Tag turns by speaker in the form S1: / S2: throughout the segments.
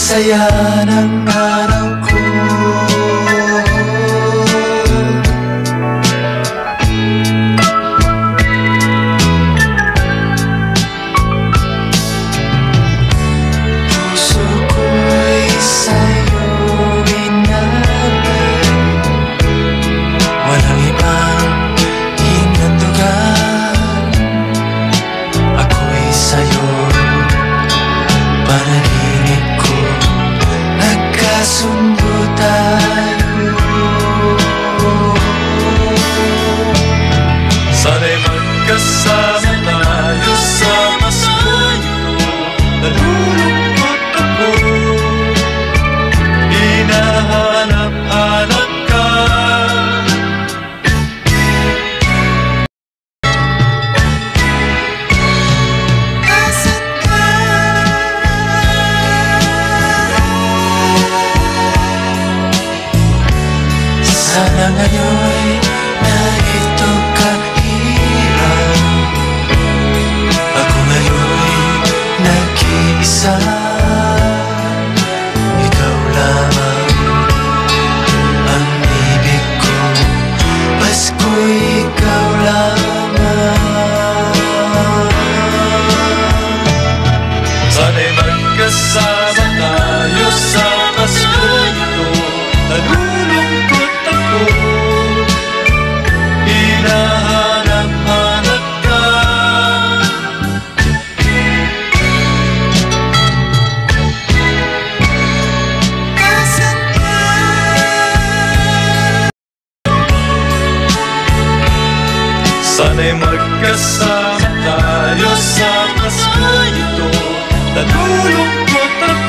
S1: saya ng araw ko. Puso ko'y sa'yo inalay, walang ibang hinatugan. Ako'y sa'yo, panaginip ko, nagkasundo tayo. Sana'y magkasama tayo sa Pasko. Nalulungkot ako, hinahanap-hanap ka. Asan ka? Sana ngayon'y narito ka hirap. Ako ngayon'y nag-iisa. Ikaw lamang ang ibig ko, Pasko'y ikaw lamang. Sana'y magkasama tayo sa Pasko ito. Nalulungkot ako, hinahanap-hanap ka. Asan ka? Sana'y magkasama tayo sa Pasko ito. Nalulungkot ako,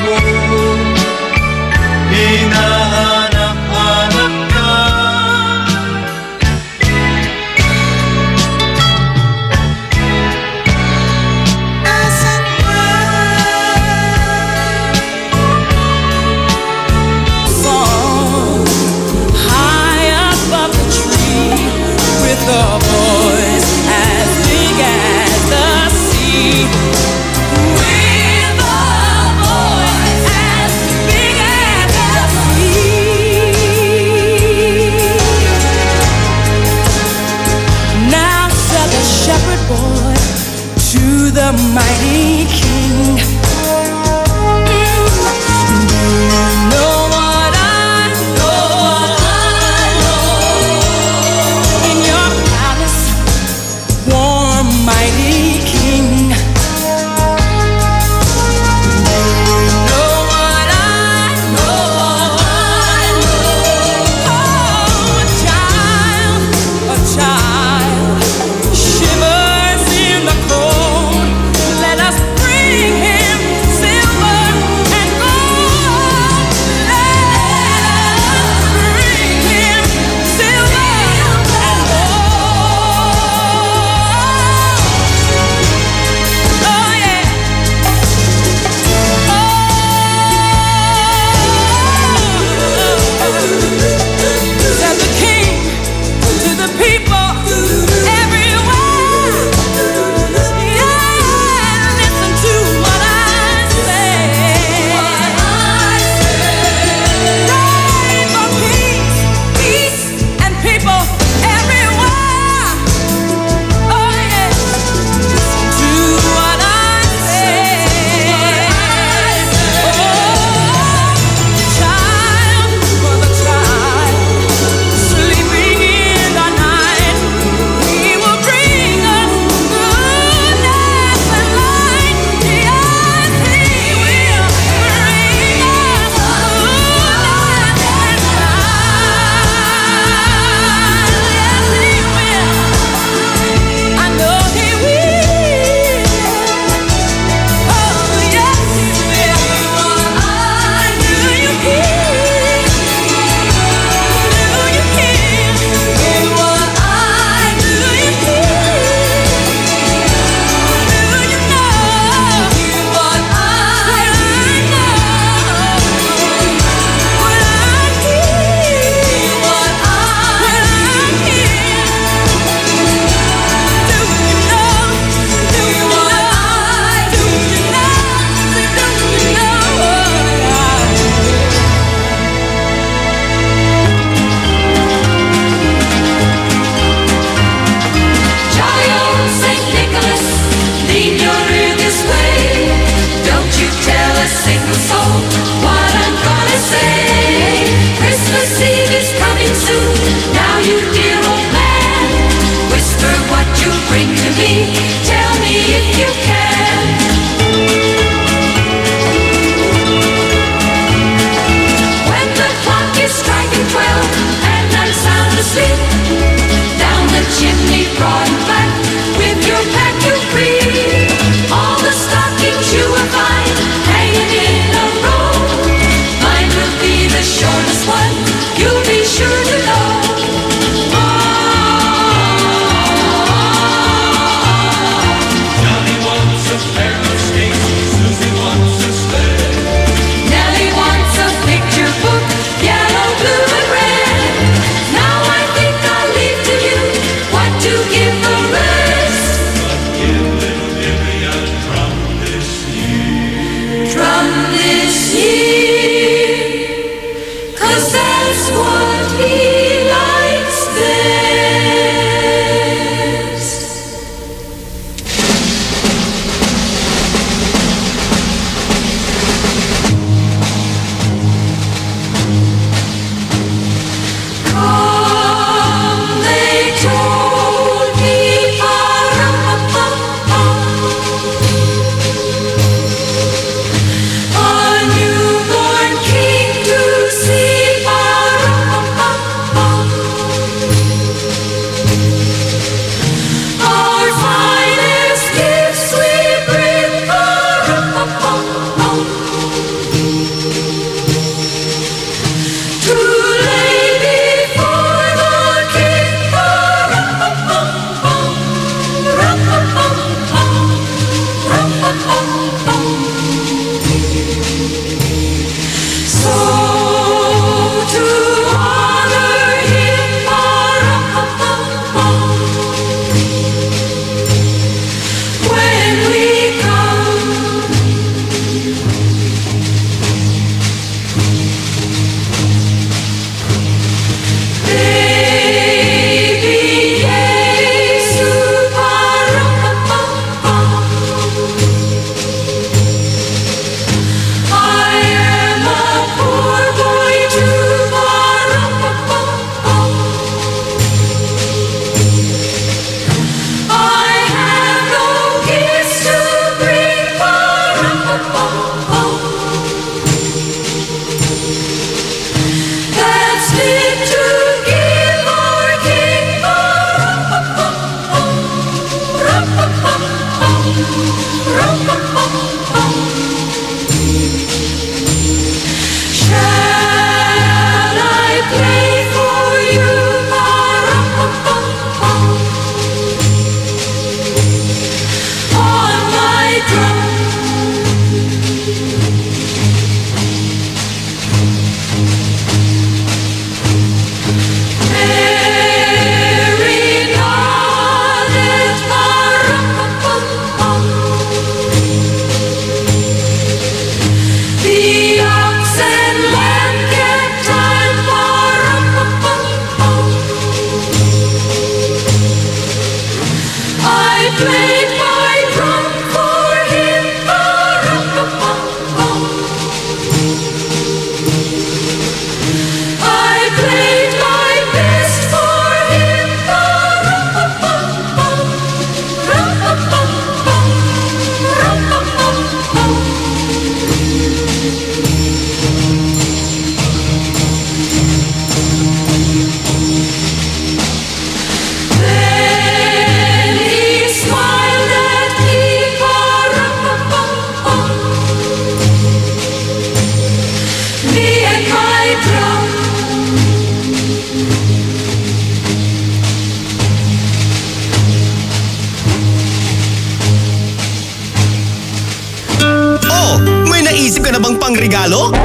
S2: Regalo?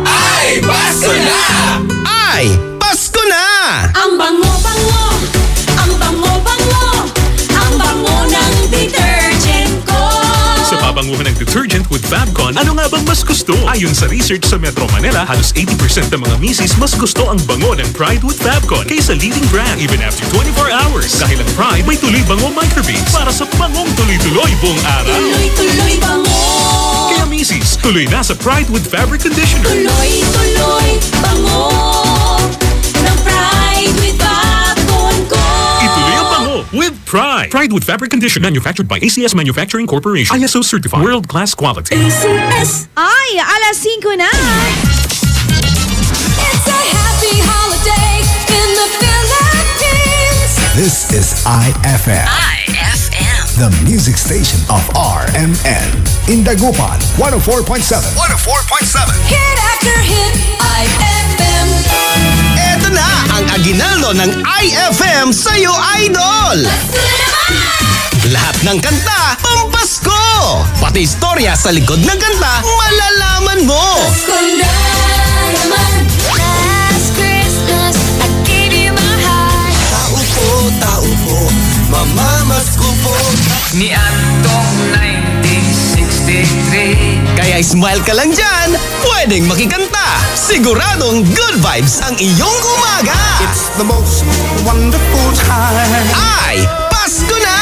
S3: Ay, Pasko na!
S2: Ay, Pasko na!
S4: Ang bango-bango, ang bango-bango, ang bango ng detergent ko.
S5: Sa pabanguhan ng detergent with Fabcon, ano nga bang mas gusto? Ayon sa research sa Metro Manila, halos 80% ng mga misis mas gusto ang bango ng Pride with Fabcon kaysa leading brand even after 24 hours. Dahil ang Pride may tuloy bango microbeads para sa bangong tuloy-tuloy buong araw.
S4: Tuloy-tuloy bango.
S5: Kaya misis, tuloy na sa Pride with Fabric Conditioner.
S4: Tuloy-tuloy bango ng Pride with Fabcon ko.
S5: Ituloy ang bango with Pride. Pride with Fabric Conditioner manufactured by ACS Manufacturing Corporation. ISO certified. World-class quality.
S4: ACS.
S6: Ay, alas 5 na.
S4: It's a happy holiday in the Philippines.
S7: This is IFM.
S4: IFM.
S7: The music station of RMN. In Dagupan, 104.7. 104.7.
S4: Hit after hit, IFM.
S2: Eto na ang aginaldo ng IFM sa'yo, Idol! Lahat ng kanta, pampasko! Pati istorya sa likod ng kanta, malalaman mo!
S4: Pasko na naman. Last Christmas, I gave you my heart.
S3: Tao po, mamamasko po.
S8: Ni Antong 1963.
S2: Kaya smile ka lang dyan, pwedeng makikanta. Siguradong good vibes ang iyong umaga!
S3: It's the most wonderful time.
S2: Ay, Pasko na!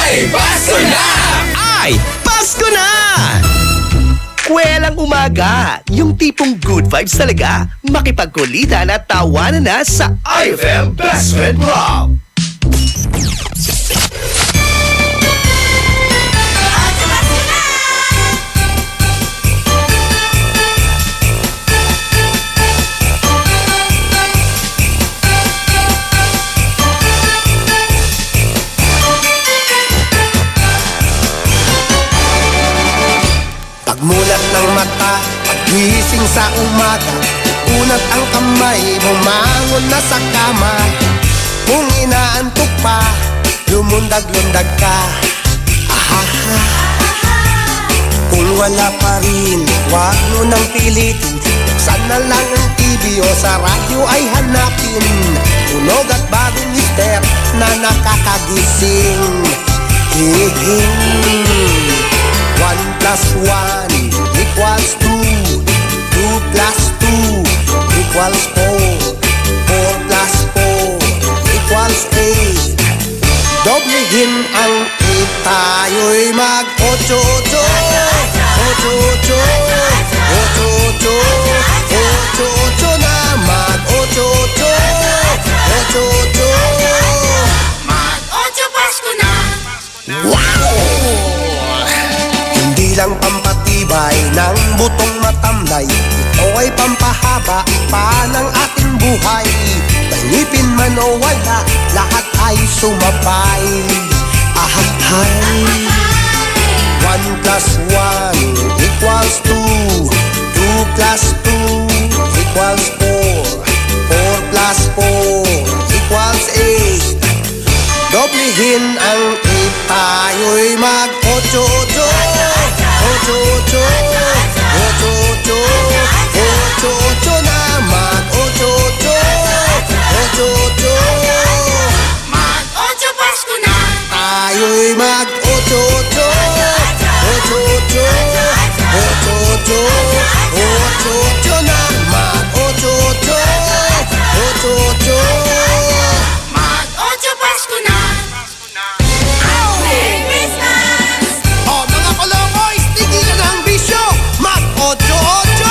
S3: Ay, Pasko na!
S2: Ay, Pasko na! Kwelang umaga, yung tipong good vibes talaga. Makipagkulitan at tawanan na sa
S3: IFM Best Friend Club. Pagmulat ng mata, paggising sa umaga, unat ang kamay, bumangon na sa kama. Kung inaantok pa, lumundag-lundag ka. Ahaha. Kung wala pa rin, wag mo nang pilitin. Buksan na lang ang TV o sa radyo ay hanapin. Tunog at bagong mister na nakakagising. Hihing. 1 plus 1 equals 2. 2 plus 2 equals 4. 4 plus 4 equals 8. Doblehin ang 8, tayo'y mag-8-8. 8-8. 8-8. 8-8 na mag-8-8. 8-8.
S4: Mag-8 Pasko na.
S3: Wow! Hindi lang pampatibay pampatibay ng butong matamlay. Ito ay pampahaba pa ng ating buhay. May ngipin man o wala, lahat ay sumabay. Ahay! 1 plus 1 equals 2. 2 plus 2 equals 4. 4 plus 4 equals 8. Doblehin ang 8, tayo'y mag-8-8. 8-8, 8-8, 8-8 na mag-8-8. 8-8,
S4: Mag-8 Pasko na.
S3: tayo'y mag-8-8. 8-8, 8-8, 8-8 na mag-8-8. 8-8,
S4: Mag-8 Pasko na. Merry Christmas!
S3: oh mga kolokoys, tigilan ang bisyo. Mag-8-8.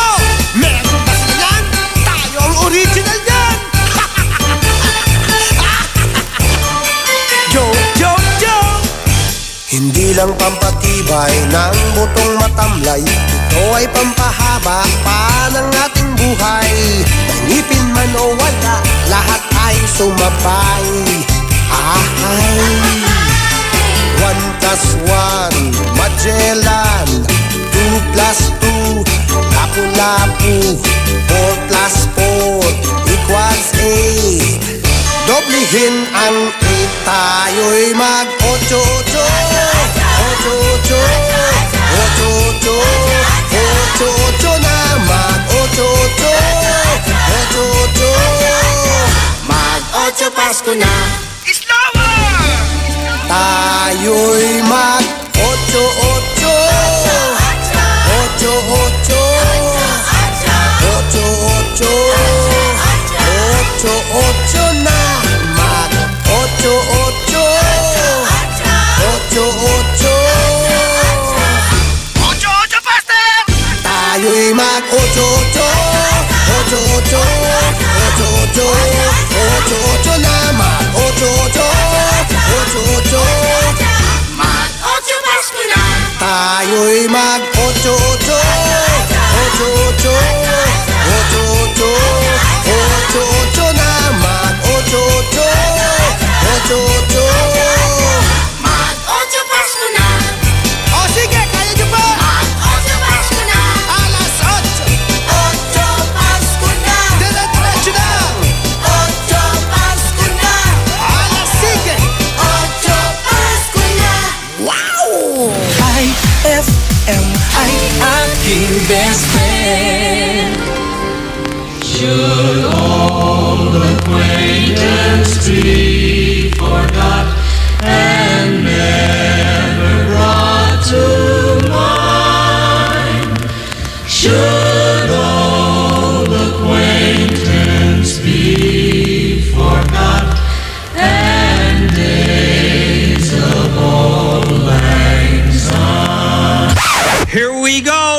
S3: Meron ba sila yan? Tayo ang original yan. Joke, joke, joke. Hindi lang pampatibay ng butong matamlay, ito ay pampahaba pa ng ating buhay. Ngipin man o wala, lahat ay sumabay. Ahay! 1 plus 1, Magellan. 2 plus 2, Lapu-Lapu. 4 plus 4 equals 8. Doblehin ang 8, tayo'y mag-8-8. 8-8, 8-8, 8-8 na mag-8-8. 8-8,
S4: Mag-8 Pasko na.
S3: tayo'y mag-8-8. 8-8, 8-8, 8-8 na mag-8-8. 8-8, tayo'y mag-8-8. 8-8, 8-8, 8-8 na mag-8-8. 8-8,
S4: Mag-8 Pasko na.
S3: tayo'y mag-8-8. 8-8, 8-8, 8-8 na mag-8-8. 8-8,
S4: Mag-8 Pasko na.
S3: o sige, kaya niyo ba?
S4: Mag-8 Pasko na.
S3: Alas 8,
S4: 8 Pasko na.
S3: dire-diretso lang.
S4: 8 Pasko na.
S3: Alas 7,
S4: 8 Pasko na.
S8: Hi FM ay aking best friend. Should all acquaintance be forgot and never brought to mind? Should all acquaintance be forgot and days of old lang syne? Here we go!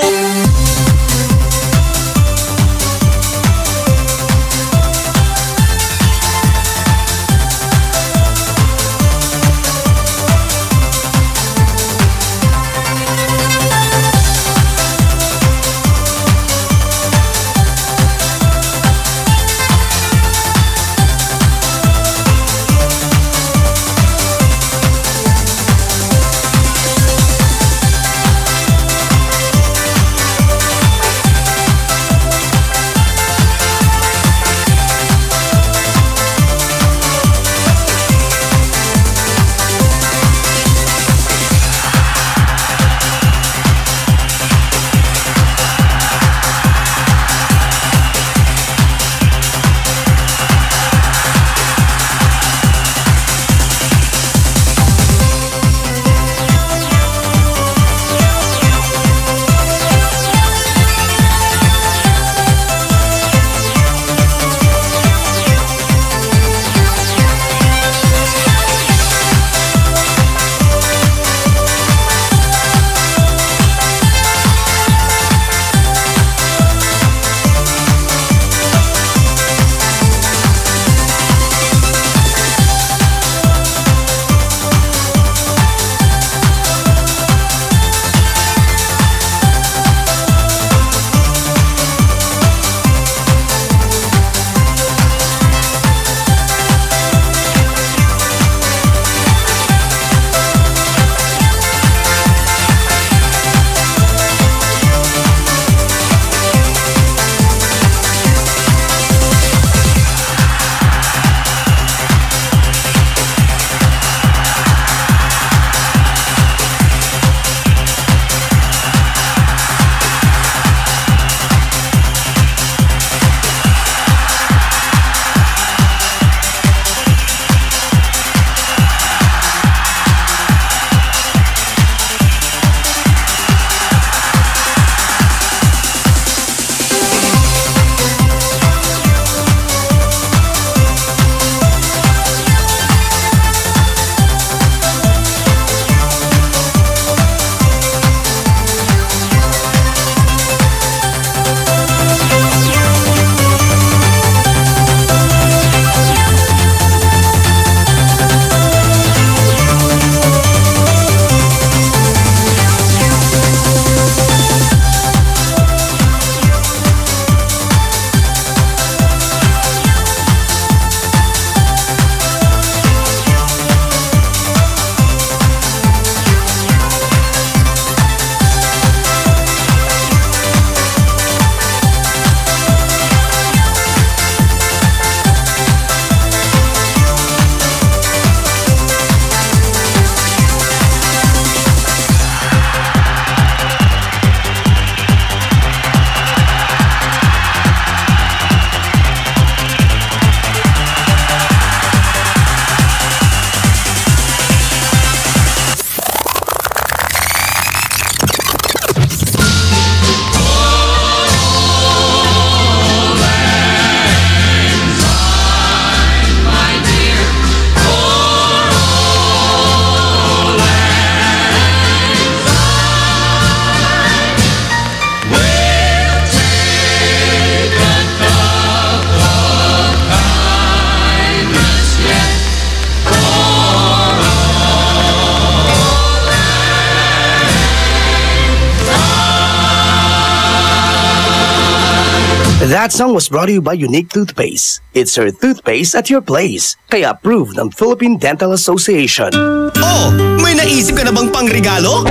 S2: That song was brought to you by Unique Toothpaste. It's your toothpaste at your place. Kaya approved ng Philippine Dental Association. Oh, may naisip ka na bang pangregalo?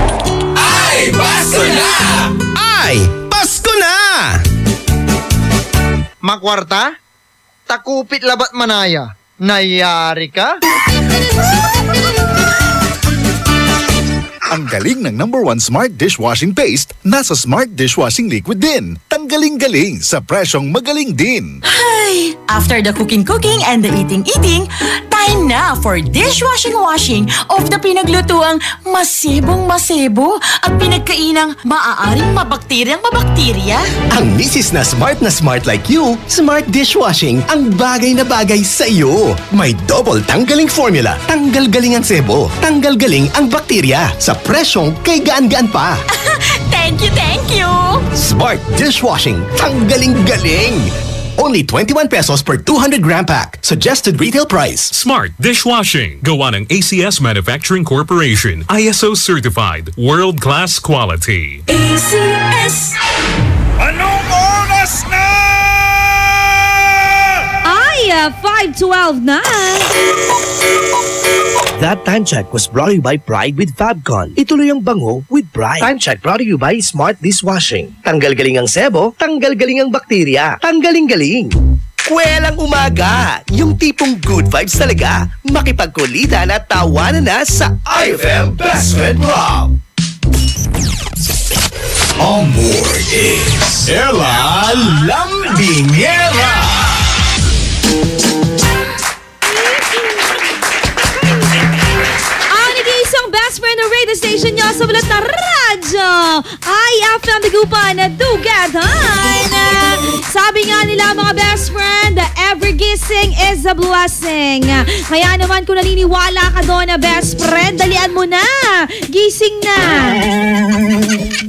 S1: Ay, Pasko na!
S2: Ay, Pasko na!
S9: Makwarta? Takupit labat manaya. Nayari ka?
S7: Ang galing ng #1 Smart Dishwashing Paste nasa Smart Dishwashing Liquid din. Tanggaling-galing sa presyong magaling din.
S10: Ay, after the cooking and the eating, time na for dishwashing of the pinaglutuang masibong-masibo at pinagkainang maaaring mabakterya.
S2: Ang misis na smart like you, Smart Dishwashing ang bagay na bagay sa iyo. May double tanggaling formula. Tanggal galing ang sebo. Tanggal galing ang bakterya. Sa presyong kay gaan-gaan pa.
S10: Thank you!
S2: Smart Dishwashing. Tanggaling-galing. Only 21 pesos per 200-gram pack. Suggested retail price.
S5: Smart Dishwashing. Gawa ng ACS Manufacturing Corporation. ISO certified. World-class quality.
S10: ACS.
S1: Anong oras na?
S6: Ay, 5:12 na.
S2: That time check was brought to you by Pride with Fabcon. Ituloy ang bango with Pride. Time check brought to you by Smart Dishwashing. Tanggal galing ang sebo, tanggal galing ang bakterya. Tanggaling-galing. Kwelang umaga. Yung tipong good vibes talaga. Makipagkulitan at tawanan na sa IFM Best Friend Rock. On board is Ella Lambingera.
S6: Best friend ng radio station nyo sa balat na radyo IFM Dagupan na Dugatan. Sabi nga nila mga best friend, every gising is a blessing. Kaya naman kung naniniwala ka doon na best friend, dalian mo na. Gising na.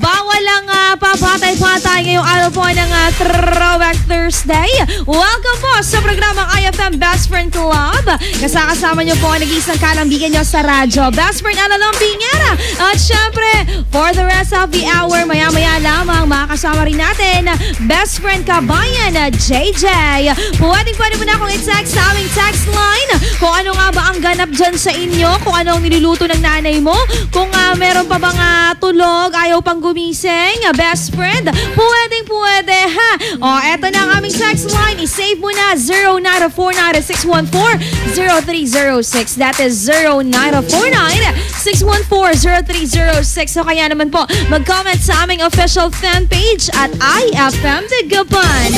S6: Bawal lang papatay-patay ngayong araw po ng Throwback Thursday. Welcome po sa programang IFM Best Friend Club. Kasama nyo po ang nag-iisang kalambigan nyo sa radyo. Best friend Ella Lambingera. At syempre, for the rest of the hour, maya-maya lamang makakasama rin natin best friend kabayan JJ. Pwede mo na akong i-text sa aming text line kung ano nga ba ang ganap dyan sa inyo, kung ano ang niluluto ng nanay mo, kung meron pa bang tulog, ayaw pang gumising, best friend, pwede ha. O, eto na ang aming text line. I-save mo na 0949-614-0306. That is 0949-614-0306. So kaya naman po, mag-comment sa aming official fan page at IFM Dagupan.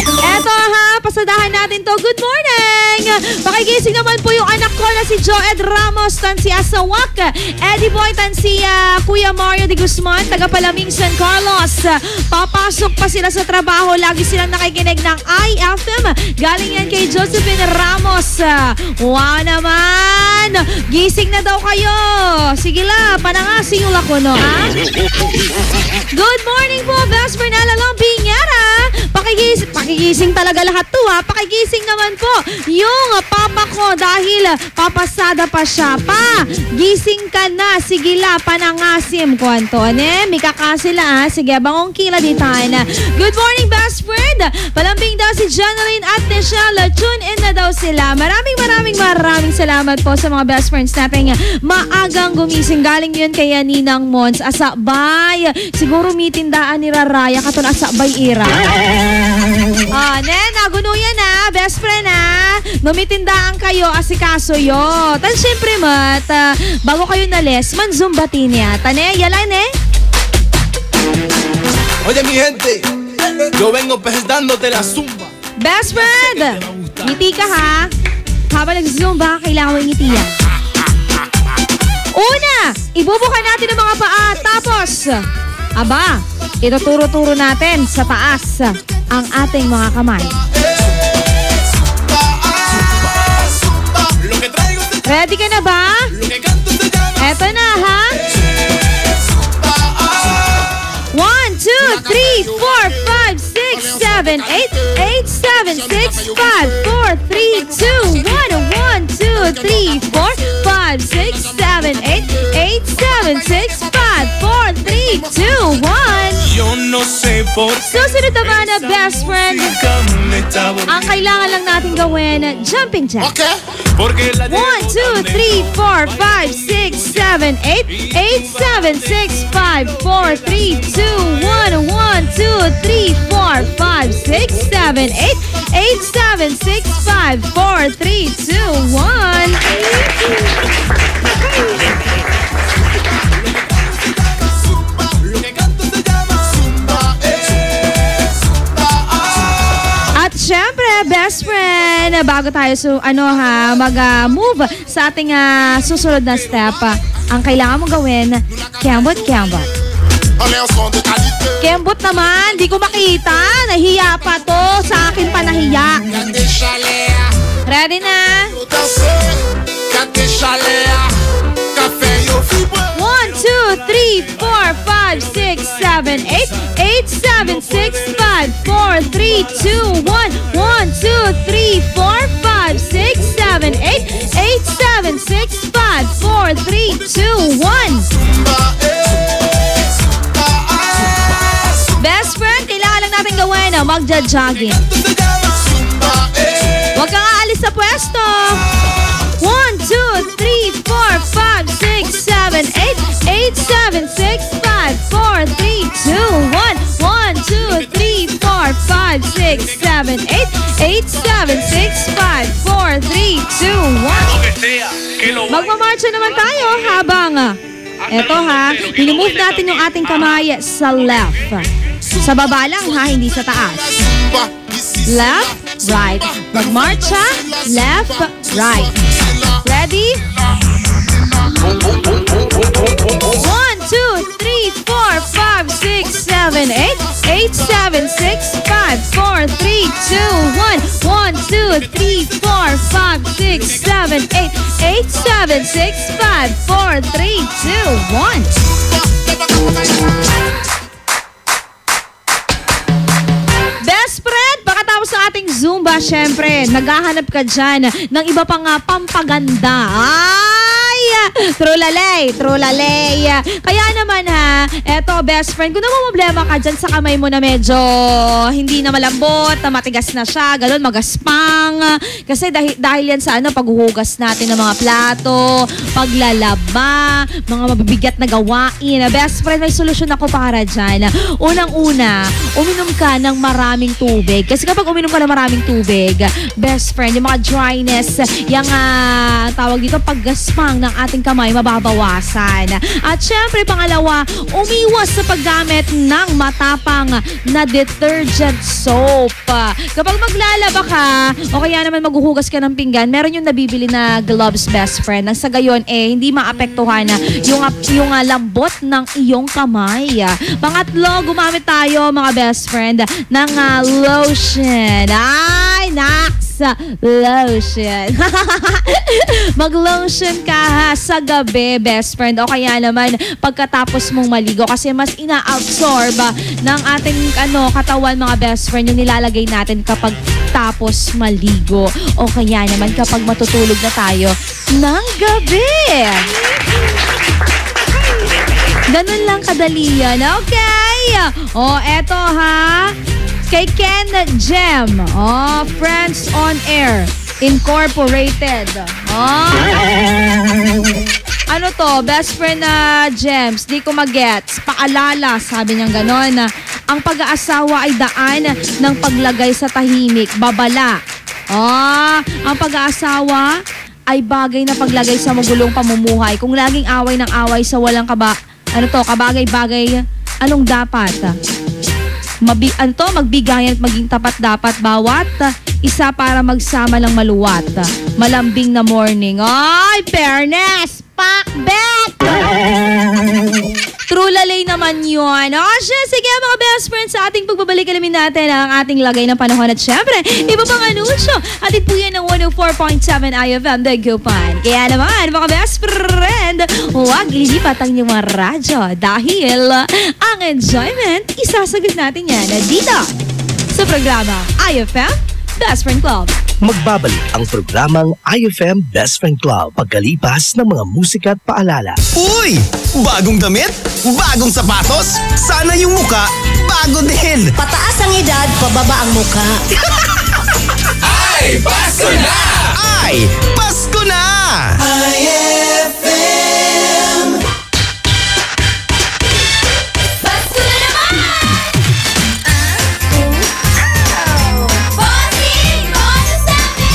S6: Eto ha, pasadahan natin to. Good morning! Pakigising naman po yung anak ko na si Joed Ramos, tan si Asawak, Eddie Boy, tan si Kuya Mario de Guzman, taga Palaming San Carlos. Papasok pa sila sa trabaho, lagi silang nakikinig ng IFM. Galing yan kay Josephine Ramos. Wow naman! Gising na daw kayo. Sige la, panangasing yung lako, no? Ha? Good morning po, best friend Ella Lambingera. Pakigising talaga lahat to, ha? Pakigising naman po yung papa ko dahil papasada pa siya. Pa, gising ka na. Sige la, panangasim ko, Antone. May kakasila, ha? Sige, bangong kila ditan. Good morning, best friend. Palambing daw si Janeline at Michelle. Tune in na daw sila. Maraming salamat po sa mga best friends natin. Maagang gumising. Galing yun kay Ninang Mons. Asabay. Siguro mitindaan ni Raraya kato na asabay ira. Nen, nagunuyan na. Best friend ha. Numitindaan kayo, asikaso yo. Tan syempre mat, bago kayo nalis, man zumbatin niya. Tane, yalan eh.
S1: Oye mi gente, yo vengo presentándote la zumba.
S6: Best friend, ngiti ka ha. Habang nag-zumba, kailangan mo ngiti yan. Una, ibubuka natin ang mga paa. Tapos, aba, ituturo-turo natin sa taas ang ating mga kamay. Ready ka na ba? Eto na ha. 1, 2, 3, 4, 5, 6, 7, 8, 8, 7, 6, 5, 4, 3, 2, 1, 1, 2, 3, 4, 5, 6, 7, 8, 8, 7, 6, 5, 4, 3, 2, 1.
S8: no sé por qué.
S6: Susunod naman na best friend. Ang kailangan lang natin gawin, jumping jack.
S8: Okay. Porque la
S6: 1, 2, 3, 4, 5, 6, 7, 8, 8, 7, 6, 5, 4, 3, 2, 1, 1, 2, 3, 4, 5, 6, 7, 8, 8, 7, 6, 5, 4, 3, 2, 1. At syempre, best friend, bago tayo mag-move sa ating susunod na step, ang kailangan mong gawin, kembot. Kembot naman, di ko makita. Nahiya pa to. Sa akin pa nahiya. Ready na? 1, 2, 3, 4, 5, 6, 7, 8, 8, 7, 6, 5, 4, 3, 2, 1, 1, 2, 3, 4, 5, 6, 7, 8, 8, 7, 6, 5, 4, 3, 2, 1. Best friend, kailangan lang natin gawin magja-jogging. Huwag kang aalis sa pwesto. 1, 2, 3, 4, 5, 6, 7, 8, 8, 7, 6, 5, 4, 3, 2, 1, 1, 2, 3, 4, 5, 6, 7, 8, 8, 7, 6, 5, 4, 3, 2, 1. Magmamarcha naman tayo habang eto minimove natin yung ating kamay sa left. Sa baba lang hindi sa taas. Left, right. Magmarcha, left, right. Ready? 1, 2, 3, 4, 5, 6, 7, 8, 8, 7, 6, 5, 4, 3, 2, 1, 1, 2, 3, 4, 5, 6, 7, 8, 8, 7, 6, 5, 4, 3, 2, 1. Best friend, pagkatapos ng ating Zumba, syempre, naghahanap ka dyan ng iba pang pampaganda. Trulalay. Kaya naman eto best friend, kung naman problema ka dyan sa kamay mo na medyo hindi na malambot, na matigas na siya, ganun, magaspang. Kasi dahil yan sa paghuhugas natin ng mga plato, paglalaba, mga mabibigat na gawain. Best friend, may solusyon ako para dyan. Unang-una, uminom ka ng maraming tubig. Kasi kapag uminom ka ng maraming tubig, best friend, yung mga dryness, yung tawag dito, paggaspang ng ating kamay, mababawasan. At syempre, pangalawa, umiwas sa paggamit ng matapang na detergent soap. Kapag maglalaba ka, o kaya naman maghuhugas ka ng pinggan, meron yung nabibili na gloves, best friend. Nang sa gayon, hindi maapektuhan yung lambot ng iyong kamay. Pangatlo, gumamit tayo, mga best friend, ng lotion. Ay, naks! Lotion. Mag-lotion ka sa gabi, best friend. O kaya naman pagkatapos mong maligo kasi mas ina-absorb ng ating katawan, mga best friend, yung nilalagay natin kapag tapos maligo. O kaya naman kapag matutulog na tayo ng gabi. Ganun lang kadali yan. Okay. O, eto kay Ken Gem. Friends on Air Incorporated. Ano to? Best friend na Gems. Di ko magets. Paalala, sabi niyang ganon. Ang pag-aasawa ay daan ng paglagay sa tahimik. Babala. Ang pag-aasawa ay bagay na paglagay sa magulong pamumuhay. Kung laging away ng away sa walang kabagay-bagay, anong dapat? Magbigayan at maging tapat dapat bawat isa para magsama lang maluwat. Malambing na morning. Ay, fairness! Pakbet! Trulalay naman yun. Sige mga best friends, sa ating pagbabalik alamin natin ang ating lagay ng panahon at syempre, iba pang anunsyo. Atin po yan ng 104.7 IFM The Gupan. Kaya naman mga best friend, huwag lilipat ang inyong radyo dahil ang enjoyment, isasagot natin yan dito sa programa IFM Best Friend Club.
S2: Magbabalik ang programang IFM Best Friend Club pagkalipas ng mga musika at paalala.
S3: Uy! Bagong damit? Bagong sapatos? Sana yung muka bago din!
S11: Pataas ang edad, pababa ang muka.
S3: Ay, Pasko na! Ay, Pasko na! IFM!
S4: Pasko na naman! Bossing! Ano sabi?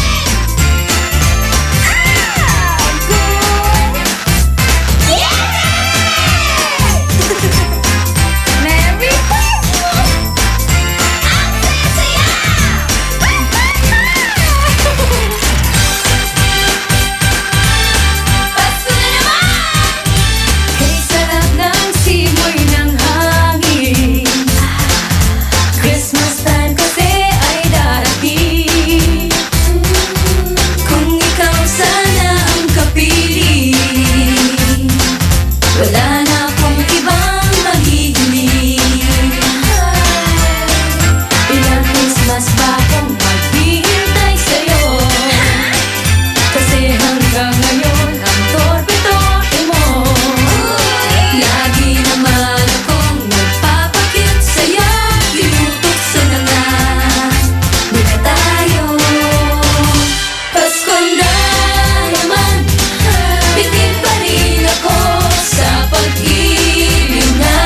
S4: Good! Yeah! Merry Christmas! Ang saya-saya! Pasko na naman! Hey, sarap ng simoy ng hangin. Christmas time kasi ay darating. Kung ikaw sana ang kapiling, wala na akong ibang maghihiling. Ilang Christmas ba akong maghihintay sa'yo? Kasi hanggang ngayon ang torpe-torpe mo. Lagi naman akong nagpapakit sa'yo. Tinutukso na nga, di na tayo. Pasko na naman, bitin pa rin ako sa pag-ibig na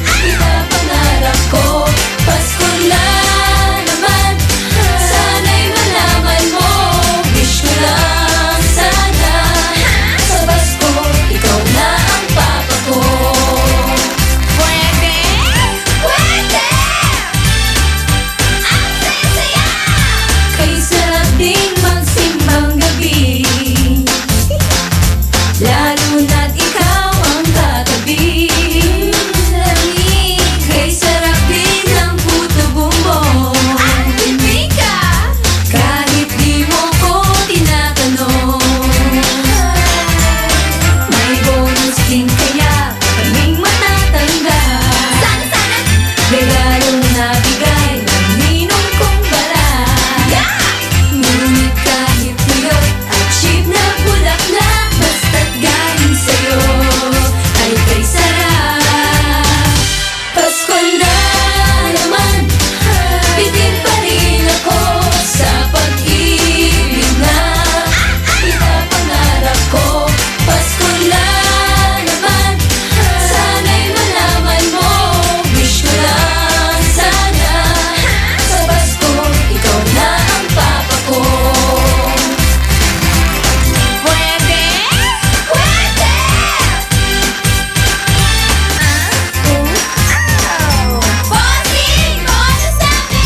S4: pinapangarap ko. Pasko na naman, sana'y malaman mo. Wish ko lang sana, sa Pasko, ikaw na ang papa ko. Pwede? Pwede! Ang saya-saya! Kay sarap ding magsimbang gabi, lalo na't ikaw ang katabi. Kay sarap din ng puto bumbong at bibingka, kahit di mo ko tinatanong. May bonus din kaya kaming matatanggap. Sana! Regalong nabigay ng ninong kong balat. Ngunit kahit tuyot at cheap na bulaklak, basta't galing sa'yo ay kay sarap. Pasko na naman, bitin pa rin ako sa pag-ibig na pinapangarap ko. Pasko na naman, sana'y malaman mo. Wish ko lang sana, sa Pasko, ikaw na ang papa ko. Pwede? Pwede! Bossing! Ano sabi?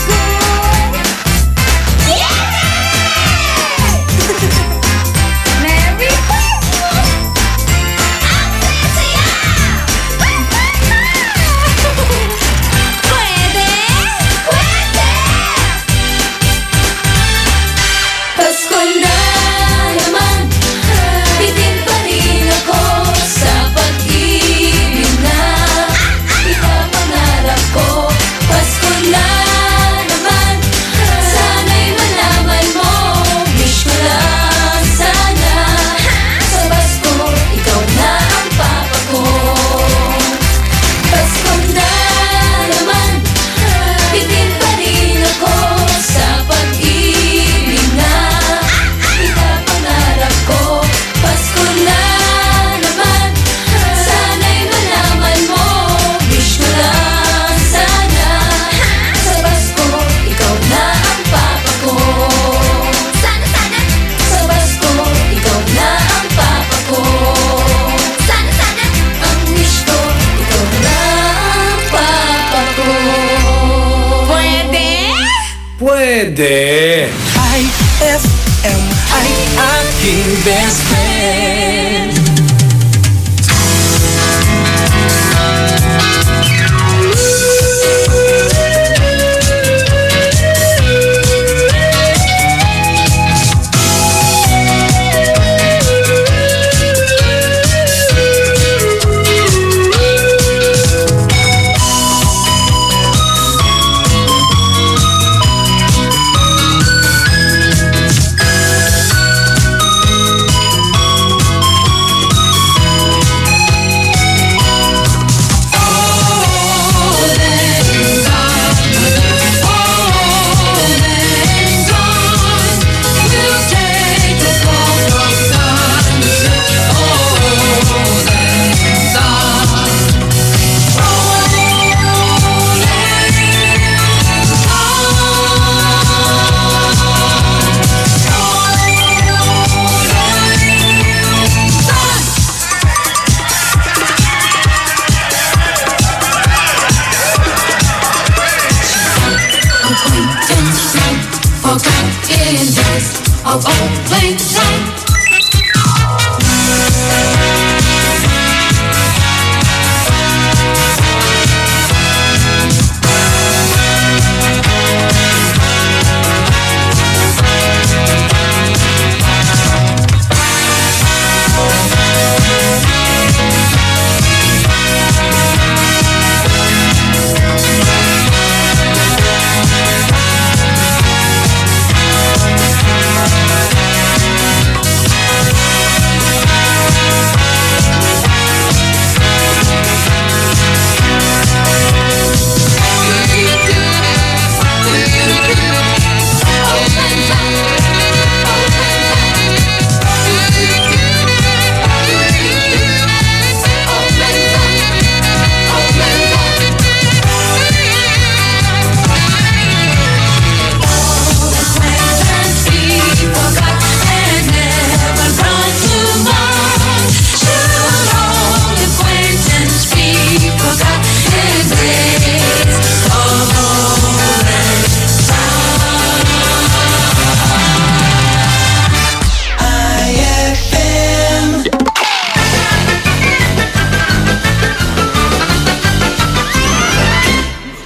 S4: Good! Yeah! Merry Christmas! Ang saya-saya! Pwede? Pwede! Pasko na naman, bitin pa rin ako sa pag-ibig na pinapangarap ko. Pasko na naman, sana'y malaman mo. Wish ko lang sana, sa Pasko, ikaw na ang papa ko. Pasko na naman, bitin pa rin ako sa pag-ibig na pinapangarap ko. Pasko na naman, sana'y malaman mo. Wish ko lang sana, sa Pasko, ikaw na ang papa ko. Sana! Sa Pasko, ikaw na ang papa ko. Sana! Ang wish ko, ikaw na ang papa ko. Pwede?
S8: Pwede.
S3: IFM ay aking best friend.
S4: million days of old lang syne.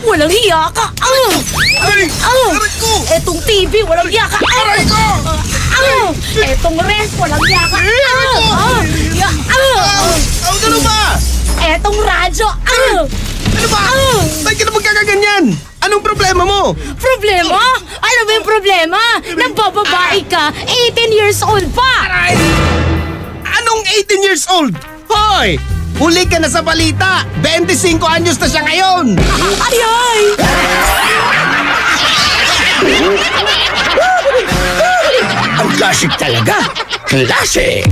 S11: Walang hiya ka! Etong TV, walang hiya ka! Etong ref, walang hiya ka!
S3: Ano ba?
S11: Etong radyo!
S3: Ano ba? Ba't ka na magkakaganyan? Anong problema mo?
S11: Problema? Ano ba yung problema? Nagbababae ka, 18 years old pa!
S3: Anong 18 years old? Hoy! Huli ka na sa balita! 25 anyos na siya ngayon!
S11: Ayay!
S2: Ang classic talaga! Classic!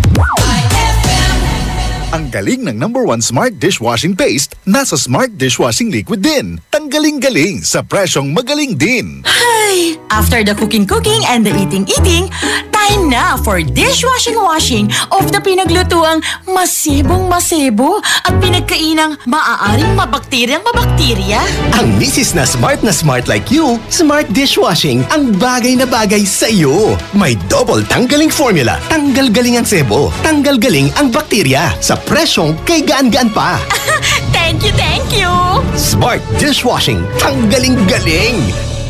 S7: Ang galing ng #1 Smart Dishwashing Paste nasa Smart Dishwashing Liquid din. Tanggaling-galing sa presyong magaling din.
S10: Ay! After the cooking and the eating, time na for dishwashing of the pinaglutuang masibong-masibo at pinagkainang maaaring mabakterya.
S2: Ang misis na smart like you, Smart Dishwashing ang bagay na bagay sa iyo. May double tanggaling formula. Tanggal galing ang sebo. Tanggal galing ang bakterya. Sa presyong kay gaan-gaan pa.
S10: Thank you!
S2: Smart Dishwashing. Tanggaling-galing.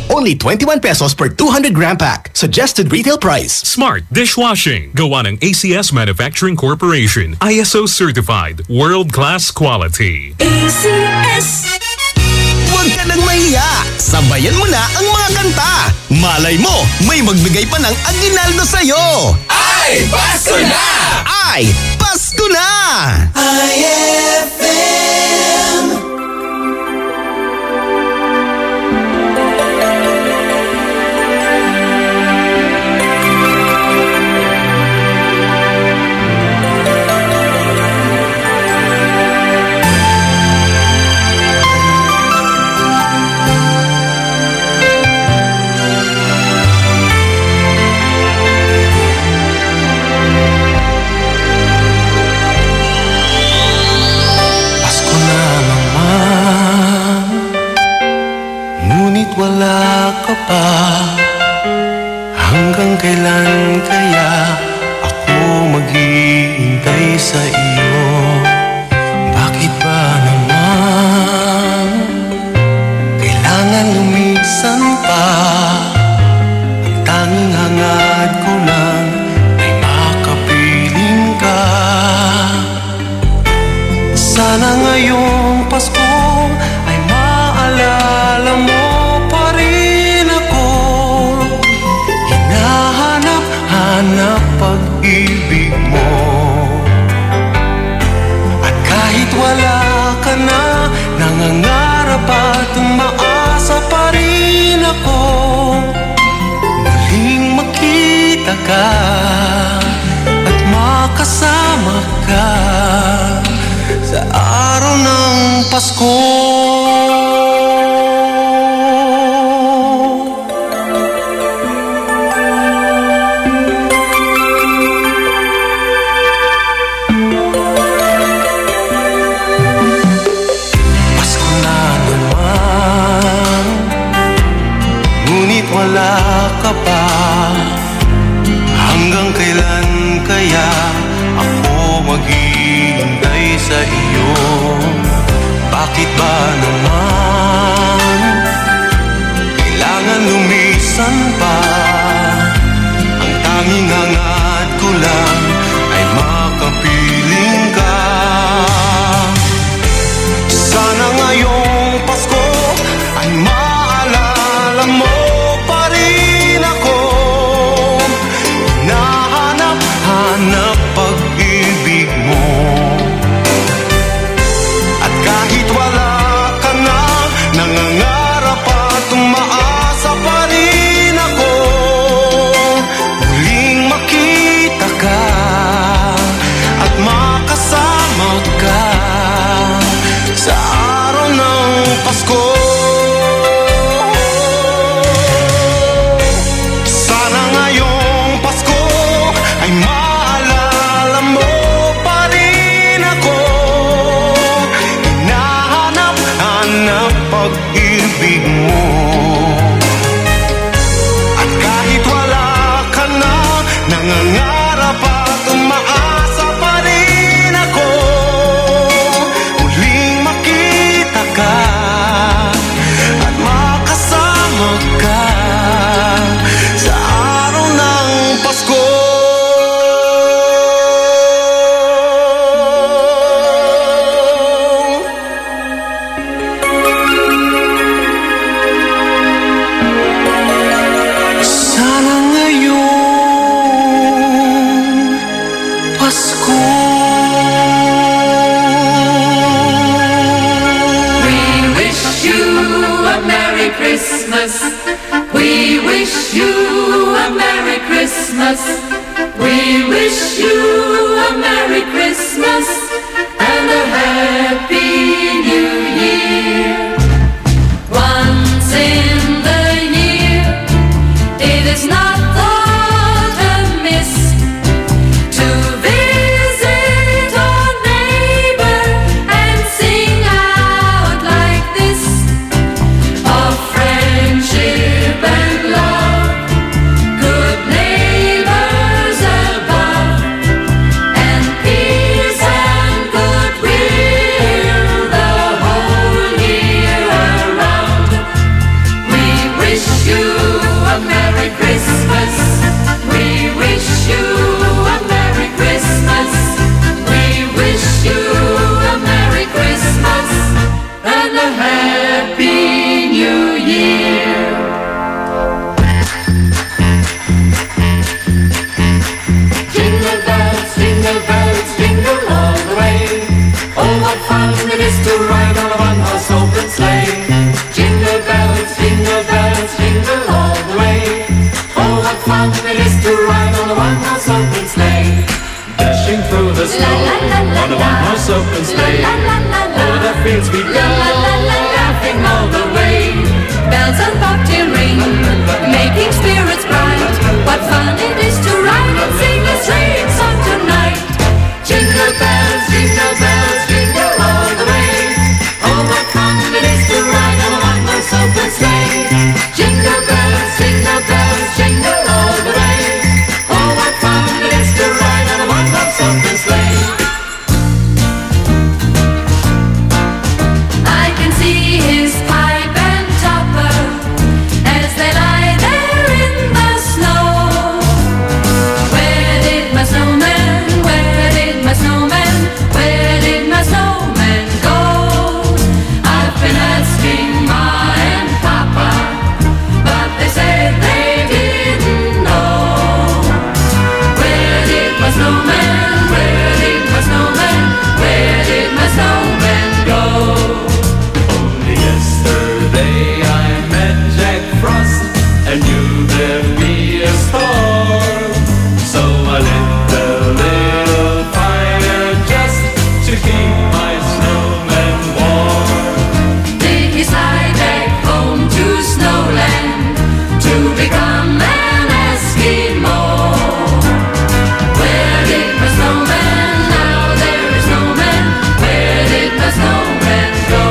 S2: Only 21 pesos per 200 gram pack. Suggested retail price.
S5: Smart Dishwashing. Gawa ng ACS Manufacturing Corporation. ISO certified. World-class quality.
S11: ACS!
S2: Huwag ka nang mahiya. Sabayan mo na ang mga kanta. Malay mo, may magbigay pa ng aginaldo sa'yo.
S8: Ay, Pasko na!
S2: Ay, Pasko na!
S3: IFM. Wala ka pa. Hanggang kailan kaya ako maghihintay sa iyo? Bakit ba naman kailangan lumisan pa? Ang tanging hangad ko lang ay makapiling ka. Sana ngayong Pasko ay maalala mo hanap pag-ibig mo. At kahit wala ka na, nangangarap at umaasa pa rin ako. Muling makita ka at makasama ka sa araw ng Pasko. Wala ka pa. Pasko. Sana ngayong Pasko ay maalala mo pa rin ako. Hinahanap-hanap pag-ibig mo. At kahit wala ka na, nangangarap at umaasa pa rin ako. Muling makita ka at makasama ka sa araw ng Pasko. Sana ngayong Pasko.
S4: We wish you a Merry Christmas. We wish you a Merry Christmas. We wish you a Merry Christmas and a Happy New Year. Once in the year, it is not thought amiss to visit our neighbor and sing out like this of friendship and love, good neighbors above, and peace and goodwill the whole year around. We wish you a Merry Christmas. We wish you a Merry Christmas. We wish you a Merry Christmas and a Happy New Year. Jingle bells, jingle all the way. Oh, what fun it is to ride on a one-horse open sleigh. Jingle bells, jingle all the way. Oh, what fun it is to ride on a one-horse open sleigh.
S5: Dashing through the snow on a one-horse open sleigh. Over the fields we go,
S4: Laughing all the way. Bells and bobtail ring, making spirits bright. What fun it is to ride and sing a sleighing song tonight. Jingle bells, jingle all the way. Oh, what fun it is to ride on a one-horse open sleigh. Jingle bells, jingle all the way. Oh, what fun it is to ride on a one-horse open sleigh. I can see his pipe and topper as they lie there in the snow. Where did my snowman, where did my snowman, where did my snowman go? I've been asking Ma and Papa, but they said they didn't know. Where did my snowman, where did my snowman, where did my snowman go?
S5: Only yesterday I met Jack Frost and knew there'd be a storm. So I lit a little fire just to keep my snowman warm.
S4: Did he slide back home to Snowland to become an Eskimo? Where did my snowman, now there is no man, where did my snowman go?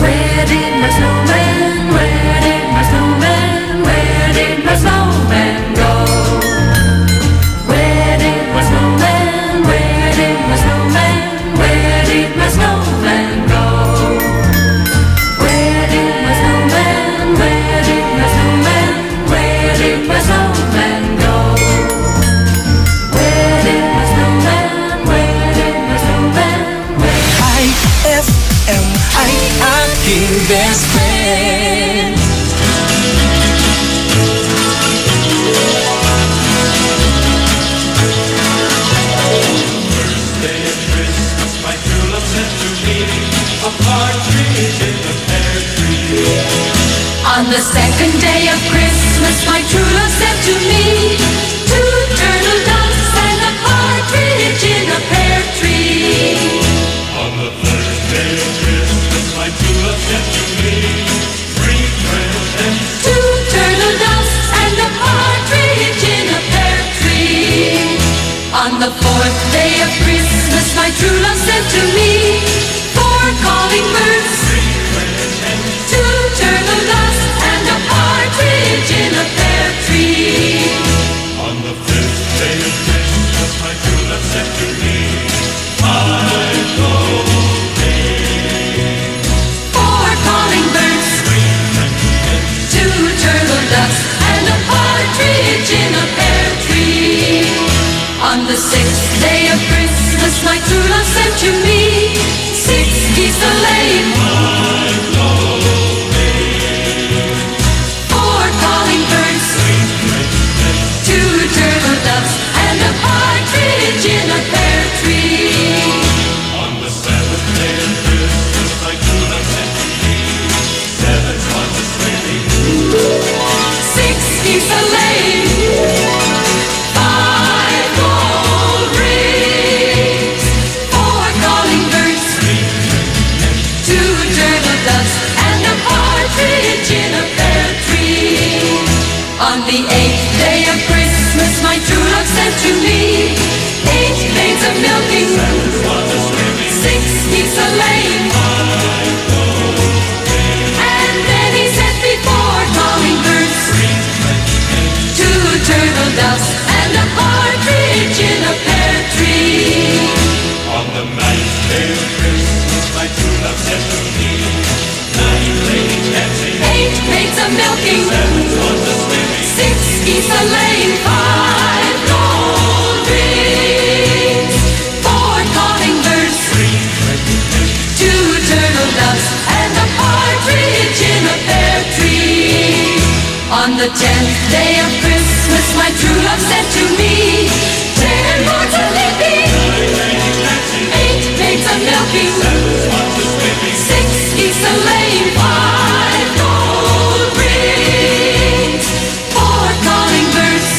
S4: Where did my snowman, where did my snowman, where did my snowman go? Where did my snowman, where did my snowman, where did my snowman go? Where did my snowman, where did my snowman, where did my snowman go? Where did my snowman, where did my snowman,
S3: IFM ay aking best friend.
S5: Birthday of Christmas, my true love sent to me a partridge in a pear tree.
S4: On the second day of Christmas, my true love said to me, 2 turtle doves and a partridge in a pear tree.
S5: On the third day of Christmas, my true
S4: Two turtle doves and a partridge in a pear tree. On the fourth day of Christmas, my true love sent to me four calling birds. Two turtle doves and a partridge in a pear tree.
S12: On the fifth day of Christmas, my true love sent to me five golden.
S4: Four calling birds. Two turtle doves and a partridge in a pear tree. On the sixth day of Christmas, my true love sent to me six geese a-laying. Four calling birds. Two turtle doves and a partridge in a pear tree.
S12: On the seventh day of Christmas, my true love sent to me seven swans a-sailing.
S4: Six geese a-laying. Five gold rings. Four calling birds. Two turtle doves and a partridge in a pear tree. On the eighth day of Christmas, my true love sent to me eight maids a milking. Six geese a-laying. And then he sent me four calling birds. Two turtle doves and a partridge in a pear tree.
S12: On the ninth day of Christmas, my true love sent to me nine ladies dancing.
S4: Eight maids a milking.
S12: Seven swans a-swimming.
S4: Six geese a-laying. Five gold rings. Four calling birds. Two turtle doves and a partridge in a pear tree. On the 10th day of Christmas, my true love sent to me 10 lords a-leaping. Eight maids a milking. Six geese a-laying. Five gold rings. Four calling birds.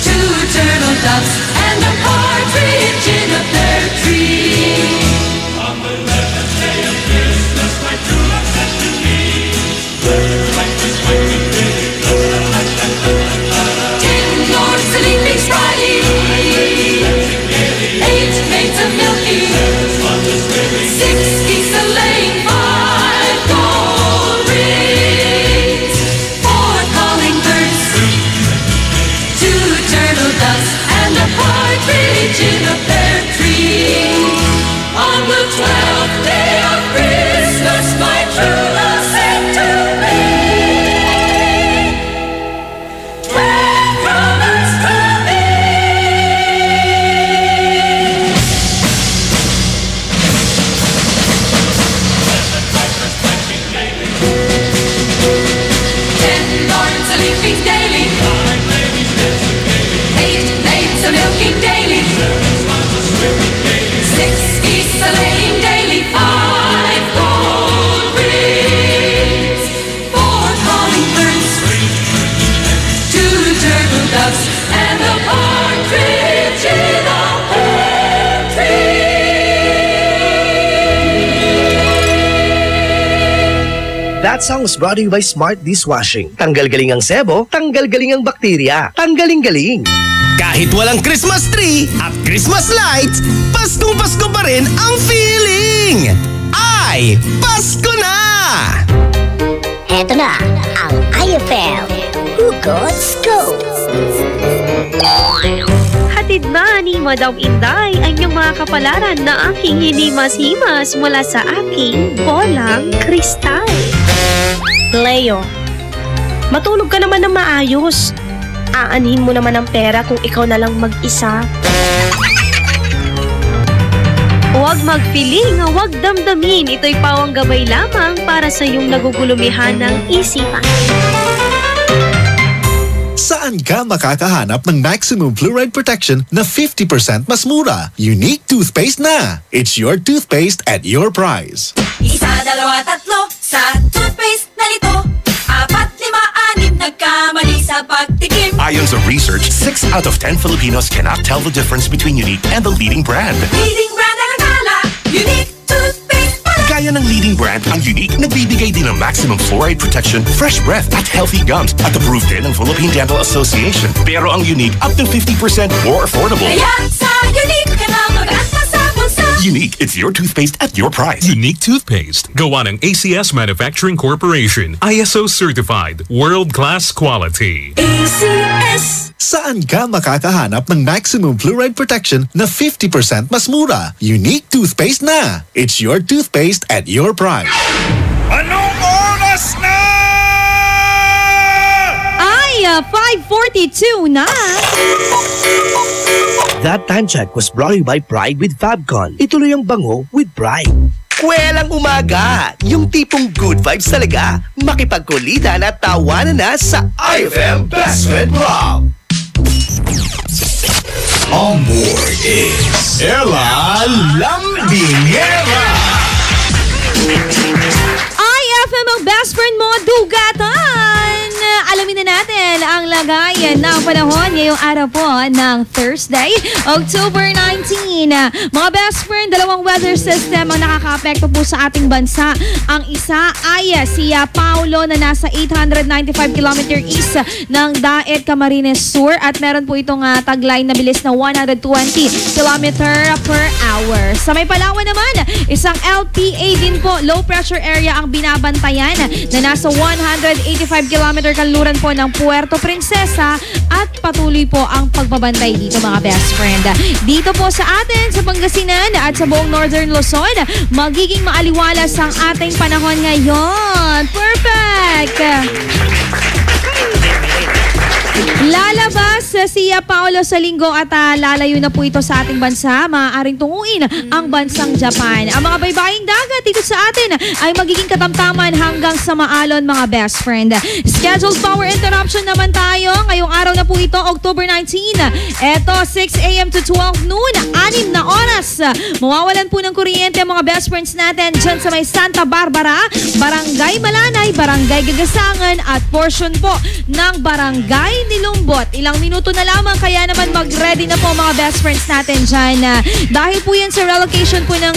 S4: Two turtle doves and a partridge in a pear tree.
S12: On the 11th day of Christmas, my true love sent to me breakfast waiting ready.
S4: 10 lords a-leaping spryly. Eight maids a milking. Six geese a-laying. Five gold rings. Four calling birds. Two turtle doves and a partridge in a pear tree. On the 12th day of Christmas, my true love sent to me 12 romans to me. Ten lords a-leaping daily. Eight maids a-milking daily. Six geese a-laying daily. Five gold rings. Four calling birds. Two turtle doves and a partridge in a pear tree.
S13: That song is brought to you by Smart Dishwashing. Tanggal-galing ang sebo, tanggal-galing ang bakterya. Tanggaling-galing.
S2: Kahit walang Christmas tree at Christmas lights, Paskong Pasko pa rin ang feeling! Ay, Pasko na!
S11: Eto na ang IFM Hugot Scoop.
S6: Hatid na ni Madam Inday ang iyong mga kapalaran na aking hinimas-himas mula sa aking bolang kristal.
S14: Leo, matulog ka naman ng maayos. Aanhin mo naman ang pera kung ikaw na lang mag-isa.
S6: Huwag magpiling, huwag damdamin. Ito'y pawang gabay lamang para sa iyong nagugulumihan ng isipan.
S7: Saan ka makakahanap ng maximum fluoride protection na 50% mas mura? Unique toothpaste na! It's your toothpaste at your price.
S4: Isa, dalawa, tatlo sa toothpaste na nito. 4, 5, 6 nagkamali sa pagtikim.
S15: Ayon sa research, 6 out of 10 Filipinos cannot tell the difference between Unique and the leading brand.
S4: Leading brand ang akala, Unique toothpaste pala.
S15: Gaya ng leading brand, ang Unique nagbibigay din ng maximum fluoride protection, fresh breath at healthy gums at approved din ng Philippine Dental Association. Pero ang Unique up to 50% more affordable.
S4: Kaya sa Unique ka na mag-asa sa bulsa.
S15: Unique, it's your toothpaste at your price.
S5: Unique toothpaste. Gawa ng ACS Manufacturing Corporation. ISO certified. World-class quality.
S4: ACS.
S7: Saan ka makakahanap ng maximum fluoride protection na 50% mas mura? Unique toothpaste na. It's your toothpaste at your price.
S12: Anong oras na?
S6: Ay, 5:42 na.
S13: That time check was brought to you by Pride with Fabcon. Ituloy ang bango with Pride. Kwelang umaga! Yung tipong good vibes talaga. Makipagkulitan at tawanan na sa IFM Best Friend Rock.
S8: On board is Ella Lambingera.
S6: IFM ang best friend mo, dugatan! Alamin na natin ang lagayan ng panahon ngayong araw po ng Thursday, October 19. Mga best friend, dalawang weather system ang nakaka-apekto po sa ating bansa. Ang isa ay si Paulo na nasa 895 km east ng Daet, Camarines Sur at meron po itong taglay na bilis na 120 km per hour. Sa may Palawan naman, isang LPA din po, low pressure area ang binabantayan na nasa 185 km kanluran po ng Puerto Princesa at patuloy po ang pagbabantay dito mga best friend. Dito po sa atin sa Pangasinan at sa buong Northern Luzon, magiging maaliwalas ang ating panahon ngayon. Perfect! Lalabas si Paolo sa linggo at lalayo na po ito sa ating bansa. Maaaring tunguin ang bansang Japan. Ang mga baybaying dagat dito sa atin ay magiging katamtaman hanggang sa maalon mga best friend. Scheduled power interruption naman tayo. Ngayong araw na po ito, October 19. Eto, 6 a.m. to 12 noon, 6 na oras. Mawawalan po ng kuryente ang mga best friends natin dyan sa may Santa Barbara, Barangay Malanay, Barangay Gagasangan at portion po ng Barangay Nilumbot. Ilang minuto na lamang kaya naman mag-ready na po mga best friends natin dyan. Dahil po yan sa relocation po ng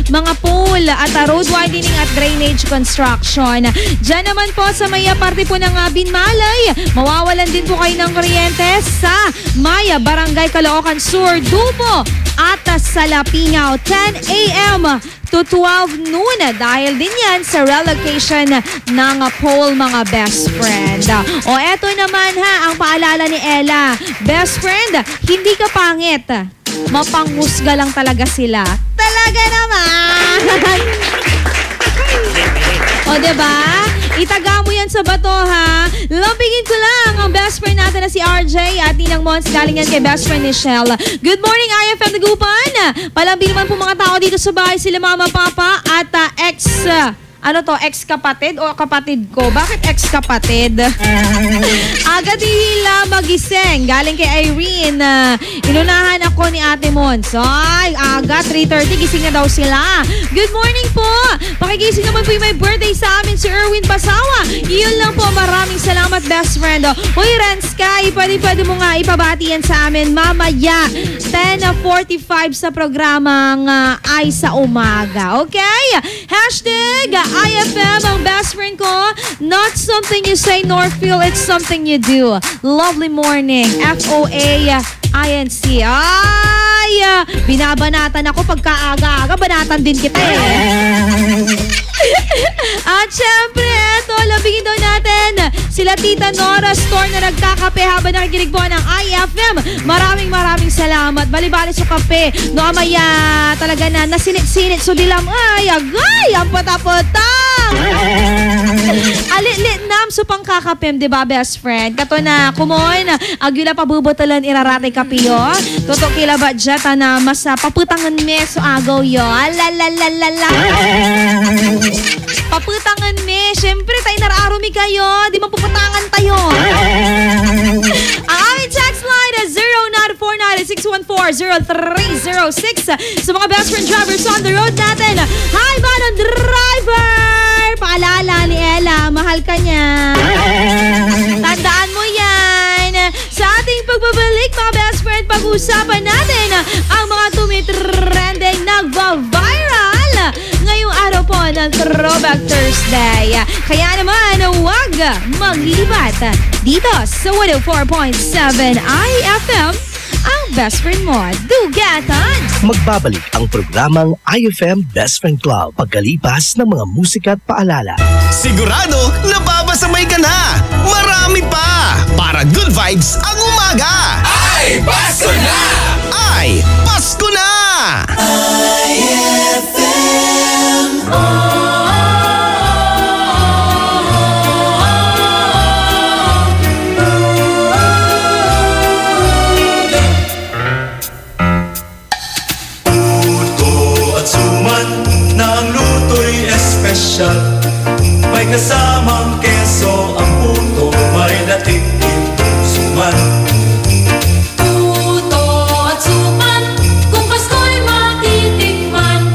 S6: mga pole at road widening at drainage construction. Dyan naman po sa may parte po ng Binmalay, mawawalan din po kayo ng kuryente sa Maya, Barangay Caloocan Sur, Dubo at sa Lapingaw, 10 a.m. to 12 noon dahil din yan sa relocation ng pole mga best friend. O eto naman ang paalala ni Ella. Best friend, hindi ka pangit. Mapanghusga lang talaga sila. Talaga naman! O diba? Itaga mo yan sa bato ha. Lambingin ko lang ang best friend natin na si RJ at Ninang Mons galing yan kay best friend ni Shell. Good morning IFM Dagupan. Palambing naman po mga tao dito sa bahay sila mama, papa at ex-kapatid o kapatid ko? Bakit ex-kapatid? Agad hila magising. Galing kay Irene. Inunahan ako ni Ate Mons. Ay, aga, 3:30. Gising na daw sila. Good morning po. Pakigising naman po yung may birthday sa amin, si Erwin Pasawa. Yun lang po. Maraming salamat, best friend. Uy, Renska, pwede mo nga ipabati yan sa amin mamaya. 10:45 sa programang Ay sa Umaga. Okay? Hashtag IFM ang best friend ko. Not something you say nor feel, it's something you do. Lovely morning. FOAINC. Ay, binabanatan ako pagka-aga-aga. Banatan din kita At syempre, eto, labingin daw natin sila Tita Nora Store na nagkakape habang nakikinig po ng IFM. Maraming salamat. Bali-bali sa kape. No, amaya talaga na nasinit-sinit. So dilam, ay, agay, ang patapotang. Alit-lit nam so pang kakapem, diba best friend? Kato na, kumon, agyula pabubotalan irarate kapiyo. Toto kila ba dyan na mas paputangan me so agaw yo. Alalalala. Paputangan me. Siyempre, tayo nararumi kayo. Di mapuputangan tayo. Ang aming text line is 0949-614-0306. Sa mga best friend drivers on the road natin. Hi, Manon Driver! Paalala ni Ella, mahal ka niya. Tandaan mo yan. Sa ating pagbabalik, mga best friend, pag-usapan natin ang mga tumitrending nagva-viral ngayong araw po ng Throwback Thursday. Kaya naman, huwag maglibat dito sa 104.7 IFM, ang best friend mo, Dugatan.
S13: Magbabalik ang programang IFM Best Friend Club pagkalipas ng mga musika at paalala.
S2: Sigurado nababasamay ka na! Marami pa! Para good vibes ang umaga!
S8: Ay, Pasko na!
S2: Ay, Pasko na!
S4: IFM.
S12: May kasamang keso ang puto, may dating itong suman.
S4: Puto at suman, kung Pasko'y matitikman.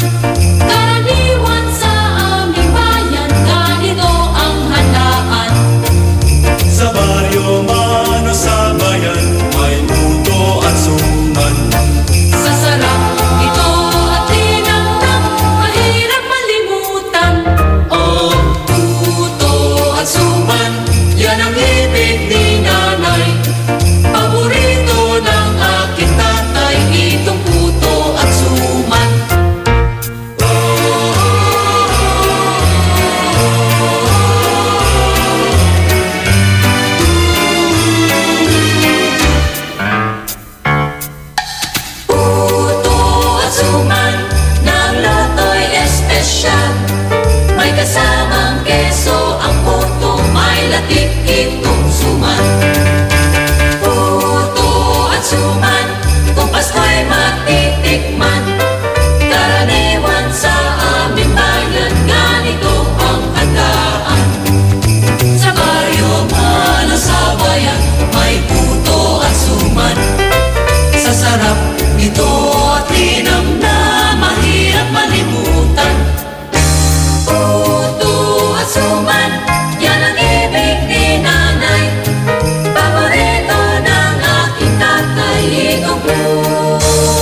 S4: Karaniwan sa aming bayan, ganito ang handaan.
S12: Sa baryo man o sa bayan, may puto at suman.
S4: Sa sarap ito at tinamnam, mahirap malimutan. Oh, puto at suman, yan ang ibig ni nanay. Paborito ng aking tatay, itong puto at suman. Puto at suman, ng loto'y espesyal. May kasamang keso ang puto, may latik itong suman. Puto at suman, kung Pasko'y matitikman. Karaniwan sa aming bayan, ganito ang handaan. Sa baryo man o sa bayan, may puto at suman. Sa sarap nito at linam na mahirap malimutan. Puto at suman, yan ang ibig ni nanay. Paborito ng aking tatay, itong puto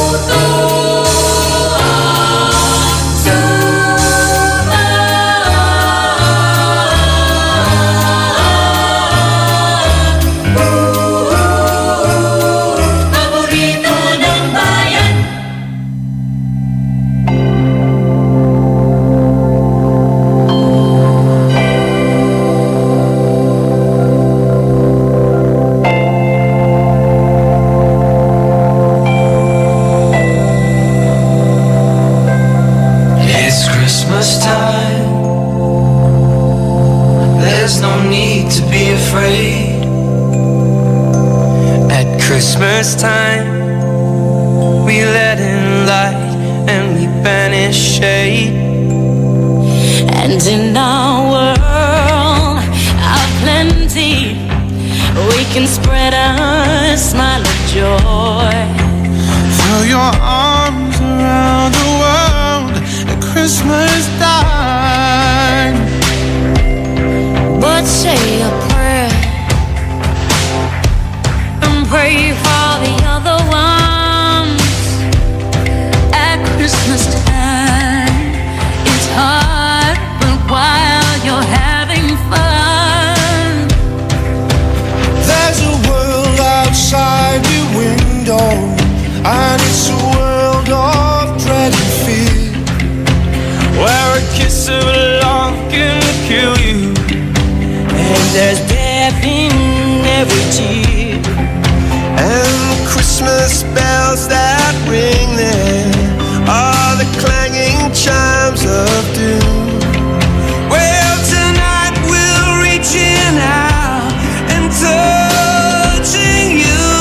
S4: at suman. Paborito ng bayan.
S12: It's Christmas time. There's no need to be afraid. At Christmas time, we let in light and we banish shade.
S11: And in our world of plenty, we can spread a smile of joy.
S12: Throw your arms around the world at Christmas time.
S11: But say a prayer and pray for the other ones. At Christmas time, it's hard, but while you're having fun,
S12: There's a world outside your window, and it's a world of dread and fear, where a kiss of love can kill you, and there's death in every tear, and Christmas bells that ring there are the clanging chimes of doom. Well, tonight we'll reach in out and touching you.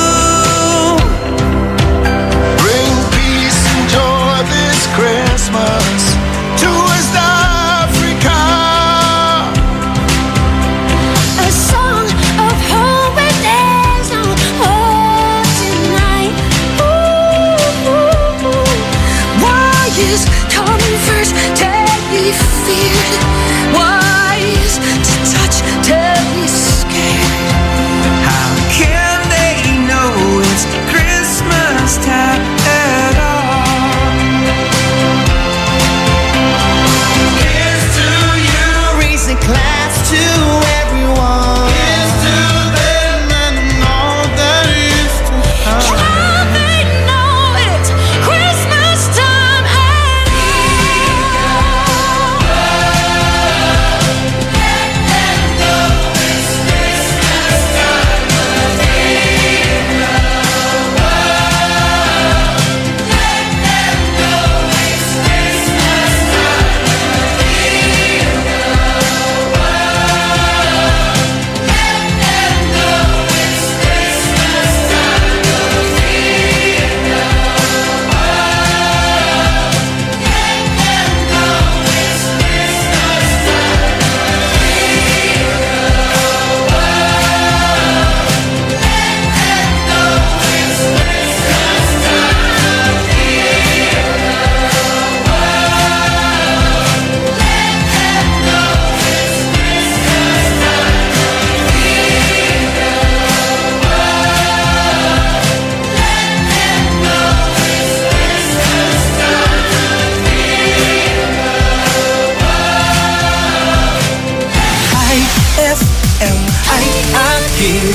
S12: Bring peace and joy this Christmas to West Africa.
S11: a song of hope and there's no hope tonight. Ooh,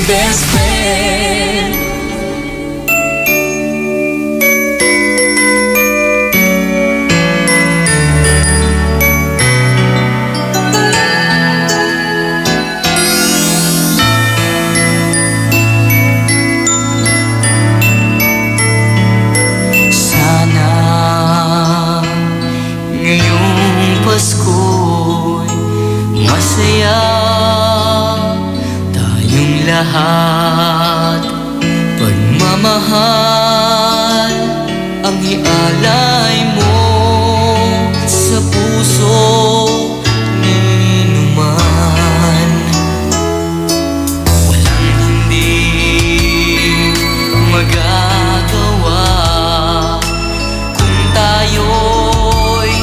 S4: best friend.
S16: Masaya tayong lahat. Pagmamahal ang ialay mo sa puso ni numan. Walang hindi magagawa kung tayo'y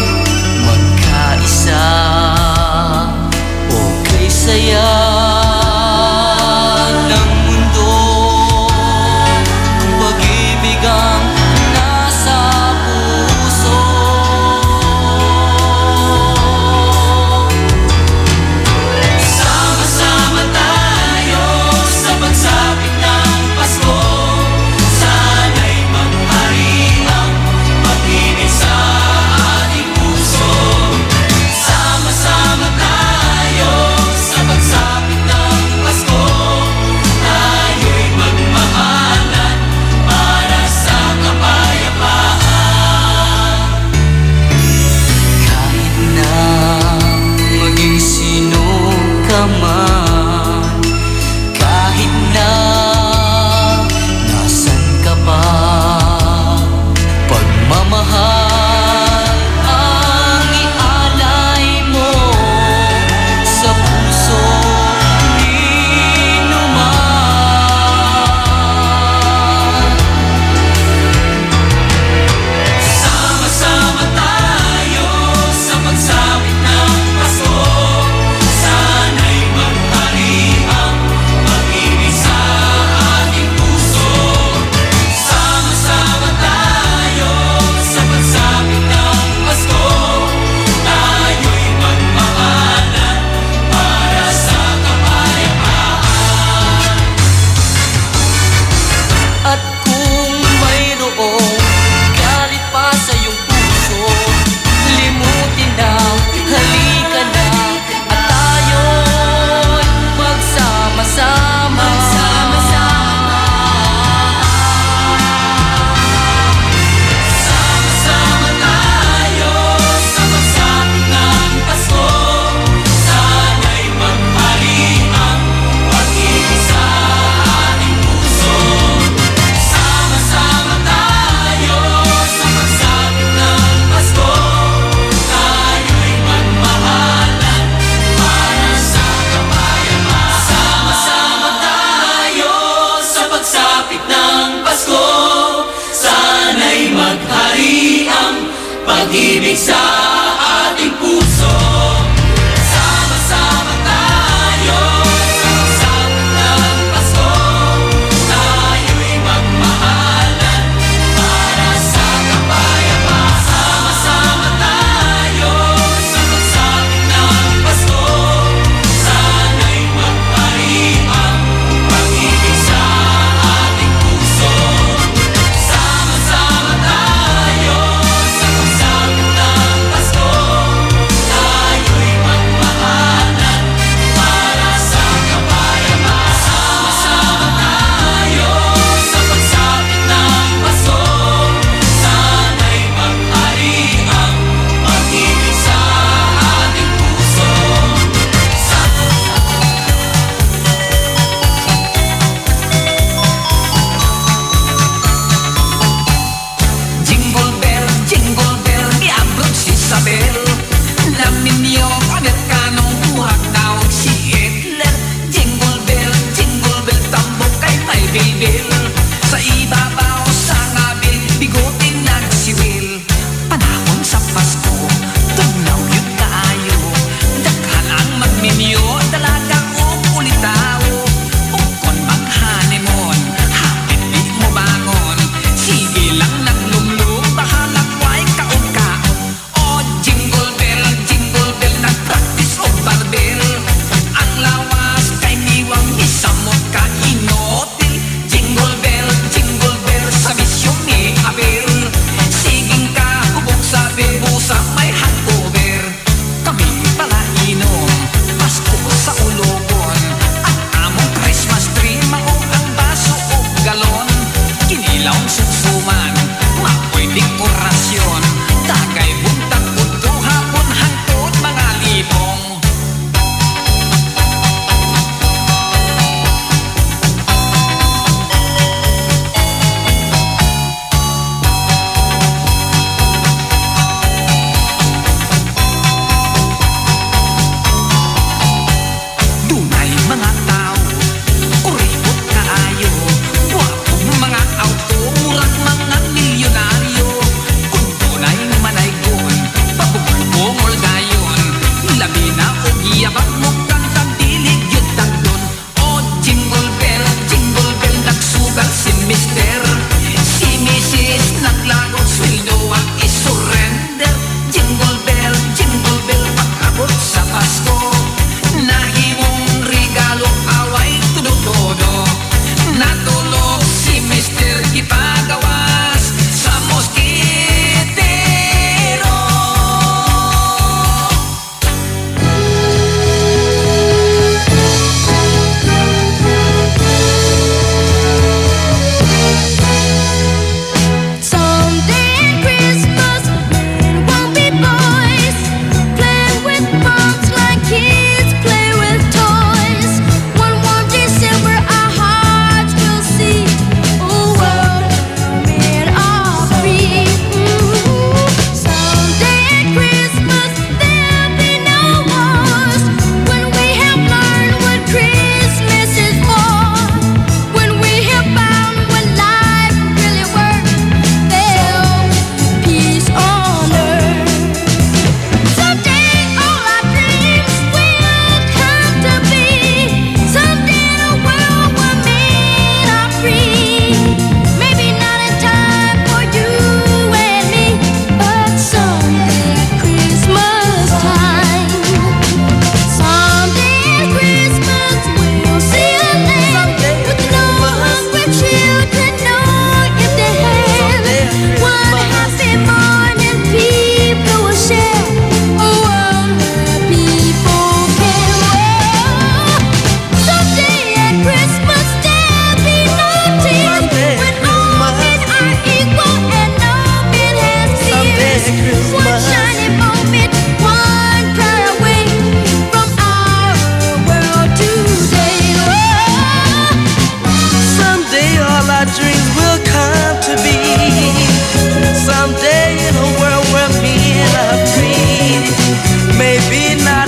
S16: magkaisa. Saya ng mundo, pag-ibig ang nasa puso. Sama-sama tayo sa pagsapit ng Pasko. Sana'y maghari ang pag-ibig sa ating puso. Sama-sama tayo pagsapit ng Pasko, tayo'y magmahalan para sa kapayapaan. Kahit na maging sino ka man, kahit na nasan ka pa, pagmamahal ang ialay mo sa puso. Sama-sama tayo sa pagsapit ng Pasko. Sana'y maghari ang pag-ibig sa ating puso. Sama-sama tayo sa pagsapit ng Pasko. Tayo'y magmahalan para sa kapayapaan. At kung mayroong galit pa sa iyong puso, limutin na, halika na, at tayo'y magsama-sama. Sama-sama tayo sa pagsapit ng Pasko. Sana'y maghari ang pag-ibig sa ating puso. Sama-sama tayo sa pagsapit ng Pasko. Tayo'y magmahalan para sa kapayapaan. Sama-sama tayo sa pagsapit ng Pasko. Sana'y maghari ang pag-ibig sa ating puso. Sama-sama tayo sa pagsapit ng Pasko. Tayo'y magmahalan para sa kapayapaan. Sama-sama tayo sa pagsapit ng Pasko. Sana'y maghari ang pag-ibig sa ating puso. Sama-sama tayo sa pagsapit ng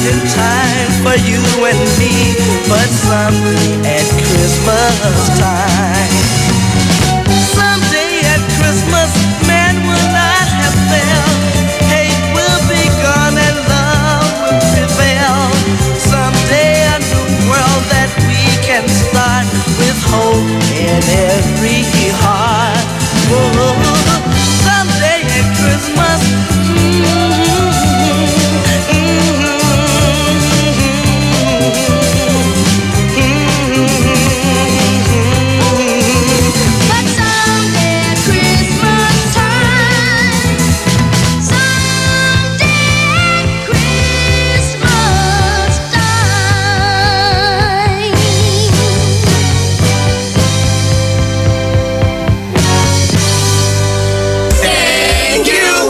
S17: in time for you and me, but someday at Christmas time. Someday at Christmas, man will not have failed. Hate will be gone and love will prevail. Someday a new world that we can start with hope in every heart. Whoa. Someday at Christmas,
S4: but someday at Christmas time, someday at Christmas time.
S2: Thank you!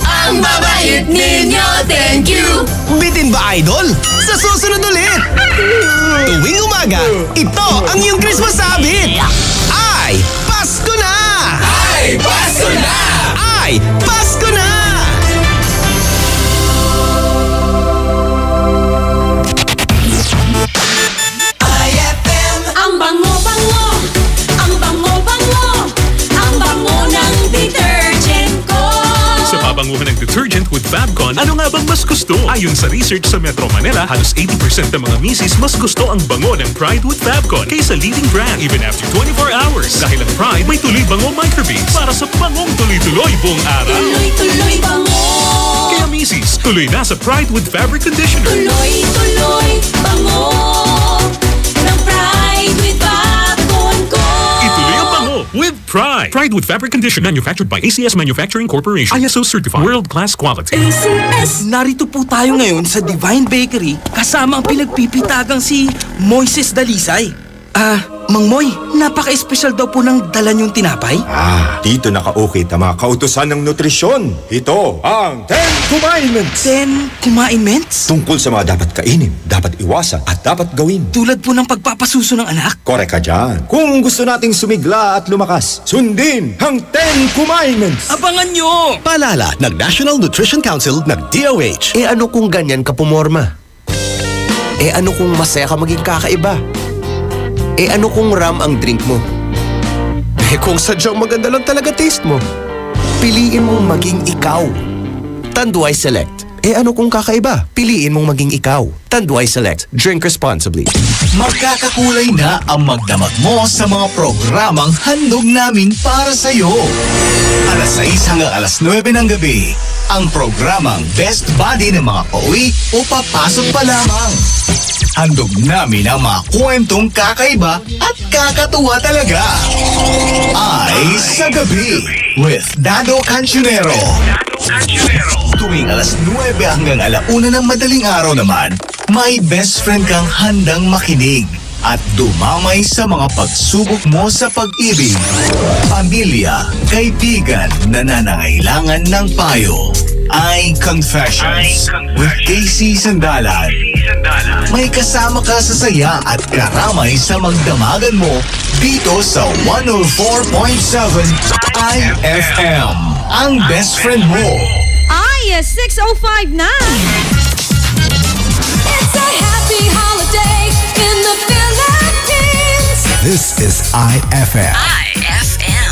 S4: Ang babait ninyo, thank you!
S2: Bitin ba, Idol? Sa susunod ulit! Tuwing umaga, ito ang iyong Christmas sabit! Ay, Pasko na! Ay, Pasko na! Ay, Pasko na!
S4: IFM. Ang bango-bango, ang bango-bango, ang bango ng detergent ko.
S5: Sa pabanguhan ng detergent with Fabcon, ano nga bang mas gusto? Ayon sa research sa Metro Manila, halos 80% ng mga misis mas gusto ang bango ng Pride with Fabcon kaysa leading brand even after 24 hours. Dahil ang Pride may tuloy bango microbeads para sa bangong tuloy-tuloy buong araw.
S4: Tuloy-tuloy bango.
S5: Kaya misis, tuloy na sa Pride with Fabric Conditioner.
S4: Tuloy-tuloy bango ng Pride with Fabcon ko.
S5: Ituloy ang bango with Pride. Pride with Fabric Conditioner manufactured by ACS Manufacturing Corporation. ISO certified. World-class quality.
S17: ACS! Narito po tayo ngayon sa Divine Bakery kasama ang pinagpipitagang si Moises Dalisay. Mang Moy, napaka-espesyal daw po ng dala niyong tinapay.
S18: Dito nakaukit ang mga kautusan ng nutrisyon. Ito ang 10 Commandments.
S17: 10 Commandments?
S18: Tungkol sa mga dapat kainin, dapat iwasan at dapat gawin.
S17: Tulad po ng pagpapasuso ng anak?
S18: Korek ka dyan. Kung gusto nating sumigla at lumakas, sundin ang 10 Commandments.
S17: Abangan nyo!
S2: Paalala ng National Nutrition Council ng DOH.
S13: Ano kung ganyan ka pumorma? Ano kung masaya ka maging kakaiba? Ano kung ram ang drink mo? Kung sadyang maganda lang talaga taste mo, piliin mong maging ikaw. Tanduay Select. Ano kung kakaiba? Piliin mong maging ikaw. Tanduay Select. Drink responsibly.
S8: Magkakakulay na ang magdamag mo sa mga programang handog namin para sa'yo. Alas 6 hanggang alas 9 ng gabi, ang programang Best Buddy ng mga pauwi o papasok pa lamang. Handog namin ang mga kwentong kakaiba at kakatuwa talaga. Ay sa gabi with Dado Cancionero. Tuwing alas 9 hanggang alauna ng madaling araw naman, may best friend kang handang makinig at dumamay sa mga pagsubok mo sa pag-ibig, pamilya, kaibigan na nangangailangan ng payo. Ay Confessions with Casey Sandalan. May kasama ka sa saya at karamay sa magdamagan mo dito sa 104.7 IFM. Ang best friend mo.
S6: Ay, 6:05 na.
S4: It's a happy holiday in the Philippines.
S8: This is IFM.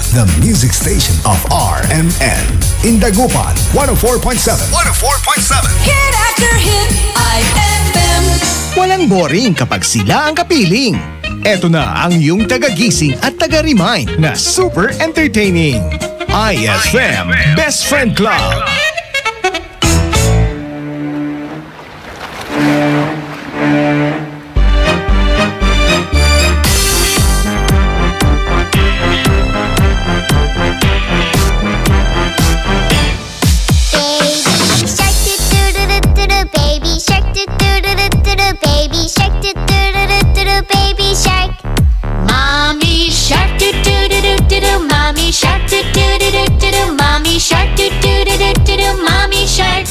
S8: The music station of RMN. In Dagupan, 104.7. 104.7.
S4: Hit after hit, IFM.
S8: Walang boring kapag sila ang kapiling. Eto na ang iyong taga-gising at taga-remind na super entertaining. IFM Best Friend Club.
S4: Mommy shark do do do do do do. Mommy shark do do do do do do. Mommy shark do do do do do do. Mommy shark.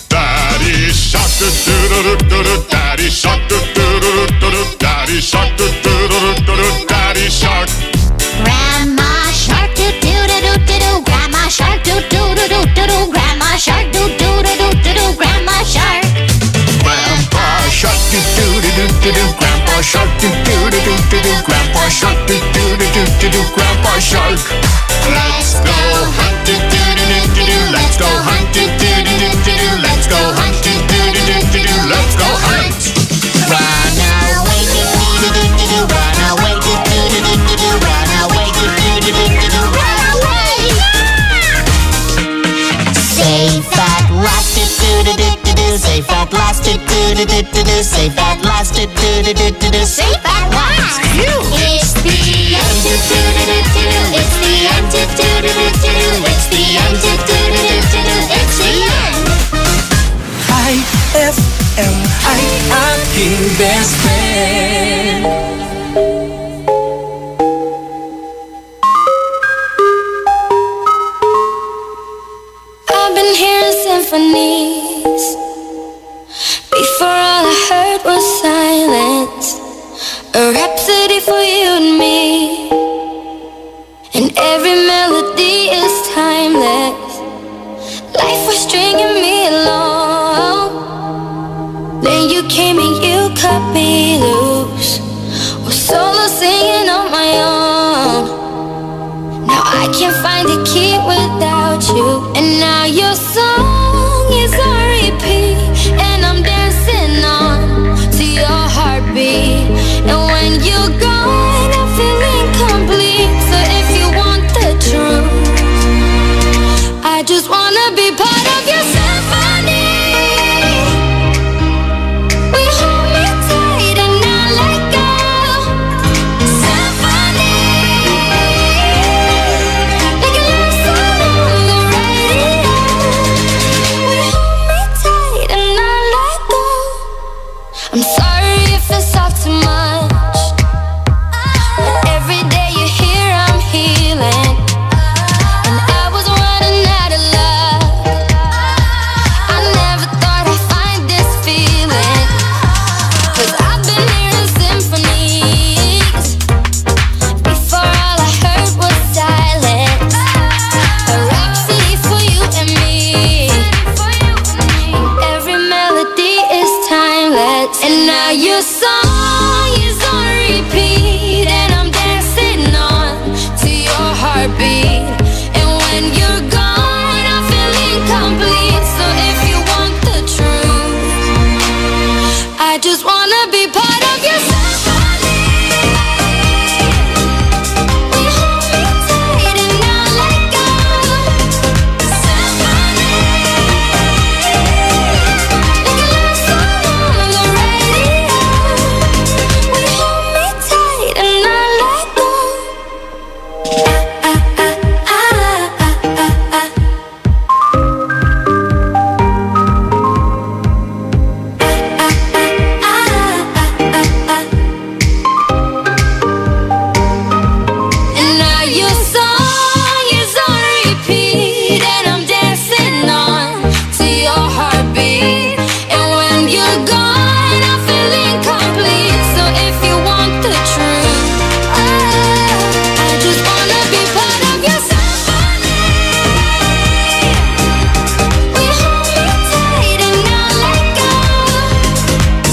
S12: Daddy shark do do do do do. Daddy shark do do do do do. Daddy shark do do do do do. Daddy shark.
S4: Grandma shark do do do do do do. Grandma shark do do do do do do. Grandma shark do do do do do do. Grandma shark.
S16: Safe at last, do-do-do-do-do. Safe at last, do-do-do-do-do. Safe at last. It's the end, do-do-do-do-do. It's the end, do-do-do-do-do. It's the end, do-do-do-do-do. It's the end.
S17: IFM, ay aking best friend.
S4: I've been hearing symphonies. Before all I heard was silence. A rhapsody for you and me. And every melody is timeless. Life was stringing me along. Then you came and you cut me loose. Was solo singing on my own. Now I can't find a key without you. And now your song is on repeat. And I'm dancing on to your heartbeat. And when you're gone, I feel incomplete. So if you want the truth, I just wanna be part of your symphony. We hold me tight and not let go. Symphony, like a love song on the radio. We hold me tight and not let go. I'm sorry if it's off too much, but every day you're here I'm healing. And I was running out of love. I never thought I'd find this feeling. 'Cause I've been hearing symphonies. Before all I heard was silence. A rhapsody for you and me. And every melody is timeless. And now your song is on repeat. And I'm dancing on to your heartbeat. And when you're gone, I feel incomplete. So if you want the truth, I just wanna be part of your symphony. We hold me tight and not let go. Symphony, like a love song on the radio. We hold me tight and not let go. And now your song is on repeat. And I'm dancing on to your heartbeat. And when you're gone, I feel incomplete. So if you want the truth, I just wanna be part of your symphony. We hold me tight and not let go.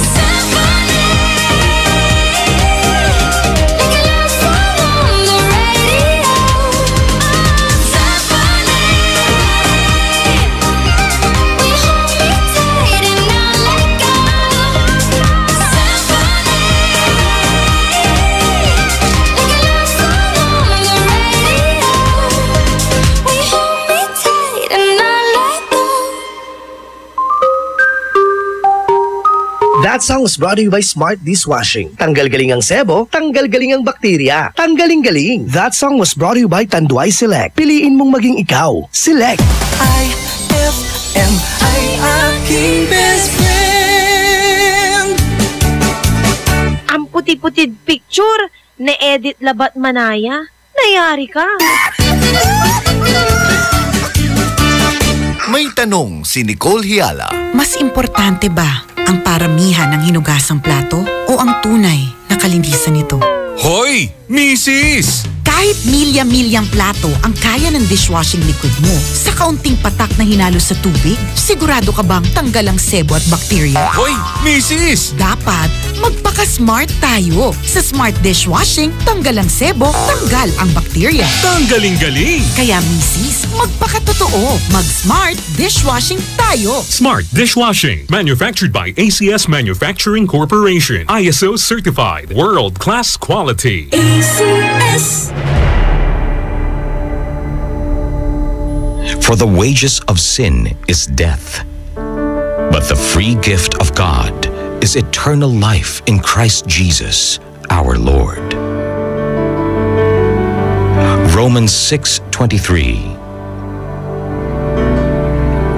S4: Symphony, like a love song on the radio. Symphony, we hold me tight and not let go. Symphony, like a love song on the radio. We hold me tight and not let go.
S13: That song was brought to you by Smart Dishwashing. Tanggal galing ang sebo, tanggal galing ang bakterya. Tanggaling galing. That song was brought to you by Tanduay Select. Piliin mong maging ikaw. Select.
S17: IFM, ay aking best friend.
S14: Ang puti-putid picture na Edit Labat Manaya. Nayari ka.
S8: May tanong si Nicole Hiala.
S19: Mas importante ba ang paramihan ng hinugasang plato o ang tunay na kalinisan nito?
S5: Hoy, Mrs!
S19: Kahit milya-milyang plato ang kaya ng dishwashing liquid mo, sa kaunting patak na hinalo sa tubig, sigurado ka bang tanggal ang sebo at bakterya?
S5: Hoy, Mrs!
S19: Dapat magpaka-smart tayo. Sa Smart Dishwashing, tanggal ang sebo, tanggal ang bakterya.
S5: Tanggaling-galing!
S19: Kaya Mrs., magpakatotoo. Mag-Smart Dishwashing tayo.
S5: Smart Dishwashing, manufactured by ACS Manufacturing Corporation. ISO certified, world-class quality.
S4: ACS.
S20: For the wages of sin is death, but the free free gift of God is eternal life in Christ Jesus, our Lord. Romans 6:23.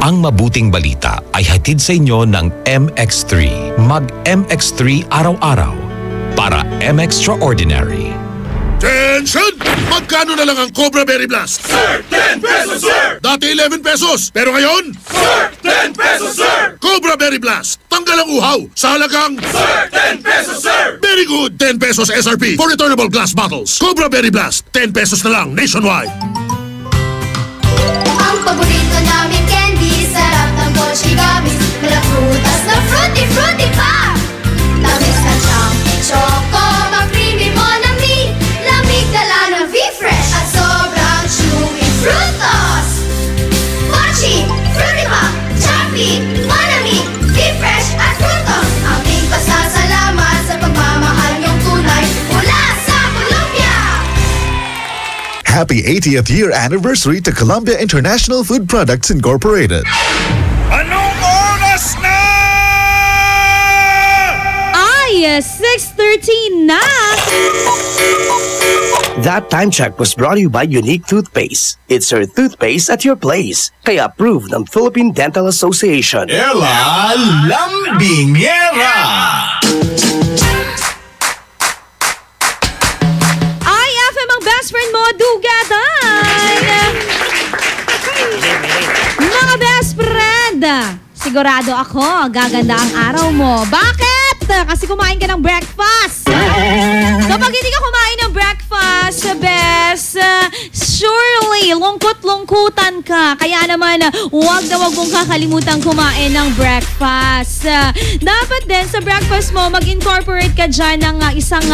S20: Ang mabuting balita ay hatid sa inyo ng MX3. Mag-MX3 araw-araw para M-Extraordinary.
S12: Attention! Magkano na lang ang Cobra Berry Blast?
S21: Sir, 10 pesos, sir!
S12: Dati 11 pesos, pero ngayon?
S21: Sir, 10 pesos, sir!
S12: Cobra Berry Blast, tanggal ang uhaw sa halagang...
S21: Sir, 10 pesos, sir!
S12: Very good! 10 pesos SRP for returnable glass bottles. Cobra Berry Blast, 10 pesos na lang nationwide.
S4: Ang paborito namin candy, sarap ng Mochi Gummies. Mala prutas na fruity pa! Tamis na siyang choco, mag-creamy Monami. Lamig dala ng V-Fresh at sobrang chewy Frutos. Mochi, fruity pa, choppy, Monami, V-Fresh at Frutos. Aming pasasalamat sa pagmamahal niyong tunay mula sa Colombia.
S7: Happy 80th year anniversary to Columbia International Food Products Incorporated.
S21: Anong oras na?
S6: Ay, 6:13 na!
S13: That time check was brought to you by Unique Toothpaste. It's your toothpaste at your place. Kaya approved ng Philippine Dental Association.
S8: Ella Lambingera!
S6: IFM ang best friend mo, Dugatay! Mga best friend, sigurado ako, gaganda ang araw mo. Bakit? Kasi kumain ka ng breakfast. Kapag hindi ka kumain ng breakfast, best, surely, lungkot-lungkutan ka. Kaya naman, huwag na huwag mong kakalimutan kumain ng breakfast. Dapat din sa breakfast mo, mag-incorporate ka dyan ng isang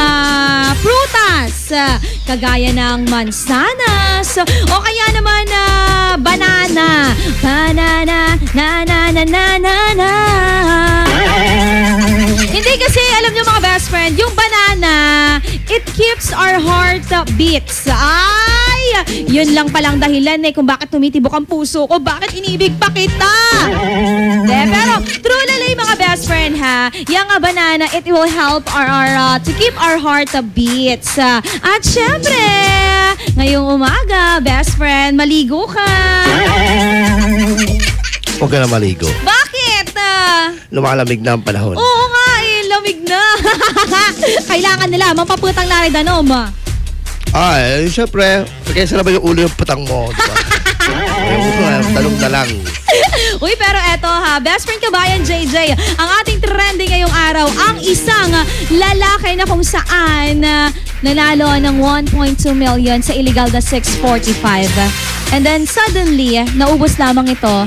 S6: prutas. Kagaya ng mansanas. O kaya naman, banana. Banana, na. Hindi kasi, alam nyo mga best friend, yung banana, it keeps our heart beats. Ay, yun lang palang dahilan kung bakit tumitibok ang puso ko, bakit inibig pa kita. Pero, truly mga best friend ha, yung banana, it will help to keep our heart beats. At syempre, ngayong umaga, best friend, maligo ka.
S22: Huwag ka na maligo.
S6: Bakit?
S22: Lumalamig na ang panahon.
S6: Oo nga lamig na. Kailangan nila mapaputang lari danom.
S22: Syempre, kaysa naman yung ulo yung putang mo, diba? Talong na lang.
S6: Uy, pero eto ha, best friend kabayan JJ, ang ating trending ngayong araw, ang isang lalaki na kung saan nanalo ng 1.2 million sa illegal na 645. And then suddenly, naubos lamang ito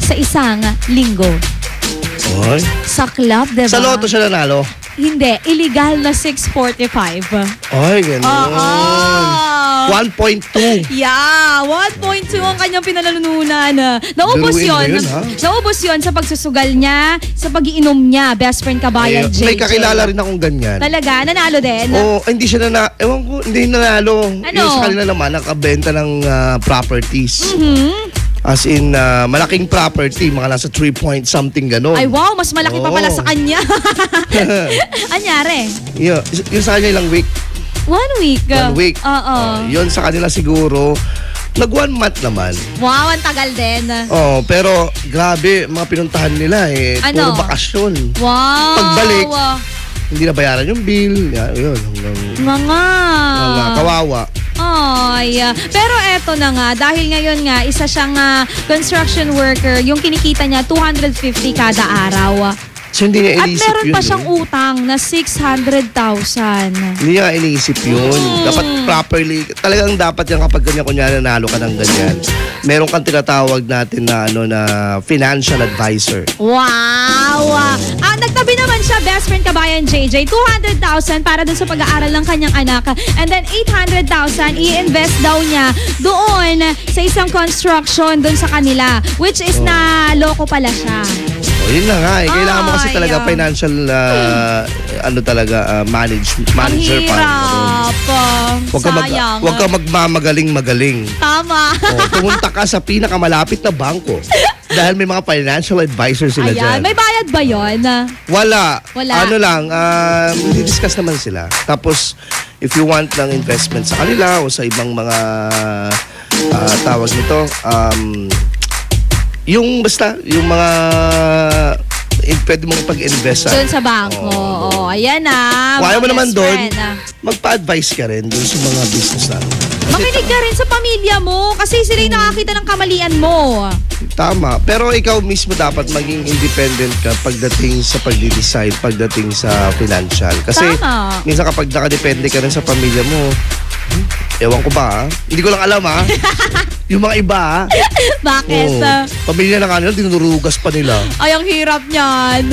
S6: sa isang linggo.
S22: Oy.
S6: Sa club, diba?
S22: Sa loto siya nanalo?
S6: Hindi, illegal na 645.
S22: Ay, gano'n. 1.2.
S6: Yeah, 1.2 ang kanyang pinalalunan. Naubos yun. Naubos yun sa pagsusugal niya, sa pag-iinom niya. Best friend kabayan, JJ.
S22: May kakilala rin akong ganyan.
S6: Talaga? Nanalo din?
S22: Hindi siya ewan ko, hindi nanalo.
S6: Ano?
S22: Yung sa kanila naman, nakabenta ng properties.
S6: Mm-hmm.
S22: As in, malaking property, mga nasa 3 point something gano'n.
S6: Ay wow, mas malaki pa pala sa kanya. Anyari?
S22: Yung sa kanya ilang week.
S6: 1 week?
S22: 1 week.
S6: Oo.
S22: Yun sa kanila siguro, nag 1 month naman.
S6: Wow, ang tagal din.
S22: Pero grabe, mga pinuntahan nila
S6: Ano?
S22: puro bakasyon.
S6: Wow.
S22: Pagbalik, hindi na bayaran yung bill. Yun,
S6: mga
S22: kawawa.
S6: Ay, pero eto na nga, dahil ngayon nga, isa siyang construction worker, yung kinikita niya 250 kada araw.
S22: So, hindi niya
S6: At
S22: iniisip
S6: meron
S22: yun.
S6: pa siyang utang na 600,000.
S22: Hindi niya iniisip yun. Dapat properly, talagang dapat yan kapag ganyan, kunyari nanalo ka ng ganyan. Meron kang tinatawag natin na, na financial advisor.
S6: Wow! Nagtabi naman siya, best friend kabayan JJ, 200,000 para dun sa pag-aaral ng kanyang anak. And then 800,000 i-invest daw niya doon sa isang construction doon sa kanila. Which is na loko pala siya.
S22: Yun na nga Kailangan mo kasi talaga financial manager
S6: para. Sayang.
S22: Huwag ka magmamagaling-magaling.
S6: Tama.
S22: Pumunta ka sa pinakamalapit na bangko. Dahil may mga financial advisor sila
S6: Ayan,
S22: dyan.
S6: may bayad ba yun?
S22: Wala.
S6: Wala.
S22: Ano lang, discuss naman sila. Tapos, if you want ng investment sa kanila o sa ibang mga tawag nito, yung basta, yung mga pwede mong ipag-invest
S6: Doon sa bangko. Oh, ayan na.
S22: Kaya mo naman doon,
S6: friend.
S22: magpa-advise ka rin doon sa mga business natin.
S6: Makinig ka rin sa pamilya mo kasi sila yung nakakita ng kamalian mo.
S22: Tama. Pero ikaw mismo dapat maging independent ka pagdating sa pagdi-decide, pagdating sa financial. Kasi
S6: Tama.
S22: minsan kapag nakadepende ka rin sa pamilya mo, ewan ko ba, hindi ko lang alam yung mga iba
S6: Bakit?
S22: Pamilya na kanila, dinurugas pa nila.
S6: Ay, ang hirap niyan.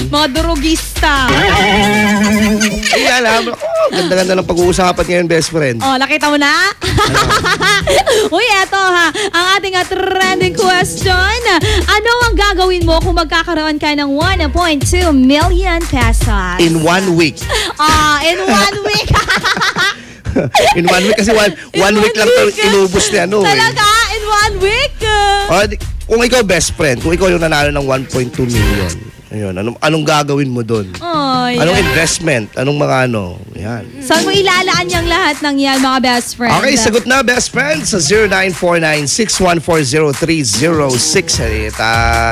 S6: Mga durugista.
S22: Ay, alam. Ganda-ganda ng pag-uusapan ngayon, best friend.
S6: Oh, nakita mo na? Uy, eto ang ating trending question. Ano ang gagawin mo kung magkakaroon ka ng 1.2 million pesos?
S22: In 1 week.
S6: In 1 week.
S22: In 1 week kasi one week lang to inubos niya.
S6: Talaga? In 1 week?
S22: Kung ikaw best friend, kung ikaw yung nanalo ng 1.2 million, ayun, anong gagawin mo doon? Anong investment? Anong mga yan.
S6: Saan mo ilalaan yung lahat ng yan, mga best friends?
S22: Okay, sagot na best friends sa 0949-6140306.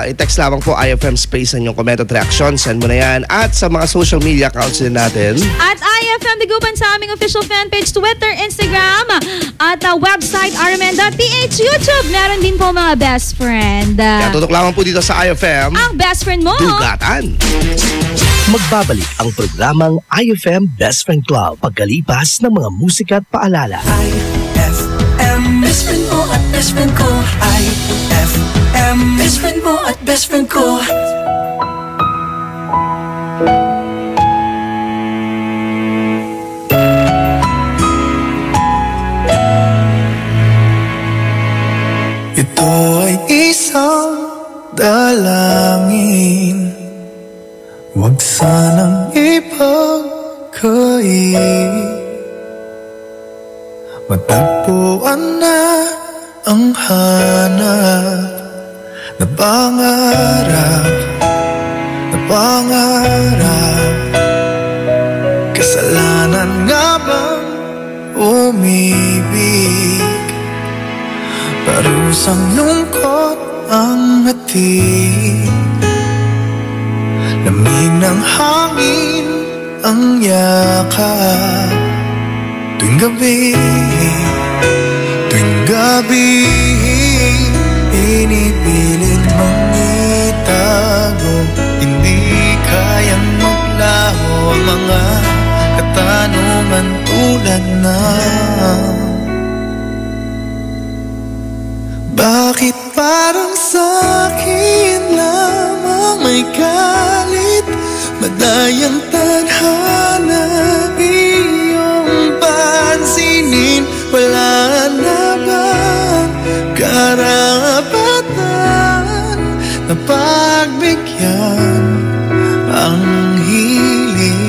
S22: I-text lamang po IFM Space ang inyong comment at reaction. Send mo na yan. At sa mga social media accounts din natin.
S6: At IFM Dagupan sa aming official fan page, Twitter, Instagram, at website rmn.ph, YouTube. Meron din po mga best friend.
S22: Kaya tutok lamang po dito sa IFM.
S6: Ang best friend mo.
S22: Dugatan.
S13: Magbabalik ang programang IFM Best Friend Club pagkalipas ng mga musika at paalala.
S1: IFM, best friend mo at best friend ko. IFM, best friend mo at best friend ko.
S3: Ito ay isang dalangin, huwag sanang ipagkait. Matagpuan na ang hanap na pangarap, na pangarap. Kasalanan nga bang umibig? Parusang lungkot ang hatid, lamig ng hangin ang yakap. Tuwing gabi, pinipilit mong itago. Hindi kayang maglaho ang mga katanungan tulad ng bakit parang sa'kin lamang may galit, madayang tadhana iyong pansinin? Wala na bang karapatan na pagbigyan ang hiling?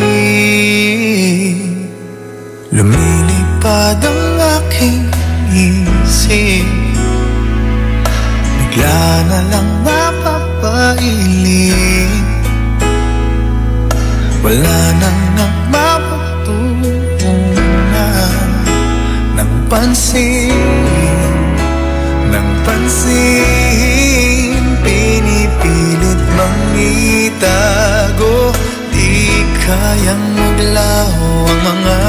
S3: Lumilipad ang aking isip, bigla na lang mapapailing. Wala nang mapatutunan ng pansin, pinipilit mang itago. Di kayang maglaho ang mga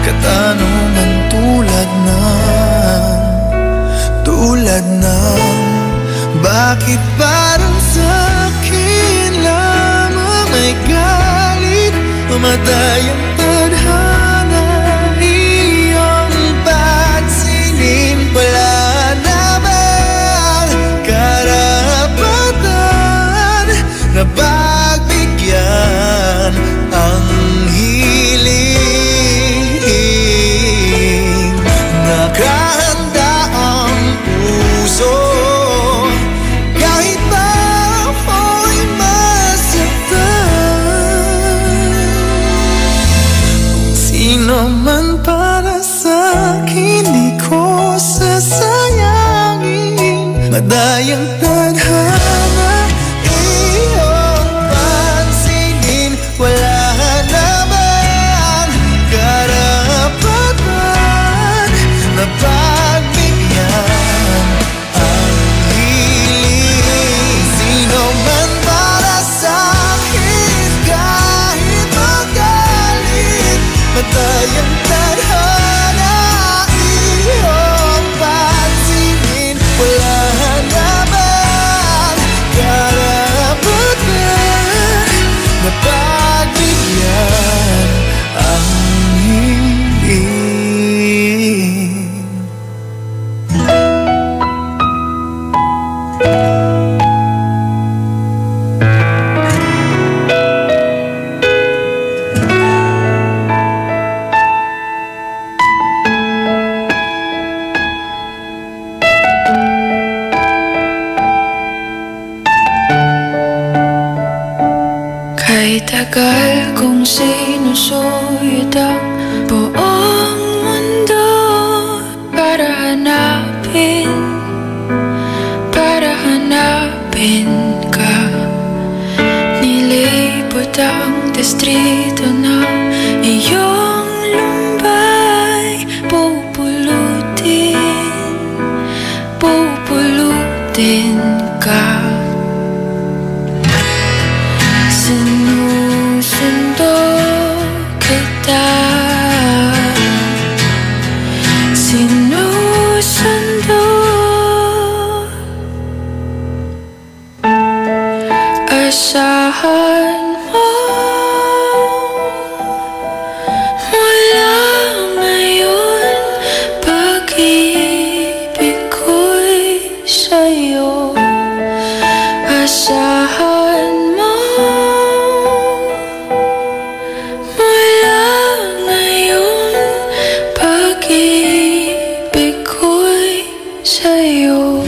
S3: katanungan tulad ng bakit parang sa'kin lamang may galit, mamatay ang tadhana iyong pansinin? Wala na bang karapatan na pagbigyan ang hiling? Nakahanda ang puso kahit pa ako'y masaktan. Kung sino man para sa'kin, di ko sasayangin.
S1: Madayang tadhana iyong pansinin. Wala namang karapatan na pagbigyan ang hiling. Sino man para sa'kin kahit magalit. Madayang tadhana iyong pansinin. Wala namang karapatan na pagbigyan ang hiling.
S9: Kay tagal kong sinusuyod ang buong mundo para hanapin ka. Nilibot ang distrito ng iyong lumbay. Pupulutin ka. Sinusundo kita. Sinusundo. Asahan mo mula ngayon pag-ibig ko'y sa'yo. Asahan mo mula ngayon pag-ibig ko'y sa'yo.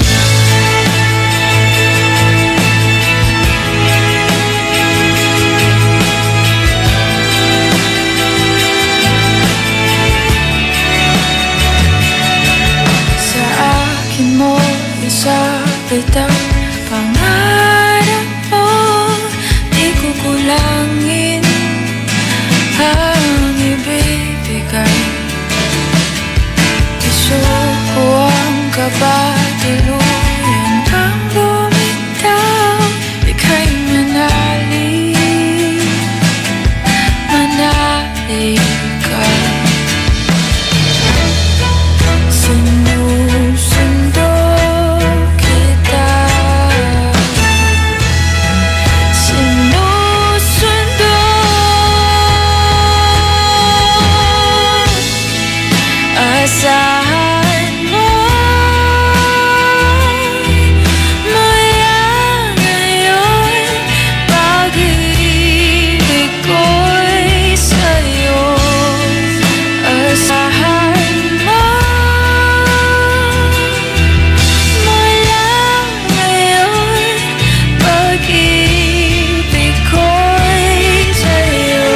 S9: Sa akin mo isabit ang pangarap mo. Di ko kulangin ang ibibigay. Gusto ko ang kabatuluyan ang lumitaw. Ika'y manalig ka. Sinusundo kita. Sinusundo. Asahan mo mula ngayon pag-ibig ko'y sa'yo. Asahan mo mula ngayon pag-ibig ko'y sa'yo.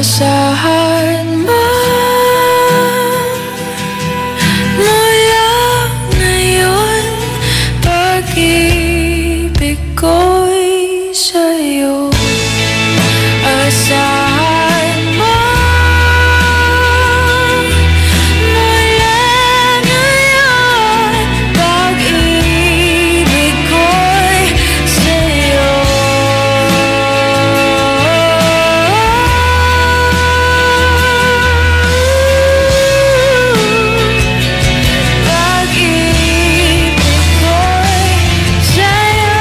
S9: Asahan mo mula ngayon pag-ibig ko'y sa'yo. Asahan mo mula ngayon pag-ibig ko'y sa'yo. Pag-ibig ko'y sa'yo.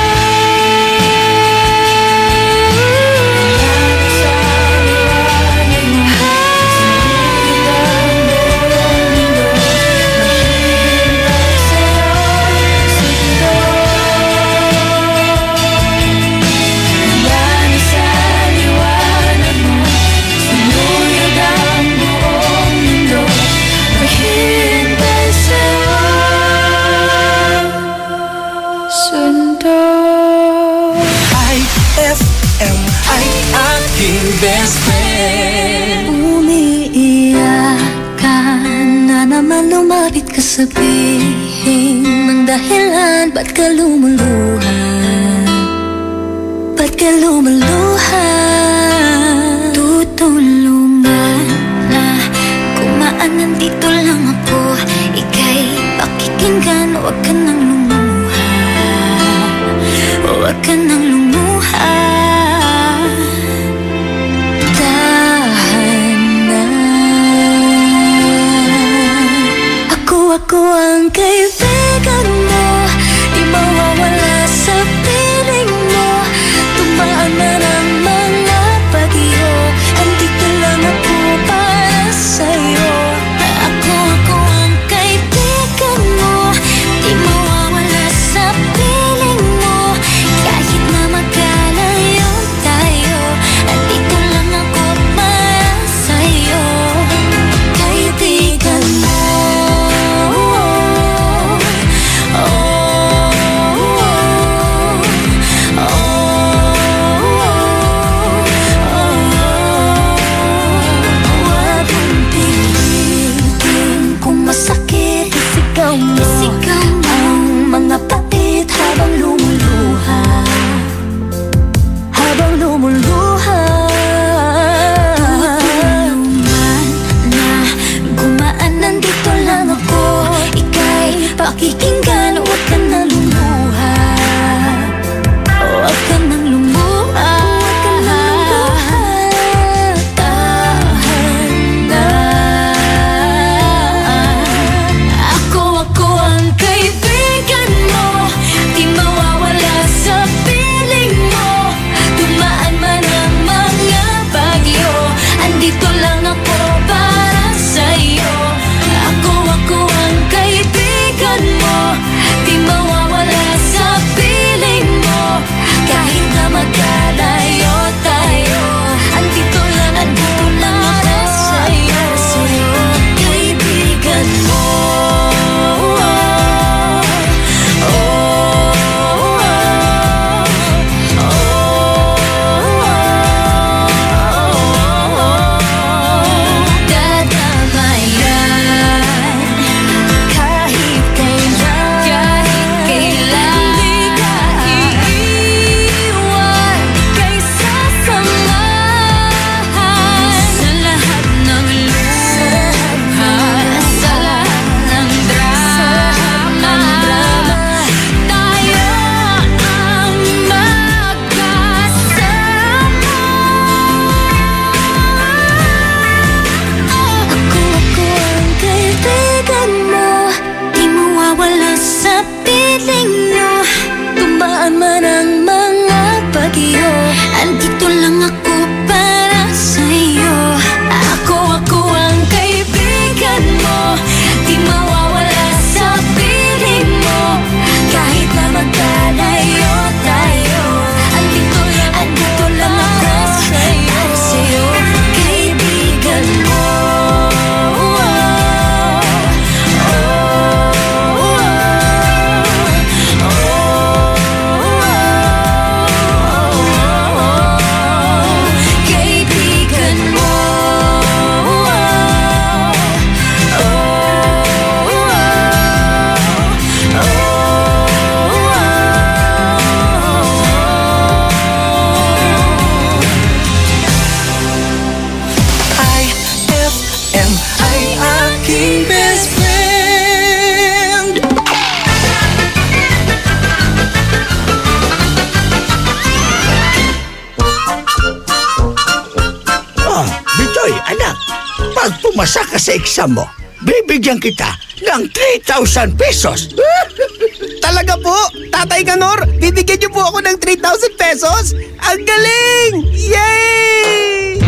S1: best friend.
S9: Umiiyak ka na naman, lumapit ka, sabihin ng dahilan. Ba't ka lumuluha? Ba't ka lumuluha? Tutulungan na kumaan, nandito lang ako. Ika'y pakikinggan, huwag ka nang lumuha. Huwag ka nang lumuha. Tahan na. Ako ang kaibigan mo, di mawawala sa piling mo. Tumaan man ang mga bagyo, andito lang ako para sa'yo. Ako ang kaibigan mo, di mawawala sa piling mo. Kahit na magkalayo tayo, andito lang ako para sa'yo. Kaibigan mo. Masakit, isigaw mo ang mga patit habang lumuluha. Habang lumuluha. Tulungan na gumaan, nandito lang ako. Ika'y pakikinggan, huwag ka na lumuha. Huwag ka nang lumuha. Tahan na. Ako ang kaibigan mo, di mawawala sa piling mo. Tumaan man ang mga bagyo, andito lang ako para sa'yo. Ako ang kaibigan mo, di mawawala sa piling mo. Kahit na magkalayo tayo, andito lang ako para sa'yo. Kaibigan mo. Kahit kailan, di ka iiwan, ika'y sasamahan sa lahat ng luha, sa lahat ng drama. Tayo ang magkasama. Ako ang kaibigan mo, di mawawala sa piling mo. Tumaan man ang mga bagyo, andito lang ako para sa'yo. Ako ang kaibigan mo, di mawawala sa piling mo. Kahit na magkalayo tayo, andito lang ako para sa'yo. Kaibigan mo. Kaibigan mo.
S1: IFM ay aking best friend.
S10: Bitoy, anak, pag pumasa ka sa exam mo, bibigyan kita ng 3,000 pesos.
S2: Talaga po? Tatay Kanor, bibigyan niyo po ako ng 3,000 pesos? Ang galing! Yay!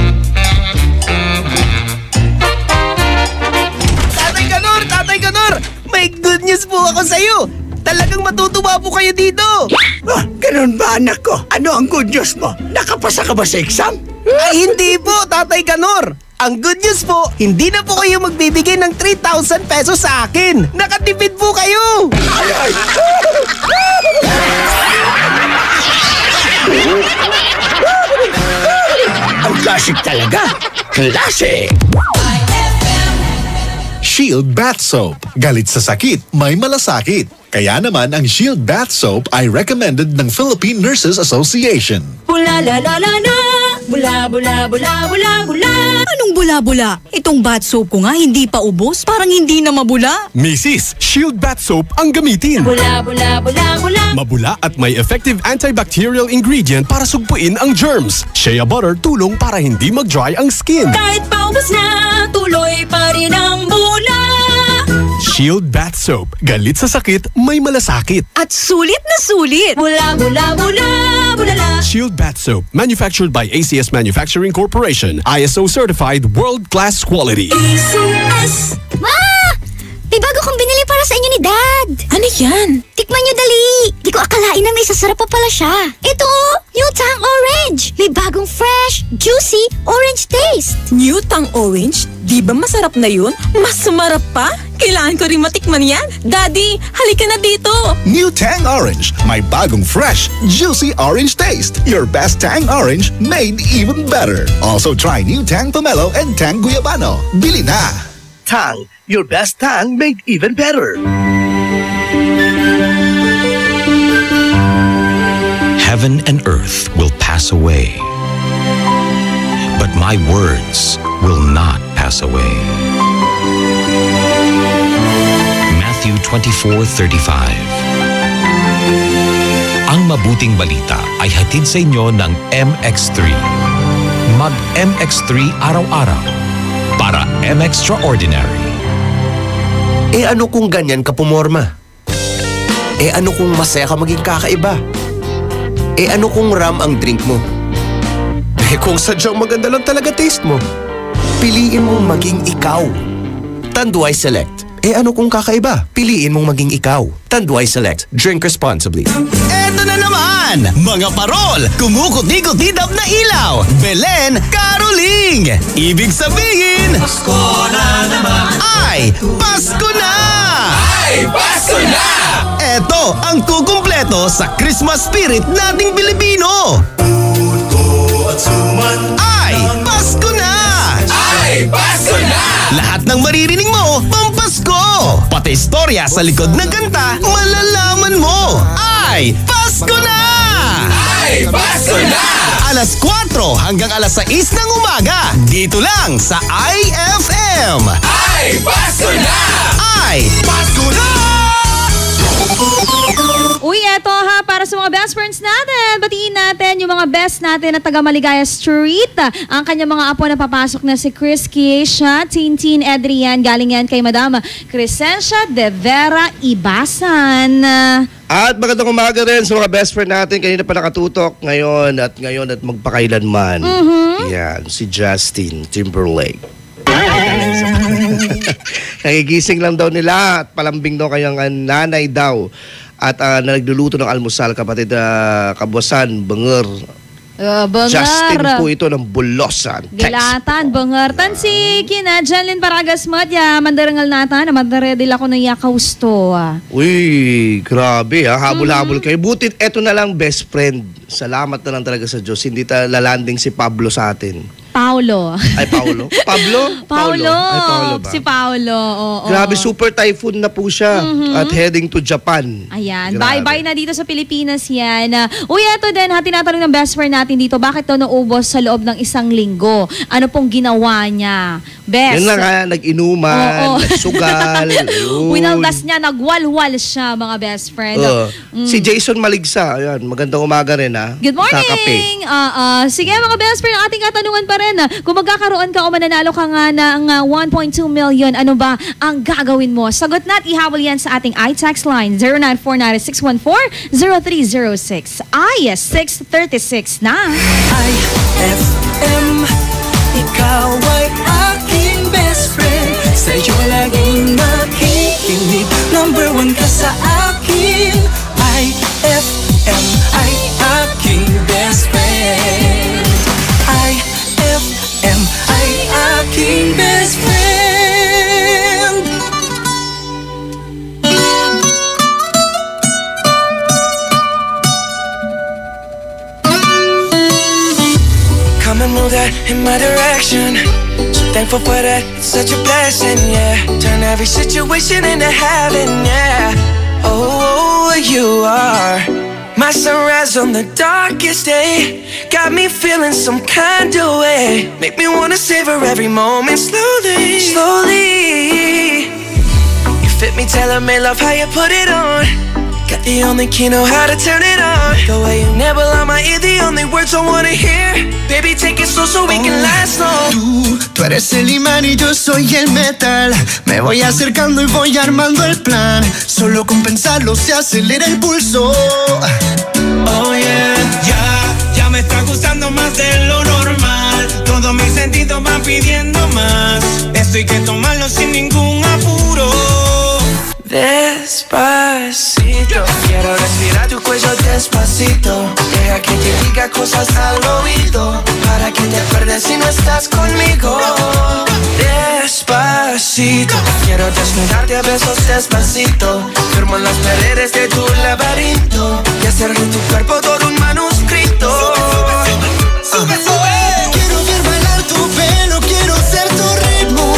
S2: Tatay Kanor, may good news po ako sa'yo. Talagang matutuwa po kayo dito.
S10: Ganun ba, anak ko? Ano ang good news mo? Nakapasa ka ba sa exam?
S2: Ay, hindi po, Tatay Kanor. Ang good news po, hindi na po kayo magbibigay ng 3,000 pesos sa akin. Nakatipid po kayo.
S10: Ang Classic talaga. Classic.
S7: Shield Bath Soap. Galit sa sakit, may malasakit. Kaya naman ang Shield Bath Soap ay recommended ng Philippine Nurses Association.
S4: Bula la la la la, bula bula bula bula bula.
S11: Anong bula-bula? Itong bath soap ko nga hindi pa ubos, parang hindi na mabula.
S15: Mrs. Shield Bath Soap ang gamitin.
S4: Bula bula bula bula.
S15: Mabula at may effective antibacterial ingredient para sugpuin ang germs. Shea butter tulong para hindi mag-dry ang skin.
S4: Kahit paubos na, tuloy pa rin ang bula.
S15: Shield Bath Soap. Galit sa sakit, may malasakit.
S11: At sulit na sulit.
S4: Bula bula bula bula la.
S15: Shield Bath Soap. Manufactured by ACS Manufacturing Corporation. ISO certified world-class quality.
S9: ACS! Ma! May bago kong binili para sa inyo ni Dad.
S11: Ano yan?
S9: Tikman nyo dali. Di ko akalain na may sasarap pa pala siya. Ito, New Tang Orange. May bagong fresh, juicy, orange taste.
S11: New Tang Orange? Di ba masarap na yun? Mas sumarap pa? Kailangan ko rin matikman yan. Daddy, halika na dito.
S7: New Tang Orange. May bagong fresh, juicy orange taste. Your best Tang Orange made even better. Also try New Tang Pomelo and Tang Guyabano. Bili na!
S13: Tang, your best tang made even better.
S20: Heaven and earth will pass away, but my words will not pass away. Matthew 24:35. Ang mabuting balita ay hatid sa inyo ng MX3. Mag MX3 araw-araw para M-Extraordinary.
S13: Ano kung ganyan ka pumorma? Ano kung masaya ka maging kakaiba? Ano kung ram ang drink mo? Kung sadyang maganda lang talaga taste mo, piliin mong maging ikaw. Tanduay Select. Ano kung kakaiba? Piliin mong maging ikaw. Tanduay Select. Drink responsibly.
S2: Eto na naman! Mga parol! Kumukuti-kutidap na ilaw! Belen Caroling! Ibig sabihin...
S1: Pasko na naman!
S2: Ay! Pasko na!
S1: Ay! Pasko na!
S2: Eto ang kukumpleto sa Christmas spirit nating Pilipino! Ay! Pasko na!
S1: Ay! Pasko na!
S2: Lahat ng maririnig mo, pampasko! Pati istorya sa likod ng kanta, malalaman mo! Ay! Pasko na!
S1: Ay! Pasko na!
S2: Alas 4 hanggang alas 6 ng umaga, dito lang sa IFM!
S1: Ay! Pasko na!
S2: Ay! Pasko na!
S6: Uy, eto ha, para sa mga best friends natin, batiin natin yung mga best natin na taga Maligaya Street. Ang kanyang mga apo na papasok na si Chris Kiesha, Tintin Adrian, galing yan kay Madama Crescencia de Vera Ibasan.
S22: At magandang umaga rin sa mga best friend natin. Kanina pa nakatutok ngayon at magpakailanman. Yan, si Justin Timberlake. Nagigising lang daw nila at palambing daw kayang nanay daw. At nagluluto ng almusal, kapatid Kabuasan, Banger.
S6: Banger.
S22: Justin po ito ng Bulosan.
S6: Gilatan, bangartan si Kina Janlyn Paragas Matya, mandarangal natan, mandaredi ako na yakausto.
S22: Uy, grabe ha, habol-habol kayo. Butit eto na lang best friend. Salamat na lang talaga sa Diyos. Hindi lalanding si Pablo sa atin.
S6: Paulo.
S22: Ay, Paulo? Pablo?
S6: Paulo.
S22: Ay, Paulo ba?
S6: Si Paulo. Oo.
S22: Grabe, super typhoon na po siya at heading to Japan.
S6: Ayan,
S22: Grabe.
S6: bye-bye na dito sa Pilipinas yan. Uy, eto din, tinatanong ng best friend natin dito, bakit daw naubos sa loob ng 1 linggo? Ano pong ginawa niya? Best.
S22: Yun na nga, nag-inuman, nagsugal.
S6: Winaldas niya, nagwalwal siya, mga best friend.
S22: Si Jason Maligsa, ayan, magandang umaga rin ha.
S6: Good morning!
S22: Kakape.
S6: Sige mga best friend, ang ating katanungan pa rin. Kung magkakaroon ka o mananalo ka nga ng 1.2 million, ano ba ang gagawin mo? Sagot na at ihabol yan sa ating iText line 0949-614-0306. Ay, 6:36 na.
S1: IFM, ikaw ay aking best friend. Sa'yo laging makikinig. Number 1 ka sa akin. IFM ay aking best friend. IFM ay aking best friend.
S16: in my direction. So thankful for that, it's such a blessing, yeah. Turn every situation into heaven, yeah. Oh, you are my sunrise on the darkest day. Got me feeling some kind of way. Make me wanna savor every moment slowly, slowly. You fit me, tailor-made, love how you put it on. Got the only key, know how to turn it on. The way you never lie my ear, the only words I wanna hear. Baby, take it slow so we can last long.
S3: Tú eres el imán y yo soy el metal. Me voy acercando y voy armando el plan. Solo con pensarlo se acelera el pulso.
S18: Oh yeah, ya me está gustando más de lo normal. Todos mis sentidos van pidiendo más. Esto hay que tomarlo sin ningún apuro.
S16: Despacito, quiero respirar tu cuello despacito. Deja que te diga cosas al oído, para que te acuerdes si no estás conmigo. Despacito, quiero desnudarte a besos despacito. Firmo en las paredes de tu laberinto y hacer de tu cuerpo todo un manuscrito.
S3: Sube, sube. Quiero ver bailar tu pelo, quiero ser tu ritmo.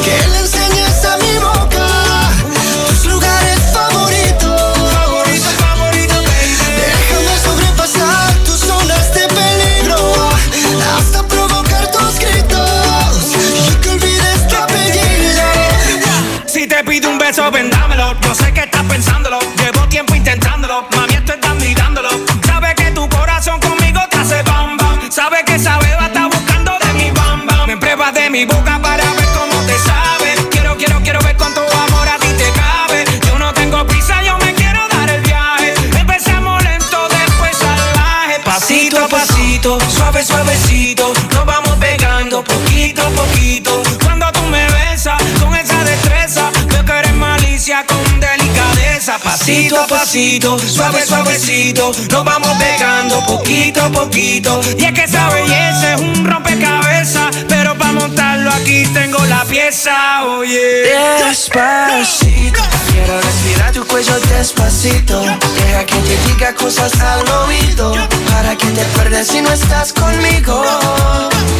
S3: Que le enseñes a mi boca tus lugares favoritos. Favorito, baby. Déjame sobrepasar tus zonas de peligro, hasta provocar tus gritos y que olvides tu apellido.
S18: Si te pido un beso, ven dámelo. Yo sé que estás pensándolo, llevo tiempo intentándolo. Mami, esto estás mirándolo. Sabes que tu corazón conmigo te hace bam bam. Sabes que esa beba está buscando de mi bam bam. Me pruebas de mi boca para ver cómo te sabe. Quiero ver cuánto amor a ti te cabe. Yo no tengo prisa, yo me quiero dar el viaje. Empecemos lento, después salvaje. Pasito a pasito, suave, suavecito. Nos vamos pegando poquito a poquito. Cuando tú me besas con esa destreza, veo que eres malicia con delicadeza. Pasito a pasito, suave, suavecito. Nos vamos pegando poquito a poquito. Y es que esa belleza es un rompecabezas, pero para montarlo aquí tengo la pieza, oye.
S16: Despacito, quiero respirar tu cuello despacito. Deja que te diga cosas al oído, para que te acuerdes si no estás conmigo.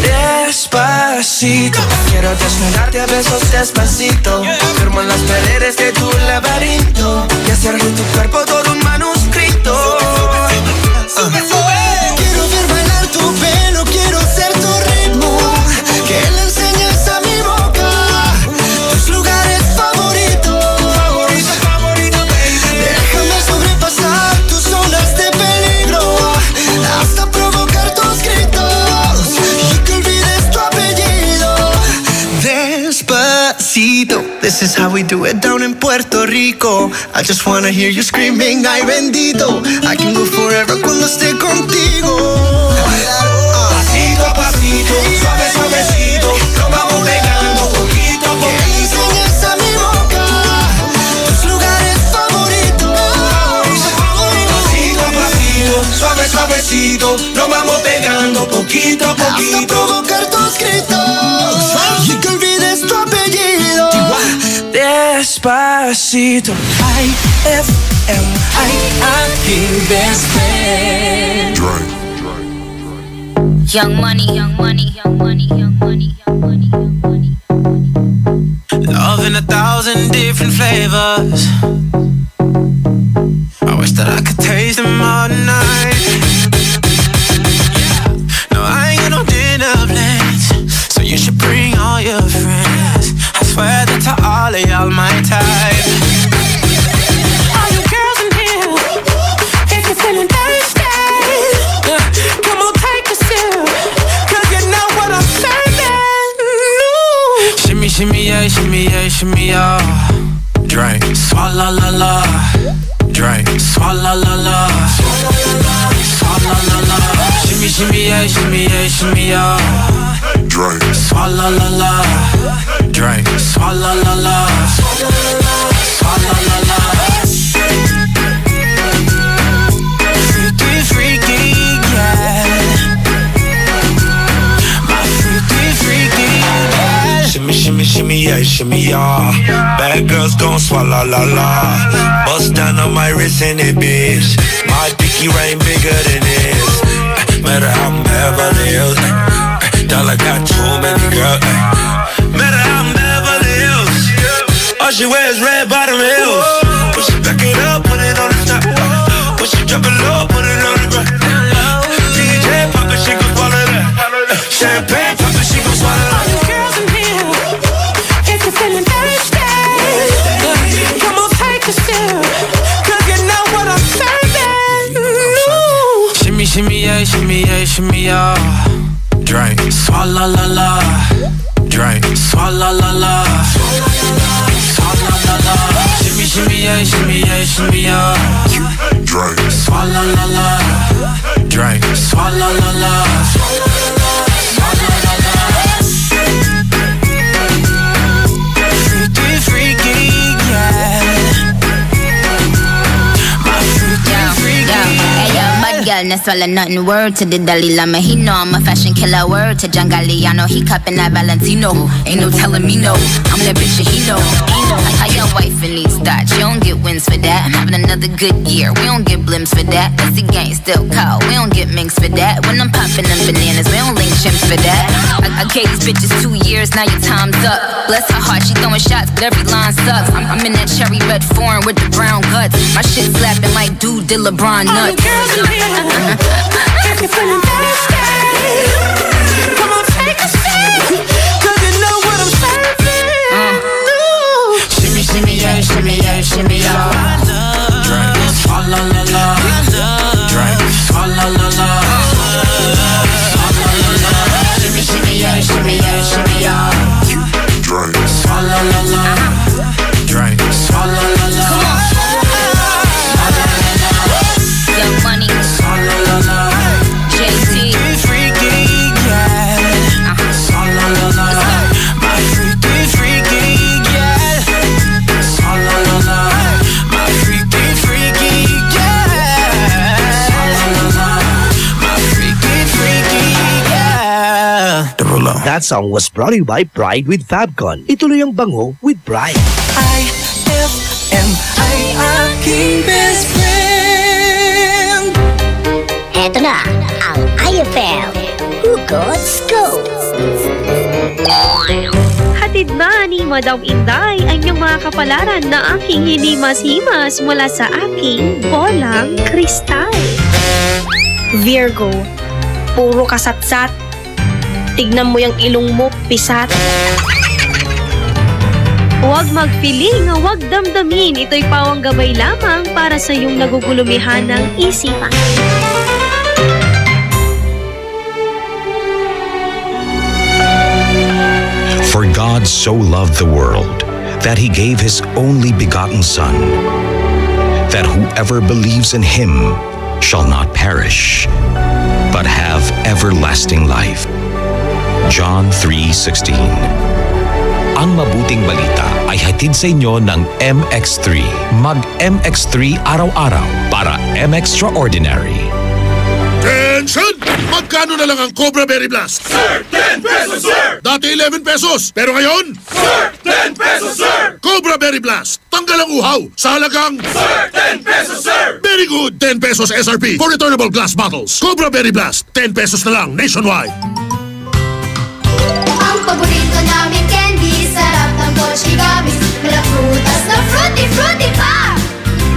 S16: Despacito, quiero desnudarte a besos despacito. Firmo en las paredes de tu laberinto y hacer de tu cuerpo todo un manuscrito.
S3: Sube, sube. Quiero ver bailar tu pelo, quiero ser tu ritmo. Que le enseñes a mi boca tus lugares favoritos. Favorito, baby. Déjame sobrepasar tus zonas de peligro, hasta provocar tus gritos y que olvides tu apellido. Despacito, this is how we do it down in Puerto Rico. I just wanna hear you screaming, ay bendito. I can go forever cuando esté contigo.
S18: Pasito a pasito, suave, suavecito. Nos vamos pegando poquito a poquito.
S3: Que le enseñes a mi boca tus lugares favoritos.
S18: Pasito a pasito, suave, suavecito. Nos vamos pegando poquito a poquito.
S3: Hasta provocar tus gritos y que olvides tu apellido.
S16: Despacito. IFM, I best friend.
S4: Young money, young money, young money, young money, young money, young money.
S18: Love in 1,000 different flavors. I wish that I could taste them all night. No, I ain't got no dinner plans, so you should bring all your friends. I swear that to all of y'all my type. All you girls in here, if you're feeling thirsty, come on, take a sip, 'cause you know what I'm serving. Shimmy, shimmy, yeah, shimmy, yeah, shimmy, yeah. Drink, swalla la la. Drink, swalla la la. Swalla la la. Shimmy, shimmy, yeah, shimmy, yeah, shimmy, yeah. Drink, swalla la la. Drink, swalla la la. Swalla la la. Freaky, freaky, yeah. My freaky, freaky, yeah. Shimmy, shimmy, shimmy, yeah, shimmy, yeah. Bad girls gon' swallow la la. Bust down on my wrist in it, bitch. My dicky rain bigger than this. Matter how I'm Beverly Hills. Dollar got too many girls. Met her out in Beverly Hills. All she wears red bottom heels. When she back it up, put it on the top. When she drop it low, put it on the ground. DJ pop it, she gon' swallow that. Champagne pop it, she gon' swallow that.
S4: Girls in here, if you're feeling thirsty, come on, take a sip, 'cause you know what I'm serving.
S16: Shimmy, shimmy, yeah, shimmy, yeah, shimmy, yeah. Drink, swalla la la. Drink, swalla la la. Swalla la la. Shimmy, shimmy, yeah, shimmy, yeah, shimmy, yeah. Drink, swalla la la. Drink, swalla la la. Freaky, freaky, yeah. My freaky, freaky.
S14: Girl, na swallow nothing. Word to the Dalai Lama, he know I'm a fashion killer. Word to John Galliano, he cupping that Valentino. Ain't no telling me no, I'm that bitch that he know. How your wife in these thoughts, you don't get wins for that. I'm having another good year, we don't get blimps for that. That's the gang still cold, we don't get minks for that. When I'm popping them bananas, we don't link chimps for that. I gave these bitches 2 years, now your time's up. Bless her heart, she throwing shots, but every line sucks. I'm in that cherry red foreign with the brown guts. My shit slapping like dude did LeBron nuts.
S4: If you're feeling thirsty, come on, take a sip, 'cause you know what I'm serving.
S14: Shimmy, shimmy, yeah, shimmy, yeah, shimmy, yeah.
S16: Drink, swalla la la. Drink, swalla la la.
S14: Shimmy, shimmy, yeah, shimmy, yeah, shimmy, yeah.
S16: Drink, swalla la la. Drink, swalla la la.
S14: Young Money, JT,
S16: freaky, yeah. Swalla la la. My freaky, freaky, yeah. Swalla la la. My freaky, freaky, yeah. Swalla la la. My freaky, freaky, yeah.
S13: That song was brought to you by Pride with Fabcon. Ituloy ang bango with Pride.
S4: IFM, ay aking best friend.
S9: Eto na ang IFM Hugot Scoop.
S6: Hatid na ni Madam Inday ang iyong mga kapalaran na aking hinimas-himas mula sa aking bolang kristal.
S17: Virgo, puro kasatsat. Tignan mo yung ilong mo, pisat.
S6: Huwag magpiling, huwag damdamin. Ito'y pawang gabay lamang para sa iyong nagugulumihan ng isipan.
S20: For God so loved the world that He gave His only begotten Son, that whoever believes in Him shall not perish, but have everlasting life. John 3:16. Ang mabuting balita ay hatid sa inyo ng MX3. Mag-MX3 araw-araw para M-Extraordinary.
S21: Attention! Magkano na lang ang Cobra Berry Blast? Sir, 10 pesos, sir! Dati 11 pesos, pero ngayon? Sir, 10 pesos, sir! Cobra Berry Blast, tanggal ang uhaw sa halagang... Sir, 10 pesos, sir! Very good! 10 pesos SRP for returnable glass bottles. Cobra Berry Blast, 10 pesos na lang nationwide.
S4: Ang paborito namin candy, sarap ng Dolce Gummies. Mala prutas na fruity, fruity pa!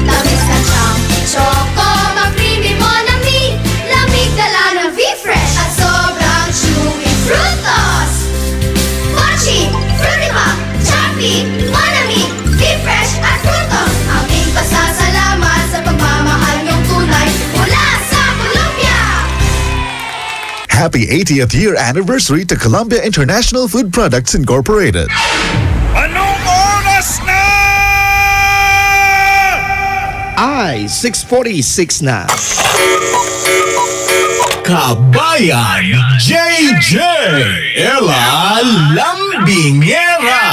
S4: Tamis na siyang choco, mag-creamy Monami. Lamig dala ng V-Fresh at sobrang chewy frutos. Mochi, fruity pa, choppy, Monami, V-Fresh at frutos. Aming pasasalamat sa pagmamahal niyong tunay mula sa Colombia.
S7: Happy 80th year anniversary to Columbia International Food Products Incorporated.
S21: Anong oras na?
S22: Ay, 6:46 na.
S8: Kabayan JJ Ella Lambingera.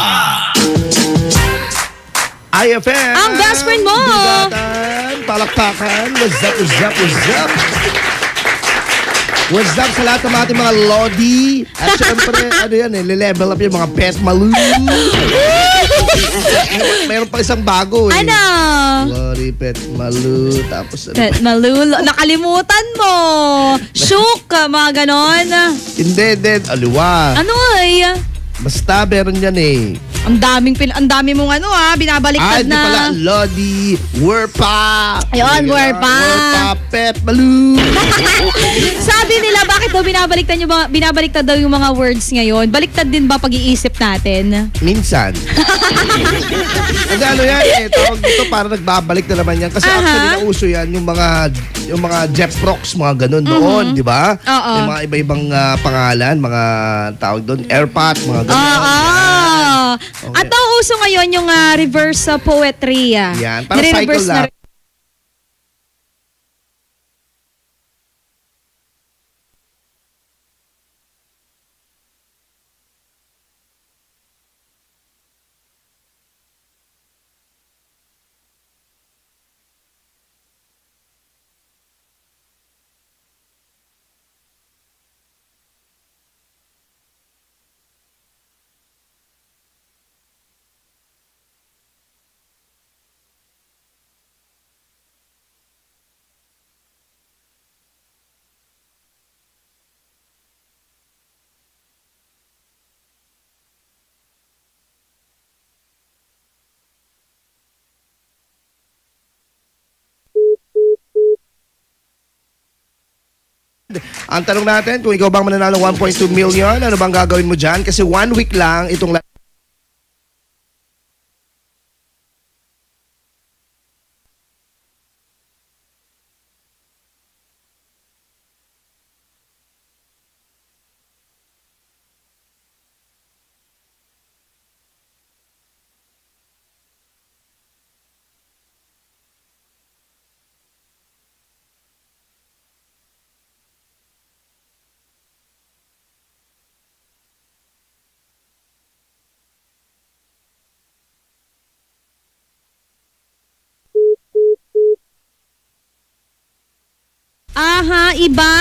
S22: IFM!
S6: Ang best friend mo!
S22: Bigatan, palakpakan, what's up, what's up, what's up? What's up sa lahat ng ating mga Lodi? At syempre, ano yan level up yung mga pet malu. Meron pa isang bago eh.
S6: Ano?
S22: Lori Pet Malu. Tapos ano?
S6: Pet Malu. Nakalimutan mo. Shook, mga ganon.
S22: Hindi. Aliwa.
S6: Ano eh?
S22: Basta meron yan eh.
S6: Ang dami mong binabaliktad
S22: hindi pala. Lodi, Werpa.
S6: Ayun, Werpa.
S22: Pet Malu.
S6: Sabi nila, bakit daw binabaliktad daw yung mga words ngayon? Baliktad din ba pag-iisip natin?
S22: Minsan. Kasi ano yan eh, tawag dito para nagbabalik na naman yan. Kasi actually nauso yan yung mga Jeff Rocks, mga ganun doon, di ba?
S6: Oo.
S22: Yung mga iba-ibang pangalan, mga tawag doon, airpot, mga ganun.
S6: Oo. Okay. At ang uso ngayon yung reverse poetry.
S22: Yan, para cycle lang. Ang tanong natin, kung ikaw bang mananalo 1.2 million, ano bang gagawin mo dyan? Kasi 1 week lang itong
S6: iba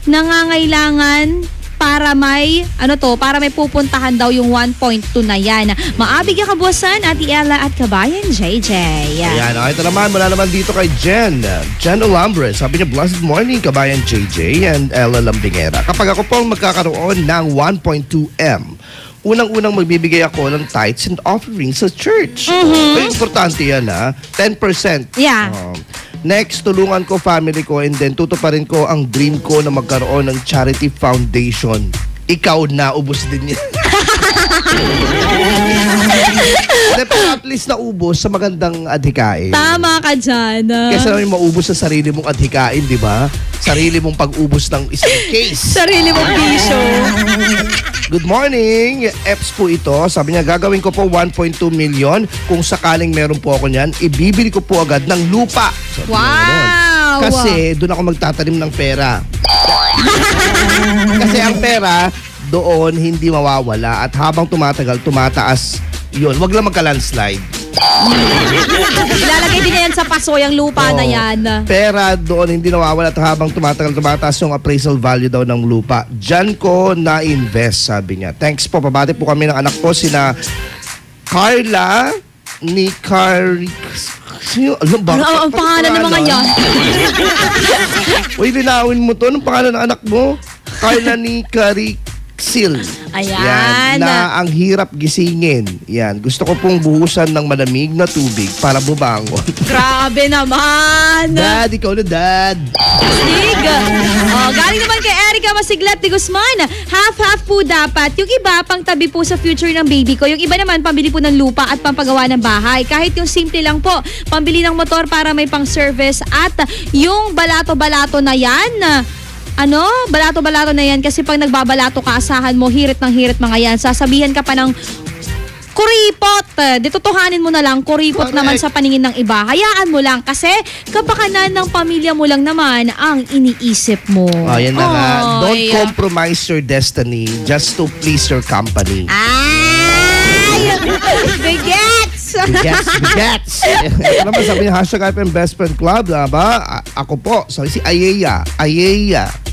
S6: nangangailangan para may pupuntahan daw yung 1.2 na yan. Maabig ang kabuwasan, Ate Ella at Kabayan JJ.
S22: Ayan, ito naman, mula naman dito kay Jen Olambre. Sabi niya, blessed morning, Kabayan JJ and Ella Lambingera. Kapag ako pong magkakaroon ng 1.2M, unang-unang magbibigay ako ng tithes and offerings sa church. Kaya importante yan 10%.
S6: Yeah.
S22: Next, tulungan ko family ko and then tutuparin ko ang dream ko na magkaroon ng charity foundation. Ikaw na, ubos din yan. Pero at least naubos sa magandang adhikain.
S6: Tama ka dyan.
S22: Kesa naman maubos sa sarili mong adhikain, di ba? Sarili mong pag-ubos ng isang case.
S6: Sarili mong bisyo.
S22: Good morning. Eps po ito. Sabi niya, gagawin ko po 1.2 million. Kung sakaling meron po ako niyan, ibibili ko po agad ng lupa. Sabi
S6: wow!
S22: Kasi doon ako magtatanim ng pera. Kasi ang pera, doon hindi mawawala. At habang tumatagal, tumataas yun. Wag lang magka-landslide.
S6: Ilalagay din yan sa paso, yung lupa na yan.
S22: Pera doon hindi nawawala at habang tumatagal, tumataas yung appraisal value daw ng lupa. Diyan ko na-invest, sabi niya. Thanks po. Pabati po kami ng anak ko, sina Carla ni
S6: ang pangalan ng mga yan?
S22: Uy, linawin mo to. Anong pangalan ng anak mo? Carla ni Carixil.
S6: Ayan.
S22: Yan, na ang hirap gisingin. Yan. Gusto ko pong buhusan ng malamig na tubig para bumangon.
S6: Grabe naman.
S22: Dad, ikaw na dad.
S6: Sig. Galing naman kay Erica Masiglat de Guzman. Half-half po dapat. Yung iba, pang tabi po sa future ng baby ko. Yung iba naman, pambili po ng lupa at pampagawa ng bahay. Kahit yung simple lang po, pambili ng motor para may pang-service at yung balato-balato na yan, balato-balato na yan kasi pag nagbabalato ka, asahan mo, hirit ng hirit mga yan. Sasabihan ka pa ng kuripot. Ditutuhanin mo na lang, kuripot naman sa paningin ng iba. Hayaan mo lang kasi kapakanan ng pamilya mo lang naman ang iniisip mo.
S22: Yan na nga. Don't compromise your destiny just to please your company.
S6: Ay! Begets!
S22: Begets! Ito naman sabi niya, #IFM Best Friend Club, ba? Ako po. Sabi si Ayeya.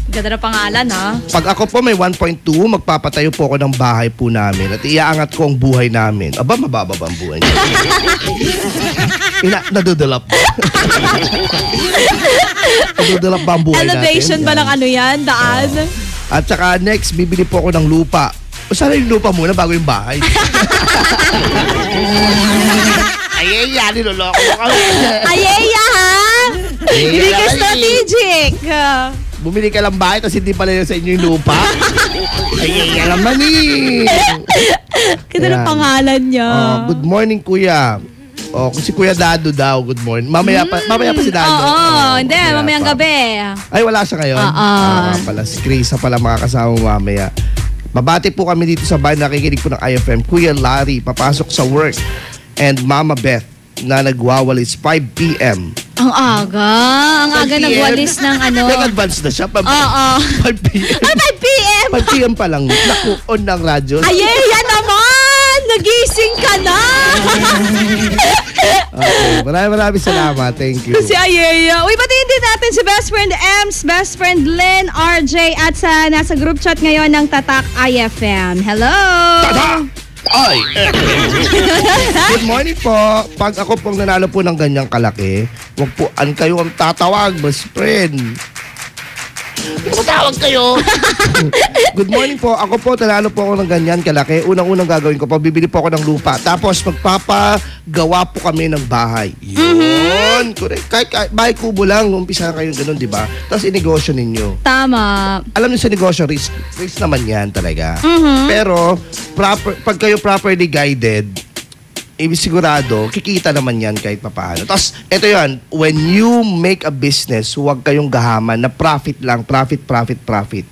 S6: Ganda na pangalan, ha?
S22: Pag ako po may 1.2, magpapatayo po ako ng bahay po namin at iaangat ko ang buhay namin. Aba, mababa ba ang buhay niya? Nadudulap. Nadudulap ba ang buhay natin?
S6: Elevation ba ng ano yan? Daan?
S22: At saka next, bibili po ako ng lupa. O sana yung lupa muna bago yung bahay. Ayeya, niloloko mo kami.
S6: Ayeya, ha? Hindi ka strategic.
S22: Bumili ka lang bahay tapos hindi pala yun sa inyo yung lupa. Ayeya naman eh.
S6: Ganda ng pangalan niya.
S22: Good morning, kuya. Kung si Kuya Dado daw, good morning. Mamaya pa si Dado.
S6: Hindi, mamayang gabi.
S22: Ay, wala siya ngayon? Pala, si Krisa pala makakasama mamaya. Mabati po kami dito sa bahay, nakikinig po ng IFM. Kuya Larry, papasok sa work. And Mama Beth, na nagwawalis 5 p.m.
S6: Ang aga nagwalis ng ano.
S22: Nag-advance na siya. 5 p.m.
S6: 5 p.m.
S22: 5 p.m. pa lang. Naku, on ng radyo.
S6: Ayeya naman! Nagising ka na!
S22: Okay, maraming salamat. Thank you.
S6: Si Ayeya. Uy, batiin din natin si best friend Ems, best friend Lynn, RJ, at sa nasa group chat ngayon ng Tatak IFM. Hello!
S22: Tatak! Good morning po. Pag ako pong nanalo po ng ganyang kalaki, huwag po kayo ang tatawag, best friend. Matawag kayo. Good morning po. Ako po, nanalo po ako ng ganyan kalaki. Unang-unang gagawin ko po, bibili po ako ng lupa. Tapos magpapagawa po kami ng bahay. Yun. Correct. Kahit bahay kubo lang, umpisa kayo ganun, di ba? Tapos inegosyo ninyo.
S6: Tama.
S22: Alam niyo sa negosyo, risk naman yan talaga. Pero, pag kayo properly guided, sigurado, kikita naman yan kahit papaano. Tapos, ito yan, when you make a business, huwag kayong gahaman na profit lang, profit.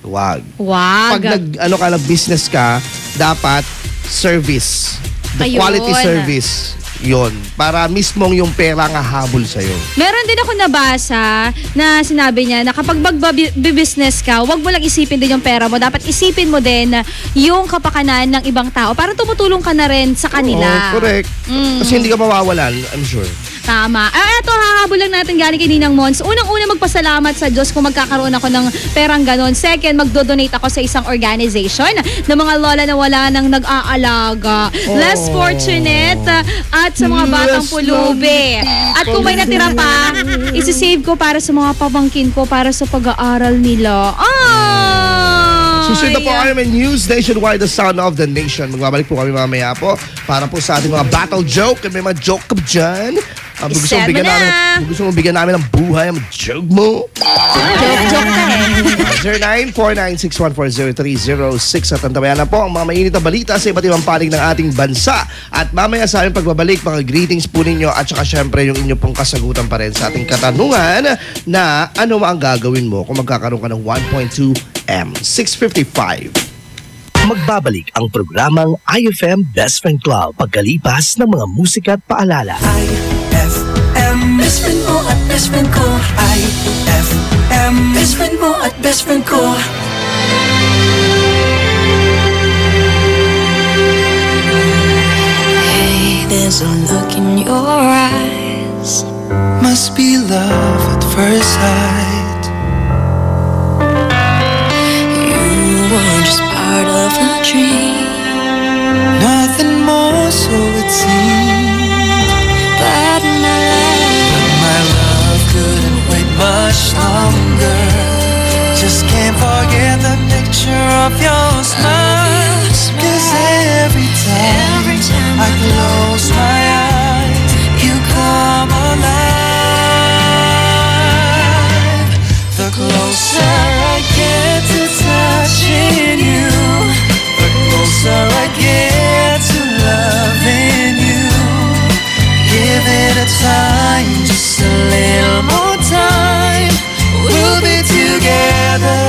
S22: Huwag. Pag nag-business ka, dapat service. The quality service. Yon, para mismong yung pera nga habol sa'yo.
S6: Meron din ako nabasa na sinabi niya na kapag mag-business ka, wag mo lang isipin din yung pera mo. Dapat isipin mo din yung kapakanan ng ibang tao para tumutulong ka na rin sa kanila.
S22: Correct. Kasi hindi ka mawawalan, I'm sure.
S6: Tama. Eto, hahabol lang natin galing kay Ninang Mons. Unang-una, magpasalamat sa Diyos kung magkakaroon ako ng perang ganon. Second, magdodonate ako sa isang organization ng mga lola na wala nang nag-aalaga. Less fortunate at sa mga batang pulubi. At kung may natira pa, isi-save ko para sa mga pamangkin ko para sa pag-aaral nila.
S22: Susunod na po kami may News Nationwide, the sound of the nation. Magbabalik po kami mamaya po para po sa ating mga battle joke. May mga joke ka dyan. Gusto mong bigyan namin ng buhay ang joke mo.
S6: Joke na eh.
S22: 0949-614-0306 at antabayan na po ang mga mainit na balita sa iba't ibang panig ng ating bansa. At mamaya sa aming pagbabalik, mga greetings po ninyo at saka syempre yung inyo pong kasagutan pa rin sa ating katanungan na ano ang gagawin mo kung magkakaroon ka ng 1.2 M. 6:55.
S13: Magbabalik ang programang IFM Best Friend Club pagkalipas ng mga musika at paalala.
S1: IFM, best friend mo at best friend ko. IFM, best friend mo at best friend ko.
S4: Hey, there's a look in your eyes.
S5: Must be love at first sight.
S4: Just part of the dream.
S5: Nothing more, so it seemed.
S4: But
S5: my love couldn't wait much longer. Just can't forget the picture of your smile. 'Cause every time I close my eyes, you come alive. The closer I get to touching you, the closer I get to loving you. Give it a time, just a little more time. We'll be together.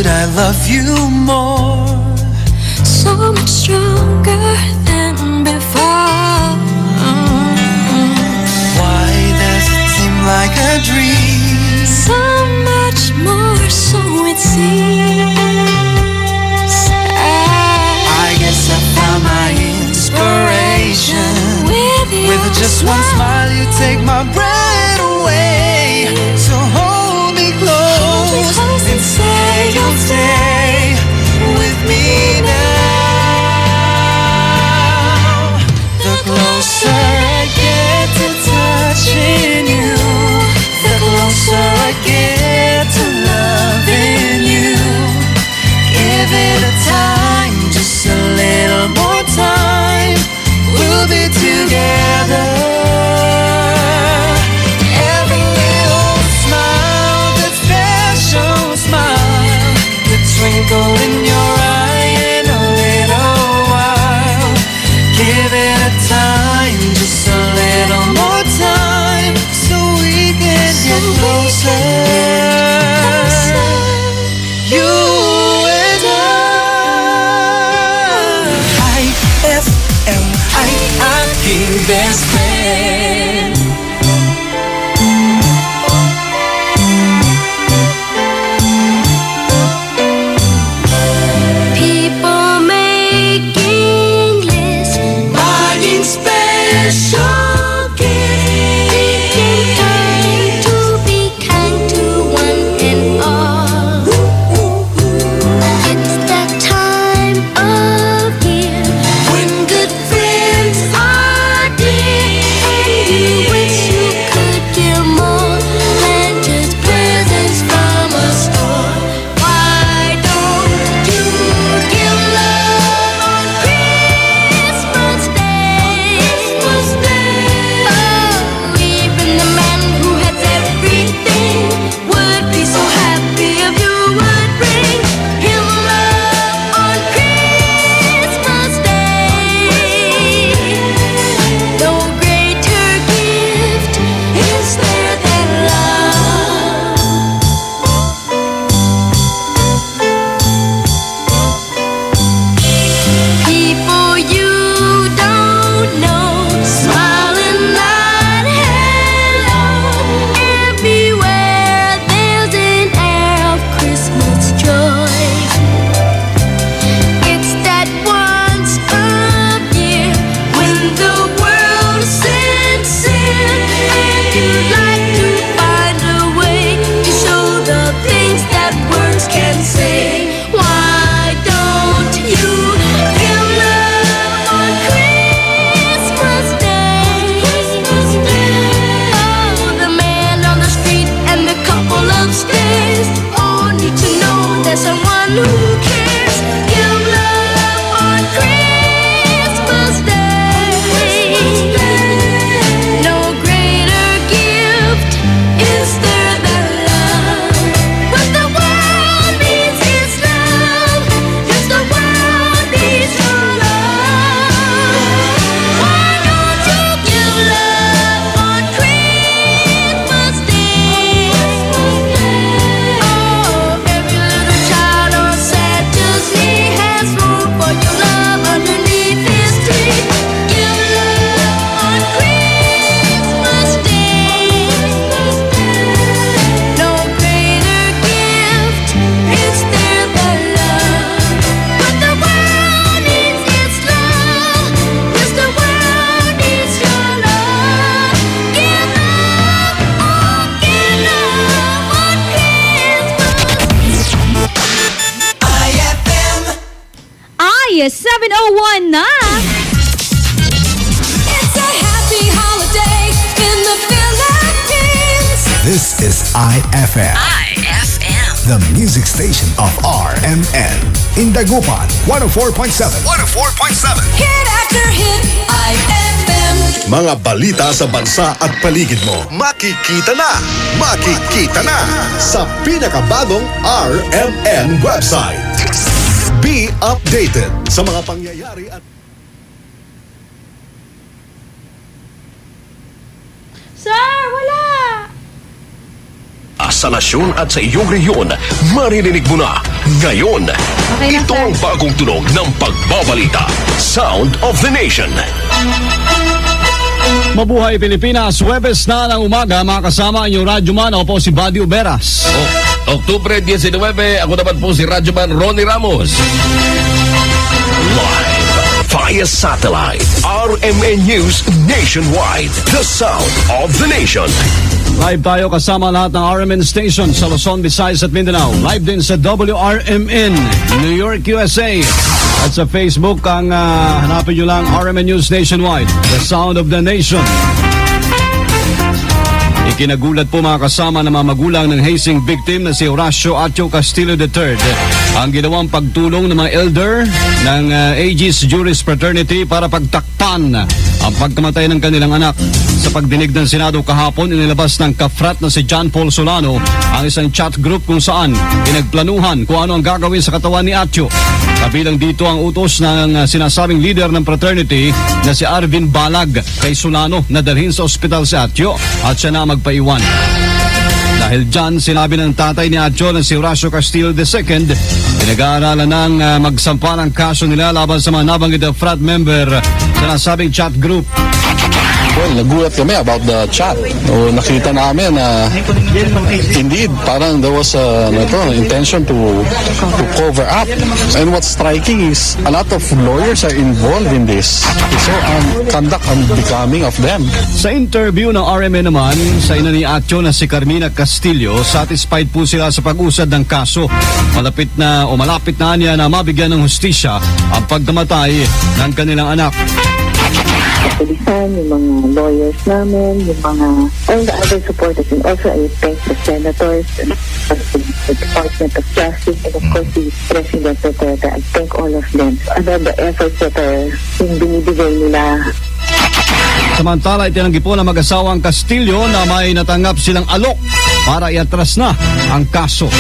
S5: could I love you more?
S4: So much stronger than before.
S5: Why does it seem like a dream?
S4: So much more, so it seems.
S5: I guess I found my inspiration. With just one smile you take my breath away. So hold me close and say you'll stay with me now. The closer I get to touching you, the closer I get to loving you. Give it a time, just a little more time. We'll be together. Every little smile, that special smile, the twinkle in your eye in a little while. Give it a time, just a little more time, so we can get closer. You and I. IFM, aking best friend.
S4: People making lists, buying special gifts, taking time to be kind to one and all. It's that time of year when good friends are dear. You wish you could give more than just presents from a store. Why don't you give love on Christmas Day? Oh, even the man who has everything would be so happy if you would bring him love on Christmas Day. No greater gift is there than love. People you don't know, smiling not hello. Everywhere there's an air of Christmas joy. It's that once a year when the world is sincere, and you'd like to find a way to show the things that words can say. Why don't you give love on Christmas Day? Oh, the man on the street and the couple upstairs all need to know there's someone who cares. Give love on Christmas Day. No greater gift is there than love. What the world needs is love. Yes, the world needs your love. Why don't you give love on Christmas Day? Oh, every little child on Santa's knee has room for your love underneath his tree. Give love on Christmas Day. No greater gift is there than love. What the world needs is love. Yes, the world needs your love. Give love, oh, give love on Christmas.
S1: IFM.
S6: Ay, 7:01 na.
S4: It's a happy holiday in the Philippines.
S7: This is IFM. The music station of RMN. In Dagupan, 104.7. 104.7.
S4: Hit after hit, IFM.
S7: Mga balita sa bansa at paligid mo. Makikita na! Makikita na! Sa pinakabagong RMN website. Be updated sa mga pangyayari at
S6: Sir, wala!
S20: sa nasyon at sa iyong rehiyon, maririnig mo na ngayon. Ito ang bagong tunog ng pagbabalita. Sound of the Nation.
S12: Mabuhay Pilipinas, Huwebes na ng umaga, mga kasama inyong radyoman. Ako po si Buddy Uberas.
S19: Oktubre 19, ako naman po si radyoman Ronnie Ramos.
S20: Live via satellite, RMN News Nationwide. The Sound of the Nation.
S12: Live tayo kasama lahat ng RMN station sa Luzon, Visayas at Mindanao. Live din sa WRMN, New York, USA. At sa Facebook, hanapin nyo lang RMN News Nationwide, The Sound of the Nation. Ikinagulat po mga kasama ng mga magulang ng hazing victim na si Horacio Atio Castillo III ang ginawang pagtulong ng mga elder ng Aegis Juris Fraternity para pagtakpan ang pagkamatay ng kanilang anak. Sa pagdinig ng Senado kahapon, inilabas ng kafrat na si John Paul Solano ang isang chat group kung saan pinagplanuhan kung ano ang gagawin sa katawan ni Atio. Kabilang dito ang utos ng sinasabing leader ng fraternity na si Arvin Balag kay Solano na dalhin sa ospital si Atio at siya na magpaiwan. Dahil dyan, sinabi ng tatay ni Atio na si Horacio Castillo II, pinag-aaralan ng magsampa ng kaso nila laban sa mga nabanggit na frat member sa nasabing chat group.
S23: Well, nagulat kami about the chat. Nakita namin na indeed, parang there was an intention to cover up. And what's striking is a lot of lawyers are involved in this. So, conduct unbecoming of them.
S12: Sa interview ng RMN naman, sa ina ni Atio na si Carmina Castillo, satisfied po sila sa pag-usad ng kaso. Malapit na niya na mabigyan ng hustisya ang pagkamatay ng kanilang anak.
S24: Kapulisan, yung mga lawyers namin, yung mga all the other supporters, and also I thank the senators, the Department of Justice, and of course the President Duterte. I thank all of them. Ano the efforts that yung binibigay nila.
S12: Samantala, itinanggi po ng mag-asawang Castillo na may natanggap silang alok para iatras na ang kaso.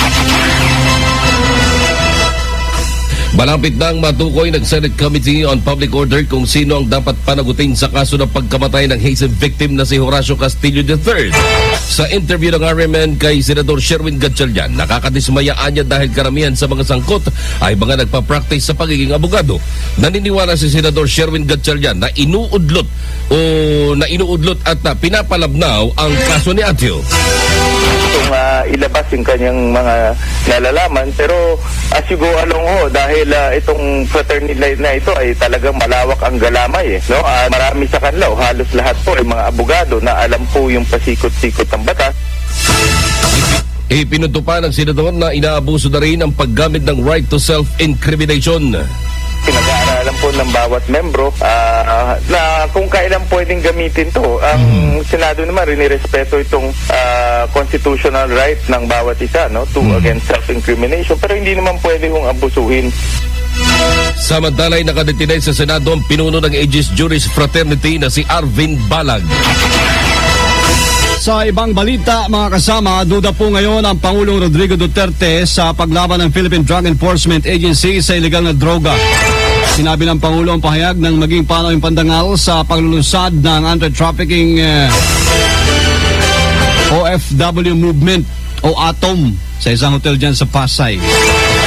S19: Malapit nang matukoy ng Senate Committee on Public Order kung sino ang dapat panagutin sa kaso ng pagkamatay ng hazing victim na si Horacio Castillo III. Sa interview ng RMN kay Senador Sherwin Gatchalian, nakakadismayaan niya dahil karamihan sa mga sangkot ay mga nagpa-practice sa pagiging abogado. Naniniwala si Senador Sherwin Gatchalian na inuudlot at pinapalabnaw ang kaso ni Atio.
S25: Ilabas yung kanyang mga nalalaman, pero as you go along dahil itong fraternity na ito ay talagang malawak ang galamay no? Marami sa kanila, halos lahat po ay mga abogado na alam po yung pasikot-sikot ng batas.
S19: Ipinunto pa ng senador na inaabuso na rin ang paggamit ng right to self-incrimination.
S25: Pinag-aaralan po ng bawat membro na kung kailan pwedeng gamitin to. Ang Senado naman rinirespeto itong constitutional right ng bawat isa, no, to against self-incrimination, pero hindi naman pwede kong abusuhin.
S19: Samantala ay nakadetinay sa Senado ang pinuno ng Aegis Juris Fraternity na si Arvin Balag.
S12: Sa ibang balita, mga kasama, duda po ngayon ang Pangulong Rodrigo Duterte sa paglaban ng Philippine Drug Enforcement Agency sa illegal na droga. Sinabi ng Pangulo ang pahayag ng maging panawing pandangal sa paglulunsad ng anti-trafficking OFW movement o ATOM sa isang hotel dyan sa Pasay.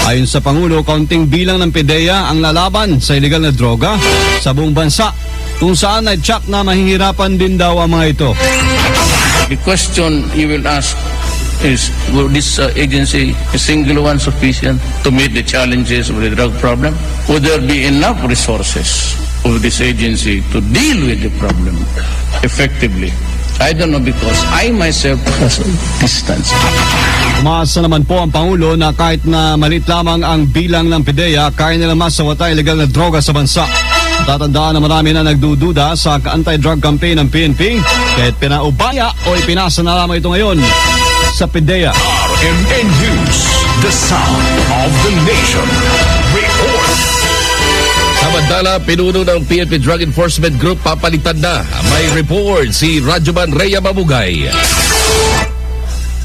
S12: Ayon sa Pangulo, kaunting bilang ng PDEA ang lalaban sa illegal na droga sa buong bansa, kung saan ay tsak na mahihirapan din daw ang mga ito.
S26: The question you will ask is, will this agency, a single one, sufficient to meet the challenges of the drug problem? Would there be enough resources of this agency to deal with the problem effectively? I don't know, because I myself has distance.
S12: Umaasa naman po ang Pangulo na kahit na maliit lamang ang bilang ng PDEA, kaya nilang masawata illegal na droga sa bansa. Tatandaan na marami na nagdududa sa anti-drug campaign ng PNP, kahit pinaubaya o ipinasa na lamang ito ngayon sa PDEA.
S20: RMN News, the sound of the nation. Report.
S19: Samantala, pinuno ng PNP Drug Enforcement Group papalitan na. May report si Radyoman Rhea Mabugay.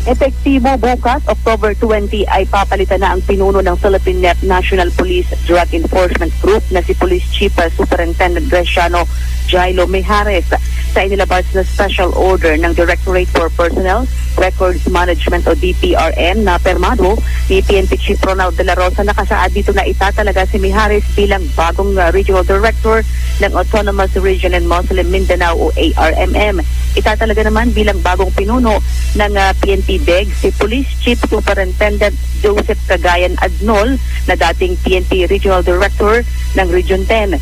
S2: Epektibo bukas, October 20, ay papalitan na ang pinuno ng Philippine National Police Drug Enforcement Group na si Police Chief Superintendent Graciano Jailo Mijares sa inilabas na special order ng Directorate for Personnel Records Management o DPRM na permado ni PNP Chief Ronald De La Rosa. Nakasaad dito na itatalaga si Mijares bilang bagong Regional Director ng Autonomous Region and Muslim Mindanao o ARMM. Itatalaga naman bilang bagong pinuno ng PNP DEG si Police Chief Superintendent Joseph Cagayan Adnol na dating PNP Regional Director ng Region 10.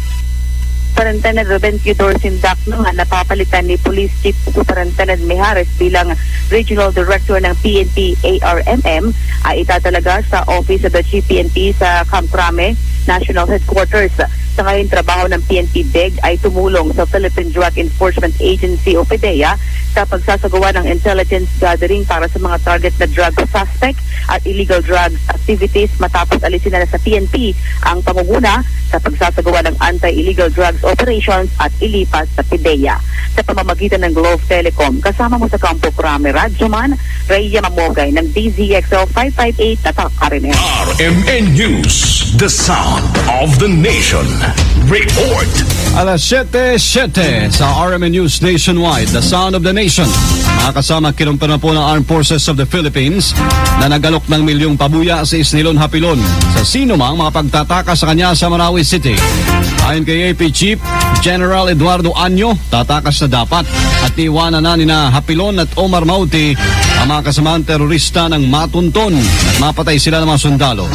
S2: Superintendent Ruben Theodore Sindak naman napapalitan ni Police Chief Superintendent Mijares bilang Regional Director ng PNP ARMM ay itatalaga sa Office of the Chief PNP sa Camp Crame National Headquarters. Sa ngayon, trabaho ng PNP DEG ay tumulong sa Philippine Drug Enforcement Agency o PDEA sa pagsasagawa ng intelligence gathering para sa mga target na drug suspect at illegal drugs activities matapos alisin na sa PNP ang pangunguna sa pagsasagawa ng anti-illegal drugs operations at ilipas sa PDEA. Sa pamamagitan ng Globe Telecom, kasama mo sa Campo Crame, Radyoman, Rhea Mamogay ng DZXL 558 na Karine.
S3: RMN News, the sound of the nation. Report.
S12: Alas 7:07 sa RMN News Nationwide, the sound of the nation. Mga kasama, kinumpirma po ng Armed Forces of the Philippines na nagalok ng milyong pabuya si Isnilon Hapilon sa sino mang mga pagtataka sa kanya sa Marawi City. Ayon kay AP Chief General Eduardo Anyo, tatakas na dapat at iwanan na nina Hapilon at Omar Mauti ang mga kasamahan terorista ng matunton at mapatay sila ng mga sundalo.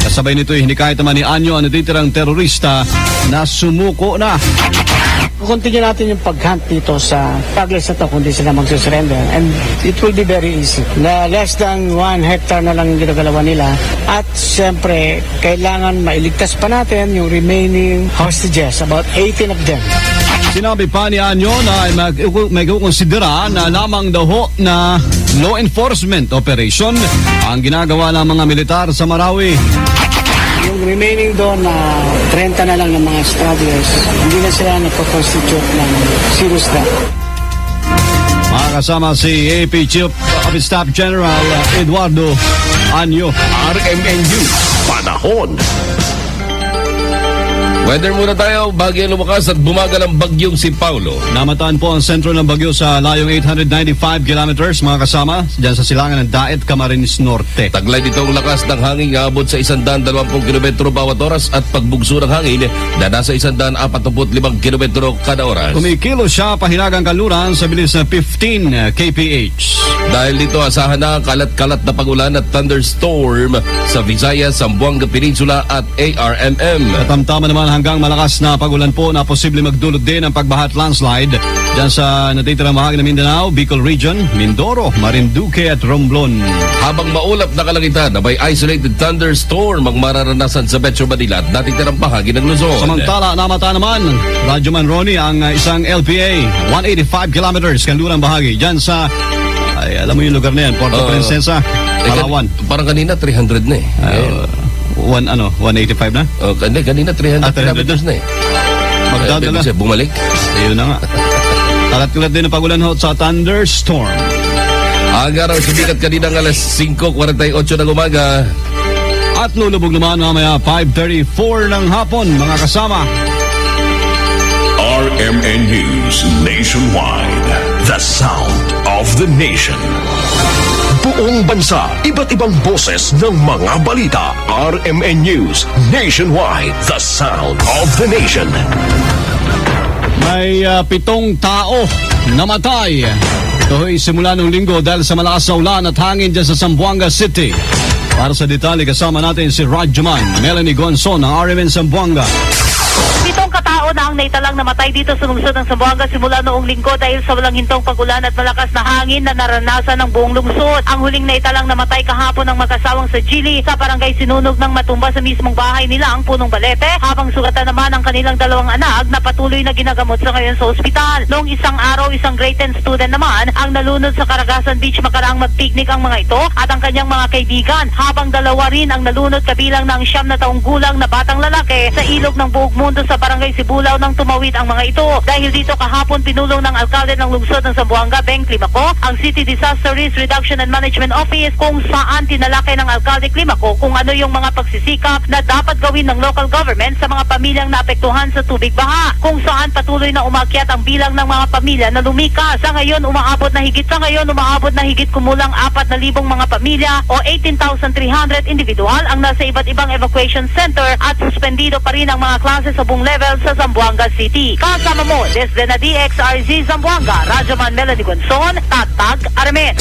S12: Kasabay nito hinikayat naman ni Anyo ang natitirang terorista na sumuko na.
S10: Continue natin yung pag-hunt dito sa tagless na to kung di sila magsusurrender, and it will be very easy. Na less than 1 hectare na lang ginagalawan nila, at siyempre kailangan mailigtas pa natin yung remaining hostages, about 18 of them.
S12: Sinabi pa ni Anyo na may kukonsidera na lamang daw ho na law enforcement operation ang ginagawa ng mga militar sa Marawi.
S10: Yung remaining doon na 30 na lang ng mga stragglers, hindi na sila nagpo-constitute ng serious death.
S12: Makakasama si AP Chief of Staff General Eduardo Anyo.
S3: RMN News, panahon.
S19: Weather muna tayo, bagyo lumakas at bumagal ang bagyong si Paulo.
S12: Namataan po ang sentro ng bagyo sa layong 895 kilometers, mga kasama, dyan sa silangan ng Daet, Camarines Norte.
S19: Taglay dito ang lakas ng hangin aabot sa 120 kilometro bawat oras at pagbugso ng hangin na nasa 145 kilometro kada oras.
S12: Kumikilo siya pahinagang kanluran sa bilis na 15 kph.
S19: Dahil dito asahan na kalat-kalat na pagulan at thunderstorm sa Visayas, Zamboanga Peninsula at ARMM.
S12: Katamtama naman hanggang malakas na pagulan po na posible magdulot din ng pagbaha at landslide dyan sa natitirang bahagi ng Mindanao, Bicol Region, Mindoro, Marinduque at Romblon.
S19: Habang maulap na kalangitan na may isolated thunderstorm ang mararanasan sa Metro Manila at natitirang bahagi ng Luzon.
S12: Samantala, namata naman, Radyoman Ronnie ang isang LPA, 185 kilometers kanlurang bahagi dyan sa, ay alam mo yung lugar na yan, Puerto Princesa, Palawan.
S19: Parang kanina 300 na eh.
S12: 185 na?
S19: Kanina 300 kilometers na eh.
S12: Magdadala.
S19: Bumalik.
S12: Ayun na nga. Kalat-kalat din ang pagulan ho sa thunderstorm.
S19: Ang araw sumikat kanina ng alas 5:48 ng umaga.
S12: At lulubog naman mamaya 5:34 ng hapon, mga kasama.
S3: RMN News Nationwide, the sound of the nation. Buong bansa, iba't ibang boses ng mga balita. RMN News Nationwide, the sound of the nation.
S12: May 7 tao namatay. Ito'y simula ng linggo dahil sa malakas na ulan at hangin dyan sa Zamboanga City. Para sa detalye, kasama natin si Radyoman Melanie Gonzon ng RMN Zamboanga.
S11: 7 katao na ang naitalang namatay dito sa lungsod ng Zamboanga simula noong linggo dahil sa walang hintong pagulan at malakas na hangin na naranasan ng buong lungsod. Ang huling naitalang namatay kahapon ng mag-asawang sa Gili sa barangay Sinunog nang matumba sa mismong bahay nila ang punong balete, habang sugatan naman ang kanilang 2 anak na patuloy na ginagamot sa ngayon sa ospital. Noong isang araw isang grade 10 student naman ang nalunod sa Caragasan Beach makaraang mag-picnic ang mga ito at ang kanyang mga kaibigan, habang dalawa rin ang nalunod kabilang ng 9 na taong gulang na batang lalaki sa ilog ng Buog Mundo sa Barangay Sibulaw nang tumawid ang mga ito. Dahil dito kahapon pinulong ng alkalde ng lungsod ng Zamboanga, Beng Climaco, ang City Disaster Risk Reduction and Management Office kung saan tinalakay ng alkalde Climaco kung ano yung mga pagsisikap na dapat gawin ng local government sa mga pamilyang naapektuhan sa tubig baha, kung saan patuloy na umakyat ang bilang ng mga pamilya na lumikas. Sa ngayon umaabot na higit kumulang 4,000 mga pamilya o 18,300 individual ang nasa iba't ibang evacuation center at suspendido pa rin ang mga klase sa buong level sa Zamboanga City. Kasama mo desde na DXRZ Zamboanga, Radyoman Melody Gonzon, Tatag Armen.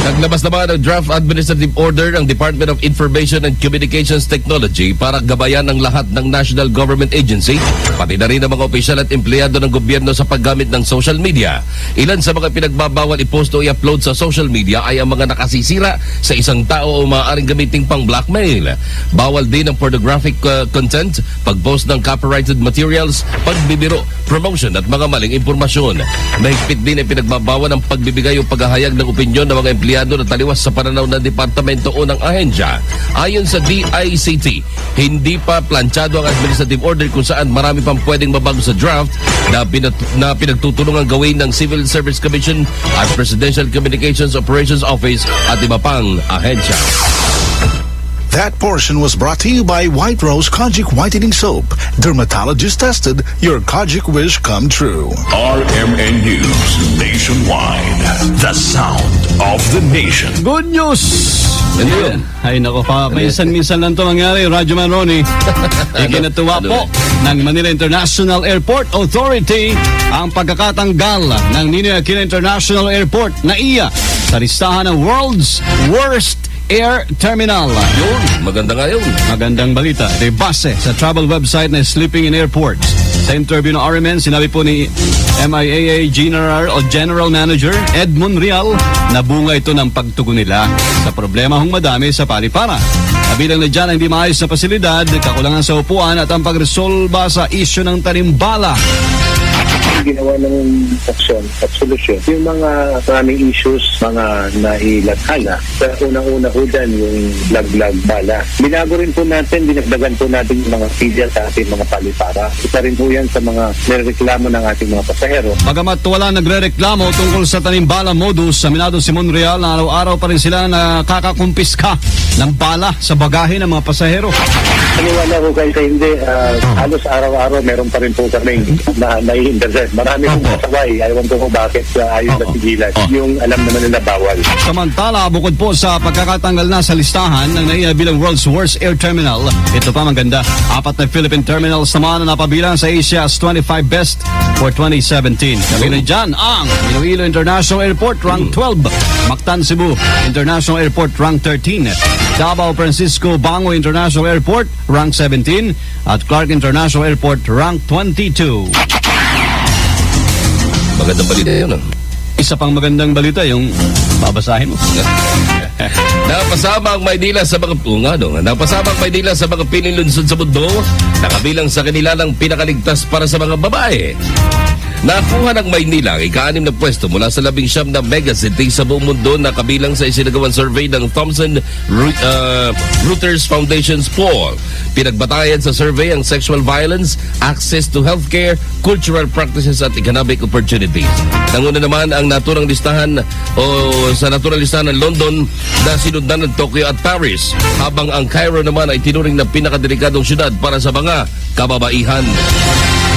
S19: Naglabas naman ng draft administrative order ng Department of Information and Communications Technology para gabayan ang lahat ng national government agency, pati na rin ang mga opisyal at empleyado ng gobyerno sa paggamit ng social media. Ilan sa mga pinagbabawal i-post o i-upload sa social media ay ang mga nakasisira sa isang tao o maaaring gamiting pang blackmail. Bawal din ang pornographic content, pag-post ng copyrighted materials, pagbibiro, promotion at mga maling impormasyon. Mahigpit din ay pinagbabawal ang pagbibigay o paghahayag ng opinyon ng mga empleyado na taliwas sa pananaw ng departamento o ng ahensya. Ayon sa DICT, hindi pa planchado ang administrative order kung saan marami pang pwedeng mabago sa draft na pinagtutulungan gawin ng Civil Service Commission at Presidential Communications Operations Office at iba pang ahensya.
S9: That portion was brought to you by White Rose Kojic Whitening Soap. Dermatologist tested, your Kojic wish come true.
S3: RMN News Nationwide. The sound of the nation.
S12: Good news! Ayun. Ay nako pa, minsan lang ito mangyari. Radyoman Ronnie, ikinatuwa po ng Manila International Airport Authority ang pagkakatanggal ng Ninoy Aquino International Airport na iya sa listahan ng World's Worst Air Terminal.
S19: Yun, maganda nga yun.
S12: Magandang balita. Ito yung base sa travel website na Sleeping in Airports. Sa interview ng RMN, sinabi po ni MIAA General Manager Edmund Real na bunga ito ng pagtugon nila sa problema hong madami sa palipara. Kabilang na dyan ang hindi maayos na pasilidad, kakulangan sa upuan at ang pagresolba sa isyu ng tanimbala.
S14: Ginawa ng aksyon at solusyon yung mga maraming issues, mga nailathala. Sa unang-una ho dyan, yung laglag bala. Binago rin po natin, dinagdagan po natin yung mga fidya sa ating mga palipara. Isa rin po yan sa mga nireklamo ng ating mga pasahero.
S12: Bagamat wala nagre-reklamo tungkol sa tanimbala modus, aminado si Monreal na araw-araw pa rin sila nakakakumpiska ng bala sa bagahe ng mga pasahero.
S14: Paniwala ko kayo hindi, halos araw-araw meron pa rin po kami nai-intercept. Marami pong kasaway. Ayaw ko bakit ayaw na sigilan. Yung alam naman nila bawal.
S12: Samantala, bukod po sa pagkakatanggal na sa listahan ng naiya bilang World's Worst Air Terminal, ito pa maganda. 4 na Philippine terminals naman na napabilang sa Asia as 25 best for 2017. Kabilang dyan ang Iloilo International Airport, rank 12. Mactan Cebu International Airport, rank 13. Davao Francisco Bango International Airport, rank 17. At Clark International Airport, rank 22.
S19: Magandang balita yun.
S12: Isa pang magandang balita yung babasahin mo.
S19: Napasama ang Maynila sa mga napasama ang Maynila sa mga pinilunsod sa mundo na kabilang sa kanila ng pinakaligtas para sa mga babae. Nakuha ng Maynila ang ika-6 na pwesto mula sa 19 na megacity sa buong mundo na kabilang sa isinagawang survey ng Thomson Reuters Foundation's poll. Pinagbatayan sa survey ang sexual violence, access to healthcare, cultural practices at economic opportunities. Nanguna naman ang naturang listahan sa naturang listahan ng London na sinundan ng Tokyo at Paris, habang ang Cairo naman ay tinuring na pinakadelikadong syudad para sa mga kababaihan.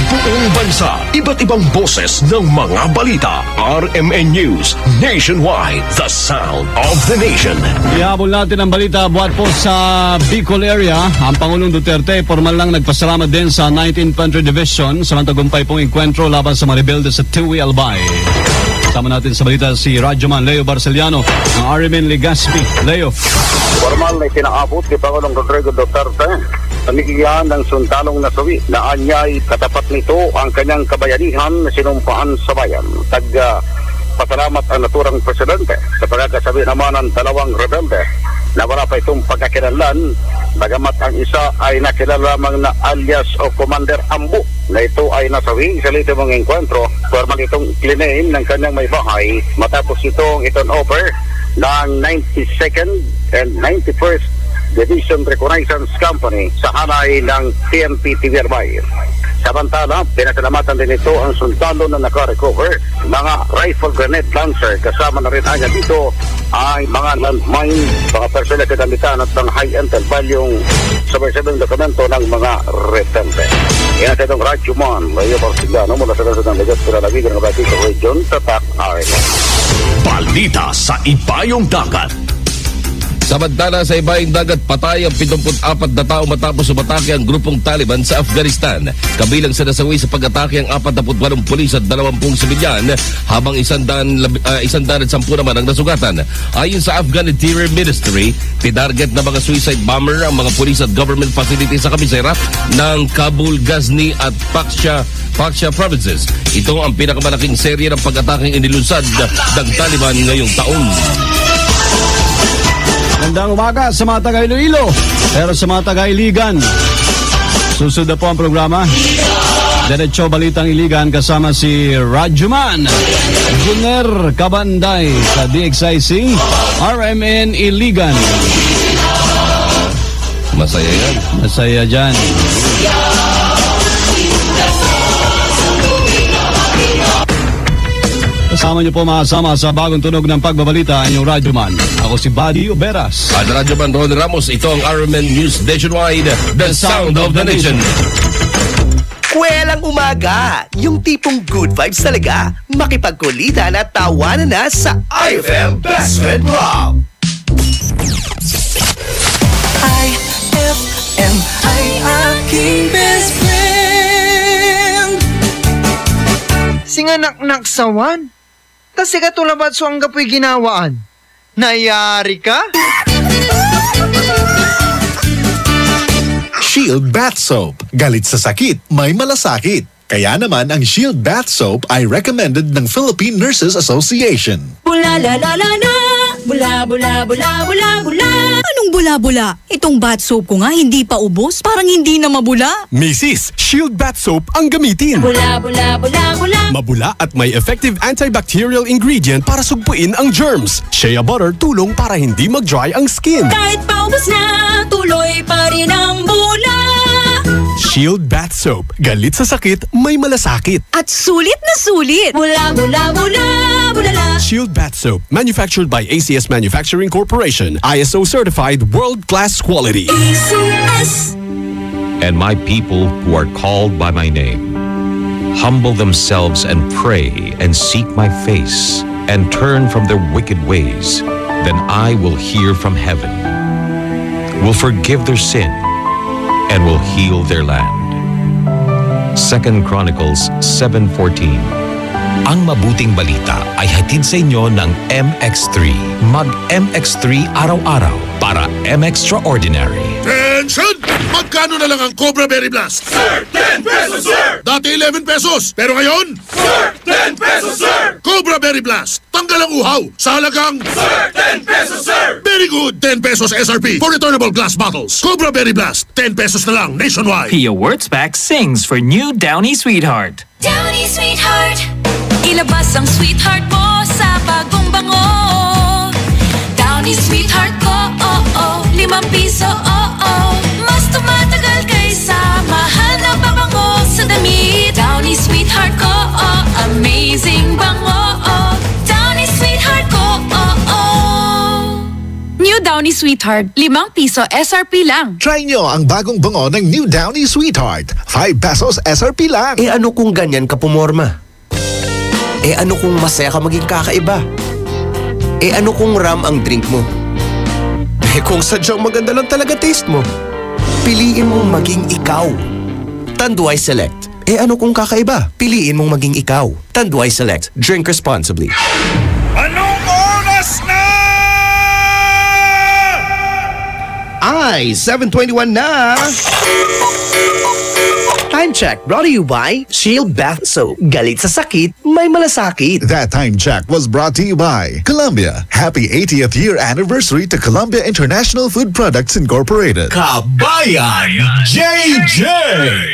S3: Buong bansa, iba't ibang boses ng mga balita. RMN News Nationwide, the sound of the nation.
S12: Ihabol natin ang balita buhat po sa Bicol area. Ang Pangulong Duterte formal lang nagpasalamat din sa 19th Infantry Division sa matagumpay pong enkwentro laban sa mga rebelde sa Tiwi Albay. Kasama natin sa balita si Radyoman Leo Barceliano ng RMN Legazpi. Leo.
S15: Formal na itinaabot ni Pangulong Rodrigo Duterte panigiyan ng suntalong nasawi na anyay katapat nito ang kanyang kabayanihan na sinumpaan sa bayan. Pasalamat ang naturang presidente sa pagkakasabi naman ng dalawang rebelde na wala pa itong pagkakilanlan Bagamat ang isa ay nakilala lamang na alias o Commander Ambu na ito ay nasawi sa lito mong engkwentro. Formal itong claim ng kanyang may bahay matapos itong iton over ng 92nd and 91st Division Reconnaissance Company sa hanay ng PNP Tiberbay. Samantala, pinasalamatan din ito ang sundalo na naka-recover mga rifle grenade launcher, kasama na rin agad dito ay mga landmine, mga personal na kagamitan at ang high intel value subversibong dokumento ng mga retente. Yan sa itong Radyo Man, Mayo Barsigano mula sa Lansa ng Legat para nabigan ng Batito Region, Tatak, Arena.
S3: Balita sa Ibayong Dagat.
S19: Samantala sa Ibayong Dagat, patay ang 74 na tao matapos umatake ang grupong Taliban sa Afghanistan. Kabilang sa nasawi sa pag-atake ang 48 pulis at 20 sibilyan, habang 110 naman ang nasugatan. Ayon sa Afghan Interior Ministry, tinarget na mga suicide bomber ang mga pulis at government facilities sa kabisera ng Kabul, Ghazni at Paktia provinces. Ito ang pinakamalaking serye ng pag-ataking inilunsad ng Taliban ngayong taon.
S12: Magandang umaga sa mga taga-Iloilo, pero sa mga taga-Iligan, susunod na po ang programa. Diretso Balitang Iligan kasama si Radyoman Junior Cabanday sa DXIC RMN Iligan.
S19: Masaya yan.
S12: Masaya dyan. Kasama niyo po makasama sa bagong tunog ng pagbabalita ang inyong Radyoman. Ako si Buddy Oberas.
S19: At Radyoman Ron Ramos, ito ang RMN News Nationwide, the sound of the nation.
S13: Kwelang umaga, yung tipong good vibes talaga. Makipagkulitan at tawanan na sa IFM Best Friend Rock.
S1: IFM ay aking best friend.
S8: Singanak-nak sawan. Kasi katulabat so ang gapoy ginawaan. Nayari ka?
S7: Shield Bath Soap. Galit sa sakit, may malasakit. Kaya naman ang Shield Bath Soap ay recommended ng Philippine Nurses Association.
S4: Bula la la la la, bula bula bula bula bula.
S16: Anong bula-bula? Itong bath soap ko nga hindi pa ubos, parang hindi na mabula.
S17: Mrs. Shield Bath Soap ang gamitin.
S4: Bula bula bula bula.
S17: Mabula at may effective antibacterial ingredient para sugpuin ang germs. Shea butter tulong para hindi mag-dry ang skin.
S4: Kahit paubos na, tuloy pa rin ang bula.
S17: Shield Bath Soap. Galit sa sakit, may malasakit.
S16: At sulit na sulit.
S4: Bula bula bula bula la.
S17: Shield Bath Soap. Manufactured by ACS Manufacturing Corporation. ISO certified world-class quality.
S4: ACS.
S20: And my people who are called by my name humble themselves and pray and seek my face and turn from their wicked ways, then I will hear from heaven, will forgive their sin, and will heal their land. 2 Chronicles 7:14. Ang mabuting balita ay hatid sa inyo ng MX3. Mag-MX3 araw-araw para MXtraordinary.
S18: Attention! Magkano na lang ang Cobra Berry Blast?
S21: Sir, 10 pesos, sir!
S18: Dati 11 pesos, pero ngayon?
S21: Sir, 10 pesos, sir!
S18: Cobra Berry Blast, tanggal ang uhaw sa halagang...
S21: Sir, 10 pesos, sir!
S18: Very good, 10 pesos SRP for returnable glass bottles. Cobra Berry Blast, 10 pesos na lang nationwide.
S22: Pia Wurtzbach sings for new Downy Sweetheart.
S4: Downy Sweetheart. Ilabas ang sweetheart mo sa bagong bango. Downy Sweetheart ko, oh oh, 5 piso, oh oh. Mas tumatagal kaysa mahal na pabango sa damit. Downy Sweetheart ko, oh, amazing bango, oh. Downy Sweetheart ko, oh oh. New Downy Sweetheart, 5 piso SRP lang.
S7: Try nyo ang bagong bango ng New Downy Sweetheart. 5 pesos SRP lang.
S13: Eh ano kung ganyan ka pumorma? Eh ano kung masaya ka maging kakaiba? Eh ano kung ram ang drink mo? Eh kung sadyang maganda lang talaga taste mo? Piliin mong maging ikaw. Tanduay Select. Eh ano kung kakaiba? Piliin mong maging ikaw. Tanduay Select. Drink responsibly.
S21: Anong oras na?
S13: Ay, 7:21 na. Time check brought to you by Shield Bath Soap. Galit sa sakit, may malasakit.
S7: That time check was brought to you by Columbia. Happy 80th year anniversary to Columbia International Food Products Incorporated.
S5: Kabayan JJ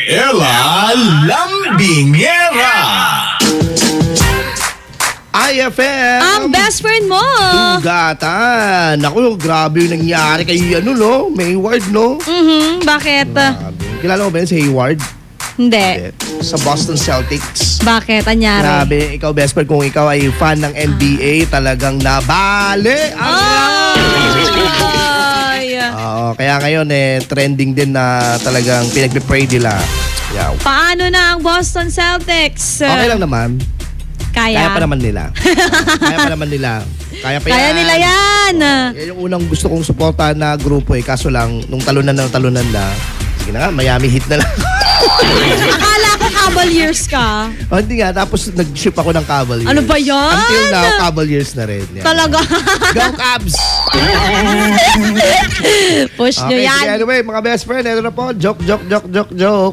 S5: Ella Lambingera.
S13: IFM!
S6: Ang best friend mo!
S13: Tugatan! Naku, grabe yung nangyari kay Hayward, no?
S6: Bakit?
S13: Kilala mo ba yun si Hayward?
S6: Hindi.
S13: Sa Boston Celtics.
S6: Bakit? Anyari?
S13: Grabe, ikaw best friend, kung ikaw ay fan ng NBA, talagang nabali ang kaya ngayon trending din na talagang pinagpipray nila. Yeah.
S6: Paano na ang Boston Celtics?
S13: Okay lang naman.
S6: Kaya
S13: pa naman nila. Kaya
S6: nila yan.
S13: Yan yung unang gusto kong suportahan na grupo kaso lang, nung talunan na, sige na nga, Miami Heat na lang.
S6: Akala ko Cavaliers ka.
S13: Hindi nga, tapos nag-ship ako ng Cavaliers.
S6: Ano ba yan?
S13: Until now, Cavaliers na rin. Yan.
S6: Talaga?
S13: Go Cavs!
S6: Push nyo yan.
S13: Sige, anyway, mga best friend, ito na po. Joke.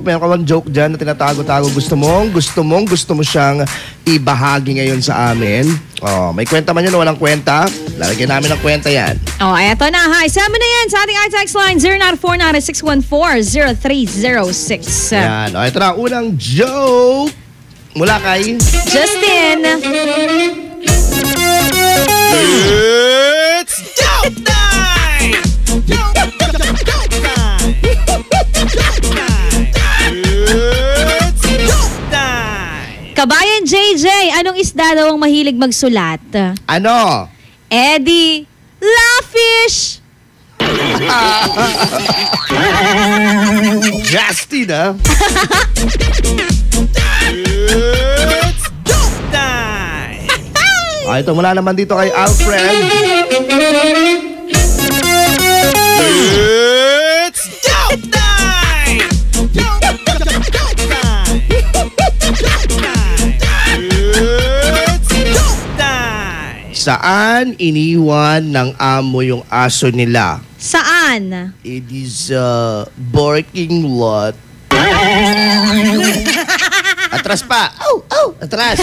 S13: Meron ka bang joke dyan na tinatago-tago gusto mo siyang ibahagi ngayon sa amin? May kwenta man yun o walang kwenta? Lalagyan namin ng kwenta yan.
S6: Eto na ha. Isama na yan sa ating iText line 0949-614-0306.
S13: Yan. Ito na, unang joke mula kay
S6: Justin.
S5: It's joke time!
S6: Kabayan JJ, anong isda daw ang mahilig magsulat?
S13: Ano?
S6: Eddie, Lafish!
S13: Justin, ha?
S5: It's joke time!
S13: Ito mula naman dito kay Alfred.
S5: It's joke time!
S13: Saan iniwan ng amo yung aso nila?
S6: Saan?
S13: It is a barking lot. Atras pa. Atras.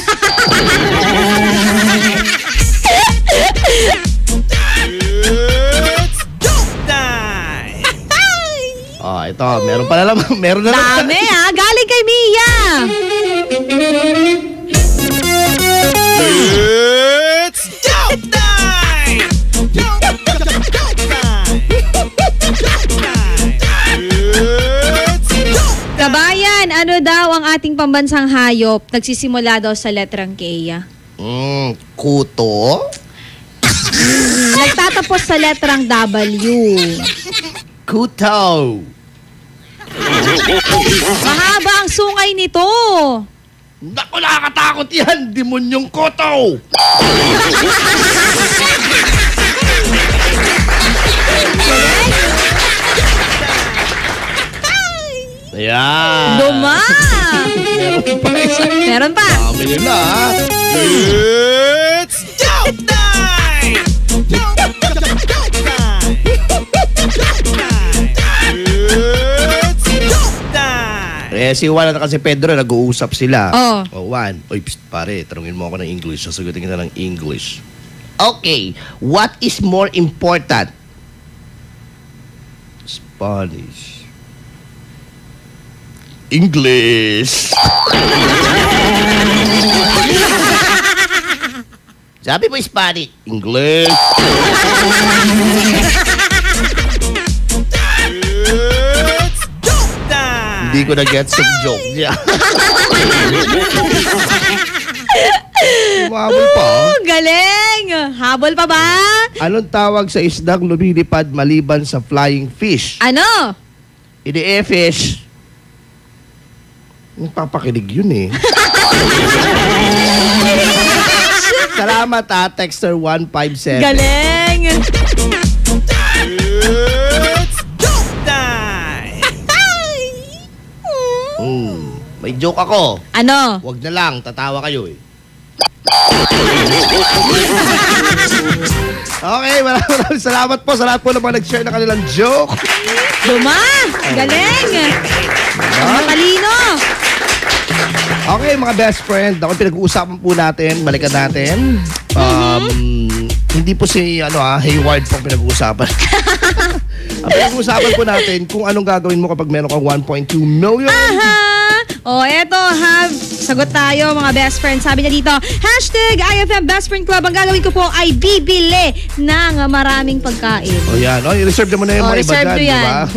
S5: It's joke time!
S13: Ito, meron pala naman. Meron na naman.
S6: Dami ha, galing kay Mia.
S5: It's joke time!
S6: Kabayan, ano daw ang ating pambansang hayop? Nagsisimula daw sa letrang K.
S13: Kuto?
S6: Nagtatapos sa letrang W.
S13: Kuto.
S6: Mahaba ang sungay nito.
S13: Naku, nakakatakot yan! Demonyong koto! Ayan!
S6: Duma! Meron pa!
S13: Dami nila, ha?
S5: It's joke time!
S13: Si Juan at si Pedro, nag-uusap sila.
S6: Juan,
S13: oy, psst, pare, tanungin mo ako ng English. Sasagutin kita ng English. Okay, what is more important? Spanish. English. Sabi mo Spanish. English. Hindi ko na-get some joke niya. Habol pa.
S6: Galing! Habol pa ba?
S13: Anong tawag sa isdang lumilipad maliban sa flying fish?
S6: Ano?
S13: Fish. Nagpapakinig yun eh. Salamat Texter 157.
S6: Galing!
S13: May joke ako.
S6: Ano?
S13: Wag na lang, tatawa kayo eh.
S2: Okay, maraming salamat po sa lahat po na mga nag-share na kanilang joke.
S6: Luma! Galing! Matalino!
S2: Okay, mga best friend, ako pinag-uusapan po natin, balikan natin. Hindi po si Hayward po pinag-uusapan. Ang pinag-uusapan po natin kung anong gagawin mo kapag meron kang 1.2 million.
S6: Eto sagot tayo mga best friends. Sabi na dito, #IFM Best Friend Club. Ang gagawin ko po ay bibili ng maraming pagkain.
S2: Yan. I-reserve mo na yung mga iba dyan, di ba?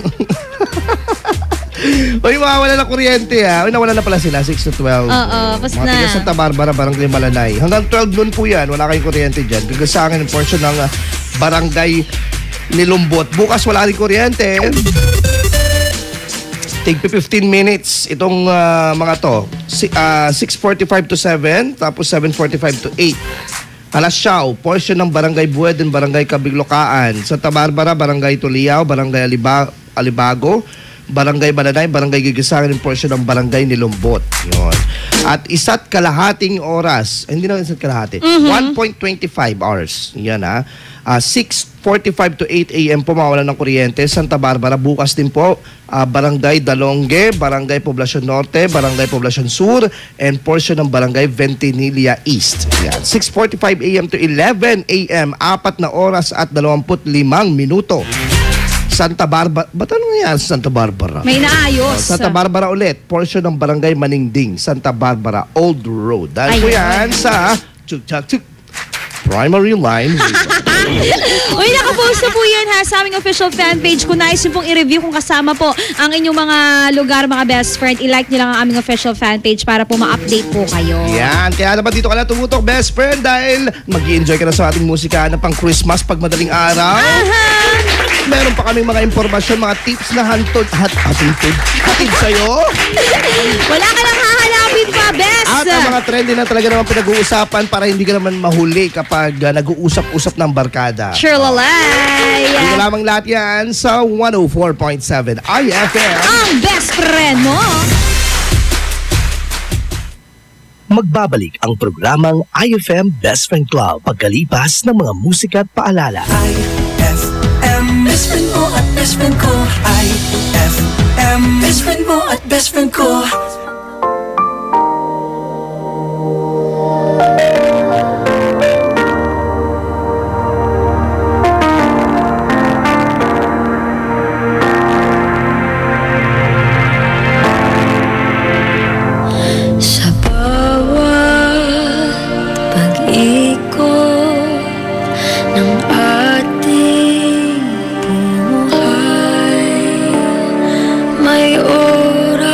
S2: Uy, mawawala na kuryente ha. Uy, nawala na pala sila, 6 to 12.
S6: Pas
S2: mga
S6: na.
S2: Mga Santa Barbara, Barangay Malanay. Hanggang 12 noon po yan, wala kayong kuryente dyan. Because sa akin, portion ng Barangay Nilumbot. Bukas wala rin kuryente. Take 15 minutes itong mga to. 6:45 to 7, tapos 7:45 to 8. Alas Siao, portion ng Barangay Bueden, Barangay Kabiglokaan. Santa Barbara, Barangay Tuliao, Barangay Alibago, Barangay Malanay, Barangay Gigisangan, yung portion ng Barangay Nilumbot. Yun. At 1.5 oras. Hindi na 1.5. 1.25 hours. Yan 6:45 to 8 a.m. po mawalan ng kuryente. Santa Barbara, bukas din po. Barangay Dalonge, Barangay Poblacion Norte, Barangay Poblacion Sur, and portion ng Barangay Ventinilla East. Yan. 6:45 a.m. to 11 a.m. 4 na oras at 25 minuto. Santa Barbara. Ba't ano yan? Santa Barbara.
S6: May naayos.
S2: Santa Barbara ulit. Portion ng Barangay Maningding. Santa Barbara Old Road. Dahil po yan sa Primary Line.
S6: Uy, nakapost na po yan sa aming official fan page. Kung nais nyo pong i-review kung kasama po ang inyong mga lugar, mga best friend, i-like nyo lang ang aming official fan page para po ma-update po kayo.
S2: Yan. Kaya naman dito ka na tumutok, best friend, dahil mag-i-enjoy ka na sa ating musika na pang Christmas pag madaling araw. Meron pa kaming mga impormasyon, mga tips na hatid sa'yo.
S6: Wala ka lang hahanapin pa, best.
S2: At ang mga trendy na talaga naman pinag-uusapan para hindi ka naman mahuli kapag nag-uusap-usap ng barkada.
S6: Sure lalay.
S2: Hindi lamang lahat yan sa 104.7 IFM.
S6: Ang best friend mo.
S13: Magbabalik ang programang IFM Best Friend Club pagkalipas ng mga musika at paalala.
S1: IFM, best friend mo at best friend ko. IFM, best friend mo at best friend ko.
S4: May oras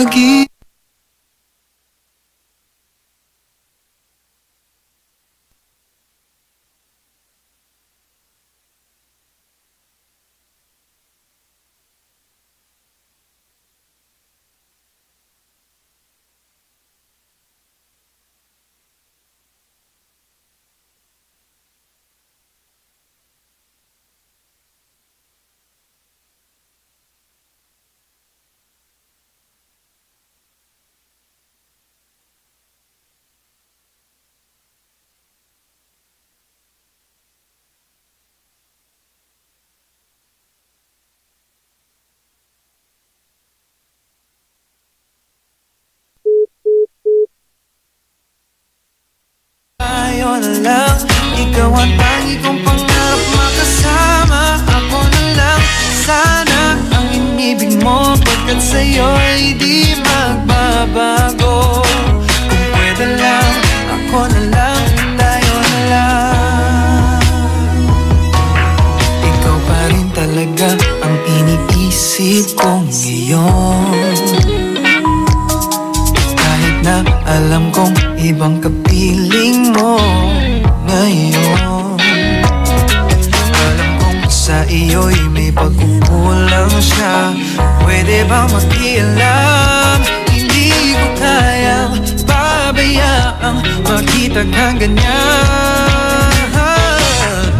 S1: pag-ibig. Tayo na lang, ikaw ang tangi kong pangarap makasama. Ako na lang, sana ang inibig mo, pagkat sa'yo'y di magbabago. Kung pwede lang, ako na lang, tayo na lang. Ikaw pa rin talaga ang iniisip ko ngayon, kahit na alam kong ibang kapiling mo ngayon. Alam kong sa iyo'y may pagkukulang siya. Pwede ba makialam? Hindi ko kayang pabayaang makita kang ganyan.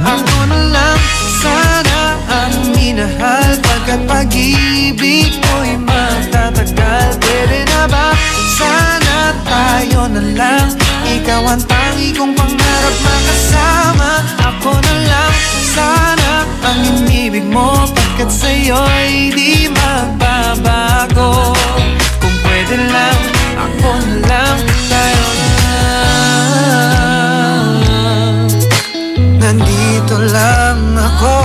S1: Ako na lang sana ang minahal, pagkat pag-ibig ko'y magtatagal. Pwede na ba sana tayo na lang, ikaw ang tangi kong pangarap makasama. Ako na lang sana ang inibig mo, pagkat sa'yo'y di magbabago. Kung pwede lang, ako na lang, tayo na lang. Nandito lang ako,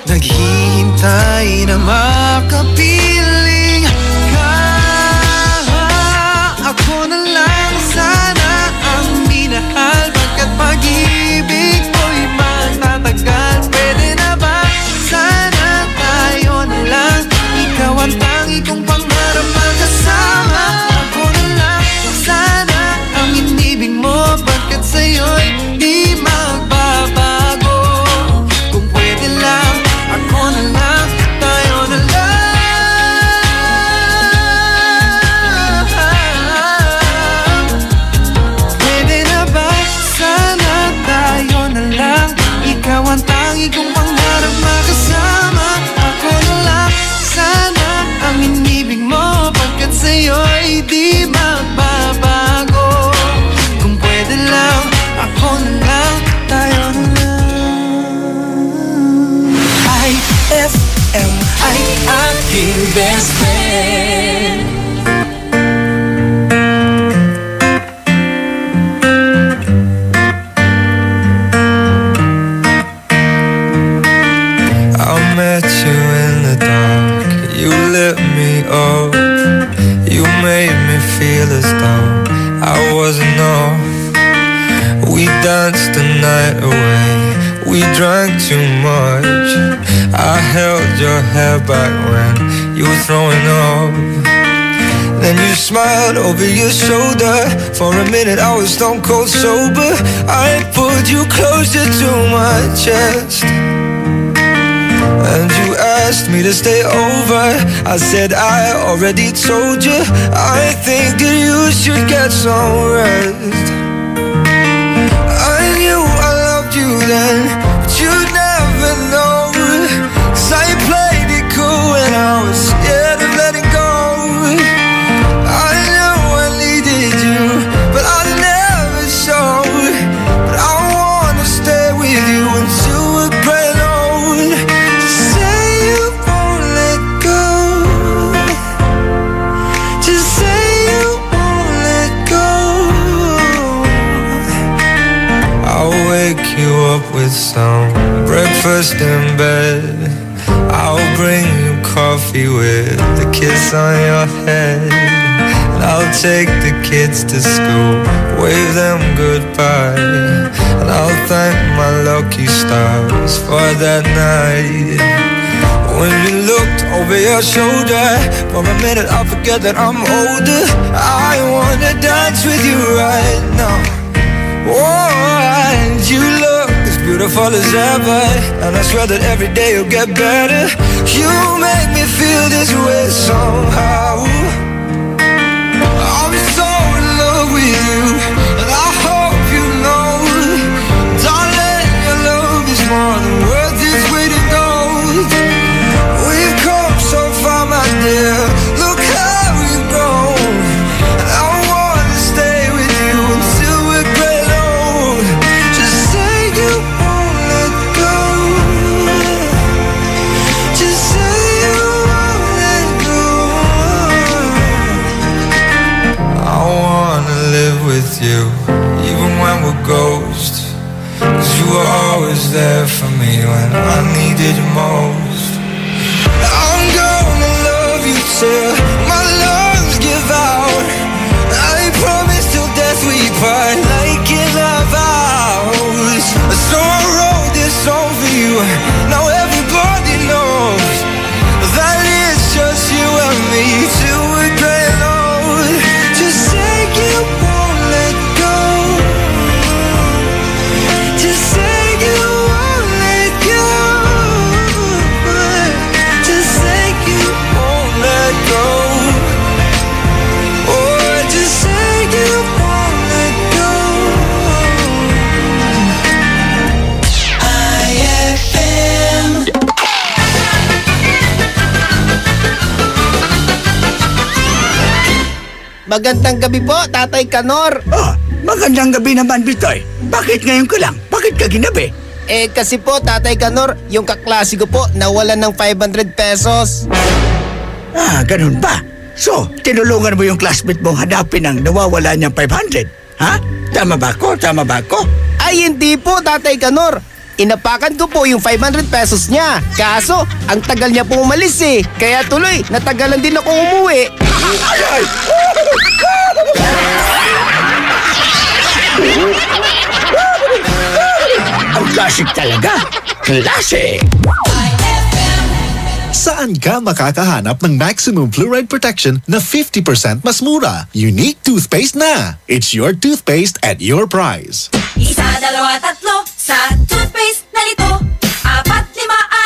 S1: naghihintay na makapiling ka. Ako na lang sana ang minahal, pagkat pag-ibig ko'y magtatagal. Pwede na ba sana tayo na lang, ikaw ang tangi kong pangarap magkasama. Ako na lang sana ang inibig mo, pagkat sa'yo'y di magbabago. Kung pwede lang, ako na lang, tayo na lang. Pwede na ba sana tayo na lang, ikaw ang tangi kong pangarap makasama. Ako na lang sana ang inibig mo, pagkat sa'yo'y di magbabago. Kung pwede lang, ako na lang, tayo na lang. IFM ay aking best friend. I met you in the dark, you lit me up, you made me feel as though I wasn't off. We danced the night away, we drank too much. I held your hair back when you were throwing up. Then you smiled over your shoulder. For a minute I was stone cold sober. I pulled you closer to my chest, and you asked me to stay over. I said I already told you, I think that you should get some rest. I knew I loved you then, but you'd never know. 'Cause I played it cool when I was scared of letting go. I knew I needed you, but I never showed. But I wanna stay with you until we're growing old. Just say you won't let go. Just say you won't let go. I'll wake you up with some breakfast in bed. I'll bring you coffee with a kiss on your head. And I'll take the kids to school, wave them goodbye. And I'll thank my lucky stars for that night When you looked over your shoulder, for a minute I forget that I'm older. I wanna dance with you right now. Oh, and you look as beautiful as ever, and I swear that every day you'll get better. You make me feel this way somehow. I'm so in love with you, and I hope you know, darling, your love is more than worth its weight in gold. We've come so far, my dear, look how we've grown. I wanna stay with you until we're great old. Just say you won't let go. Just say you won't let go. I wanna live with you, even when we're ghosts. 'Cause you were always there for me when I needed you most. I'm gonna love you till my lungs give out. I promise till death we part, like in our vows. So I wrote this song for you, now everybody knows that it's just you and me till we're great old. Just say you won't let go. Just say you won't let go. Just say you won't let go. Oh, just say you won't let go. IFM.
S10: Magandang gabi po, Tatay Kanor.
S11: Oh, magandang gabi naman, Bitoy. Bakit ngayon ka lang? Bakit ka ginabi?
S10: Kasi po, Tatay Kanor, yung kaklase ko po nawalan ng 500 pesos.
S11: Ah, ganun ba? So, tinulungan mo yung classmate mong hanapin ang nawawala niyang 500? Ha? Tama ba ako? Tama ba ako?
S10: Ay, hindi po, Tatay Kanor. Inapakan ko po yung 500 pesos niya. Kaso, ang tagal niya po umalis eh. Kaya tuloy, natagalan din ako umuwi.
S11: Ay! Ang classic talaga. Classic!
S7: Saan ka makakahanap ng maximum fluoride protection na 50% mas mura? Unique toothpaste na! It's your toothpaste at your price.
S4: Isa, dalawa, tatlo sa toothpaste na nito. 4, 5,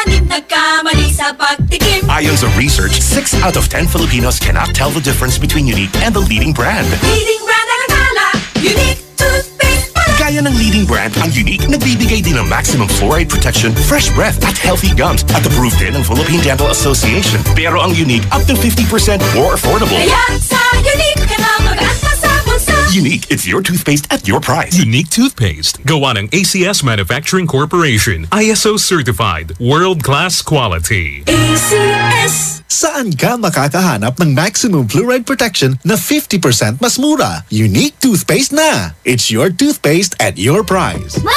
S4: 6 nagkamali sa pagtikim.
S23: Ayon sa research, 6 out of 10 Filipinos cannot tell the difference between Unique and the leading brand.
S4: Leading brand ang akala, Unique toothpaste pala.
S23: Gaya ng leading brand, ang Unique nagbibigay din ng maximum fluoride protection, fresh breath at healthy gums at approved din ng Philippine Dental Association. Pero ang Unique up to 50% more affordable.
S4: Kaya sa Unique ka na mag-asa sa bulsa.
S23: Unique, it's your toothpaste at your price.
S24: Unique toothpaste. Gawa ng ACS Manufacturing Corporation. ISO certified. World-class quality.
S4: ACS.
S7: Saan ka makakahanap ng maximum fluoride protection na 50% mas mura? Unique toothpaste na! It's your toothpaste at your price.
S25: Ma!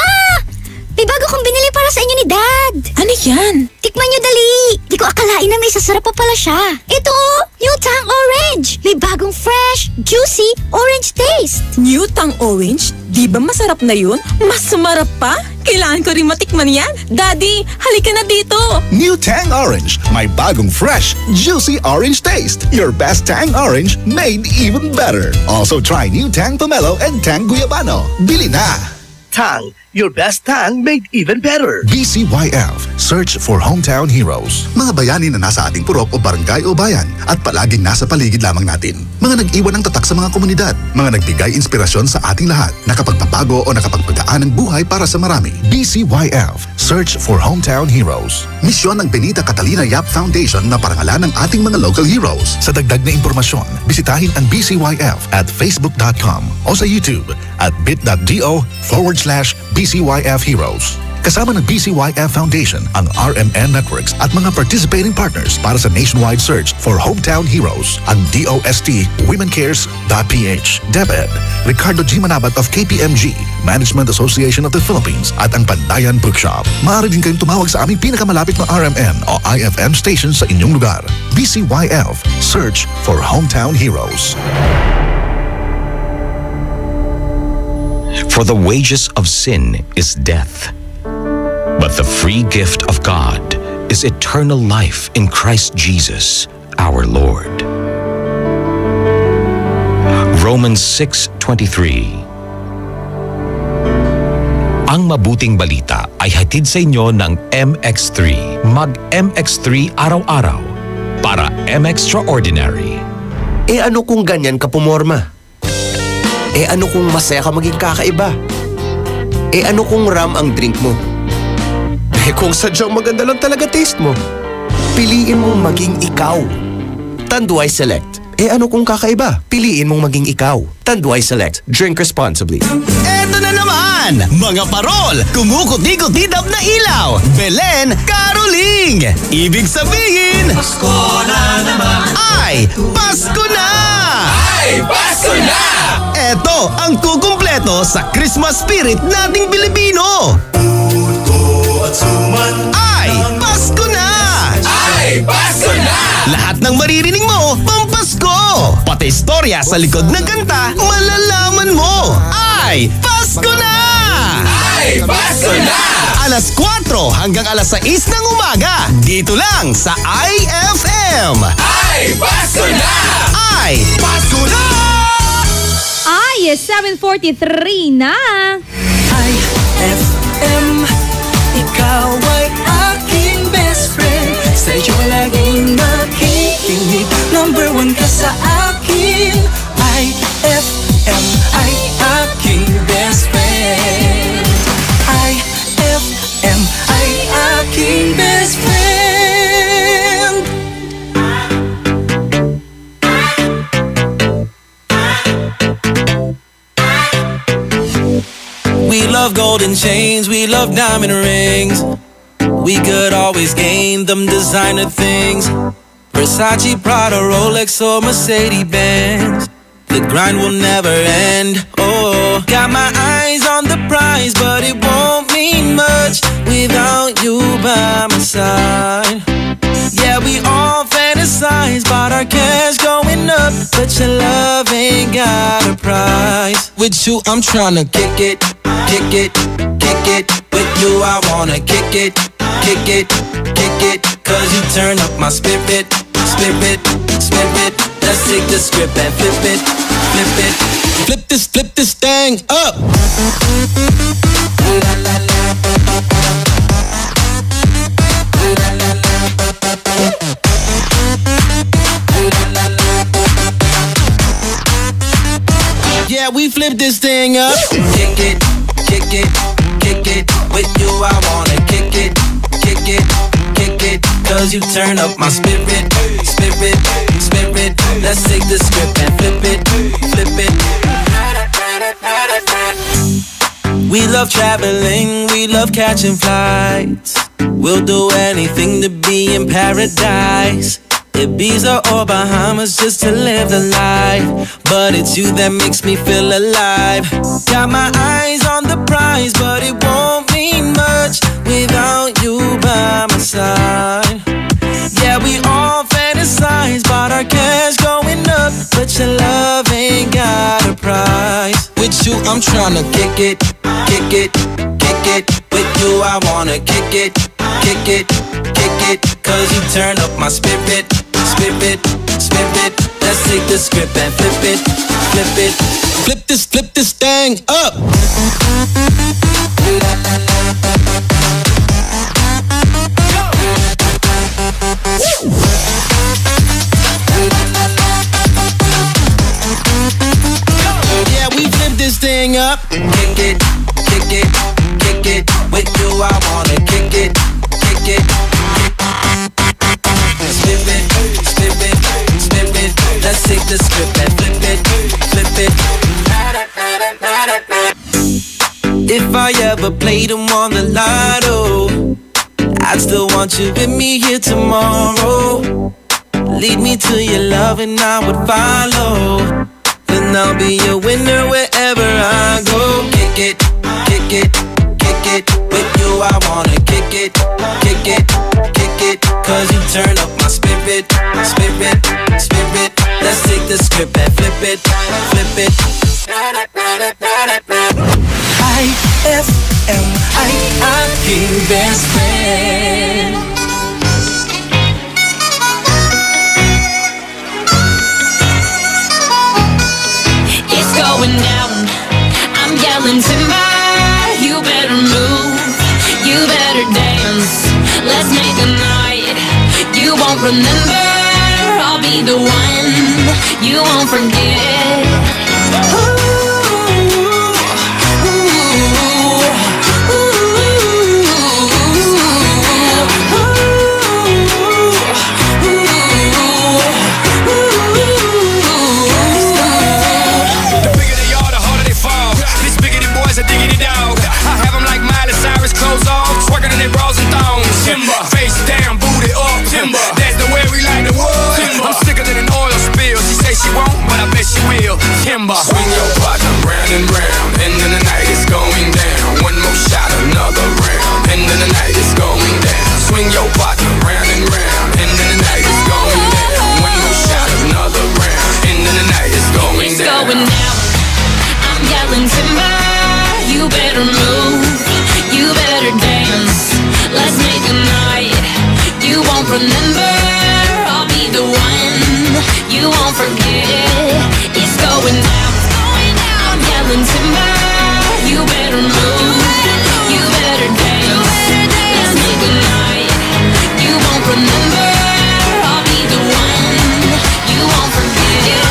S25: May bago kong binili para sa inyo ni Dad. Ano yan? Tikman nyo dali. Di ko akalain na may sasarap pa pala siya. Ito, New Tang Orange. May bagong fresh, juicy, orange taste.
S26: New Tang Orange? Di ba masarap na yun? Mas sumarap pa? Kailangan ko rin matikman yan. Daddy, halika na dito.
S7: New Tang Orange. May bagong fresh, juicy orange taste. Your best Tang Orange made even better. Also try New Tang Pomelo and Tang Guyabano. Bili na!
S13: Tang, your best Tang made even better.
S7: BCYF, search for hometown heroes.
S9: Mga bayani na nasa ating purok o barangay o bayan at palaging nasa paligid lamang natin. Mga nag-iwan ng tatak sa mga komunidad. Mga nagbigay inspirasyon sa ating lahat. Nakapagpapago o nakapagpagaan ng buhay para sa marami.
S7: BCYF, search for hometown heroes.
S9: Misyon ng Benita Catalina Yap Foundation na parangalan ng ating mga local heroes.
S7: Sa dagdag na impormasyon, bisitahin ang BCYF at facebook.com o sa YouTube at bit.do/BCYF Heroes. Kasama ng BCYF Foundation, ang RMN Networks at mga participating partners para sa nationwide search for hometown heroes, ang DOST WomenCares.ph, DepEd, Ricardo G. Manabat of KPMG, Management Association of the Philippines at ang Pandayan Bookshop. Maaari din kayong tumawag sa aming pinakamalapit na RMN o IFM station sa inyong lugar. BCYF, search for hometown heroes.
S20: For the wages of sin is death, but the free gift of God is is eternal life in Christ Jesus, our Lord. Romans 6:23. Ang mabuting balita ay hatid sa inyo ng MX3. Mag-MX3 araw-araw para M-Extraordinary.
S13: Eh ano kung ganyan ka pumorma? Eh ano kung masaya ka maging kakaiba? Eh ano kung ram ang drink mo? Eh kung sadyang maganda lang talaga taste mo? Piliin mong maging ikaw. Tanduay Select. Eh ano kung kakaiba? Piliin mong maging ikaw. Tanduay Select. Drink responsibly.
S10: Eto na naman! Mga parol! Kumukuti-kutidap na ilaw! Belen Caroling! Ibig sabihin...
S21: Pasko na naman!
S10: Ay! Pasko na!
S21: Ay! Pasko na!
S10: Eto ang kukumpleto sa Christmas spirit nating Pilipino! Ay! Pasko na!
S21: Ay! Pasko na!
S10: Lahat ng maririnig mo, pampasko! Pati istorya sa likod ng kanta, malalaman mo! Ay! Pasko na!
S21: Ay! Pasko na!
S10: Alas 4 hanggang alas 6 ng umaga, dito lang sa IFM!
S21: Ay! Pasko na!
S10: Ay! Pasko na!
S6: Ay, 7:43 na!
S5: IFM, ikaw ay aking best friend. Sa'yo laging nakikinig, number 1 ka sa akin. IFM ay aking best friend. IFM ay aking best friend. We love golden chains, we love diamond rings. We could always gain them designer things. Versace, Prada, Rolex or Mercedes-Benz. The grind will never end. Oh, got my eyes on the prize, but it won't mean much without you by my side. Yeah, we all fantasize about our cash going up, but your love ain't got a price. With you, I'm tryna kick it, kick it, kick it. With you, I wanna kick it, kick it, kick it. Cause you turn up my spirit, spirit, spirit. Let's take the script and flip it, flip it. Flip this thing up. Yeah, we flip this thing up. Kick it, kick it, kick it. With you, I wanna kick it, kick it, kick it. Cause you turn up my spirit, spirit, spirit. Let's take the script and flip it, flip it. We love traveling, we love catching flights. We'll do anything to be in paradise. Ibiza or Bahamas just to live the life. But it's you that makes me feel alive. Got my eyes on the prize, but it won't mean much without you by my side. Yeah, we all fantasize about our cash going up, but your love ain't got a price. With you, I'm tryna kick it, kick it, kick it. With you, I wanna kick it, kick it, kick it. Cause you turn up my spirit, spirit, spirit. Let's take the script and flip it, flip it. Flip this thing up. Yeah, we flip this thing up. Kick it, kick it, kick it. With you, I wanna kick it, kick it. Spin it, spin it, spin it. Let's take the script and flip it, flip it. If I ever played them on the lotto, I'd still want you with me here tomorrow. Lead me to your love and I would follow. Then I'll be a winner wherever I go. Kick it, kick it, kick it. With you I wanna kick it, kick it, kick it. Cause you turn up my spirit, spirit, spirit. Let's take the script and flip it, flip it. IFM, I aking best friend.
S4: yelling timber, you better move, you better dance. Let's make a night you won't remember. I'll be the one you won't forget.
S21: Clothes off, twerking in their bras and thongs. Timber, face down, booty up. Timber, that's the way we like the wood. Timber, I'm sicker than an oil spill. She say she won't, but I bet she will. Timber, swing your partner round and round, and then the night is going down. One more shot, another round, and then the night is going down. Swing your partner round and round, and then the night is going down. One more shot, another round, and then the night is going down.
S4: It's going down. I'm yelling timber, you better move. You better dance, let's make a night you won't remember. I'll be the one you won't forget. It's going down, I'm yelling timber, you better move, you better dance. Let's make a night you won't remember. I'll be the one you won't forget.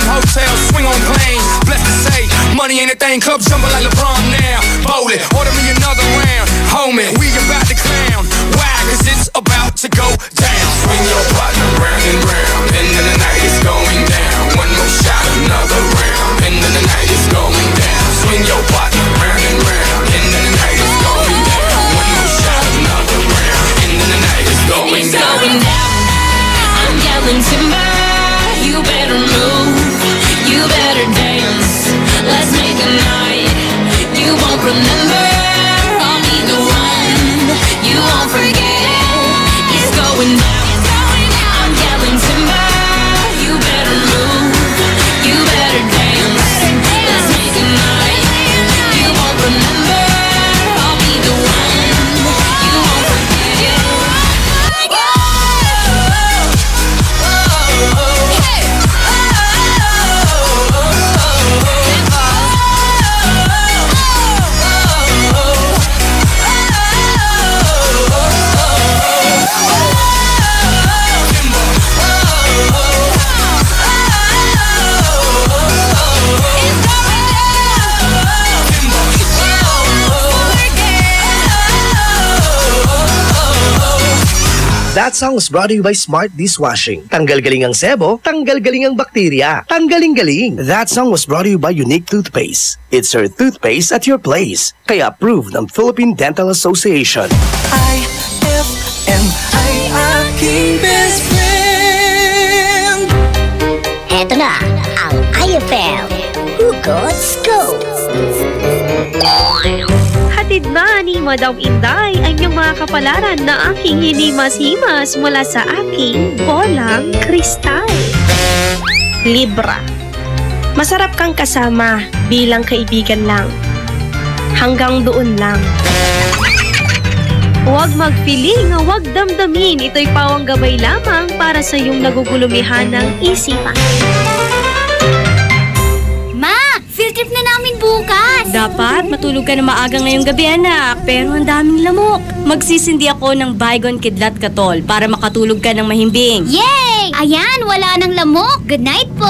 S21: Hotels, swing on planes, blessed to say, money ain't a thing, club jumbo like LeBron now, bowling, order me another round, homie, we about to clown, why, cause it's about to go down, swing your partner round and round, and then the night is going down, one more shot, another round, and then the night is going down, swing your partner round and round, and then the night is going down, one more shot, another round, and then the night is going down.
S4: It's going down, I'm yelling timber, you better move. You better dance, let's make a night you won't remember. I'll be the one you won't forget. It's going down, I'm yelling timber, you better move, you better dance. Let's make a night you won't remember. I'll be the one you won't forget.
S13: That song was brought to you by Smart Dishwashing. Tanggal-galing ang sebo, tanggal-galing ang bakterya. Tanggaling-galing. That song was brought to you by Unique Toothpaste. It's your toothpaste at your place. Kaya approved ng Philippine Dental Association.
S5: IFM ay aking best friend.
S25: Eto na ang IFM Hugot Scoop.
S3: Hatid na ni Madam Inday ang iyong mga kapalaran na aking hinimas-himas mula sa aking bolang kristal. Libra. Masarap kang kasama bilang kaibigan lang. Hanggang doon lang. Huwag magpiling, huwag damdamin. Ito'y pawang gabay lamang para sa iyong nagugulumihan ng isipan.
S25: Field trip na namin bukas.
S3: Dapat matulog ka na maaga ngayong gabi, anak. Pero ang daming lamok. Magsisindi ako ng Baygon Kidlat Katol para makatulog ka ng mahimbing.
S25: Yay! Ayan, wala nang lamok. Good night po.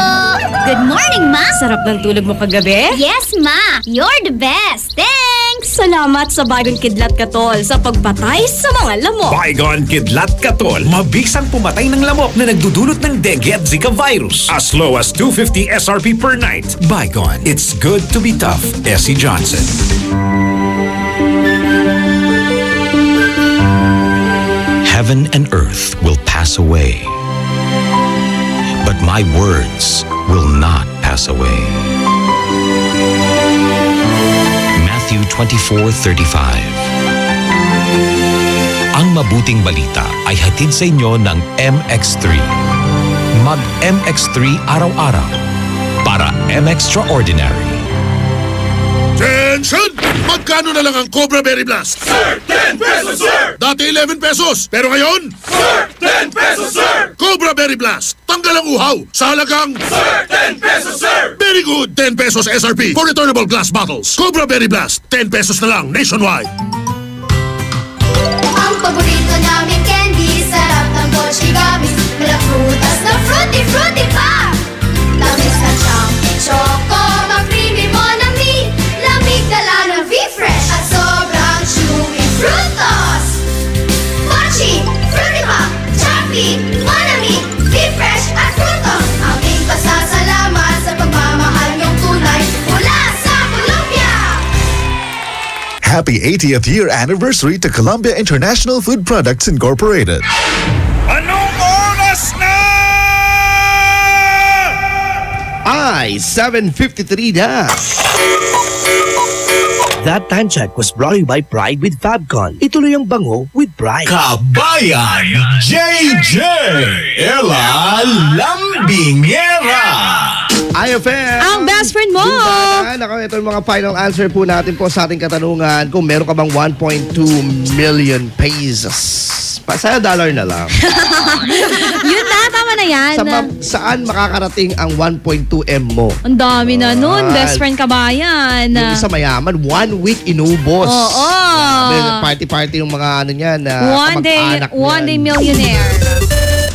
S25: Good morning, Ma.
S3: Sarap ng tulog mo kagabi?
S25: Yes, Ma. You're the best. Thanks.
S3: Salamat sa Baygon Kidlat Katol sa pagpatay sa mga lamok.
S8: Baygon Kidlat Katol. Mabisang pumatay ng lamok na nagdudulot ng dengue at Zika virus. As low as 250 SRP per night. Baygon. It's good to be tough. Essie Johnson.
S20: Heaven and earth will pass away, but my words will not pass away. Matthew 24:35. Ang mabuting balita ay hatid sa inyo ng MX3. mag-MX3 araw-araw para M-Extraordinary.
S18: Attention! Magkano na lang ang Cobra Berry Blast?
S12: Sir, 10 pesos, sir!
S18: Dati 11 pesos, pero ngayon?
S12: Sir, 10 pesos, sir!
S18: Cobra Berry Blast, tanggal ang uhaw sa halagang...
S12: Sir, 10 pesos, sir!
S18: Very good! 10 pesos SRP for returnable glass bottles. Cobra Berry Blast, 10 pesos na lang nationwide.
S4: Ang paborito namin candy, sarap ng Dolce Gummies. Mala prutas na fruity, fruity pa! Tamis na siyang choco, mag-creamy monami. Lamig dala ng V-Fresh at sobrang chewy frutos. Mochi, fruity pa, choppy, monami, V-Fresh at frutos. Aming pasasalamat sa pagmamahal niyong tunay mula sa Colombia.
S7: Happy 80th year anniversary to Columbia International Food Products Incorporated.
S12: Anong oras na?
S2: Ay, 7:53 na.
S13: That time check was brought to you by Pride with Fabcon. Ituloy ang bango with Pride.
S7: Kabayan JJ Ella Lambingera.
S2: IFM!
S6: Ang best friend mo!
S2: Ako, ito yung mga final answer po natin po sa ating katanungan. Kung meron ka bang 1.2 million pesos. Sa'yo dollar na lang.
S6: Yun na, tama na yan.
S2: Saan makakarating ang 1.2M mo?
S6: Ang dami na nun, best friend kabayan.
S2: Yung isa mayaman, 1 week inubos.
S6: Oo.
S2: Party-party yung mga ano niyan.
S6: One day millionaire.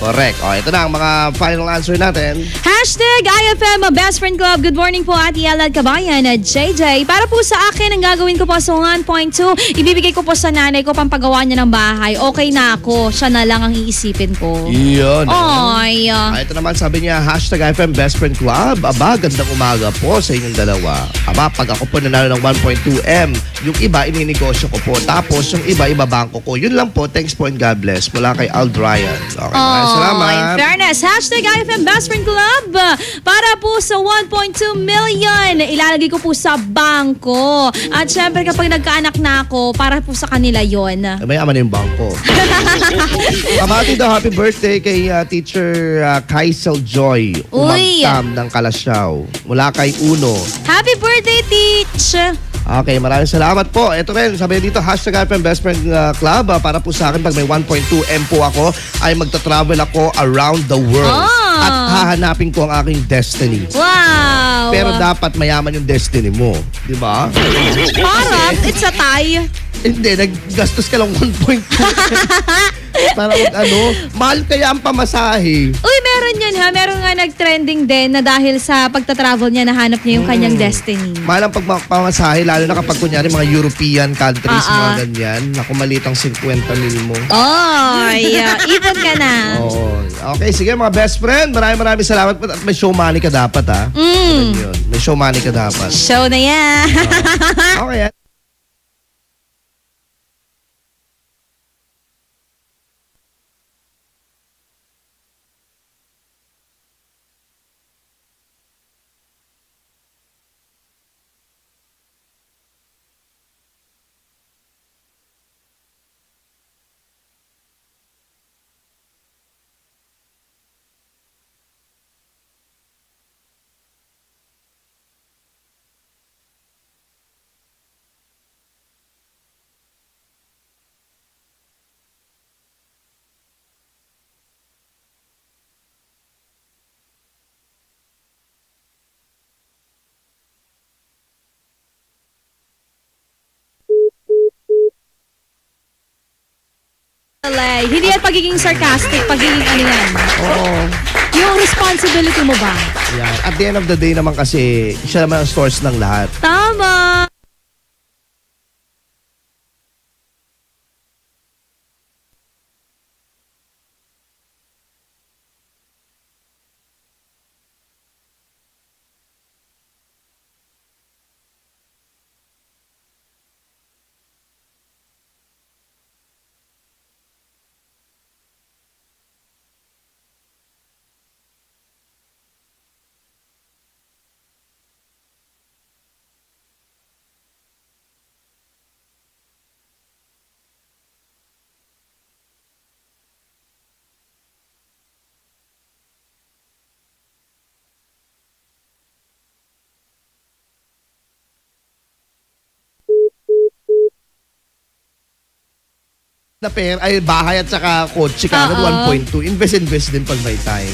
S2: Correct. O, ito na ang mga final answer natin.
S6: Hashtag IFM Best Friend Club. Good morning po, Ate Ella at Kabayan at JJ. Para po sa akin, ang gagawin ko po sa 1.2, ibibigay ko po sa nanay ko pampagawa niya ng bahay. Okay na ako. Siya na lang ang iisipin ko.
S2: Iyon.
S6: Oy.
S2: Ito naman sabi niya, hashtag IFM Best Friend Club. Aba, gandang umaga po sa inyong dalawa. Aba, pag ako po nanalo ng 1.2M, yung iba, ininegosyo ko po. Tapos, yung iba, ibabangko ko. Yun lang po. Thanks po and God bless. Mula kay Aldryan. Okay, salamat.
S6: In fairness, hashtag IFM Best Friend Club. Para po sa 1.2 million, ilalagay ko po sa bangko. At syempre, kapag nagkaanak na ako, para po sa kanila yon.
S2: Mayaman na yung bangko. Kabati daw, happy birthday kay Teacher Kaisel Joy. Umagtam ng Kalasyaw. Mula kay Uno.
S6: Happy birthday, Teach!
S2: Okay, maraming salamat po. Ito rin, sabi dito, hashtag IFM Best Friend Club. Para po sa akin, pag may 1.2M po ako, ay magta-travel ako around the world. At hahanapin ko ang aking destiny.
S6: Wow!
S2: Pero dapat mayaman yung destiny mo. Di ba?
S6: Parang, it's a tie.
S2: Hindi, naggastos ka lang 1.2. Para mahal kaya ang pamasahe.
S6: Uy, meron yun ha. Meron nga nag-trending din na dahil sa pagta-travel niya, nahanap niya yung kanyang destiny.
S2: Mahal ang pamasahe, lalo na kapag kunyari mga European countries, mga ganyan. Naku, maliit ang 50 mil mo.
S6: Ipon ka na.
S2: Okay, sige mga best friend. Maraming salamat po. At may show money ka dapat ha. May show money ka dapat.
S6: Show na yan.
S2: Okay.
S6: Hindi yan pagiging sarcastic, pagiging ano yan. Yung responsibility mo ba?
S2: Yan. At the end of the day naman kasi, siya naman ang source ng lahat.
S6: Tama!
S2: na pair, ay bahay at saka kotse ka, 1.2. Invest din pag may time.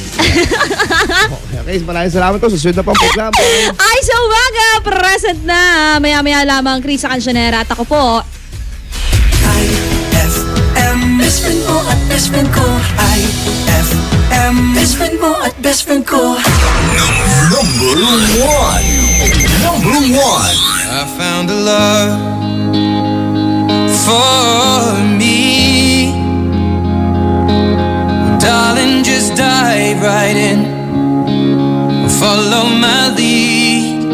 S2: Okay, maraming salamat po. Susunod na pang program.
S6: Ay, sa umaga, present na. Maya-maya lamang Chris sa Kansyonera at ako po.
S14: IFM, best friend mo at best friend ko. IFM, best friend mo at best friend ko.
S7: Number one.
S5: I found a love for me. Darling, just dive right in. Follow my lead.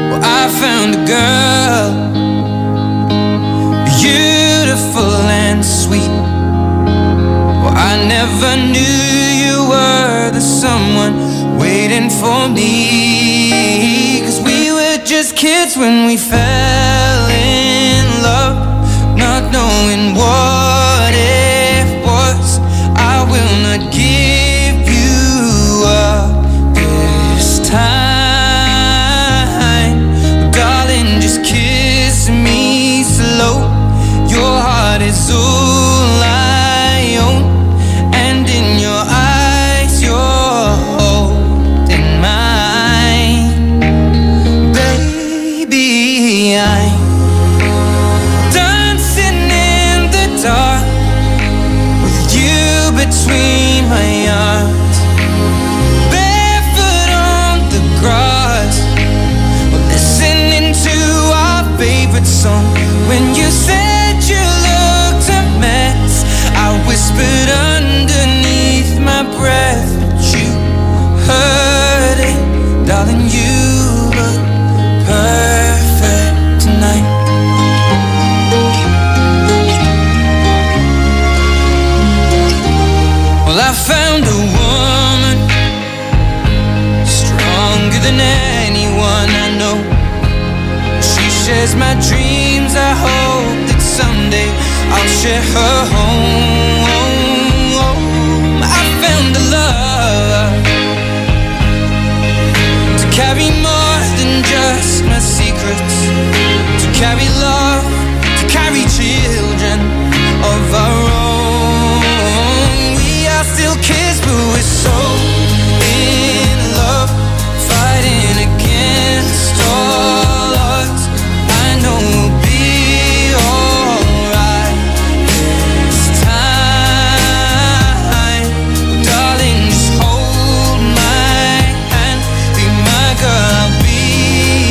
S5: Well, I found a girl, beautiful and sweet. Well, I never knew you were the someone waiting for me. 'Cause we were just kids when we fell in love, not knowing what it was. I will not give you up this time, darling, just kiss me slow. Your heart is all I own, and in your eyes you're holding mine. Baby, I'm dancing in the dark with you between my arms, barefoot on the grass, listening to our favorite song. When you said you looked a mess, I whispered underneath my breath, but you heard it, darling. You look perfect tonight. Well, I found a woman stronger than anyone I know. She shares my dreams. I hope that someday I'll share her home. I found a love to carry more than just my secrets, to carry love, to carry children of our own. We are still kids, but we're so in love, fighting against all odds. I know we'll be alright this time, darling. Just hold my hand, be my girl, I'll be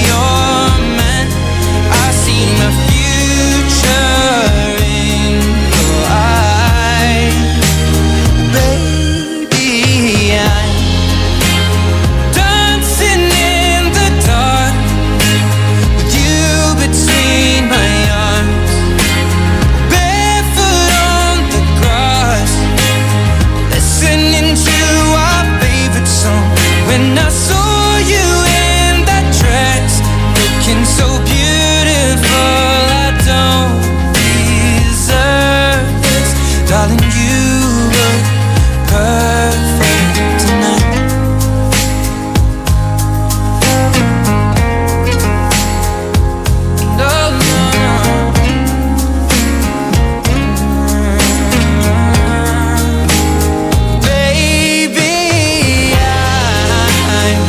S5: your man. I see my future in your eyes, baby. I'm dancing in the dark with you between my arms, barefoot on the grass, listening to our favorite song. When I saw you in that dress, looking so beautiful, I don't deserve this, darling. You look perfect tonight. Baby, I'm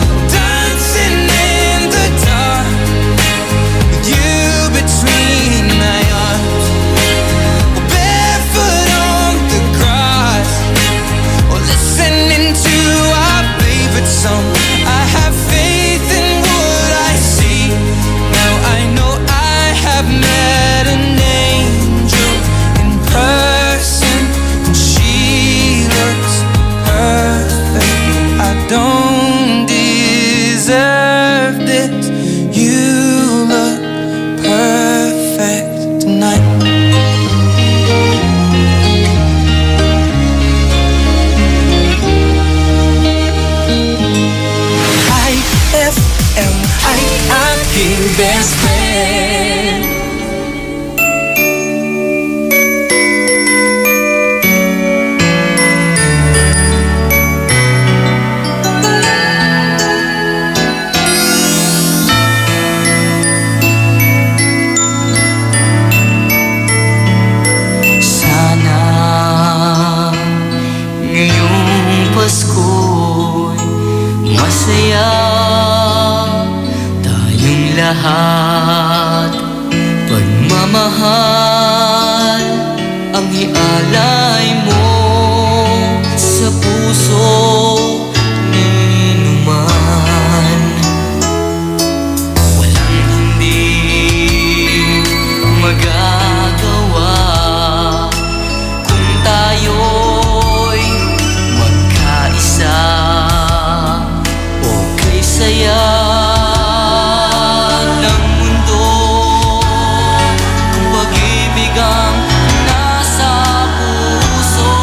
S1: lahat. Pagmamahal ang ialay mo sa puso ni numan. Walang hindi magagawa kung tayo'y magkaisa. Okay saya ng mundo kung pag-ibig ang nasa puso.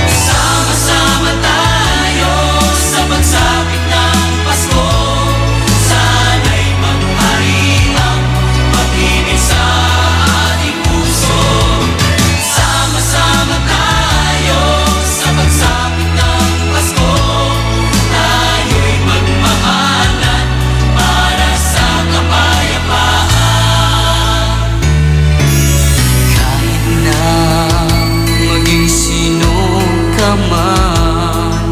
S1: Sama-sama tayo sa pagsapit ng Pasko. Sana'y maghari ang pag-ibig sa ating puso. Sama-sama tayo sa pagsapit ng Pasko. Tayo'y magmahalan para sa kapayapaan. Kahit na maging sino ka man,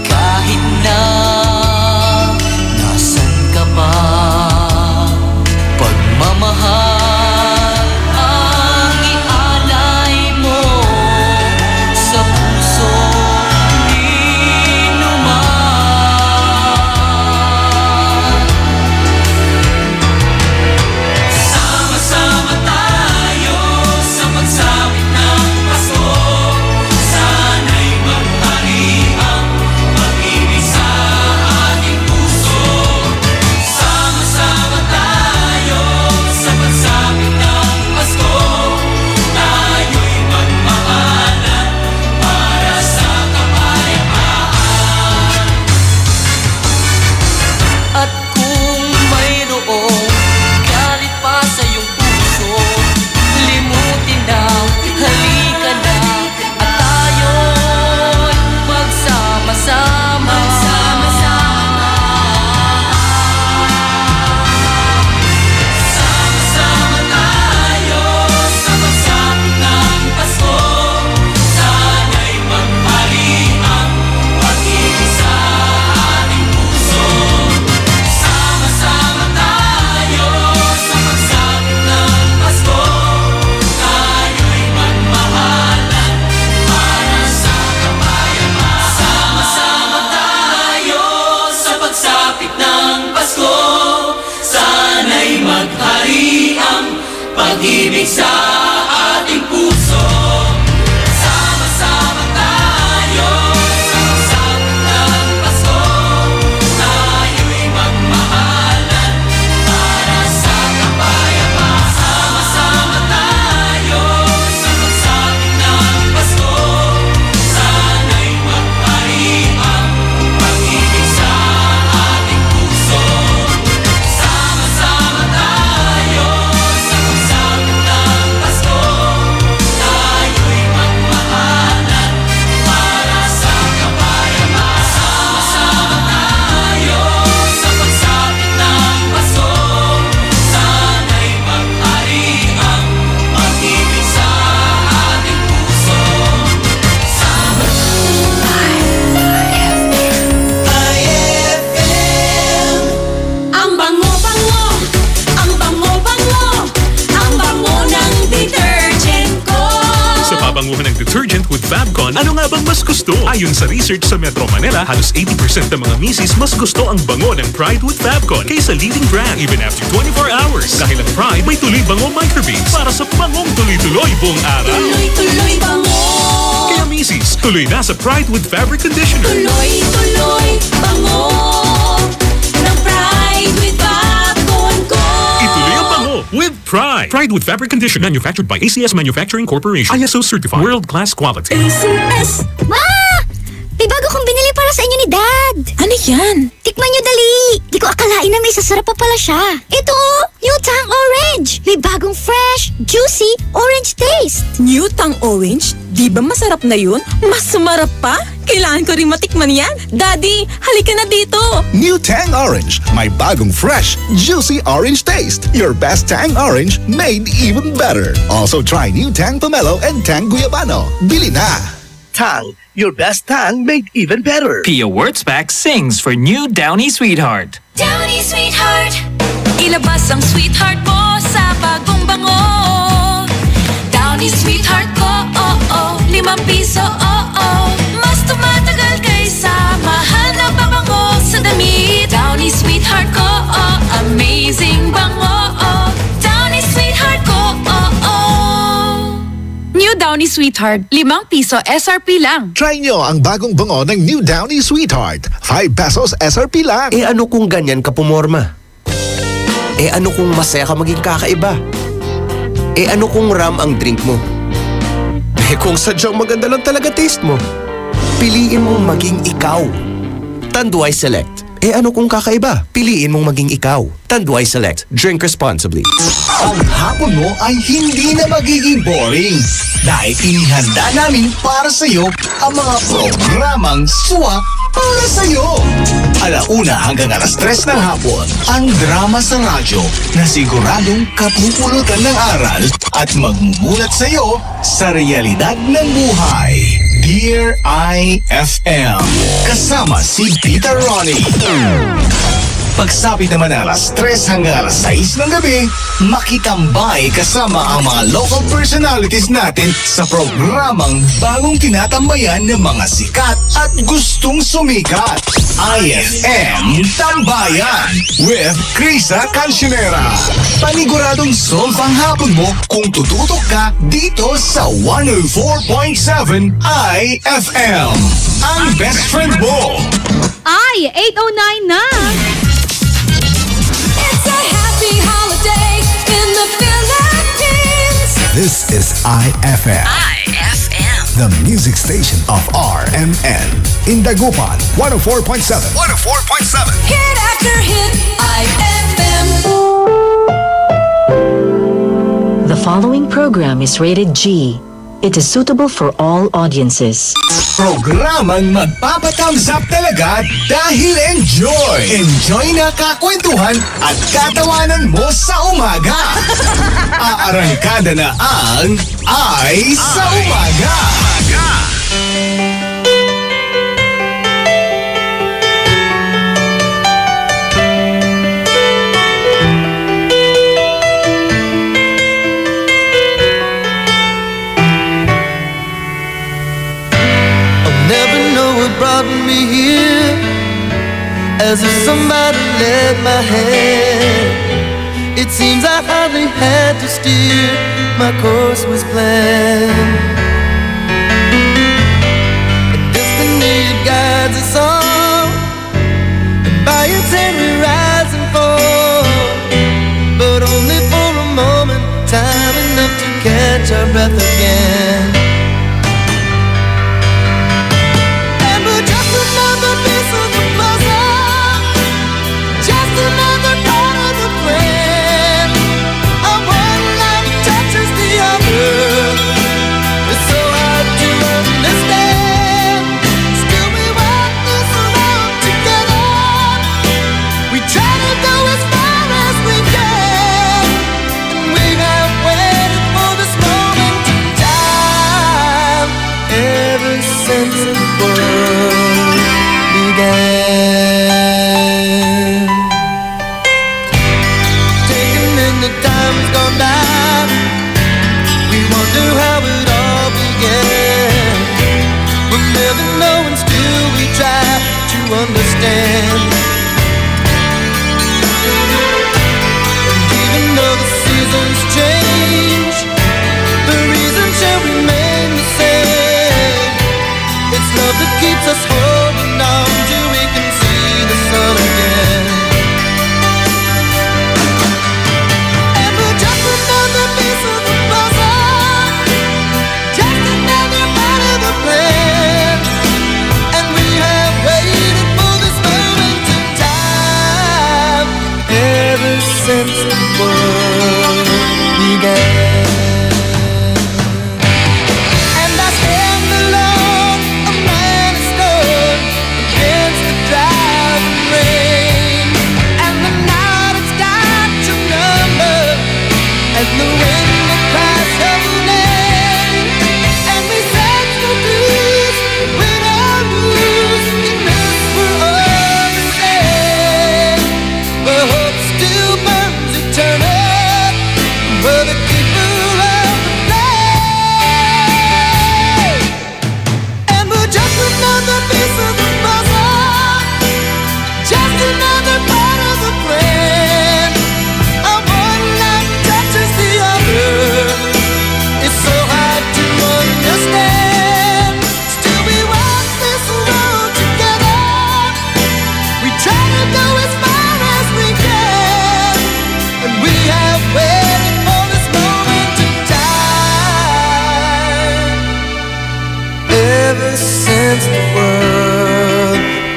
S1: kahit na nasan ka pa, pagmamahal ang ialay mo sa puso ni numan. Sama-sama tayo sa pagsapit ng Pasko. Sana'y maghari ang pag-ibig sa ating puso. Sama-sama tayo sa pagsapit ng Pasko. Tayo'y magmahalan para sa kapayapaan. At kung mayroong galit pa sa iyong puso, limutin na, halika na, at tayo'y magsama-sama. Sama-sama tayo sa pagsapit ng Pasko. Sana'y maghari ang pag-ibig sa ating puso. Sama-sama tayo sa pagsapit ng Pasko. Tayo'y magmahalan para sa kapayapaan. Sama-sama tayo sa pagsapit ng Pasko. Sana'y maghari ang pag-ibig sa ating puso. Sama-sama tayo sa pagsapit ng Pasko. Tayo'y magmahalan para sa kapayapaan. Sama-sama tayo sa pagsapit ng Pasko. Sana'y maghari ang pag-ibig sa ating puso. Sama-sama tayo sa pagsapit ng Pasko. Tayo'y magmahalan para sa kapayapaan. Sama-sama tayo sa pagsapit ng Pasko. Sana'y maghari ang pag-ibig sa ating puso.
S4: Ang bango-bango, ang bango-bango, ang bango ng detergent ko.
S24: Sa pabanguhan ng detergent with Fabcon, ano nga bang mas gusto? Ayon sa research sa Metro Manila, halos 80% ng mga misis mas gusto ang bango ng Pride with Fabcon kaysa leading brand even after 24 hours. Dahil ang Pride may tuloy bango microbeads para sa bangong tuloy-tuloy buong araw.
S4: Tuloy-tuloy bango.
S24: Kaya misis, tuloy na sa Pride with Fabric Conditioner.
S4: Tuloy-tuloy bango ng Pride with Fabcon ko.
S24: Ituloy ang bango with Pride. Pride with Fabric Conditioner, manufactured by ACS Manufacturing Corporation. ISO certified. World-class quality.
S4: ACS.
S25: Ma! May bago kong binili para sa inyo ni Dad. Ano yan? Tikman nyo dali. Di ko akalain na may sasarap pa pala siya. Ito oh, New Tang Orange. May bagong fresh, juicy, orange taste.
S26: New Tang Orange? Di ba masarap na yun? Mas sumarap pa? Kailangan ko rin matikman yan. Daddy, halika na dito.
S9: New Tang Orange. May bagong fresh, juicy orange taste. Your best Tang Orange made even better. Also try New Tang Pomelo and Tang Guyabano. Bili na!
S13: Tang, your best tang made even better.
S11: Pia Wurtzbach sings for new Downy Sweetheart.
S4: Downy Sweetheart, ilabas ang sweetheart mo sa bagong bango. Downy Sweetheart ko, ₱5, mas tumatagal kaysa mahal na pabango sa damit. Downy Sweetheart ko, amazing bango. Downy Sweetheart ko, New Downy Sweetheart, ₱5 SRP lang.
S7: Try nyo ang bagong bango ng New Downy Sweetheart. ₱5 SRP lang.
S15: Ano kung ganyan ka pumorma? Ano kung masaya ka maging kakaiba? Ano kung ram ang drink mo? Kung sadyang maganda lang talaga taste mo, piliin mong maging ikaw. Tanduay Select. Ano kung kakaiba? Piliin mong maging ikaw. Tanduay Select. Drink responsibly.
S7: Ang hapon mo ay hindi na magiging boring dahil inihanda namin para sa iyo ang mga programang swak para sa iyo. 1:00 hanggang 3:00 ng hapon, ang drama sa radyo na siguradong kapupulutan ng aral at magmumulat sa iyo sa realidad ng buhay. Dear IFM, kasama si Peter Ronnie. Pagsapit naman ng 3:00 hanggang 6:00 ng gabi, makitambay kasama ang mga local personalities natin sa programang bagong tinatambayan ng mga sikat at gustong sumikat. IFM Tambayan with Krisa Cancionera. Paniguradong solve ang hapon mo kung tututok ka dito sa 104.7 IFM. Ang best friend mo.
S6: Ay, 8:09 na.
S4: Happy holiday in the Philippines.
S7: This is IFM. The music station of RMN. In Dagupan, 104.7. 104.7.
S4: Hit after hit, IFM.
S16: The following program is rated G. It is suitable for all audiences.
S7: Programang magpapathumbs up talaga dahil enjoy! Enjoy na kakwentuhan at katawanan mo sa umaga! Aarangkada na ang Ay sa Umaga!
S17: Brought me here as if somebody led my hand. It seems I hardly had to steer, my course was planned. And destiny guides us all, and by its hand we rise and fall, but only for a moment, time enough to catch our breath again. Understand. And even though the seasons change, the reason shall remain the same. It's love that keeps us whole.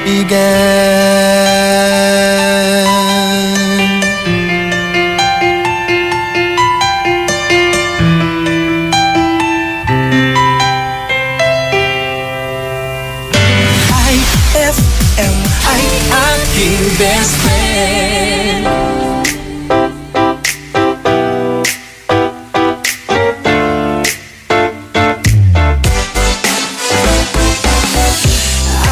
S17: began. IFM ay aking best friend.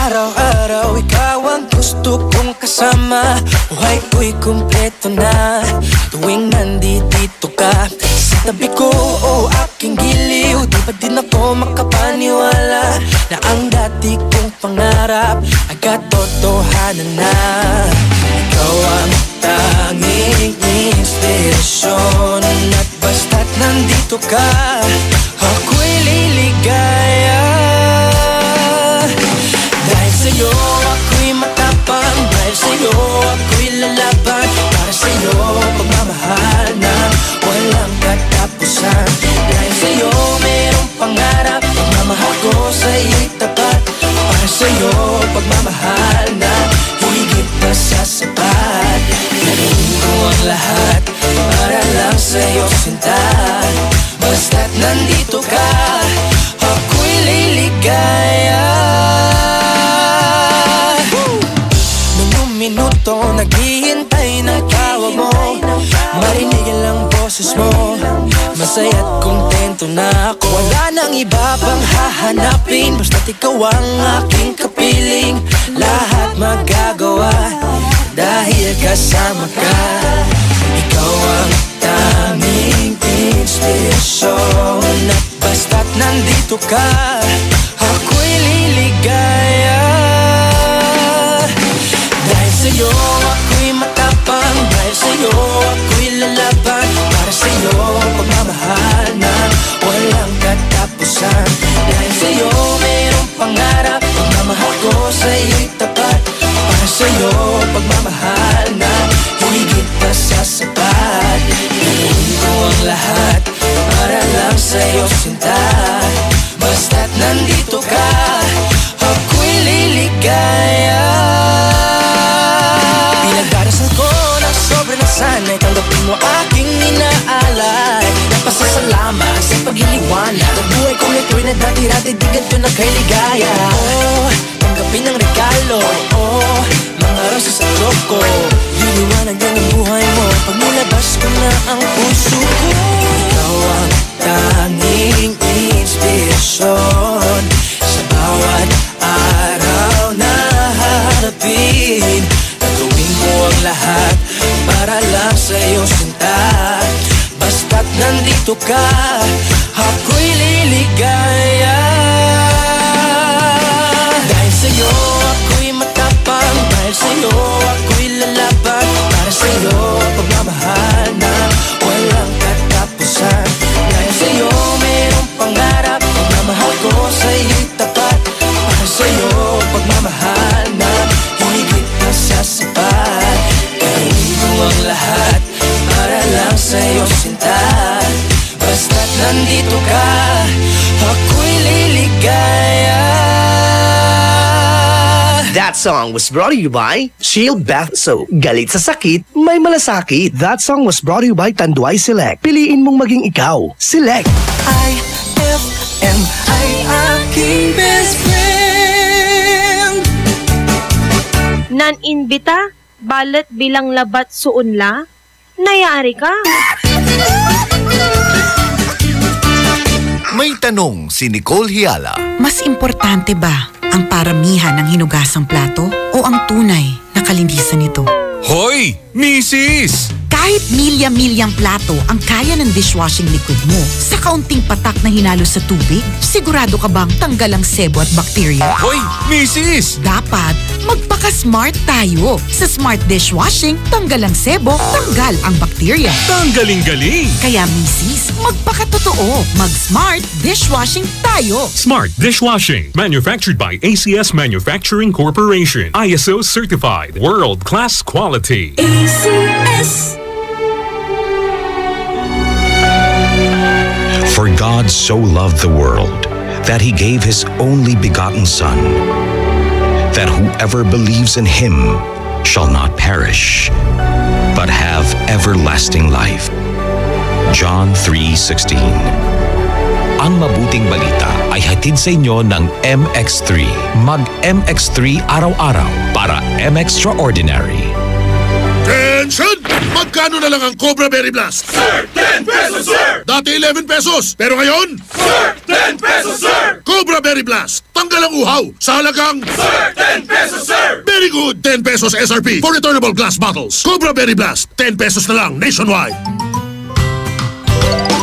S17: Araw-araw ikaw ang gusto kong kasama. Buhay ko'y kumpleto na tuwing nandito ka sa tabi ko o aking giliw. Di ba din ako makapaniwala na ang dati kong pangarap ay katotohanan na. Ikaw ang tanging inspirasyon at basta't nandito ka, ako'y liligaya. Dahil sa'yo ako'y matapang, dahil sa'yo ako'y lalaban, para sa'yo pagmamahal na walang katapusan. Dahil sa'yo mayroong pangarap, pagmamahal ko sa'yo'y tapat, para sa'yo pagmamahal na higit pa sa sapat. Gagawin ko ang lahat para lang sa'yo sinta, basta't nandito ka, ako'y liligaya. Minuto naghihintay ng tawag mo, marinig ang boses mo, masaya't kontento na ako. Wala nang iba pang hahanapin, basta't ikaw ang aking kapiling. Lahat magagawa dahil kasama ka. Ikaw ang tanging inspirasyon at basta't nandito ka, ako'y liligaya. Dahil sa'yo ako'y matapang, dahil sa'yo ako'y lalaban, para sa'yo pagmamahal na walang katapusan. Dahil sa'yo mayroong pangarap, pagmamahal ko sa'yo'y tapat, para sa'yo pagmamahal na higit pa sa sapat. Gagawin ko ang lahat para lang sa'yo sinta, basta't nandito ka, ako'y liligaya. Pinagdarasal ko ng sobrang nasanay, tanggapin mo aking inaalay. Napasasalamat sa pagliliwanag ang buhay kong ito'y na dati-dati di ganito na kay ligaya. Oh, tanggapin ang regalo, oh, mga rosas at choco. Liliwanag lang ang buhay mo pag nilabas ko na ang puso ko. Ikaw ang tanging inspirasyon sa bawat araw na harapin. Gagawin ko ang lahat para lang sa'yo sinta, basta't nandito ka, ako'y liligaya. Dahil sa'yo ako'y matapang, dahil sa'yo ako'y lalaban, para sa'yo pagmamahal na walang katapusan. Dahil sa'yo mayroong pangarap, pagmamahal ko sa'yo'y tapat, para sa'yo pagmamahal na higit pa sa sapat. Gagawin ko ang lahat para lang sa'yo sinta, basta't nandito ka, ako'y liligaya.
S13: That song was brought to you by Shield Bath Soap. Galit sa sakit, may malasakit. That song was brought to you by Tanduay Select. Piliin mong maging ikaw. Select.
S17: IFM ay aking best friend.
S3: Nan-inbita, balat bilang labat suunla, nayaari ka.
S7: May tanong si Nicole Hiala.
S10: Mas importante ba ang paramihan ng hinugasang plato o ang tunay na kalinisan nito?
S8: Hoy, misis!
S10: Kahit milya-milyang plato ang kaya ng dishwashing liquid mo, sa kaunting patak na hinalo sa tubig, sigurado ka bang tanggal ang sebo at bakterya?
S8: Hoy, misis!
S10: Dapat magpaka-smart tayo. Sa smart dishwashing, tanggal ang sebo, tanggal ang bakterya.
S8: Tanggaling-galing!
S10: Kaya misis, magpaka-totoo. Mag-smart dishwashing tayo.
S24: Smart Dishwashing. Manufactured by ACS Manufacturing Corporation. ISO certified. World-class quality.
S4: ACS.
S20: For God so loved the world that he gave his only begotten Son, that whoever believes in him shall not perish, but have everlasting life. John 3:16. Ang mabuting balita ay hatid sa inyo ng MX3. Mag-MX3 araw-araw para M-Extraordinary.
S12: Attention! Magkano na lang ang Cobra Berry Blast?
S1: Sir, 10 pesos, sir!
S12: Dati 11 pesos, pero ngayon?
S1: Sir, 10 pesos, sir!
S12: Cobra Berry Blast, tanggal ang uhaw sa halagang...
S1: Sir, 10 pesos, sir!
S12: Very good! 10 pesos SRP for returnable glass bottles. Cobra Berry Blast, 10 pesos na lang nationwide.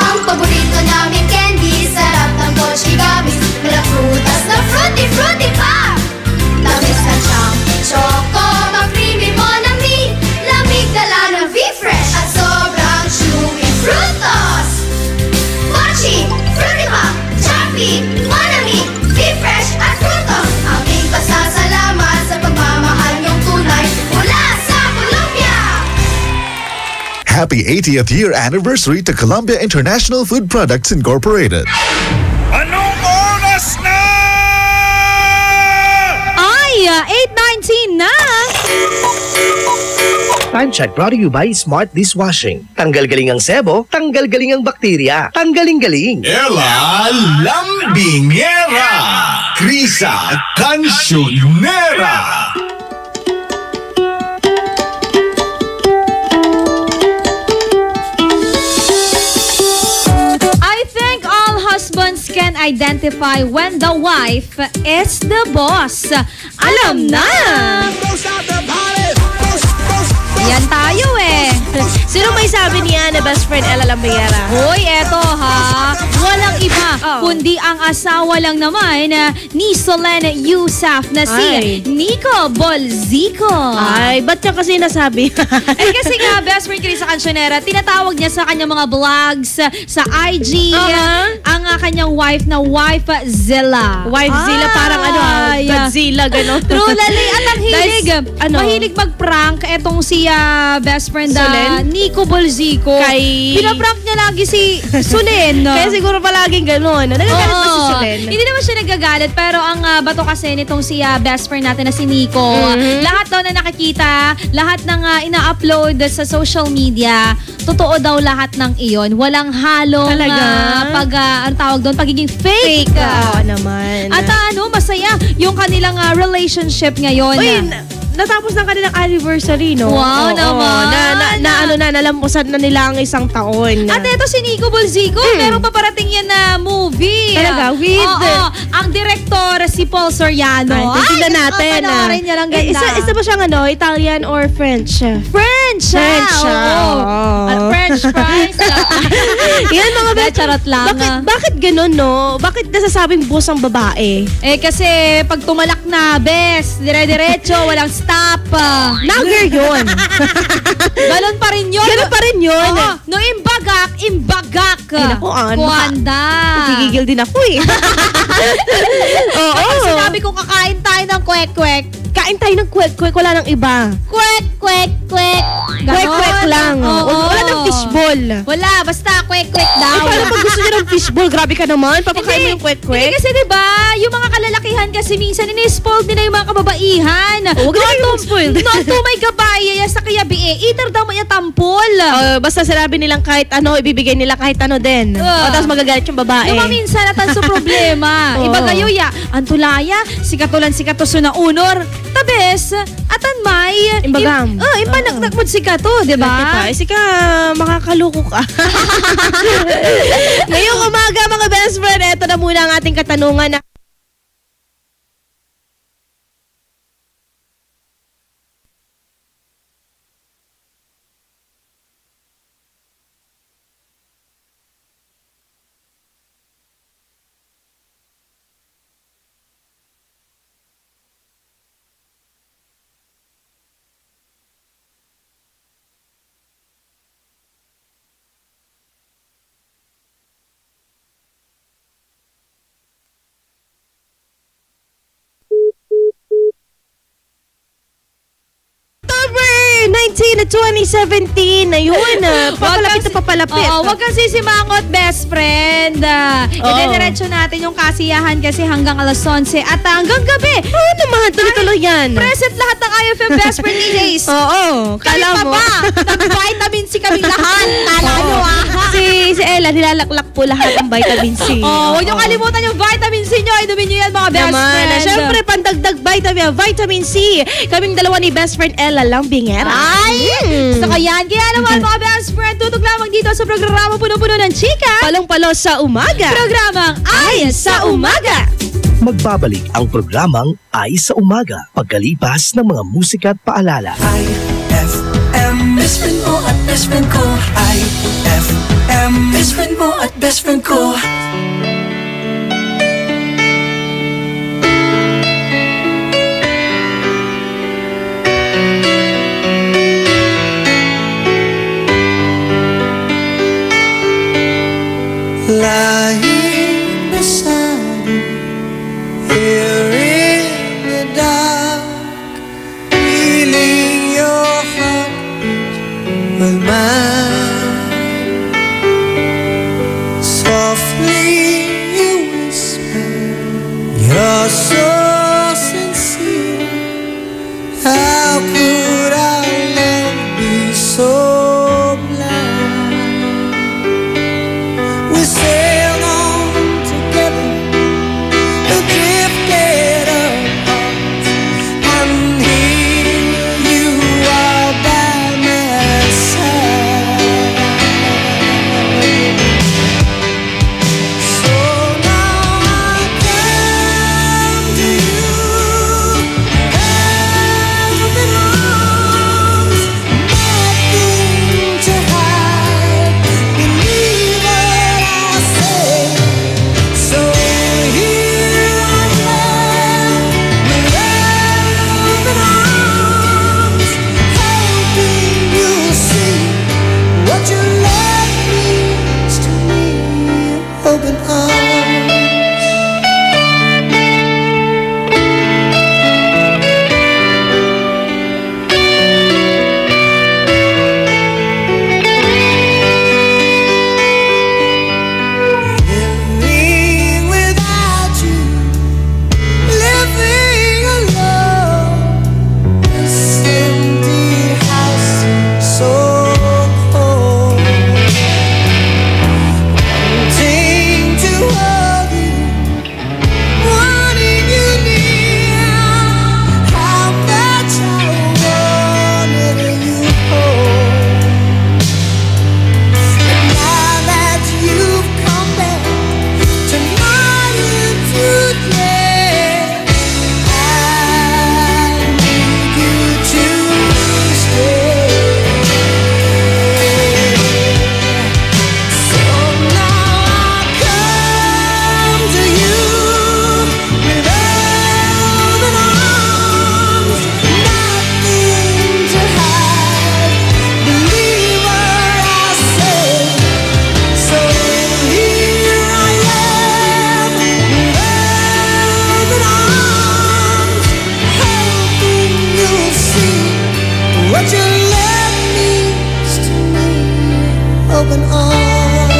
S4: Ang paborito namin candy, sarap ng Mochi Gummies. Mala prutas na fruity pa. Tamis na siyang choco, ma-creamy mo na mi. Lamig dala ng V-Fresh at sobrang chewy frutos. Mochi, fruity pa, choppy, Monami, V-Fresh at frutos. Aming pasasalamat sa pagmamahal niyong tunay mula sa Colombia.
S7: Happy 80th year anniversary to Columbia International Food Products Incorporated.
S1: Anong oras na?
S6: Ay, 8:19 na!
S13: Time check brought to you by Smart Dishwashing. Tanggal galing ang sebo, tanggal galing ang bakterya. Tanggaling-galing.
S8: Ella Lambingera, Krisa Cancionera.
S6: I think all husbands can identify when the wife is the boss. Alam na! Yan tayo eh.
S18: Sino may sabi niya na best friend Ella Lambingera?
S6: Hoy, eto ha. Walang iba, kundi ang asawa lang naman ni Solenn Yusaf na si Nico Bolzico.
S18: Ay, ba't niya kasi nasabi?
S6: Kasi nga, best friend Krisa Cancionera, tinatawag niya sa kanyang mga vlogs, sa IG, ang kanyang wife na Wife Zilla.
S18: Wife Zilla, parang Godzilla, gano'n.
S6: True, lali. At ang hilig, mahilig mag-prank etong si best friend Nico Bolzico. Pinaprank niya lagi si Solenn.
S18: Kaya siguro palaging gano'n. Nagagalit ba si Solenn?
S6: Hindi naman siya nagagalit, pero ang bato kasi nitong si best friend natin na si Nico, lahat daw na nakikita, lahat ng ina-upload sa social media, totoo daw lahat ng iyon. Walang halong ang tawag doon, pagiging fake.
S18: Oo naman.
S6: At masaya yung kanilang relationship ngayon.
S18: Uy, natapos ng kanilang anniversary, no?
S6: Wow, naman.
S18: Nalampusan na nila ang isang taon.
S6: At ito si Nico Bolzico, meron pa parating yan na movie.
S18: Talaga? With?
S6: Ang direktor si Paul Soriano.
S18: Tingnan natin.
S6: Panoorin niya lang ganda.
S18: Isa ba siyang Italian or French?
S6: French! French fries.
S18: Yan mga
S6: charot lang.
S18: Bakit ganun, no? Bakit nasasabing boss ang babae?
S6: Kasi pag tumalak na, bes, dire-diretso, walang stop.
S18: Nagger yun.
S6: Ganon pa rin yun.
S18: Ganon pa rin yun.
S6: No, imbagak.
S18: Ay, naku,
S6: Kuwanda.
S18: Gigigil din ako eh.
S6: Kapag sinabi ko kakain tayo ng kwek-kwek,
S18: kain tayo ng kwek-kwek, wala nang iba.
S6: Kwek-kwek.
S18: Kwek-kwek lang. Wala nang fishball.
S6: Wala, basta kwek-kwek daw.
S18: Paano pag gusto niya ng fishball? Grabe ka naman. Papakain mo yung kwek-kwek.
S6: Hindi kasi diba, yung mga kalalakihan kasi minsan ini-spoiled nila yung mga kababaihan.
S18: Huwag na yung spoiled.
S6: No, to may gabay sa kayabi Iter daw mo yung tampol.
S18: Basta sinabi nilang kahit ano, ibibigay nila kahit ano din. Tapos magagalit yung babae.
S6: Yung minsan at ang problema. Iba kayo ya. Antulaya, sikatulan sikatuso na unor. Tabes, atan may.
S18: Imbagam.
S6: Impanagmod sikato, diba?
S18: Sika, makakaluko ka. Ngayong umaga mga best friend, eto na muna ang ating katanungan na 2018 at 2017. Ayun, papalapit na papalapit.
S6: Oo, wag kang sisimangot, best friend. Idediretso natin yung kasiyahan kasi hanggang alas 11 at hanggang gabi.
S18: Oo naman, tuloy-tuloy yan.
S6: Present lahat ng IFM Best Friend DJs.
S18: Oo,
S6: kala mo. Nag-vitamin C kaming lahat. Kala nyo
S18: Si Ella, nilalaklak po lahat ng vitamin C.
S6: Huwag nyo kalimutan yung vitamin C nyo. Inumin nyo yan mga best friend.
S18: Siyempre, pandagdag vitamin C. Kaming dalawa ni best friend Ella lang, Bingera.
S6: Ay! Gusto ko yan. Kaya naman mga best friend, tutok lamang dito sa programa Puno-Puno ng Chika.
S18: Palong-palo sa umaga.
S6: Programang Ay sa Umaga.
S13: Magbabalik ang programang Ay sa Umaga pagkalipas ng mga musika at paalala.
S2: IFM, best friend mo at best friend ko. IFM, best friend mo at best friend ko. Lying beside you, here in the dark, feeling your heartbeat with mine. Softly you whisper, you're so sincere. How could our love be so blind? We sailed on together, drifted apart, and here you are by my side. So now I come to you, open arms, nothing to hide, believe what I say. So here I am, with open arms, hoping you'll see what your love means to me. Open arms. Living without you, living alone, this empty house seems so cold. Wanting to hold you, wanting you near, how much I wanted you hold. And now that you've come back tonight and today, I need you to stay. So now I come to you with open arms, nothing to hide, believe what I say. So here I am, with open arms, hoping you'll see what your love means to me. Open arms.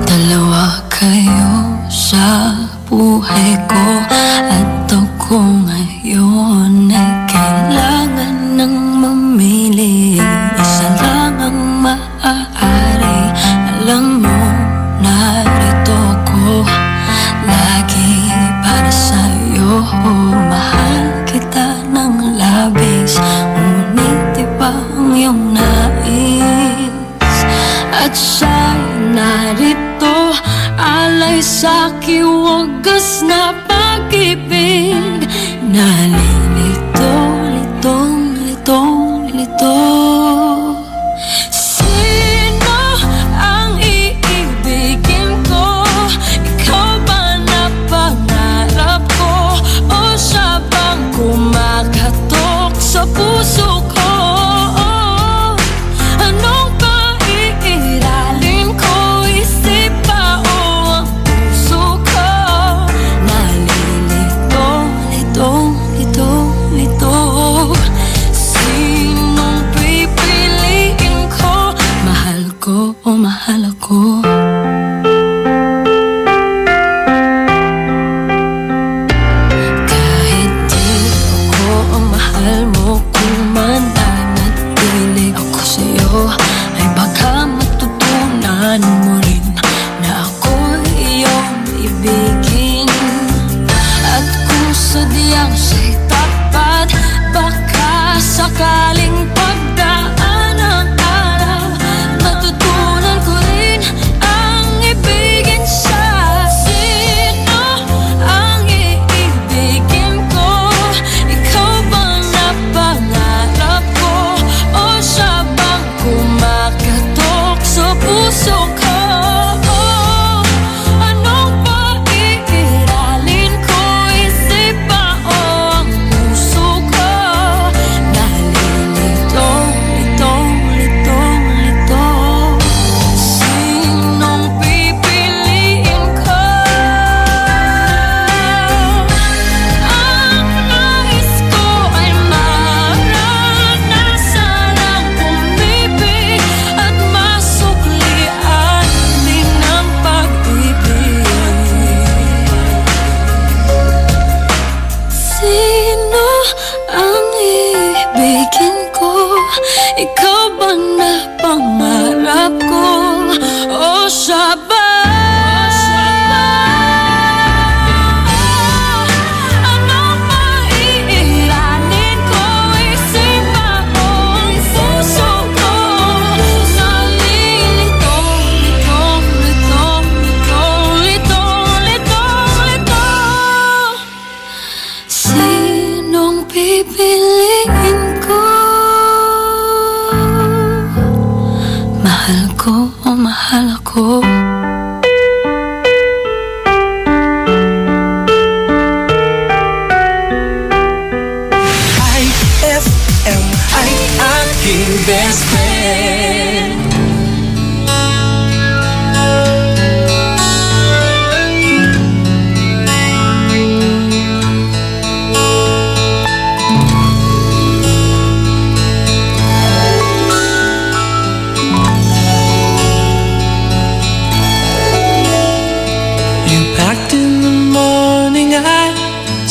S2: Dalawa kayo sa buhay ko at ako ngayon ay kailangan ng mamili. Isa lang ang maaari. Alam mo, narito ako lagi para sa'yo. Mahal kita ng labis, ngunit iba ang iyong nais. At siya narito, alay sa'king wagas na pag-ibig. Nalilito, litong, litong, lito. Sino ang iibigin
S4: Ikaw bang napangarap ko? O siya ba? Pipiliin ko. Mahal ko o mahal ako.
S2: IFM ay aking best friend.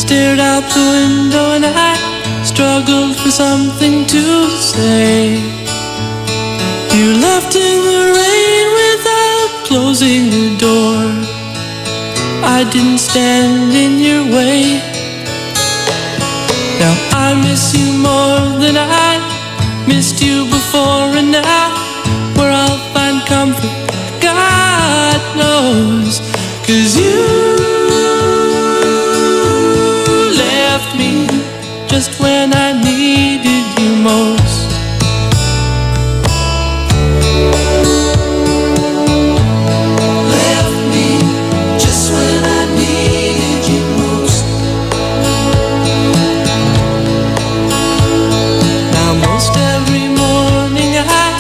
S5: Stared out the window and I struggled for something to say. You left in the rain without closing the door. I didn't stand in your way. Now I miss you more than I missed you before, and now where I'll find comfort, God knows. 'Cause you just when I needed you most. Left me just when I needed you most. Now most every morning I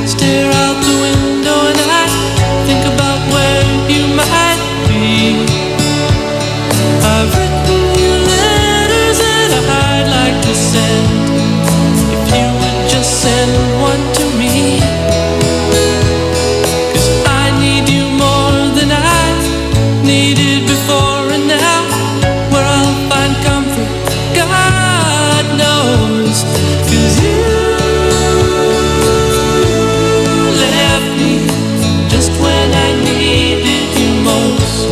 S5: stare out the window and I think about where you might be. I've written you letters that I'd like to send. If you would just send one to me. 'Cause I need you more than I needed before, and now where I'll find comfort, God knows. 'Cause you left me just when I needed you most.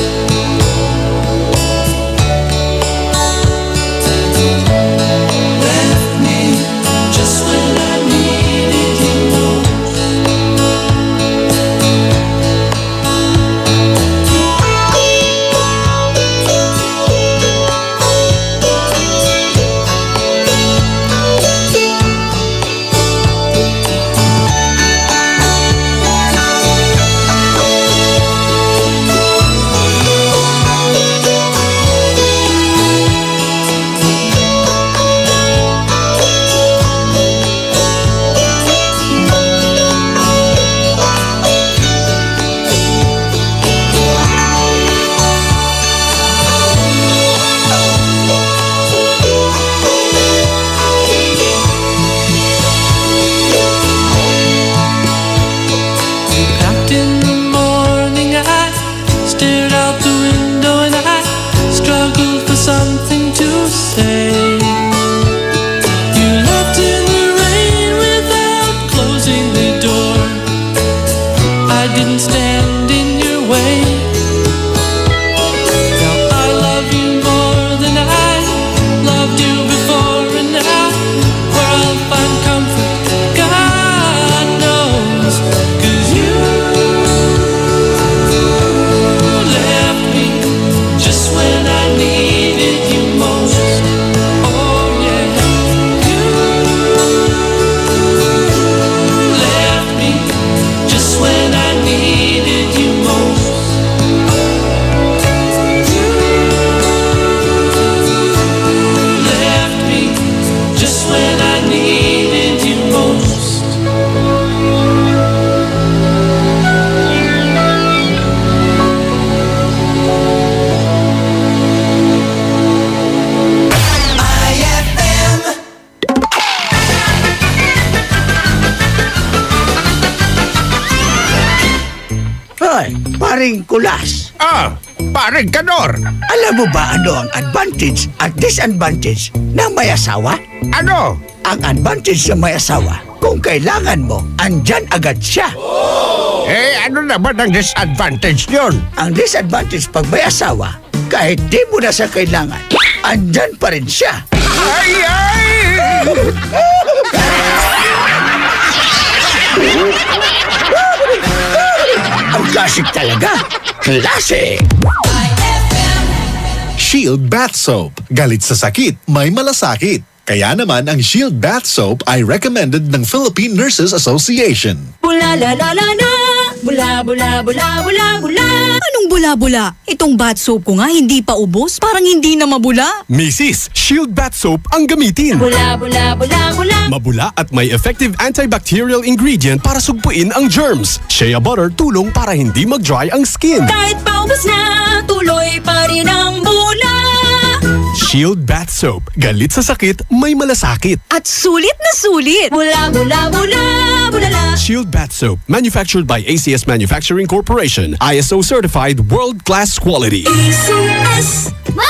S5: Something to say. You left in the rain without closing the door. I didn't stand in your way. Now I love you more than I loved you before, and now where I'll find comfort, God knows. 'Cause you left me just when I needed you most. Oh yeah, you left me just when I needed you most. You left me just when I needed you most.
S14: Hoy, paring Kulas. Paring Kanor. Alam mo ba ano ang advantage at disadvantage ng may asawa? Ano? Ang advantage ng may asawa, kung kailangan mo, andyan agad siya. Ano naman ang disadvantage yun? Ang disadvantage pag may asawa, kahit di mo na siya kailangan, andyan pa rin siya. Ang classic talaga. Classic!
S7: Shield Bath Soap. Galit sa sakit, may malasakit. Kaya naman ang Shield Bath Soap ay recommended ng Philippine Nurses Association.
S4: Bula la la la la, bula bula bula bula bula.
S19: Anong bula-bula? Itong bath soap ko nga hindi pa ubos, parang hindi na mabula.
S21: Mrs. Shield Bath Soap ang gamitin.
S4: Bula bula bula bula.
S21: Mabula at may effective antibacterial ingredient para sugpuin ang germs. Shea butter tulong para hindi mag-dry ang skin.
S4: Kahit paubos na, tuloy pa rin ang bula.
S21: Shield Bath Soap. Galit sa sakit, may malasakit.
S19: At sulit na sulit.
S4: Bula bula bula bula la.
S21: Shield Bath Soap. Manufactured by ACS Manufacturing Corporation. ISO certified world-class quality.
S4: ACS.
S22: Ma!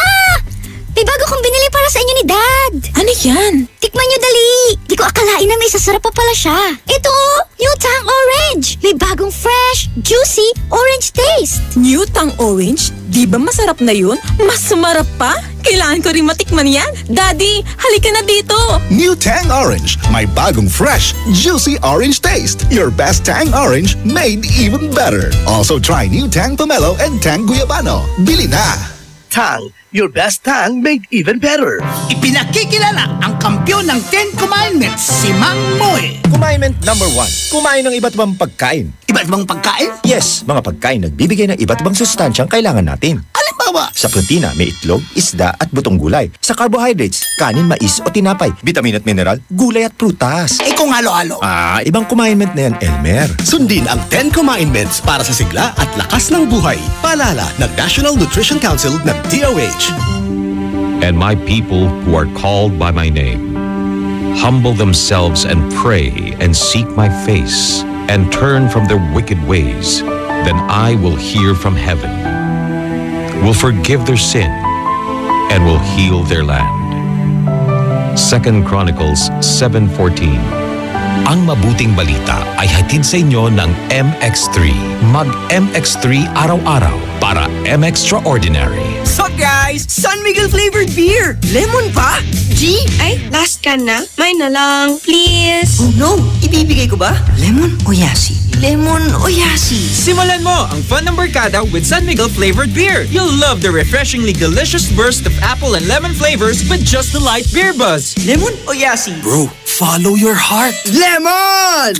S22: May bago kong binili para sa inyo ni Dad.
S19: Ano yan?
S22: Tikman nyo dali. Di ko akalain na may sasarap pa pala siya. Ito, New Tang Orange. May bagong fresh, juicy, orange taste.
S19: New Tang Orange? Di ba masarap na yun? Mas sumarap pa? Kailangan ko rin matikman yan. Daddy, halika na dito.
S7: New Tang Orange. May bagong fresh, juicy orange taste. Your best Tang Orange made even better. Also try New Tang Pomelo and Tang Guyabano. Bili na!
S13: Tang, your best tang made even better.
S14: Ipinakikilala ang kampyon ng 10 Commandments, si Mang Moy.
S23: Commandment number 1. Kumain ng iba't ibang pagkain.
S14: Iba't ibang pagkain?
S23: Yes, mga pagkain nagbibigay ng iba't ibang sustansyang kailangan natin.
S14: Halimbawa?
S23: Sa protina, may itlog, isda at butong gulay. Sa carbohydrates, kanin, mais o tinapay. Vitamin at mineral, gulay at prutas.
S14: Kung halo-halo?
S23: Ibang commandment na yan, Elmer.
S25: Sundin ang 10 Commandments para sa sigla at lakas ng buhay. Paalala ng National Nutrition Council ng DOH.
S20: And my people who are called by my name humble themselves and pray and seek my face and turn from their wicked ways, then I will hear from heaven, will forgive their sin, and will heal their land. 2 Chronicles 7:14. Ang mabuting balita ay hatid sa inyo ng MX3. Mag-MX3 araw-araw para M-Extraordinary.
S19: So guys, San Miguel flavored beer. Lemon pa?
S3: G? Ay, last can na. May na lang, please.
S19: Oh no, ibibigay ko ba? Lemon o yasi? Lemon o yasi?
S11: Simulan mo ang fun ng barkada with San Miguel flavored beer. You'll love the refreshingly delicious burst of apple and lemon flavors with just the light beer buzz.
S19: Lemon o yasi?
S11: Bro, follow your heart.
S19: Lemon!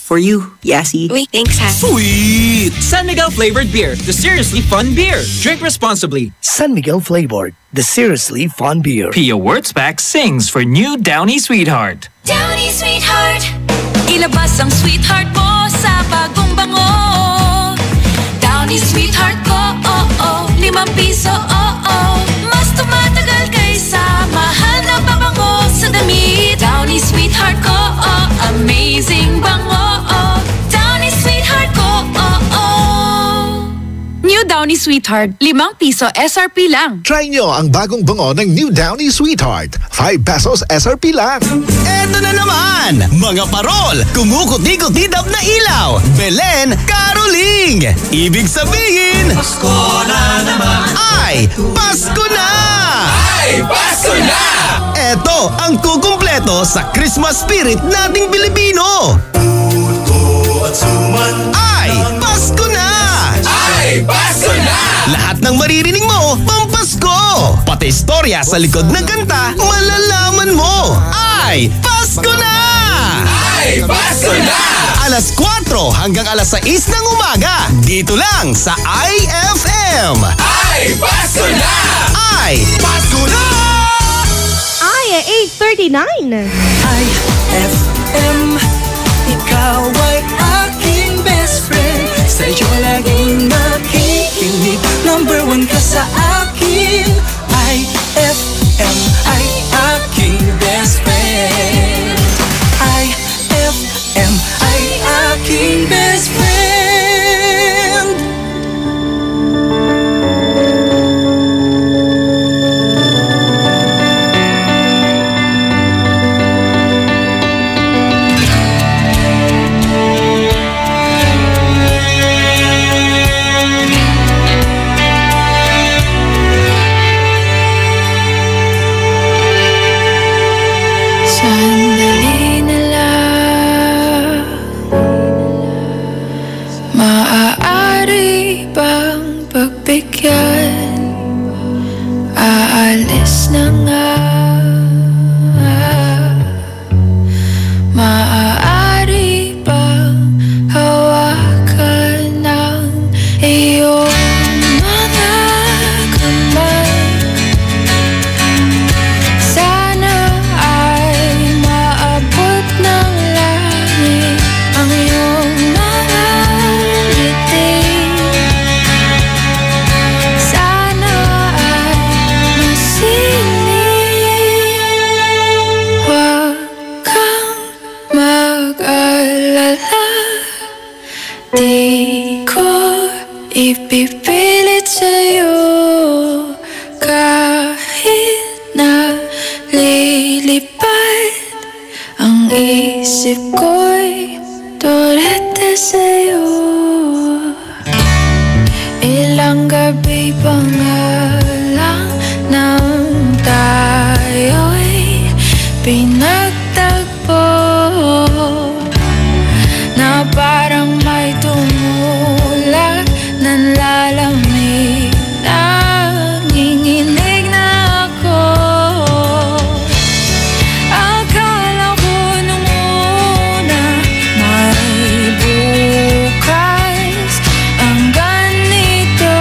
S19: For you, Yasi.
S3: Uy, thanks ha.
S11: Sweet! San Miguel flavored beer, the seriously fun beer. Drink responsibly.
S13: San Miguel flavored, the seriously fun beer.
S11: Pia Wurtzbach sings for new Downy Sweetheart.
S4: Downy Sweetheart. Ilabas ang sweetheart mo sa bagong bango. Downy Sweetheart ko, oh oh. 5 piso, oh oh. Mas tumatagal kaysa mahal na pabango sa damit. Downy Sweetheart ko, oh. Amazing bango. New Downy Sweetheart, 5 piso SRP lang.
S7: Try nyo ang bagong bango ng New Downy Sweetheart. 5 pesos SRP lang.
S25: Eto na naman! Mga parol, kumukuti-kutidap na ilaw. Belen, Caroling! Ibig sabihin,
S1: Pasko na naman!
S25: Ay, Pasko na!
S1: Ay, Pasko na!
S25: Eto ang kukumpleto sa Christmas spirit nating Pilipino.
S1: Puto at suman.
S25: Ay, Pasko na!
S1: Ay, Pasko na!
S25: Lahat ng maririnig mo, pampasko! Pati istorya sa likod ng kanta, malalaman mo! Ay, Pasko na!
S1: Ay, Pasko na!
S25: Alas 4 hanggang alas 6 ng umaga, dito lang sa IFM!
S1: Ay, Pasko na!
S25: Ay, Pasko na!
S3: Ay, 8:39.
S2: IFM, ikaw ay aking best friend. Sa'yo laging nakikinig. Number 1 ka sa akin. IFM ay aking best friend. IFM ay aking best friend.
S9: Di ko ipipilit sa'yo kahit na lilipad ang isip ko'y turete sa'yo. Ilang gabi pa nga lang nang tayo'y pinagtagpo na parang may tumulak ng lalamig. Nanginginig na ako. Akala ko nung una may bukas ang ganito.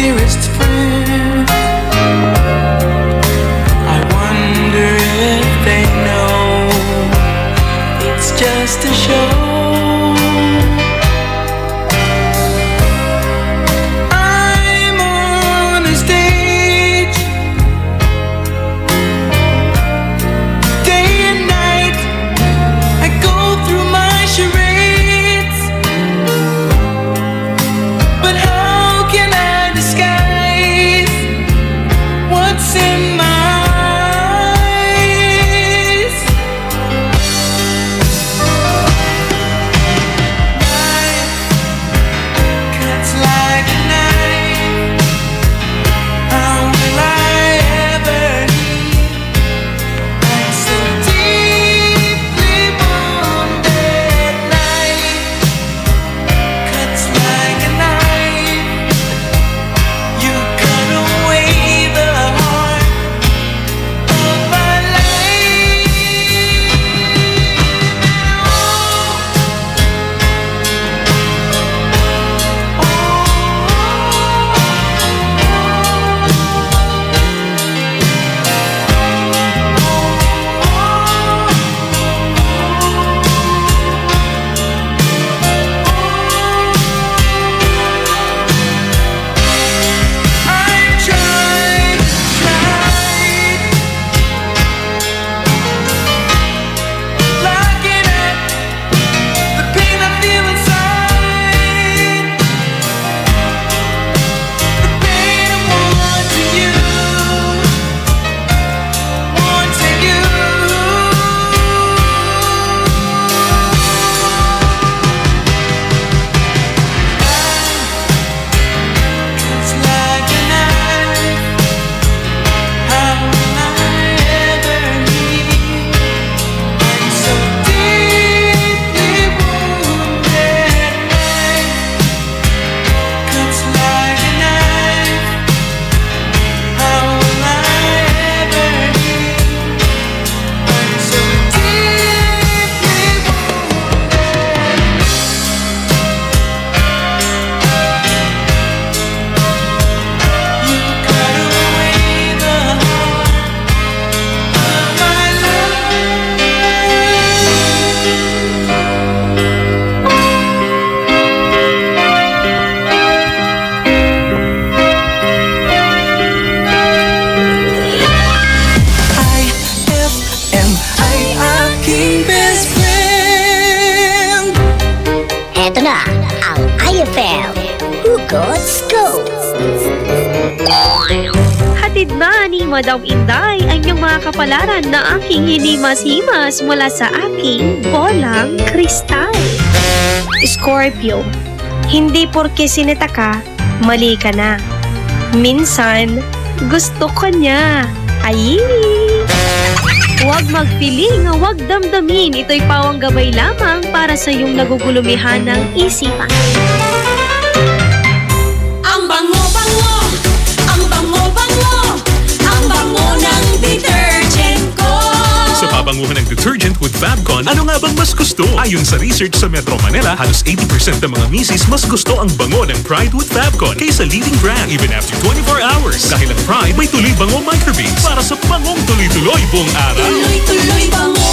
S5: dearest friend. I wonder if they know it's just a show. I'm on a stage, day and night. I go through my charades, but how can I disguise what's in my eyes? Life cuts like a knife. How will I ever heal? I'm so deeply wounded. Life cuts like a knife. You cut away the heart of my life. I've tried, locking up the pain I feel inside, the pain of wanting you, wanting you. Cuts like a knife. How will I ever heal? I'm so deeply wounded. Life cuts like a knife. How will I ever heal? I'm so deeply wounded. You cut away the heart of my IFM ay aking best friend.
S22: Eto na ang IFM Hugot Scoop.
S3: Hatid na ni Madam Inday ang inyong mga kapalaran na aking hinimas-himas mula sa aking bolang kristal. Scorpio, hindi porke sinita ka, mali ka na. Minsan, gusto ka niya. Ay! Huwag magpiling, huwag damdamin. Ito'y pawang gabay lamang para sa iyong nagugulumihan ng isipan.
S4: Ang bango-bango, ang bango-bango, ang bango ng detergent ko.
S8: Sa pabanguhan ng detergent with Fabcon, ano nga bang mas gusto? Ayon sa research sa Metro Manila, halos 80% ng mga misis mas gusto ang bango ng Pride with Fabcon kaysa leading brand even after 24 hours. Dahil ang Pride may tuloy bango microbeads para sa bangong tuloy-tuloy buong araw.
S4: Tuloy-tuloy bango.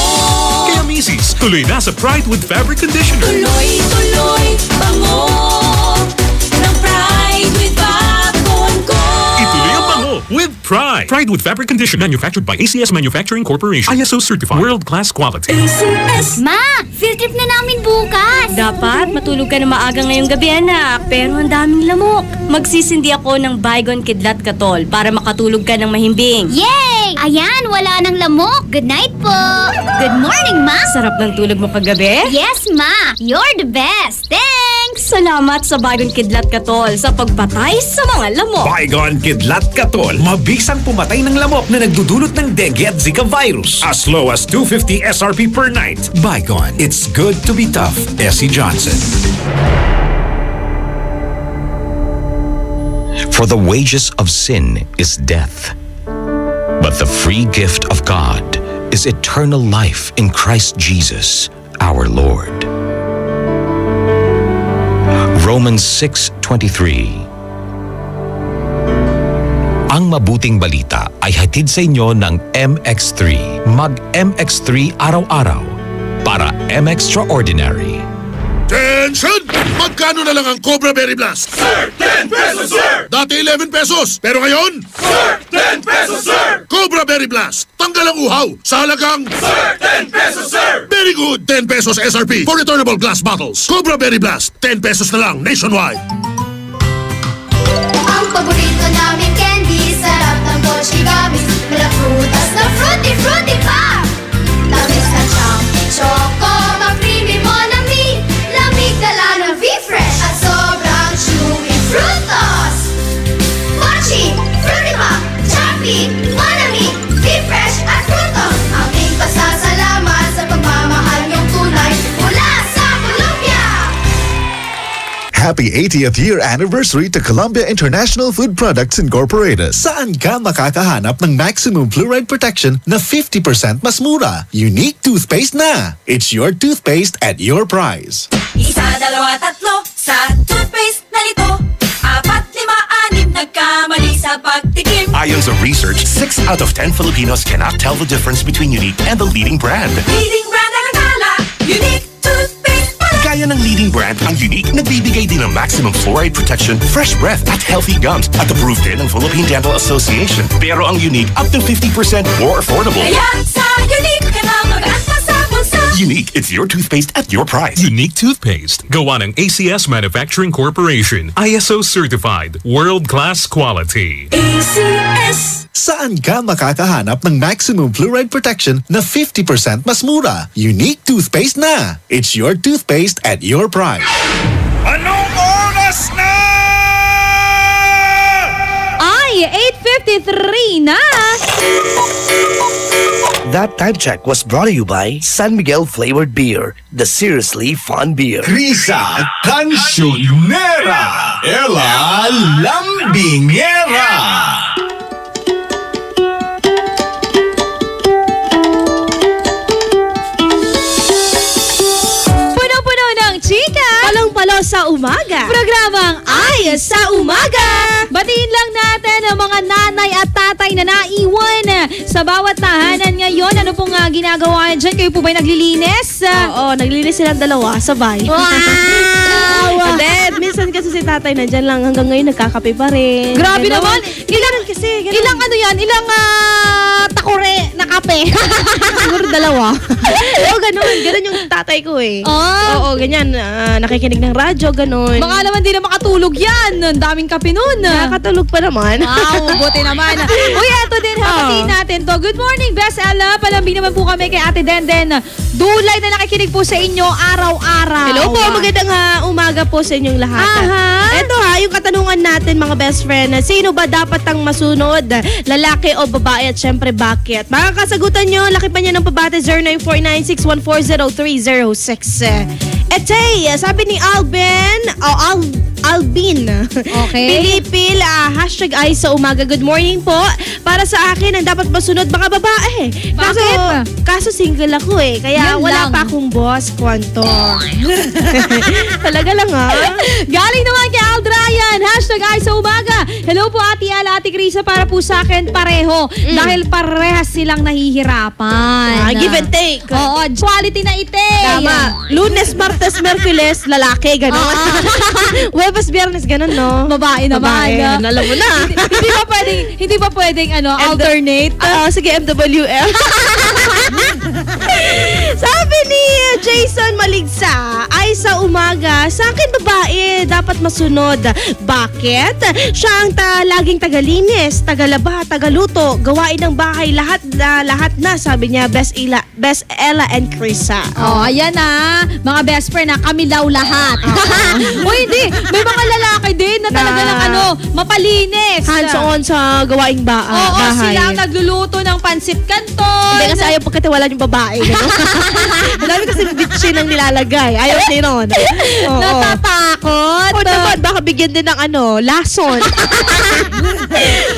S8: Kaya misis, tuloy na sa Pride with Fabric Conditioner.
S4: Tuloy-tuloy bango ng Pride with Fabcon ko.
S8: Ituloy ang bango with Pride. Pride with Fabric Conditioner, manufactured by ACS Manufacturing Corporation. ISO certified, world-class quality.
S22: Ma, field trip na namin bukas.
S10: Dapat matulog ka na maaga ngayong gabi, anak. Pero ang daming lamok. Magsisindi ako ng Baygon Kidlat Katol para makatulog ka ng mahimbing.
S22: Yay! Ayan, wala nang lamok. Good night po. Good morning, Ma.
S10: Sarap ng tulog mo kagabi?
S22: Yes, Ma. You're the best. Thanks.
S10: Salamat sa Baygon Kidlat Katol sa pagpatay sa mga lamok.
S8: Baygon Kidlat Katol, mabisang pumatay ng lamok na nagdudulot ng dengue at Zika virus. As low as 250 SRP per night. Baygon, it's good to be tough. Essie Johnson.
S20: For the wages of sin is death, but the free gift of God is eternal life in Christ Jesus, our Lord. Romans 6:23. Ang mabuting balita ay hatid sa inyo ng MX3. Mag-MX3 araw-araw para M-Extraordinary.
S12: Attention! Magkano na lang ang Cobra Berry Blast?
S1: Sir, 10 pesos, sir!
S12: Dati 11 pesos, pero ngayon?
S1: Sir, 10 pesos, sir!
S12: Cobra Berry Blast, tanggal ang uhaw sa halagang...
S1: Sir, 10 pesos, sir!
S12: Very good, 10 pesos SRP for returnable glass bottles. Cobra Berry Blast, 10 pesos na lang nationwide.
S4: Ang paborito namin candy, sarap ng Mochi Gummies. Mala prutas na fruity, fruity pa! Tamis na chunky choco, ma-creamy Monami. Lamig dala ng V-Fresh at sobrang chewy frutos. Mochi, fruity pa, chunky, Monami, V-Fresh at frutos. Aming pasasalamat sa pagmamahal niyong tunay mula sa Colombia.
S7: Happy 80th year anniversary to Columbia International Food Products Incorporated. Saan ka makakahanap ng maximum fluoride protection na 50% mas mura? Unique toothpaste na. It's your toothpaste at your price.
S4: Isa, dalawa, tatlo sa toothpaste na ito. 4, 5, 6 nagkamali sa pagtikim.
S15: Ayon sa research, 6 out of 10 Filipinos cannot tell the difference between Unique and the leading brand.
S4: Leading brand ang akala, Unique toothpaste pala.
S15: Kaya ng leading brand ang Unique, nagbibigay din ng maximum fluoride protection, fresh breath at healthy gums at approved din ng Philippine Dental Association. Pero ang Unique, up to 50% more affordable.
S4: Kaya sa Unique ka na mag-anta sa bulsa.
S15: Unique, it's your toothpaste at your price.
S8: Unique toothpaste. Gawa ng ACS Manufacturing Corporation. ISO certified. World-class quality.
S4: ACS.
S7: Saan ka makakahanap ng maximum fluoride protection na 50% mas mura? Unique toothpaste na. It's your toothpaste at your price.
S1: Anong oras na?
S6: Ay, 8:53 na!
S13: That time check was brought to you by San Miguel Flavored Beer, the seriously fun beer.
S1: Risa Cancionera. Ella Lambingera.
S6: Puno-puno ng chika!
S18: Palong-palo sa umaga.
S6: Programang Ay sa Umaga! Batiin lang natin ang mga nanay at tatay na naiwan sa bawat tahanan ngayon. Ano pong ginagawa dyan? Kayo po ba'y naglilinis?
S18: Oo, naglilinis silang dalawa, sabay.
S6: Wow!
S18: And then, minsan kasi si tatay nandyan lang hanggang ngayon nagkakape pa rin.
S6: Grabe
S18: Ganun.
S6: naman!
S18: Ganun kasi, ganun.
S6: Ilang ano yan? Ilang takore na kape?
S18: Siguro dalawa. Oo, ganun. Ganun yung tatay ko eh. Oo, ganyan. Nakikinig ng radyo, ganun.
S6: Baka naman di na makatulog yan. Ang daming kape nun.
S18: Nakakatulog pa naman.
S6: Wow, buti naman. Uy, eto din hapatiin natin to. Good morning, Best Ella. Palambing naman po kami kay Ate Denden. Dulay na nakikinig po sa inyo araw-araw.
S18: Hello po, magandang umaga po sa inyong lahat. Eto yung katanungan natin mga best friend. Sino ba dapat ang masunod? Lalaki o babae at syempre bakit? Makakasagutan nyo, laki pa niya ng pabate 0949-614-0306. Etay, sabi ni Albin.
S6: Okay.
S18: Pilipil, hashtag ay sa umaga. Good morning po. Para sa akin, ang dapat masunod baka babae. Kaso single ako eh. Kaya
S6: Yan
S18: wala
S6: lang.
S18: pa akong boss, kwanto. Talaga lang
S6: Galing naman kay Aldrayan. Hashtag ay sa umaga. Hello po Ate Ala, Ate Krisa. Para po sa akin pareho. Dahil parehas silang nahihirapan.
S18: Give and take.
S6: Oo, quality na ite.
S18: Tama. Lunes, Martes, Merkules, lalaki, gano'n. Huwebas, Biyernes, gano'n, no?
S6: Babae naman.
S18: Alam mo na.
S6: Hindi ba pwedeng alternate?
S18: Sige, MWL. Sabi ni Jason Maligsa, ay sa umaga, sa akin babae, dapat masunod. Bakit? Siya ang laging tagalinis, tagalaba, tagaluto, gawain ng bahay, lahat na, sabi niya, Best Ella and Krisa.
S6: Oh, ayan na. Mga best friend na kami daw lahat. Uy, hindi. May mga lalaki din na talaga lang mapalinis.
S18: Hands-on sa gawaing bahay.
S6: Oo, sila ang nagluluto ng pansit canton.
S18: Hindi kasi ayaw pagkatiwalaan yung babae. Marami kasi bitchin ang nilalagay. Ayaw din nun.
S6: Natatakot.
S18: O naman, baka bigyan din ng lason.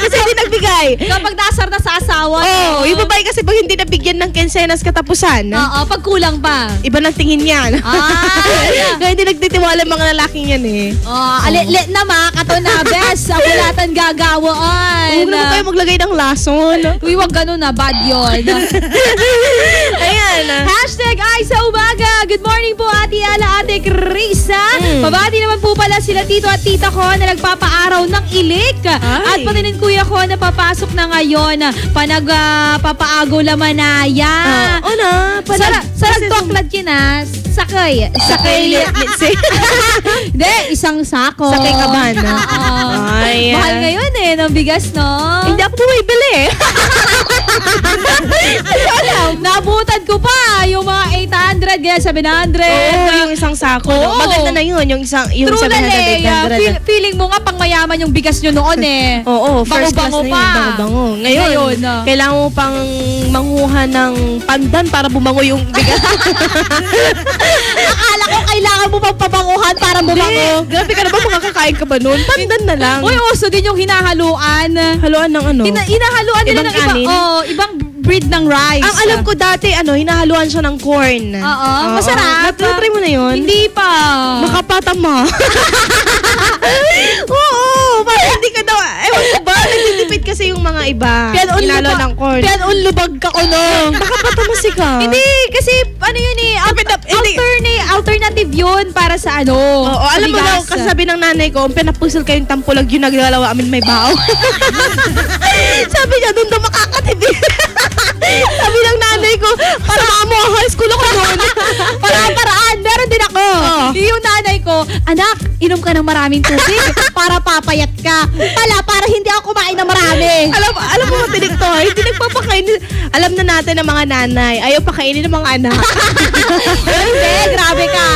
S18: Kasi hindi nagbigay.
S6: Kapag nasar na sa asawa.
S18: Oo, yung babae kasi pag hindi nabigyan ng kinsenas katapusan.
S6: Oo, pag kulang pa.
S18: Iba ng tingin yan. Kaya hindi nagtitiwala ang mga lalaking yan eh.
S6: Alit na kato na, bes. Ang walatan gagawaan.
S18: Huwag naman kayo maglagay ng lason.
S6: Uy, wag ganun na. Bad yun.
S18: Ayan.
S6: Hashtag ay sa umaga. Good morning po, Ate Ala, Ate Krisa. Pabati naman po pala sila tito at tita ko na nagpapaaraw ng ilik. At pati rin kuya ko na papasok na ngayon. Panagpapaagaw lamanaya. Sarag toklad kina. Sakay. Hindi, isang sako.
S18: Sakay kaban.
S6: Mahal ngayon ng bigas, no?
S18: Hindi ako bumibili eh.
S6: Nabutan ko pa yung mga 800, kaya 700.
S18: Oo, yung isang sako.
S6: Oo.
S18: Maganda na yun, yung isang yung
S6: True
S18: 700, 800.
S6: Feeling mo nga pang mayaman yung bigas nyo noon eh.
S18: Oo, first class na
S6: Bango-bango
S18: yun.
S6: pa.
S18: Bango-bango. Ngayon, kailangan mo pang manguha ng pandan para bumango yung bigas.
S6: Akala ko kailangan mo pang pabanguhan para bumango.
S18: Grabe ka na ba, makakakain ka ba nun? Pandan na lang.
S6: Uy, uso din yung hinahaluan.
S18: Haluan ng ano?
S6: Hinahaluan nila ng
S18: kanin?
S6: ibang breed ng rice.
S18: Ang alam ko dati, hinahaluan siya ng corn.
S6: Oo, masarap.
S18: Natry mo na yun?
S6: Hindi pa.
S18: Makapatama. Oo, parang hindi ka daw, ewan ko ba, nagtitipid kasi yung mga iba. Hinalo ng corn.
S6: Lubag ka ko no.
S18: Makapatamasi ka.
S6: Hindi, kasi ano yun alternative yun para sa ano.
S18: Oo, alam mo daw, kasabi ng nanay ko, pinapusil kayong tampulag yun, naglalawa amin may bao. Sabi niya, doon daw makakatipid. Sabi ng nanay ko, para mo, high school ako noon.
S6: Paraan, meron din ako. Yung nanay ko, anak, inom ka ng maraming tubig para papayat ka. Para hindi ako kumain ng marami.
S18: Alam mo matinig to, hindi nagpapakain. Alam na natin ng mga nanay, ayaw pakainin ng mga anak.
S6: Hindi, grabe ka.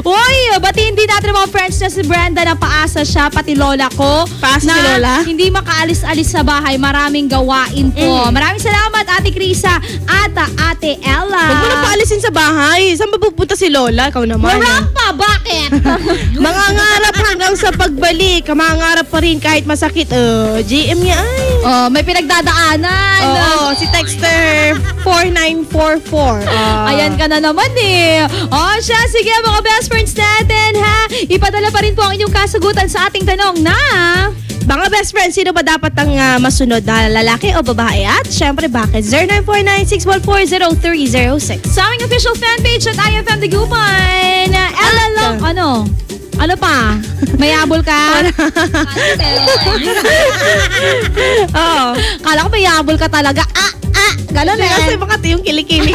S6: Uy, batiin din natin ang mga friends na si Brenda na paasa siya, pati lola ko.
S18: Paasa si lola?
S6: Hindi makaalis-alis sa bahay, maraming gawain po. Maraming salamat, Ate Krisa at Ate Ella.
S18: Huwag mo na paalisin sa bahay. Saan mapupunta si lola? Ikaw naman.
S6: Marang pa, bakit?
S18: Mangangarap hanggang sa pagbalik. Mangangarap pa rin kahit masakit. GM niya ay.
S6: May pinagdadaanan.
S18: Oo, si Texter 4944.
S6: Ayan ka na naman eh. Siya, sige mga best friends natin ha. Ipadala pa rin po ang inyong kasagutan sa ating tanong na
S18: mga best friends, sino ba dapat ang masunod na lalaki o babae? At syempre, bakit? 0949-614-0306.
S6: Sa aming official fanpage at IFM Dagupan. Ella lang, ano pa? Mayabol ka? Kala ko mayabol ka talaga. Ganon eh.
S18: Kasi bakit yung kilikili.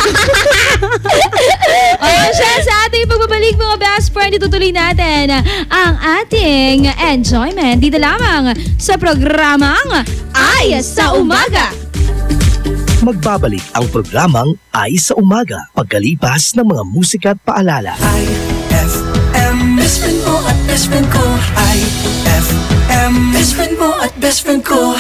S6: Siya, sa ating pagbabalik mga best friend, itutuloy natin ang ating enjoyment dito lamang sa programang Ay sa Umaga.
S13: Magbabalik ang programang Ay sa Umaga pagkalipas ng mga musika at paalala.
S2: IFM, best friend mo at best friend ko. IFM, best friend mo at best friend ko.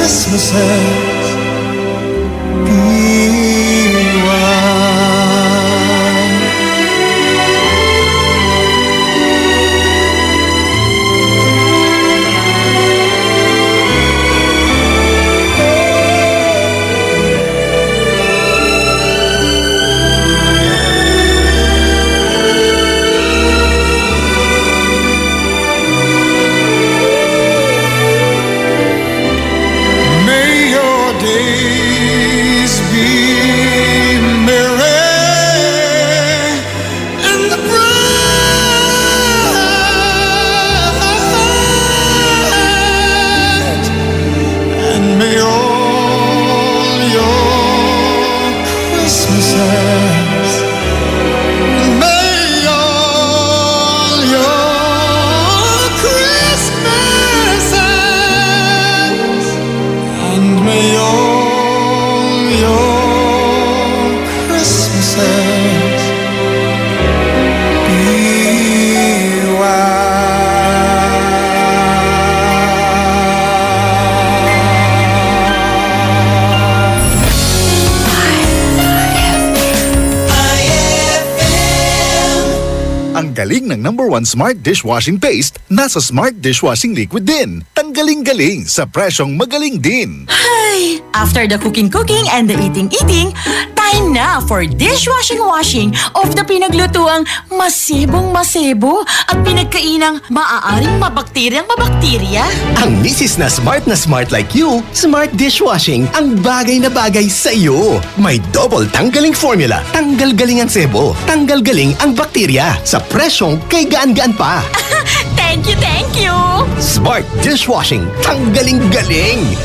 S5: Christmases be wild. May your days be merry and bright, and may all your Christmases, may all your Christmases, and may all your Christmases be
S7: Ang galing ng #1 Smart Dishwashing Paste nasa Smart Dishwashing Liquid din. Tanggaling-galing sa presyong magaling din.
S14: Ay, after the cooking and the eating, time na for dishwashing of the pinaglutuang masibong-masibo at pinagkainang maaaring mabakterya.
S13: Ang misis na smart like you, Smart Dishwashing ang bagay na bagay sa iyo. May double tanggaling formula. Tanggal galing ang sebo. Tanggal galing ang bakterya. Sa presyong kay gaan-gaan pa.
S14: Thank you!
S13: Smart Dishwashing. Tanggaling galing.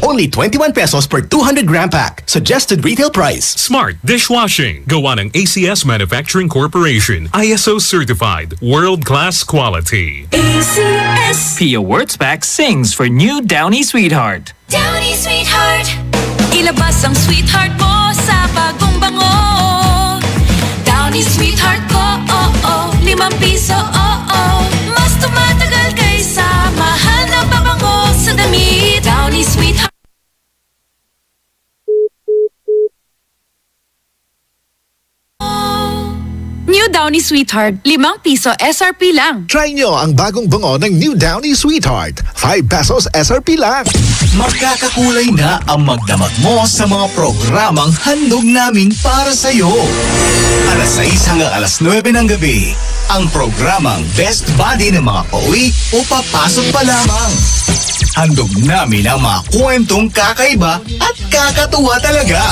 S13: Only 21 pesos per 200-gram pack. Suggested retail price.
S8: Smart Dishwashing. Gawa ng ACS Manufacturing Corporation. ISO certified. World-class quality.
S14: ACS.
S11: Pia Wurtzbach sings for new Downy Sweetheart.
S9: Downy Sweetheart. Ilabas ang sweetheart mo sa bagong bango. Downy Sweetheart ko, ₱5, Mas tumatagal kaysa mahal na pabango sa damit. Downy Sweetheart.
S14: New Downy Sweetheart, ₱5 SRP lang.
S7: Try nyo ang bagong bango ng New Downy Sweetheart. 5 pesos SRP lang.
S1: Magkakakulay na ang magdamag mo sa mga programang handog namin para sa'yo. Alas 6 hanggang alas 9 ng gabi, ang programang Best Buddy ng mga pauwi o papasok pa lamang. Handog namin ang mga kwentong kakaiba at kakatuwa talaga.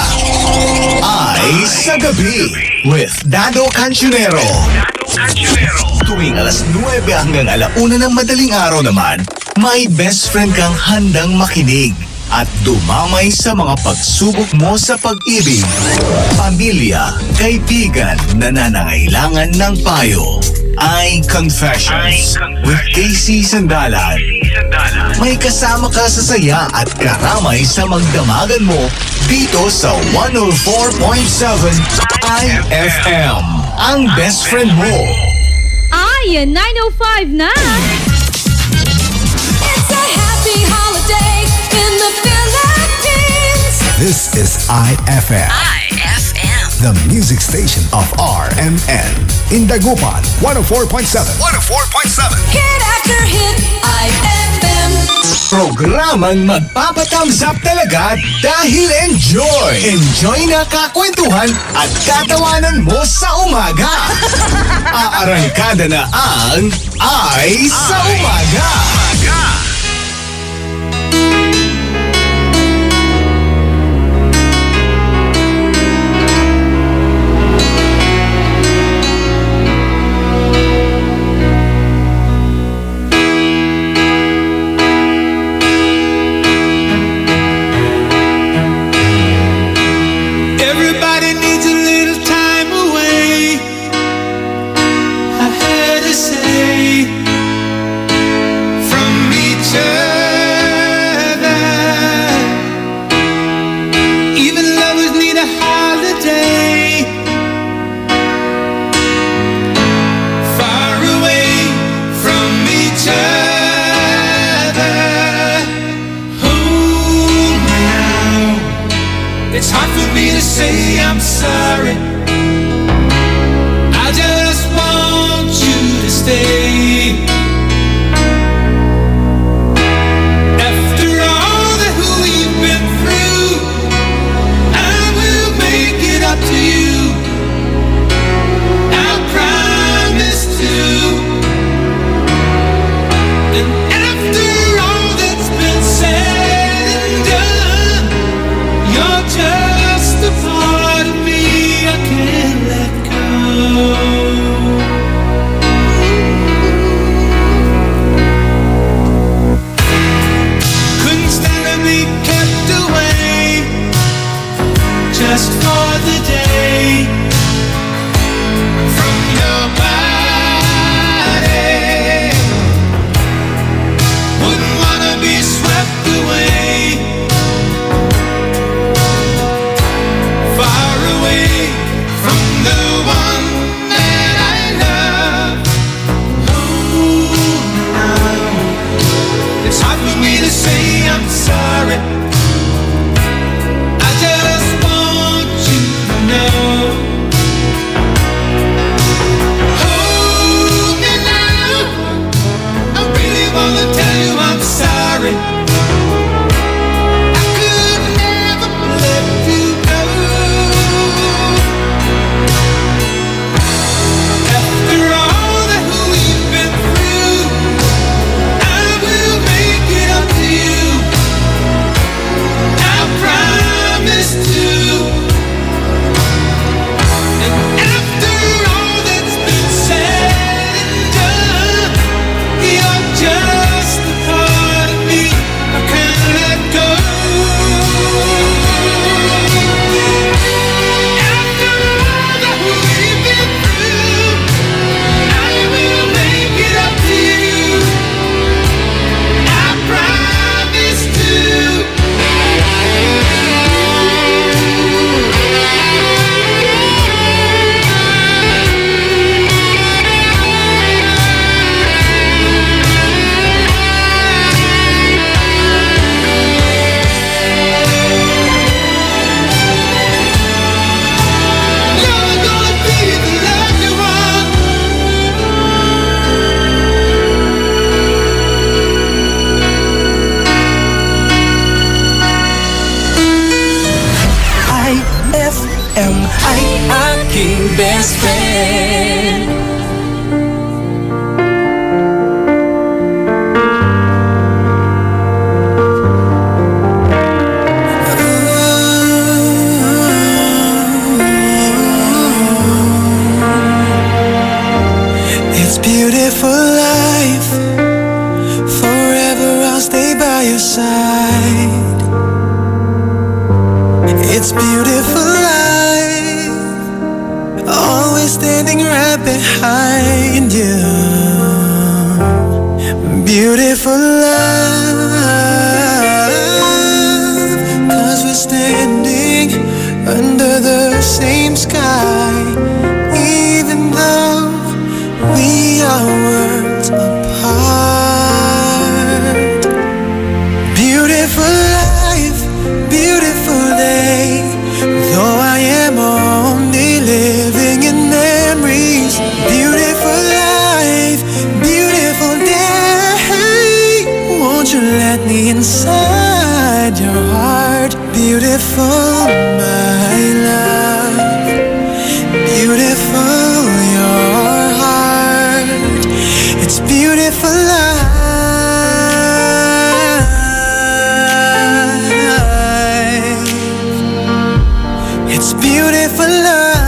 S1: Ay sa gabi with Dado Cancionero. Tuwing alas 9 hanggang alauna ng madaling araw naman, may best friend kang handang makinig at dumamay sa mga pagsubok mo sa pag-ibig, pamilya, kaibigan na nanangailangan ng payo. Ay Confessions with Casey Sandalan. May kasama ka sa saya at karamay sa magdamagan mo dito sa 104.7 IFM. Ang best friend mo.
S6: Ay, 9:05 na!
S9: It's a happy holiday in the Philippines.
S7: This is IFM. The music station of RMN. In Dagupan, 104.7. 104.7.
S9: Hit after hit, IFM.
S1: Programang magpapathumbs up talaga dahil enjoy! Enjoy na kakwentuhan at katawanan mo sa umaga! Aarangkada na ang Ay sa Umaga!
S5: Everybody needs a little time away. I had to say, from hard for me to say I'm sorry. I just want you to stay. After all that we've been through, I will make it up to you. I promise to. And after all that's been said and done, you're just a part of me I can't let go. Couldn't stand to be kept away just for the day from your body. Wouldn't wanna be swept away, far away from the one that I love. Oh, now it's hard for me to say I'm sorry. I just want you to know. Hold me now, I really wanna tell you I'm sorry. I could never let you go. After all that we've been through, I will make it up to you. I promise to. And after all that's been said and done, you're just a part of me I can't let go. After all that we've been through, I will make it up to you. I promise to. You're gonna be the love you want.
S2: IFM ay aking best friend.
S5: It's beautiful life. Forever I'll stay by your side. It's beautiful life. Always standing right behind you. Beautiful life. 'Cause we're standing under the same sky. Even though we are worlds apart. Beautiful life, beautiful day. Though I am only living in memories. Beautiful life, beautiful day. Won't you let me inside your heart? Beautiful, my love. Beautiful, your heart. It's beautiful life. It's beautiful life.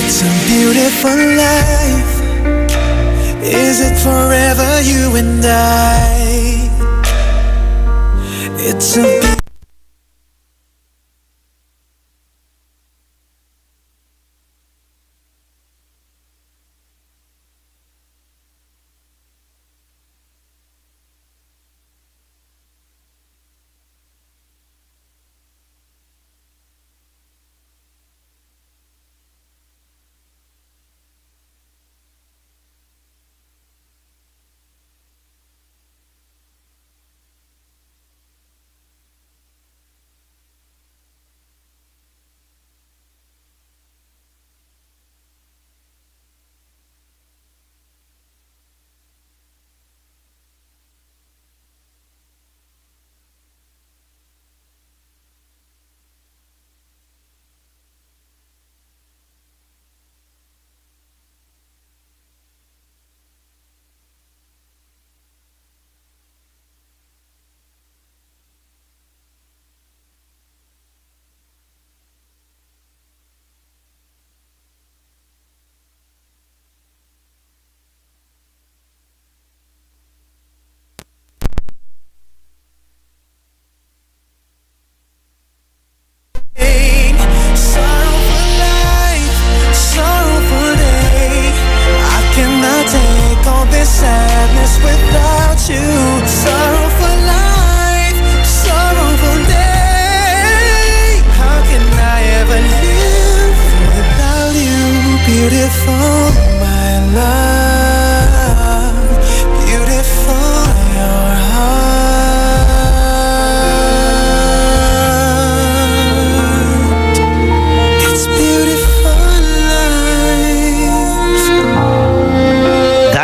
S5: It's a beautiful life. Is it forever, you and I? It's a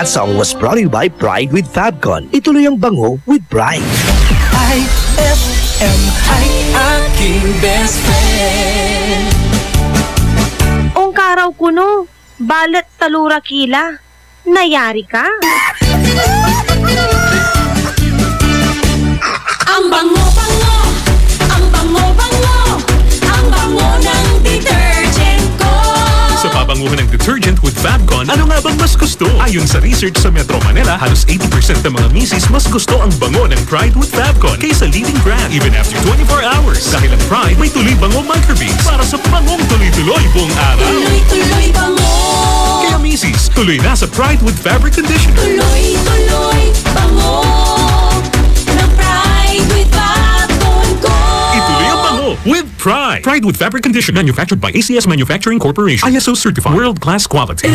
S13: That song was brought to you by Pride with Fabcon. Ituloy ang bango with Pride.
S2: IFM ay aking best friend.
S3: Ong karaw kuno, balet talura kila. Nayari ka?
S4: Ang bango-bango, ang bango-bango, ang bango ng detergent ko.
S8: Sa pabanguhan ng detergent with Fabcon, ano nga bang mas gusto? Ayon sa research sa Metro Manila, halos 80% ng mga misis mas gusto ang bango ng Pride with Fabcon kaysa leading brand even after 24 hours. Dahil ang Pride may tuloy bango microbeads para sa bangong tuloy-tuloy buong araw.
S4: Tuloy-tuloy bango.
S8: Kaya misis, tuloy na sa Pride with Fabric Conditioner.
S4: Tuloy-tuloy bango ng Pride with Fabcon ko.
S8: Ituloy ang bango with Pride. Pride with Fabric Conditioner, manufactured by ACS Manufacturing Corporation. ISO certified, world-class quality.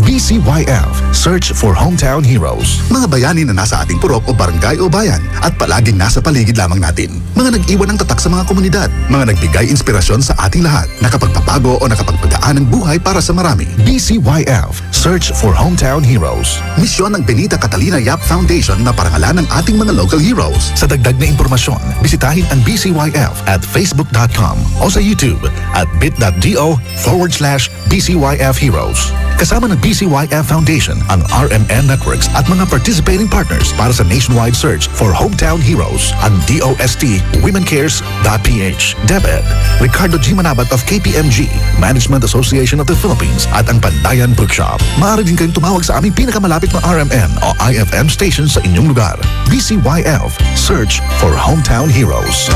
S7: BCYF, Search for Hometown Heroes. Mga bayani na nasa ating purok o barangay o bayan at palaging nasa paligid lamang natin. Mga nag-iwan ng tatak sa mga komunidad. Mga nagbigay inspirasyon sa ating lahat. Nakapagpapago o nakapagpagaan ng buhay para sa marami. BCYF, Search for Hometown Heroes. Misyon ng Benita Catalina Yap Foundation na parangalan ng ating mga local heroes. Sa dagdag na impormasyon, bisitahin ang BCYF at facebook.com o sa YouTube at bit.do/BCYF Heroes. Kasama ng BCYF Foundation ang RMN Networks at mga participating partners para sa nationwide search for hometown heroes ang DOST WomenCares.ph, DepEd, Ricardo G. Manabat of KPMG, Management Association of the Philippines at ang Pandayan Bookshop. Maaari din kayong tumawag sa aming pinakamalapit na RMN o IFM station sa inyong lugar. BCYF, Search for Hometown Heroes.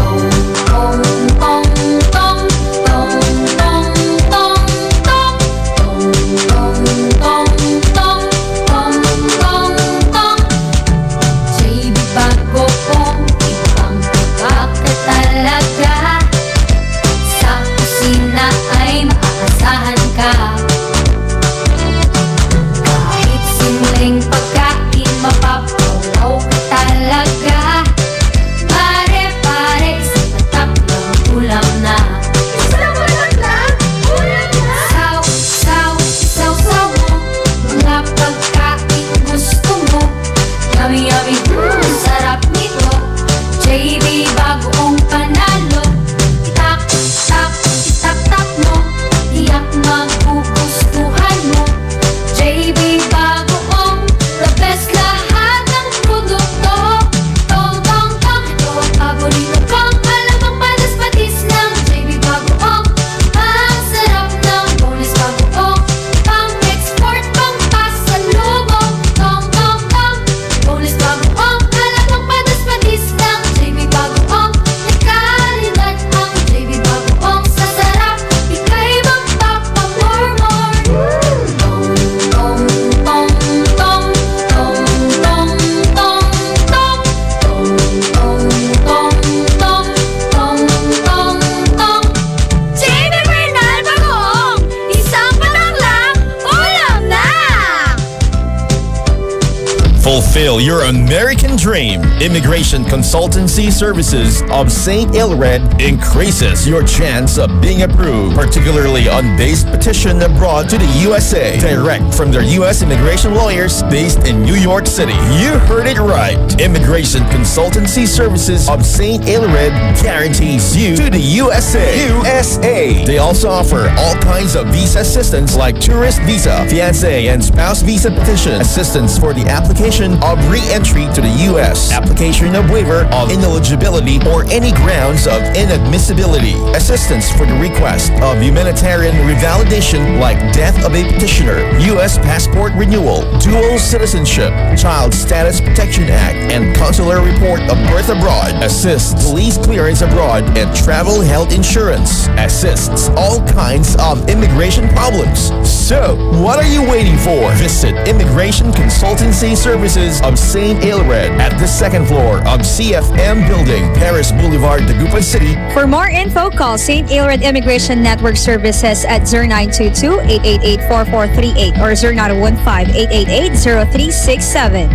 S16: Fulfill your American dream. Immigration Consultancy Services of St. Ilred increases your chance of being approved, particularly on base petition abroad to the USA. Direct from their U.S. immigration lawyers based in New York City. You heard it right. Immigration Consultancy Services of St. Ilred guarantees you to the USA. They also offer all kinds of visa assistance like tourist visa, fiancé and spouse visa petition, assistance for the application of re-entry to the U.S., application of waiver of ineligibility or any grounds of inadmissibility, assistance for the request of humanitarian revalidation like death of a petitioner, U.S. passport renewal, dual citizenship, Child Status Protection Act, and consular report of birth abroad, assists police clearance abroad, and travel health insurance, assists all kinds of immigration problems. So, what are you waiting for? Visit Immigration Consultancy Services of St. Ilred at the second floor of CFM Building, Paris Boulevard, Dagupan City.
S6: For more info, call St. Ilred Immigration Network Services at 0922-888-4438 or 0915-888-0367.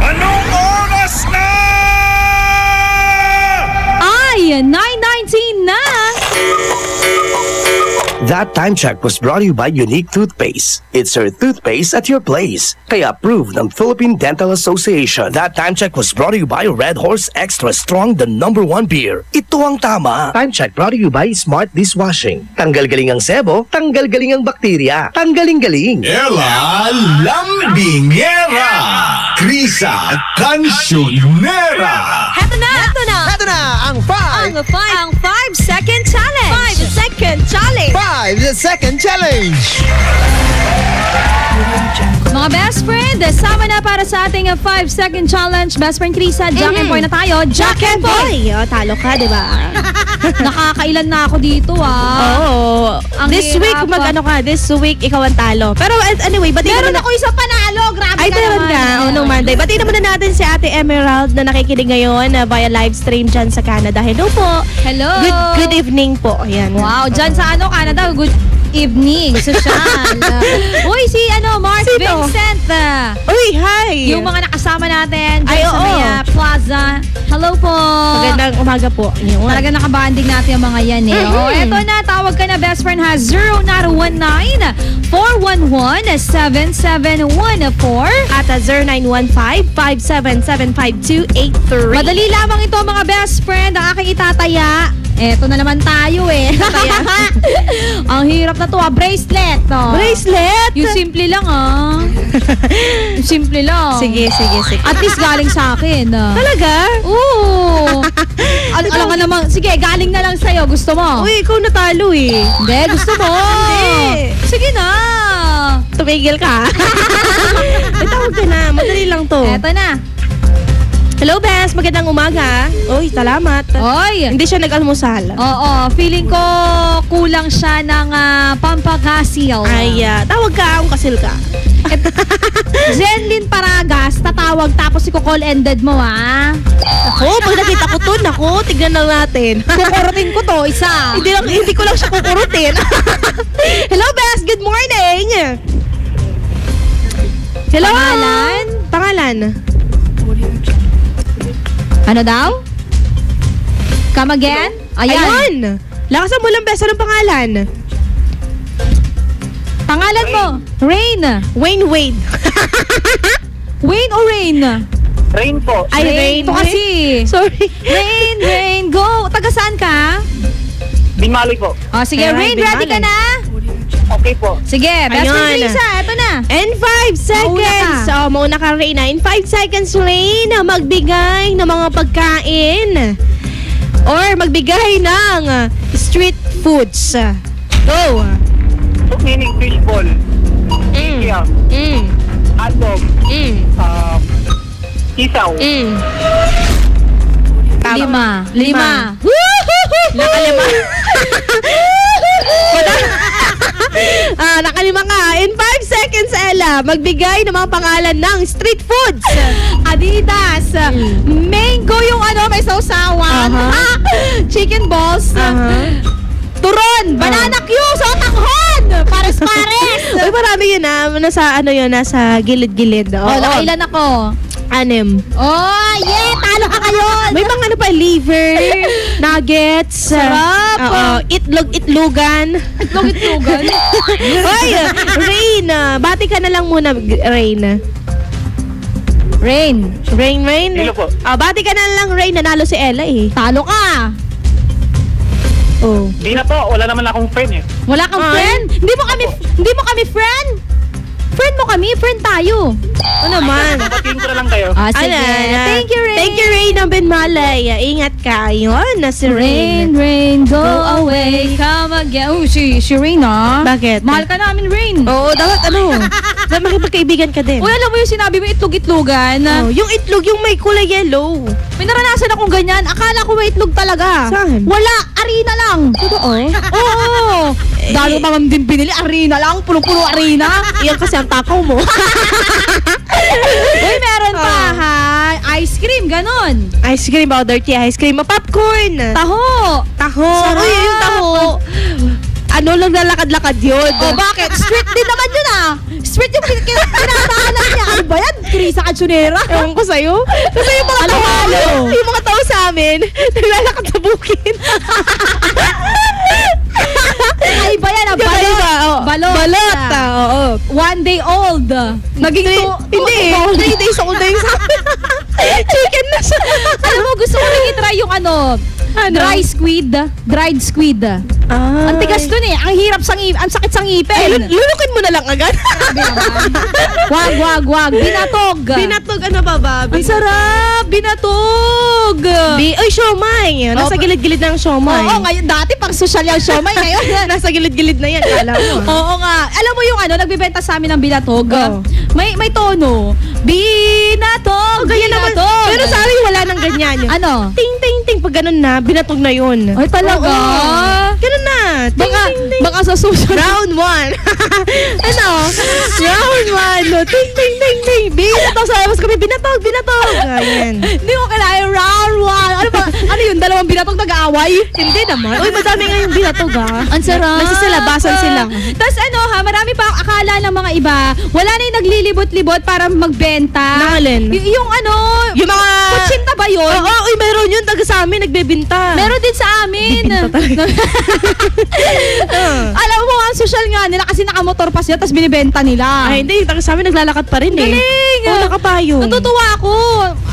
S12: Anong oras na?
S6: Ay, 9:19 na!
S13: That time check was brought to you by Unique Toothpaste. It's your toothpaste at your place. Kaya approved ng Philippine Dental Association. That time check was brought to you by Red Horse Extra Strong, the #1 beer. Ito ang tama. Time check brought to you by Smart Dishwashing. Tanggal-galing ang sebo, tanggal-galing ang bakterya. Tanggaling-galing.
S1: Ella Lambingera, Krisa Cancionera.
S6: Heto na ang 5-second challenge. 5-second challenge.
S17: 5-second challenge.
S6: Mga best friend, sama na para sa ating 5-second challenge. Best friend Krisa, Jack and Boy na tayo. Jack and Boy!
S18: Talo ka, di ba?
S6: Nakakailan na ako dito,
S18: Oo. This week, This week, ikaw ang talo. Pero anyway,
S6: meron ako isang panalo. Grabe
S18: ka
S6: naman.
S18: Ka. Nung Monday. Batiin muna natin si Ate Emerald na nakikinig ngayon via live stream dyan sa Canada. Hello po.
S6: Hello.
S18: Good evening po. Ayan.
S6: Wow, dyan sa Canada. Good evening. Social. Uy, si Mark Vincent.
S18: Uy, hi.
S6: Yung mga nakasama natin dyan sa
S18: oo.
S6: may plaza. Hello po.
S18: Magandang umaga po.
S6: Talaga nakabanding natin yung mga yan eh. Eto na, tawag ka na, best friend ha. 0919-411-7714
S18: at 0915-577-5283.
S6: Madali lamang ito mga best friend. Ang aking itataya. Eto na naman tayo eh. Ang hirap na to bracelet.
S18: Bracelet?
S6: Yung simple lang Yung simple lang.
S18: Sige.
S6: At least galing sa akin.
S18: Talaga?
S6: Oo. Alam ka naman, sige, galing na lang sa'yo. Gusto mo?
S18: Uy, ikaw natalo eh.
S6: Hindi, gusto mo?
S18: Hindi.
S6: Sige na.
S18: Tumigil ka. Tawag ka na, madali lang to.
S6: Eto na.
S18: Hello, Bes. Magandang umaga. Uy, salamat.
S6: Oy.
S18: Hindi siya nag-almusal.
S6: Oo. Feeling ko kulang siya ng pampagasil.
S18: Ay, tawag ka kung kasil ka.
S6: Zenlin Paragas, tatawag tapos i-call-ended mo,
S18: Ako, pag nakita ko to, tignan lang natin.
S6: Kukurutin ko to, isa.
S18: Hindi ko lang siya kukurutin. Hello, Bes. Good morning. Hello. Pangalan?
S6: Ano daw? Come again?
S18: Ayun. Lakasan mo lang, Bes. Anong pangalan?
S6: Pangalan mo? Rain.
S18: Wayne Wade.
S6: Wayne o Rain?
S19: Rain po.
S18: Ay, Rain.
S6: Ito kasi.
S18: Sorry.
S6: Rain, go. Taga saan ka?
S19: Binmaloy po.
S6: Sige, Rain, ready ka na?
S19: Okay po.
S6: Sige, best friend Lisa, eto na.
S18: In 5 seconds. Mauna ka, Rain. In 5 seconds, Rain, magbigay ng mga pagkain or magbigay ng street foods. Go.
S19: Meaning fishball. Ikiam. Hotdog. Isaw.
S6: 5.
S18: Nakalima. Nakalima ka. In 5 seconds, Ella, magbigay ng mga pangalan ng street foods.
S6: Adidas. Mango yung may sausawan. Chicken balls. Turon. Banana Q. Sotanghon. Pares-pares.
S18: Uy, marami yun nasa gilid-gilid.
S6: Nakailan ako?
S18: 6.
S6: Oh, yeah! Talo ka ngayon!
S18: May mga liver, nuggets.
S6: Sarap!
S18: Itlogan.
S6: Itlogan?
S18: Hoy, Rain, bati ka na lang muna, Rain.
S6: Rain.
S19: Hello po.
S18: Bati ka na lang, Rain. Nanalo si Ella eh.
S6: Talo ka!
S19: Di na po, wala naman akong friend eh.
S6: Wala kang friend? Hindi mo kami friend? Friend mo kami, friend tayo.
S18: Ano naman?
S19: Papatiin ko na lang kayo.
S6: Sige. Thank you, Rain.
S18: Thank you, Rain ng Benmalay. Ingat ka. Yun, na si Rain.
S6: Rain, go away, come again. Si Rain
S18: Bakit?
S6: Mahal ka namin, Rain.
S18: Oo, dapat dapat makipagkaibigan ka din.
S6: Uy, alam mo yung sinabi mo itlog-itlogan?
S18: Yung itlog, yung may kulay yellow.
S6: May naranasan akong ganyan. Akala ko may itlog talaga.
S18: Saan?
S6: Wala, arena lang.
S18: Totoo?
S6: Oo. Dalo pa man din binili, arena lang. Pulo-pulo arena.
S18: Iyan kasi ang takaw mo.
S6: Uy, meron pa ha. Ice cream, ganon.
S18: Ice cream, dirty ice cream. Popcorn.
S6: Taho.
S18: Sarap. Uy, yung taho. Lang lalakad-lakad yun.
S6: Bakit? Street din naman yun Street yung kinatahanan niya. Ano ba yan? Krisa Cancionera?
S18: Ewan ko sa'yo. Kasi yung mga yung mga tao sa amin, naglalakad sa bukid.
S6: Ay ba yan? 1 day old. Naging
S18: Hindi, 3 days old na yung chicken na siya.
S6: Alam mo, gusto ko rin i-try yung dried squid. Ang tigas dun eh. Ang hirap ang sakit sa ngipin.
S18: Lulukin mo na lang agad.
S6: Wag. Binatog.
S18: Binatog, ano ba ba?
S6: Ang sarap. Binatog.
S18: Siomay. Nasa gilid-gilid ng siomay.
S6: Oo, ngayon dati pang social yung siomay. Ngayon,
S18: nasa gilid-gilid na yan. Kala mo.
S6: Oo nga. Alam mo yung nagbibenta sa amin ng binatog? May tono. Binatog.
S18: Ganyan naman. Pero sa akin wala nang ganyan.
S6: Ano?
S18: Ting, ting, ting. Pag ganun na, binatog na yun.
S6: Ay, talaga?
S18: Ganun na. Ting, ting, ting.
S6: Baka sa susunod.
S18: Round 1. Round 1. Ting, ting, ting, ting. Binatog. Sa labas kami, binatog. Ayan.
S6: Hindi ko kailangan round 1. Ano yun? Dalawang binatog nag-aaway?
S18: Hindi naman. Uy, madami nga yung binatog
S6: Ang sarap.
S18: Nagsisilabasan sila.
S6: Tapos marami pa akala ng mga iba, wala na yung naglilibot-libot para magbenta.
S18: Nakalin?
S6: Yung
S18: mga...
S6: Kutsinta ba yun?
S18: Oo, meron yun. Taga sa amin, nagbebenta.
S6: Meron din sa amin. Alam mo, ang social nga nila kasi nakamotor pa sila tapos binibenta nila.
S18: Ay, hindi. Taga sa amin, naglalakad pa rin eh.
S6: Galing!
S18: Oo, nakapayong.
S6: Natutuwa ako.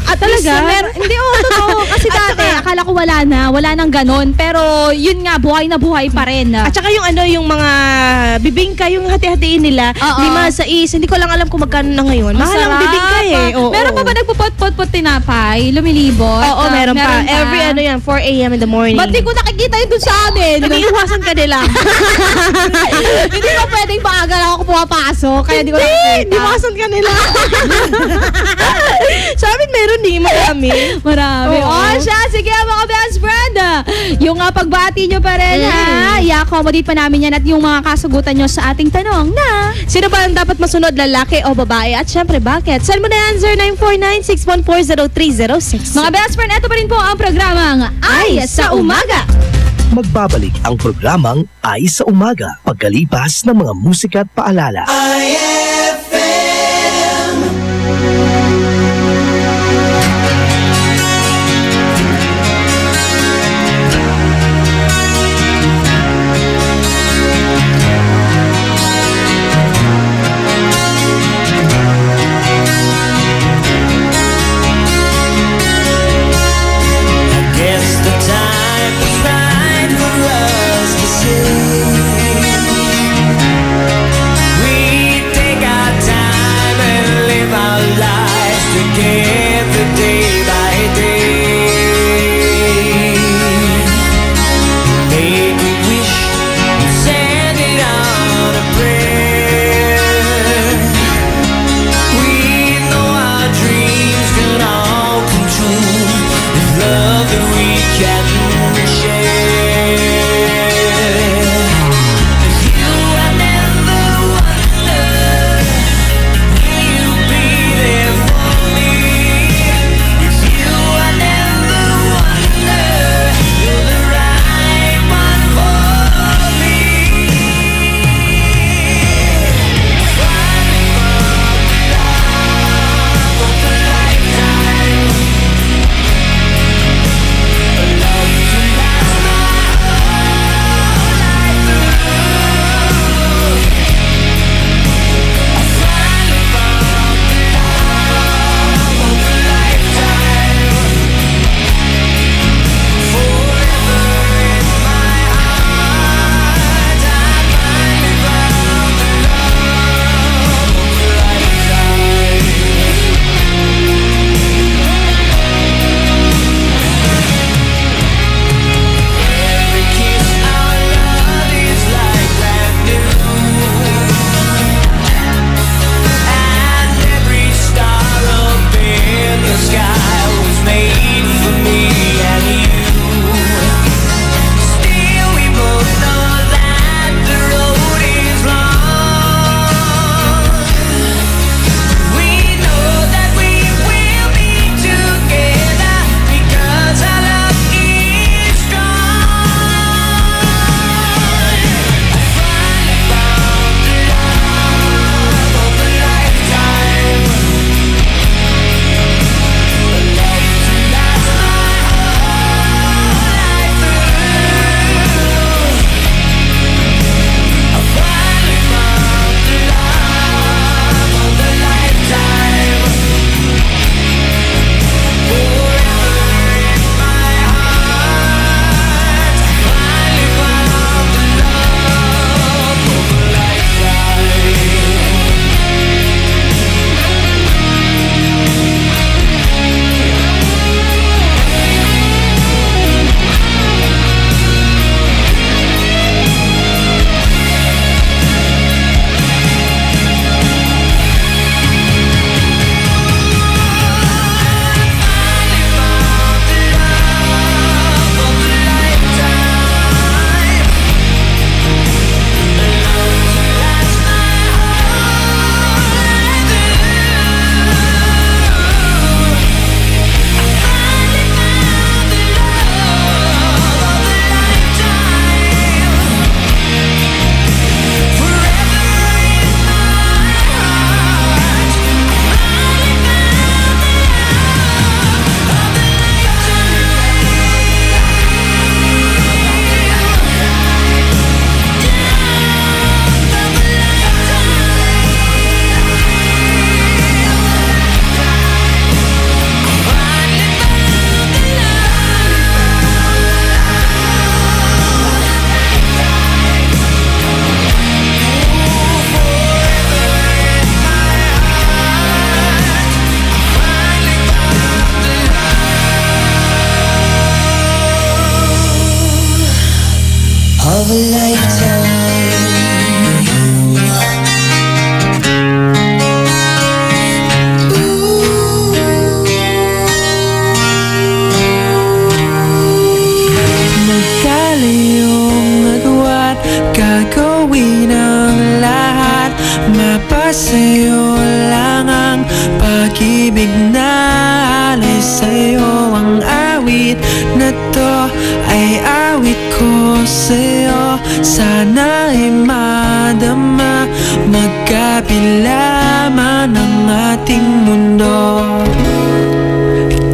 S6: At
S18: talaga?
S6: Hindi, totoo. Kasi dati, akala ko wala nang ganon. Pero yun nga, buhay na buhay pa rin.
S18: At saka yung mga bibingka, yung hati-hatiin nila, 5, 6, hindi ko lang alam kung magkano na ngayon. Mahal ang bibingka eh.
S6: Meron pa ba nagpupot-pot tinapay? Lumilibot?
S18: Oo, meron pa. Every 4 a.m. in the morning.
S6: Ba't di ko nakikita yun dun sa amin?
S18: Nag-iiwasan ka nila.
S6: Hindi ko pwedeng maaga lang ako pumapasok. Kaya di ko nakikita.
S18: Hindi, iwasan ka nila. Sa amin meron din, marami.
S6: Siya, sige mga best friend. Yung pagbati nyo pa rin i-accommodate pa namin yan at yung mga kasagutan nyo sa ating tanong na
S18: sino ba ang dapat masunod, lalaki o babae? At syempre, bakit? Send mo na yan 0949-614-0306.
S6: Mga best friend, ito pa rin po ang programang Ay sa Umaga.
S13: Magbabalik ang programang Ay sa Umaga pagkalipas ng mga musika at paalala.
S2: Take
S5: sa'yo lang ang pag-ibig na alay sa'yo. Ang awit na to ay awit ko sa'yo. Sana ay madama, magkabila man ang ating mundo.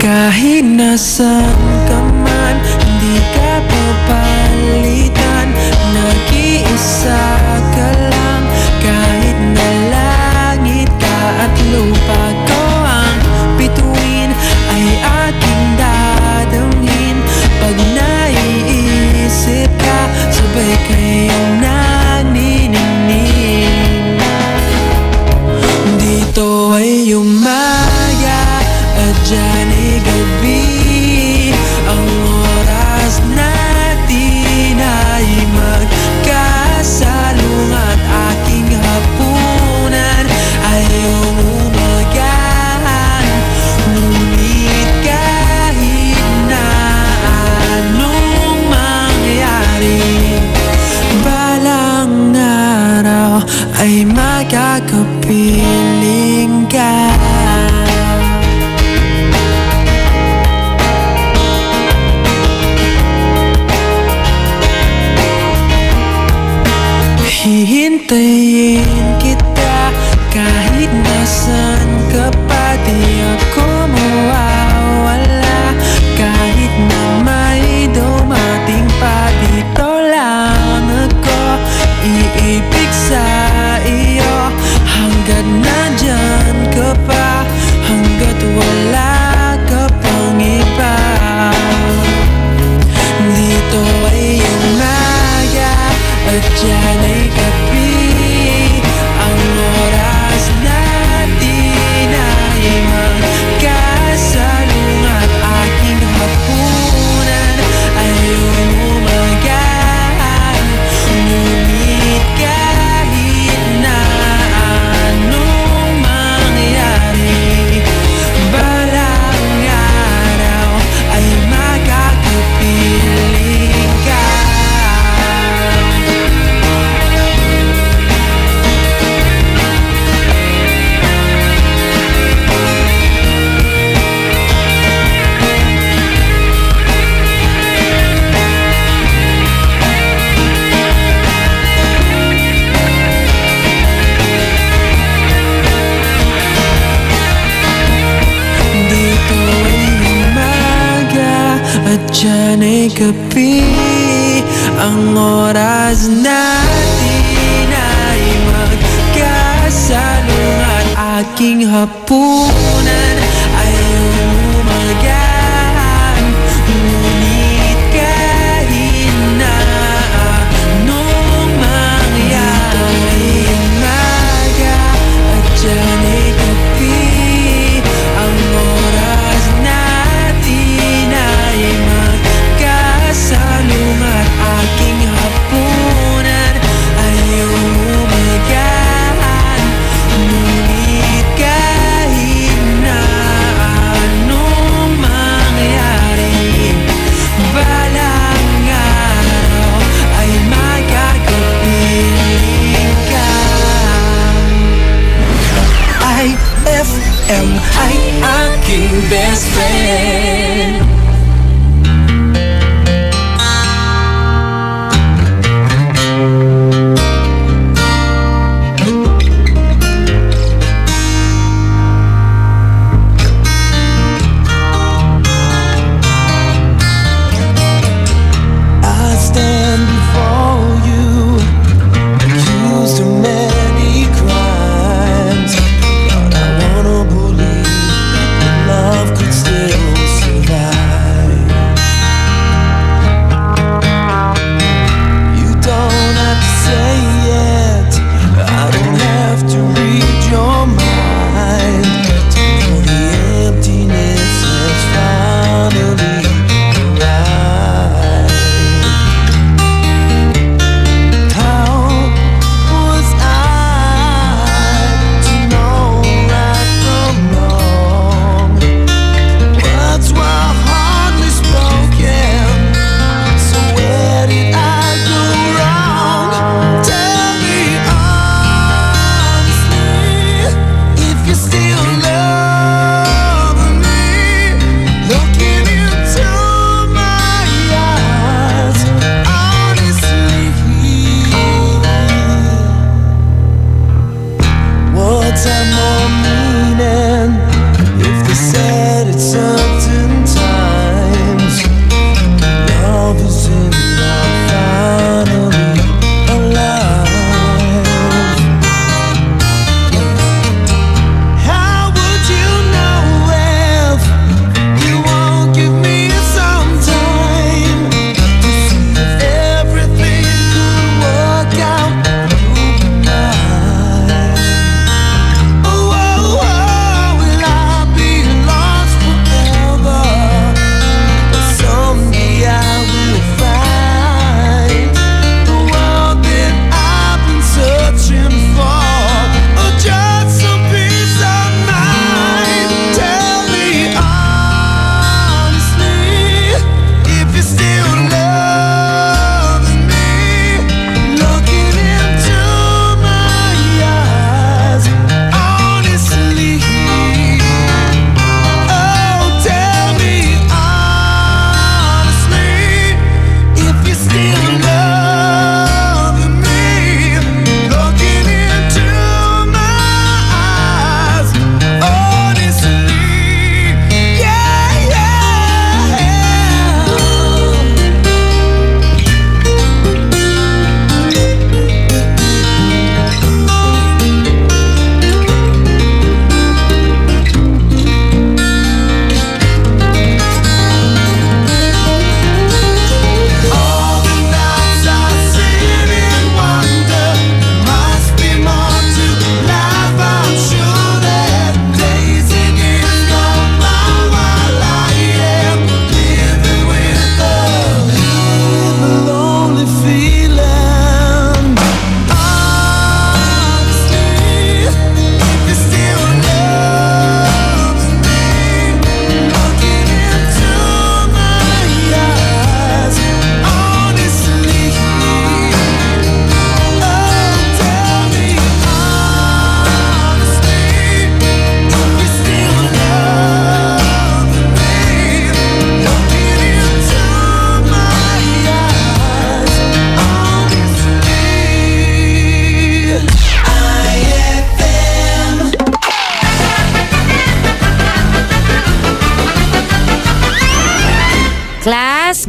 S5: Kahit nasan ka man, hindi ka papalitan. Nag-iisa ka lang, kahit na langit ka at lupa ko ang bituin, ay aking dadamhin. Pag naiisip ka, sabay kayong naniningning. Dito ay umaga at dyan ay gabi. Ang oras natin ay magkasalung at aking hapunan ay umagahan. Ngunit kahit na anong mangyari, balang araw ay makakapiling ka. Hihintayin kita kahit nasan ka pa, di ako mawawala. Kahit na may dumating pa, dito lang ako iibig sa iyo. Hanggat nandyan ka pa, hanggat wala ka pang iba. Dito ay umaga at dyan ay gabi. Ang oras natin ay magkasalung at aking hapunan ay umagahan. Ngunit kahit na anong mangyari, balang araw ay makakapiling ka. Dito ay umaga at dyan ay gabi. Ang oras natin ay magkasalung at aking hapunan ay umagahan. Ngunit kahit na anong mangyari, umaga at dyan ay gabi. Ang oras natin ay magkasalung at aking hapunan ay umagahan. Ngunit kahit na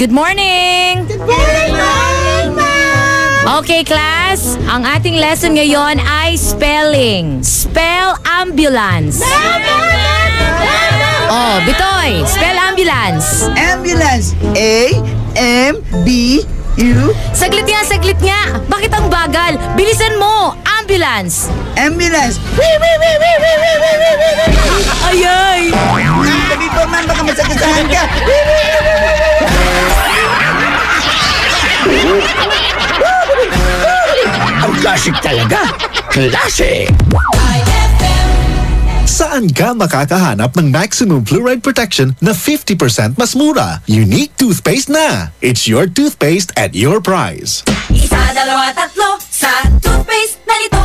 S21: Good morning! Good morning, Okay, class. Ang ating lesson ngayon ay spelling. Spell ambulance. Oh, Bitoy, spell ambulance.
S17: Ambulance. A-M-B-U.
S21: Saglit nga. Bakit ang bagal? Bilisan mo. Ambulance.
S17: Ambulance.
S21: Ayay!
S17: Dito man, baka masakisahan ka.
S13: Ang classic talaga. Classic!
S7: Saan ka makakahanap ng maximum fluoride protection na 50% mas mura? Unique toothpaste na. It's your toothpaste at your price.
S4: Isa, dalawa, tatlo sa toothpaste na ito.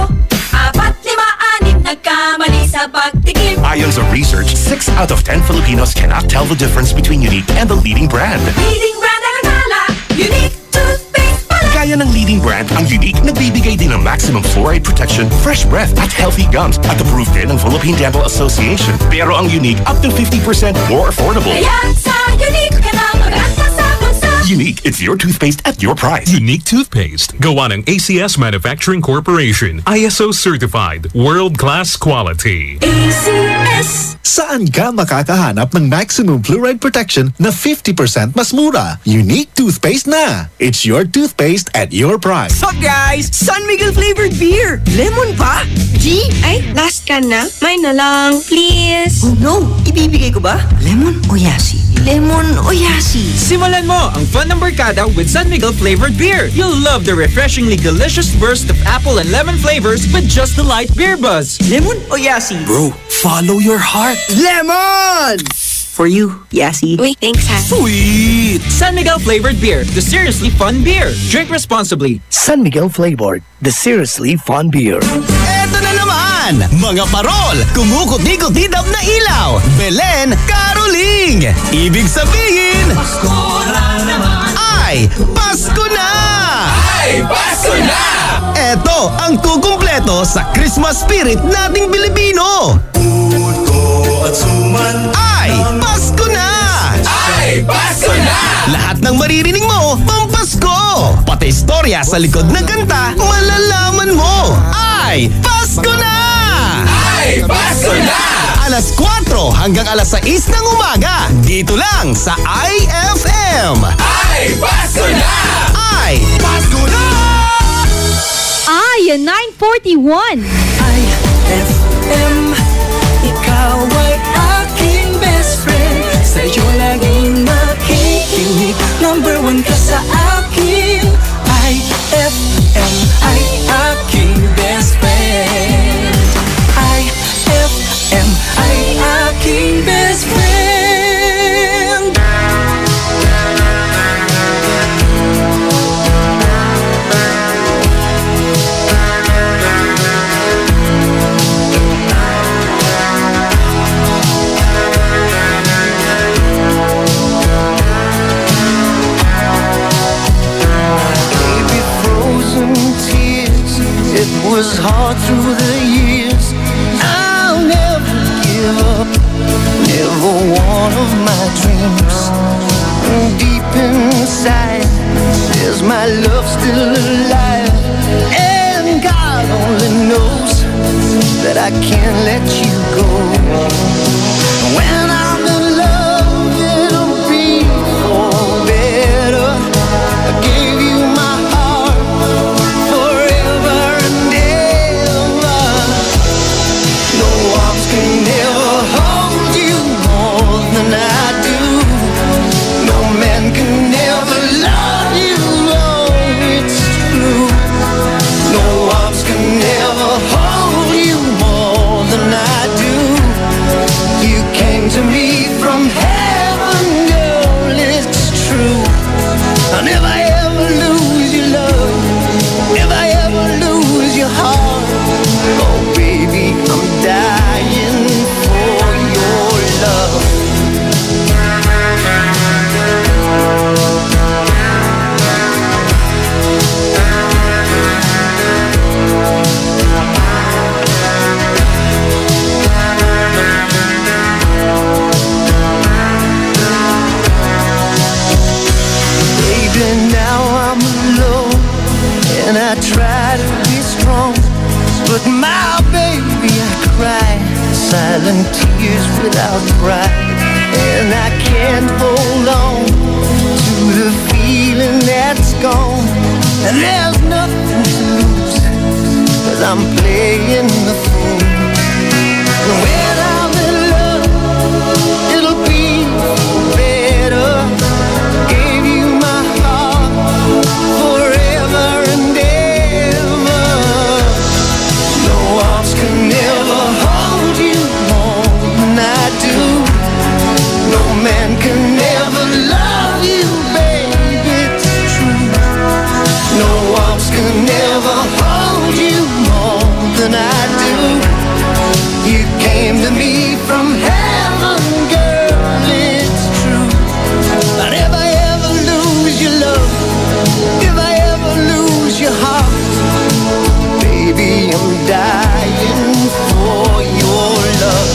S4: 4, 5, 6 nagkamali sa pagtikim.
S15: Ayon sa research, 6 out of 10 Filipinos cannot tell the difference between Unique and the leading brand.
S4: Leading brand ang akala, Unique toothpaste pala.
S15: Kaya ng leading brand, ang Unique nagbibigay din ng maximum fluoride protection, fresh breath at healthy gums at approved din ng Philippine Dental Association. Pero ang Unique, up to 50% more affordable.
S4: Kaya sa Unique ka na mag-asa sa bulsa.
S15: Unique, it's your toothpaste at your price.
S8: Unique toothpaste. Gawa ng ACS Manufacturing Corporation. ISO certified. World-class quality.
S4: ACS.
S7: Saan ka makakahanap ng maximum fluoride protection na 50% mas mura? Unique toothpaste na. It's your toothpaste at your price.
S17: Sup guys? San Miguel flavored beer. Lemon pa?
S18: G? Ay, last ka na. May na lang, please.
S17: Oh no, ibibigay ko ba? Lemon o yasi? Lemon o yasi?
S11: Simulan mo ang fun ng barkada with San Miguel flavored beer. You'll love the refreshingly delicious burst of apple and lemon flavors with just the light beer buzz.
S17: Lemon o yasi?
S13: Bro, follow your heart.
S17: Lemon! For you, yasi.
S18: Uy, thanks ha.
S11: Sweet! San Miguel flavored beer, the seriously fun beer. Drink responsibly.
S13: San Miguel flavored, the seriously fun beer.
S1: Eto na naman! Mga parol! Kumukuti-kuti-dab na ilaw! Belen Caroling! Ibig sabihin...
S2: Pasko na naman!
S1: Ay, Pasko na!
S2: Ay, Pasko na!
S1: Eto ang kukumpleto sa Christmas spirit nating Pilipino!
S2: At suman
S1: Ay, Pasko na!
S2: Ay, Pasko na!
S1: Lahat ng maririnig mo, pampasko! Pati istorya sa likod ng kanta, malalaman mo! Ay, Pasko na!
S2: Ay, Pasko na!
S1: Alas 4 hanggang alas 6 ng umaga, dito lang sa IFM!
S2: Ay, Pasko na!
S1: Ay, Pasko na!
S6: Ay, 9:41.
S2: IFM, ikaw ay aking best friend. Sa'yo laging makikinig. Number 1 ka sa akin. IFM ay aking best friend. IFM ay aking best friend. It was hard through the years. I'll never give up. Never one of my dreams. Deep inside, there's my love still alive. And God only knows that I can't let you go. When I'm in love, it'll be for better. I gave you my heart forever and ever. No arms can never hold you more than I do. No man can never love you, oh, it's true. No arms can never hold you more than I do.
S10: my baby, I cry silent tears without pride, and I can't hold on to the feeling that's gone. And there's nothing to lose, 'cause I'm playing the fool. When I'm in love, it'll be better. Gave you my heart forever and ever. No arms can never hold you more than I do. No man can never love you, baby, it's true. No arms can never hold you more than I do. You came to me from heaven, girl, it's true. But if I ever lose your love, if I ever lose your heart, baby, I'm dying for your love.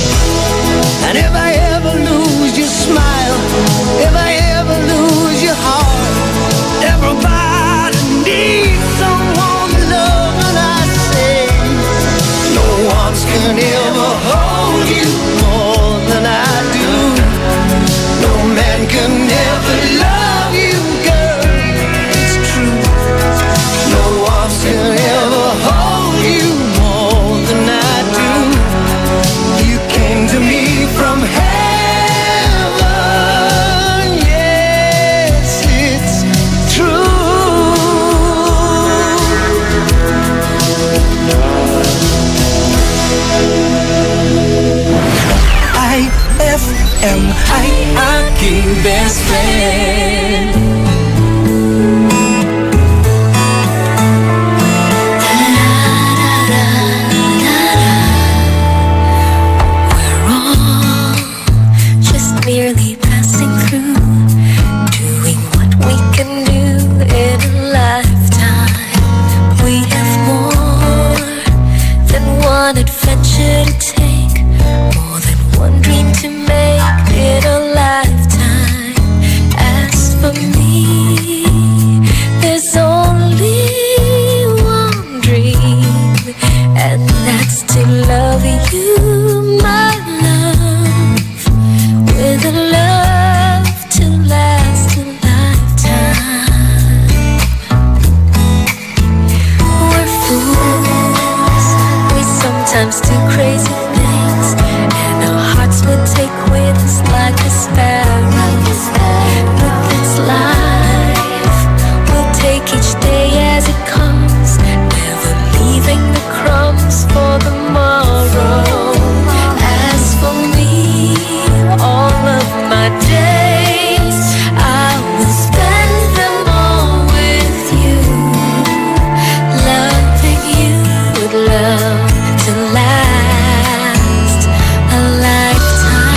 S10: And if I ever lose your smile, if I ever lose your heart, everybody needs someone to love, and I say no arms can ever hold you more than I do. No man can ever love you, girl, it's true. No arms can ever hold you more than I do. You came to me from heaven, yes, it's true. IFM, ay aking best friend.
S4: We're all just merely passing through, doing what we can do in a lifetime. We have more than one adventure to take, more than one dream to make in a lifetime. As for me, there's only one dream, and that's to love you, my love, with a love to last a lifetime. We're fools, we sometimes do crazy things, and our hearts would take with us like a sparrow. But that's life, we'll take each day as it comes, never leaving the crumbs for tomorrow. As for me, all of my days, I will spend them all with you, loving you with love to last a lifetime.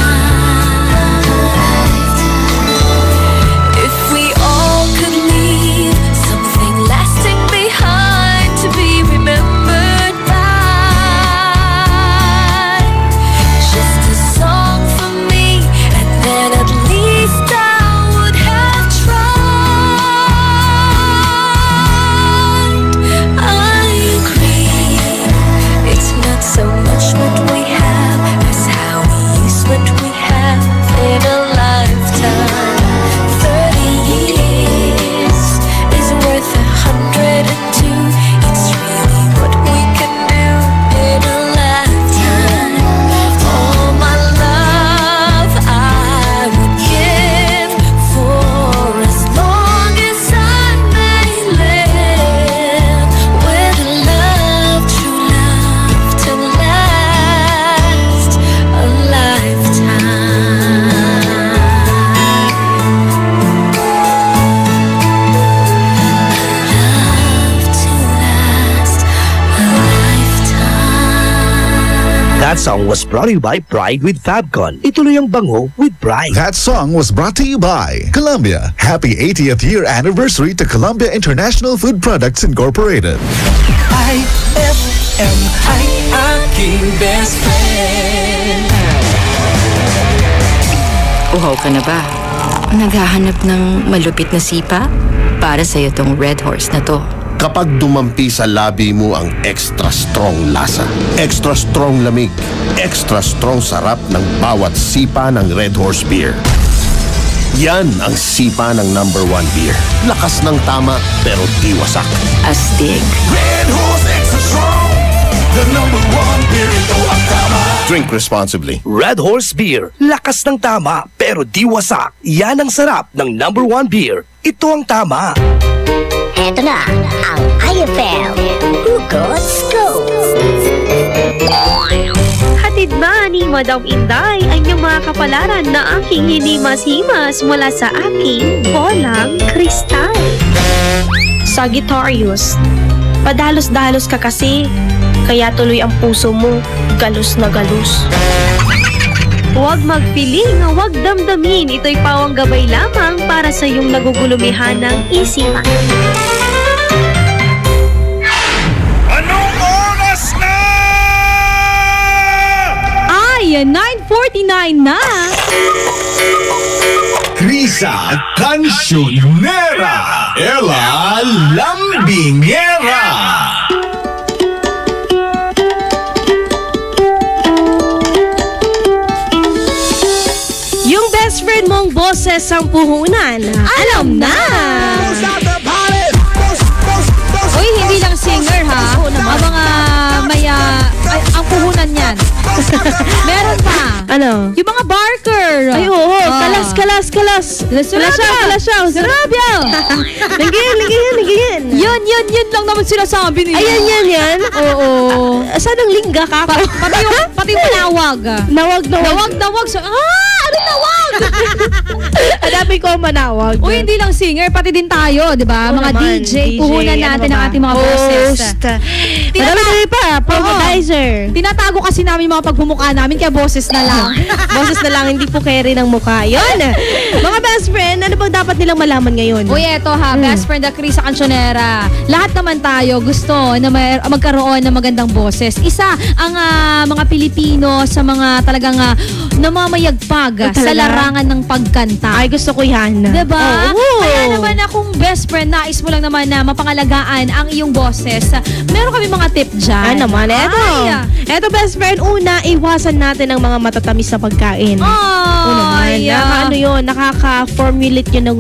S4: If we all could leave something lasting behind to be remembered by, just a song for me, and then at least I would have tried. I agree, it's not so much what we have as how we use what we have in a lifetime. 30 years is worth 102. It's really what we can do in a lifetime. All my love I would give for as long as I may live, with a love, true love to last a lifetime.
S13: That song was brought to you by Pride with Fabcon. Ituloy ang bango with Pride.
S7: That song was brought to you by Columbia. Happy 80th year anniversary to Columbia International Food Products Incorporated.
S2: IFM, ay aking best friend.
S22: Uhaw ka na ba? Naghahanap ng malupit na sipa? Para sa'yo tong Red Horse na to.
S7: Kapag dumampi sa labi mo ang extra strong lasa, extra strong lamig, extra strong sarap ng bawat sipa ng Red Horse Beer. Yan ang sipa ng #1 beer. Lakas ng tama pero di wasak.
S22: Astig.
S7: Red Horse Extra Strong, the #1 beer. Ito ang tama. Drink responsibly.
S13: Red Horse Beer. Lakas ng tama pero di wasak. Yan ang sarap ng #1 beer. Ito ang tama.
S14: Eto na ang IFL Hugot Scoop.
S3: Hatid na ni Madam Inday ang iyong mga kapalaran na aking hinimas-himas mula sa aking bolang kristal. Sagittarius, padalos-dalos ka kasi, kaya tuloy ang puso mo galus na galus. Huwag magpiling, huwag damdamin. Ito'y pawang gabay lamang para sa iyong nagugulumihan ng isipan.
S12: Anong oras na?
S6: Ay, 9:49 na.
S1: Krisa Cancionera, Ella Lambingera.
S18: Yung best friend mong boses ang puhunan. Alam na!
S6: Uy, hindi lang singer ha. Ang mga maya, ay, ang puhunan yan. Meron pa.
S18: Ano?
S6: Yung mga barker.
S18: Ay, oo. Kalas.
S6: Sarabya.
S18: Ligiyan.
S6: Yan lang naman sinasabi nila.
S18: Ayan, yan.
S6: Oo.
S18: Saan ang lingga ka?
S6: Pati yung nawag. Nawag. Ano nawag?
S18: Hanapin ko ang manawag.
S6: Uy, hindi lang singer, pati din tayo, di ba?
S18: Oo
S6: Mga
S18: naman,
S6: DJ, puhunan natin ang ating mga boses.
S18: Marami pa, promodizer.
S6: Tinatago kasi namin yung mga pagbumukha namin, kaya boses na lang.
S18: Boses na lang, hindi po carry ng mukha. Yun! Mga best friend, ano bang dapat nilang malaman ngayon?
S6: Uy, eto ha, best friend na Krisa Cancionera. Lahat naman tayo gusto na magkaroon ng magandang boses. Isa ang mga Pilipino sa mga talagang namamayagpag sa larangan ng pagkanta.
S18: Ay, gusto ko yan.
S6: Diba? Kaya naman akong best friend, nais mo lang naman na mapangalagaan ang iyong boses. Meron kami mga tip dyan.
S18: Naman, eto best friend, una, iwasan natin ang mga matatamis na pagkain. Nakaka-formulate yun ng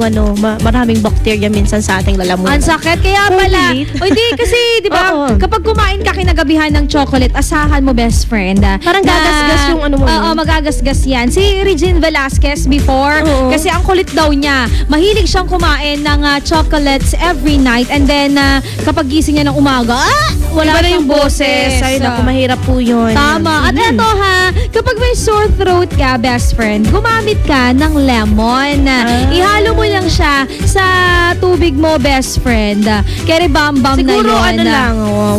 S18: maraming bacteria minsan sa ating lalamunan.
S6: Ang sakit, kaya pala. Hindi, kasi, di ba, kapag kumain ka kinagabihan ng chocolate, asahan mo, best friend.
S18: Parang gagasgas yung ano mo.
S6: Oo, magagasgas yan. Si Regine Velasquez before, kasi ang kulit daw niya, mahilig siyang kumain ng chocolates every night, and then kapag gising niya ng umaga, wala na yung boses.
S18: Ay, naku, mahirap po yun.
S6: Tama. At eto ha, kapag may sore throat ka, best friend, gumamit ka ng lemon. Ihalo mo lang siya sa tubig mo, best friend. Keribambam na yun.
S18: Siguro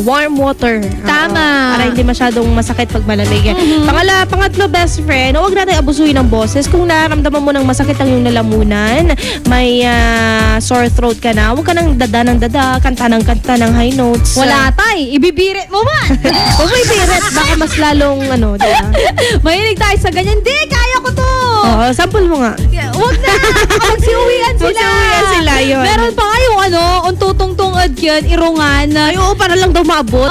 S18: warm water.
S6: Tama.
S18: Para hindi masyadong masakit pag malamig. Pangatlo, best friend, huwag natin abusuin ng boses. Kung nararamdaman mo ng masakit ang iyong lalamunan, may sore throat ka na, huwag ka nang dada kanta ng high notes.
S6: Wala tay, ibibirit mo ba?
S18: Huwag mo ibirit, baka mas lalong diba?
S6: Mahilig tayo sa ganyan. Di, kaya ko to.
S18: Sample mo nga.
S6: Huwag na, magsiuwian sila.
S18: Yun.
S6: Meron pa nga yung untutong-tungod yun, irungan.
S18: Ay, oo, para lang daw maabot.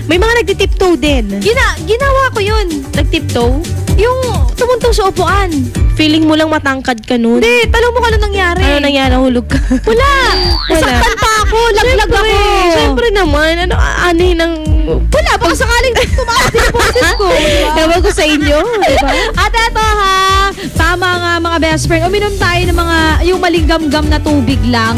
S18: May mga nagtitiptoe din.
S6: Ginawa ko yun.
S18: Nagtiptoe?
S6: Yung tumuntong sa upuan.
S18: Feeling mo lang matangkad ka nun?
S6: Hindi, talong mo ka lang nangyari.
S18: Ano nangyari? Nahulog ka?
S6: Wala. Nasaktan pa ako. Laglag ako.
S18: Siyempre naman.
S6: Wala, baka sakaling tumakas din ang boses ko.
S18: Ewan ko sa inyo. Diba?
S6: At eto ha, tama nga mga best friend, uminom tayo ng yung malinggam-gam na tubig lang.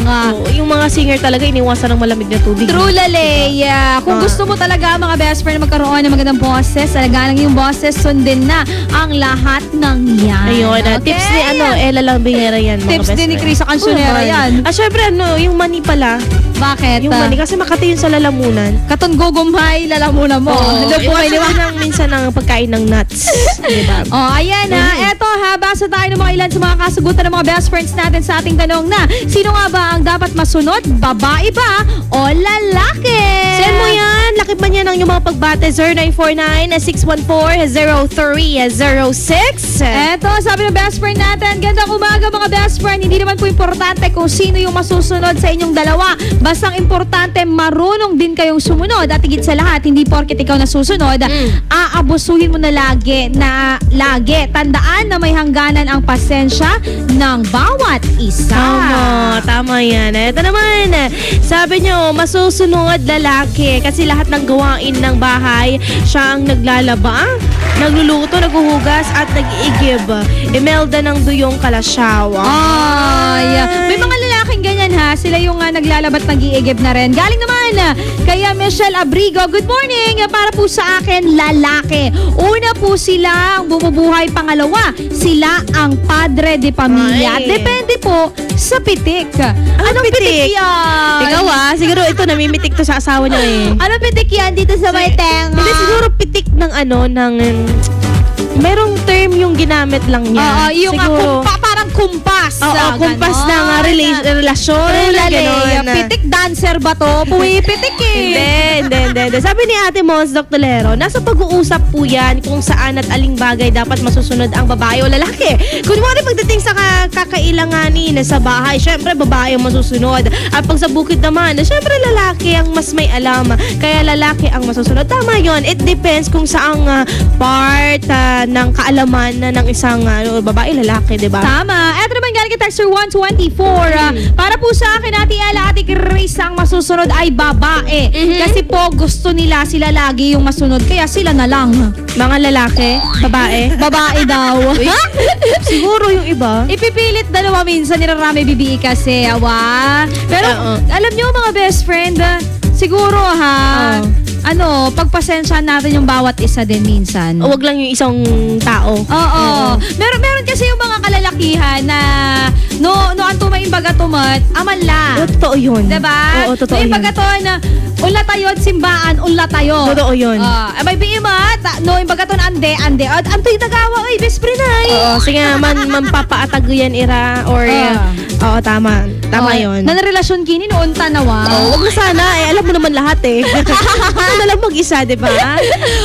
S18: Yung mga singer talaga, iniwasan ng malamig na tubig.
S6: True, Lale. Kung gusto mo talaga mga best friend na magkaroon ng magandang boses, talaga lang yung boses, sundin na ang lahat ng yan.
S18: Ayun, tips ni Ella Lambingera yan, mga
S6: tips
S18: best
S6: din ni
S18: friend.
S6: Krisa Cancionera yan.
S18: Syempre, yung mani pala.
S6: Bakit?
S18: Yung mani, kasi makati yun sa lalamunan.
S6: Katungugumay, lalamunan mo.
S18: Iwasan lang minsan ng pagkain ng nuts. Diba?
S6: Ayan ha. Eto ha, basa tayo ng mga ilan sa mga kasagutan ng mga best friends natin sa ating tanong na sino nga ba ang dapat masunod? Babae ba o lalaki?
S18: Send mo yan. Lakip man yan ang yung mga pagbate. 0949-614-0306.
S6: Eto, sabi ng best friend natin, gandang umaga mga best friend. Hindi naman po importante kung sino yung masusunod sa inyong dalawa. Bastang importante, marunong din kayong sumunod. At higit sa lahat, hindi porket ikaw nasusunod, aabusuhin mo na lagi. Tandaan na may hangganan ang pasensya ng bawat isa.
S18: Tama yan. Ito naman, sabi nyo, masusunod lalaki kasi lahat ng gawain ng bahay, siya ang naglalaba, nagluluto, naghuhugas at nag-iigib. Imelda ng Duyong Kalasyawa.
S6: May mga lalaking ganyan ha. Sila yung naglalabat, nag-iigib na rin. Galing naman kaya Michelle Abrigo, good morning. Para po sa akin, lalaki. Una po sila ang bumubuhay. Pangalawa, sila ang padre de pamilya. At depende po sa pitik. Anong pitik yan?
S18: Ikaw siguro ito namimitik to sa asawa niya eh.
S6: Anong pitik yan dito sa may tenga?
S18: Hindi, siguro pitik ng merong term yung ginamit lang niya.
S6: Yung parang kumpas.
S18: Kumpas ng relasyon.
S6: Pitik dancer ba to? Pitik eh.
S18: Hindi. Sabi ni Ate Mons Doctolero, nasa pag-uusap po yan kung saan at aling bagay dapat masusunod ang babae o lalaki. Kunwari pagdating sa kakailanganin sa bahay, syempre babae ang masusunod. At pag sa bukid naman, syempre lalaki ang mas may alam. Kaya lalaki ang masusunod. Tama yon. It depends kung saang part ng kaalaman ng isang babae, lalaki, diba?
S6: Tama. Eto naman galing kay Texter 124. Para po sa akin, Ate Ella, Ate Chris, ang masusunod ay babae. Kasi po gusto nila sila lagi yung masunod. Kaya sila na lang.
S18: Mga lalaki? Babae?
S6: Babae daw.
S18: Siguro yung iba.
S6: Ipipilit dalawa minsan, nirarami bibi kasi. Pero alam nyo mga best friend, siguro pagpasensyahan natin yung bawat isa din minsan.
S18: Huwag lang yung isang tao.
S6: Meron kasi yung mga kalalakihan na no antumain bagatumat, amanla.
S18: Totoo yun.
S6: Diba?
S18: Oo, totoo yun.
S6: Yung bagaton, unla tayo at simbaan, unla tayo.
S18: Totoo yun.
S6: May biimat, yung bagaton ande. Antoy tagawa, best friend ay.
S18: Sige nga, mampapaatag yan ira or tama. Tama yun.
S6: Nanarelasyon kini noon tanawa.
S18: Huwag na sana alam mo naman lahat eh. Ako na lang mag-isa, diba?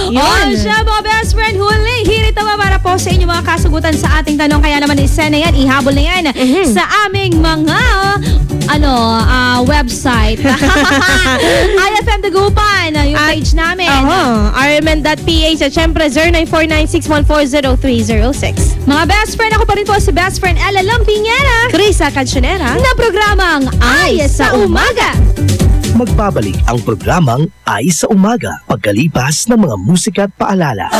S18: Yun.
S6: Siya mga best friend, huli. Hirit naman para po sa inyo mga kasagutan sa ating tanong. Kaya naman isa na yan, ihabol na yan sa aming mga website. IFM Dagupan, yung page namin.
S18: rmn.ph at syempre 0949-614-0306.
S6: Mga best friend, ako pa rin po si best friend Ella Lampingera,
S18: Krisa Cancionera,
S6: na programang Ay sa Umaga.
S13: Magbabalik ang programang Ay sa Umaga pagkalipas ng mga musika at paalala.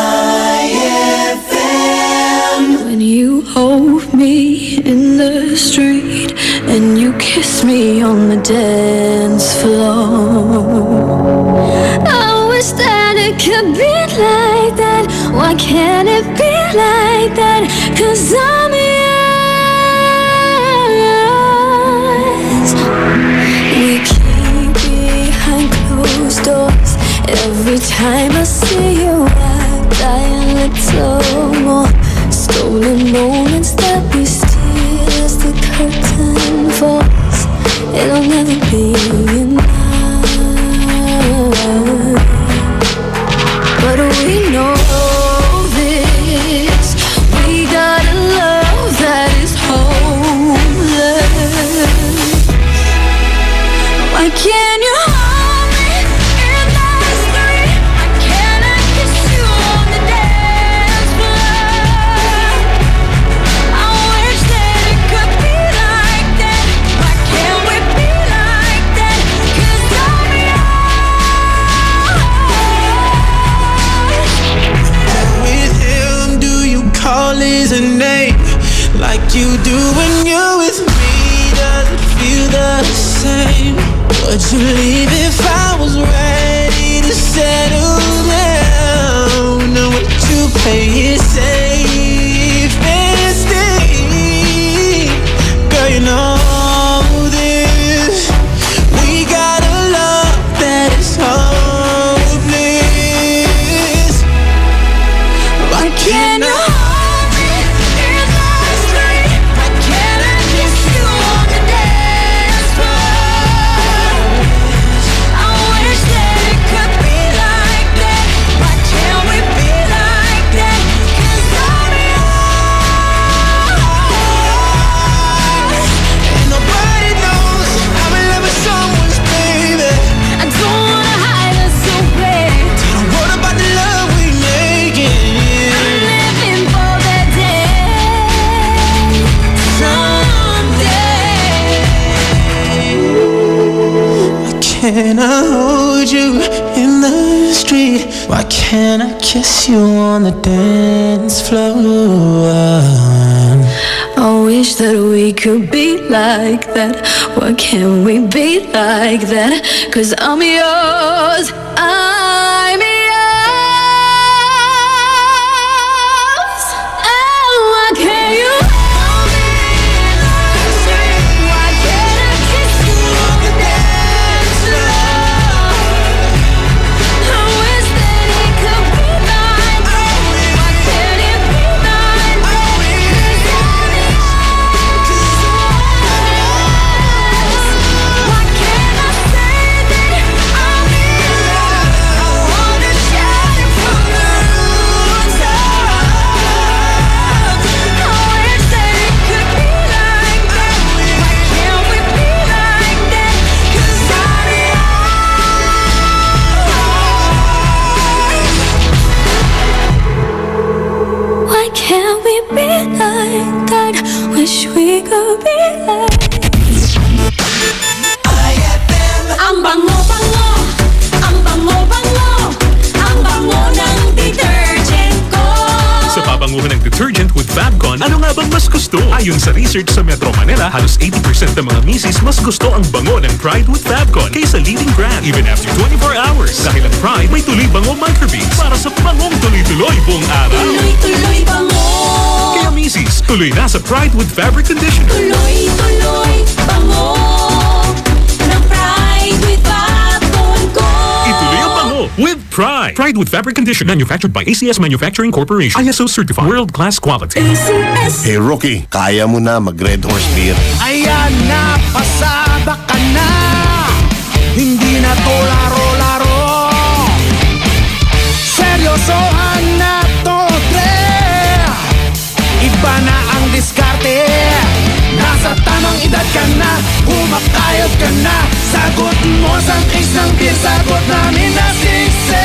S2: When you hold me in the street and you kiss me on the dance floor, I wish that it could be like that. Why can't it be like that? 'Cause I'm yours. We keep behind closed doors. Every time I see you, I die a little more. Stolen moments that we steal as the curtain falls. It'll never be enough. But we know this. We got a love that is hopeless. Why can't you hold me in the street? Why can't I kiss you on the dance floor? I wish that it could be like that. Why can't we be like that? 'Cause I'm yours.
S5: With him, do you call his name like you do when you're with me? Does it feel the same? Would you leave if I was ready to settle down? Or would you play it safe and stay? Girl, you know this. We got a love that is hopeless. Why can't you hold me in the street? Can I kiss you on the dance floor?
S4: I wish that we could be like that. Why can't we be like that? 'Cause I'm yours, I'm yours. Oh, why can't you hold me like that? Why can't I kiss you on the dance floor? I wish that it could be like that. Why can't it be like that? 'Cause I'm why can't I say that I'm yours? I wanna shine from the rooftop. I wish that it could be like that. Why can't we be like that? 'Cause I'm yours. Why can't we be like that? Wish we could be like. Ang bango-bango, ang bango-bango, ang bango ng detergent ko.
S8: Sa pabanguhan ng detergent with Fabcon, ano nga bang mas gusto? Ayon sa research sa Metro Manila, halos 80% ng mga misis mas gusto ang bango ng Pride with Fabcon kaysa leading brand even after 24 hours. Dahil ang Pride may tuloy bango microbeads para sa bangong tuloy-tuloy buong araw.
S4: Tuloy-tuloy bango.
S8: Kaya misis, tuloy na sa Pride with Fabric Conditioner.
S4: Tuloy-tuloy bango ng Pride with Fabcon ko.
S8: Ituloy ang bango with Pride. Pride with Fabric Conditioner, manufactured by ACS Manufacturing Corporation. ISO certified, world-class quality.
S7: Hey Rookie, kaya mo na mag-Red Horse Beer.
S13: Ayan na, pasabak ka na. Hindi na to laro-laro. Seryosohan na to, Dre. Iba na ang diskarte. Nasa tamang edad ka na, humakayod ka na. Sagot mo sa case ng beer, sagot namin na sisi.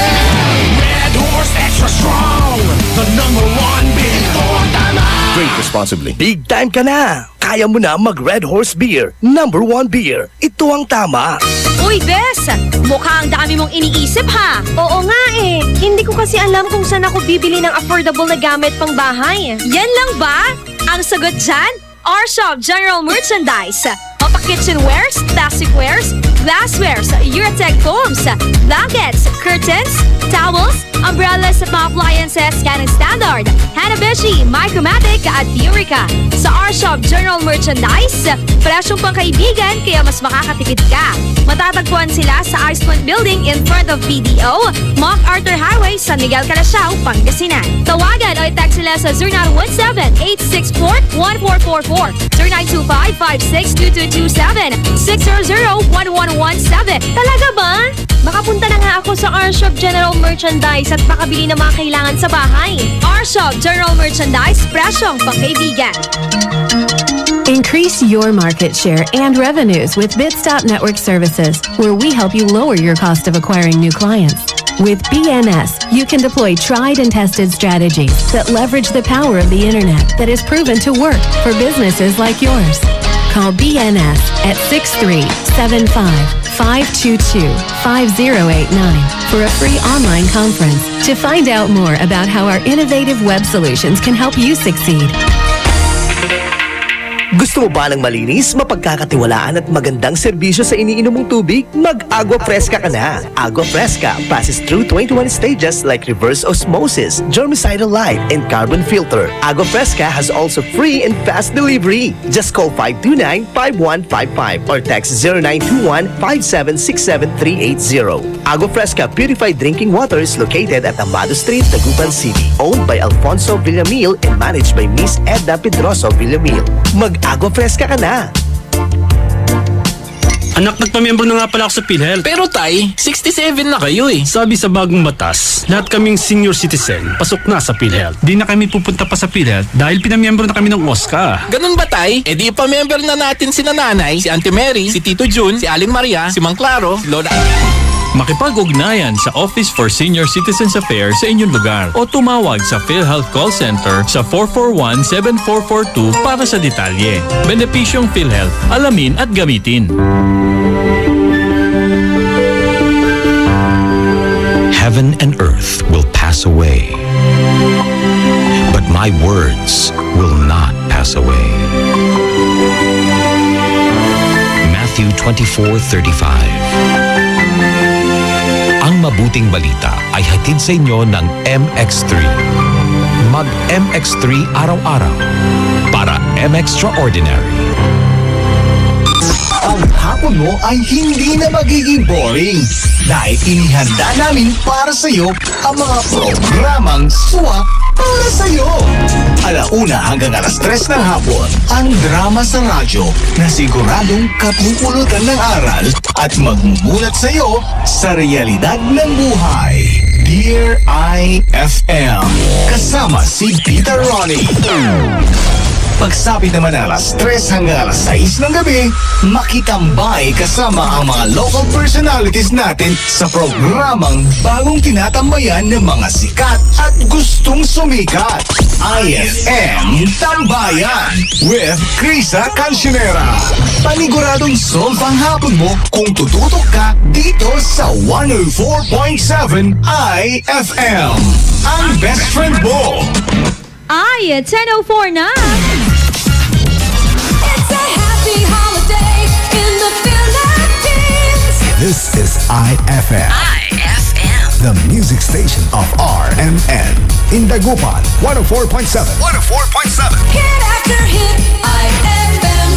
S13: Red Horse Extra Strong, the #1 beer. Ito ang tama.
S7: Drink responsibly.
S13: Big time ka na. Kaya mo na mag-Red Horse Beer. #1 beer. Ito ang tama.
S3: Uy, Bes! Mukhang dami mong iniisip, ha? Oo nga eh. Hindi ko kasi alam kung saan ako bibili ng affordable na gamit pang bahay.
S6: Yan lang ba? Ang sagot dyan? R-Shop General Merchandise. Mapa-kitchenwares, plasticwares, glasswares, Eurotech foams, blankets, curtains, towels, umbrellas, mga appliances, Canon Standard, Hanabishi, Micromatic at Eureka. Sa R-Shop General Merchandise, presyong pangkaibigan kaya mas makakatipid ka. Matatagpuan sila sa Iceland Building in front of PDO, MacArthur Highway, San Miguel, Calasiao, Pangasinan. Tawagan o i-text sila sa 0917-864-1444, 0925-562227, 600-1117. Talaga ba?
S3: Makapunta na nga ako sa R-Shop General Merchandise at makabili ng mga kailangan sa bahay.
S6: R-Shop General Merchandise, presyong pangkaibigan.
S9: Increase your market share and revenues with Bitstop Network Services, where we help you lower your cost of acquiring new clients. With BNS, you can deploy tried and tested strategies that leverage the power of the internet that is proven to work for businesses like yours. Call BNS at 6375-522-5089 for a free online conference to find out more about how our innovative web solutions can help you succeed.
S13: Gusto mo ba ng malinis, mapagkakatiwalaan at magandang serbisyo sa iniinom mong tubig? Mag-Agua Fresca ka na. Agua Fresca passes through 21 stages like reverse osmosis, germicidal light, and carbon filter. Agua Fresca has also free and fast delivery. Just call 529-5155 or text 0921-5767380. Agua Fresca Purified Drinking Water is located at Amado Street, Taguban City. Owned by Alfonso Villamil and managed by Miss Edna Pedroso Villamil. Mag-Agua Fresca ka na!
S20: Anak, nagpamiyembro na nga pala ako sa PhilHealth. Pero tay, 67 na kayo eh. Sabi sa bagong batas, lahat kaming senior citizen, pasok na sa PhilHealth. Di na kami pupunta pa sa PhilHealth dahil pinamiyembro na kami ng OSCA.
S23: Ganun ba tay? E di pa-member na natin si nanay, si Auntie Mary, si Tito Jun, si Aling Maria, si Mang Claro, si Lola...
S24: Makipag-ugnayan sa Office for Senior Citizens Affairs sa inyong lugar o tumawag sa PhilHealth Call Center sa 441-7442 para sa detalye. Benepisyong PhilHealth, alamin at gamitin.
S25: Heaven and earth will pass
S15: pass away. But my words will not pass away. Matthew 24:35. Ang mabuting balita ay hatid sa inyo ng MX3. Mag MX3 araw-araw para M-Extraordinary.
S1: Ang hapon mo ay hindi na magiging boring dahil inihanda namin para sa iyo ang mga programang swak para sa iyo. 1:00 hanggang 3:00 ng hapon, ang drama sa radyo na siguradong kapupulutan ng aral at magmumulat sa iyo sa realidad ng buhay. Dear IFM, kasama si Peter Ronnie. Pagsapit naman ng 3:00 hanggang 6:00 ng gabi, makitambay kasama ang mga local personalities natin sa programang bagong tinatambayan ng mga sikat at gustong sumikat. IFM Tambayan with Krisa Cancionera. Paniguradong solve ang hapon mo kung tututok ka dito sa 104.7 IFM. Ang best friend mo.
S6: Ay, 10:04 na.
S7: This is IFM. The music station of RMN. In Dagupan, 104.7. 104.7.
S4: Hit after hit, IFM.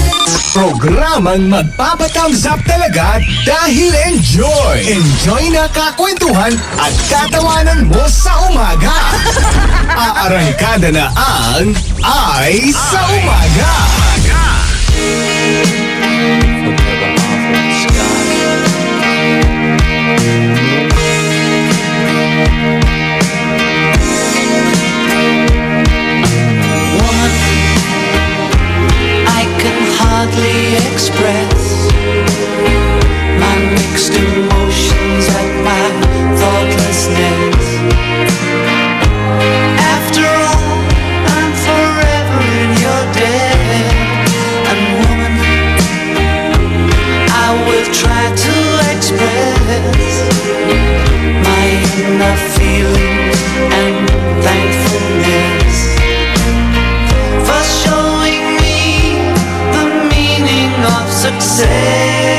S1: Programang magpapathumbs up talaga dahil enjoy. Enjoy na kakwentuhan at katawanan mo sa umaga. Aarangkada na ang Ay sa Umaga.
S5: Hardly express my mixed emotions at my thoughtlessness. After all, I'm forever in your debt. And woman, I will try to express my inner feelings and thankfulness for showing me the meaning of success.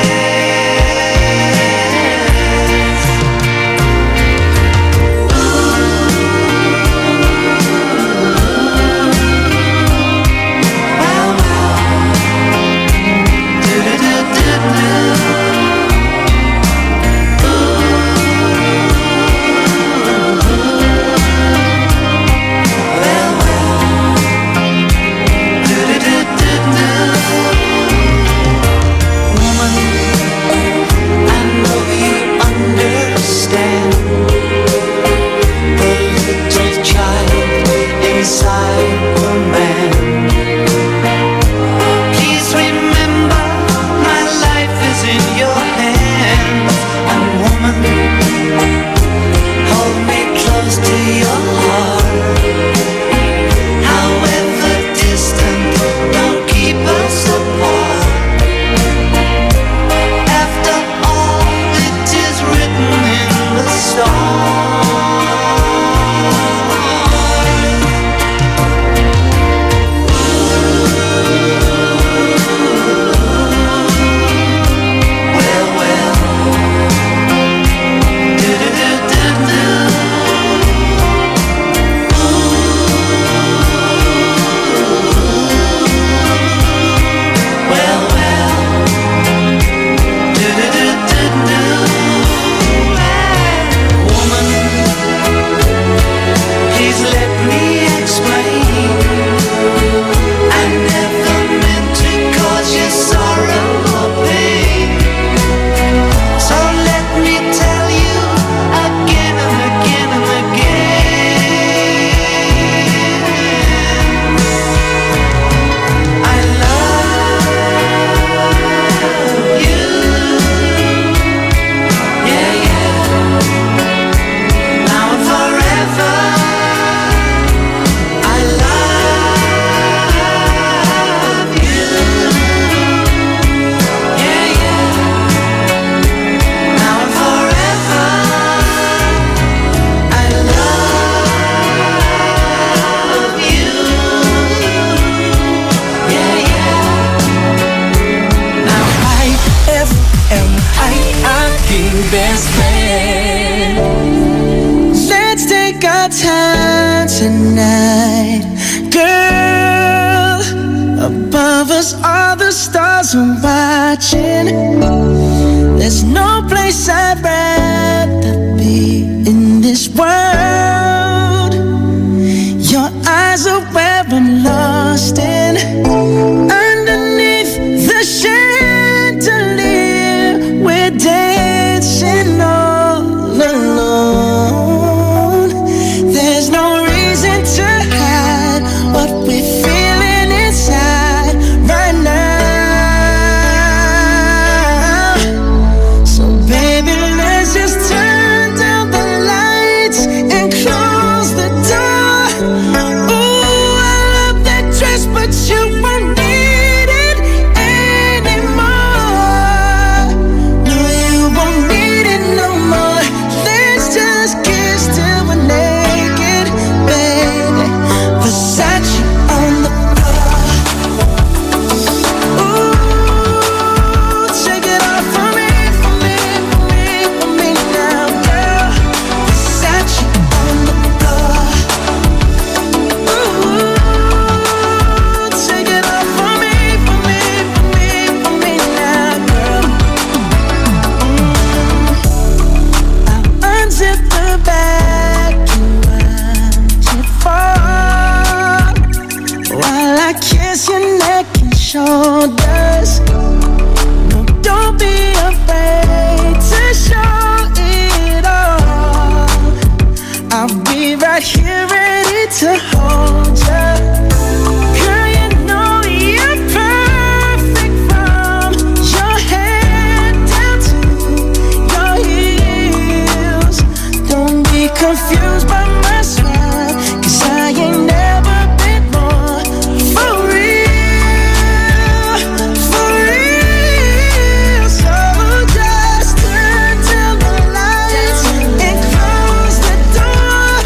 S10: tonight. Girl, above us all the stars are watching. There's no place I'd rather be in this world. Your eyes are where I'm lost in. Underneath the chandelier, we're dancing all alone. There's no reason to hide what we're feeling inside right now. So baby, let's just turn down the lights and close the door. Ooh, I love that dress, but you won't need it anymore. No, you won't need it no more. Let's just kiss till we're naked, baby. Versace on the floor. Ooh, take it off for me, for me, for me, for me now, girl. Versace on the floor. Ooh, take it off for me, for me, for me, for me now, girl. I'll unzip the bag and watch it fall while I kiss your neck and shoulders. No, don't be afraid to show it all. I'll be right here ready to hold you. Girl, you know you're perfect from your head down to your heels. Don't be confused by my smile, 'cause I ain't never been more for real, for real. So just turn down the lights and close the door.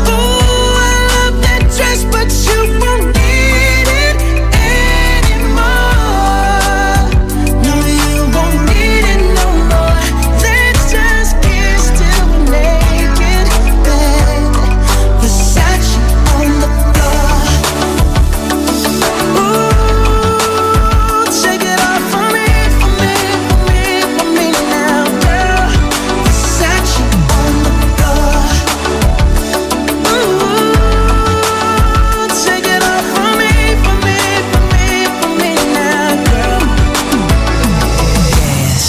S10: Ooh, I love that dress, but you won't need it anymore. No, you won't need it no more. Let's just kiss till we're naked, baby. Versace on the floor. Ooh, take it off for me, for me, for me, for me now, girl. Versace on the floor. Ooh, take it off for me, for me, for me, for me now, girl. Yes.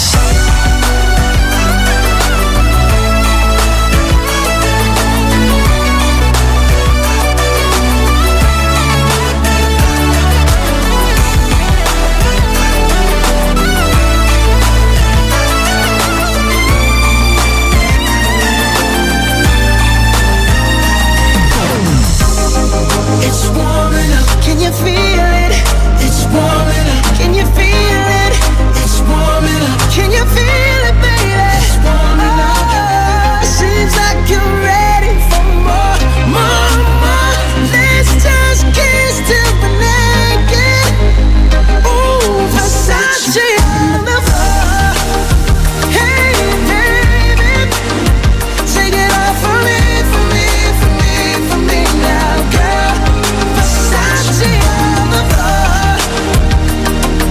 S10: It's warming up, can you feel it? It's warming up, can you feel it? It's warming up, can you feel it, baby? It's warming up. Seems like you're ready for more, more, more. Let's just kiss till we're naked. Ooh, Versace on the floor. Hey, baby, take it off for me, for me, for me, for me now, girl. Versace on the floor.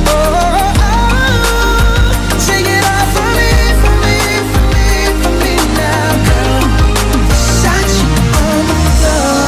S10: Oh, oh, oh. Take it off for me, for me, for me, for me now, girl. Versace on the floor.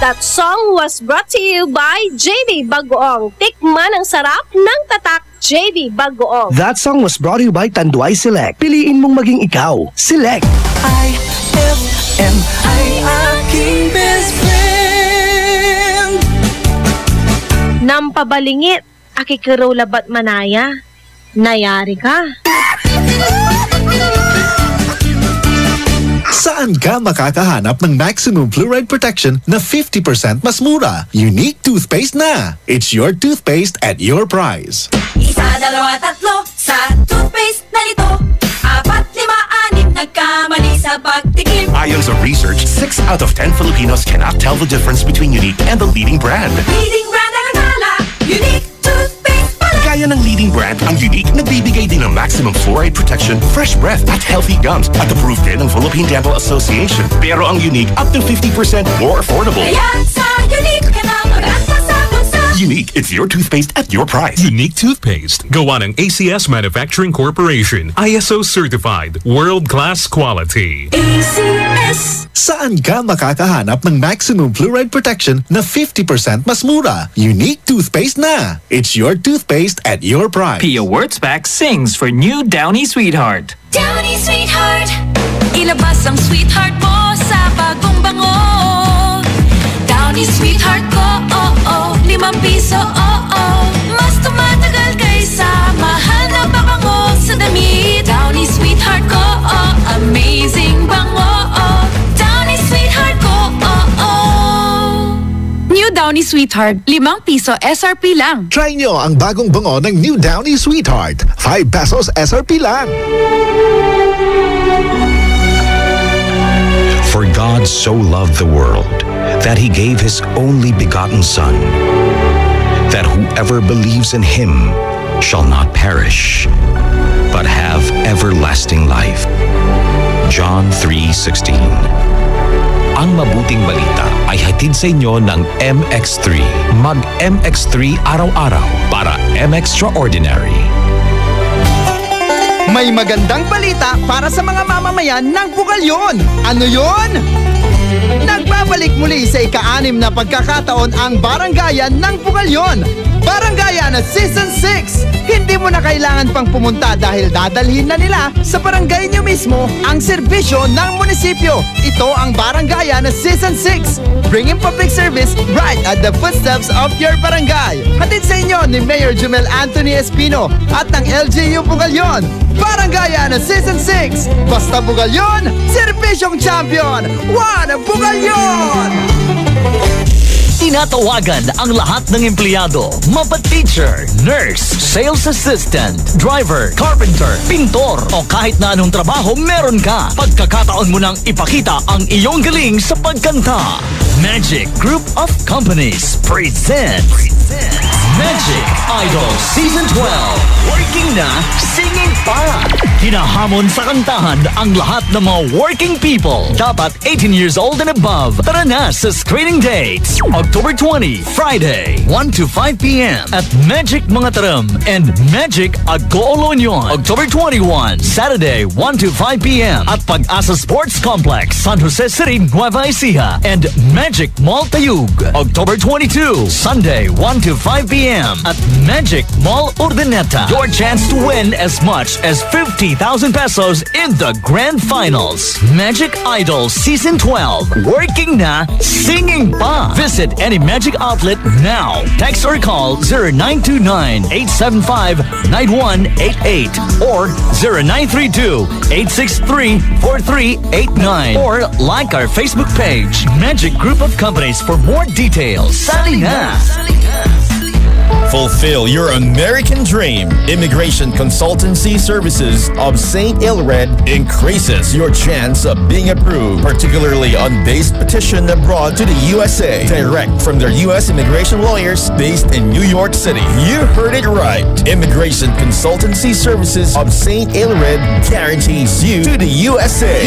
S3: That song was brought to you by JB Bagoong. Tikman ang sarap ng tatak JB Bagoong.
S13: That song was brought to you by Tanduay Select. Piliin mong maging ikaw. Select.
S10: IFM ay aking best friend.
S3: Nampabalingit, akikiraw labat manaya. Nayari ka.
S16: Saan ka makakahanap ng Maximum Fluoride Protection na 50% mas mura? Unique toothpaste na! It's your toothpaste at your price.
S4: Isa, dalawa, tatlo sa toothpaste na nito. 4, 5, 6 nagkamali sa pagtikim.
S17: Ayon sa research, 6 out of 10 Filipinos cannot tell the difference between Unique and the leading brand.
S11: maximum fluoride protection, fresh breath at healthy gums at approved din ng Philippine Dental Association. Pero ang Unique up to 50% more affordable.
S4: Kaya sa Unique ka na mag-asasabon sa
S11: Unique, it's your toothpaste at your price.
S8: Unique toothpaste. Gawa ng ACS Manufacturing Corporation. ISO certified. World-class quality.
S4: ACS.
S16: Saan ka makakahanap ng maximum fluoride protection na 50% mas mura? Unique toothpaste na. It's your toothpaste at your price.
S17: Pia Wurtzbach sings for new Downy Sweetheart.
S4: Downy Sweetheart. Ilabas ang sweetheart mo sa bagong bango. Downy Sweetheart ko, oh oh, 5 piso, oh oh. Mas tumatagal kaysa mahal na pabango sa damit. Downy Sweetheart ko, oh, amazing bango, oh. Downy Sweetheart ko, oh oh.
S22: New Downy Sweetheart, 5 piso SRP lang.
S16: Try nyo ang bagong bango ng New Downy Sweetheart. 5 pesos SRP lang.
S15: For God so loved the world that he gave his only begotten Son, that whoever believes in him shall not perish, but have everlasting life. John 3:16. Ang mabuting balita ay hatid sa inyo ng MX3. Mag-MX3 araw-araw para M-Extraordinary.
S19: May magandang balita para sa mga mamamayan ng Bukalyon. Ano yon? Nagbabalik muli sa ika-6 na pagkakataon ang Barangayan ng Bukalyon. Barangayan na Season 6. Hindi mo na kailangan pang pumunta dahil dadalhin na nila sa barangay nyo mismo ang serbisyo ng munisipyo. Ito ang Barangayan na Season 6. Bringing public service right at the footsteps of your barangay. Hatid sa inyo ni Mayor Jumel Anthony Espino at ng LGU Bukalyon. Barangayan na Season 6. Basta Bukalyon, serbisyong champion. One Bukalyon!
S21: Tinatawagan ang lahat ng empleyado, mapa-teacher, nurse, sales assistant, driver, carpenter, pintor o kahit na anong trabaho meron ka. Pagkakataon mo nang ipakita ang iyong galing sa pagkanta. Magic Group of Companies presents Magic Idol Season 12. Working na, singing pa. Hinahamon sa kantahan ang lahat ng mga working people. Dapat 18 years old and above. Tara na sa screening dates. October 20, Friday, 1 to 5 p.m. at Magic Mangatarem and Magic Agoo-Olonyon. October 21, Saturday, 1 to 5 p.m. at Pag-asa Sports Complex, San Jose City, Nueva Ecija and Magic Mall Tayug. October 22, Sunday, 1 to 5 p.m. at Magic Mall Urdaneta. Your chance to win as much as 50,000 pesos in the grand finals. Magic Idol Season 12. Working na, singing pa. Visit any Magic outlet now. Text or call 0929-875-9188 or 0932-863-4389 or like our Facebook page, Magic Group of Companies for more details. Sali na!
S25: Fulfill your American dream. Immigration Consultancy Services of St. Ilred increases your chance of being approved, particularly on base petition abroad to the USA, direct from their U.S. immigration lawyers based in New York City. You heard it right. Immigration Consultancy Services of St. Ilred guarantees you to the USA.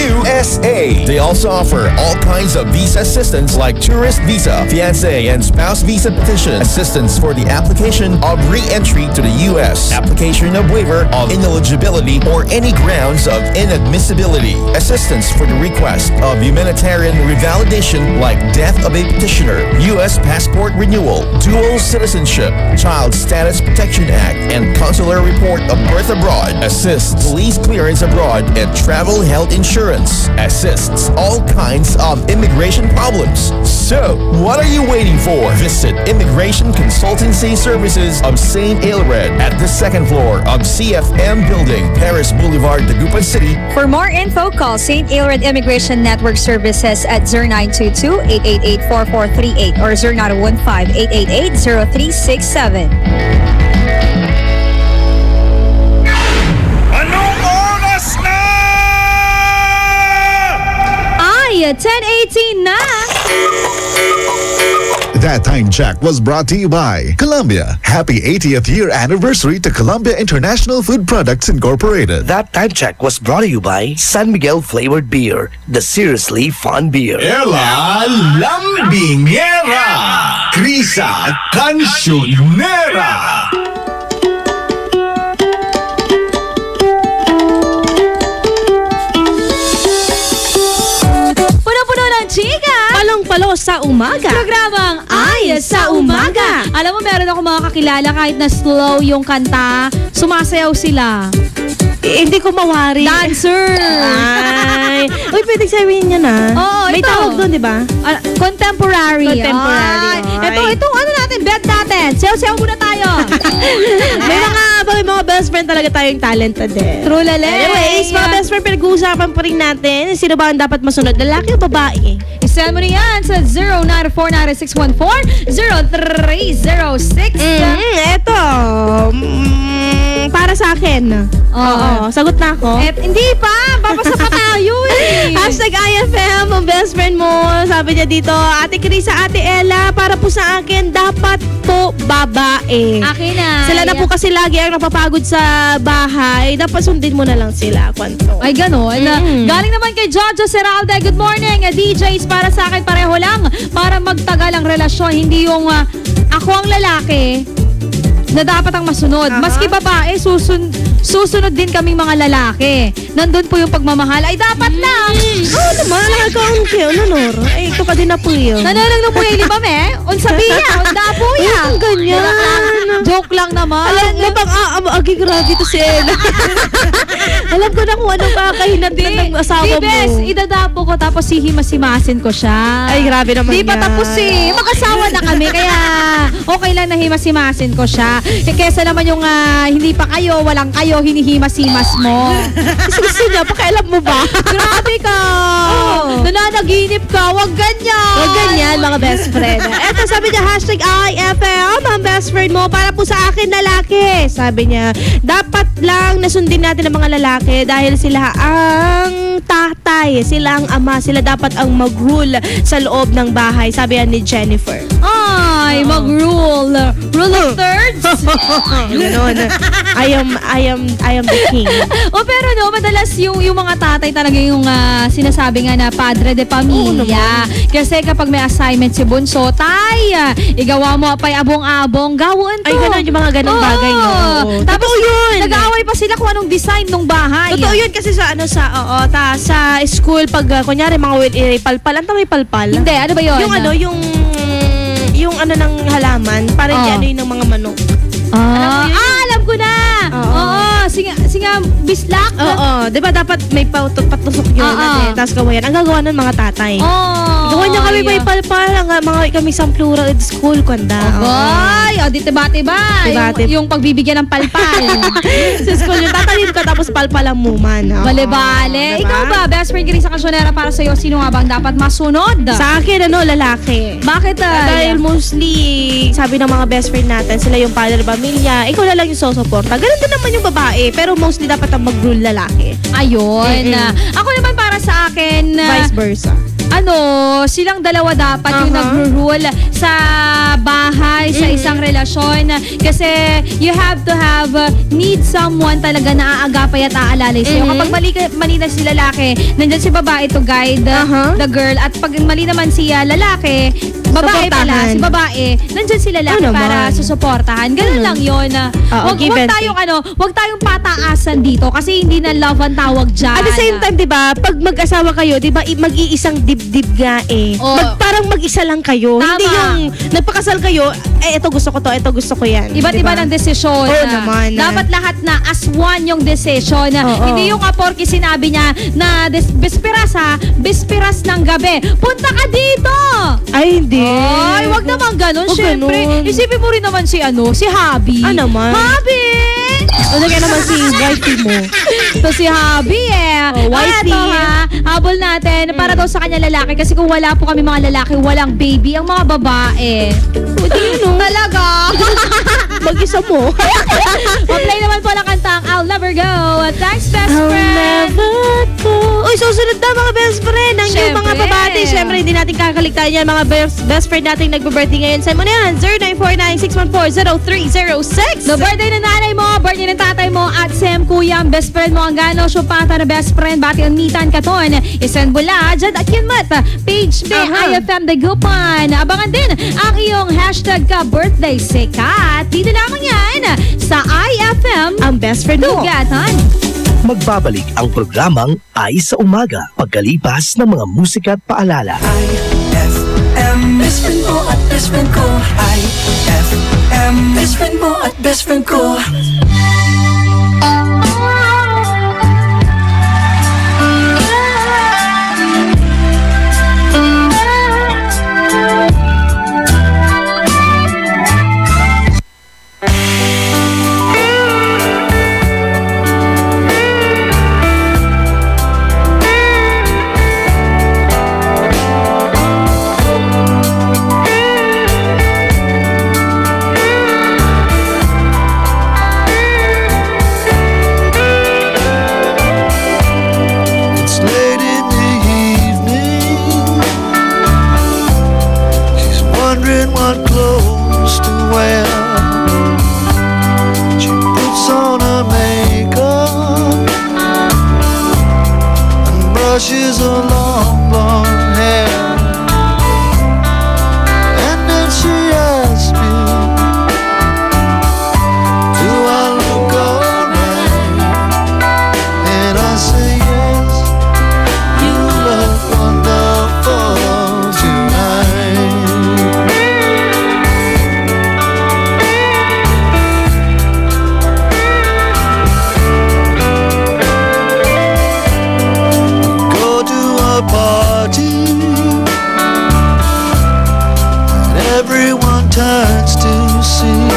S25: They also offer all kinds of visa assistance like tourist visa, fiancé and spouse visa petition, assistance for the application of re-entry to the U.S., application of waiver of ineligibility or any grounds of inadmissibility, assistance for the request of humanitarian revalidation like death of a petitioner, U.S. passport renewal, dual citizenship, Child Status Protection Act, and consular report of birth abroad, assists police clearance abroad and travel health insurance, assists all kinds of immigration problems. So, what are you waiting for? Visit Immigration Consultancy Services of St. Ilred at the second floor of CFM Building, Paris Boulevard, Dagupan City.
S6: For more info, call St. Ilred Immigration Network Services at 0922-888-4438 or 0915-888-0367.
S12: Anong oras na?
S6: Ay, 10:18 na!
S7: That time check was brought to you by Columbia. Happy 80th year anniversary to Columbia International Food Products Incorporated.
S13: That time check was brought to you by San Miguel Flavored Beer, the seriously fun beer.
S1: Ella Lambingera, Krisa Cancionera.
S6: Chika!
S3: Palong-palo sa umaga.
S6: Programang Ay sa Umaga. Alam mo, meron ako mga kakilala kahit na slow yung kanta, sumasayaw sila.
S3: Hindi ko mawari.
S6: Dancer!
S3: Ay. Uy, pwede sabihin niya na.
S6: Oo,
S3: may
S6: ito.
S3: tawag doon, di ba?
S6: Contemporary.
S3: Contemporary.
S6: Ito ano natin, bed natin. Sayaw-sayaw muna tayo.
S3: may mga best friend talaga tayong talented eh.
S6: True lale.
S3: Anyways, mga best friend, pinag-uusapan pa rin natin. Sino ba ang dapat masunod? Lalaki o babae?
S6: I-send mo na yan sa 0949-614-0306.
S3: Eto. Para sa akin. Oo. Sagot na ako.
S6: Hindi pa. Papasa pa tayo eh.
S3: #IFM, ang best friend mo. Sabi niya dito, Ate Krisa, Ate Ella, para po sa akin, dapat po babae.
S6: Akin na.
S3: Sila na po kasi lagi ang napapagod sa bahay. Dapat sundin mo na lang sila. Kwanto.
S6: Ay, ganon. Galing naman kay Jojo Seralde. Good morning. DJs, para sa akin, pareho lang. Para magtagal ang relasyon. Hindi yung ako ang lalaki na dapat ang masunod. Maski babae, susunod din kaming mga lalaki. Nandun po yung pagmamahal. Ay, dapat lang.
S3: Oo naman, nakakaon kayo, nanor. Ay, ito ka din na po yun.
S6: Nananang na po yung libam eh. Unsabiya, unda po yan.
S3: Ganyan.
S6: Joke lang naman.
S3: Alam mo bang, agi grabe to si Ella. Alam ko na kung anong kakahinatnan ng asawa mo.
S6: Bes, idadapo ko tapos hihimas-himasin ko siya.
S3: Ay, grabe naman
S6: Di pa tapos eh. Mag-asawa na kami, kaya okay lang na himas-himasin ko siya. Kesa naman yung hindi pa kayo, walang kayo, hinihimas-himas mo.
S3: Gusto niya, pakialam mo ba?
S6: Grabe ka! Nananaginip ka, wag ganyan!
S3: Wag ganyan, mga best friend. Eto, sabi niya, #IFM, ang best friend mo, para po sa akin, lalaki. Sabi niya, dapat lang nasundin natin ang mga lalaki dahil sila ang tatay, sila ang ama, sila dapat ang mag-rule sa loob ng bahay. Sabi yan ni Jennifer.
S6: Ay, mag-rule. Rule of thirds?
S3: Ganon. I am the king.
S6: Pero no, madalas yung mga tatay talaga yung sinasabi nga na padre de pamilya. Kasi kapag may assignment si Bunso, tay, igawa mo apay abong-abong, gawin to.
S3: Ay, ganon yung mga ganong bagay. No?
S6: Tapos yun. Nag-aaway pa sila kung anong design ng bahay.
S3: Totoo yun kasi sa sa school pag kunyari mga palpal, ang may palpal.
S6: Hindi, ano ba yun?
S3: Yung ng halaman, para hindi ng mga manok.
S6: Alam ko na! Oo, singa bislak.
S3: Oo, di ba dapat may patusok yun tapos gawa yan. Ang gagawa ng mga tatay. Gawa niya kami may palpal, kami sa plural at school, kwanda.
S6: Ay, di tiba-tiba. Yung pagbibigyan ng palpal.
S3: Sa school, yung tatalim ka tapos palpalang mo man.
S6: Bale-bale. Ikaw ba, best friend Krisa Cancionera, para sa'yo, sino nga bang dapat masunod?
S3: Sa akin, lalaki.
S6: Bakit?
S3: Dahil mostly, sabi ng mga best friend natin, sila yung padre de pamilya, ikaw na lang yung susuporta. Ganun din naman yung babae, pero mostly dapat ang mag-rule lalaki.
S6: Ayun. Ako naman para sa akin,
S3: vice versa.
S6: Silang dalawa dapat yung nag-rule sa bahay, sa isang relasyon. Kasi you have to need someone talaga na aagapay at aalalay sa'yo. Kapag mali na si lalaki, nandyan si babae to guide the girl. At pag mali naman si lalaki, babae pala, si babae, nandyan si lalaki para susuportahan. Ganun lang yun. Wag tayong pataasan dito kasi hindi na love ang tawag dyan.
S3: At the same time, diba, pag mag-asawa kayo, diba, mag-iisang dibdib nga eh. Parang mag-isa lang kayo.
S6: Tama.
S3: Hindi yung nagpakasal kayo, ito gusto ko to, ito gusto ko yan.
S6: Iba't iba ng desisyon.
S3: Oo naman.
S6: Dapat lahat na as one yung desisyon. Hindi yung porke sinabi niya na bisperas ng gabi, punta ka dito!
S3: Ay, hindi.
S6: Ay, wag naman ganun. Siyempre, isipin mo rin naman si Habi.
S3: Ano naman?
S6: Habi!
S3: Ano kaya naman si wifey mo?
S6: So si Habi
S3: wifey.
S6: Habol natin para daw sa kanya lalaki kasi kung wala po kami mga lalaki, walang baby ang mga babae. Talaga.
S3: Mag-isa mo.
S6: Ma-play naman po ng kantang I'll Never Go. Thanks, best friend.
S3: I'll never go.
S2: Okay, susunod na mga best friend. Ang yung mga babati. Siyempre, hindi natin kakaligtaan yan. Mga best friend natin nagbe-birthday ngayon. Send mo na yan. 0949-614-0306.
S6: No, birthday ng nanay mo, birthday ng tatay mo, at Sam Kuya, ang best friend mo, ang gano, Shupata na best friend, bati ang Nitan Katon, isend bula, Jad Akinmat, page B, IFM Dagupan. Abangan din ang iyong hashtag ka birthday sikat. Dito lamang yan sa IFM,
S2: ang best friend mo.
S6: Tugatan.
S13: Magbabalik ang programang Ay sa Umaga pagkalipas ng mga musika at paalala.
S4: IFM, best friend mo at best friend ko. IFM, best friend mo at best friend ko.
S10: Brushes her long blonde hair, and then she asked me, do I look alright? And I say yes, you look wonderful tonight. Party, and everyone turns to see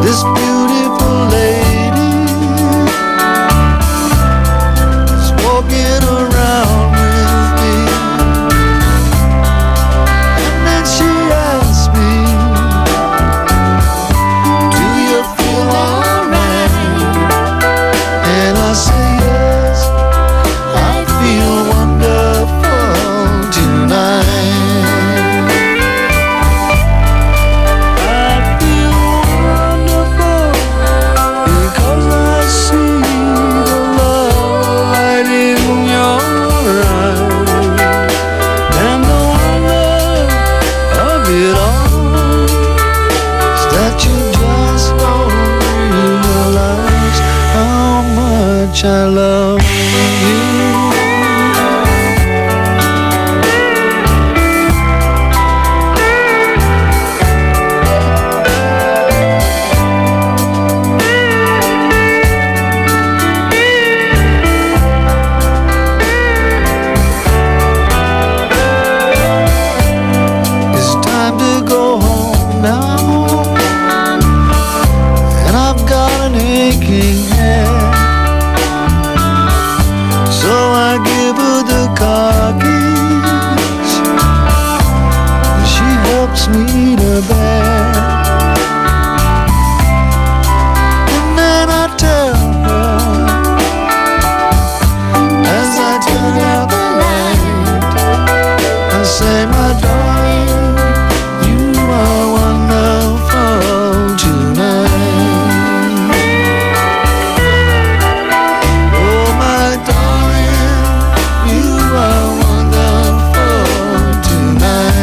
S10: this beautiful lady is walking around with me. And then she asked me, do you feel alright? And I say yes, I feel wonderful tonight. I feel wonderful because I see the love light in your eyes, and the wonder of it all is that you just don't realize how much I love you. It's time to go home now, and I've got an aching head. So I give her the car keys, and she helps me to bed. And then I tell her, as I turn out the light, I say, my darling, you are wonderful tonight. Oh, my darling, you are wonderful tonight.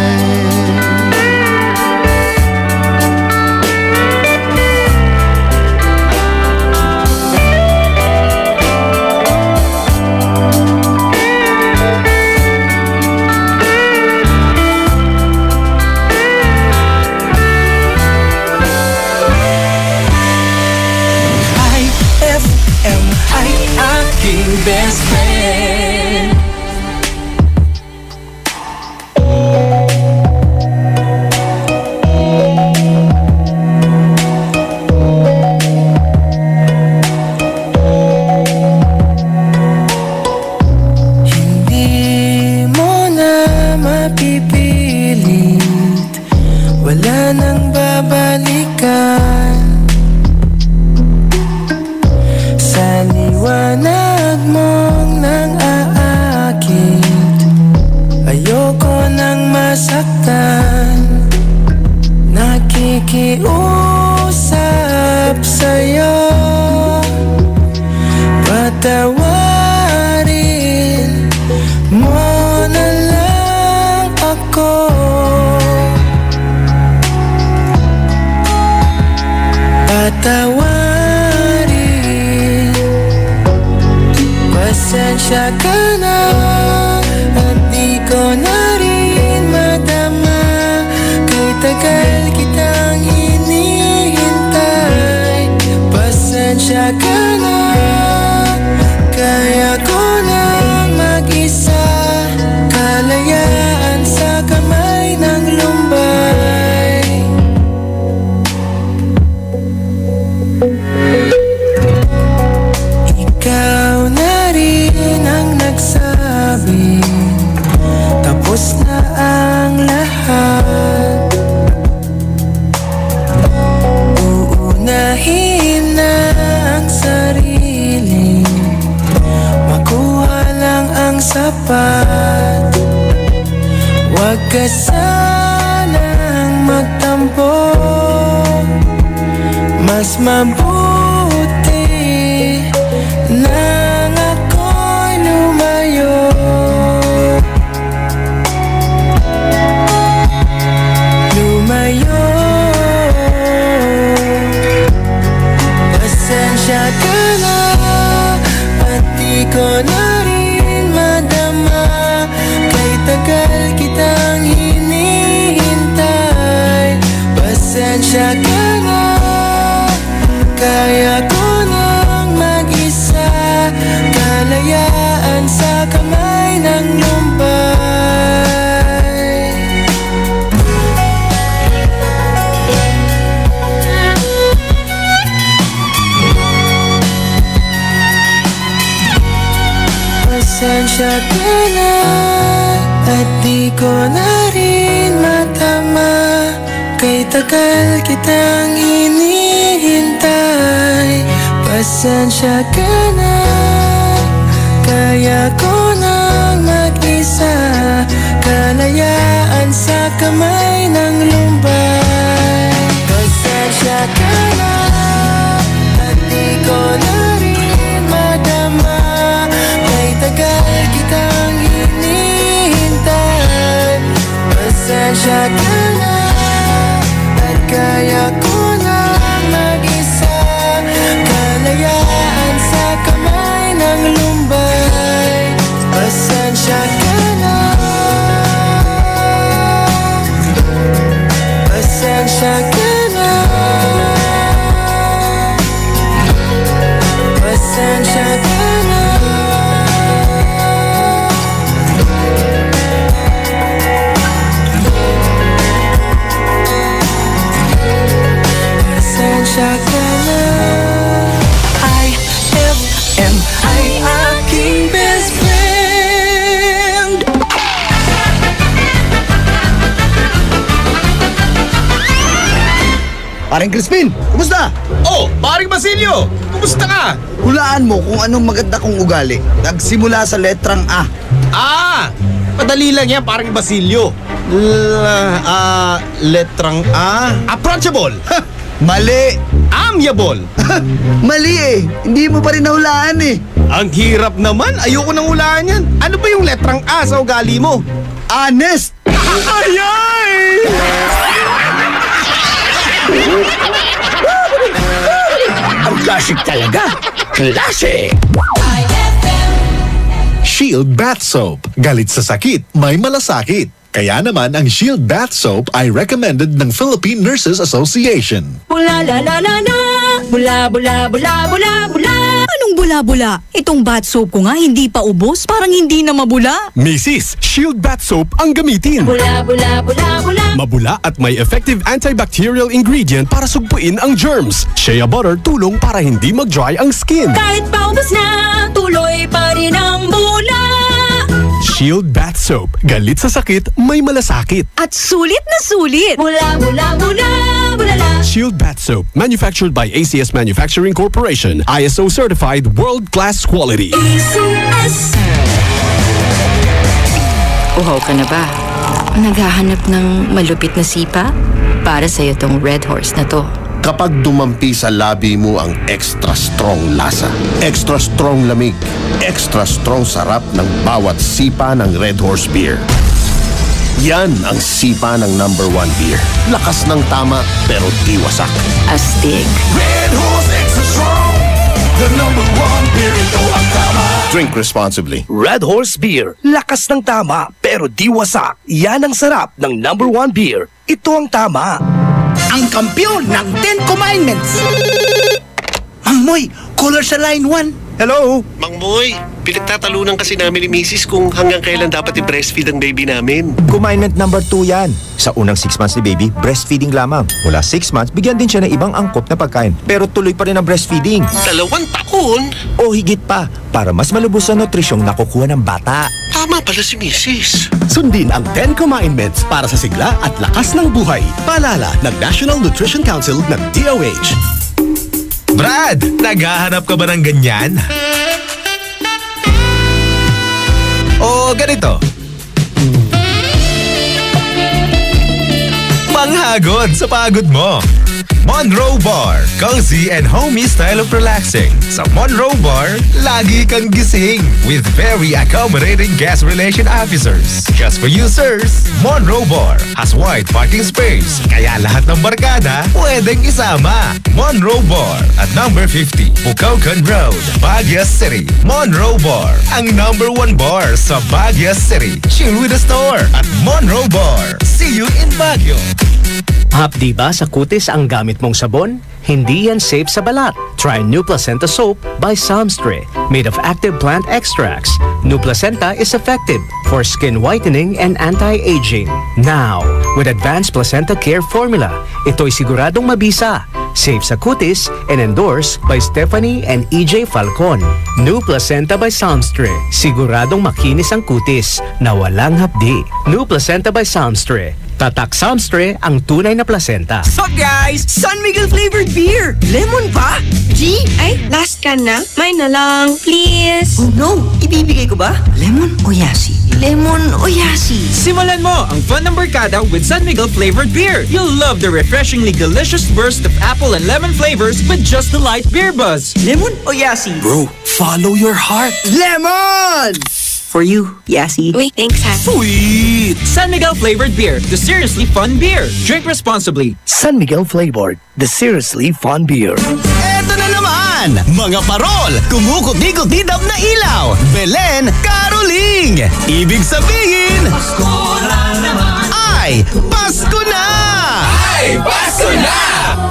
S4: IFM, ay aking best friend. Hindi mo na mapipilit, wala nang babalikan. Sa liwanag mong
S5: pakiusap sa'yo. Patawarin mo na lang ako. Patawarin, pasensya ka na at di ko na rin madama. Kay tagal kitang hinihintay. Pasensya ka na, kaya ko nang mag-isa. Kalayaan sa kamay ng lumbay. Ikaw na rin ang nagsabi tapos na ang lahat. Uunahin na ang sarili, makuha lang ang sapat. Huwag ka sanang magtampo, mas mabuti nang ako'y lumayo. Lumayo. Pasensya ka na, pati ko na rin madama. Kay tagal kitang hinihintay. Pasensya ka na, kaya ko nang mag-isa. Kalayaan sa kamay ng lumbay. Pasensya ka na at di ko na rin matama. Kay tagal kitang hinihintay. Pasensya ka na, kaya ko nang mag-isa. Kalayaan sa kamay ng lumbay. Pasensya ka na at di ko na rin madama. Kay tagal kitang hinihintay. Pasensya ka na at kaya ko nang mag-isa. Kalayaan sa kamay ng lumbay. Pasensya ka na. Pasensya ka na. Pasensya ka na. Pasensya ka na. IFM ay aking best friend.
S9: Paring Crispin, kumusta?
S14: Oh, paring Basilio, kumusta ka?
S9: Hulaan mo kung anong maganda kong ugali. Nagsimula sa letrang A.
S14: Madali lang yan, paring Basilio. Letrang A. Approachable.
S9: Mali.
S14: Amiable.
S9: Mali eh. Hindi mo pa rin nahulaan eh.
S14: Ang hirap naman. Ayoko nang hulaan yan. Ano ba yung letrang A sa ugali mo?
S9: Honest.
S14: Ayay!
S13: Ang classic talaga. Classic!
S16: Shield Bath Soap. Galit sa sakit, may malasakit. Kaya naman ang Shield Bath Soap ay recommended ng Philippine Nurses Association.
S18: Bula la la la la, bula bula bula bula bula. Anong bula-bula? Itong bath soap ko nga hindi pa ubos, parang hindi na mabula.
S20: Mrs. Shield Bath Soap ang gamitin.
S18: Bula bula bula bula.
S20: Mabula at may effective antibacterial ingredient para sugpuin ang germs. Shea butter tulong para hindi mag-dry ang skin.
S18: Kahit pa ubos na, tuloy pa rin ang bula.
S20: Shield Bath Soap. Galit sa sakit, may malasakit.
S18: At sulit na sulit. Bula bula bula bula la.
S20: Shield Bath Soap. Manufactured by ACS Manufacturing Corporation. ISO certified world-class quality.
S18: ACS.
S23: Uhaw ka na ba? Naghahanap ng malupit na sipa?
S8: Para sa'yo tong Red Horse na to.
S11: Kapag dumampi sa labi mo ang extra strong lasa, extra strong lamig, extra strong sarap ng bawat sipa ng Red Horse Beer. Yan ang sipa ng #1 beer. Lakas ng tama pero di wasak.
S8: Astig.
S7: Red Horse Extra Strong, the #1 beer. Ito ang tama.
S11: Drink responsibly.
S13: Red Horse Beer. Lakas ng tama pero di wasak. Yan ang sarap ng #1 beer. Ito ang tama.
S17: Ang kampiyon ng 10 Commandments. Mang Moy, caller sa line 1.
S23: Hello? Mang Moy, pinagtatalunan kasi namin ni Mrs. kung hanggang kailan dapat i-breastfeed ang baby namin.
S24: Commandment number 2 yan. Sa unang 6 months ni baby, breastfeeding lamang. Mula 6 months, bigyan din siya ng ibang angkop na pagkain. Pero tuloy pa rin ang breastfeeding.
S23: 2 taon?
S24: O higit pa, para mas malubos sa nutrisyong nakukuha ng bata.
S23: Tama pala si Mrs.
S26: Sundin ang 10 Commandments para sa sigla at lakas ng buhay. Paalala ng National Nutrition Council ng DOH.
S27: Brad, naghahanap ka ba ng ganyan? O ganito? Panghagod sa pagod mo. Monroe Bar, cozy and homey style of relaxing. Sa Monroe Bar, lagi kang gising with very accommodating guest relation officers. Just for you, sirs, Monroe Bar has wide parking space, kaya lahat ng barkada pwedeng isama. Monroe Bar at number 50, Bucaucan Road, Baguio City. Monroe Bar, ang #1 bar sa Baguio City. Chill with the store at Monroe Bar. See you in Baguio.
S28: Hapdi ba sa kutis ang gamit mong sabon? Hindi yan safe sa balat. Try New Placenta Soap by Samstre. Made of active plant extracts, New Placenta is effective for skin whitening and anti-aging. Now, with Advanced Placenta Care Formula, ito'y siguradong mabisa, safe sa kutis, and endorsed by Stephanie and EJ Falcon. New Placenta by Samstre. Siguradong makinis ang kutis na walang hapdi. New Placenta by Samstre. Tatak Samstre ang tunay na placenta.
S17: Sup guys? San Miguel flavored beer! Lemon pa?
S3: G? Ay, last can na. Mine na lang, please.
S17: Oh no! Ibibigay ko ba? Lemon o yasi? Lemon o yasi?
S29: Simulan mo ang fun ng barkada with San Miguel flavored beer. You'll love the refreshingly delicious burst of apple and lemon flavors with just the light beer buzz.
S17: Lemon o yasi?
S24: Bro, follow your heart.
S17: Lemon! For you, Yasi.
S3: Wait, thanks ha.
S29: Sweet! San Miguel flavored beer, the seriously fun beer. Drink responsibly.
S13: San Miguel flavored, the seriously fun beer.
S26: Eto na naman! Mga parol, kumukuti-kutidap na ilaw. Belen, Caroling! Ibig sabihin, Pasko na naman! Ay, Pasko na! Ay, Pasko na!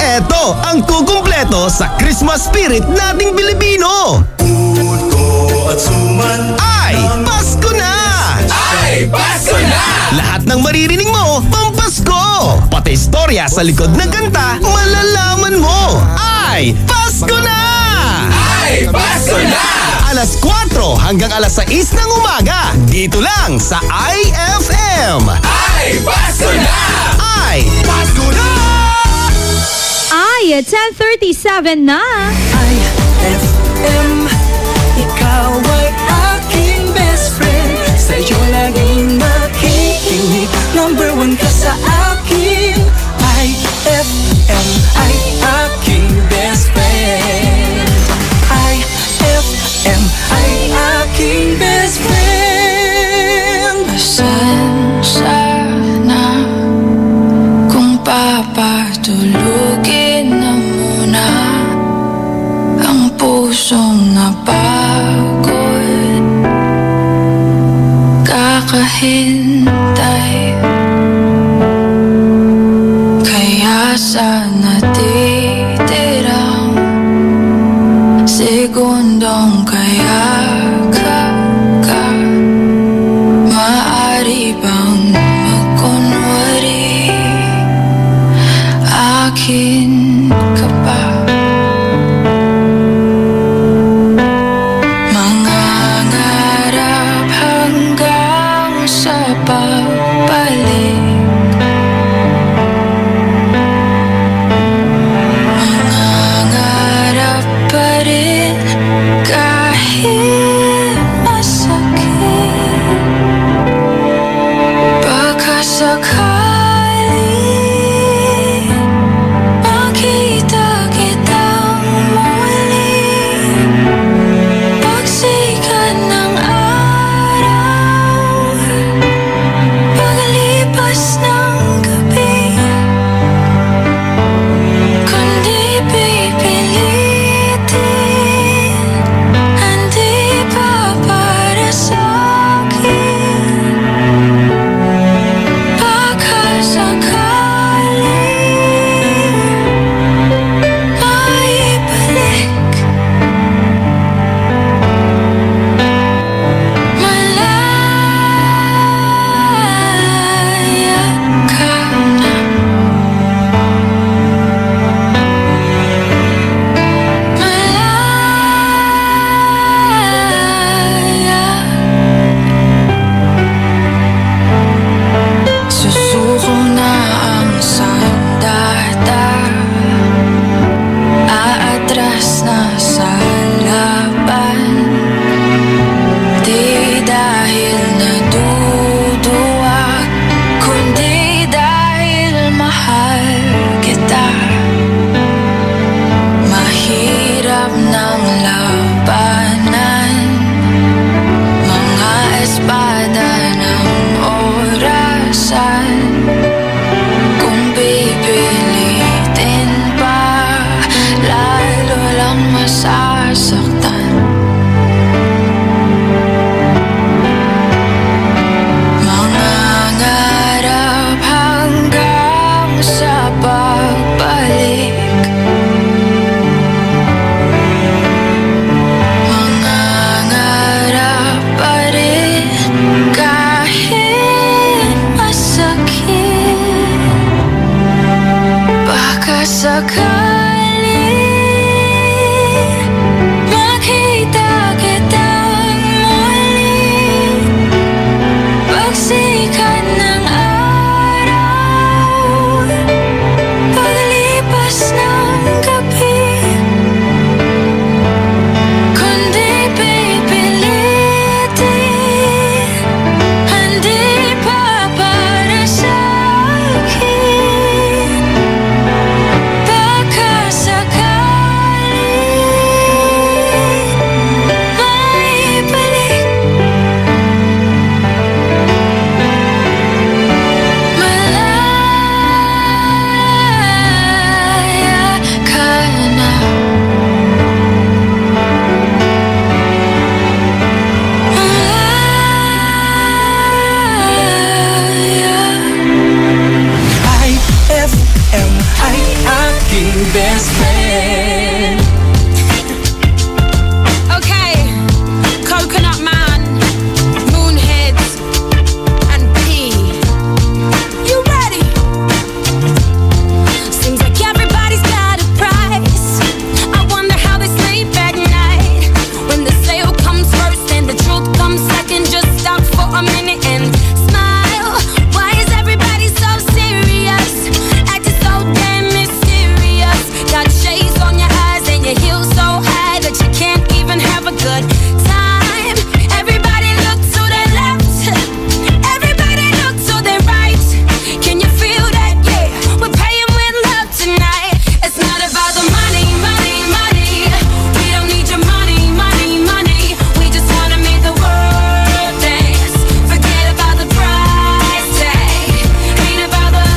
S26: Eto ang kukumpleto sa Christmas spirit nating Pilipino. At suman ay Pasko na! Ay Pasko na! Lahat ng maririnig mo, pampasko! Pati istorya sa likod ng kanta, malalaman mo! Ay Pasko na! Ay Pasko na! Alas 4 hanggang alas 6 ng umaga, dito lang sa IFM! Ay Pasko na! Ay Pasko na!
S6: Ay, 10:37 na!
S5: IFM, ikaw ay aking best friend. Sa'yo laging makikinig. #1 ka sa akin. IFM ay aking best friend. IFM ay aking best friend.
S30: Pasensya na kung papatulugin na muna ang pusong napagod, kakahintay. Kaya sa natitirang segundong kayakap ka, maaari bang magkunwari akin ka pa? Mangangarap hanggang sa pagbalik, mangangarap pa rin kahit masakit. Baka sakali sakali makita kitang muli, pagsikat ng araw, paglipas ng gabi, kundi pipilitin, hindi pa para sa'kin. Baka sakali maibalik, malaya ka na.
S5: IFM ay aking best friend.
S1: Okay, Coconut Man, Moonheads, and P. You ready? Seems like everybody's got a price. I wonder how they sleep at night. When the sale comes first and the truth comes second, just stop for a minute and smile. Why is everybody so serious? Acting so damn mysterious. Got shades on your eyes and your heels so high that you can't even have a good time. Everybody look to the left, everybody look to the right. Can you feel that? Yeah, we're paying with love tonight. It's not about the money, money, money. We don't need your money, money, money. We just wanna make the world dance. Forget about the price tag. Ain't about the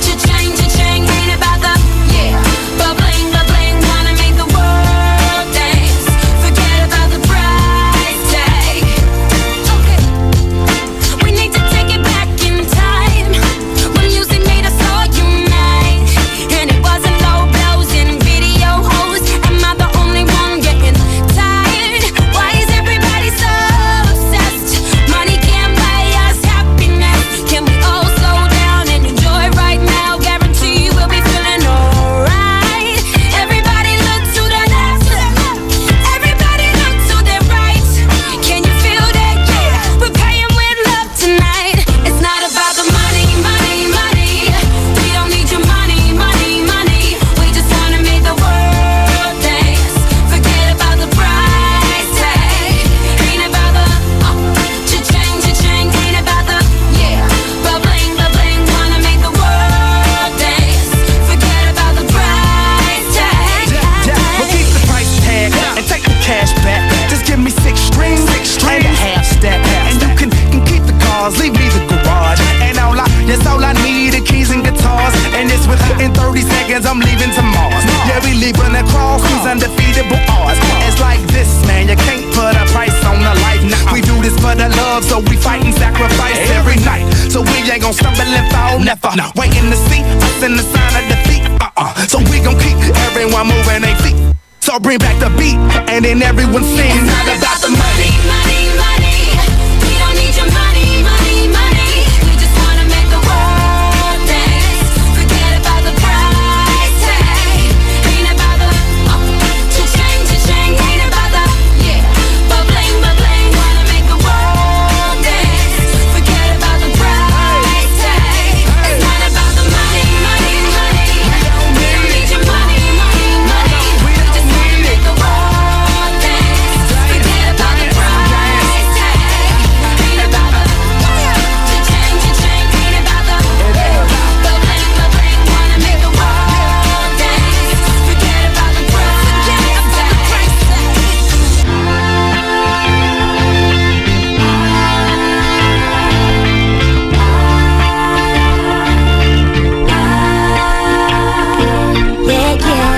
S1: cha-ching, cha-ching. Ain't about the ba-bling, ba-bling. Wanna make the world dance. Forget about the price tag. Okay, we need to take it back in time when music made us all unite, and it wasn't low blows and video hoes. Am I the only one getting tired? Why is everybody so obsessed? Money can't buy us happiness. Can we all slow down and enjoy right now? Guarantee we'll be feeling alright. Everybody look to the left, everybody look to the right. Can you feel that? Yeah, we're paying with love tonight. It's not about the money, money, money. We don't need your money, money, money. We just wanna make the world dance. Forget about the price tag. Ain't about the cha-ching, cha-ching. Ain't about the ba-bling, ba-bling. Wanna make the world dance. Forget about the price tag.
S17: We'll keep the price tag and take the cash back. Just give me six strings and a half stack. And you can keep the cars, leave me the garage. And yes, all I need are keys and guitars. And it's within 30 seconds I'm leaving to Mars. Yeah, we leaving across these undefeatable odds. It's like this, man, you can't put a price on a life. We do this for the love, so we fight and sacrifice every night. So we ain't gon' stumble and fall, never. Waiting to see us in the sign of defeat. So we gon' keep everyone moving their feet. So bring back the beat, and then everyone sings.
S30: It's not about the money, money, money. We don't need your money, money, money. We just wanna make the world dance. Forget about the price tag. Ain't about the cha-ching, cha-ching. Ain't about the ba-bling, ba-bling. Wanna make the world dance. Forget about the price tag. It's not about the money, money, money. We don't need your money, money, money. We just wanna make the world dance. Forget about the price tag. Ain't about the cha-ching, cha-ching. Ain't about the ba-bling, ba-bling. Wanna make the world dance. Forget about the price tag. Yeah, yeah.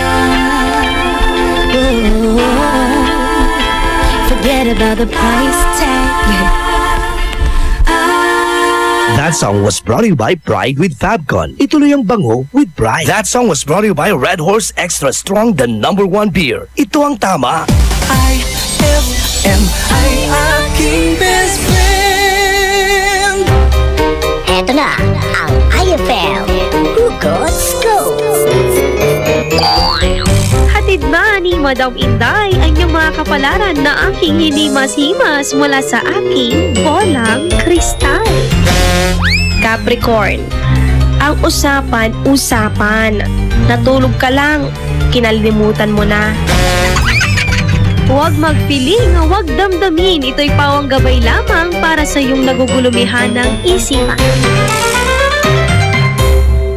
S30: Ooh, forget about the price tag.
S13: That song was brought to you by Pride with Fabcon. Ituloy ang bango with Pride. That song was brought to you by Red Horse Extra Strong, the #1 beer. Ito ang tama.
S5: IFM ay aking best friend.
S2: Eto na ang IFM Hugot Scoop.
S3: Hatid na ni Madam Inday ang iyong mga kapalaran na aking hinimas-himas mula sa aking bolang kristal. Capricorn, ang usapan. Natulog ka lang, kinalimutan mo na. Huwag magpiling, huwag damdamin. Ito'y pawang gabay lamang para sa iyong nagugulumihan ng isipan.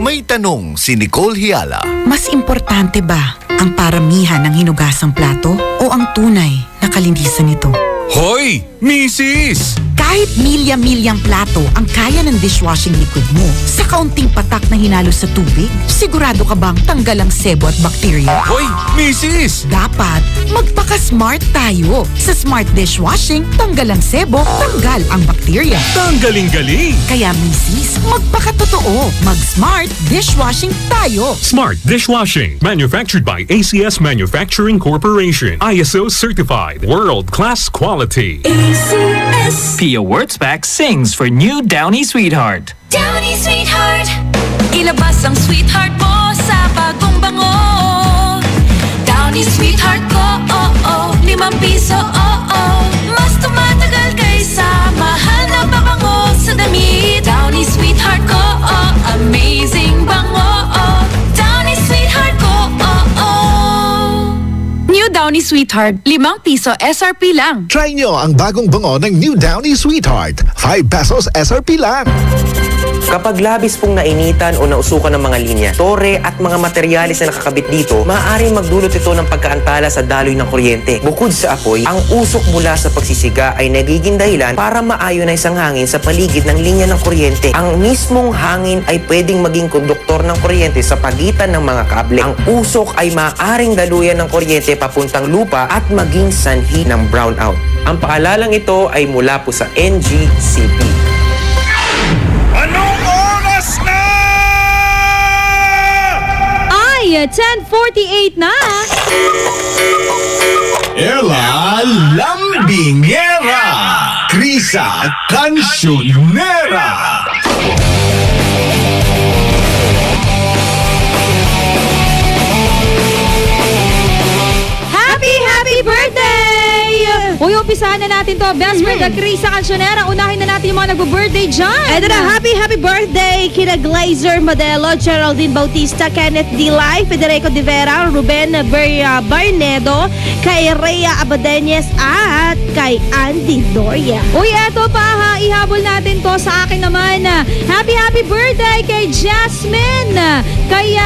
S7: May tanong si Nicole Hiala.
S2: Mas importante ba ang paramihan ng hinugasang plato o ang tunay na kalinisan nito?
S27: Hoy, Mrs!
S2: Kahit milya-milyang plato ang kaya ng dishwashing liquid mo, sa kaunting patak na hinalo sa tubig, sigurado ka bang tanggal ang sebo at bakterya?
S27: Hoy, Mrs!
S2: Dapat magpaka-smart tayo. Sa smart dishwashing, tanggal ang sebo, tanggal ang bakterya.
S27: Tanggaling-galing!
S2: Kaya Mrs., magpakatotoo. Mag-smart dishwashing tayo.
S20: Smart Dishwashing. Manufactured by ACS Manufacturing Corporation. ISO certified. World-class quality.
S29: ACS. Pia Wurtzbach sings for new Downy Sweetheart.
S1: Downy Sweetheart, ilabas ang sweetheart mo sa bagong bango. Downy Sweetheart ko, ₱5, mas tumatagal kaysa mahal na pabango sa damit. Downy Sweetheart ko, amazing bango. Downy Sweetheart ko,
S18: New Downy Sweetheart, ₱5 SRP lang.
S16: Try nyo ang bagong bango ng New Downy Sweetheart. ₱5 SRP lang.
S4: Kapag labis pong nainitan o nausukan ng mga linya, tore at mga materyales na nakakabit dito, maaaring magdulot ito ng pagkaantala sa daloy ng kuryente. Bukod sa apoy, ang usok mula sa pagsisiga ay nagiging dahilan para ma-ionize ang hangin sa paligid ng linya ng kuryente. Ang mismong hangin ay pwedeng maging konduktor ng kuryente sa pagitan ng mga kable. Ang usok ay maaaring daluyan ng kuryente papuntang lupa at maging sanhi ng brownout. Ang paalalang ito ay mula po sa NGCP.
S27: Anong oras na?
S6: Ay, 10:48 na.
S27: Ella Lambingera, Krisa Cancionera.
S6: Happy birthday! Uy, umpisahan na natin to. Best friend na Krisa Cancionera. Unahin na natin yung mga nag-birthday dyan.
S3: Eto na, happy birthday kina Glazer Modelo, Geraldine Bautista, Kenneth D. Lai, Federico De Vera, Ruben Barnedo, kay Rhea Abadeñez at kay Andy Doria.
S6: Uy, eto pa ha. Ihabol natin to sa akin naman. Happy birthday kay Jasmine, kay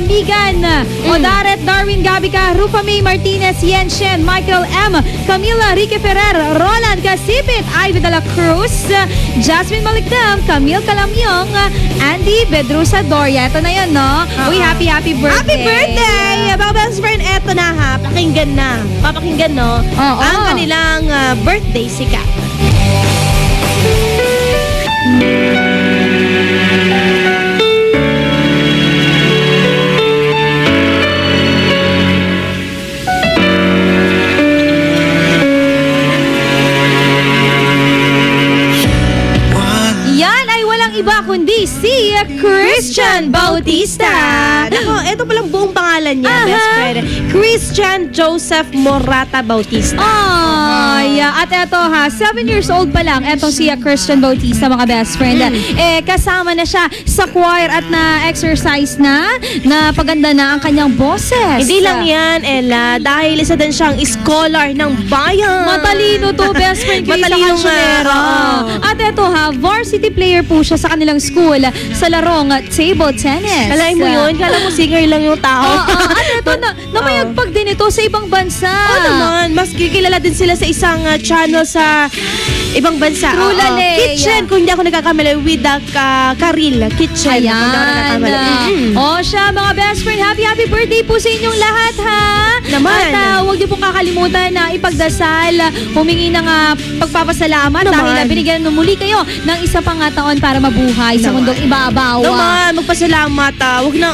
S6: Migan, Odaret, Darwin Gabica, Rufa May Martinez, Yen Shen, Michael M, Camila Rique Ferrer, Roland Casipit, Ivy de la Cruz, Jasmine Malikdam, Camille Calamyong, Andy Bedrusa Doria. Ito na yun, no? Uy, happy birthday.
S3: Happy birthday! Mga best friend, eto na ha. Papakinggan, no? Ang kanilang birthday sikat.
S6: Iba kundi si Christian Bautista.
S3: Nako, ito palang buong pangalan niya, best friend. Christian Joseph Morata Bautista.
S6: Ay, at eto ha, 7 years old pa lang, etong si Christian Bautista, mga best friend. Kasama na siya sa choir at na-exercise na paganda na ang kanyang boses.
S3: Hindi lang yan, Ella, dahil isa din siyang scholar ng bayan.
S6: Matalino to, best friend, Krisa Cancionera. At eto ha, varsity player po siya sa kanilang school sa larong table tennis.
S3: Kalain mo yun? Kala mo singer lang yung tao.
S6: At ito, namayagpag din ito sa ibang bansa.
S3: Naman. Mas kikilala din sila sa isang channel sa ibang bansa.
S6: True Lalay.
S3: Kitchen, kung hindi ako nagkakamali, with the Karil Kitchen.
S6: Ayan. Siya, mga best friend, happy birthday po sa inyong lahat, ha?
S3: Naman.
S6: At huwag niyo pong kakalimutan na ipagdasal, humingi ng pagpapasalamat dahil binigyan muli kayo ng isa pang taon para mabuhay sa mundong ibabaw.
S3: Naman, magpasalamat.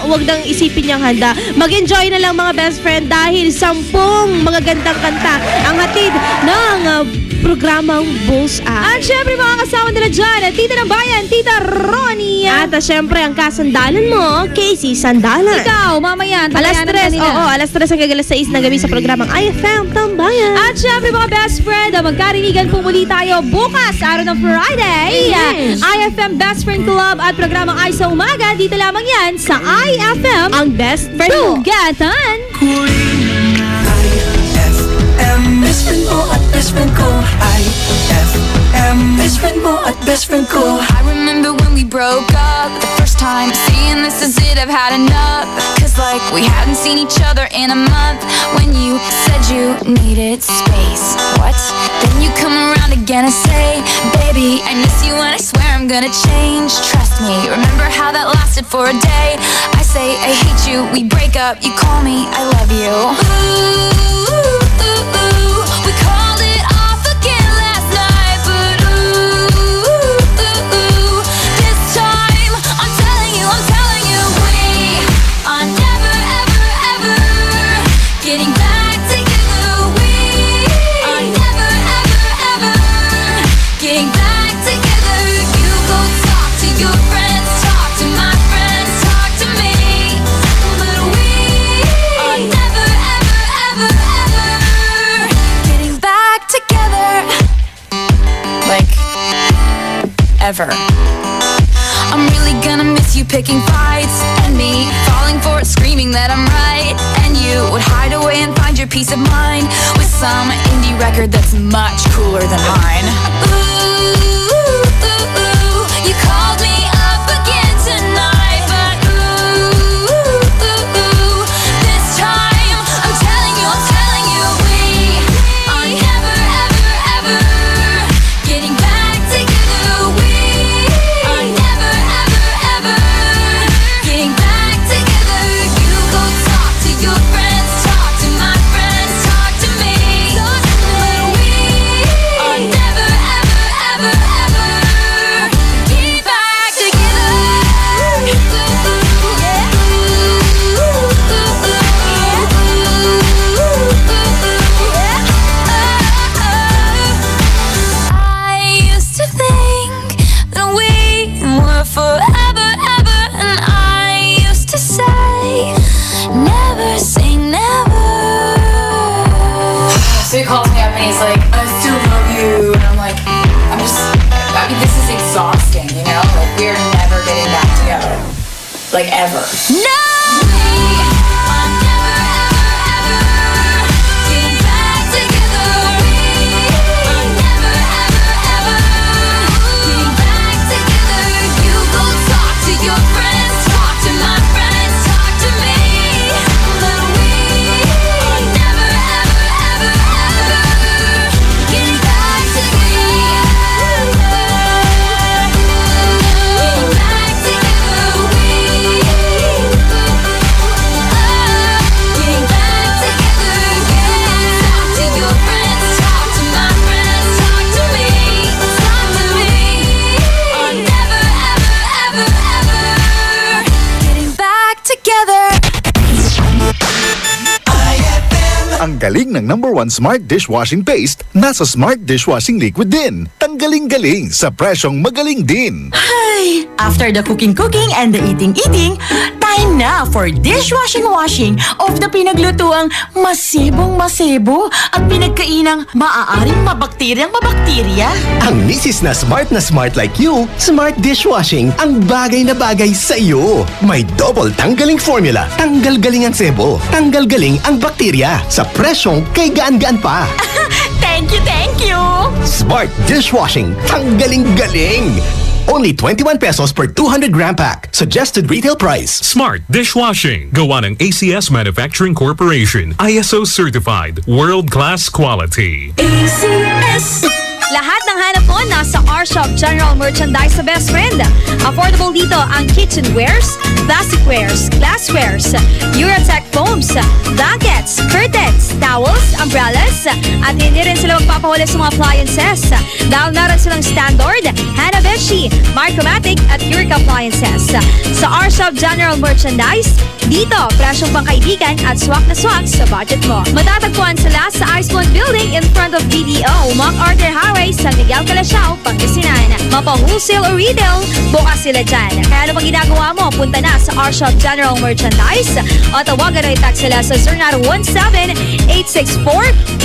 S3: Huwag nang isipin niyang handa. Mag-enjoy na lang, mga mga best friend dahil 10 magagandang kanta ang hatid ng programang Bullseye.
S6: At syempre mga kasama nila dyan, Tita ng Bayan, Tita Ronnie.
S3: At syempre ang kasandalan mo, Casey Sandalan.
S6: Ikaw, mamaya.
S3: Alas 3 hanggang alas 6 na gabi sa programang IFM Tambayan.
S6: At syempre mga best friend, magkarinigan po muli tayo bukas, araw ng Friday.
S3: Yes.
S6: IFM Best Friend Club at programang Ay sa Umaga, dito lamang yan sa IFM,
S3: ang best friend mo.
S6: Tugatan.
S5: Best friend mo at best friend ko. IFM, best friend mo at best friend ko.
S1: I remember when we broke up the first time, saying this is it, I've had enough. Cause like we hadn't seen each other in a month. When you said you needed space, what? Then you come around again and say, baby, I miss you and I swear I'm gonna change. Trust me, remember how that lasted for a day? I say I hate you, we break up, you call me, I love you. Ooh. We called it off again last night, but this time I'm telling you, we are never, ever, ever getting back together. We are never, ever, ever getting back together. You go talk to your friends, talk to my friends, talk to me, but we are never, ever, ever, ever getting back together. Like, ever. I'm really gonna miss you picking fights, and me falling for it, screaming that I'm right. And you would hide away and find your peace of mind with some indie record that's much cooler than mine. Ooh, you called me up again tonight, but this time I'm telling you, we are never, ever, ever getting back together. We are never, ever, ever getting back together. You go talk to your friends, talk to my friends, talk to me, but we are never, ever, ever, ever getting back together. I used to think that we were forever, ever, and I used to say, never say never.
S8: So he calls me up and he's like, I still love you. And I'm like, I mean, this is exhausting, you know? Like, we're never getting back together. Like, ever.
S1: No!
S16: Ang galing ng #1 Smart Dishwashing Paste, nasa Smart Dishwashing Liquid din. Tanggaling-galing sa presyong magaling din.
S18: Hi! After the cooking and the eating, time na for dishwashing of the pinaglutuang masibong-masibo at pinagkainang maaaring mabakterya.
S13: Ang misis na smart like you, Smart Dishwashing ang bagay na bagay sa iyo. May double tanggaling formula. Tanggal galing ang sebo. Tanggal galing ang bakterya. Sa presyong kay gaan-gaan pa.
S18: Thank you!
S13: Smart Dishwashing. Tanggaling-galing. Only 21 pesos per 200-gram pack. Suggested retail price.
S20: Smart Dishwashing. Gawa ng ACS Manufacturing Corporation. ISO certified. World-class quality.
S6: ACS. Lahat ng hanap mo nasa R-Shop General Merchandise sa Best Friend. Affordable dito ang kitchenwares, plasticwares, glasswares, Eurotech foams, blankets, curtains, towels, umbrellas, at hindi rin sila magpapahuli sa mga appliances. Dahil meron silang standard, Hanabishi, Micromatic at Eureka appliances. Sa R-Shop General Merchandise, dito, presyong pang kaibigan at swak na swak sa budget mo. Matatagpuan sila sa Iceland Building in front of BDO, MacArthur Highway, San Miguel, Calasiao, Pangasinan. Mapa wholesale or retail, bukas sila dyan. Kaya ano pang ginagawa mo, punta na sa R-Shop General Merchandise o tawagan o i-text sila sa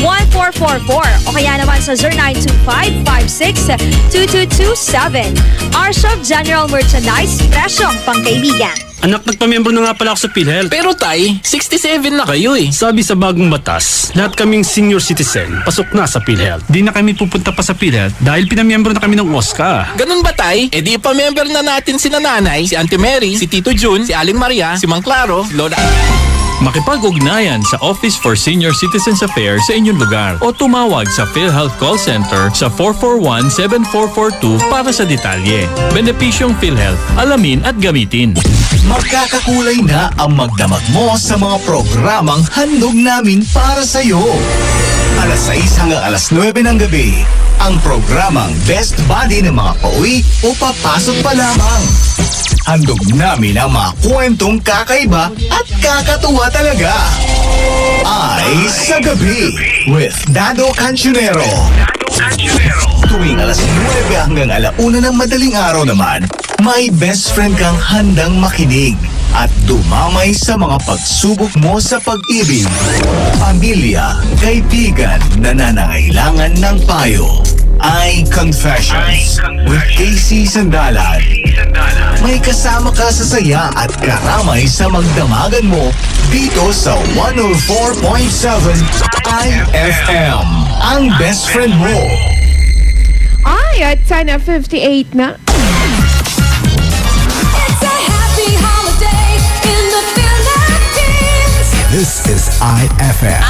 S6: 0917-864-1444 o kaya naman sa 0925-56-2227. R-Shop General Merchandise, presyong pangkaibigan.
S9: Anak, nagpamiyembro na nga pala ako sa PhilHealth.
S10: Pero tay, 67 na kayo eh.
S9: Sabi sa bagong batas, lahat kaming senior citizen, pasok na sa PhilHealth. Di na kami pupunta pa sa PhilHealth dahil pinamiyembro na kami ng OSCA.
S10: Ganun ba tay? E di pa-member na natin si nanay, si Auntie Mary, si Tito Jun, si Aling Maria, si Mang Claro, si Lola...
S11: Makipag-ugnayan sa Office for Senior Citizens Affairs sa inyong lugar o tumawag sa PhilHealth Call Center sa 441-7442 para sa detalye. Benepisyong PhilHealth, alamin at gamitin.
S7: Magkakakulay na ang magdamag mo sa mga programang handog namin para sa iyo. Alas 6 hanggang alas 9 ng gabi, ang programang Best Buddy ng mga pauwi o papasok pa lamang. Handog namin ang mga kwentong kakaiba at kakatuwa talaga. Ay sa gabi with Dado Cancionero. Tuwing alas 9 hanggang alauna ng madaling araw naman, may best friend kang handang makinig at dumamay sa mga pagsubok mo sa pag-ibig, pamilya, kaibigan na nangangailangan ng payo. Ay Confessions with Casey Sandalan. May kasama ka sa saya at karamay sa magdamagan mo dito sa 104.7 IFM. Ang best friend mo.
S12: Ay, at 10:58 na.
S1: It's a happy holiday in the Philippines.
S7: This is IFM.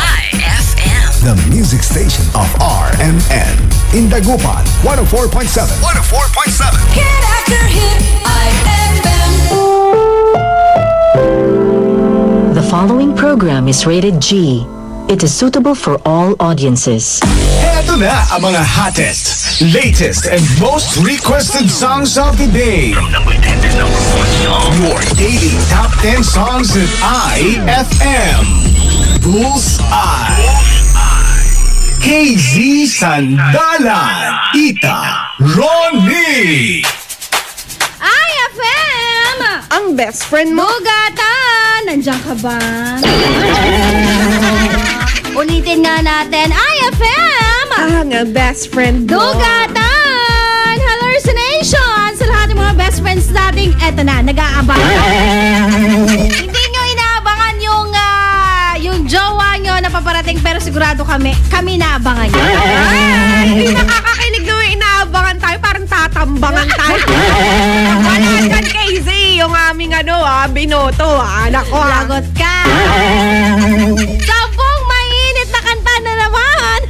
S7: The music station of RMN. In Dagupan, 104.7. 104.7.
S1: Hit after hit, IFM.
S14: The following program is rated G. It is suitable for all audiences.
S7: Eto na ang mga hottest, latest, and most requested songs of the day. From number 10 to number 1 Your daily top 10 songs at IFM. Bullseye. KZ Sandalan. Ita Ronnie.
S12: IFM! Ang best friend mo.
S6: Bugatan! Nandiyan ka ba? Ulitin nga natin, IFM!
S12: Ang best friend mo.
S6: Dugatan! Hallucination! Sa lahat ng mga best friends nating, eto na, nag-aabang. Hindi nyo inaabangan yung jowa nyo na paparating, pero sigurado kami naabangan nyo.
S12: Hindi nakakakinig na may inaabangan tayo. Parang tatambangan tayo. Wala dyan, Casey. Yung aming binoto. Nako.
S6: Lagot ka. Sampung mainit na kanta na naman.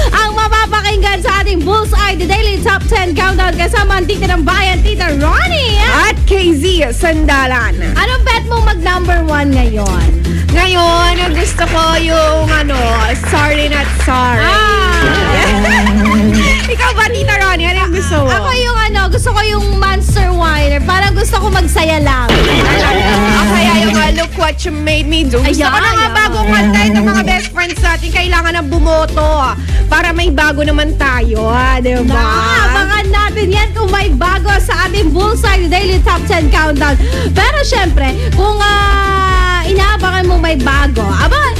S6: Ang mapapakinggan sa ating Bullseye, the Daily Top 10 Countdown kasama ang tita ng bayan, Tita Ronnie.
S12: At KZ Sandalan.
S6: Anong bet mo mag-number 1 ngayon?
S12: Ngayon, gusto ko yung sorry not sorry. Ikaw ba, Tita Ronnie? Ano yung gusto mo?
S6: Ako yung gusto ko yung Monster Winer. Parang gusto ko magsaya lang.
S12: Kaya yung Look What You Made Me Do. Gusto ko na nga bagong kanta itong mga best friends natin. Kailangan na bumoto para may bago naman tayo. Diba?
S6: Abangan natin yan kung may bago sa ating Bullseye Daily Top 10 Countdown. Pero syempre, kung inaabangan mo may bago,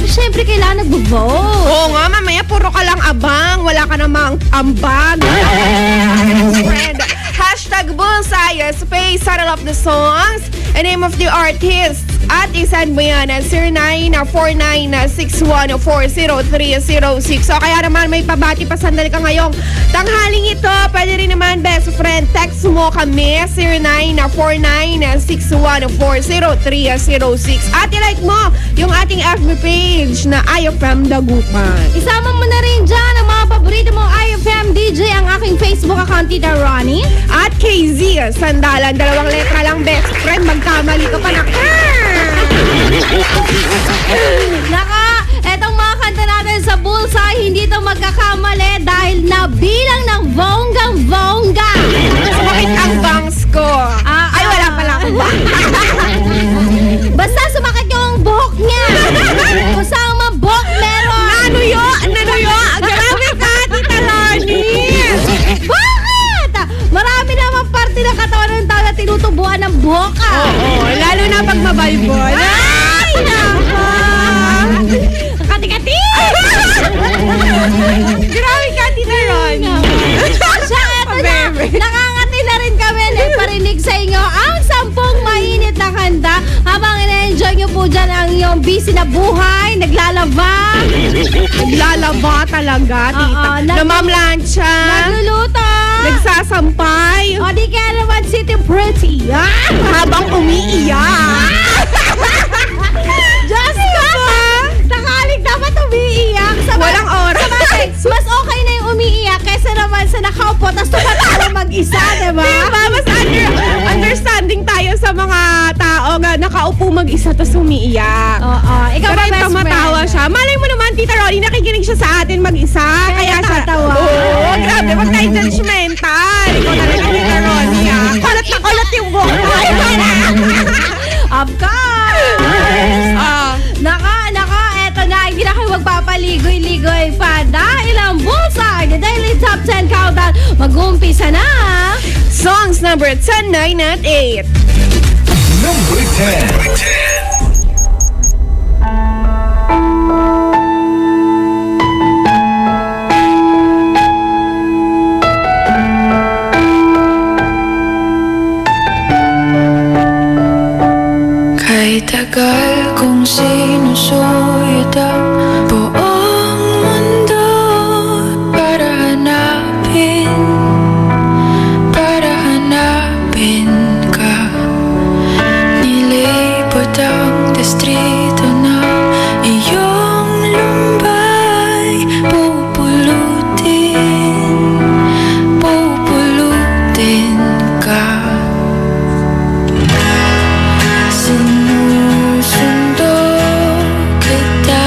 S6: syempre kailangan nag-vote.
S12: Oo nga, mamaya puro ka lang abang. Wala ka namang ambag. Friend. Hashtag Bullseye, space, title of the songs, and name of the artist. At isend mo yan at 0949-6140-306. So kaya naman may pabati pa sandali ka ngayong tanghaling ito. Pwede rin naman, best friend, text mo kami 0949-6140-306. At i-like mo yung ating FB page na IFM Dagupan.
S6: Isama mo na rin dyan ang mga paborito mong IFM DJ, ang aking Facebook account, Tita Ronnie.
S12: At KZ Sandalan. 2 letra lang, best friend. Magkamali ka pa na.
S6: Naka, etong mga kanta natin sa Bullseye, hindi ito magkakamali dahil nabilang ng bonggang-bongga.
S12: Sumakit ang bangs ko. Ay, wala pala akong bangs.
S6: Basta sumakit yung
S12: Grabe ka, Tita Ron.
S6: Siya, eto na. Nakangati na rin kami na iparinig sa inyo ang 10 mainit na kanta habang ina-enjoy nyo po dyan ang iyong busy na buhay, naglalaba.
S12: Naglalaba talaga, Tita. Namamlansya.
S6: Nagluluto.
S12: Nagsasampay.
S6: O di kaya naman City Pretty.
S12: Habang umiiyak.
S6: Diyos ko! Takalig dapat umiiyak.
S12: Walang oras.
S6: Mas okay na yung umiiyak kaysa naman sa nakaupo tapos tumatawa mag-isa, diba?
S12: Diba? Mas understanding tayo sa mga tao nga nakaupo mag-isa tapos umiiyak.
S6: Oo. Ikaw ba, best
S12: tumatawa
S6: friend?
S12: siya. Malay mo naman, Tita Ronnie, nakikinig siya sa atin mag-isa. Kaya siya
S6: tatawa.
S12: Oo, grabe. Huwag tayo judgmental. Ikaw na rin, Tita Ronnie, ha? Kulat na kulat yung buhok mo.
S6: Of course! Naka, eto na. Hindi na kayo magpapaligoy-ligoy pa dahil ang Bullseye, the Daily Top 10 Countdown, mag-uumpisa na.
S12: Songs number 10, 9, at 8.
S7: Number 10.
S30: Kay tagal kong sinusuyod ang buong mundo para hanapin ka. Nilibot ang distrito ng iyong lumbay. Pupulutin ka. Sinusundo kita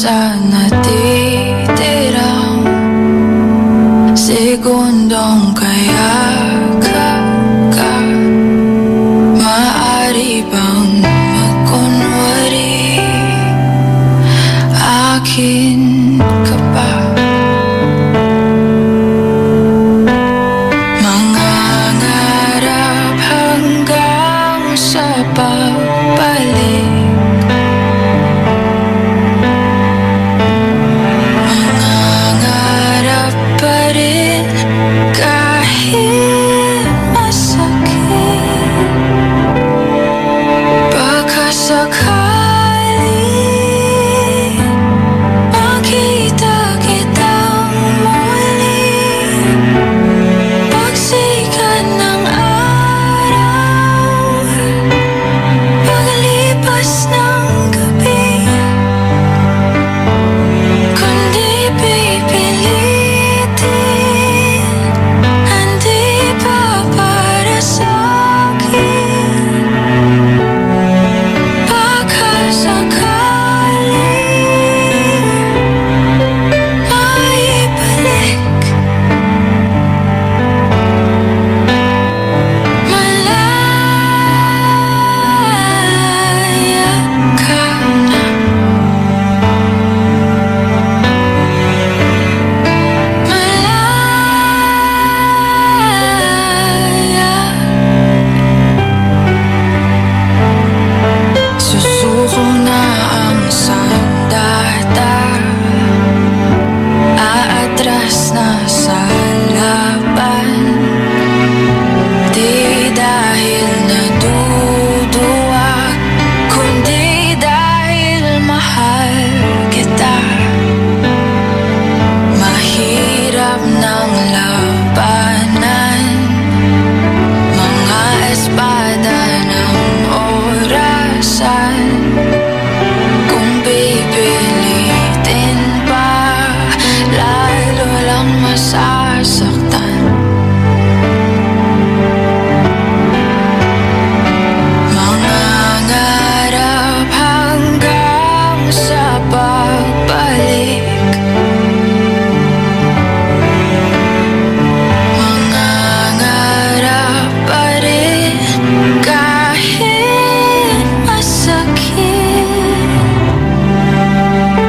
S15: sa natitirang segundong kaya ka maaari bang magkunwari akin ka pa? Mangangarap hanggang sa pagbalik, mangangarap pa rin kahit masakit. Baka sakali makita kitang muli, pagsikat ng araw, paglipas ng gabi. Kundi pipilitin, hindi pa para sa'kin. Baka sakali maibalik, malaya ka na. Susuko na ang sandata, aatras na sa laban. Di dahil naduduwag, kundi dahil mahal kita. Mahirap ng labanan, mga espada ng orasan. Kung pipilitin pa, lalo lang masasaktan. Mangangarap hanggang sa pagbalik, mangangarap pa rin kahit masakit.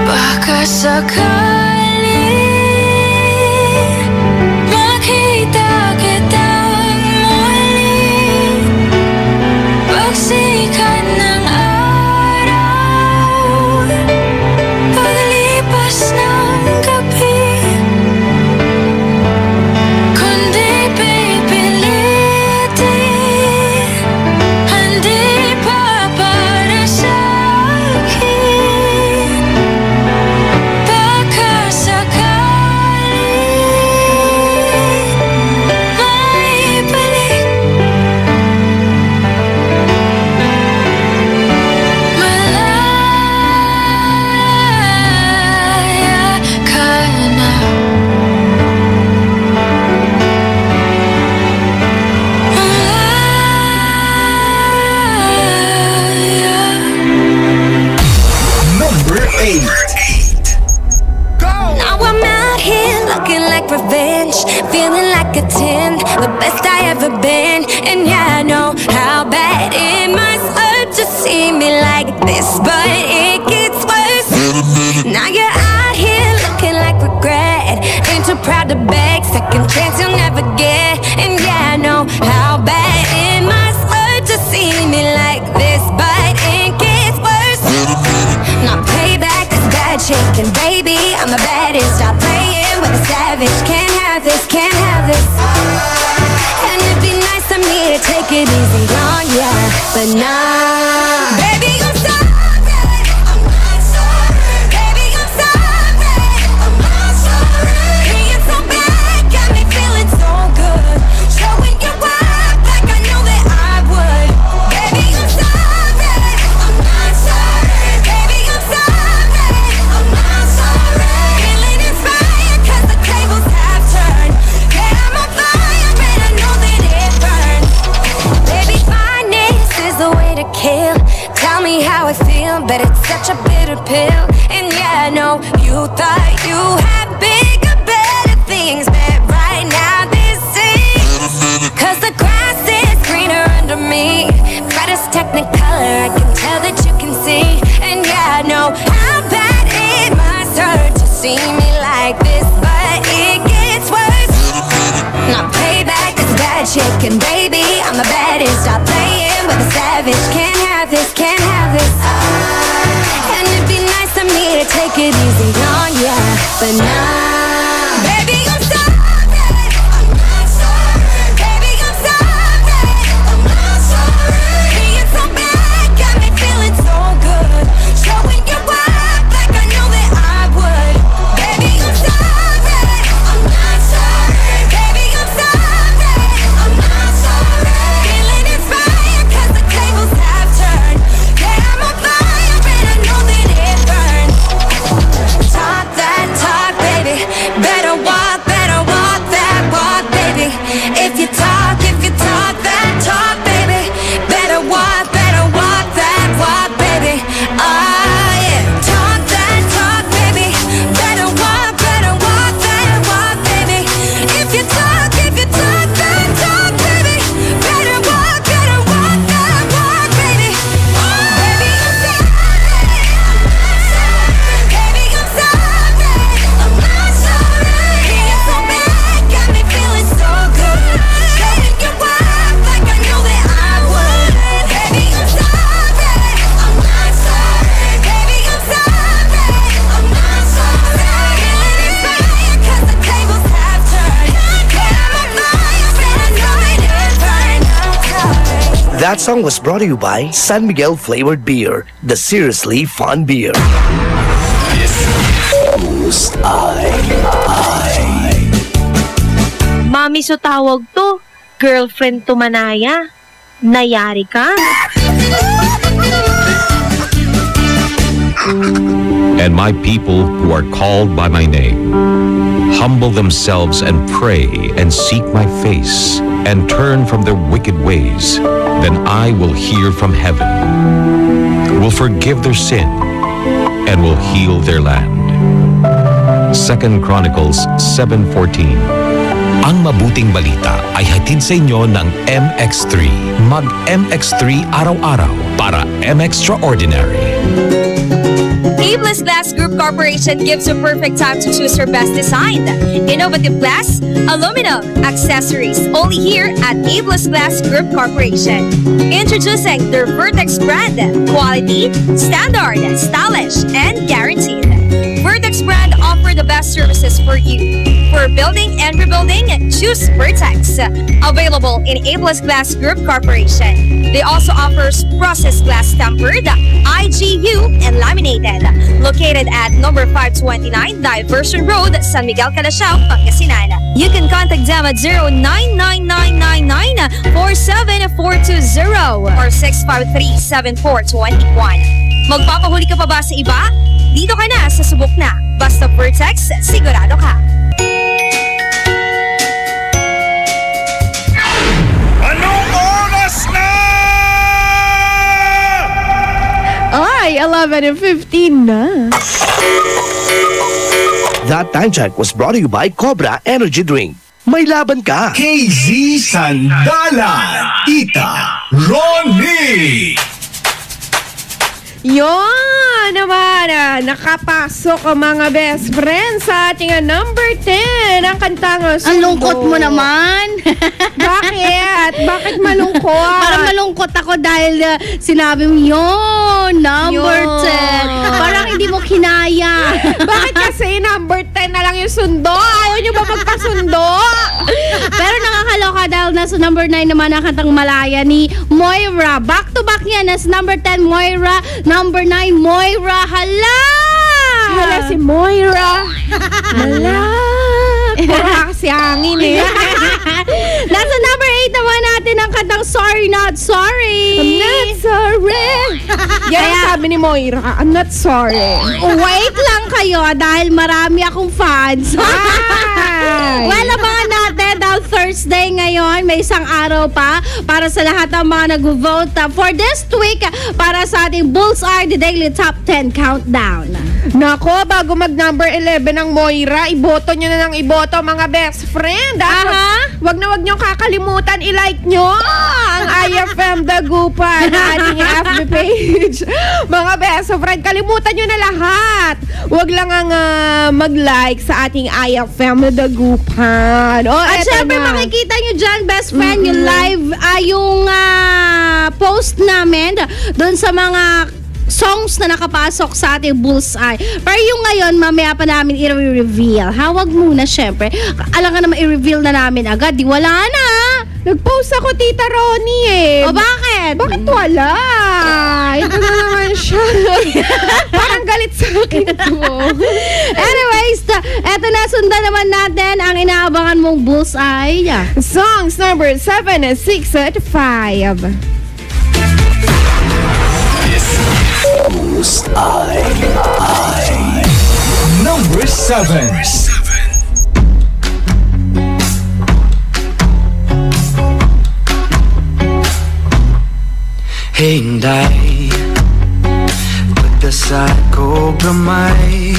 S15: Baka sakali makita kitang muli, pagsikat ng araw, paglipas ng gabi. Kundi pipilitin, hindi pa para sa'kin. Baka sakali maibalik, malaya ka na.
S7: Number 8.
S1: Now I'm out here looking like revenge, feeling like a 10, the best I ever been. And yeah, I know how bad it must hurt to see me like this, but it gets worse. Now you're out here looking like regret, ain't too proud to beg, second chance you'll never get. And yeah, I know how bad it must hurt to see me like this, but it gets worse. Now payback is bad shaking, baby, I'm the baddest. Stop playing with a savage, can't have this, can't have this. And it'd be nice of me to take it easy on ya, but nah. Baby, I'm sorry, I'm not sorry. Baby, I'm sorry, I'm not sorry. Being so bad got me feeling so good, showing you up like I know that I would. Baby, I'm sorry, I'm not sorry. Baby, I'm sorry, I'm not sorry. Feeling inspired 'cause the tables have turned. Yeah, I'm on fire and I know that it burns. Baby, finest is the way to kill. Tell me how I feel, but it's such a bitter pill. And yeah, I I know you thought you had bigger, better things, but right now this is. Cause the grass is greener under me. Brightest technicolor, I can tell that you can see. And yeah, I know how bad it must hurt to see me like this, but it gets worse. Now payback is bad chicken, baby, I'm the baddest. Stop playing with a savage. Can't have this, can't have this. And it'd be nice of me to take it easy on ya, but nah, baby, I'm sorry, I'm not sorry. Baby, I'm sorry, I'm not sorry. Being so bad got me feeling so good. Showing you up like I know that I would. Baby, I'm sorry, I'm not sorry. Baby, I'm sorry, I'm not sorry. Feeling inspired 'cause the tables have turned. Yeah, I'm on fire and I know that it burns. Talk that talk, baby. Better walk that walk, baby. If you talk that talk, baby. Better walk that walk, baby. Ah, yeah. Talk that talk, baby. Better walk that walk, baby. If you talk that talk, baby. Better walk that walk, baby. Baby, I'm sorry. Baby, I'm sorry. I'm not sorry. Being so bad got me feeling so good. Showing you up like I know that I would. Baby, I'm sorry. I'm not sorry. Baby, I'm sorry. I'm not sorry. Feeling inspired 'cause the tables have turned. Yeah, I'm on fire and I know that it burns. I'm sorry.
S13: That song was brought to you by San Miguel Flavored Beer, the seriously fun beer. Who's
S3: Mami, so tawag to. Girlfriend to Manaya. Nayari ka?
S2: And my people who are called by my name humble themselves and pray and seek my face and turn from their wicked ways, then I will hear from heaven, will forgive their sin, and will heal their land. 2 Chronicles 7:14. Ang mabuting balita ay hatid sa inyo ng MX3. Mag-MX3 araw-araw para M-Extraordinary.
S6: Abless Glass Group Corporation gives you perfect time to choose your best design. Innovative glass, aluminum, accessories, only here at Abless Glass Group Corporation. Introducing their Vertex brand. Quality, standard, stylish, and guaranteed. Vertex brand offer the best services for you. For building and rebuilding, choose Vertex. Available in Abless Glass Group Corporation. They also offers processed glass tempered, IGU, and laminated. Located at number 529 Diversion Road, San Miguel, Calasiao, Pangasinan. You can contact them at 099999-47420 or 653-7421. Magpapahuli ka pa ba sa iba? Dito ka na sa subok na. Basta Vertex, sigurado ka.
S7: Anong oras na?
S12: Ay, 11:15 na.
S13: That time check was brought to you by Cobra Energy Drink. May laban ka.
S7: KZ Sandalan, Ita, Ronnie.
S12: Yun naman, nakapasok ang mga best friends sa ating number 10 ang kantang Sundo.
S17: Ang lungkot mo naman.
S12: Bakit? Bakit malungkot?
S17: Parang malungkot ako dahil sinabi mo yun, number 10. Parang hindi mo kinaya.
S12: Bakit kasi number 10 na lang yung sundo? Ayaw nyo ba magpasundo?
S17: Pero nakakaloka dahil nasa number 9 naman ang kantang Malaya ni Moira. Back to back yan, nasa number 10 Moira, number 9 Moira. Hala!
S12: Hala si Moira. Hala! Pura kasi hangin eh.
S17: Nasa number 8 naman natin ang kantang Sorry Not Sorry.
S12: I'm not sorry. Yan ang sabi ni Moira, I'm not sorry.
S17: Wait lang kayo dahil marami akong fans. Well, abangan natin Countdown Thursday ngayon. May isang araw pa para sa lahat ng mga nag-vote for this week para sa ating Bullseye, the Daily Top 10 Countdown.
S12: Nako, bago mag number 11 ng Moira, iboto nyo na ng iboto mga best friend. Wag na wag nyo kakalimutan, i-like nyo ang IFM Dagupan na ating FB page. Mga best friend, kalimutan nyo na lahat. Wag lang ang mag-like sa ating IFM Dagupan.
S17: At syempre makikita nyo dyan, best friend, yung live, yung post namin doon sa mga songs na nakapasok sa ating Bullseye. Pero yung ngayon, mamaya pa namin i-reveal. Hawag muna, syempre. Alam ka naman, i-reveal na namin agad. Di wala na.
S12: Nag-post ako, Tita Ronnie eh.
S17: O bakit?
S12: Bakit wala? Ito na naman siya. Parang galit sa akin to.
S17: Anyways, eto na, sundan naman natin ang inaabangan mong Bullseye.
S12: Songs number 7, 6 at 5.
S13: Bullseye. Number 7.
S5: Hinday, pagdasal ko gamay,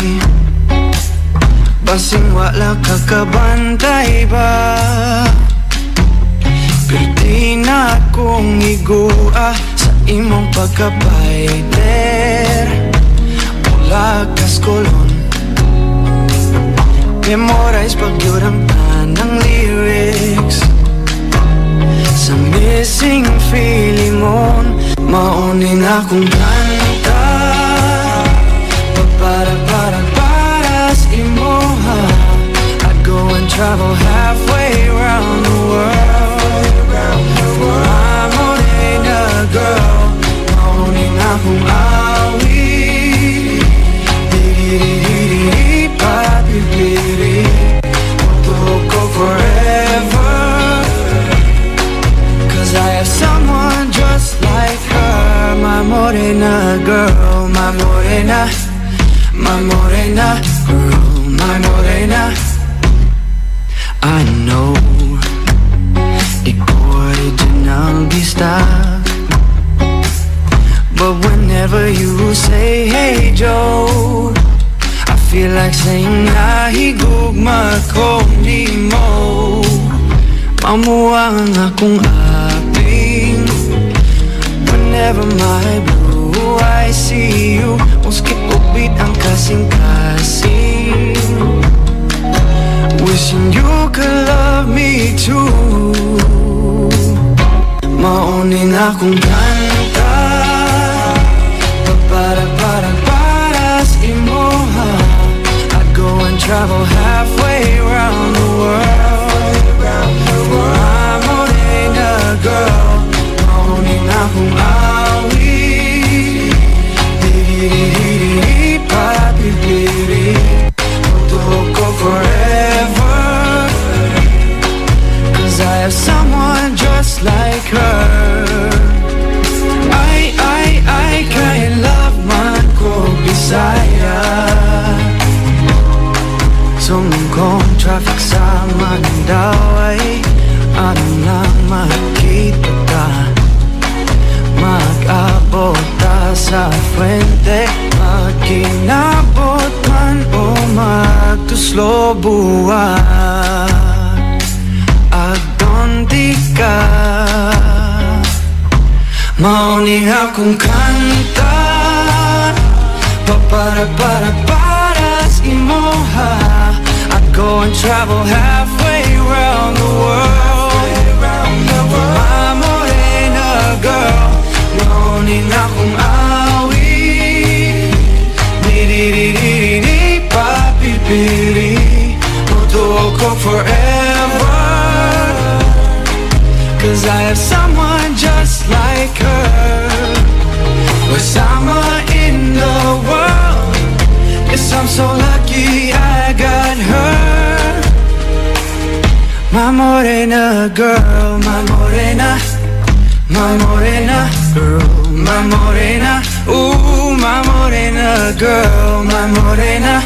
S5: basing wala kakabantay ba? Pilti na akong igua sa imong pagkabayter. Mula kaskolon, memorize pagyurang ng lyrics. Sa missing feeling mo, maunin akong kanta. Para sa imoha, I'd go and travel halfway around the world. I'm only a girl, maunin akong awi. Di-di-di-di-di, papi-piri, ko forever. Cause I have someone just like her, my morena girl, my morena girl, my morena. I know ikaw original bista, but whenever you say hey Joe, I feel like saying nahigugma ko ni mo. Mamuwang akong aping whenever my blue eyes see you. Muskit upit ang kasing-kasing, wishing you could love me too. Maunin akong kanta, para sa imoha, I'd go and travel halfway around the world. I'm morena girl, maunin akong awi. Di-di-di-di-di, papi-piri, ko forever. Cause I have someone just like her. I can't love man ko Bisaya. Sungkong traffic sa Mandawi, ano lang makita ka. Mag-abot ta sa Fuente, pag kinabot man o magtuslo buwan, agdon di ka. Mauning akong kanta, para sa imoha, I'd go and travel halfway around the world. My morena girl, mauning akong awi. Di-di-di-di-di, papi-piri, mutuo ko forever. Cause I have someone just like her. We're summer in the world. Yes, I'm so lucky I got her. My morena girl, my morena girl, my morena. Ooh, my morena girl, my morena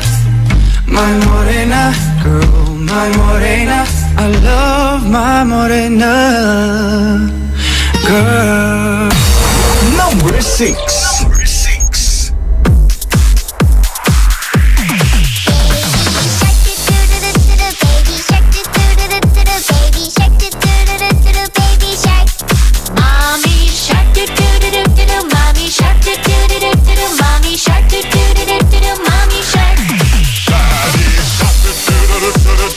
S5: girl, my morena. I love my morena girl.
S7: Number 6.
S15: Mommy shark do do do do do do, mommy shark do do do do do do, mommy shark do do do do do do, mommy shark.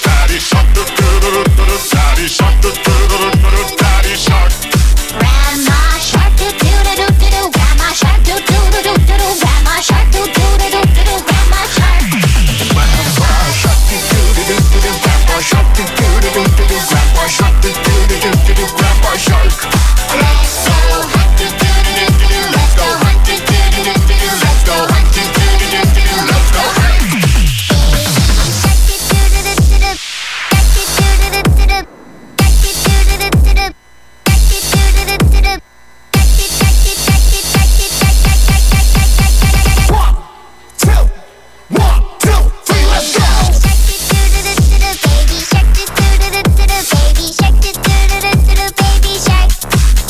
S5: Daddy shark do do do do do, daddy shark do do do do do, daddy shark.
S15: Grandma shark do do do do do do, grandma shark do do do do do do, grandma shark do do do do do do, grandma shark.
S5: Grandpa shark do do do do do do, grandpa shark do do do do do do, grandpa shark do do do do do do, grandpa shark. Let's go hunt do do do do do, let's go hunt do do do do do, let's go hunt do do do do do, let's go hunt.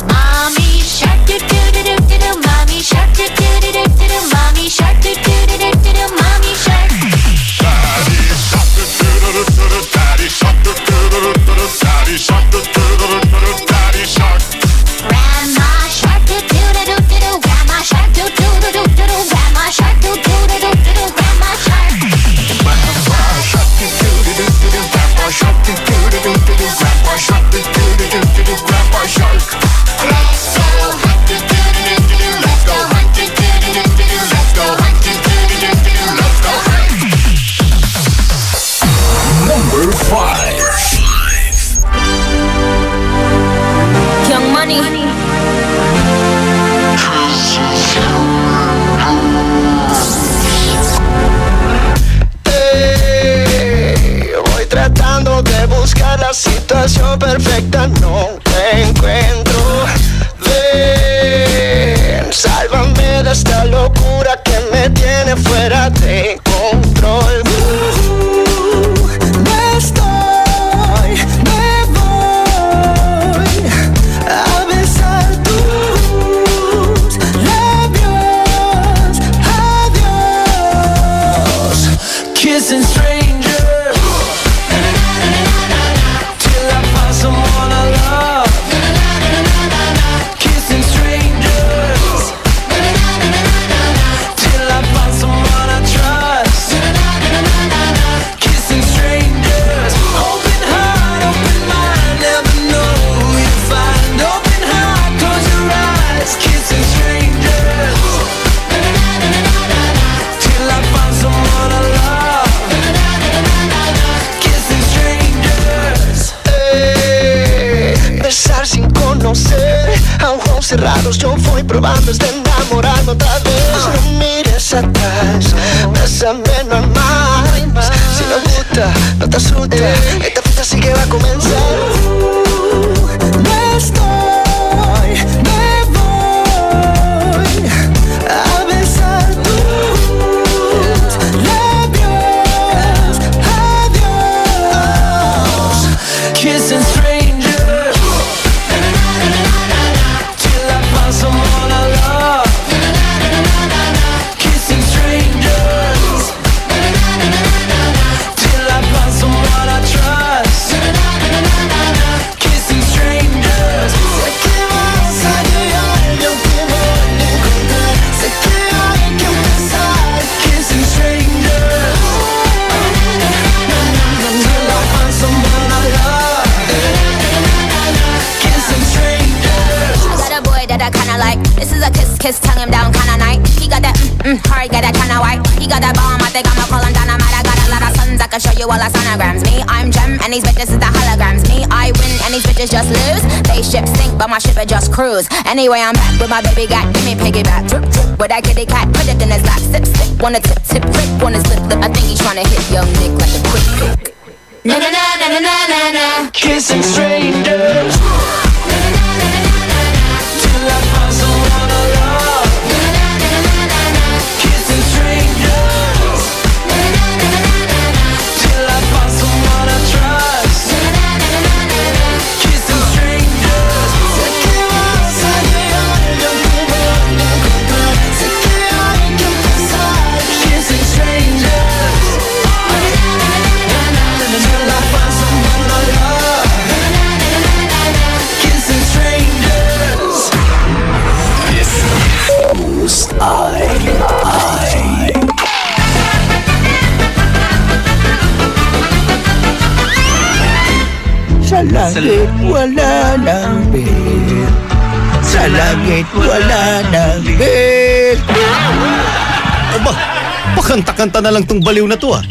S15: Mommy shark do do do do do do, mommy shark do do do do do do, mommy shark do do do do do do, mommy shark.
S5: Daddy shark do do do do do, daddy shark do do do do do, daddy shark.
S15: Grandma shark do do do do do do, grandma shark do do do do do do, grandma shark do do do do do do, grandma shark.
S5: Grandpa shark do do do do do, grandpa shark do do do do do, grandpa shark do do do do do, grandpa shark. Let's go hunt do do do do do, let's go hunt do do do do do, let's go hunt do do do do do, let's go hunt.
S7: Number 5.
S1: Young Money.
S13: Voy tratando de buscar la situación perfecta, no te encuentro. Ven, sálvame de esta locura que me tiene fuera de control. Me voy a besar tus labios. Adiós.
S5: Kissing strangers till I find someone I love. Kissing strangers till I find someone I trust. Kissing strangers, open heart, open mind, never know who you find. Open heart, close your eyes. Kissing strangers till I find someone I love. Kissing strangers.
S13: Besar sin conocer, a ojos cerrados yo voy probando hasta enamorarme otra vez. No mires atrás, bésame normal. Si no gusta, no te asustes, esta fiesta sí que va a comenzar. Me voy a besar tus labios. Adiós.
S5: Kissing strangers till I find someone I love. Kissing strangers till I find someone I trust. Kissing strangers. Sé que vas a llegar, yo te voy a encontrar. Sé que hay que empezar. Kissing strangers till I find someone I love. Kissing strangers.
S1: I got a boy that I kinda like. This is a kiss, tongue him down kinda night. He got that hard, got that kinda white. He got that bomb, I think I'ma call him dynamite. I got a lot of sons, I can show you all our sonograms. Me, I'm Gem, and these bitches is the holograms. Me, I win, and these bitches just lose. They ship sink, but my ship it just cruise. Anyway, I'm back with my baby got, give me piggyback. Drip, drip, with that kitty cat, put it in his lap. Sip, sip, wanna tip, tip, prick, wanna slip, lip. I think he's tryna hit young Nick like a quick pick. Na na na na na na na.
S5: Kissing strangers till I find someone I love. Kissing strangers till I find someone I trust.
S4: Sa langit wala ng bel. Sa langit wala ng bel.
S19: Aba, pakanta-kanta na lang tong baliw na to ah.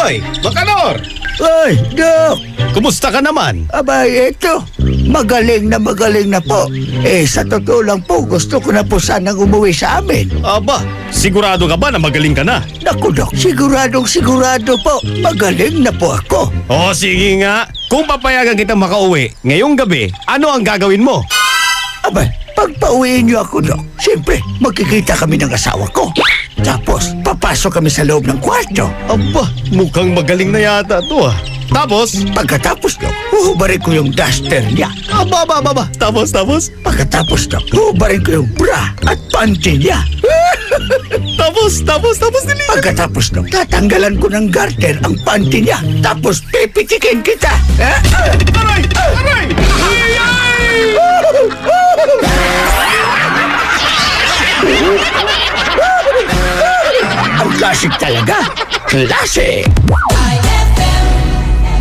S19: Oy, Bacanor!
S4: Oy, Doc!
S19: Kumusta ka naman?
S4: Abay, eto. Magaling na po. Sa totoo lang po, gusto ko na po sanang umuwi sa amin.
S19: Aba, sigurado ka ba na magaling ka na?
S4: Naku, Doc, sigurado po. Magaling na po ako.
S19: Oh, sige nga. Kung papayagan kita makauwi, ngayong gabi, ano ang gagawin mo?
S4: Abay, pagpauwiin niyo ako, Doc, siyempre, magkikita kami ng asawa ko. Tapos, papasok kami sa loob ng kwarto.
S19: Aba, mukhang magaling na yata to ah. Tapos?
S4: Pagkatapos, Doc, huhubarin ko yung duster niya.
S19: Aba. Tapos?
S4: Pagkatapos, Doc, huhubarin ko yung bra at panty niya.
S19: Tapos dili.
S4: Pagkatapos, Doc, tatanggalan ko ng garter ang panty niya. Tapos, pipitikin kita.
S19: Aray!
S4: Ang klasik talaga. Klasik!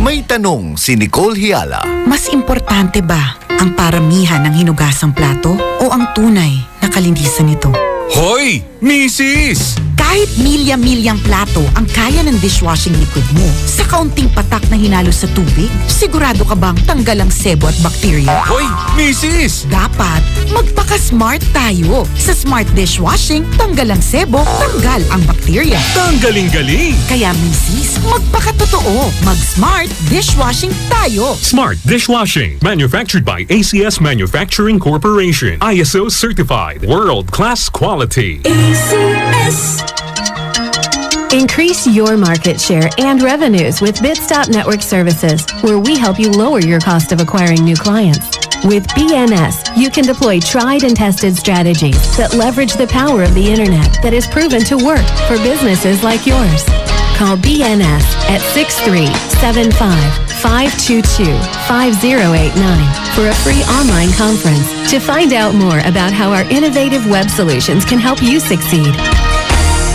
S7: May tanong si Nicole Hiala.
S21: Mas importante ba ang paramihan ng hinugasang plato o ang tunay na kalinisan nito?
S27: Hoy, Mrs!
S21: Kahit milya-milyang plato ang kaya ng dishwashing liquid mo, sa kaunting patak na hinalo sa tubig, sigurado ka bang tanggal ang sebo at bakterya?
S27: Hoy, Mrs!
S21: Dapat magpaka-smart tayo. Sa smart dishwashing, tanggal ang sebo, tanggal ang bakterya.
S27: Tanggaling-galing!
S21: Kaya Mrs., magpaka-totoo. Mag-smart dishwashing tayo.
S20: Smart Dishwashing. Manufactured by ACS Manufacturing Corporation. ISO certified. World-class quality.
S22: ACS. Increase your market share and revenues with Bitstop Network Services, where we help you lower your cost of acquiring new clients. With BNS, you can deploy tried and tested strategies that leverage the power of the internet that is proven to work for businesses like yours. Call BNS at 6375-522-5089 for a free online conference to find out more about how our innovative web solutions can help you succeed.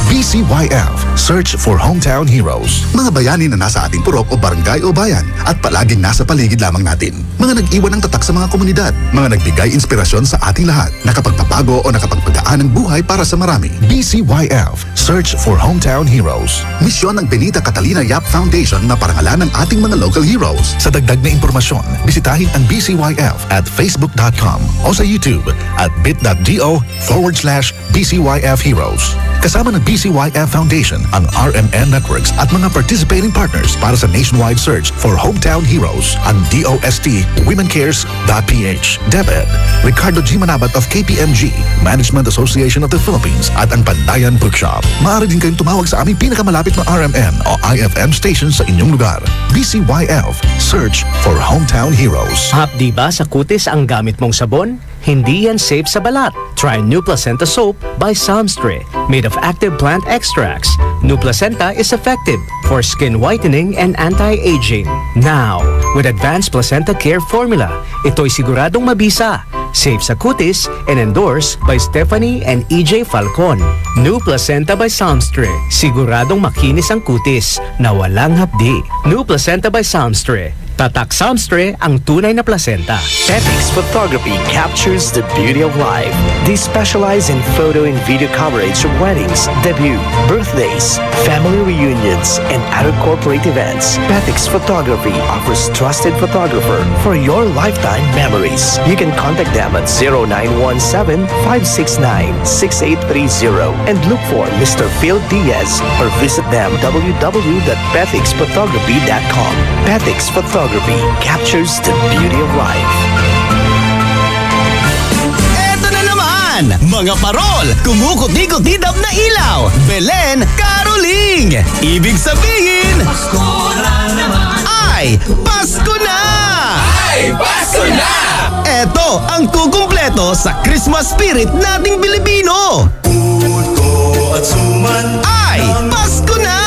S16: BCYF, Search for Hometown Heroes. Mga bayani na nasa ating purok o barangay o bayan at palaging nasa paligid lamang natin. Mga nag-iwan ng tatak sa mga komunidad. Mga nagbigay inspirasyon sa ating lahat. Nakapagpapago o nakapagpagaan ng buhay para sa marami. BCYF, Search for Hometown Heroes. Misyon ng Benita Catalina Yap Foundation na parangalan ng ating mga local heroes. Sa dagdag na impormasyon, bisitahin ang BCYF at facebook.com o sa YouTube at bit.do/BCYF Heroes. Kasama ng BCYF Foundation ang RMN Networks at mga participating partners para sa nationwide search for hometown heroes. Ang DOST WomenCares.ph, DepEd, Ricardo G. Manabat of KPMG, Management Association of the Philippines at ang Pandayan Bookshop. Maaari din kayong tumawag sa aming pinakamalapit na RMN o IFM station sa inyong lugar. BCYF, Search for Hometown Heroes.
S23: Hapdi ba sa kutis ang gamit mong sabon? Hindi yan safe sa balat. Try New Placenta Soap by Samstre, made of active plant extracts. New Placenta is effective for skin whitening and anti-aging. Now, with Advanced Placenta Care Formula, ito'y siguradong mabisa, safe sa kutis, and endorsed by Stephanie and EJ Falcon. New Placenta by Samstre, siguradong makinis ang kutis na walang hapdi. New Placenta by Samstre. Tatak Samstre ang tunay na placenta.
S13: Petix Photography captures the beauty of life. They specialize in photo and video coverage of weddings, debut, birthdays, family reunions, and other corporate events. Petix Photography offers trusted photographer for your lifetime memories. You can contact them at 0917-569-6830 and look for Mr. Phil Diaz or visit them www.petixphotography.com. Petix Photography captures the beauty of life.
S10: Eto na naman! Mga parol! Kumukot-ikot-idap na ilaw! Belen Caroling! Ibig sabihin... Pasko na naman! Ay! Pasko na! Ay! Pasko na! Eto ang kukumpleto sa Christmas spirit nating Pilipino! Puto at suman! Ay! Pasko na!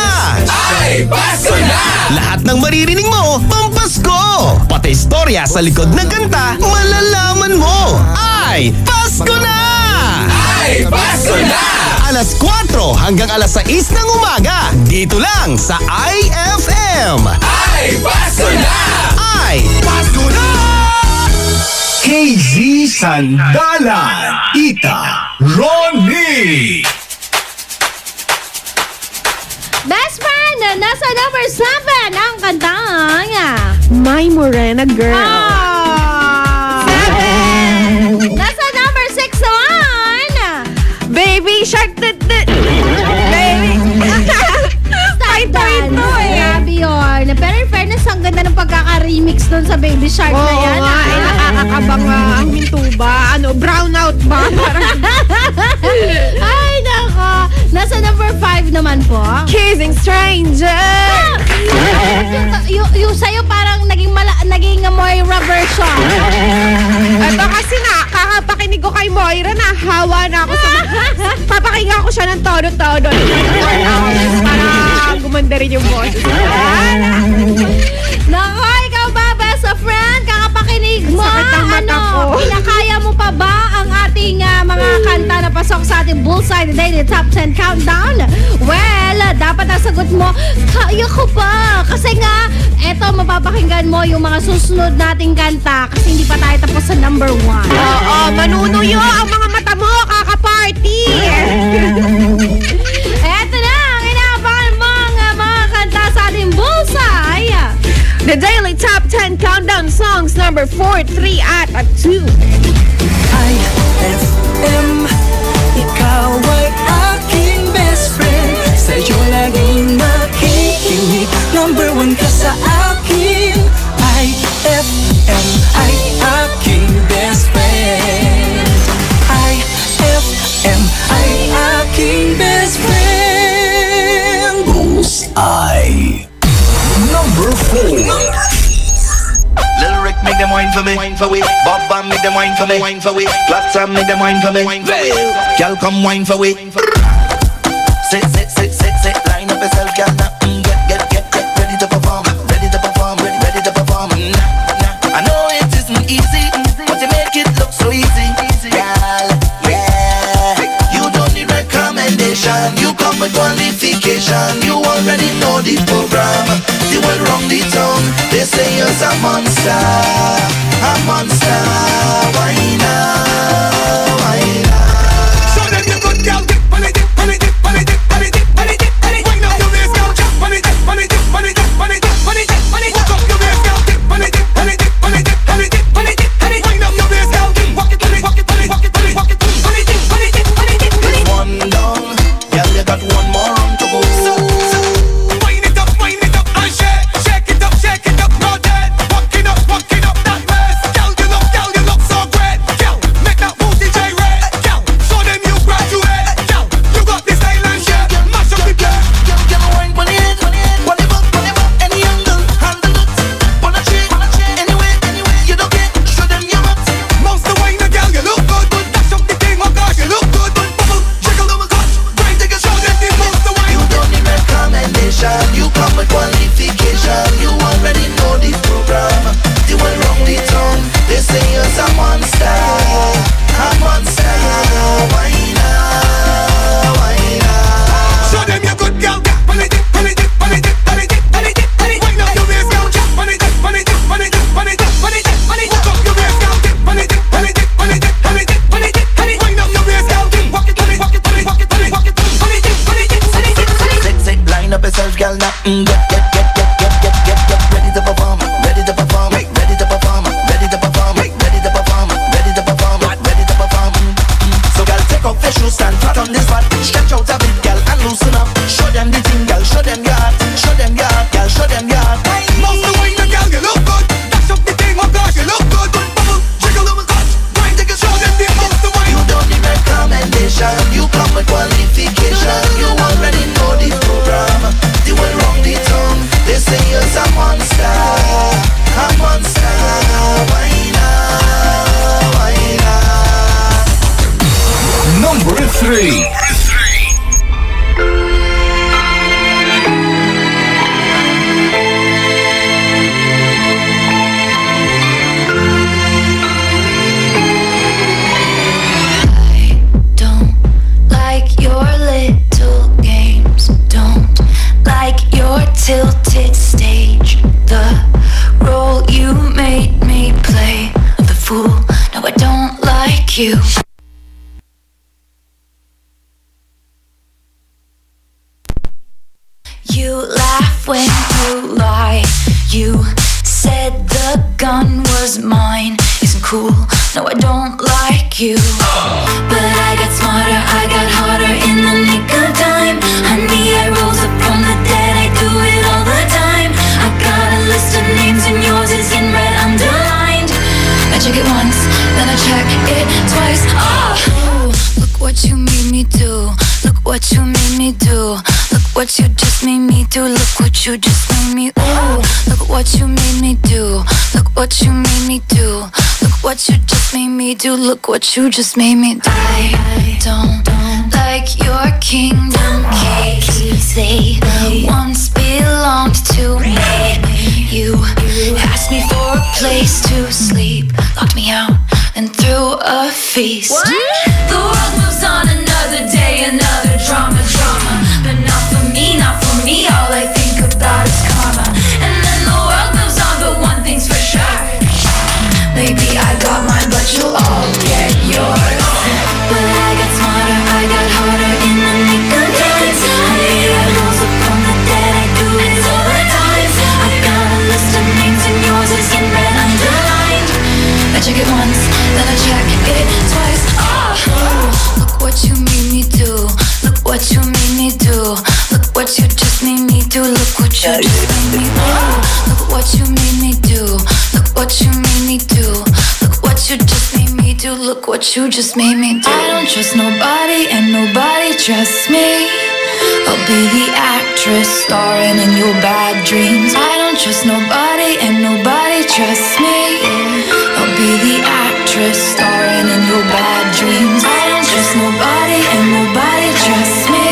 S10: Ay! Pasko na! Lahat ng maririnig mo, pampasko! Pati istorya sa likod ng kanta, malalaman mo! Ay! Pasko na! Ay! Ay, pasko na! Alas 4 hanggang alas 6 ng umaga. Dito lang sa IFM. Ay, pasko na! Ay, pasko na!
S7: KZ Sandalan, Ita Ronnie.
S17: Best friend, nasa number 7 ang kantang
S12: My Morena Girl.
S17: Nasa number 6 naman,
S12: Baby Shark. Baby.
S17: Ito grabe yun. Pero in fairness, ang ganda ng pagkaka-remix doon sa Baby Shark na yan.
S12: Oo, nakakabang ang hintuba. Brownout ba?
S17: Ay, nako. Nasa number 5 naman po.
S12: Kissing Stranger.
S17: Yung sa'yo parang naging Moira version.
S12: Ito kasi kakapakinig ko kay Moira, nahawa na ako sa papakinggan ko siya ng todo-todo. Para gumanda rin yung boses.
S17: Nako, ikaw ba, best friend? Kakapakinig mo? Pinakaya mo pa ba ang ating mga kanta na pasok sa ating Bullseye Daily Top 10 Countdown? Well, dapat ang sagot mo, kaya ko pa. Kasi nga, eto, mapapakinggan mo yung mga susunod nating kanta kasi hindi pa tayo tapos sa number 1.
S12: Oo, manunuyo ang mga mata mo, kaka-party.
S17: Eto na, ang inaabangan mong mga kanta sa ating Bullseye.
S12: The Daily Top 10 Countdown Songs number 4, 3 at 2.
S5: IFM, ikaw ay aking best friend. Sa'yo laging makikinig, number 1 ka sa akin. IFM ay aking best friend. IFM ay aking best friend.
S7: Bullseye. Number 4.
S8: Lil Rick make them wine for me, Bob Bam make them wine for me, Black Sam make them wine for me, Girl come wine for we. Sit, line up yourself, girl. Now get ready to perform, ready to perform. I know it isn't easy, but you make it look so easy, girl. Yeah, you don't need recommendation, you come with qualification. You already know the program. You went wrong the town. They say you're a monster. Why now? Show them you good girl. Dip on it. Wind up your waist, girl. Jump on it. Walk up your waist, girl. Dip on it. Wind up your waist, girl. Walk it. One down, girl. You got one more round to go. Wind it up and shake it up, no dead. Walk it up that waist, girl. You look so great, girl. Make that booty gyrate, girl. Show them you graduate, girl. You got the style and shape, mash up the place. Girl, wine pon it, any angle, handle it. Pon a chick, anyway, you don't get. Show them you got. Most the wine, girl, you look good. Dash up the thing, oh gosh, you look good. Bubble, jiggle, oh my gosh, brain take a show them the most the wine. You don't need recommendation, you come with qualification. You already know the program. You went wrong the tongue. They say you're a monster. Why now? Show them you're good, girl. Pon it. Wind up your waist, girl. Jump on it. Walk up your waist, girl. Pon it. Wind up your waist, girl. Walk it. Sit, line up yourself, girl. Now get ready to perform. So girl, take off your shoes, stand flat on this spot. Stretch out a bit, girl, and loosen up. Show them the thing, girl. Show them your heart, girl. Show them your heart. Most the wine, girl, you look good. Dash up the thing, oh gosh, you look good. Bubble, jiggle, oh my gosh, grind, take a show them the most the wine. You don't need recommendation, you come with qualification. You already know the program. You went wrong the tongue. They say you're a monster. Why now?
S7: Number 3.
S15: tilted stage. The role you made me play of the fool. No, I don't like you. You laugh when you lie. You said the gun was mine. Isn't cool. No, I don't like you. But I got smarter, I got harder in the nick of time. Honey, I rose up from the dead, I do it all the time. I got a list of names and yours is in red underlined. I check it once, then I check it twice. Oh, look what you made me do. Look what you made me do. Look what you just made me do. Look what you just made me. Ooh, look what you made me do. Look what you made me do. Look what you just made me do. Look what you just made me do. I don't like your kingdom keys. They once belonged to me. You asked me for a place to sleep, locked me out and threw a feast. What? The world moves on another day, another drama. But not for me, not for me. All I think about is karma. And then the world moves on, but one thing's for sure. Maybe I got mine, but you'll all get yours. But I got smarter, I got harder in the nick of time. Honey, I rose up from the dead, I do it all the time. I got a list of names and yours is in red underlined. I check it once, then I check it twice. Oh, look what you made me do. Look what you made me do. Look what you just made me do. Look what you just made me do. Look what you made me do. Look what you made me do. Look what you just made me do. Look what you just made me do. I don't trust nobody and nobody trusts me. I'll be the actress starring in your bad dreams. I don't trust nobody and nobody trusts me. I'll be the actress starring in your bad dreams. I don't trust nobody and nobody trusts me.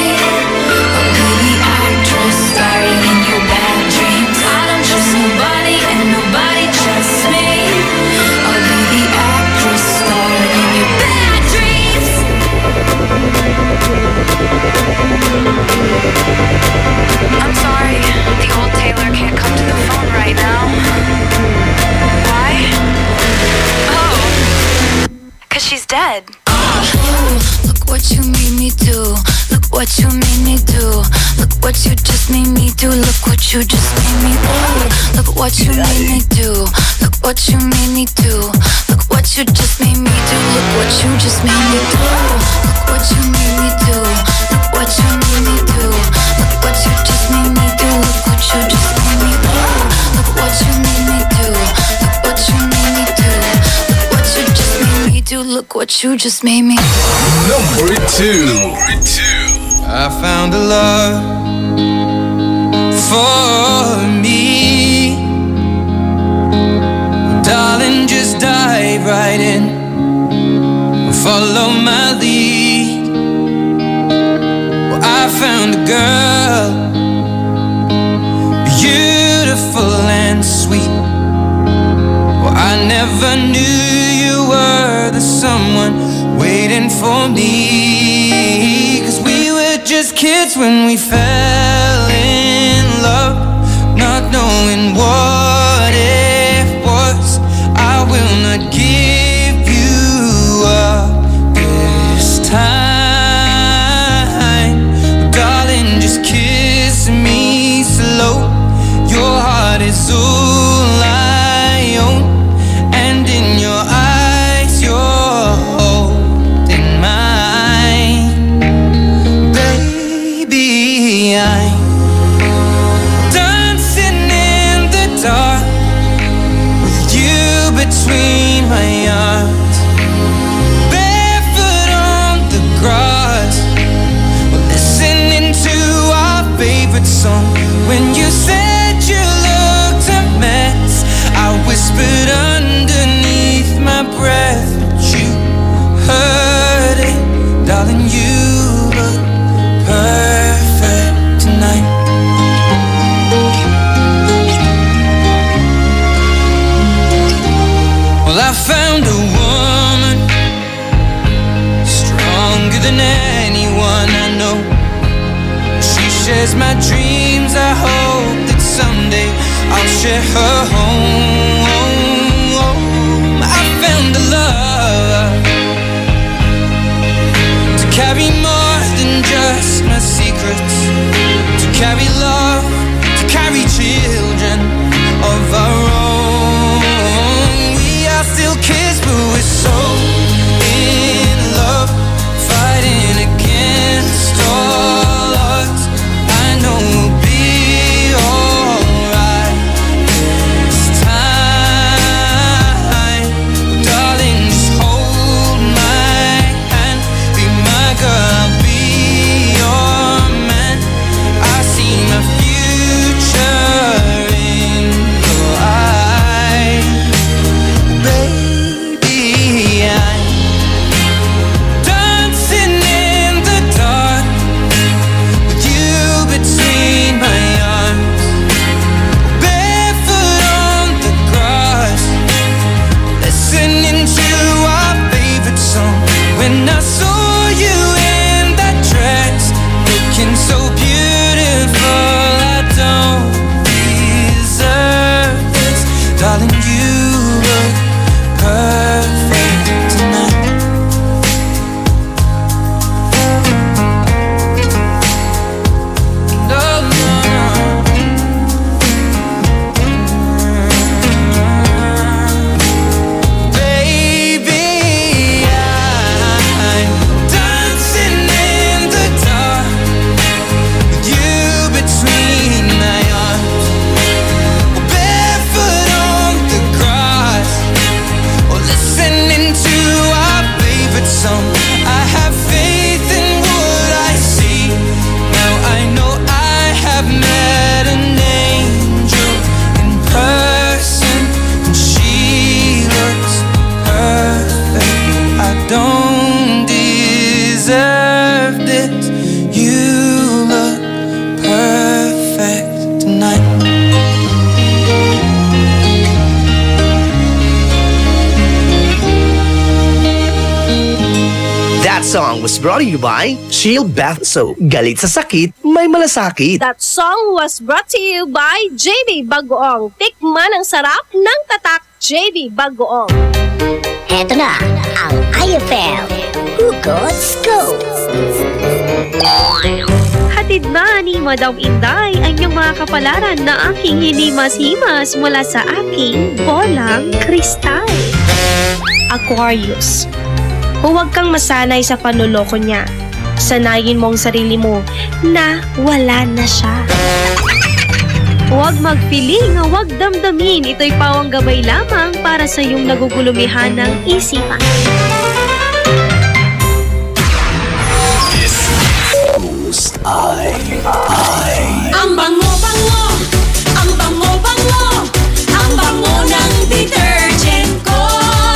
S15: I'll be the actress starring in your bad dreams. I don't trust nobody and nobody trusts me. I'll be the actress starring in your bad dreams. I'm sorry, the old Taylor can't come to the phone right now. Why? Oh, 'cause she's dead. Look what you made me do. Look what you made me do. Look what you just made me do. Look what you just made me do. Look what you made me do. Look what you made me do. Look what you just made me do. Look what you just made me do. Look what you made me do. Look what you made me do. Look what you just made me do. Look what you just made me do. Look what you made me do. Look what you made me do. Look what you just made me do. Look what you just made me do.
S5: Number two. I found a love for me. Darling, just dive right in. Follow my lead. Well, I found a girl, beautiful and sweet. Well, I never knew you were the someone waiting for me. 'Cause we were just kids when we fell in love, not knowing what it was. I will not give you up this time. Darling, just kiss me slow. Your heart is all I own, and in your eyes you're holding mine. Baby, I'm dancing in the dark with you between my arms, barefoot on the grass. We're listening to our favorite song. When you said you looked a mess, I whispered underneath my breath, but you heard it. Darling, you look perfect tonight. Well, I found a woman stronger than anyone I know. She shares my dreams. I hope that someday I'll share her home. I found a love to carry more than just my secrets, to carry love, to carry children of our own. We are still kids, but we're so in love, fighting against all odds. I know we'll be alright this time. Darling, just hold my hand, be my girl, I'll be your man. I see my future in your eyes, baby. I'm dancing in the dark with you between my arms, barefoot on the grass, listening to our favorite song. When I saw you in that dress, looking so beautiful, I don't deserve this. Darling, you look perfect tonight. No, no, baby, I'm dancing in the dark with you between my arms, barefoot on the grass, or listening to our favorite song. I have faith in what I see. Now I know I have met an angel in person, and she looks perfect. I don't deserve this. You look perfect tonight.
S13: That song was brought to you by Shield Bath Soap. Galit sa sakit, may malasakit.
S3: That song was brought to you by JB Bagoong. Tikman ang sarap ng tatak JB Bagoong.
S9: Heto na ang IFL Hugot Scoop.
S3: Hatid ba ni Madam Inday ang iyong mga kapalaran na aking hinimas-himas mula sa aking bolang kristal? Aquarius, huwag kang masanay sa panloloko niya. Sanayin mo ang sarili mo na wala na siya. Huwag magpiling, huwag damdamin. Ito'y pawang gabay lamang para sa iyong nagugulumihan ng isipan.
S1: Ang bango-bango, ang bango-bango, ang bango ng detergent ko.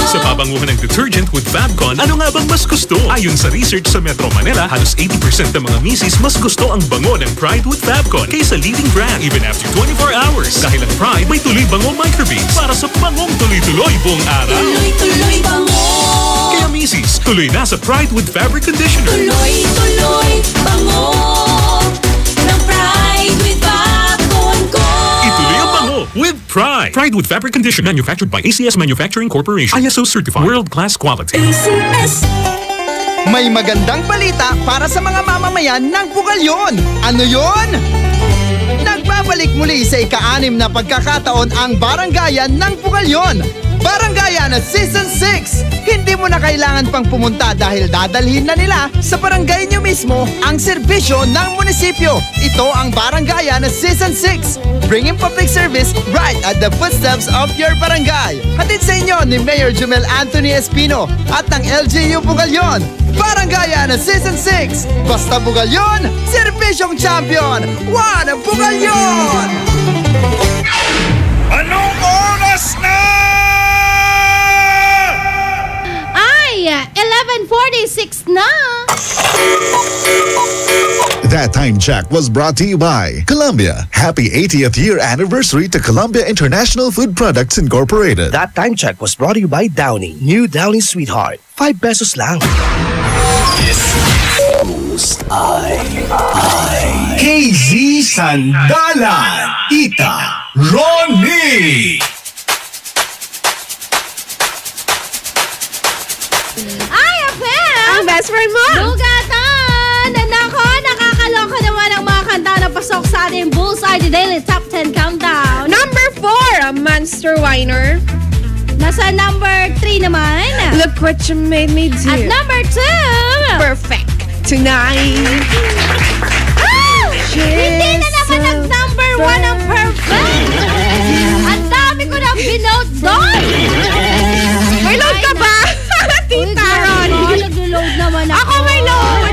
S20: Sa pabanguhan ng detergent with Fabcon, ano nga bang mas gusto? Ayon sa research sa Metro Manila, halos 80% ng mga misis mas gusto ang bango ng Pride with Fabcon kaysa leading brand even after 24 hours. Dahil ang Pride may tuloy bango microbeads para sa bangong tuloy-tuloy buong araw.
S1: Tuloy-tuloy bango.
S20: Kaya misis, tuloy na sa Pride with Fabric Conditioner.
S1: Tuloy-tuloy bango ng Pride with Fabcon ko.
S20: Ituloy ang bango with Pride. Pride with Fabric Conditioner, manufactured by ACS Manufacturing Corporation. ISO certified. World-class quality.
S1: ACS.
S11: May magandang balita para sa mga mamamayan ng Bugalyon. Ano yon? Nagbabalik muli sa ika-6 na pagkakataon ang Barangayan ng Bugalyon. Barangayan Season 6! Hindi mo na kailangan pang pumunta dahil dadalhin na nila sa barangay nyo mismo ang serbisyo ng munisipyo. Ito ang Barangayan Season 6, bringing public service right at the footsteps of your barangay. Hatid sa inyo ni Mayor Jumel Anthony Espino at ng LGU Bugalyon. Barangayan Season 6, basta Bugalyon, serbisyong champion, One Bugalyon!
S8: Anong oras na?
S17: Ay, 11:46 na!
S16: That time check was brought to you by Columbia. Happy 80th year anniversary to Columbia International Food Products Incorporated.
S13: That time check was brought to you by Downy. New Downy Sweetheart. 5 pesos lang.
S8: This is I.
S27: KZ Sandalan, Tita Ronnie.
S12: Ang best friend mo!
S17: Lugatan! Nako, nakakaloka naman ang mga kanta na pasok sa ating Bullseye The Daily Top 10 Countdown.
S12: Number 4, Monster Whiner.
S17: Nasa number 3 naman.
S12: Look what you made me do.
S17: At number 2,
S12: Perfect Tonight.
S17: Hindi na naman nag-number 1 ang Perfect. Ang dami ko nang binote doon.
S12: May load ka ba? Tita Ronnie.
S17: Nag-load naman ako.
S12: Ako may load.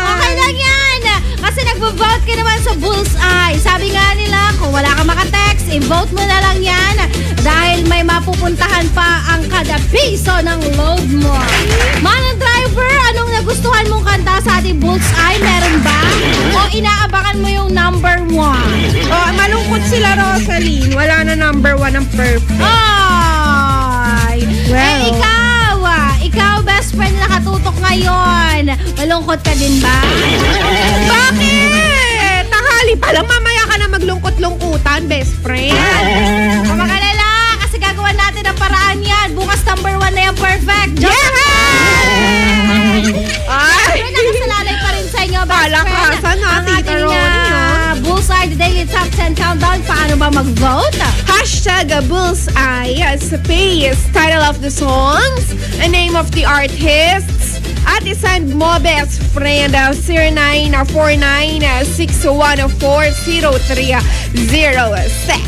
S17: Okay lang yan. Kasi nag-vote ka naman sa Bullseye. Sabi nga nila, kung wala ka makatext, i-vote mo na lang yan. Dahil may mapupuntahan pa ang kada piso ng load mo. Manang driver, anong nagustuhan mong kanta sa ating Bullseye? Meron ba? O inaabangan mo yung number 1?
S12: Oh, malungkot sila, Rosaline. Wala na number 1 ang Perfect.
S17: Ay!
S12: Well.
S17: Ikaw, best friend na nakatutok ngayon. Malungkot ka din ba?
S12: Bakit? Tanghali pa lang, mamaya ka na maglungkot-lungkutan, best friend.
S17: Huwag magalala, kasi gagawa natin ang paraan yan. Bukas number 1 na yung Perfect.
S12: Ay!
S17: Pero nakasalalay pa rin sa inyo, best friend.
S12: Palakasan na,
S17: ang
S12: Tita
S17: ating
S12: Ronnie.
S17: Bullseye The Daily Top 10 Countdown. Paano ba mag-vote?
S12: Hashtag Bullseye, space, title of the songs, a name of the artists, at isend mo, best friend, 0949-614-0306.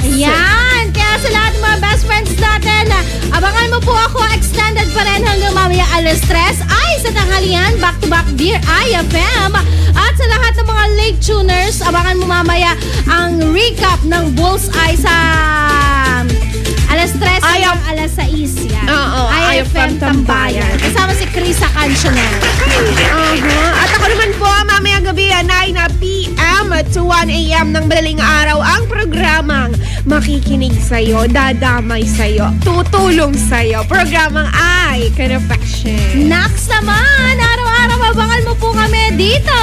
S17: Ayan! Kaya sa lahat ng mga best friends natin, abangan mo po ako, extended pa rin hanggang mamaya alas 3 ay sa tanghalian, back-to-back Dear IFM. At sa lahat ng mga late tuners, abangan mo mamaya ang recap ng Bullseye sa alas 3 hanggang alas 6 yan.
S12: Oo,
S17: IFM Tambayan. Kasama si Krisa Cancionel.
S12: At ako naman po, mamaya gabi, 9 p.m. to 1 a.m. ng madaling araw, ang programang makikinig sa'yo, dadamay sa'yo, tutulong sa'yo. Programang I Can Affection.
S17: Next naman, araw-araw abangan mo po kami dito.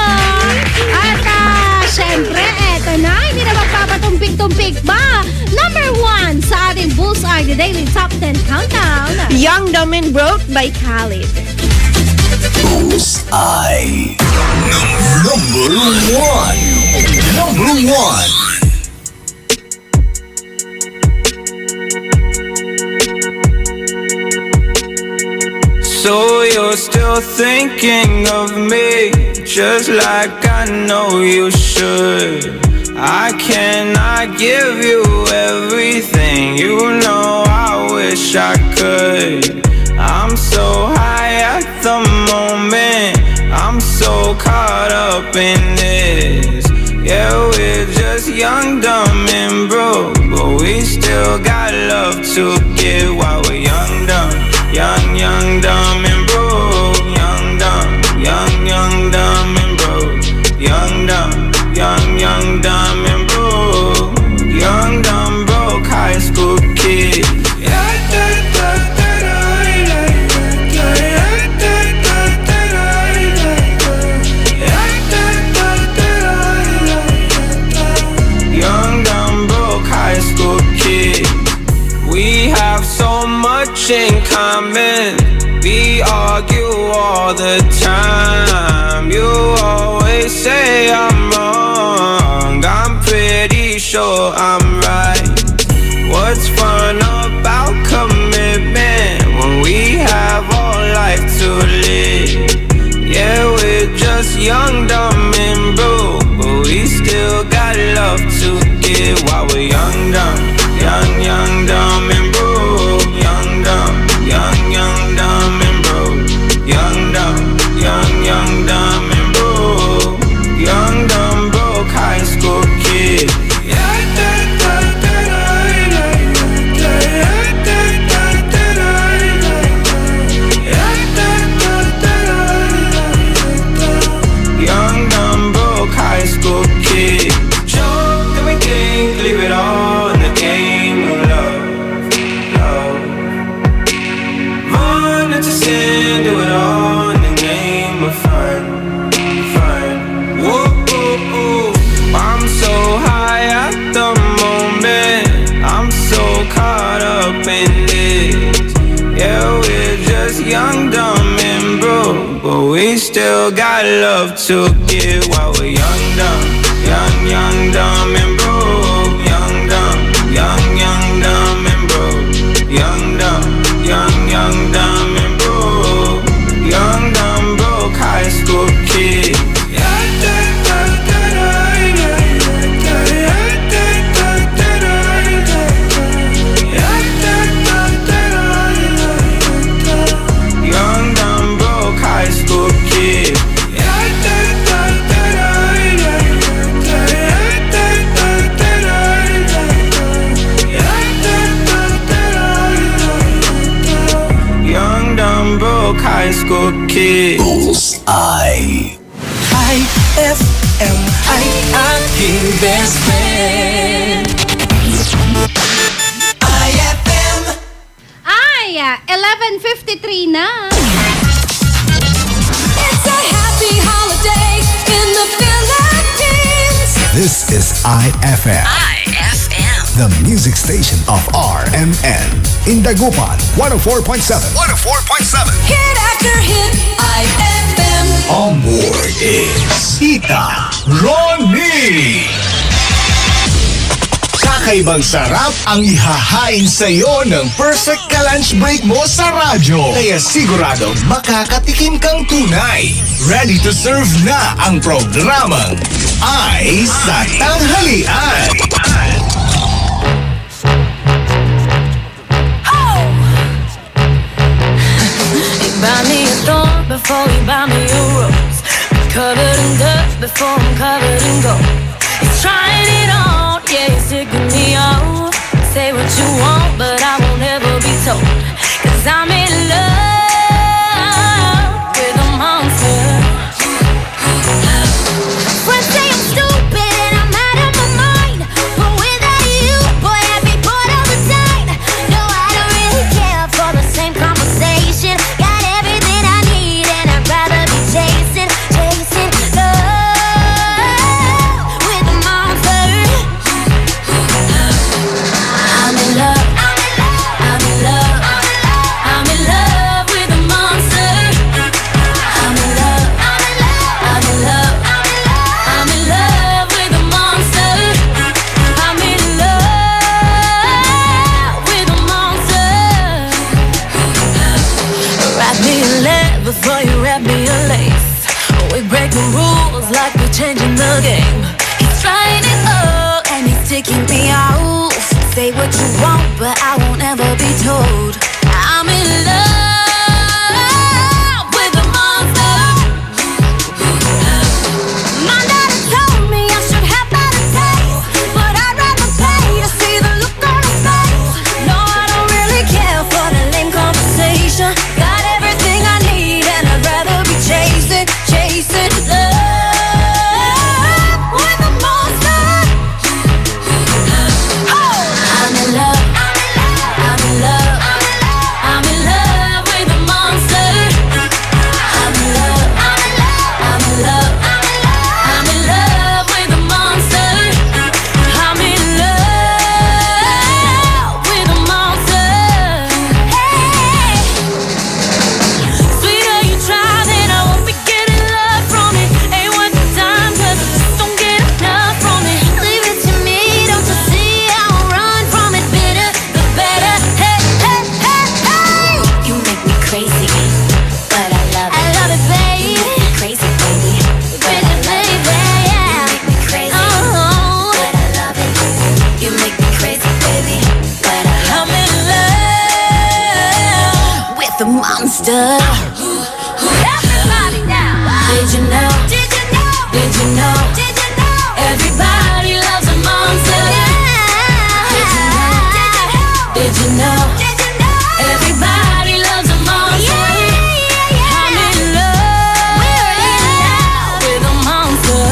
S17: At syempre, eto na, hindi na magpapatumpik-tumpik ba? Number 1 sa ating Bullseye The Daily Top 10 Countdown.
S12: Young, Dumb and Broke by Khalid.
S27: Bullseye. Number 1. Number 1.
S2: So you're still thinking of me, just like I know you should. I cannot give you everything, you know I wish I could. I'm so high at the moment, I'm so caught up in this. Yeah, we're just young, dumb and broke, but we still got love to give while we're young, dumb. Young, dumb and broke. Young, dumb and broke. Young, dumb and broke. Young, dumb, broke high school kid. Young, dumb, broke high school kid. We have so much in common. We argue all the time. You always say I'm wrong. I'm pretty sure I'm right. What's fun about commitment when we have all life to live? Yeah, we're just young, dumb and broke, but we still got love to give while we're young, dumb. Young, dumb and broke. Young, dumb and broke. Young, dumb and broke. Young, dumb, broke high school kid. Young, dumb, broke high school kid. Joke, everything, leave it all in the game of love. young, dumb, and broke, but we still got love to give while we're young, dumb, dumb, and broke. Young, dumb, dumb, and broke. Young, dumb, dumb, and broke. Young, dumb, broke high school kid. Young, dumb, broke high school kid. Young, dumb, broke high school kid.
S8: Bullseye. IFM, aking best friend. IFM.
S17: Ay, 11:53 na.
S1: It's a happy holiday in the Philippines.
S7: This is IFM. The music station of RMN. In Dagupan, 104.7. 104.7.
S1: Hit after hit, IFM.
S7: On board is Tita Ronnie. Kakaibang sarap ang ihahain sa'yo ng perfect ka-lunch break mo sa radyo. Kaya siguradong makakatikim kang tunay. Ready to serve na ang programang Ay sa Tanghalian.
S15: Buy me a thorn before you buy me a rose. Covered in dirt before I'm covered in gold. He's trying it on, yeah, he's taking me out. Say what you want, but I won't ever be told. 'Cause I'm in love with a monster.
S1: Friends say I'm stupid and I'm out of my mind, but without you, boy, I'd be bored all the time. No, I don't really care for the same conversation. Got everything I need and I'd rather be chasing love with a monster.
S15: I'm in love, I'm in love, I'm in love, I'm in love with a monster. I'm in love, I'm in love, I'm in love, I'm in love with a monster. I'm in love with a monster. Wrap me in lead before you wrap me in lace. We break the rules like we're changing the game. He's trying it all and he's taking me out. Say what you want, but I won't ever be told. I'm in love with a monster.
S1: My daddy told me I should have better taste, but I'd rather pay to see the look on his face. No, I don't really care for the lame conversation. Got everything I need and I'd rather be chasing love with a monster.
S15: I'm in love, I'm in love, I'm in love with a monster. I'm in love, I'm in love, I'm in love with a monster. I'm in love with a monster. Hey, sweeter you try, then I won't be getting love from it. Ain't worth the time, 'cause I just don't get enough from it.
S1: Leave it to me, don't you see? I won't run from it. Bitter, the better. Hey, hey, hey, hey.
S15: You make me crazy, but I love it.
S1: I love it, babe.
S15: Crazy, baby, but I love it.
S1: Yeah.
S15: You make me crazy,
S1: Oh.
S15: but I love it. You make me crazy, baby, but I love it. I'm in love with the monster.
S1: Everybody now.
S15: Did you know?
S1: Did you know?
S15: Did you know?
S1: Did you know?
S15: Everybody loves a monster. Did you know? Did you know?
S1: Did you know?
S15: Everybody loves a monster. I'm in love.
S1: We're in love
S15: with a monster.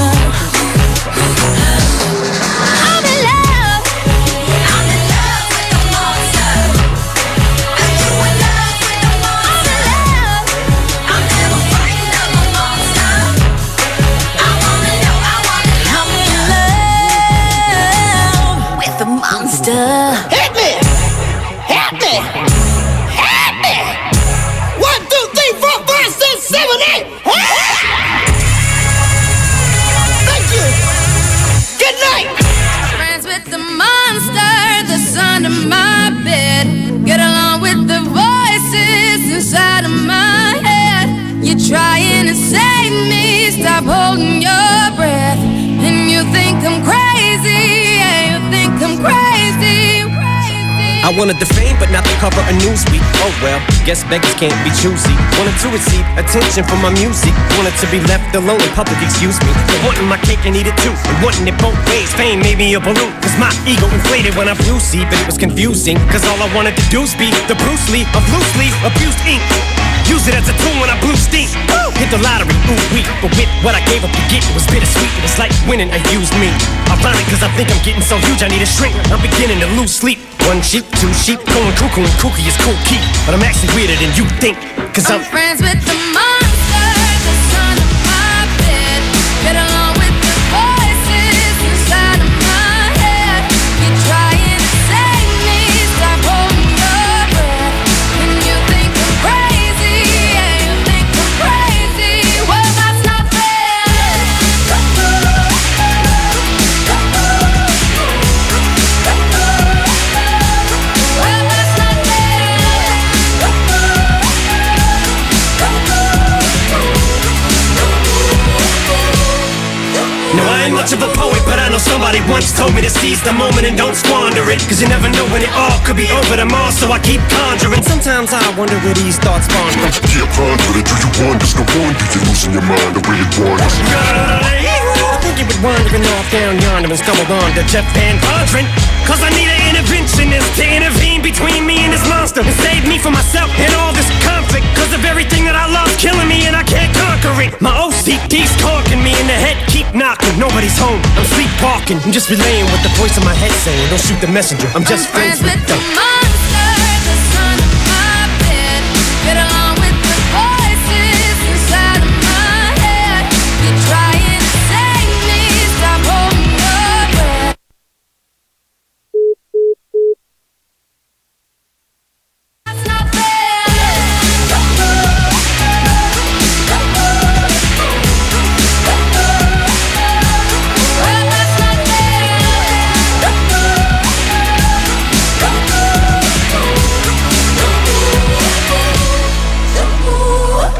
S1: I'm in love. I'm in love with the monster. Are you in love with the monster? I'm in love.
S6: I wanted the fame, but not the cover of Newsweek. Oh well, guess beggars can't be choosy. Wanted to receive attention from my music. Wanted to be left alone in public, excuse me. But wanting my cake and eat it too. And wanting it both ways. Fame made me a balloon. Cause my ego inflated when I flew see. But it was confusing. Cause all I wanted to do was be the Bruce Lee of loosely abused ink. Use it as a tool when I blew steam. Hit the lottery, ooh wee. But with what I gave up to get, it was bittersweet. It was like winning a used me. Ironic cause I think I'm getting so huge I need a shrink. I'm beginning to lose sleep. One sheep, two sheep, going cuckoo and kooky is cool key. But I'm actually weirder than you think. Cause I'm
S1: friends with the monster that's under my bed. Get along with the voices inside of my head. You're trying to save me, stop holding your breath. And you think I'm crazy, yeah, you think I'm crazy. Well, that's not fair.
S6: No, I ain't much of a poet, but I know somebody once told me to seize the moment and don't squander it. Cause you never know when it all could be over tomorrow, so I keep conjuring. Sometimes I wonder where these thoughts spawn from.
S14: Yeah, ponder it, do you wonder? No wonder you're losing your mind the way it wanders.
S6: I think you've been wandering off down yonder and stumbled on to Jeff Van Vondren. Cause I need an interventionist to intervene between me and this monster and save me from myself and all this conflict. Cause of everything that I love killing me and I can't conquer it. My OCD's talking me in the head, keep knocking. Nobody's home, I'm sleepwalking. I'm just relaying what the voice in my head saying. Don't shoot the messenger, I'm just friends with the
S1: monster that's under my bed. Get along with the voices inside of my head. You're trying to save me, stop holding your breath. That's not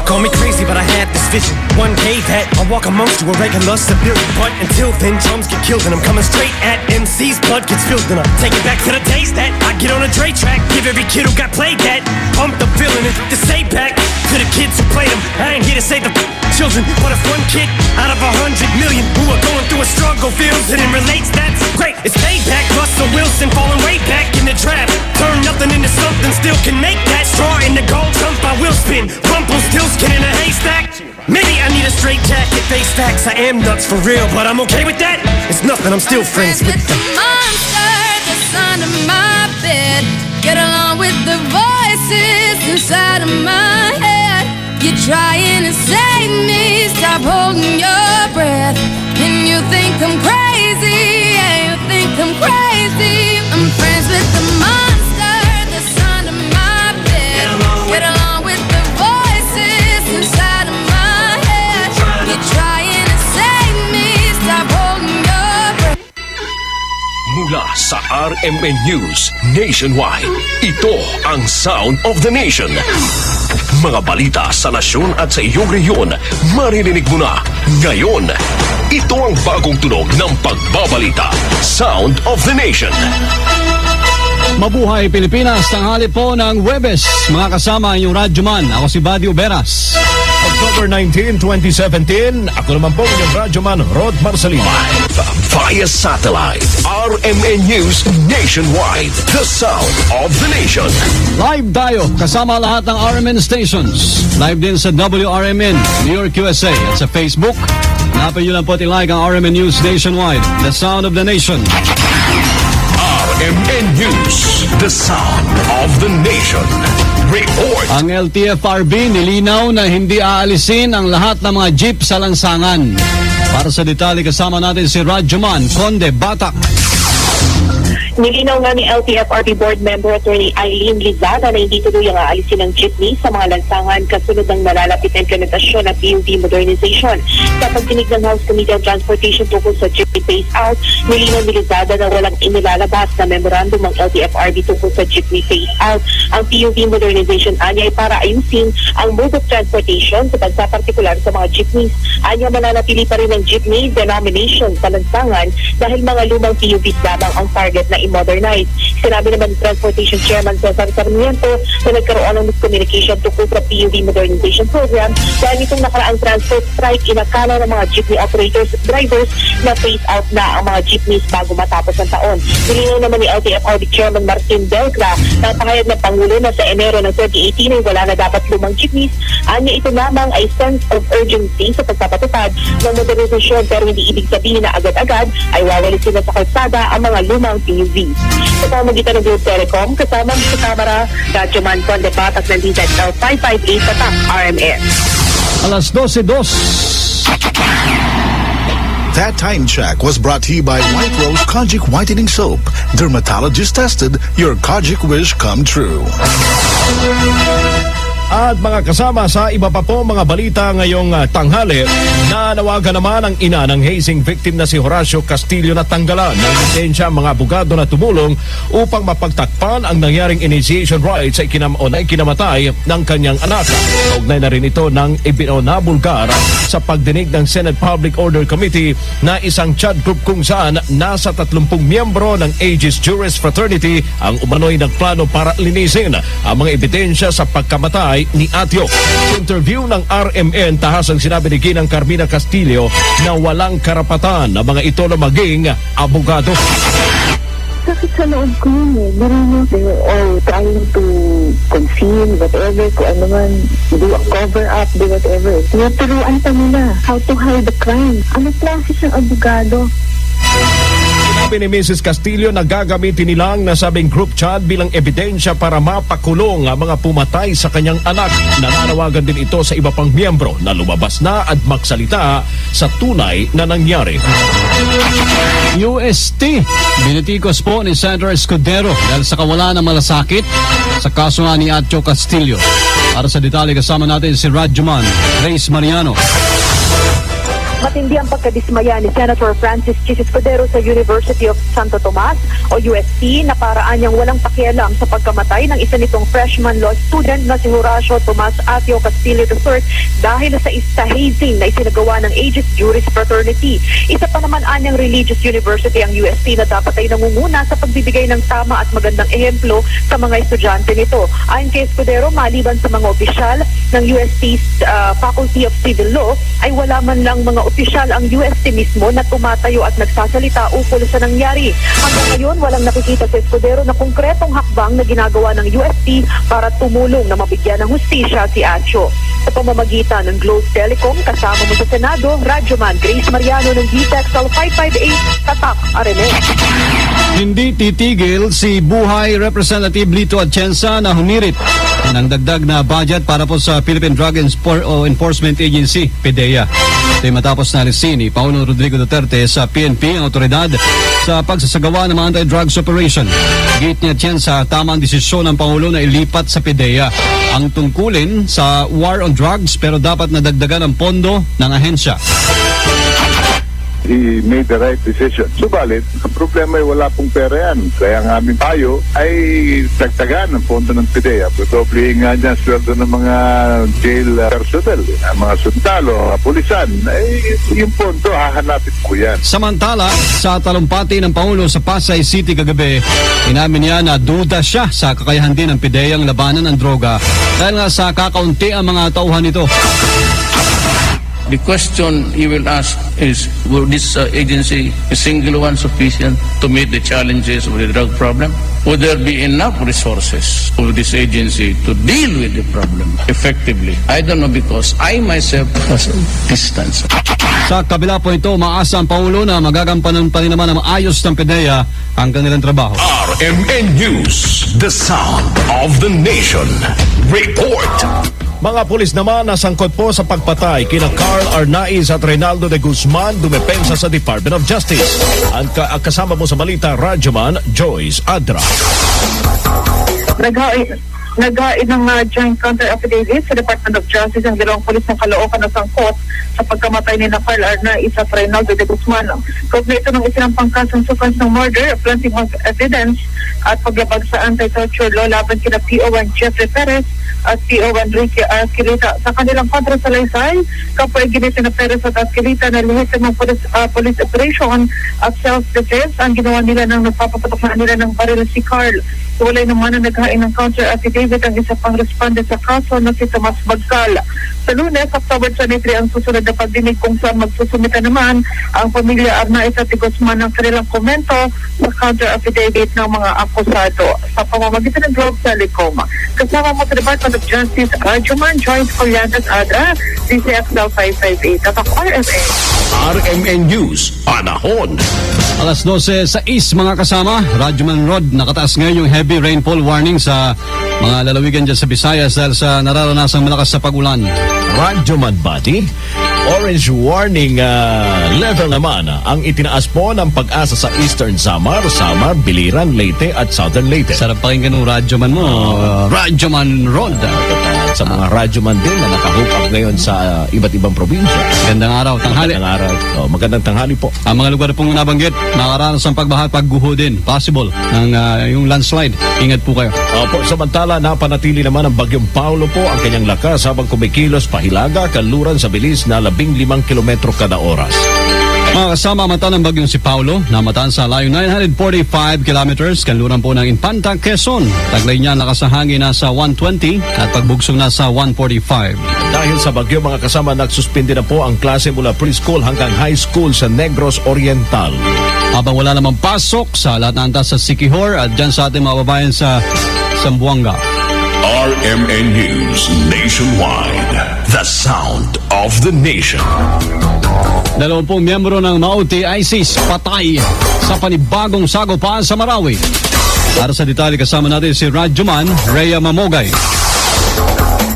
S6: Call me crazy, but I had this vision. One day that I'll walk amongst you, a regular civilian. But until then, drums get killed and I'm coming straight at MC's. Blood gets spilled and I take it back to the days that I get on a Dre track. Give every kid who got played that pumped up feeling it to say back to the kids who played them. I ain't here to save the children, but if one kid out of 100 million who are going through a struggle feels it and relates, that's great. It's payback. Russell Wilson falling way back in the draft. Turn nothing into something, still can make that. Straw in the gold jump, I will spin. Rumpelstiltskin in a haystack. Maybe I need a straight jacket, face facts. I am nuts for real, but I'm okay with that. It's nothing, I'm still friends with
S1: the monster that's under my bed. Get along with the voices inside of my head. You're trying to save me, stop holding your breath. And you think I'm crazy, yeah, you think I'm crazy. I'm friends with the monster that's under my bed. Get along with the voices inside of my head. You're trying to save me, stop holding your breath.
S18: Mula sa RMN News Nationwide, ito ang Sound of the Nation. Mga balita sa nasyon at sa iyong rehiyon, maririnig mo na ngayon. Ito ang bagong tunog ng pagbabalita, Sound of the Nation.
S19: Mabuhay Pilipinas, tanghali po ng Huwebes. Mga kasama ang inyong radyoman, ako si Buddy Uberas.
S27: October 19, 2017, ako naman po yung radyoman Rod Marcelino.
S18: Via satellite, RMN News Nationwide, the Sound of the Nation.
S19: Live tayo, kasama lahat ng RMN stations. Live din sa WRMN, New York, USA. At sa Facebook, hanapin nyo lang po like ang RMN News Nationwide, the Sound of the Nation.
S18: RMN News, the Sound of the Nation. Report.
S19: Ang LTFRB nilinaw na hindi aalisin ang lahat ng mga jeep sa lansangan. Para sa detalye kasama natin si Radyoman Conde Batak.
S24: Nilinaw nga ni LTFRB Board Member Attorney Eileen Lizada na hindi tuloy ang aalisin ng jeepney sa mga lansangan kasunod ng nalalapit na implementasyon ng PUV modernization. Sa pagdinig ng House Committee on Transportation tungkol sa jeepney phase-out, nilinaw ni Lizada na walang inilalabas na memorandum ng LTFRB tungkol sa jeepney phase-out. Ang PUV modernization anya ay para ayusin ang mode of transportation sa pagsapartikular sa mga jeepneys. Anya mananatili pa rin ang jeepney denomination sa lansangan dahil mga lumang PUVs lamang ang target na i-modernize. Sinabi naman ni Transportation Chairman Cesar Sarmiento na nagkaroon ng miscommunication tungkol sa PUV Modernization Program dahil itong nakaraang transport strike inakala ng mga jeepney operators at drivers na phase out na ang mga jeepneys bago matapos ang taon. Nilinaw naman ni LTFRB Chairman Martin Delgra na pahayag ng Pangulo na sa Enero ng 2018 ay wala na dapat lumang jeepneys. Anya ito lamang ay sense of urgency sa pagpapatupad ng modernisasyon pero hindi ibig sabihin na agad-agad ay wawalisin na sa kalsada ang mga lumang PUV. Sa pamamagitan ng Globe Telecom, kasama sa Kamara, Radyo Man Conde Batas ng DZL 558 Tatak RMN.
S19: Alas 12:02.
S7: That time check was brought to you by White Rose Kojic Whitening Soap. Dermatologist tested, your Kojic wish come true.
S4: At mga kasama sa iba pa po mga balita ngayong tanghali, nanawagan naman ang ina ng hazing victim na si Horacio Castillo na tanggalan ng lisensya mga abogado na tumulong upang mapagtakpan ang nangyaring initiation rights sa ikinamatay ng kanyang anak. Kaugnay na rin ito ng ibinabulgar sa pagdinig ng Senate Public Order Committee na isang chat group kung saan nasa 30 miyembro ng Aegis Juris Fraternity ang umano'y nagplano para linisin ang mga ebidensya sa pagkamatay ni Atio. Sa interview ng RMN, tahas ang sinabi ni Ginang Carmina Castillo na walang karapatan na mga ito na maging abogado.
S24: Sakit sa loob ko yun eh. Marami they were all trying to conceal whatever, kung ano man, do a cover up, do whatever. Tinuturuan pa nila how to hide the crime. Ano klase siyang abogado?
S4: Sinabi ni Mrs. Castillo na gagamitin nilang nasabing group chat bilang ebidensya para mapakulong ang mga pumatay sa kanyang anak. Nananawagan din ito sa iba pang miyembro na lumabas na at magsalita sa tunay na nangyari.
S19: UST, binitikos po ni Senator Escudero dahil sa kawalan ng malasakit sa kaso ni Atio Castillo. Para sa detalye kasama natin si Radyoman Grace Mariano.
S24: Matindi ang pagkadismaya ni Senator Francis Chis Escudero sa University of Santo Tomas o UST na paraan niyang walang pakialam sa pagkamatay ng isa nitong freshman law student na si Horacio Tomas Atio Castillo III dahil sa hazing na isinagawa ng Aegis Juris Fraternity. Isa pa naman anyang religious university ang UST na dapat ay nangunguna sa pagbibigay ng tama at magandang ehemplo sa mga estudyante nito. Ayon kay Escudero, maliban sa mga opisyal ng UST's Faculty of Civil Law, ay wala man lang mga opisyal ang UST mismo na tumatayo at nagsasalita ukol sa nangyari. Hanggang ngayon, walang nakikita sa Escudero na konkretong hakbang na ginagawa ng UST para tumulong na mabigyan ng hustisya si Atio. Sa pamamagitan ng Globe Telecom, kasama mo sa Senado, Radyoman Grace Mariano ng DZL 558 Tatak RMN.
S19: Hindi titigil si Buhay Representative Lito Atienza na humirit ng dagdag na budget para po sa Philippine Drug Enforcement Agency, PDEA. Ito matapos na alisin ni Pangulong Rodrigo Duterte sa PNP ang otoridad sa pagsasagawa ng mga anti-drugs operation. Gate ni Atienza, tama ang desisyon ng Pangulo na ilipat sa PDEA ang tungkulin sa war on drugs pero dapat nadagdagan ang pondo ng ahensya.
S10: He made the right decision. Subalit, ang problema ay wala pong pera yan. Kaya ang aming payo ay dagdagan ng pondo ng PDEA. Doblihin nga niya sweldo ng mga jail personnel, mga sundalo, mga pulisan. Ay, yung pondo, hahanapin ko yan.
S19: Samantala, sa talumpati ng Pangulo sa Pasay City kagabi, inamin niya na duda siya sa kakayahan din ng PDEA ang labanan ng droga dahil nga sa kakaunti ang mga tauhan nito.
S21: The question you will ask is, will this agency, a single one, sufficient to meet the challenges of the drug problem? Would there be enough resources of this agency to deal with the problem effectively? I don't know because I myself was distance.
S19: Sa kabila po ito, maasa ang Pangulo na magagampanan pa rin naman ang maayos ng PDEA ang kanilang trabaho.
S18: RMN News, the sound of the nation. Report.
S4: Mga pulis naman nasangkot po sa pagpatay kina Carl Arnaiz at Reynaldo de Guzman, dumepensa sa Department of Justice. Ang kasama mo sa balita, Radyoman Joyce Adra.
S24: Nag-aid ng joint counter affidavit sa Department of Justice ang dalawang pulis ng Caloocan na sangkot sa pagkamatay ni Carl Arnaiz at Reynaldo de Guzman. Kaugnay ito ng isinampang kasong offense ng murder, planting of evidence at paglabag sa anti-torture law laban kina PO1 Jeffrey Perez
S3: at P.O. Enrique Asquilita. Sa kanilang kontrasalaysay, kapwa Ginito na Perez at Asquilita na lehitimong police operation at self-defense ang ginawa nila nang nagpapapatok na nila ng baril si Carl. Walay naman na naghain ng counter affidavit ang isa pang respondent sa kaso na si Tomas Bagcal. Sa Lunes, October 23 ang susunod na pagdinig kung saan magsusumita naman ang pamilya Arnaiz at Guzman ng kanilang komento sa counter affidavit ng mga akusado sa pamamagitan ng Globe Telecom. Kasama mo sa Department of Justice, Rajuman Joyce Collianas Adra, DCXL 558. Tatak RMN.
S18: RMN News, Panahon.
S19: Alas 12 sa East, mga kasama, Rajuman Road, nakataas ngayon yung heavy rainfall warning sa mga lalawigan dyan sa Visayas dahil sa nararanasang malakas sa pag-ulan.
S4: Rajuman Bati, orange warning level naman ang itinaas po ng Pag-asa sa Eastern Samar, Biliran, Leyte at Southern Leyte.
S19: Sarap pakinggan ng Rajuman mo, Rajuman Road.
S4: Sa mga Rajuman din na nakahook up ngayon sa iba't ibang probinsya.
S19: Magandang araw, tanghali.
S4: Magandang tanghali po.
S19: Ang mga lugar pong nabanggit, makakaranas ng pagbaha at pagguho din. Possible ng yung landslide. Ingat po kayo.
S4: Opo, samantala, napanatili naman ang Bagyong Paulo po ang kanyang lakas habang kumikilos pahilaga, kanluran sa bilis na 15 kilometro kada oras.
S19: Mga kasama, mataan ng bagyong si Paulo, namataan sa layong 945 kilometers, kanluran po ng Infanta, Quezon. Taglay niya lakas ng hangin nasa 120 at pagbugsong nasa 145.
S4: Dahil sa bagyo, mga kasama, nagsuspindi na po ang klase mula preschool hanggang high school sa Negros Oriental.
S19: Habang wala namang pasok sa lahat ng antas sa Siquijor at dyan sa ating mga babayan sa Zamboanga.
S18: RMN News Nationwide, the sound of the nation.
S19: 20 miyembro ng Mauti ISIS patay sa panibagong sagupaan sa Marawi. Para sa detalye, kasama natin si Rajuman Rhea Mamogay.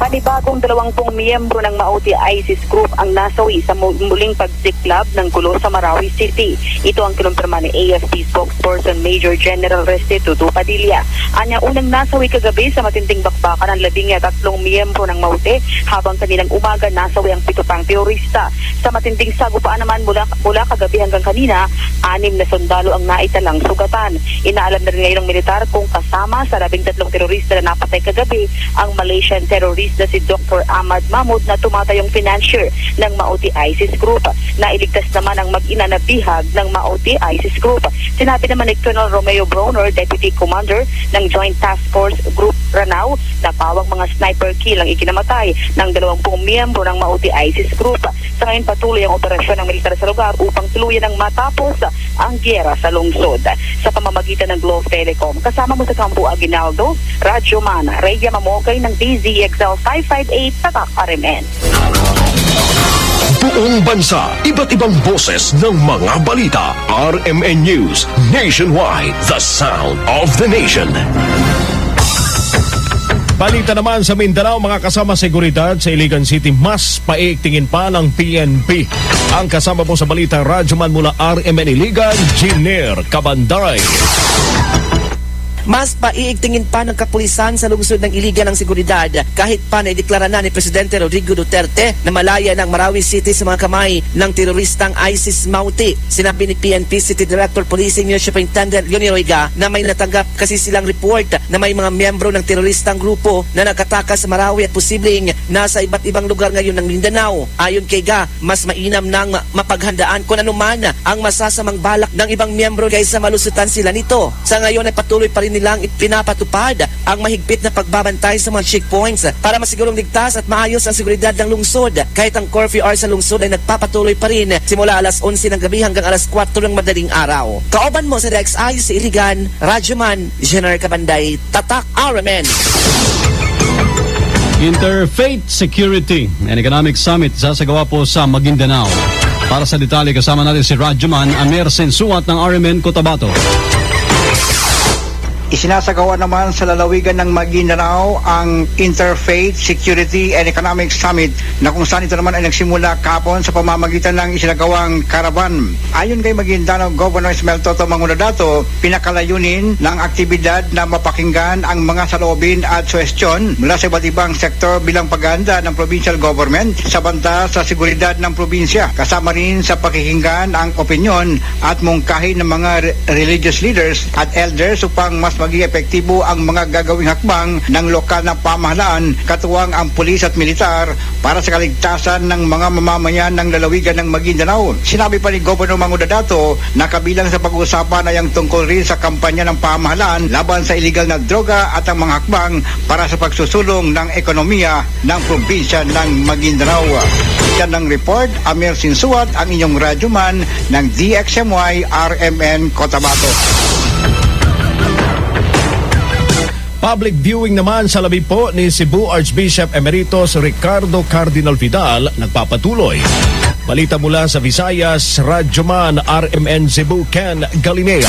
S5: Panibagong 20 miyembro ng Mauti ISIS group ang nasawi sa muling pagsiklab ng gulo sa Marawi City. Ito ang kinumpirma ni AFP spokesperson Major General Restituto Padilla. Anya, unang nasawi kagabi sa matinding bakbakan ng 13 miyembro ng Mauti, habang kanilang umaga nasawi ang 7 pang terorista. Sa matinding sagupaan naman mula kagabi hanggang kanina, 6 na sundalo ang naitalang sugatan. Inaalam na rin ngayon ng militar kung kasama sa 13 terorista na napatay kagabi ang Malaysian terrorist na si Dr. Ahmad Mahmoud na tumatayong financier ng Mauti ISIS Group. Nailigtas naman ang mag-ina na bihag ng Mauti ISIS Group. Sinabi naman ni Colonel Romeo Broner, Deputy Commander ng Joint Task Force Group Ranao, na pawang mga sniper kill ang ikinamatay ng 20 miyembro ng Mauti ISIS Group. Sa ngayon, patuloy ang operasyon ng militar sa lugar upang tuluyan ng matapos ang gyera sa lungsod. Sa pamamagitan ng Globe Telecom, kasama mo sa Campo Aguinaldo, Rajuman Rhea Mamogay ng DZXL 558 Tatak RMN.
S18: Buong bansa, iba't ibang boses ng mga balita. RMN News Nationwide, the sound of the nation.
S4: Balita naman sa Mindanao, mga kasama seguridad sa Iligan City, mas paigtingin pa ng PNP. Ang kasama po sa balita, Rajuman mula RMN Iligan, Giner Cabanday.
S9: Mas paiigtingin pa ng kapulisan sa lungsod ng Iligan ang seguridad kahit pa naideklara na ni Presidente Rodrigo Duterte na malaya ng Marawi City sa mga kamay ng teroristang ISIS Mauti. Sinabi ni PNP City Director Policing Unit Superintendent Leonie Roiga na may natanggap kasi silang report na may mga miyembro ng teroristang grupo na nakatakas sa Marawi at posibleng nasa iba't ibang lugar ngayon ng Mindanao. Ayon kay Ga, mas mainam nang mapaghandaan kung ano man ang masasamang balak ng ibang miyembro kaysa malusutan sila nito. Sa ngayon ay patuloy pa rin nilang ipinapatupad ang mahigpit na pagbabantay sa mga checkpoints para masigurong ligtas at maayos ang seguridad ng lungsod. Kahit ang curfew hours sa lungsod ay nagpapatuloy pa rin simula alas 11 ng gabi hanggang alas 4 ng madaling araw. Kauban mo sa DXI sa Iligan, Rajuman, Giner Cabanday, Tatak RMN.
S19: Interfaith Security and Economic Summit sasagawa po sa Maguindanao. Para sa detalye, kasama natin si Rajuman Amer Sensuat ng RMN Cotabato.
S22: Isinasagawa naman sa lalawigan ng Maguindanao ang Interfaith Security and Economic Summit na kung saan ito naman ay nagsimula kahapon sa pamamagitan ng isinagawang karavan. Ayon kay Maguindanao Governor Ismael Toto Mangudadato, pinakalayunin ng aktibidad na mapakinggan ang mga saloobin at suhestyon mula sa iba't ibang sektor bilang paghahanda ng provincial government sa banta sa seguridad ng probinsya. Kasama rin sa pakikinggan ang opinyon at mungkahi ng mga religious leaders at elders upang mas maging epektibo ang mga gagawing hakbang ng lokal na pamahalaan, katuwang ang pulis at militar para sa kaligtasan ng mga mamamayan ng lalawigan ng Maguindanao. Sinabi pa ni Governor Manguda Dato na kabilang sa pag-uusapan ay ang tungkol rin sa kampanya ng pamahalaan laban sa iligal na droga at ang mga hakbang para sa pagsusulong ng ekonomiya ng probinsya ng Maguindanao. Yan ang report, Amir Sinsuat, ang inyong radyoman ng DXMY RMN Cotabato.
S4: Public viewing naman sa labi po ni Cebu Archbishop Emeritus Ricardo Cardinal Vidal nagpapatuloy. Balita mula sa Visayas, Radyoman RMN Cebu, Ken Galinea.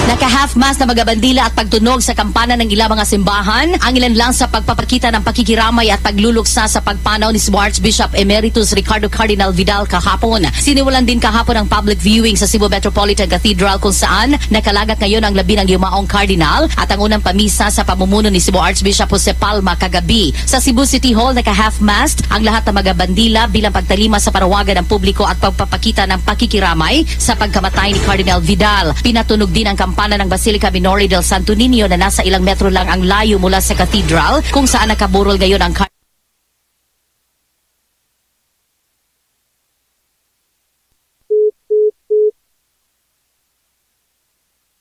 S11: Naka-half-mast na magabandila at pagtunog sa kampana ng ilang mga simbahan, ang ilan lang sa pagpapakita ng pakikiramay at pagluluksa sa pagpanaw ni Cebu Archbishop Emeritus Ricardo Cardinal Vidal kahapon. Sinimulan din kahapon ang public viewing sa Cebu Metropolitan Cathedral kung saan nakalagat ngayon ang 15 Cardinal at ang unang pamisa sa pamumuno ni Cebu Archbishop Jose Palma kagabi. Sa Cebu City Hall, naka-half-mast ang lahat ng magabandila bilang pagtalima sa parawagan ng publiko at pagpapakita ng pakikiramay sa pagkamatay ni Cardinal Vidal. Pinatunog din ang kampana ng Basilica Minori del Santo Niño na nasa ilang metro lang ang layo mula sa cathedral kung saan nakaburol ngayon ang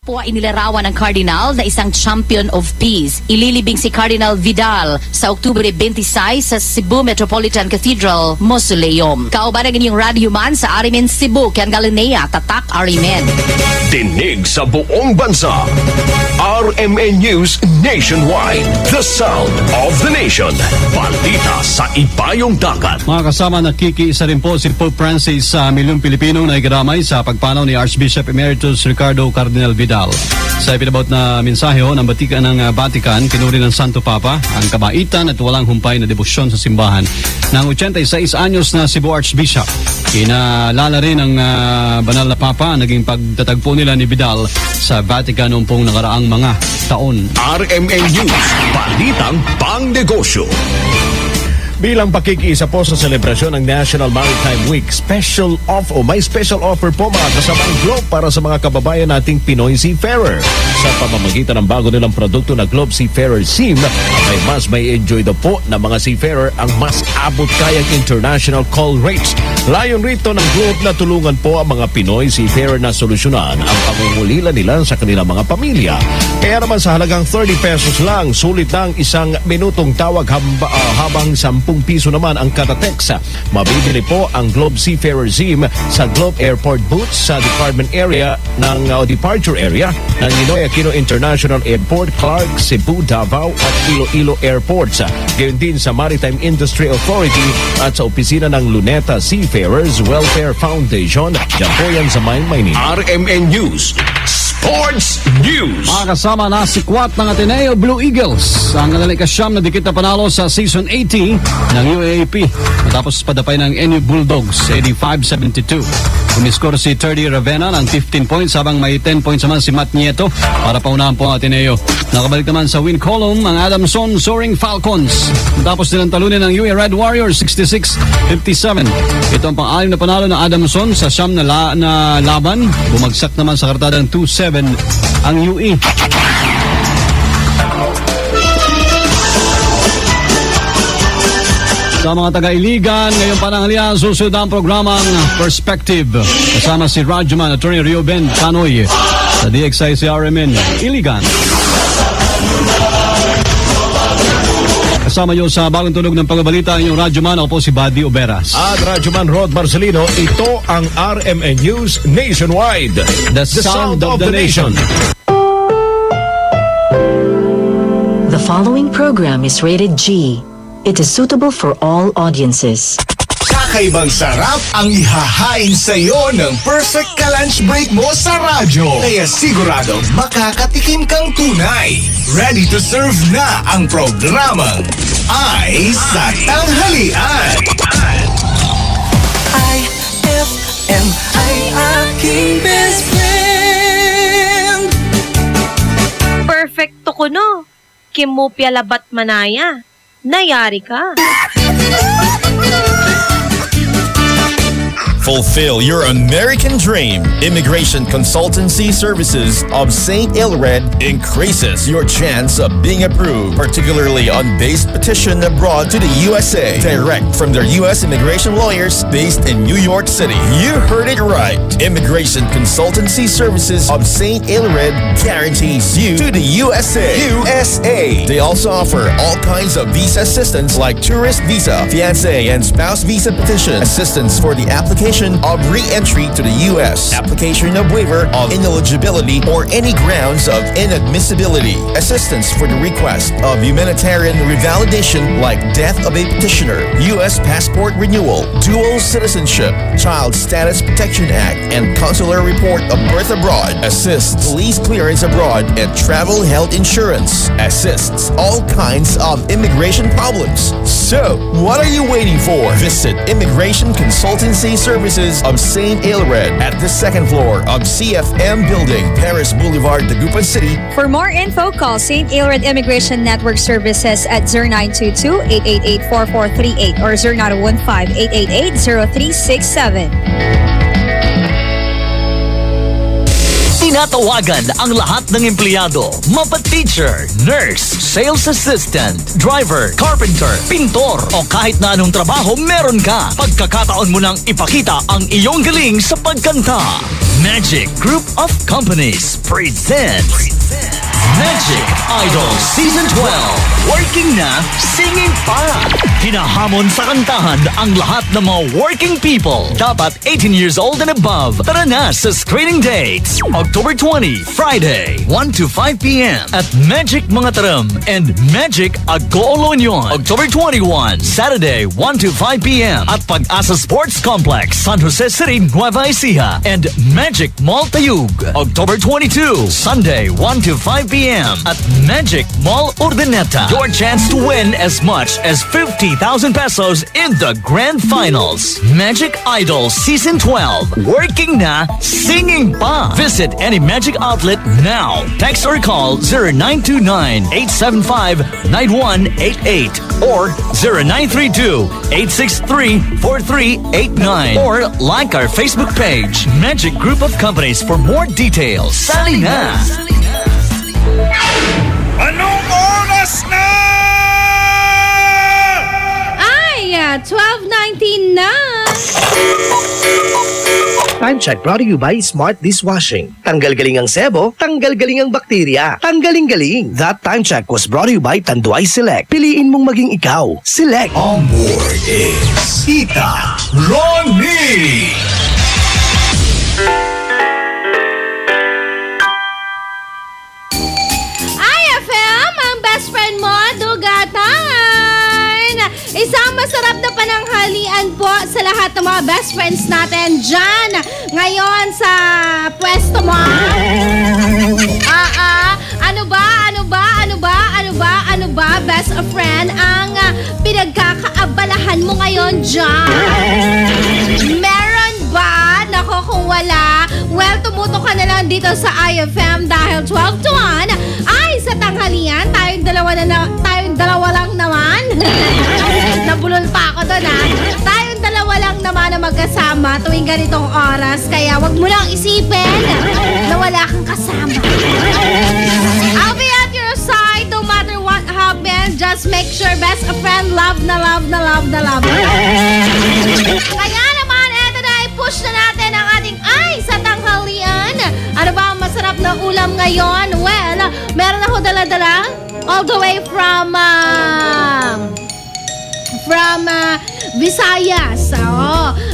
S11: po inilarawan ng Cardinal na isang champion of peace. Ililibing si Cardinal Vidal sa Oktubre 26 sa Cebu Metropolitan Cathedral Mausoleum. Kauban ang inyong radyoman sa Arimen Cebu, Ken Galinea, Tatak Arimen.
S18: Dinig sa buong bansa. RMN News Nationwide. The sound of the nation. Balita sa ibayong dagat.
S19: Mga kasama, nakikiisa rin po si Pope Francis sa milyong Pilipino na ikiramay sa pagpanaw ni Archbishop Emeritus Ricardo Cardinal Vidal. Sa ipinabot na mensahe ng Batikan ng Vatican, kinuri ng Santo Papa ang kabaitan at walang humpay na debosyon sa simbahan ng 86 anyos na Cebu Archbishop. Kinalala rin ng banal na Papa naging pagtatagpo nila ni Vidal sa Vatican noong pong nakaraang mga taon.
S18: RMN News, balitang pang-negosyo.
S4: Bilang pakikiisa po sa selebrasyon ng National Maritime Week, may special offer po mga kasamang Globe para sa mga kababayan nating Pinoy Seafarer. Sa pamamagitan ng bago nilang produkto na Globe Seafarer SIM, ay mas may enjoy daw po ng mga seafarer ang mas abot kayang international call rates. Layon rito ng Globe na tulungan po ang mga Pinoy Seafarer na solusyonan ang pangungulila nila sa kanilang mga pamilya. Kaya naman sa halagang 30 pesos lang, sulit ng isang minutong tawag habang 10 piso naman ang kada text. Mabibili po ang Globe Seafarer SIM sa Globe Airport booths sa department area ng departure area ng Ninoy Aquino International Airport, Clark, Cebu, Davao at Iloilo Airports. Gayon din sa Maritime Industry Authority at sa opisina ng Luneta Seafarers Welfare Foundation. Diyan po yan sa Maynila.
S18: RMN News Sports News.
S19: Mga kasama, nasikwat ng Ateneo Blue Eagles ang nalikasyam na dikit na panalo sa Season 80 ng UAAP matapos padapay ng NU Bulldogs 85-72. Umiskor si Terdy Ravena ng 15 points habang may 10 points naman si Matt Nieto para paunahan po ang Ateneo. Nakabalik naman sa win column ang Adamson Soaring Falcons matapos nilang talunin ng UA Red Warriors 66-57. Ito ang pang-alim na panalo ng Adamson sa siyam na laban. Bumagsak naman sa kartadang 2-7 ang UE. Sa mga taga-Iligan, ngayong pananghalian, susunod ang programang Perspective. Kasama si Radyoman Attorney Rio Ben Canoy sa DXIC RMN Iligan. Kasama nyo sa bagong tunog ng pagbabalita ang inyong Radyoman. Ako po si Buddy Oberas.
S4: At Radyoman Rod Marcelino, ito ang RMN News Nationwide.
S19: The sound of the nation.
S13: The following program is rated G. It is suitable for all audiences.
S7: Kakaibang sarap ang ihahain sa'yo ng perfect ka-lunch break mo sa radyo. Kaya sigurado makakatikim kang tunay. Ready to serve na ang programang Ay sa Tanghalian.
S8: IFM ay aking best friend.
S16: Perfecto ko no. Kimupya labat manaya. Nayari ka.
S2: Fulfill your American dream. Immigration Consultancy Services of St. Ilred increases your chance of being approved, particularly on base petition abroad to the USA, direct from their U.S. immigration lawyers based in New York City. You heard it right. Immigration Consultancy Services of St. Ilred guarantees you to the USA. They also offer all kinds of visa assistance like tourist visa, fiancé and spouse visa petition, assistance for the application of re-entry to the U.S., application of waiver of ineligibility or any grounds of inadmissibility, assistance for the request of humanitarian revalidation like death of a petitioner, U.S. passport renewal, dual citizenship, Child Status Protection Act, and consular report of birth abroad, assists police clearance abroad and travel health insurance, assists all kinds of immigration problems. So, what are you waiting for? Visit Immigration Consultancy Services of St. Ilred at the second floor of CFM Building, Paris Boulevard, Dagupan City.
S12: For more info, call St. Ilred Immigration Network Services at 0922-888-4438 or 0915-888-0367.
S17: Tinatawagan ang lahat ng empleyado, mapa-teacher, nurse, sales assistant, driver, carpenter, pintor o kahit na anong trabaho meron ka. Pagkakataon mo nang ipakita ang iyong galing sa pagkanta. Magic Group of Companies presents Magic Idol Season 12. Working na, singing pa. Hinahamon sa kantahan ang lahat ng mga working people. Dapat 18 years old and above. Tara na sa screening dates. October 20, Friday, 1 to 5 p.m. at Magic Mangatarem and Magic Agolonyon. October 21, Saturday, 1 to 5 p.m. at Pag-asa Sports Complex, San Jose City, Nueva Ecija and Magic Mall Tayug. October 22, Sunday, 1 to 5 p.m. at Magic Mall Urdaneta. Your chance to win as much as 50,000 pesos in the grand finals. Magic Idol Season 12. Working na, singing pa. Visit any Magic outlet now. Text or call 0929-875-9188 or 0932-863-4389 or like our Facebook page, Magic Group of Companies for more details. Sali na!
S8: Anong oras na?
S20: Ay, 12:19 na.
S23: Time check brought to you by Smart Dishwashing. Tanggal galing ang sebo, tanggal galing ang bakterya. Tanggaling-galing. That time check was brought to you by Tanduay Select. Piliin mong maging ikaw. Select.
S7: On board is Tita Ronnie.
S20: IFM, ang best friend mo, Dugatan. Isang masarap na pananghalian po sa lahat ng mga best friends natin dyan. Ngayon sa pwesto mo. Ano ba, best friend, ang pinagkakaabalahan mo ngayon dyan? Meron ba? Nako, kung wala, well, tumutok ka na lang dito sa IFM dahil 12 to 1 ay sa tanghalian. Tayong dalawa lang naman. Nabulol pa ako doon, ha? Tayong dalawa lang naman na magkasama tuwing ganitong oras. Kaya wag mo lang isipin na wala kang kasama. I'll be at your side no matter what happens. Just make sure, best friend, love na love. Kaya naman, eto na, i-push na natin ang ating sa tanghalian. Ano ba ang masarap na ulam ngayon? Well, meron ako dala-dala all the way from Visayas.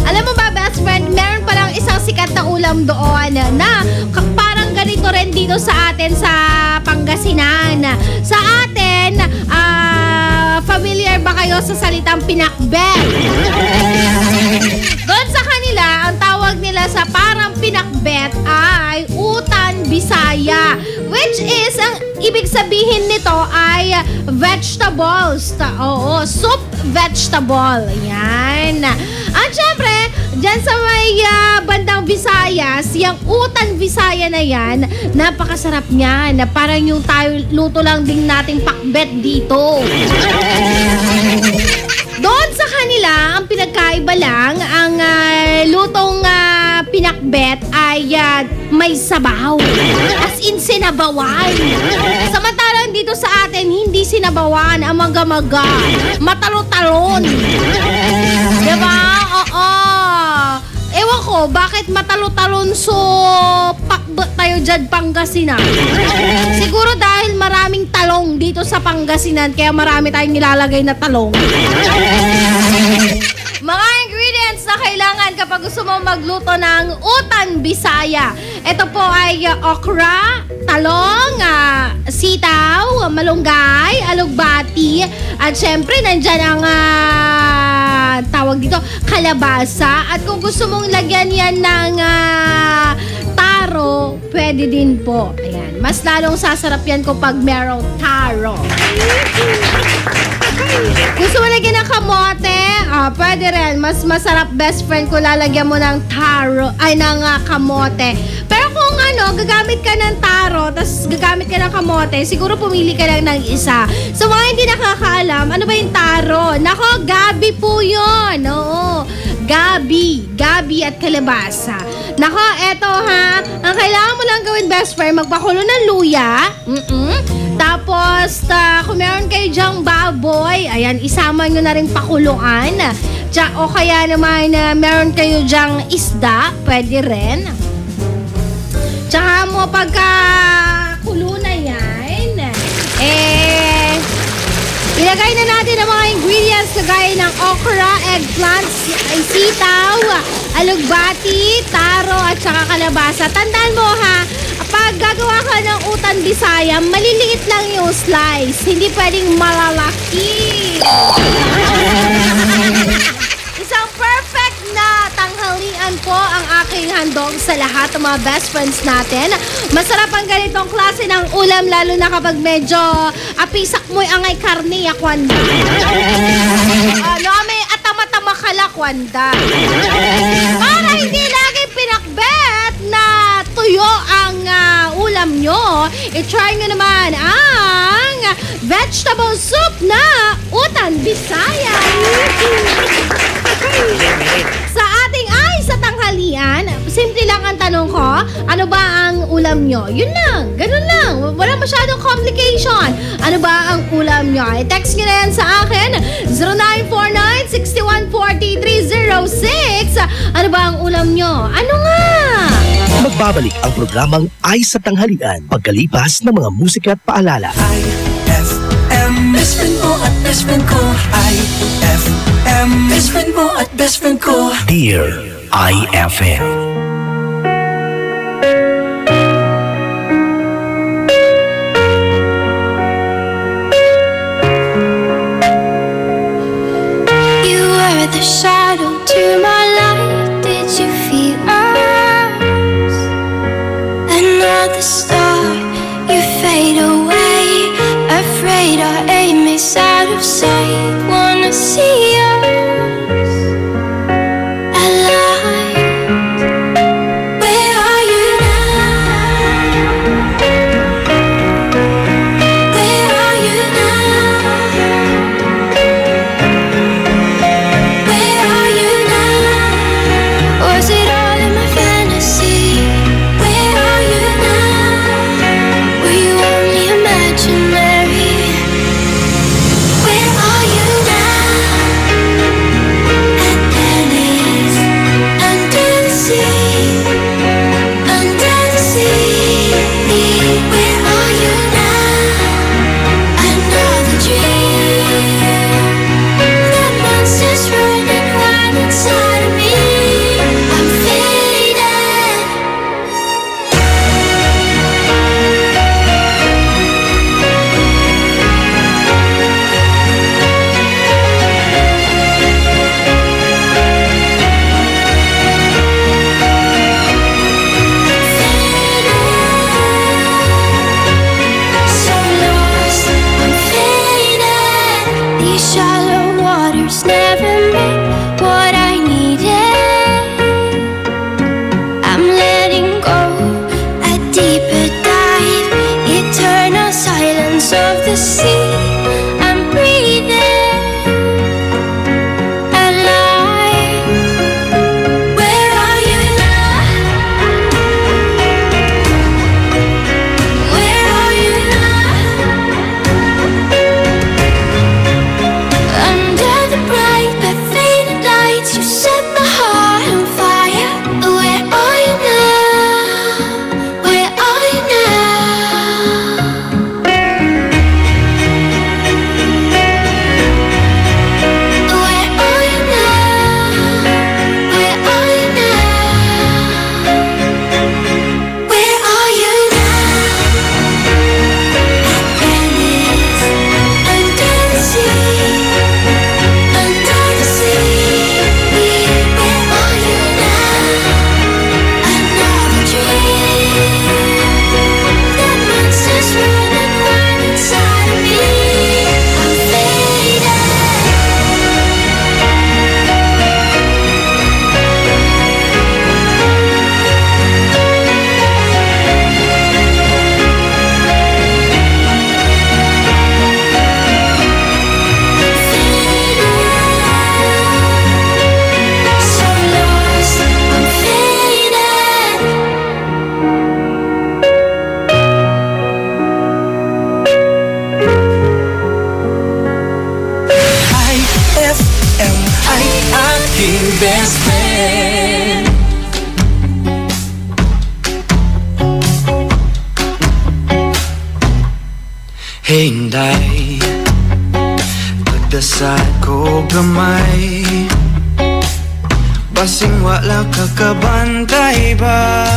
S20: Alam mo ba, best friend, meron palang isang sikat na ulam doon na parang ganito rin dito sa atin sa Pangasinan. Sa atin, familiar ba kayo sa salitang pinakbet? Doon sa kanila, ang tawag nila sa parang pinakbet ay utan Bisaya, which is, ang ibig sabihin nito ay vegetables. Oo, soup vegetable. Yan. At syempre, dyan sa may bandang Visayas, yung utan Bisaya na yan, napakasarap niyan. Na parang yung tayo luto lang din nating pakbet dito. Doon sa kanila, nila, ang pinagkaiba lang, ang lutong pinakbet ay may sabaw. As in, sinabawan. Samantalang dito sa atin, hindi sinabawan, ang maga-maga. Matalo-talon. Diba? Oo. Ewan ko, bakit matalo-talon so pakbet tayo dyan Pangasinan? Siguro dahil maraming talong dito sa Pangasinan, kaya marami tayong nilalagay na talong. Mga ingredients na kailangan kapag gusto mo magluto ng utan Bisaya. Ito po ay okra, talong, sitaw, malunggay, alugbati, at syempre nandyan ang tawag dito, kalabasa. At kung gusto mong lagyan yan ng taro, pwede din po. Ayan. Mas lalong sasarap yan kapag merong taro. Gusto mo lagyan ng kamote? Pwede rin. Mas masarap, best friend, kung lalagyan mo ng taro, ay ng kamote. Pero kung gagamit ka ng taro, tapos gagamit ka ng kamote, siguro pumili ka lang ng isa. So mga hindi nakakaalam, ano ba yung taro? Nako, gabi po yun. Oo. Gabi at kalabasa. Nako, eto ha. Ang kailangan mo lang gawin, best friend, magpakulo ng luya. Tapos, kung meron kayo dyang baboy, ayan, isama nyo na rin pakuluan. O kaya naman, meron kayo dyang isda, pwede rin. Tsaka mo pagkakulo na yan, ilagay na natin ang mga ingredients kagaya ng okra, eggplant, sitaw, alugbati, taro, at saka kalabasa. Tandaan mo ha, pag gagawa ka ng utan Bisaya, maliliit lang yung slice. Hindi pwedeng malalaki. Isang perfect na tanghalian po ang aking handog sa lahat ng mga best friends natin. Masarap ang ganitong klase ng ulam, lalo na kapag medyo apisak mo'y angay karni, akwanda. May atama-tama kalakwanda. Para hindi lagi pinakbet na tuyo ang ulam nyo, i-try nyo naman ang vegetable soup na utan Bisaya. Sa ating sa tanghalian, simple lang ang tanong ko, ano ba ang ulam nyo? Yun lang, ganun lang. Wala masyadong complication. Ano ba ang ulam nyo? I-text nyo na yan sa akin, 0949-614306. Ano ba ang ulam nyo? Ano nga?
S23: Magbabalik ang programang Ay sa Tanghalian pagkalipas ng mga musika at paalala.
S8: IFM, best friend mo at best friend ko. IFM, best friend mo at best friend ko.
S23: Dear IFM.
S1: The shadow to my light, did you feel us? Another star, you fade away. Afraid our aim is out of sight. Wanna see us alive. Where are you now? Where are you now? Was it all in my fantasy? Where are you now? Were you only imaginary? Where are you now? At Denny's, under the sea, under the sea. Where are you now? Another dream. The monster's running wild inside of me. Shallow waters never meant what I needed. I'm letting go, a deeper dive, eternal silence of the sea. I'm breathing alive.
S6: Hinday pagdasal ko gamay, basing wala kakabantay ba?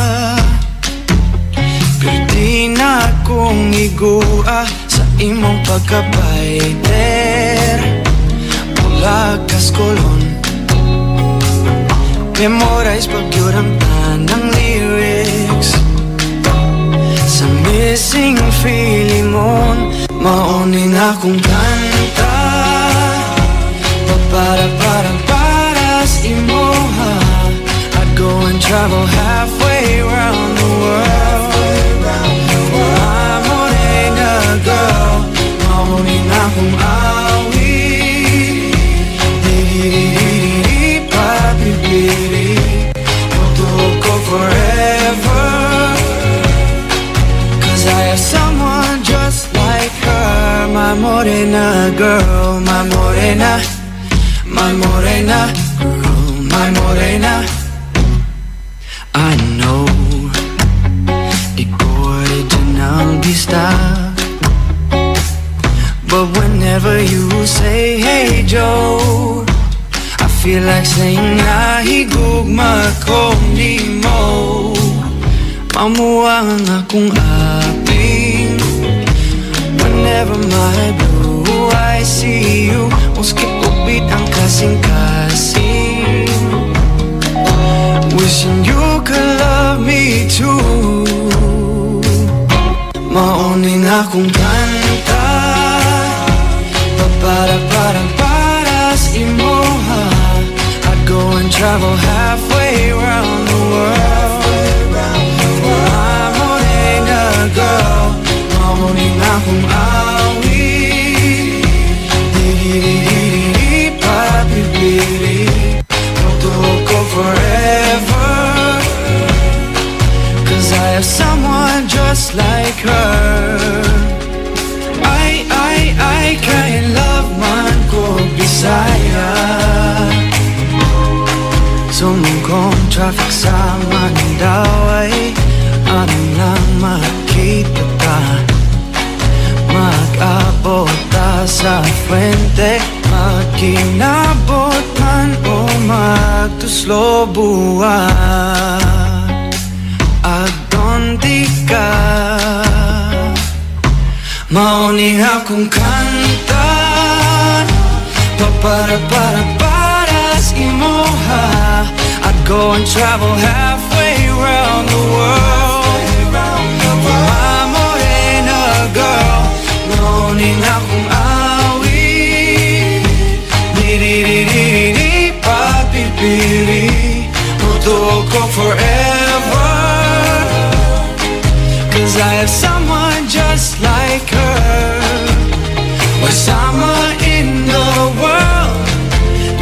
S6: Pero di na akong igua sa imong pagkabayter. Bulagas kolon, memorize pag yun ang tanang lyrics. Sa missing feeling mon, maunin akong kanta. Para sa imoha, I'd go and travel halfway around the world. My morena girl, maunin akong awi. Di-di-di-di-di, papi-piri, we'll go forever. Cause I have someone just like her. My morena girl, my morena, my morena girl, my morena. I know di ko original bista, but whenever you say hey Joe, I feel like saying nahigugma kong di mo. Mamuwang akong aping whenever my blue eyes see you. Muski upit ang kasing-kasing, wishing you could love me too. Maunin akong kanta, para sa imoha, I'd go and travel halfway around the world. My morena girl, maunin akong awi. Di-di-di-di-di, papi-piri, we'll go forever. Cause I have someone just like her. I can't love man ko Bisaya. Sumungkong traffic sa Mandawi, anong lang makita ka. Mag-abot ta sa Fuente, magkinabot man o magtuslo buwan. Agdonti ka, mauning akong kanta, para sa imoha, I'd go and travel halfway around the world. My morena girl, mauning akong awi. Di-di-di-di-di, papi-piri, we'll go forever. Cause I have someone just like her. Wasama in the world,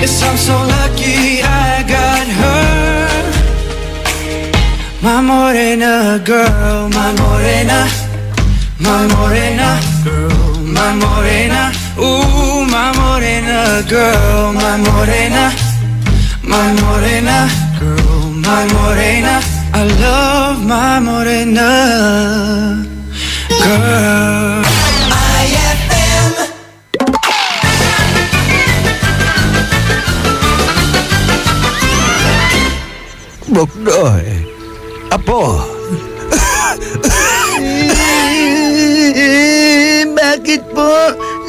S6: yes, I'm so lucky I got her. My morena girl, my morena, my morena girl, my morena. Ooh, my morena girl, my morena, my morena girl, my morena. I love my morena girl. IFM.
S10: Bukdoy, apo.
S6: Bakit po,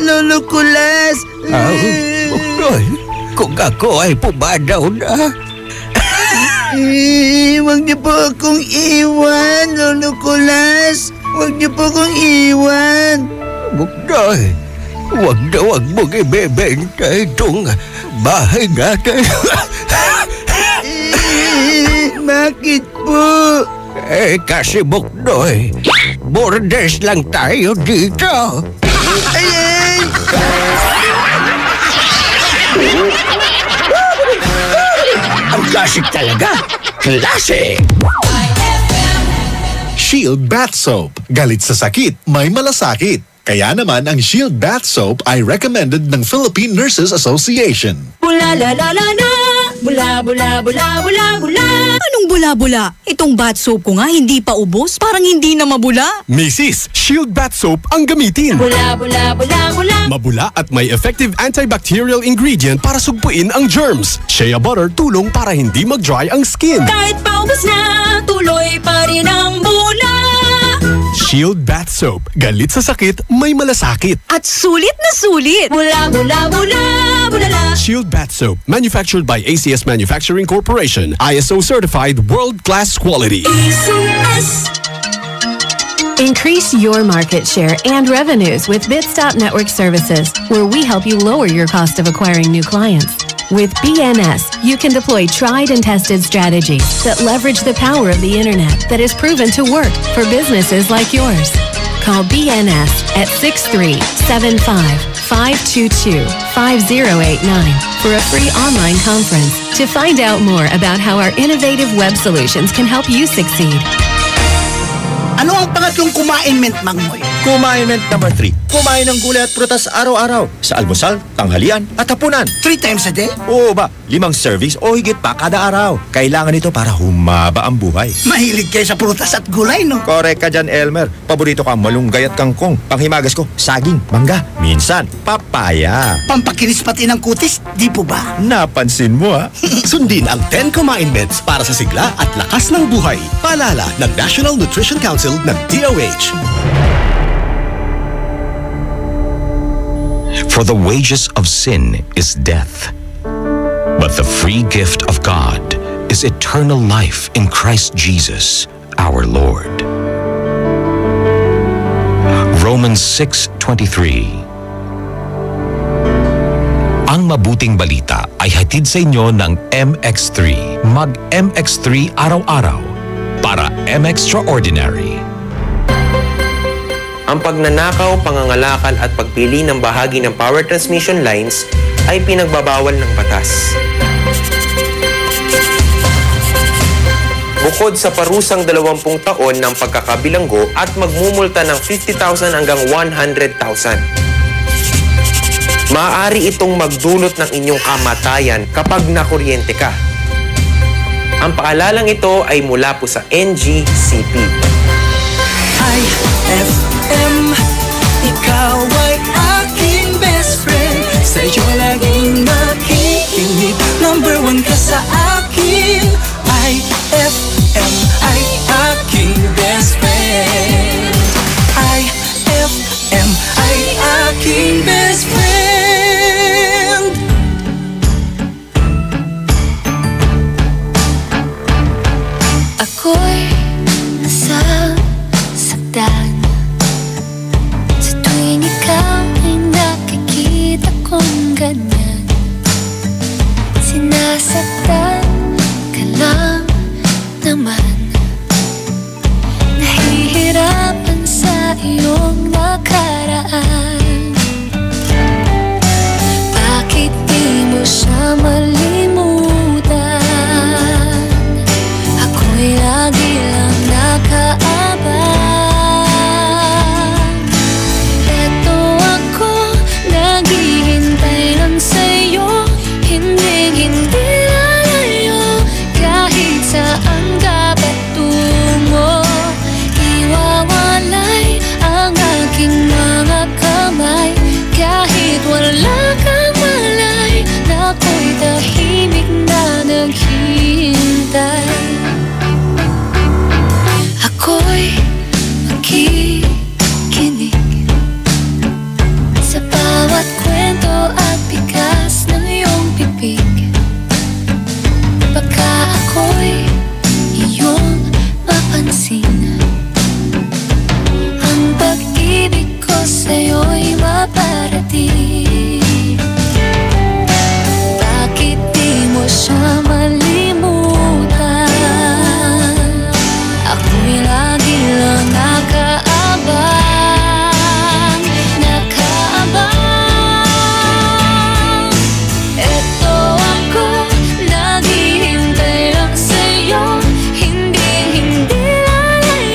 S6: Lolo Kulas?
S10: Bukdoy, kung ako ay pumadaw na.
S6: Huwag niyo po akong iwan, Lolo Kulas. Huwag niyo po akong iwan.
S10: Bukdoy, huwag mong ibebenta itong bahay natin.
S6: Bakit po?
S10: Kasi Bukdoy, borders lang tayo dito.
S7: Ang klasik talaga. Klasik! Shield Bath Soap. Galit sa sakit, may malasakit. Kaya naman ang Shield Bath Soap ay recommended ng Philippine Nurses Association.
S14: Ooh la la la la la. Bula, bula, bula, bula, bula.
S15: Anong bula-bula? Itong bath soap ko nga hindi pa ubos. Parang hindi na mabula.
S21: Mrs. Shield Bath Soap ang gamitin.
S14: Bula, bula, bula, bula.
S21: Mabula at may effective antibacterial ingredient para sugpuin ang germs. Shea butter tulong para hindi mag-dry ang skin.
S14: Kahit paubos na, tuloy pa rin ang bula.
S21: Shield Bath Soap. Galit sa sakit, may malasakit.
S15: At sulit na sulit.
S14: Bula, bula, bula, bulala.
S21: Shield Bath Soap. Manufactured by ACS Manufacturing Corporation. ISO certified world-class quality.
S14: ACS.
S24: Increase your market share and revenues with Bitstop Network Services, where we help you lower your cost of acquiring new clients. With BNS, you can deploy tried and tested strategies that leverage the power of the internet that is proven to work for businesses like yours. Call BNS at 6375-522-5089 for a free online conference to find out more about how our innovative web solutions can help you succeed.
S25: Ano ang pangatlong kumain-ment, Mangmoy?
S26: Kumain-ment number 3. Kumain ng gulay at prutas araw-araw. Sa almusal, tanghalian at hapunan.
S25: 3 times a day?
S26: Oo ba? 5 servings o higit pa kada araw. Kailangan ito para humaba ang buhay.
S25: Mahilig kayo sa prutas at gulay, no?
S26: Correct ka dyan, Elmer. Paborito ka malunggay at kangkong. Panghimagas ko, saging, mangga, minsan, papaya.
S25: Pampakinis pati ng kutis, di po ba?
S26: Napansin mo, ha?
S7: Sundin ang 10 Kumain-ments para sa sigla at lakas ng buhay. Paalala ng National Nutrition Council ng DOH.
S27: For the wages of sin is death, but the free gift of God is eternal life in Christ Jesus, our Lord. Romans 6:23. Ang mabuting balita ay hatid sa inyo ng MX3. Mag-MX3 araw-araw para M-Extraordinary.
S28: Ang pagnanakaw, pangangalakal at pagpili ng bahagi ng power transmission lines ay pinagbabawal ng batas. Bukod sa parusang 20 taon ng pagkakabilanggo at magmumulta ng 50,000 hanggang 100,000. Maaari itong magdulot ng inyong kamatayan kapag nakuryente ka. Ang paalalang ito ay mula po sa NGCP.
S6: IFM, ikaw ay aking best friend. Sa'yo laging nakikinig, number 1 ka sa akin. IFM ay aking best friend. IFM ay aking best friend.
S1: Ako'y nasasaktan sa tuwing ikaw ay nakikita kong ganyan. Sinasaktan ka lang naman, nahihirapan sa iyong nakaraan. Bakit di mo siya malimutan? Ako'y lagi lang nakaabang. Eto ako, naghihintay lang sa'yo, hindi lalayo, kahit saan ka patungo. Iwawalay ang aking mga kamay, kahit wala kang malay, na ako'y tahimik na naghihintay. Ako'y makikinig sa bawat kwento at bigas ng iyong bibig. Baka ako'y iyong mapansin, ang pag-ibig ko sa'yo'y maparating. Bakit di mo siya malimutan? Ako'y lagi lang nakaabang, nakaabang. Eto ako, naghihintay lang sa'yo, hindi lalayo.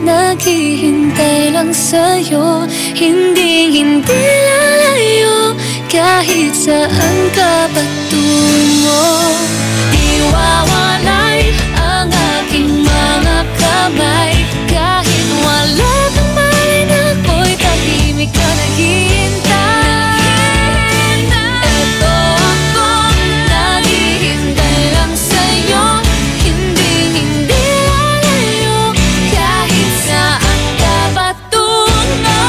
S1: Naghihintay lang sa'yo, hindi lalayo, kahit saan ka patungo. Iwawalay ang aking mga kamay, kahit wala kang malay na ako'y tahimik ka naghihintay. Eto ako, naghihintay lang sa'yo, hindi lalayo, kahit saan ka patungo.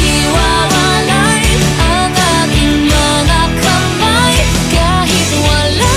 S1: Iwawalay ang aking mga kamay, kahit wala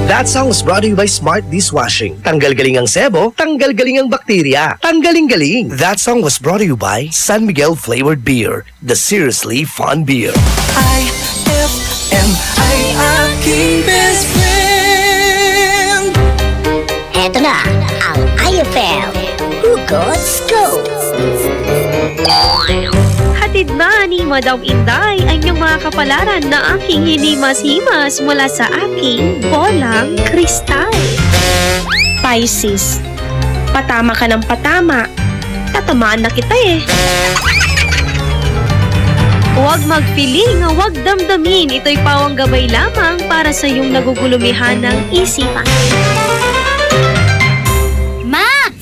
S23: That song was brought to you by Smart Dishwashing. Tanggal galing ang sebo, tanggal galing ang bakterya. Tanggaling galing. That song was brought to you by San Miguel Flavored Beer, the seriously fun beer.
S6: IFM ay aking best friend.
S3: Eto na ang IFM Hugot Scoop.
S16: Hatid na ni Madam Inday ang inyong mga kapalaran na aking hinimas-himas mula sa aking bolang kristal. Pisces, patama ka ng patama. Tatamaan na kita eh. Huwag magpiling, huwag damdamin. Ito'y pawang gabay lamang para sa iyong nagugulumihan ng isipan.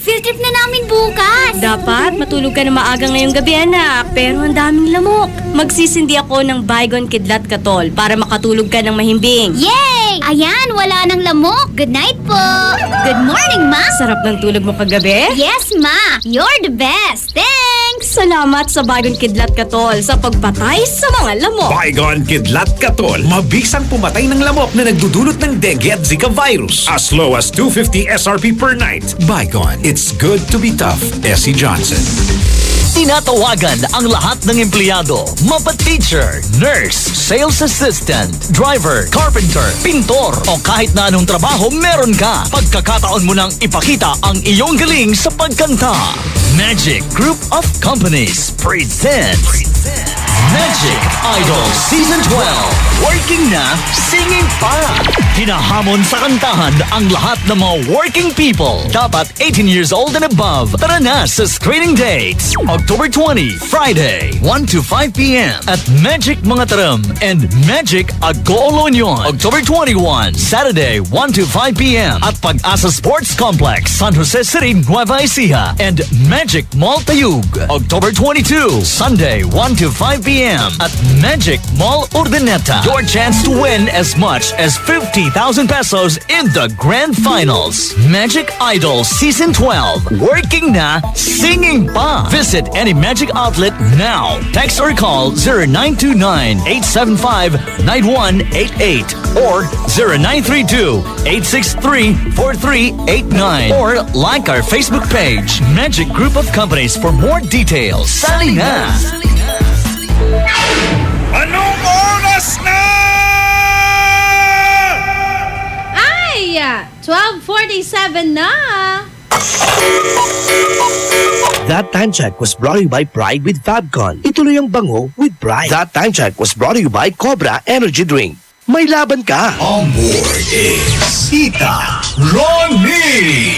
S3: Field trip na namin bukas.
S4: Dapat matulog ka na maaga ngayong gabi, anak. Pero ang daming lamok. Magsisindi ako ng Baygon Kidlat Katol para makatulog ka ng mahimbing.
S3: Yay! Ayan, wala nang lamok. Good night po. Good morning, Ma.
S4: Sarap ng tulog mo kagabi?
S3: Yes, Ma. You're the best. Thanks.
S4: Salamat sa Baygon Kidlat Katol sa pagpatay sa mga lamok.
S5: Baygon Kidlat Katol. Mabisang pumatay ng lamok na nagdudulot ng dengue at Zika virus. As low as 250 SRP per night. Baygon. It's good to be tough. Essie Johnson.
S17: Tinatawagan ang lahat ng empleyado, mapa-teacher, nurse, sales assistant, driver, carpenter, pintor o kahit na anong trabaho meron ka. Pagkakataon mo nang ipakita ang iyong galing sa pagkanta. Magic Group of Companies presents Magic Idol Season 12. Working na, singing pa. Hinahamon sa kantahan ang lahat ng mga working people. Dapat 18 years old and above. Tara na sa screening dates. October 20, Friday, 1 to 5 p.m. at Magic Mangatarem and Magic Agoo-Olonyon. October 21, Saturday, 1 to 5 p.m. at Pag-asa Sports Complex, San Jose City, Nueva Ecija and Magic Mall Tayug. October 22, Sunday, 1 to 5 p.m. at Magic Mall Urdaneta. Your chance to win as much as 50,000 pesos in the grand finals. Magic Idol Season 12. Working na, singing pa. Visit any Magic outlet now. Text or call 0929-875-9188 or 0932-863-4389 or like our Facebook page, Magic Group of Companies for more details. Sali na!
S5: Anong oras na?
S20: Ay! 12:47 na!
S23: That Time Check was brought to you by Pride with Fabcon. Ituloy ang bango with Pride. That Time Check was brought to you by Cobra Energy Drink. May laban ka!
S5: On board is Tita Ronnie!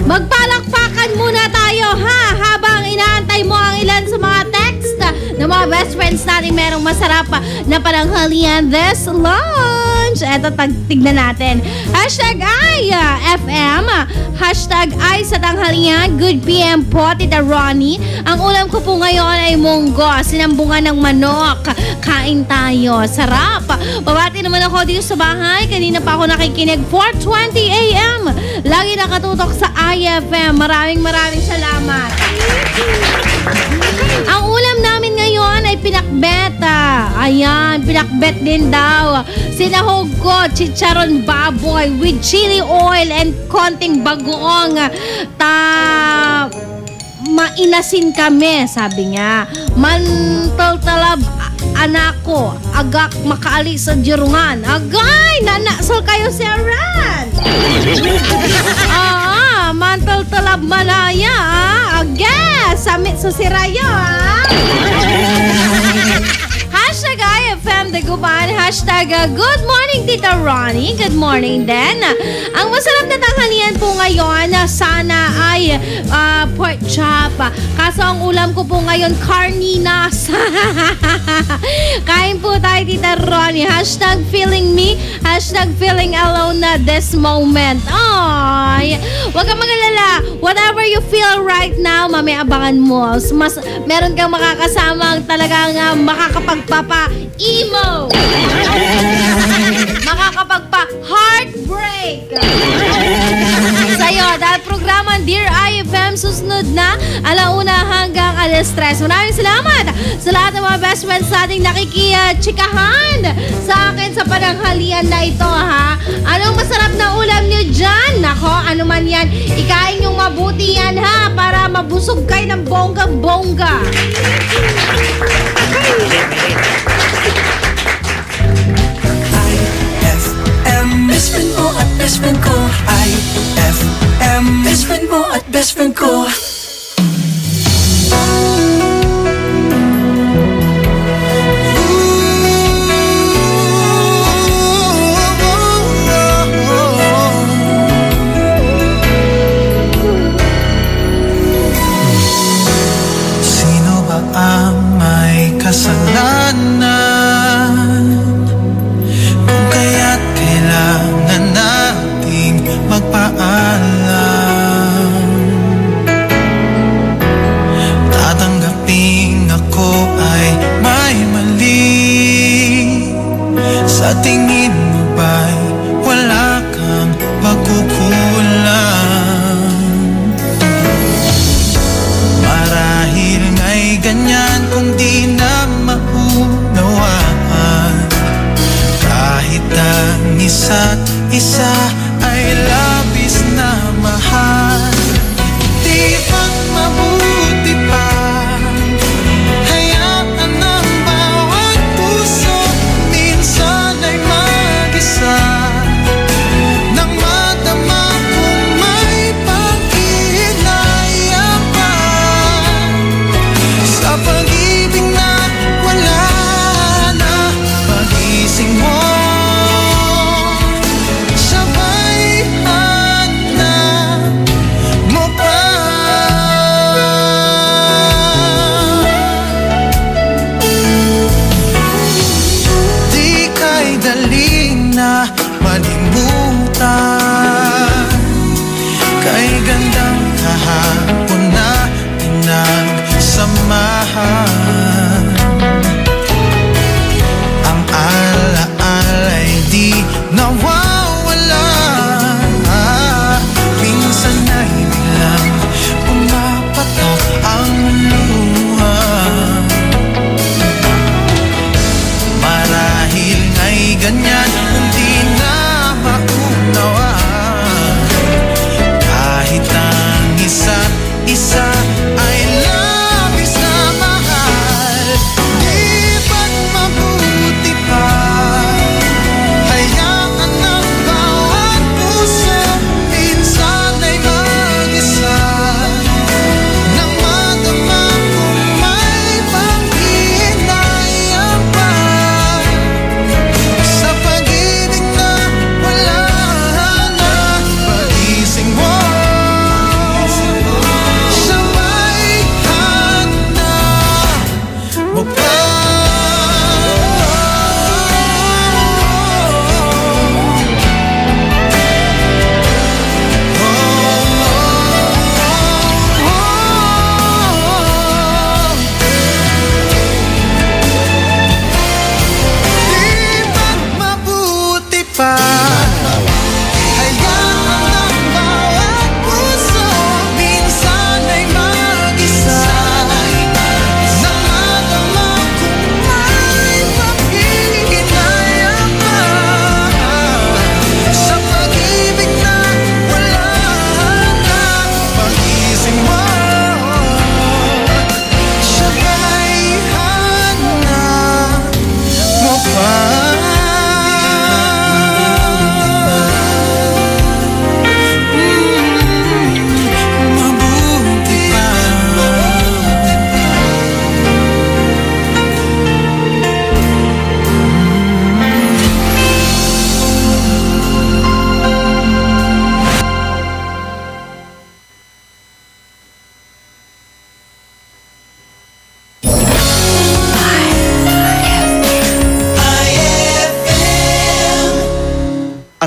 S20: Magpalakpakan muna tayo ha, habang inaantay mo ang ilan sa mga text ng mga best friends natin merong masarap na pananghalian this lunch. Eto, tignan natin. Hashtag IFM, hashtag I sa tanghalian. Good PM po, Tita Ronnie. Ang ulam ko po ngayon ay munggo, sinambungan ng manok. Kain tayo. Sarap. Babati naman ako dito sa bahay. Kanina pa ako nakikinig. 4:20 a.m. Lagi nakatutok sa IFM. Maraming salamat. Ang ulam namin ngayon ay pinakbet. Ayan, pinakbet din daw. Sinahog ko, chicharon baboy with chili oil and konting bagoong. Mainasin kami, sabi niya. Mantaltalab anak ko, agak makaali sa jirungan. Agay, nanasol kayo si Aran. Mantaltalab malaya, agas, samit sa sirayo, Hashtag IFM Dagupan, hashtag Good Morning Tita Ronnie. Good morning din. Ang masarap na tanghalian po ngayon, sana ay pork chop. Kaso ang ulam ko po ngayon, carninas. Kain po tayo, Tita Ronnie. Hashtag feeling me, hashtag feeling alone na this moment. Ay, huwag kang mag-alala. Whatever you feel right now, mamaya abangan mo. Mas meron kang makakasamang talagang makakapagpapa-emo. Makakapagpa-heartbreak. Sa'yo, dahil programa Dear IFM susunod na 1:00 hanggang 3:00. Maraming salamat sa lahat ng mga best friends sa ating nakikichikahan sa akin sa pananghalian na ito, ha? Anong masarap na ulam nyo dyan? Nako, ano man yan, ikain yung mabuti yan, ha? Para mabusog kayo ng bongga-bongga.
S6: IFM, best friend mo at best friend ko. IFM, best friend mo at best friend ko. Ang may kasalanan kung kaya't kailangan nating magpaalam. Tatanggaping ako ay may mali. Sa tingin mo ba'y wala kang pagkukulang? Marahil nga'y ganyan kung di na maunawaan. Kahit ang isa't isa ay labis na mahal. Di ba't mabuti pa hayaan ang bawat puso minsan ay mag-isa, nang madama kung may pag-iinayang pa sa pag-ibig na wala na. Pagising mo, siya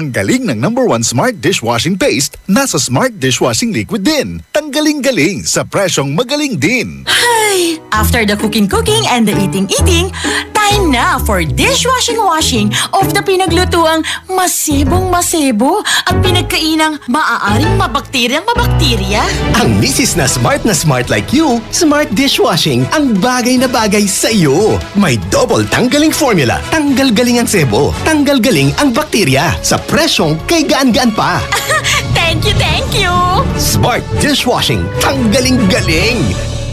S7: Ang galing ng #1 Smart Dishwashing Paste nasa Smart Dishwashing Liquid din. Tanggaling-galing sa presyong magaling din.
S14: Ay, after the cooking and the eating, time na for dishwashing of the pinaglutuang masibong-masibo at pinagkainang maaaring mabakterya.
S2: Ang misis na smart like you, Smart Dishwashing ang bagay na bagay sa iyo. May double tanggaling formula. Tanggal galing ang sebo, tanggal galing ang bakterya. Sa presyong kay gaan-gaan pa.
S14: Thank you!
S2: Smart Dishwashing, tanggaling-galing.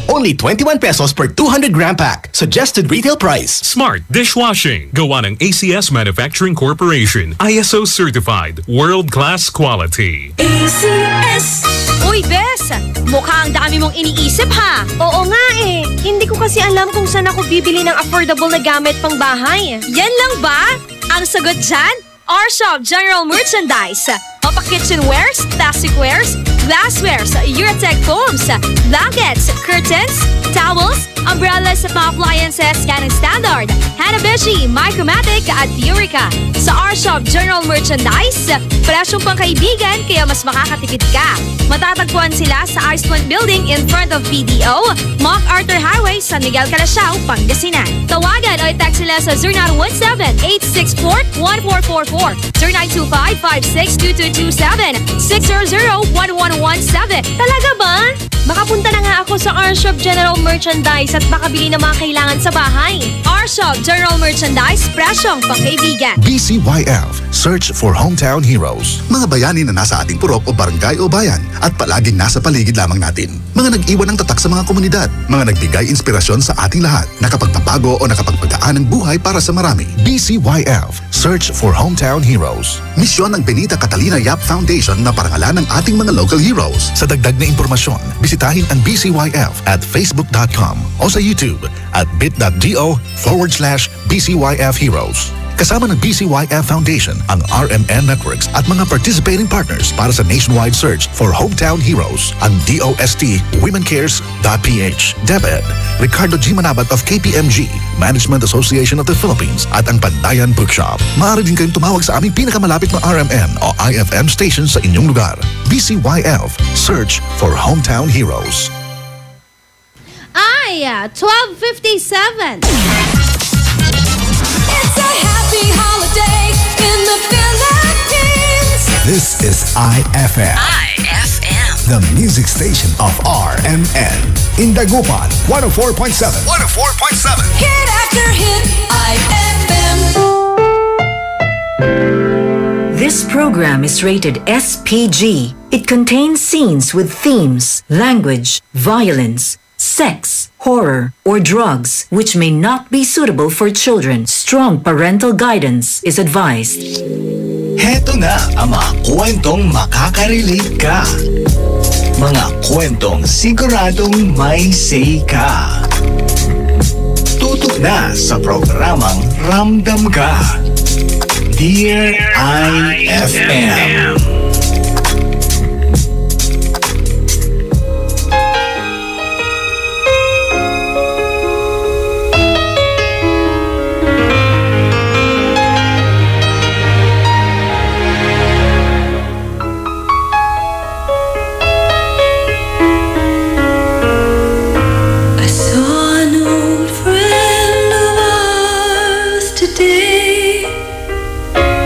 S2: Only 21 pesos per 200-gram pack. Suggested retail price.
S9: Smart Dishwashing. Gawa ng ACS Manufacturing Corporation. ISO certified. World-class quality.
S16: ACS! Uy, Bes! Mukhang dami mong iniisip, ha? Oo nga eh. Hindi ko kasi alam kung saan ako bibili ng affordable na gamit pang bahay. Yan lang ba? Ang sagot dyan? R-Shop General Merchandise. Mapa kitchenwares, plasticwares, glasswares, Eurotech foams, blankets, curtains, towels, umbrellas, appliances, Canon Standard, Hanabishi, Micromatic at Eureka. Sa R-Shop General Merchandise, presyong pangkaibigan kaya mas makakatipid ka. Matatagpuan sila sa Iceland Building in front of PDO, MacArthur Highway, San Miguel, Calasiao, Pangasinan. Tawagan o i-text sila sa 0917-864-1444, 0925-562227, 600-1117. Talaga ba? Makapunta na nga ako sa R-Shop General Merchandise at makabili ng mga kailangan sa bahay. R-Shop General Merchandise, presyong pangkaibigan.
S7: BCYF, Search for Hometown Heroes. Mga bayani na nasa ating purok o barangay o bayan at palaging nasa paligid lamang natin. Mga nag-iwan ng tatak sa mga komunidad. Mga nagbigay inspirasyon sa ating lahat. Nakapagpapago o nakapagpagaan ng buhay para sa marami. BCYF, Search for Hometown Heroes. Misyon ng Benita Catalina Yap Foundation na parangalan ng ating mga local heroes. Sa dagdag na impormasyon, bisitahin ang BCYF at facebook.com o sa YouTube at bit.do/BCYF Heroes. Kasama ng BCYF Foundation, ang RMN Networks at mga participating partners para sa nationwide search for hometown heroes, ang DOST WomenCares.ph, DepEd, Ricardo G. Manabat of KPMG, Management Association of the Philippines at ang Pandayan Bookshop. Maaari din kayong tumawag sa aming pinakamalapit na RMN o IFM station sa inyong lugar. BCYF, Search for Hometown Heroes.
S20: Ay, 12:57.
S14: It's a happy holiday in the Philippines.
S7: This is IFM. The music station of RMN. In Dagupan, 104.7. 104.7.
S14: Hit after hit, IFM.
S11: This program is rated SPG. It contains scenes with themes, language, violence, sex, horror, or drugs which may not be suitable for children. Strong parental guidance is advised.
S2: Heto na ang mga kwentong makaka-relate ka. Mga kwentong siguradong may say ka. Tutok na sa programang Ramdam Ka. Dear IFM.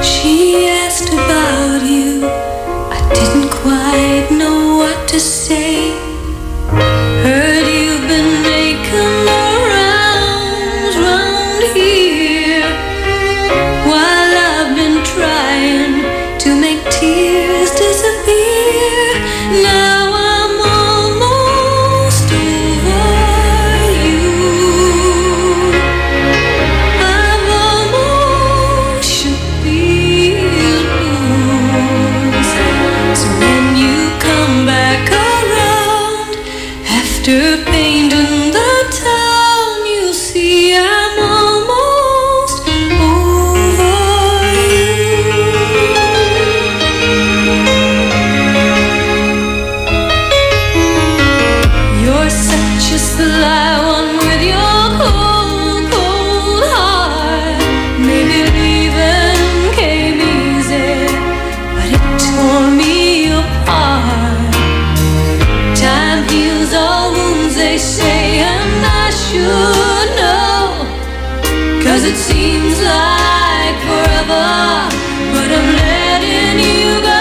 S1: She asked about you. things they say and I should know, 'cause it seems like forever, but I'm letting you go.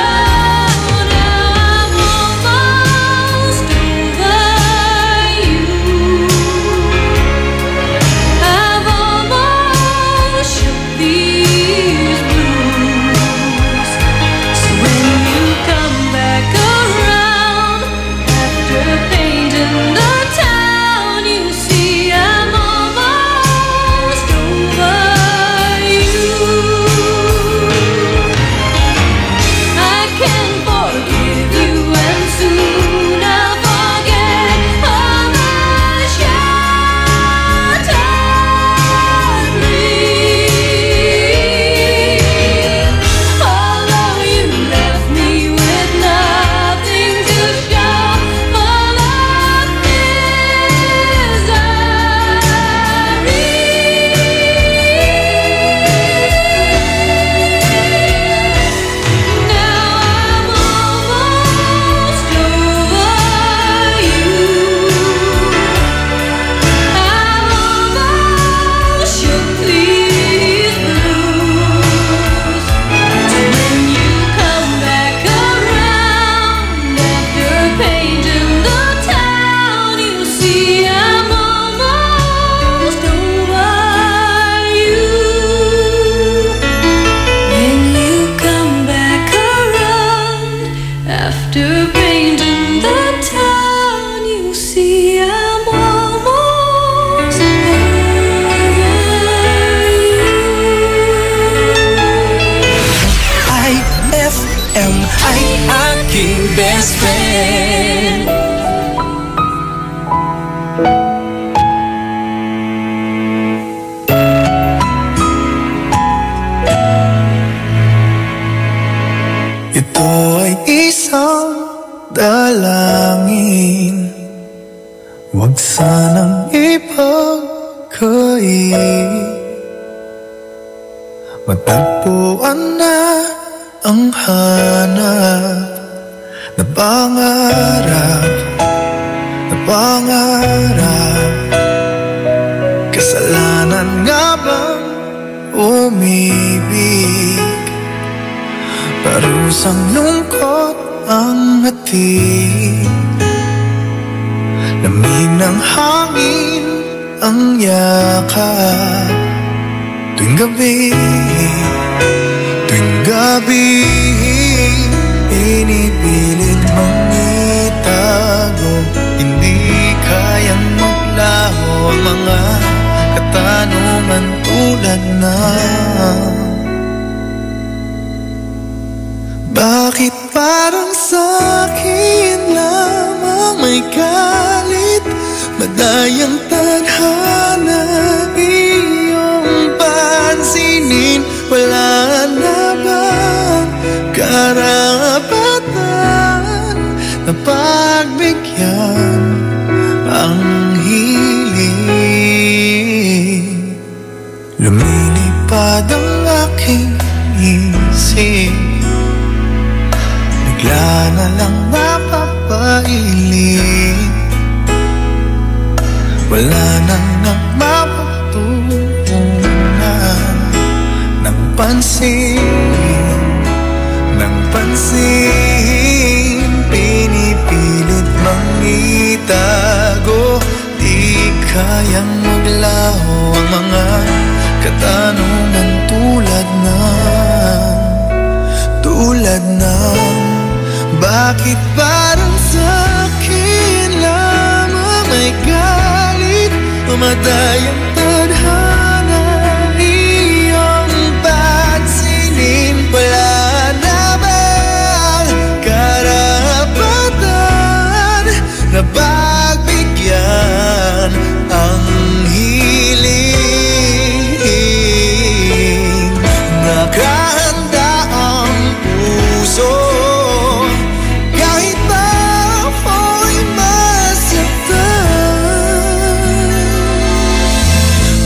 S6: Best friend. Ito ay isang dalangin, huwag sanang ipagkait. Matagpuan na ang hanap na pangarap, kasalanan nga bang umibig? Parusang lungkot ang hatid, lamig ng hangin ang yakap. Tuwing gabi, pinipilit mong itago, hindi kayang maglaho ang mga katanungan tulad ng bakit parang sa'kin lamang may galit, madayang tadhana iyong pansinin, wala na bang karapatan na pagbigyan ang hiling? Lumilipad ang aking isip, bigla na lang napapailing, wala nang mapatutunan ng pansin, pinipilit mang itago, di kayang maglaho ang mga katanungan tulad ng bakit parang sa'kin lamang may galit, umadayang tadhana iyong pansinin, wala na bang karapatan na pagbigyan ang hiling? Nakahanda ang puso kahit pa ako'y masaktan,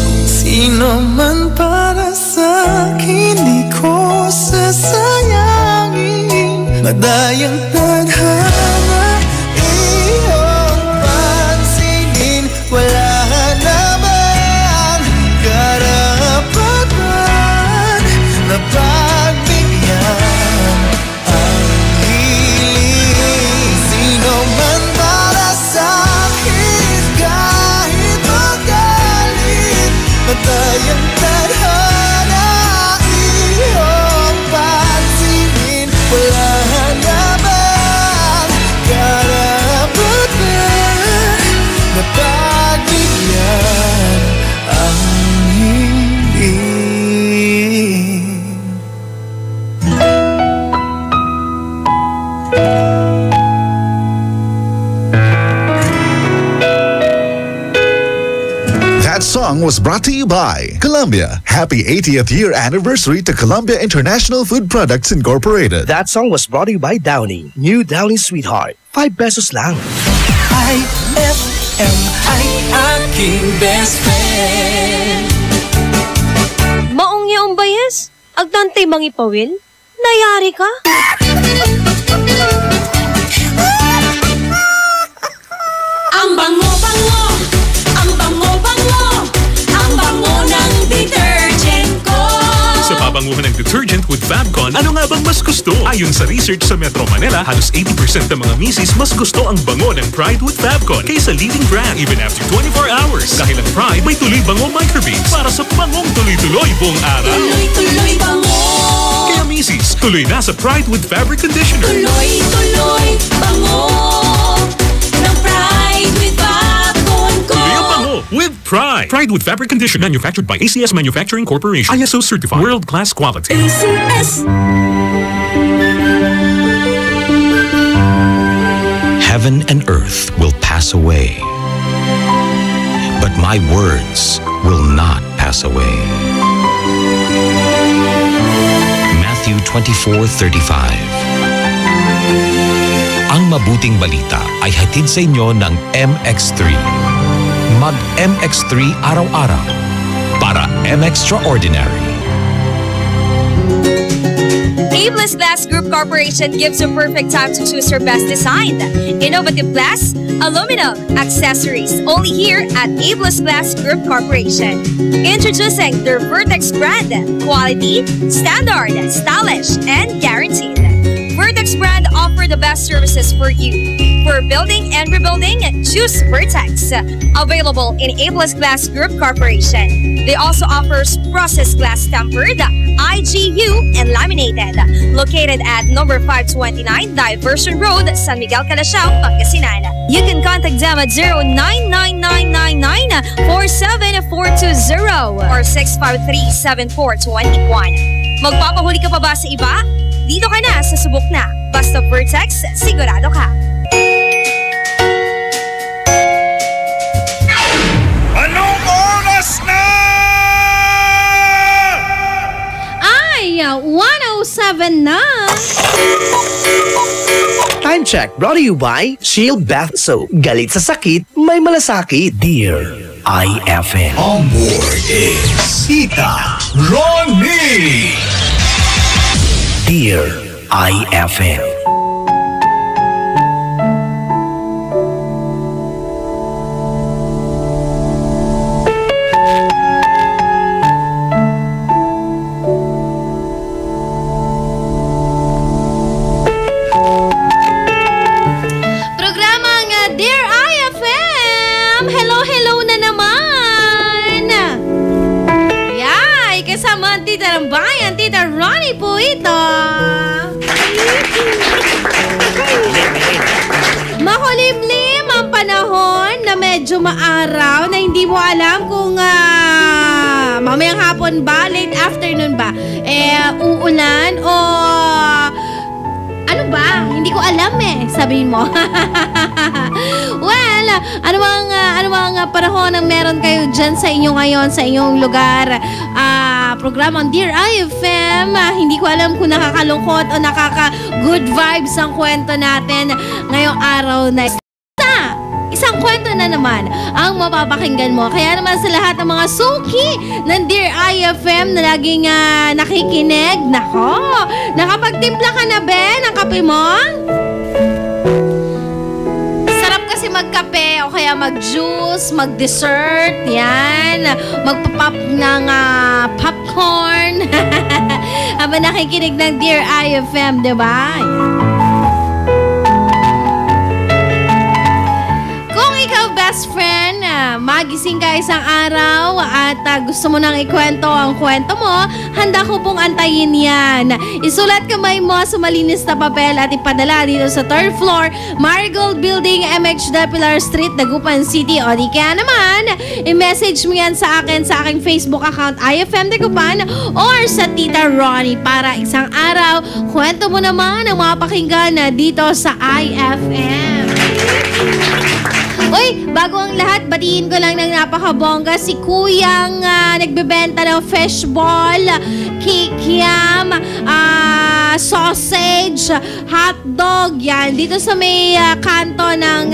S6: kung sino man para sa'kin di ko sasayangin, madayang tadhana iyong pansinin, ang tadhana iyong pansinin. Wala na bang karapatan na pagbigyan ang hiling?
S7: That song was brought to you by Columbia. Happy 80th year anniversary to Columbia International Food Products Incorporated.
S23: That song was brought to you by Downy. New Downy Sweetheart. 5 pesos lang.
S6: IFM ay aking best friend.
S16: Maong yaong bayes, agtantay mangipawin, nayari ka?
S1: Ang bango-bango, ang bango-bango, ang bango ng detergent ko.
S9: Sa pabanguhan ng detergent with Fabcon, ano nga bang mas gusto? Ayon sa research sa Metro Manila, halos 80% ng mga misis mas gusto ang bango ng Pride with Fabcon kaysa leading brand even after 24 hours. Dahil ang Pride may tuloy bango microbeads para sa bangong tuloy-tuloy buong araw.
S1: Tuloy-tuloy bango.
S9: Kaya misis, tuloy na sa Pride with Fabric Conditioner.
S1: Tuloy-tuloy bango ng Pride with Fabcon ko.
S9: Tuloy ang bango with Pride. Pride with Fabric Conditioner, manufactured by ACS Manufacturing Corporation. ISO certified. World-class quality.
S1: ACS.
S27: Heaven and earth will pass away, but my words will not pass away. Matthew 24:35. Ang mabuting balita ay hatid sa inyo ng MX3. Mag-MX3 araw-araw para M-Extraordinary.
S16: Abeless Glass Group Corporation gives you perfect time to choose your best design. Innovative glass, aluminum, accessories, only here at Abeless Glass Group Corporation. Introducing their Vertex brand. Quality, standard, stylish, and guaranteed. Vertex brand offer the best services for you. For building and rebuilding, choose Vertex. Available in Abeless Glass Group Corporation. They also offers processed glass tempered, IGU, and laminated. Located at number 529 Diversion Road, San Miguel, Calasiao, Pangasinan. You can contact them at 099999-47420 or 653-7421. Magpapahuli ka pa ba sa iba? Dito ka na sa subok na. Basta Vertex, sigurado ka.
S5: Anong oras na?
S20: Ay, 107 na.
S23: Time check brought to you by Shield Bath Soap. Galit sa sakit, may malasakit. Dear IFM.
S7: On board is Tita Ronnie.
S23: Dear IFM.
S20: Programang Dear IFM. Hello na naman. Yay, kasama ang Tita ng Bayan, Tita Ronnie po ito. Makulimlim ang panahon na medyo maaraw na hindi mo alam kung mamayang hapon ba, late afternoon ba, uulan o ano ba? Hindi ko alam sabihin mo. Well, ano bang panahon ang meron kayo dyan sa inyo ngayon, sa inyong lugar? Programang Dear IFM, hindi ko alam kung nakakalungkot o nakaka-good vibes ang kwento natin ngayong araw na isang kwento na naman ang mapapakinggan mo. Kaya naman sa lahat ng mga suki ng Dear IFM na laging nakikinig, nako, nakapagtimpla ka na ba ng kape mo? Sarap kasi magkape o kaya mag-juice, mag-dessert, yan, magpapop ng popcorn habang nakikinig ng Dear IFM, diba? Kung ikaw, best friend, magising ka isang araw at gusto mo nang ikwento ang kwento mo, handa ko pong antayin yan. Isulat kamay mo sa malinis na papel at ipadala dito sa 3rd floor, Marigold Building, MH Del Pilar Street, Dagupan City. O di kaya naman, i-message mo yan sa akin sa aking Facebook account, IFM Dagupan, or sa Tita Ronnie para isang araw, kwento mo naman ang mga pakinggan dito sa IFM. Uy, bago ang lahat, batiin ko lang ng napakabongga si Kuyang nagbebenta ng fishball, kikiam, sausage, hotdog, yan. Dito sa may kanto ng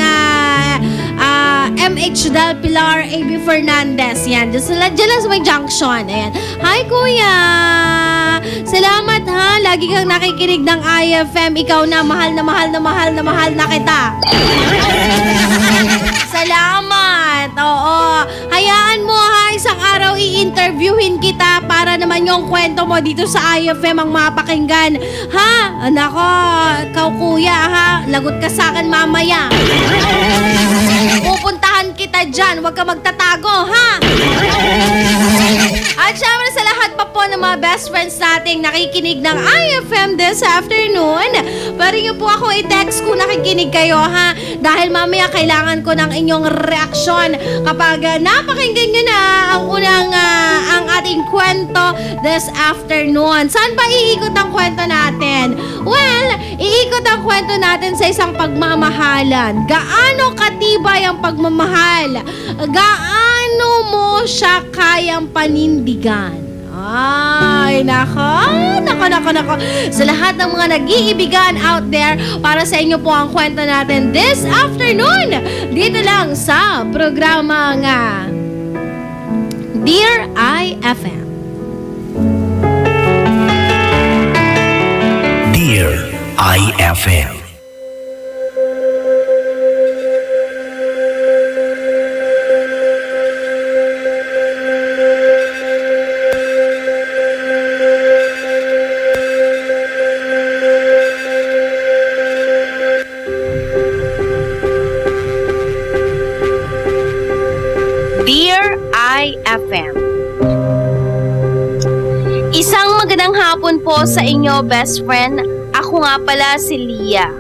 S20: MH Del Pilar, AB Fernandez, yan. Dyan lang sa may junction. Ayan. Hi, Kuya! Salamat ha, lagi kang nakikinig ng IFM. Ikaw na, mahal na mahal na mahal na mahal na kita. Salamat! Oo. Hayaan mo ha, isang araw i-interviewin kita para naman yung kwento mo dito sa IFM ang mapakinggan. Ha? Nako, ikaw kuya ha, lagot ka sa akin mamaya. Pupuntahan kita dyan, huwag ka magtatago ha. At syempre sa lahat pa po ng mga best friends nating nakikinig ng IFM this afternoon, pwede niyo po ako i-text kung nakikinig kayo ha, dahil mamaya kailangan ko ng inyong reaksyon kapag napakinggan nyo na ang ating kwento this afternoon. Saan ba iikot ang kwento natin? Well, iikot ang kwento natin sa isang pagmamahalan. Gaano katibay ang pagmamahal? Gaano mo siya kayang panindigan? Ay, nako. Sa lahat ng mga nag-iibigan out there, para sa inyo po ang kwento natin this afternoon. Dito lang sa programa nga Dear IFM.
S23: Dear IFM.
S16: IFM. Isang magandang hapon po sa inyo, best friend. Ako nga pala si Lia.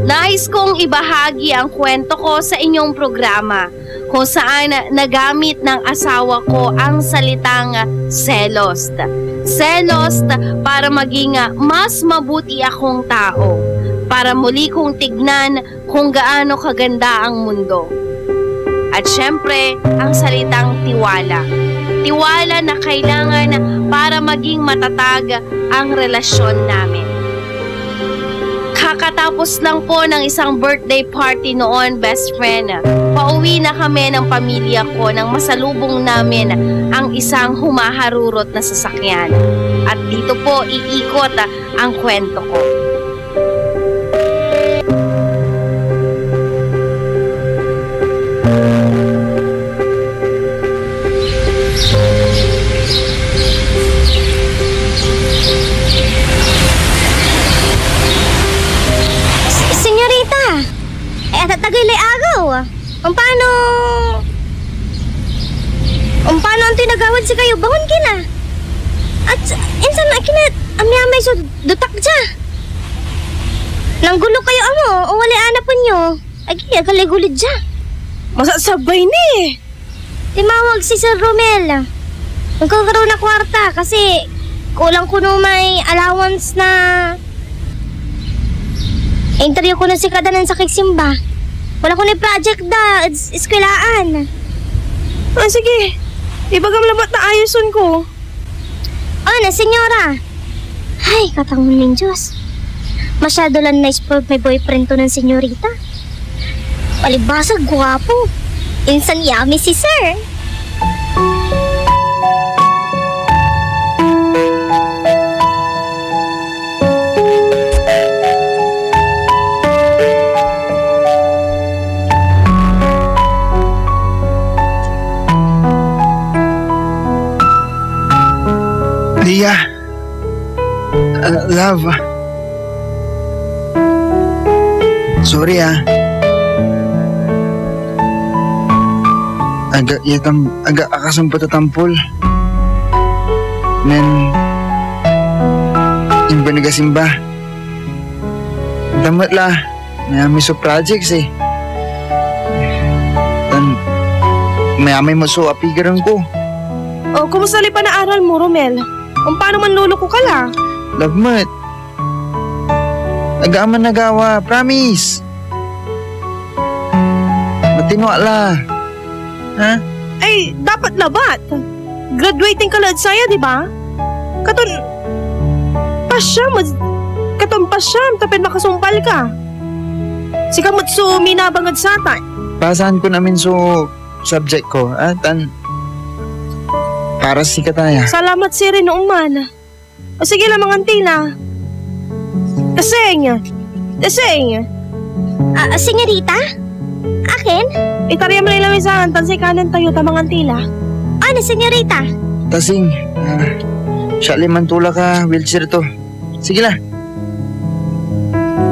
S16: Nais kong ibahagi ang kwento ko sa inyong programa kung saan nagamit ng asawa ko ang salitang selos. Selos para maging mas mabuti akong tao, para muli kong tignan kung gaano kaganda ang mundo. At syempre, ang salitang tiwala. Tiwala na kailangan para maging matatag ang relasyon namin. Kakatapos lang po ng isang birthday party noon, best friend. Pauwi na kami ng pamilya ko nang masalubong namin ang isang humaharurot na sasakyan. At dito po iikot ang kwento ko.
S3: Tagaylay agaw. Paano ang tinagawad si kayo? Bangon kina. At insan na kina amyamay so dutak dya. Nanggulo kayo amo o wali anapan nyo. Agi, galigulid dya.
S16: Masasabay ni.
S3: Timawag si Sir Romel. Magkakaroon na kwarta kasi kulang ko no may allowance na interview ko na si Kadanan sa Kiksimba. Wala ko na project da, eskwelaan.
S16: Sige, ibagam labat na ayoson ko.
S3: Na senyora. Ay, katangon ng Diyos. Masyado lang na-spoiled may boyfriend to ng senyorita. Palibasag, guwapo. Insan yummy si Sir.
S25: Lia, love. Sorry
S8: Aga akasang patatampol. Men imba nagasimba. Damat la. Mayami so projects eh. Mayami mo so apigaran ko.
S16: Oh, kumusta li pa na aral mo, Romel? Kung paano man luloko ka la?
S8: Love mat. Agaman nagawa, promise. Matino la. Ha?
S16: Ay, dapat labat. Graduating ka lang saya, di ba? Katon pasyam, tapos makasumpal ka. Sika matso minabangad satan.
S8: Pasahan ko namin so subject ko, para si kataya.
S16: Salamat si rin man. O sige lang mga antila. Kaseng.
S3: Senyorita? Akin?
S16: Itarya mo na ilang isahan, tansay kanan tayo tamang antila.
S3: Ano, senyorita?
S8: Tasing, siya liman tula ka, wheelchair to. Sige la.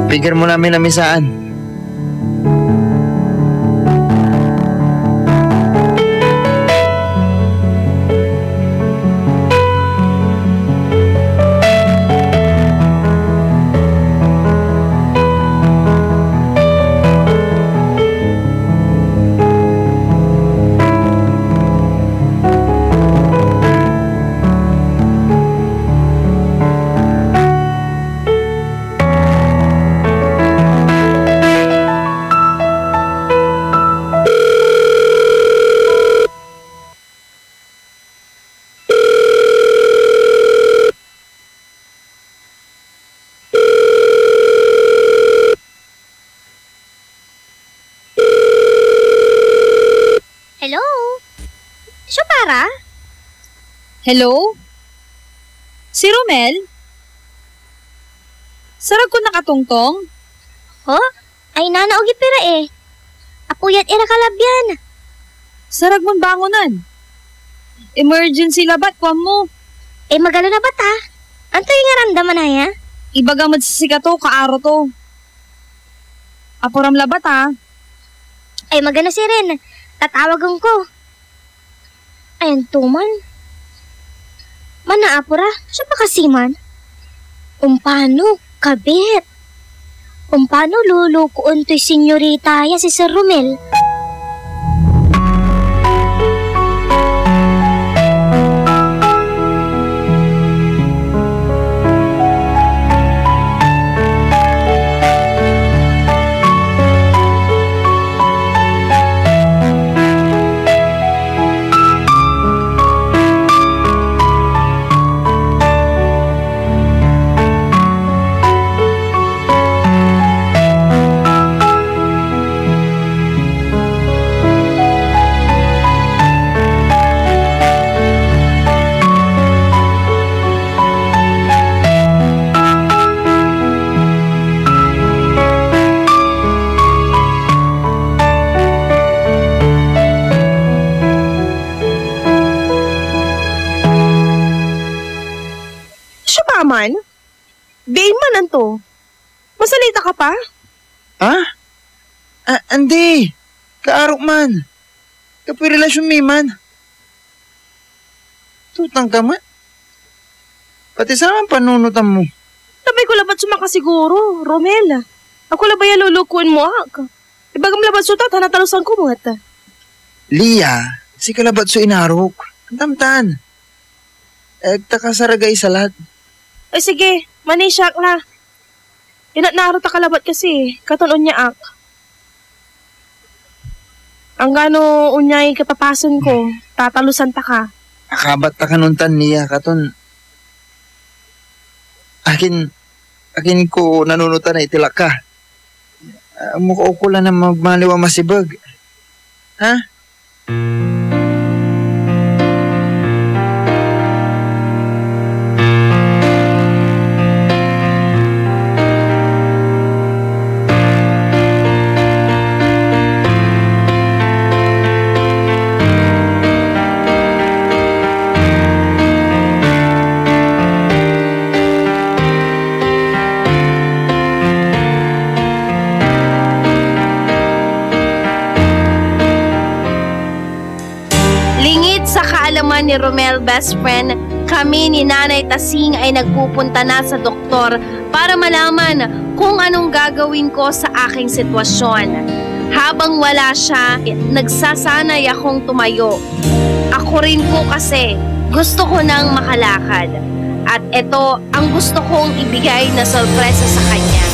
S8: Figure mo namin na misaan.
S10: Hello? Si Romel? Sarag ko nakatungtong?
S3: Oh? Ay nanaogi pira eh. Apuyat ira kalabyan.
S10: Sarag mong bangunan. Emergency labat kwa mo.
S3: Magalo na ba ta? Anto yung naramdaman na ya?
S10: Ibagamad sa sikato, kaaro to. Apuram labat ha?
S3: Ay magano si Ren. Tatawagan ko. Ayan tuman. Mana apura, siya pa kasi man. Paano, kabit? Paano lulukuon to'y senyorita ya si Sir Romel?
S16: Man? Bain man anto. Masalita ka pa?
S8: Ha? Andi. Kaarok man. Kapoy relasyon mi man. Tutang ka man. Pati saan panunutan mo?
S16: Tabay ko labat sumakasiguro, Romel. Ako labay lulukuin mo ak. Ibagam labat sutat, hanatalusan ko mo ata.
S8: Lia, si kalabat so inarok. Tamtan. Takasaragay sa lahat.
S16: Ay sige, manisyak la. Inat ta kalabat kasi, katunon niya ak. Ang gano unyay katapasan ko, tatalusan ta ka.
S8: Akabat ta kanuntan niya, katon. Akin ko nanunutan na itilak ka. Mukha ko lang na magmaliwa masibag. Ha?
S16: Lingid sa kaalaman ni Romel, best friend, kami ni Nanay Tasing ay nagpupunta na sa doktor para malaman kung anong gagawin ko sa aking sitwasyon. Habang wala siya, nagsasanay akong tumayo. Ako rin po kasi gusto ko nang makalakad. At ito ang gusto kong ibigay na sorpresa sa kanya.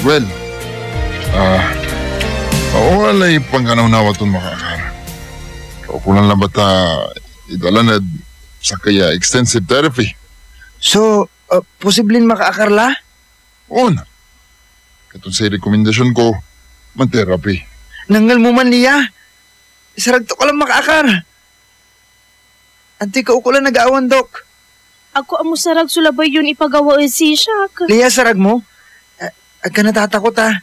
S12: Well, walay pangkanaw-nawa itong makakara. Kaukulan lang ba ta idalanad sa kaya extensive therapy?
S8: So, posibleng makaakarla?
S12: Oo na. Katong sa rekomendasyon ko, man-therapy.
S8: Nangal mo man niya. Sarag to ka lang makaakar. Anti ka ukulan nag-aawan, Dok.
S10: Ako amo sarag sulabay yun ipagawa si Shaq.
S8: Lia, sarag mo? Ag ka natatakot ha.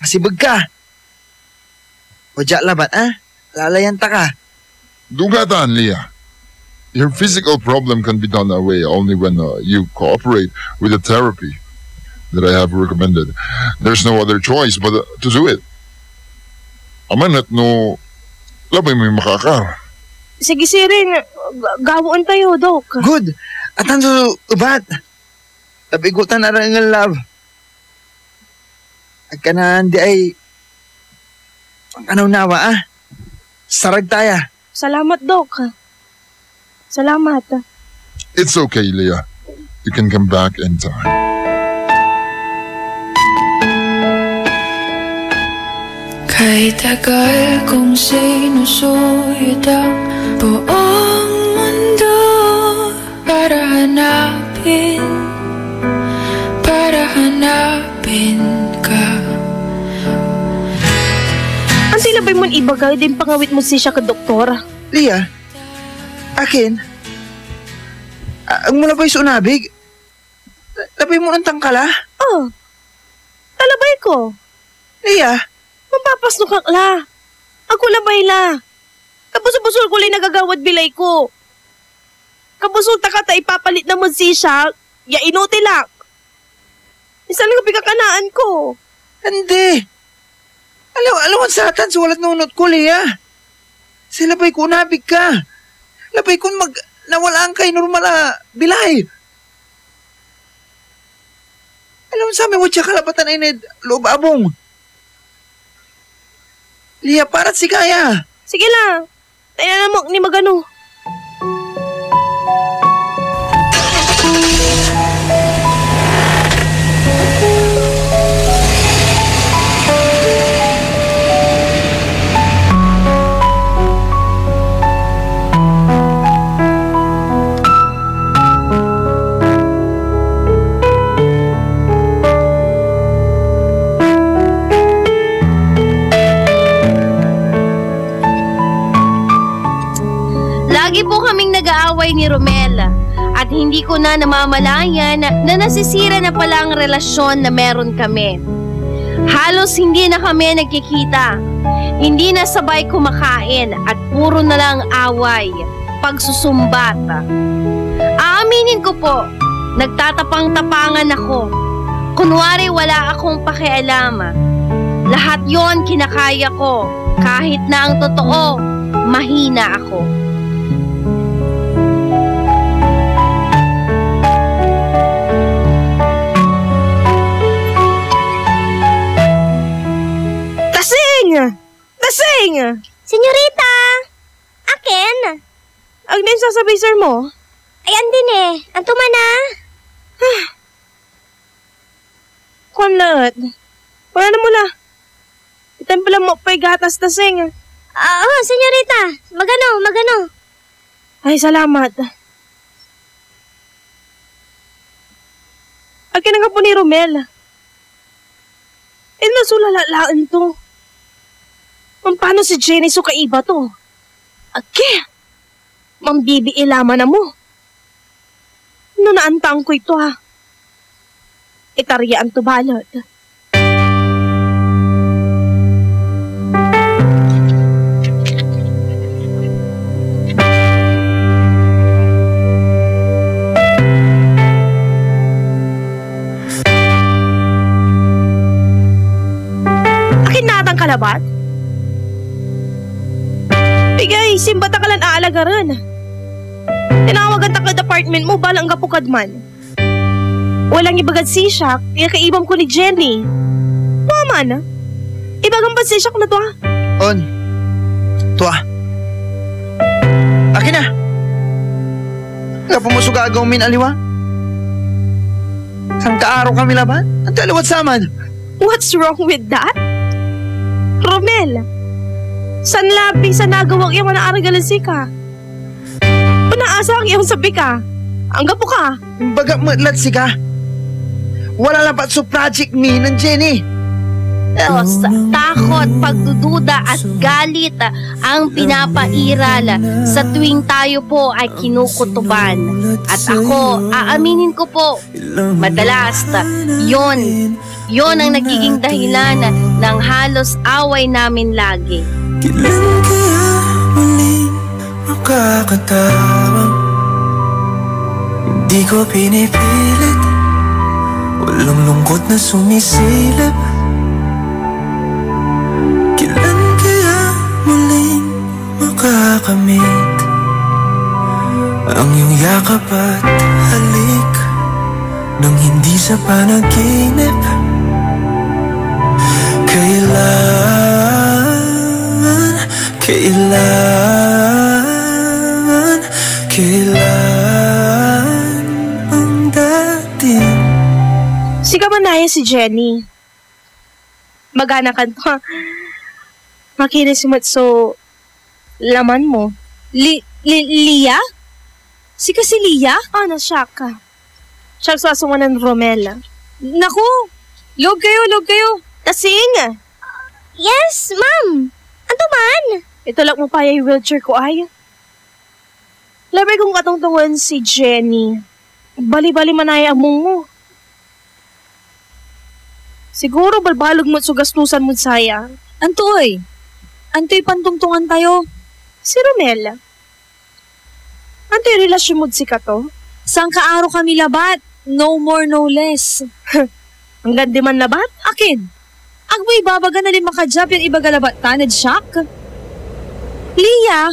S8: Masibag ka. Wadya labat ha. Lalayan ta ka.
S12: Dugatan, Lia. Your physical problem can be done away only when you cooperate with the therapy that I have recommended. There's no other choice but to do it. Amanat no, labay may makakar.
S10: Sige, Sirin. Gawon tayo, Dok.
S8: Good. At ang ubat. Labigutan na rin ang love. At ka na hindi ay pangkanaw-nawa ah. Sarag taya.
S10: Salamat, Dok. Salamat.
S12: It's okay, Leah. You can come back anytime.
S1: Kay tagal kong sinusuyod ang buong mundo para hanapin ka.
S10: Ang tilabay mo'n ibagay din pangawit mo siya ka doktor.
S8: Lia, akin? Ang mula ba'y sunabig? Labay mo ang tangkala?
S10: Oh, talabay ko.
S8: Lia?
S10: Mapapasno ka la. Ako labay la. Kabusol-busol ko lang nagagawad bilay ko. Kabusol ta ka ta ipapalit naman siya. Ya inuti lang. Isa lang ang pikakanaan ko.
S8: Hindi. Alawan sa atan sa walat nunot ko, Lia. Sila ba'y kunabig ka. Labay kung nawalaan kay normal bilay. Alam sa amin, watcha kalapatan ay ned loob abong. Lia, parat si Kaya.
S10: Sige lang. Tayo na mo ni magano.
S16: Lagi po kaming nag-aaway ni Romel at hindi ko na namamalayan na nasisira na pala ang relasyon na meron kami. Halos hindi na kami nagkikita, hindi na sabay kumakain at puro na lang away, pagsusumbat. Aaminin ko po, nagtatapang-tapangan ako. Kunwari wala akong pakialam. Lahat yon kinakaya ko, kahit na ang totoo, mahina ako.
S10: Tasing!
S3: Senyorita! Akin?
S10: Ang din sasabihin sir mo?
S3: Ay, andin eh. Anto man na.
S10: Kunlat. Wala na mula. Itan pala mo pa'y gatas tasing.
S3: Senyorita. Magano.
S10: Ay, salamat. Akin na nga po ni Romel. Nasulalalaan to. Paano si Jenny so kaiba to? Ake, mambibi ilama na mo. Naantang ko ito ha. Itaryaan to balot. makalabat? Bigay, simba ta ka lang aalagaran. Tinawagan ta ka department mo, balang gapukad man. Walang ibagad si Shaq, kaya kaibam ko ni Jenny. Waman, ibagang pa si Shaq na to ha?
S8: On. Tuwa. Akin na. Nga pumusugagaw min aliwa. Sang kaaraw kami laban? Ang taliwat saman.
S10: What's wrong with that? Romel, san labi sa nagawang iyong manaaragalan si ka? Panaasa ang iyong sabi ka? Ang gapo ka?
S8: Baga matlat si ka. Wala lang pa sa project mi ng Jenny.
S3: Diyos, takot, pagdududa at galit ang pinapairal sa tuwing tayo po ay kinukutuban. At ako, aaminin ko po, madalas, yon ang nagiging dahilan ng halos away namin lagi.
S6: Kailan kaya muling makakatawang? Hindi ko pinipilit, walang lungkot na sumisilip. Kailan kaya muling makakamit ang iyong yakap at halik nang hindi sa panaginip? Kailan ang dating?
S10: Si kamanaya si Jenny. Magana ka to. Makinis mo so laman mo. Lia? Si kasi Lia? Ano, siya ka. Siya sasungan ng Romel. Naku! Loob kayo! Tasing!
S3: Yes, ma'am! Ano man?
S10: Ito lang mo pa yung wheelchair ko ay. Labay kong katungtungan si Jenny. Bali-bali manay among mo. Siguro balbalog mo at sugastusan mo saya.
S16: Antoy pantungtungan tayo.
S10: Si Romel. Antoy relasyon mo si Kato?
S16: Sang kaaro kami labat. No more, no less.
S10: Ang gandi man labat?
S16: Akin. Agmoy babaga na rin makajab yung ibagalabat ka, Shock. Lia,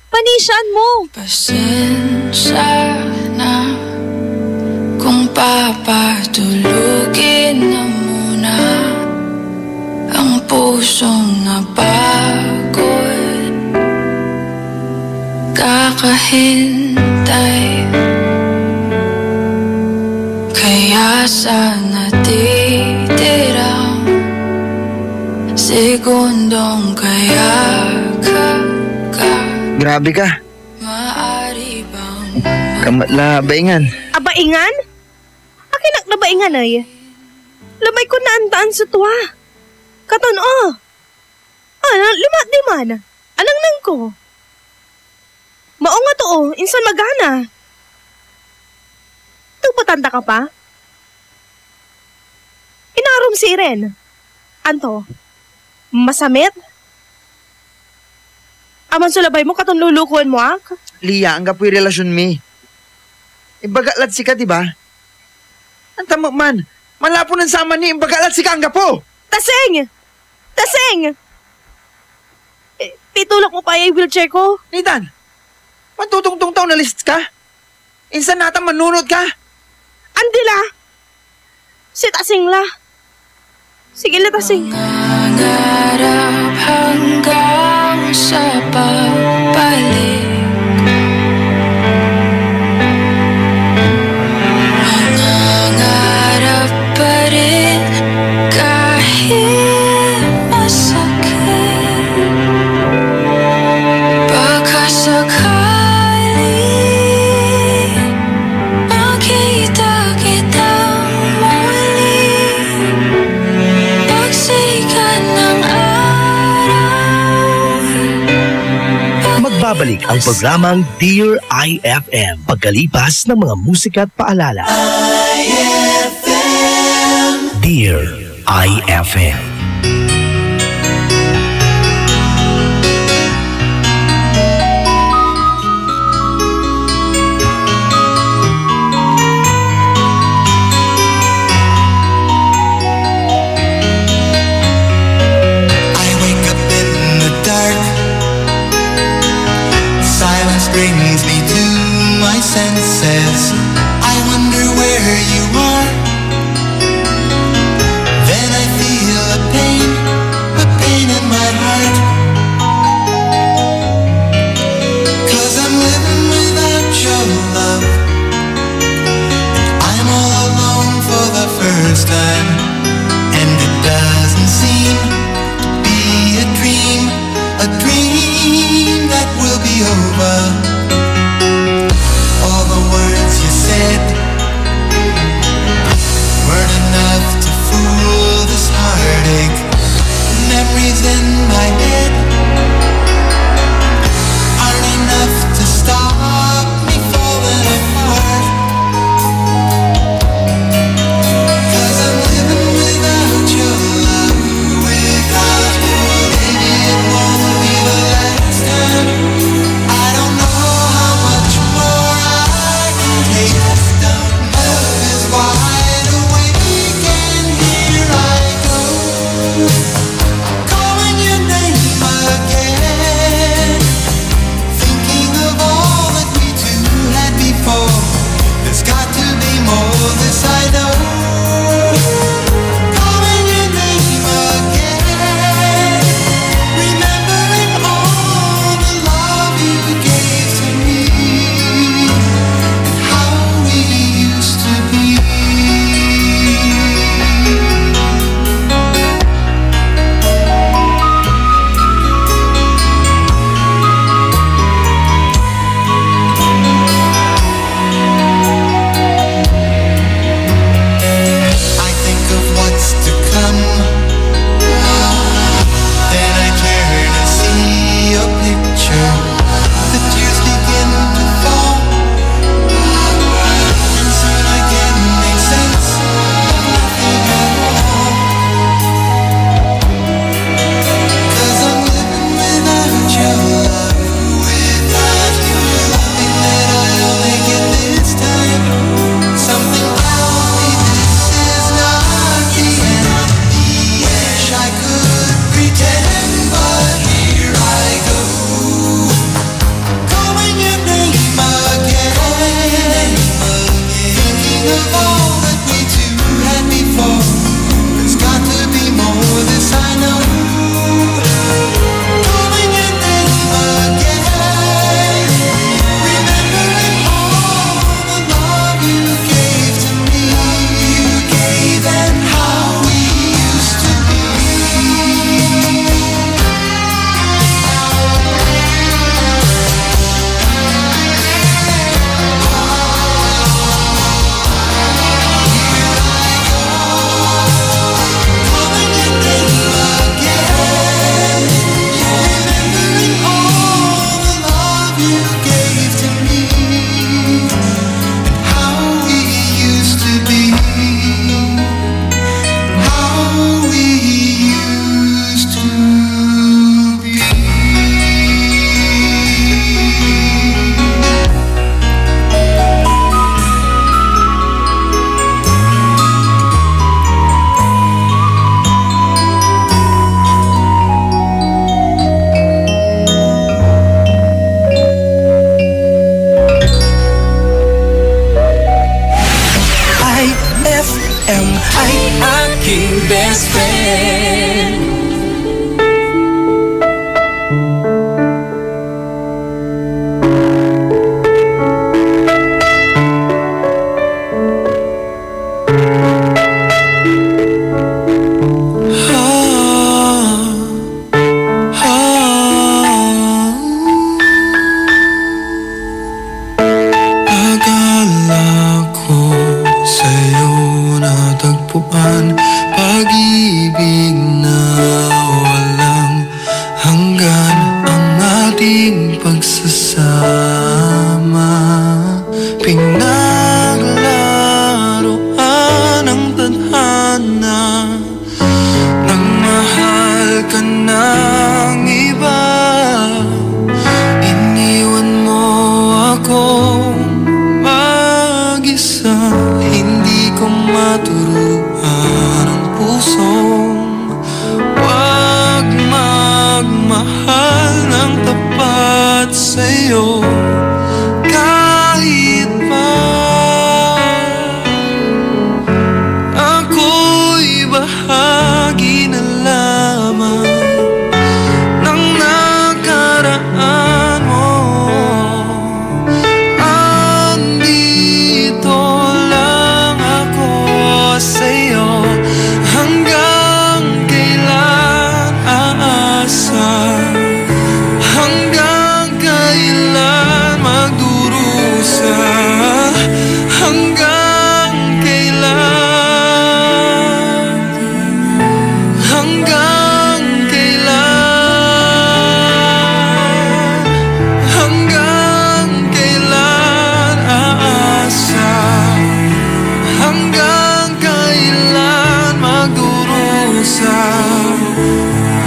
S16: panisyan mo.
S6: Pasensya na kung papatulugin na muna ang pusong napagod. Kakahintay, kaya sana titirang segundong kaya
S8: Grabe ka.
S6: maaari bang
S8: Labaingan.
S10: Abaingan? Akin na baingan ay. Lamay ko na antaan sa tuwa. Katon lima di man. Alang nang ko. Mao nga to insan magana. Tupatanda ka pa? Inarom si Irene. Anto? Masamit? Aman sulabay mo katon lulukuan mo ak?
S8: Lia, ang gapoy relasyon mi. Ibagalat si ka, diba? Ang tama man. Malapo ng sama ni ibagalat si ka ang gapo.
S10: Taseng! Pitulak mo pa yung wheelchair ko.
S8: Nathan, matutungtong taon na list ka? Insan nata manunod ka?
S10: Andila! Si Taseng la. Sige la, Taseng.
S6: Nangarap hanggang sa pagbalik. Nangarap pa rin kahit masakit. Baka sakali makita kitang muli. Pagsikat ng
S23: Magbabalik ang programang Dear IFM pagkalipas ng mga musika at paalala. Dear IFM.
S6: I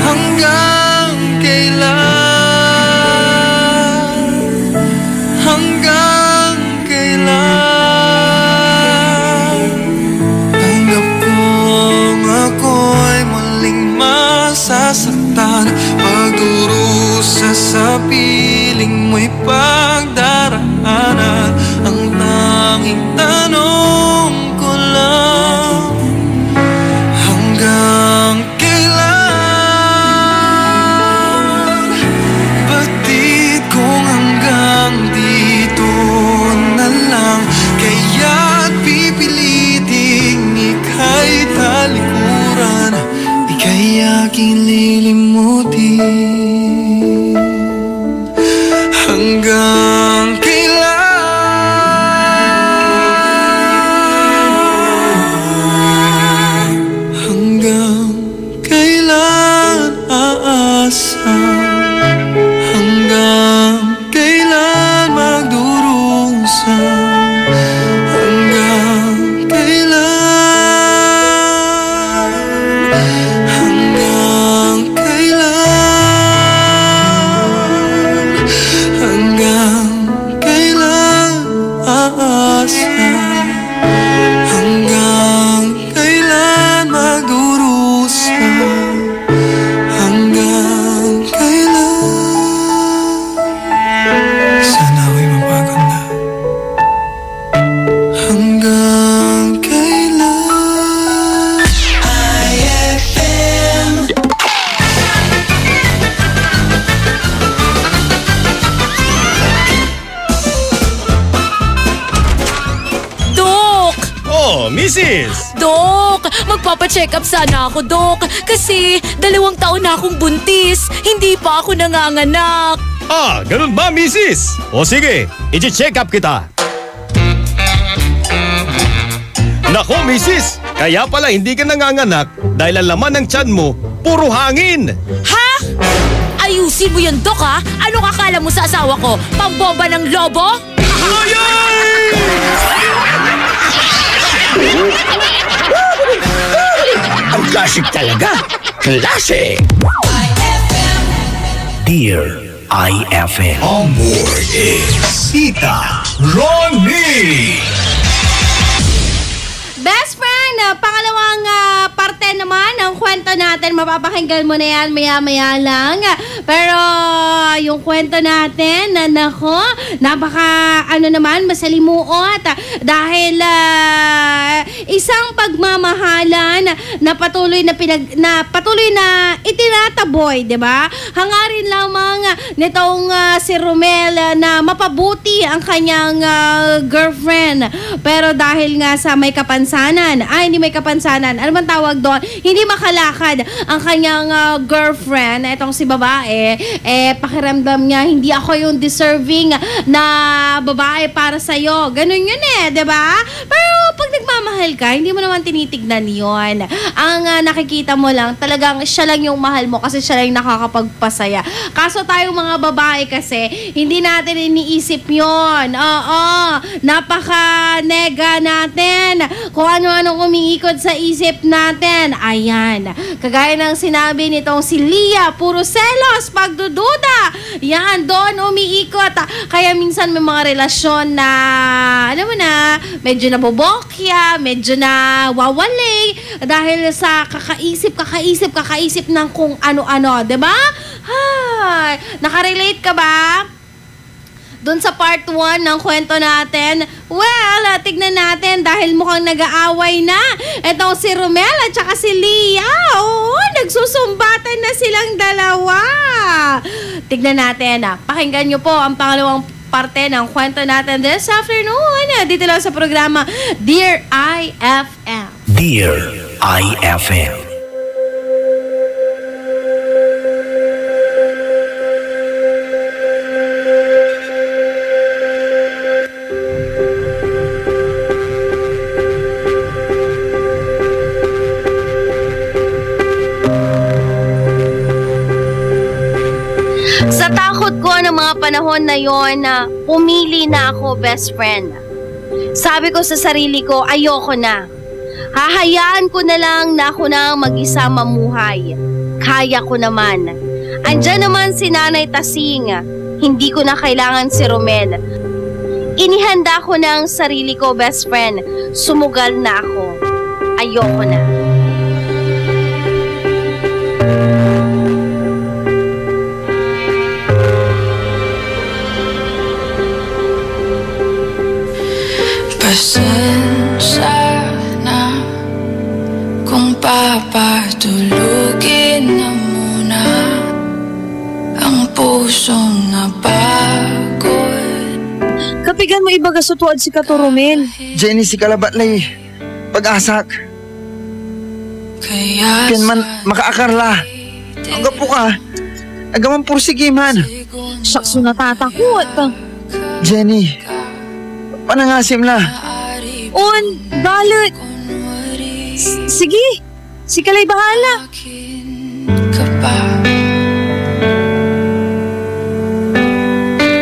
S6: Hanggang kailan? Hanggang kailan? Tanggap kong ako'y muling masasaktan, pagdurusa sa piling mo'y pagdaraanan. Ang tanging tanong ko lang, hanggang kailan? Batid kong hanggang dito na lang, kaya't pipiliting ika'y talikuran, ika'y aking lilimutin. Hanggang kailan? Hanggang kailan aasa? Hanggang kailan magdurusa? Hanggang kailan? Hanggang kailan? Hanggang kailan aasa? Hanggang kailan magdurusa? Hanggang kailan? Sana ako'y mapagod na. Hanggang kailan? IFM.
S4: Dok!
S13: Oh, Mrs.
S4: Dok! Magpapacheck up sana ako, Dok. Kasi 2 taon na akong buntis. Hindi pa ako nanganganak.
S13: Ah, ganun ba, Mrs.? O sige, i-check up kita. Nako, Mrs. Kaya pala hindi ka nanganganak dahil ang laman ng tiyan mo, puro hangin.
S4: Ha? Ayusin mo yun, Dok, ha? Ano kakala mo sa asawa ko? Pambomba ng lobo?
S23: Ang classic talaga. Classic. Dear IFM.
S7: On board is Tita Ronnie.
S20: Best friend, pangalawang parte naman ng kwento natin. Mapapakinggan mo na yan maya-maya lang. Pero yung kwento natin, nako, napaka masalimuot. Dahil isang pagmamahalan na patuloy na itinataboy, 'di ba? Hangarin lamang nitong si Romel na mapabuti ang kanyang girlfriend. Pero dahil nga sa may kapansanan, hindi may kapansanan, ano bang tawag doon? Hindi makalakad ang kanyang girlfriend, itong si babae, pakiramdam niya, hindi ako yung deserving na babae para sa'yo. Ganun yun diba? Pero pag nagmamahal ka, hindi mo naman tinitignan yon. Ang nakikita mo lang, talagang siya lang yung mahal mo kasi siya lang nakakapagpasaya. Kaso tayong mga babae kasi, hindi natin iniisip yon. Oo, napaka-nega natin. Kung ano-anong umiikot sa isip natin. Ayan. Kagaya ng sinabi nitong si Lia, puro selos, pagdududa. Yan, doon umiikot. Kaya minsan may mga relasyon na, alam mo na, medyo nabobokya, medyo na wawali dahil sa kakaisip ng kung ano-ano, 'di ba? Hay, nakarelate ka ba? Doon sa part 1 ng kwento natin, well, tignan natin dahil mukhang nag-aaway na. Itong si Romel at saka si Lia. Oo, nagsusumbatan na silang dalawa. Tignan natin. Pakinggan nyo po ang pangalawang parte ng kwento natin this afternoon. Dito lang sa programa Dear IFM.
S23: Dear IFM.
S20: Sa takot ko ng mga panahon na yon na pumili na ako, best friend. Sabi ko sa sarili ko, ayoko na.
S16: Hahayaan ko na lang na ako na mag-isa mamuhay. Kaya ko naman. Andyan naman si Nanay Tasing. Hindi ko na kailangan si Romel. Inihanda ko ng sarili ko, best friend. Sumugal na ako. Ayoko na.
S6: Pasensya na kung papatulugin na muna ang pusong napagod.
S10: Kapigan mo ibaga sa tuwad si Kato Romel.
S8: Jenny, si Kalabatlay. Pag-asak. Ken man makaakarla. Ang gapo ka. Agaman pursigiman.
S10: Shucks, natatakot.
S8: Jenny. Panangasim na.
S10: On, balut. Sige, si Kalay bahala.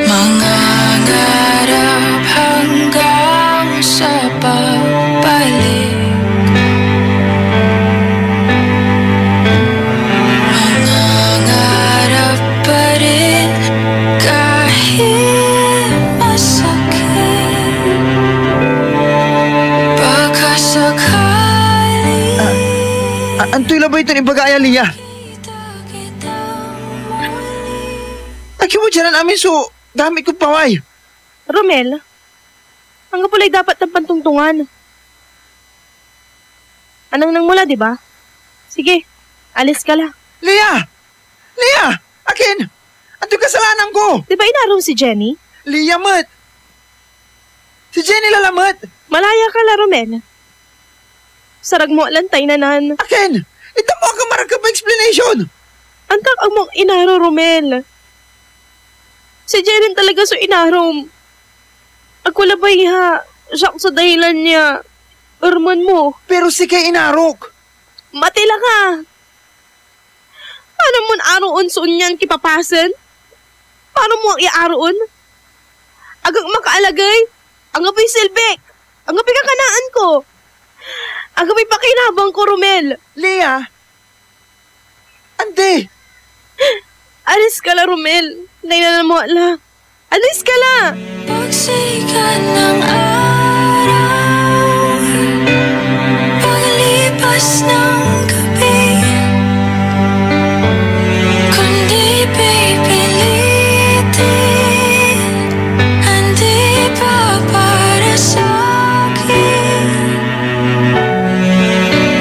S6: Mangangarap hanggang sa pagbalik. Mangangarap pa rin kahit masakit. Pagkasakali
S8: Antoy labay ito ni Bagaya, Lia. Aki mo dyan namin so dami ko paway.
S10: Romel, ang kapulay dapat ng pantungtungan. Anong nang mula, di ba? Sige, alis ka lang.
S8: Lia! Lia! Akin! Antoy kasalanan ko!
S10: Di ba inarong si Jenny?
S8: Lia, mat! Si Jenny lalamat!
S10: Malaya ka la, Romel. Sarag mo alantay na nan.
S8: Akin! Ito mo ang kamarag ka pa explanation!
S10: Antak ang mong inaro, Romel. Si Jenny talaga so inarom. Ako labay ha. Siyak sa dahilan niya. Urman mo.
S8: Pero si kay inarok.
S10: Matila ka. Paano mo aroon sa unyan kipapasan? Paano mo iaroon? Agang makaalagay? Ang apay silbik. Ang apay kakanaan ko. Ang apay pakinabang ko, Romel.
S8: Lea. Ante.
S10: Alis ka la, Romel. Nainala mo ala. Alis ka la.
S6: Pagsikat ng araw, paglipas ng gabi, kundi pipilitin, hindi pa para sa'kin.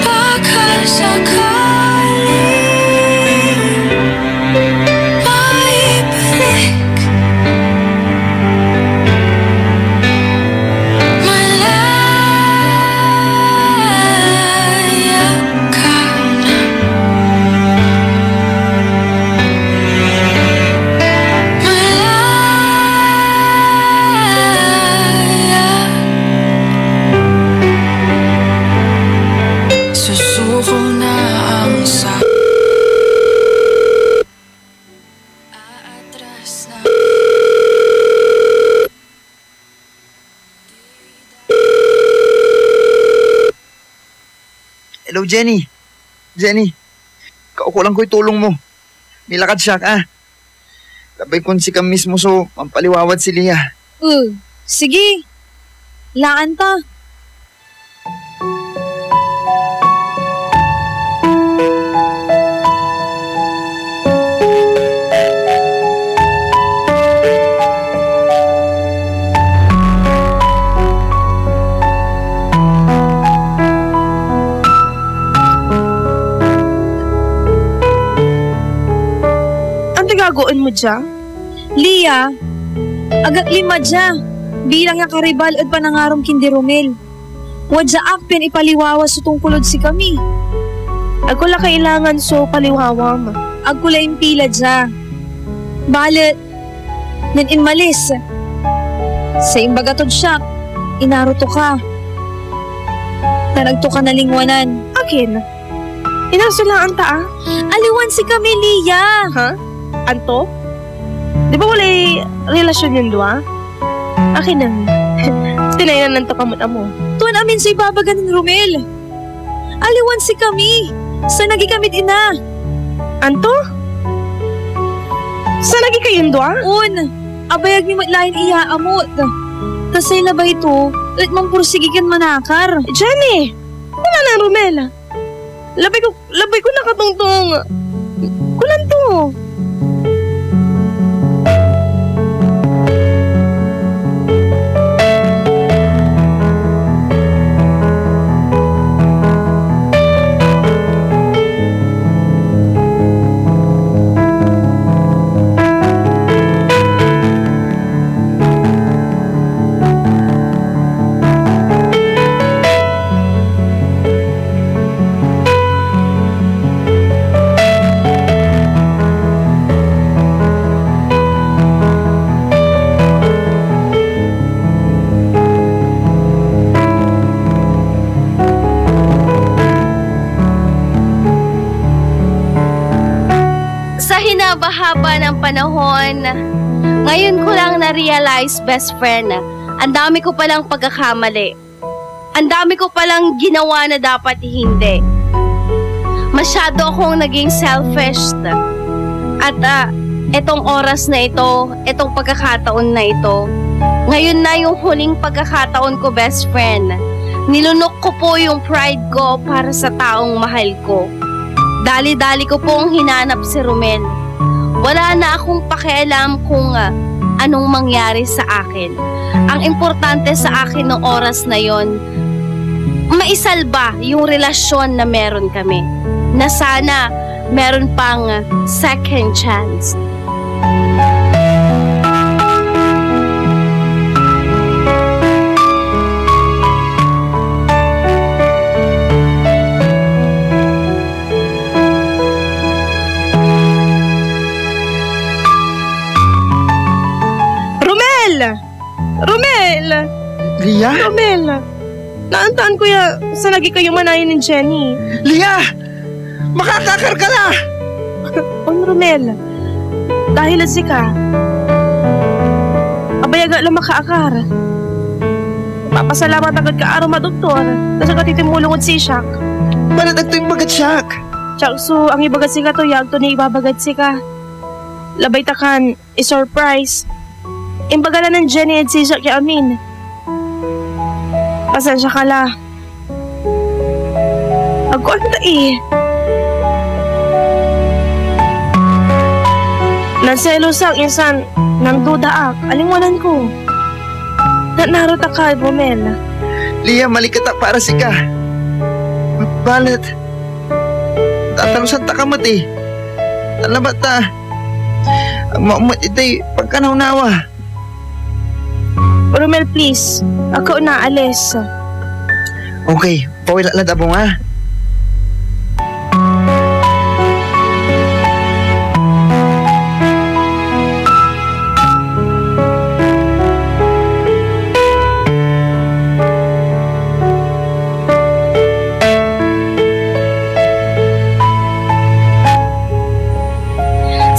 S6: Baka sakaling maibalik. Susuko na ang sa aatras na.
S8: Hello, Jenny. Jenny. Kauko lang ko'y tulong mo. Nilakad siya ka. Labay kon si kam mismo so mampaliwawad si Lia.
S10: Sige. Laan ta. Gagoon mo dya? Lia, agak lima dya. Bilang nga karibal at panangarom kindi Romel. Wadya akpen ipaliwawas so tungkulod si kami. Ako la kailangan so paliwawam. Ako la impila dya. Balit, nin inmalis. Sa imbagatod siya, inaruto ka. Taragto ka na lingwanan. Akin? Inasulaan ta ah? Aliwan si kami, Lia. Ha? Anto? Di ba walay relasyon yun doa? Akin na. Tinainan lang to kamot mo. Tuwan amin sa ibabagan ng Romel.
S16: Aliwan si kami. Sa nagi kami ina.
S10: Anto? Sa nagi kayong doa?
S16: Un. Abayag ni matlain iya amot. Tasay labay ito. At mangpursigikan manakar.
S10: Jenny! Wala na, Romel. Labay ko nakatungtong. Kulan to.
S15: Haba ng panahon, ngayon ko lang na-realize, best friend, ang dami ko palang pagkakamali. Ang dami ko palang ginawa na dapat hindi. Masyado akong naging selfish. At etong oras na ito, etong pagkakataon na ito, ngayon na yung huling pagkakataon ko, best friend. Nilunok ko po yung pride ko para sa taong mahal ko. Dali-dali ko pong hinanap si Romel. Wala na akong pakialam kung anong mangyari sa akin. Ang importante sa akin ng oras na yon, maisalba yung relasyon na meron kami. Na sana meron pang second chance.
S10: Romel!
S8: Lia?
S10: Romel! Naantaan ko sa lagi kayo manayin ni Jenny.
S8: Lia! Makakakar ka na!
S10: Romel, dahil si ka, abayaga lang makaakar. Papasalamat agad ka araw madoktor, kasi katitimulong si Shak.
S8: Banadag to yung bagat Shak.
S10: Shak, so ang ibagat si ka to, yag to na ibabagat si ka. Labay takan, i-surprise. Imbagalan ng Jenny at si Shak kay Amin. Pasensya ka la. Agwanta Nanselos ang insan nang dudaak, alinganan ko. Narota ka, Romel.
S8: Lia, malikata para si ka. Balat. Tatalusan ta kamot Talabat ta. Ang maumot itay pagkanaunawa.
S10: Romel, please. Ako na alis.
S8: Okay, pawila lang abong ha.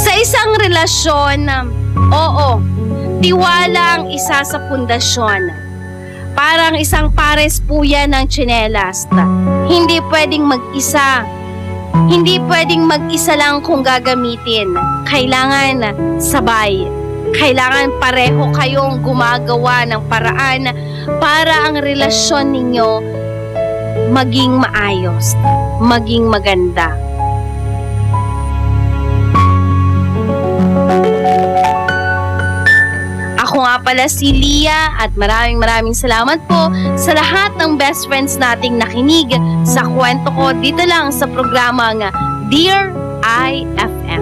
S15: Sa isang relasyon, oo, tiwala ang isa sa pundasyon. Parang isang pares po yan ng tsinelas. Hindi pwedeng mag-isa. Hindi pwedeng mag-isa lang kung gagamitin. Kailangan sabay. Kailangan pareho kayong gumagawa ng paraan para ang relasyon ninyo maging maayos, maging maganda. Ako nga pala si Lia at maraming salamat po sa lahat ng best friends nating nakinig sa kwento ko dito lang sa programang Dear IFM.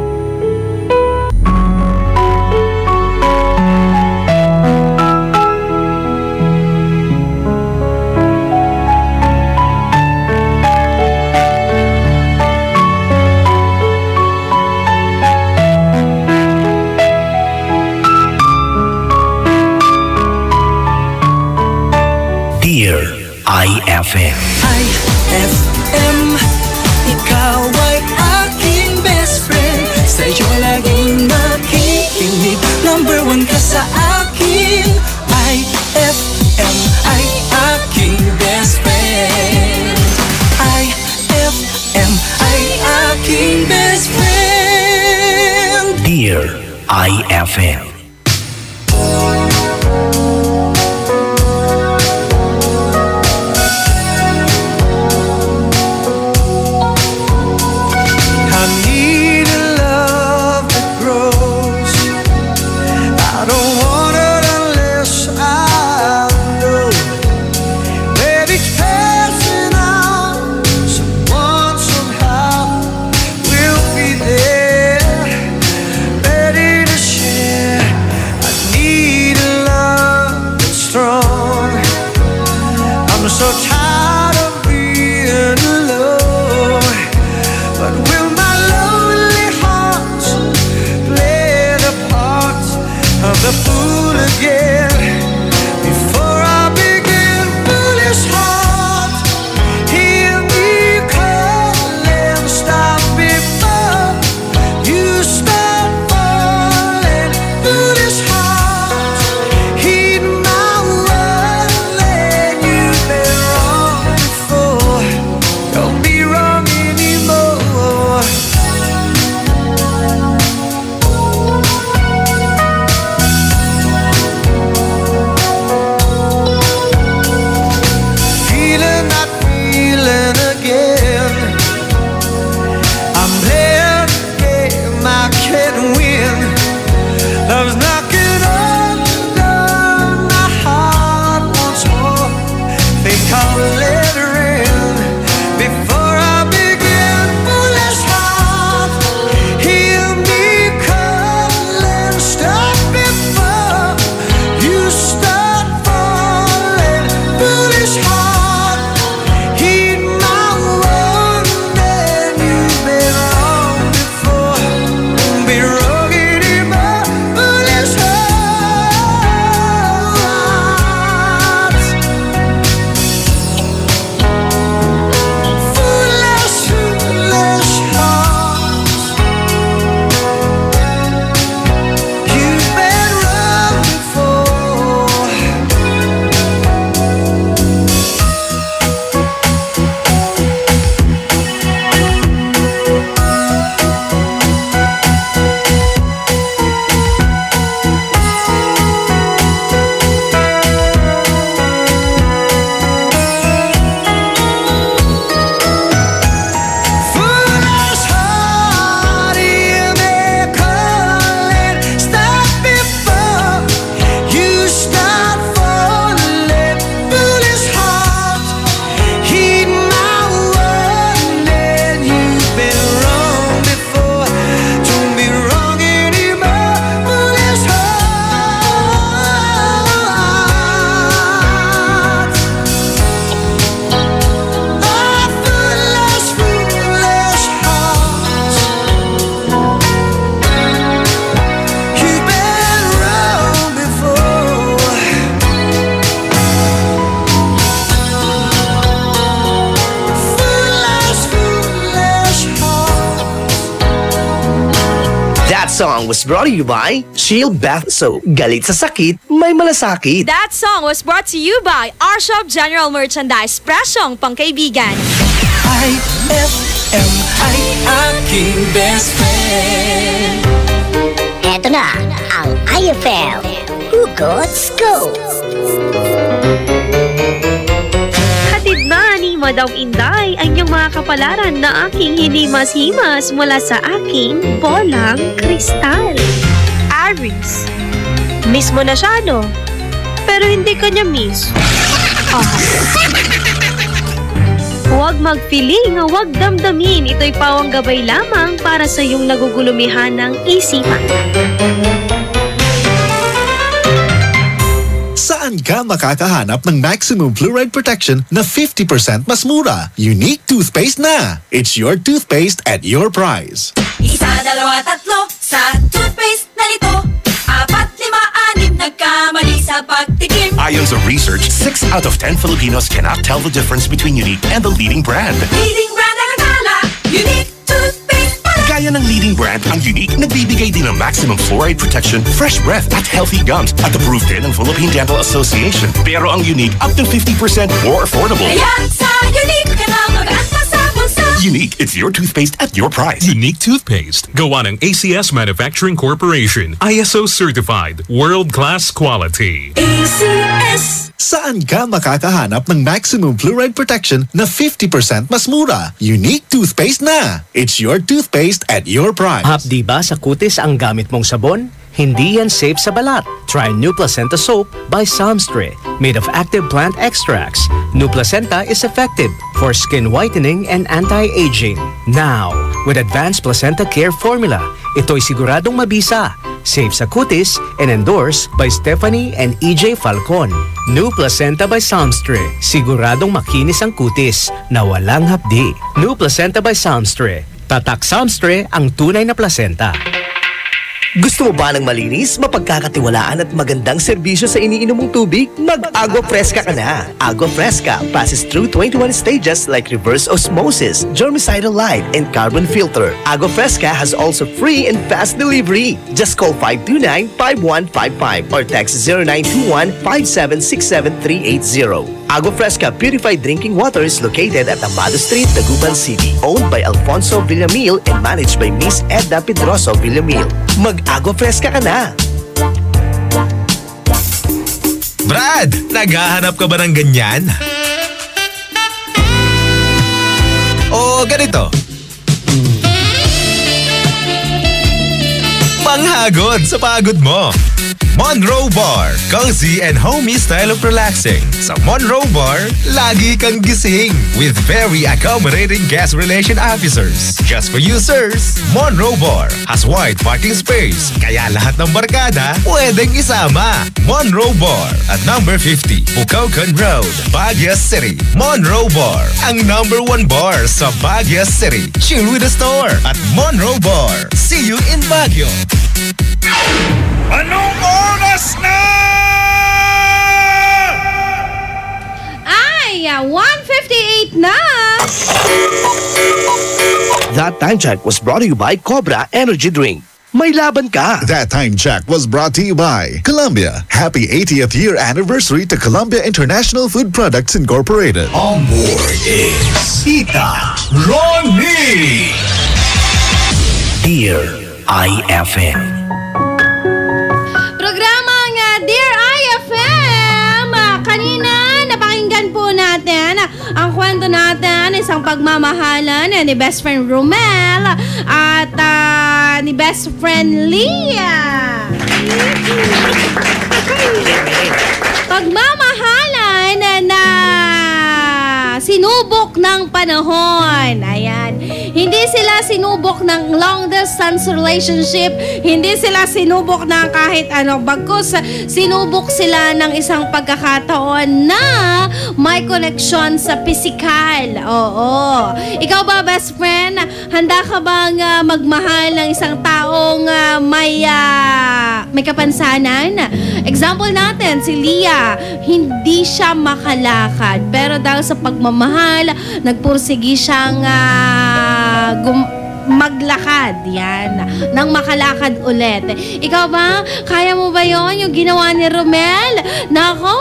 S23: Dear IFM.
S6: IFM, ikaw ay aking best friend. Sa'yo laging nakikinig. Number 1 ka sa akin. IFM ay aking best friend. IFM.
S23: IFM. Song was brought to you by Shield Bath Soap. Galit sa sakit, may malasakit.
S16: That song was brought to you by Our Shop General Merchandise. Presyong pangkaibigan.
S6: IFM ay aking best friend.
S3: Eto na ang IFM Hugot Scoop.
S10: Hatid na ni Madam Inday ang iyong mga kapalaran na aking hinimas-himas mula sa aking bolang kristal. Aries. Miss mo na siya, no? Pero hindi ka niya miss. Huwag mag-feeling, huwag damdamin. Ito'y pawang gabay lamang para sa iyong nagugulumihan ng isipan.
S7: Saan ka makakahanap ng maximum fluoride protection na 50% mas mura? Unique toothpaste na! It's your toothpaste at your price.
S1: Isa, dalawa, tatlo sa toothpaste na ito. 4, 5, 6 nagkamali sa pagtikim.
S17: Ayon sa research, 6 out of 10 Filipinos cannot tell the difference between Unique and the leading brand.
S1: Leading brand ang akala, Unique toothpaste pala.
S17: Gaya ng leading brand, ang Unique nagbibigay din ng maximum fluoride protection, fresh breath at healthy gums at approved din ng Philippine Dental Association. Pero ang Unique up to 50% more affordable.
S1: Kaya sa Unique ka na mag-anta sa bulsa.
S17: Unique, it's your toothpaste at your price.
S9: Unique toothpaste. Gawa ng ACS Manufacturing Corporation. ISO certified. World-class quality.
S1: ACS.
S7: Saan ka makakahanap ng maximum fluoride protection na 50% mas mura? Unique toothpaste na. It's your toothpaste at your price.
S23: Hapdi ba sa kutis ang gamit mong sabon? Hindi yan safe sa balat. Try New Placenta Soap by Samstre. Made of active plant extracts, New Placenta is effective for skin whitening and anti-aging. Now, with Advanced Placenta Care Formula, ito'y siguradong mabisa, safe sa kutis, and endorsed by Stephanie and EJ Falcon. New Placenta by Samstre. Siguradong makinis ang kutis na walang hapdi. New Placenta by Samstre. Tatak Samstre ang tunay na placenta. Gusto mo ba ng malinis, mapagkakatiwalaan at magandang serbisyo sa iniinom mong tubig? Mag-Agua Fresca ka na! Agua Fresca passes through 21 stages like reverse osmosis, germicidal light, and carbon filter. Agua Fresca has also free and fast delivery. Just call 529-5155 or text 0921-5767380. Agua Fresca Purified Drinking Water is located at Amado Street, Taguban City. Owned by Alfonso Villamil and managed by Miss Edna Pedroso Villamil. Mag-Agua Fresca ka na!
S14: Brad, naghahanap ka ba ng ganyan? O ganito? Panghagod sa pagod mo. Monroe Bar, cozy and homey style of relaxing. Sa Monroe Bar, lagi kang gising with very accommodating guest relation officers. Just for you, sirs, Monroe Bar has wide parking space, kaya lahat ng barkada pwedeng isama. Monroe Bar at number 50, Bucaucan Road, Baguio City. Monroe Bar, ang number 1 bar sa Baguio City. Chill with the store at Monroe Bar. See you in Baguio.
S1: Anong oras na?
S20: Ay, 1:58 na!
S23: That time check was brought to you by Cobra Energy Drink. May laban ka!
S7: That time check was brought to you by Columbia. Happy 80th year anniversary to Columbia International Food Products Incorporated.
S1: On board is Tita Ronnie.
S23: Dear IFM.
S20: Programang Dear IFM, kanina napakinggan po natin ang kwento natin, isang pagmamahalan ni best friend Romel at ni best friend Leah. Pagmamahalan na sinubok ng panahon. Ayan. Hindi sila sinubok ng long distance relationship. Hindi sila sinubok ng kahit ano. Bagkus, sinubok sila ng isang pagkakataon na may koneksyon sa pisikal. Oo. Ikaw ba, best friend? Handa ka bang magmahal ng isang taong may kapansanan? Example natin, si Leah. Hindi siya makalakad. Pero dahil sa pagmamahal, nagpursigi siyang maglakad, yan, nang makalakad ulit. Ikaw ba? Kaya mo ba yon yung ginawa ni Romel? Nako,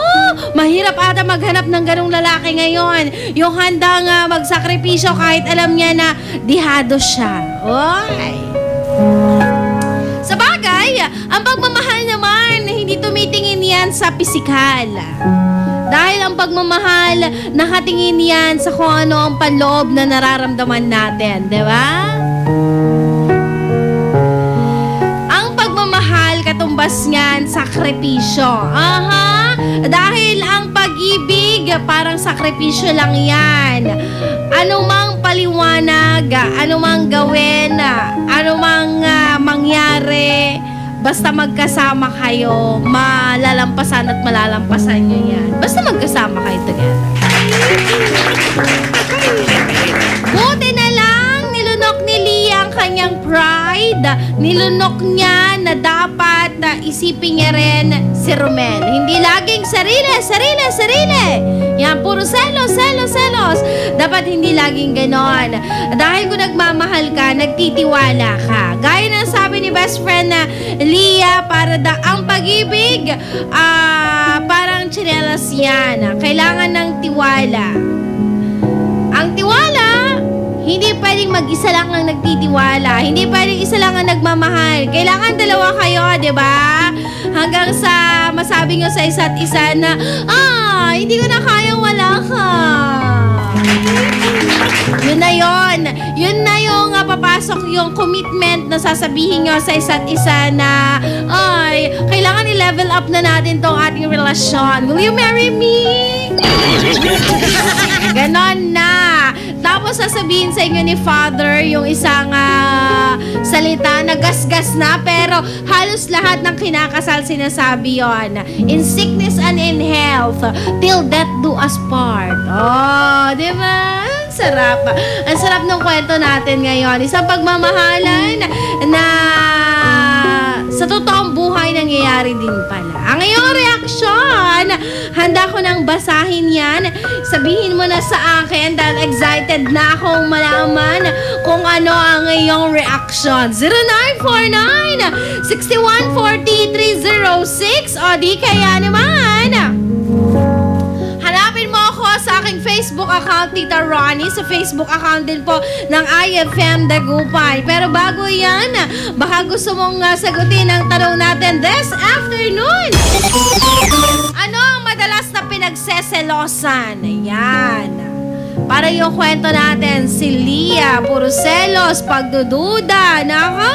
S20: mahirap ata maghanap ng ganong lalaki ngayon. Yung handang magsakripisyo kahit alam niya na dihado siya. Oy! Sa bagay, ang pagmamahal naman, hindi tumitingin yan sa pisikal. Dahil ang pagmamahal, nakatingin yan sa kung ano ang panloob na nararamdaman natin. Di ba? Ang pagmamahal, katumbas niyan, sakripisyo. Aha! Dahil ang pag-ibig, parang sakripisyo lang yan. Anumang paliwanag, anumang gawin, anumang mangyari, basta magkasama kayo, malalampasan at malalampasan nyo yan. Basta magkasama kayo together. Buti na lang, nilunok ni Leah ang kanyang pride. Nilunok niya na dapat isipin niya rin si Romel. Hindi laging sarili, sarili, sarili. Yan, puro selos, selos, selos. Dapat hindi laging ganon. Dahil kung nagmamahal ka, nagtitiwala ka. Gaya ng sabi ni best friend na Leah, para ang pag-ibig, parang tsinelas yan. Kailangan ng tiwala. Ang tiwala, hindi pwedeng mag-isa lang ang nagtitiwala. Hindi pwedeng isa lang ang nagmamahal. Kailangan dalawa kayo, di ba? Hanggang sa masabi nyo sa isa't isa na, hindi ko na kayang wala ka. Yun na yun. Yun na yung papasok yung commitment na sasabihin nyo sa isa't isa na, kailangan i-level up na natin tong ating relasyon. Will you marry me? Ganon na. Tapos sasabihin sa inyo ni Father yung isang salita na gasgas na, pero halos lahat ng kinakasal sinasabi yon. In sickness and in health, till death do us part. Oh, di ba? Sarap. Ang sarap ng kwento natin ngayon. Isang pagmamahalan na sa totoong buhay nangyayari din pala. Ang iyong reaksyon, handa ko nang basahin yan. Sabihin mo na sa akin dahil excited na akong malaman kung ano ang iyong reaksyon. 0949-614306 o di kaya naman hanapin mo ako sa aking Facebook account, Tita Ronnie, sa Facebook account din po ng IFM Dagupan. Pero bago yan, baka gusto mong sagutin ang tanong natin this afternoon. Ano ang madalas na pinagseselosan? Ayan. Para yung kwento natin, si Lia, puro selos, pagdududa. Nako!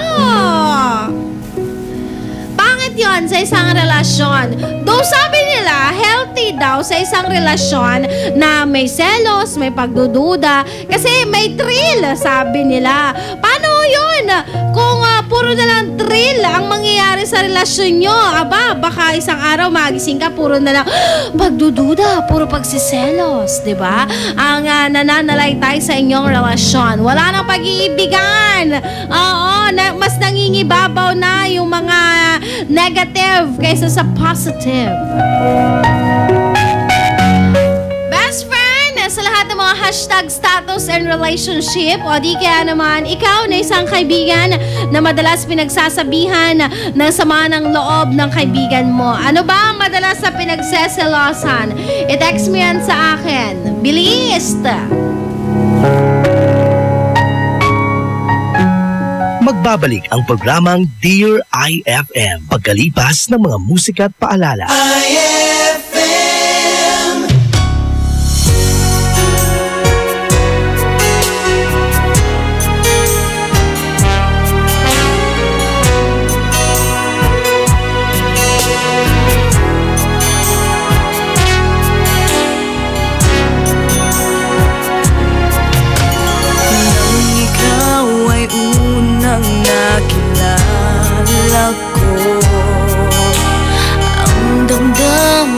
S20: Pangit yun sa isang relasyon. Though sabi nila, healthy daw sa isang relasyon na may selos, may pagdududa, kasi may thrill, sabi nila. Paano yun? Kung puro na lang thrill ang mangyayari sa relasyon nyo, baka isang araw magising ka, puro na lang pagdududa, puro pagsiselos, diba? Ang nananalaytay sa inyong relasyon. Wala nang pag-iibigan. Oo, mas nangingibabaw na yung mga negative kaysa sa positive. Best friend, sa lahat ng mga hashtag status and relationship, o di kaya naman ikaw na isang kaibigan na madalas pinagsasabihan ng sama ng loob ng kaibigan mo. Ano ba ang madalas na pinagseselosan? I-text mo yan sa akin. Bilis!
S11: Magbabalik ang programang Dear IFM pagkalipas ng mga musika at paalala.
S6: IFM.
S1: Nakilala ko ang damdamin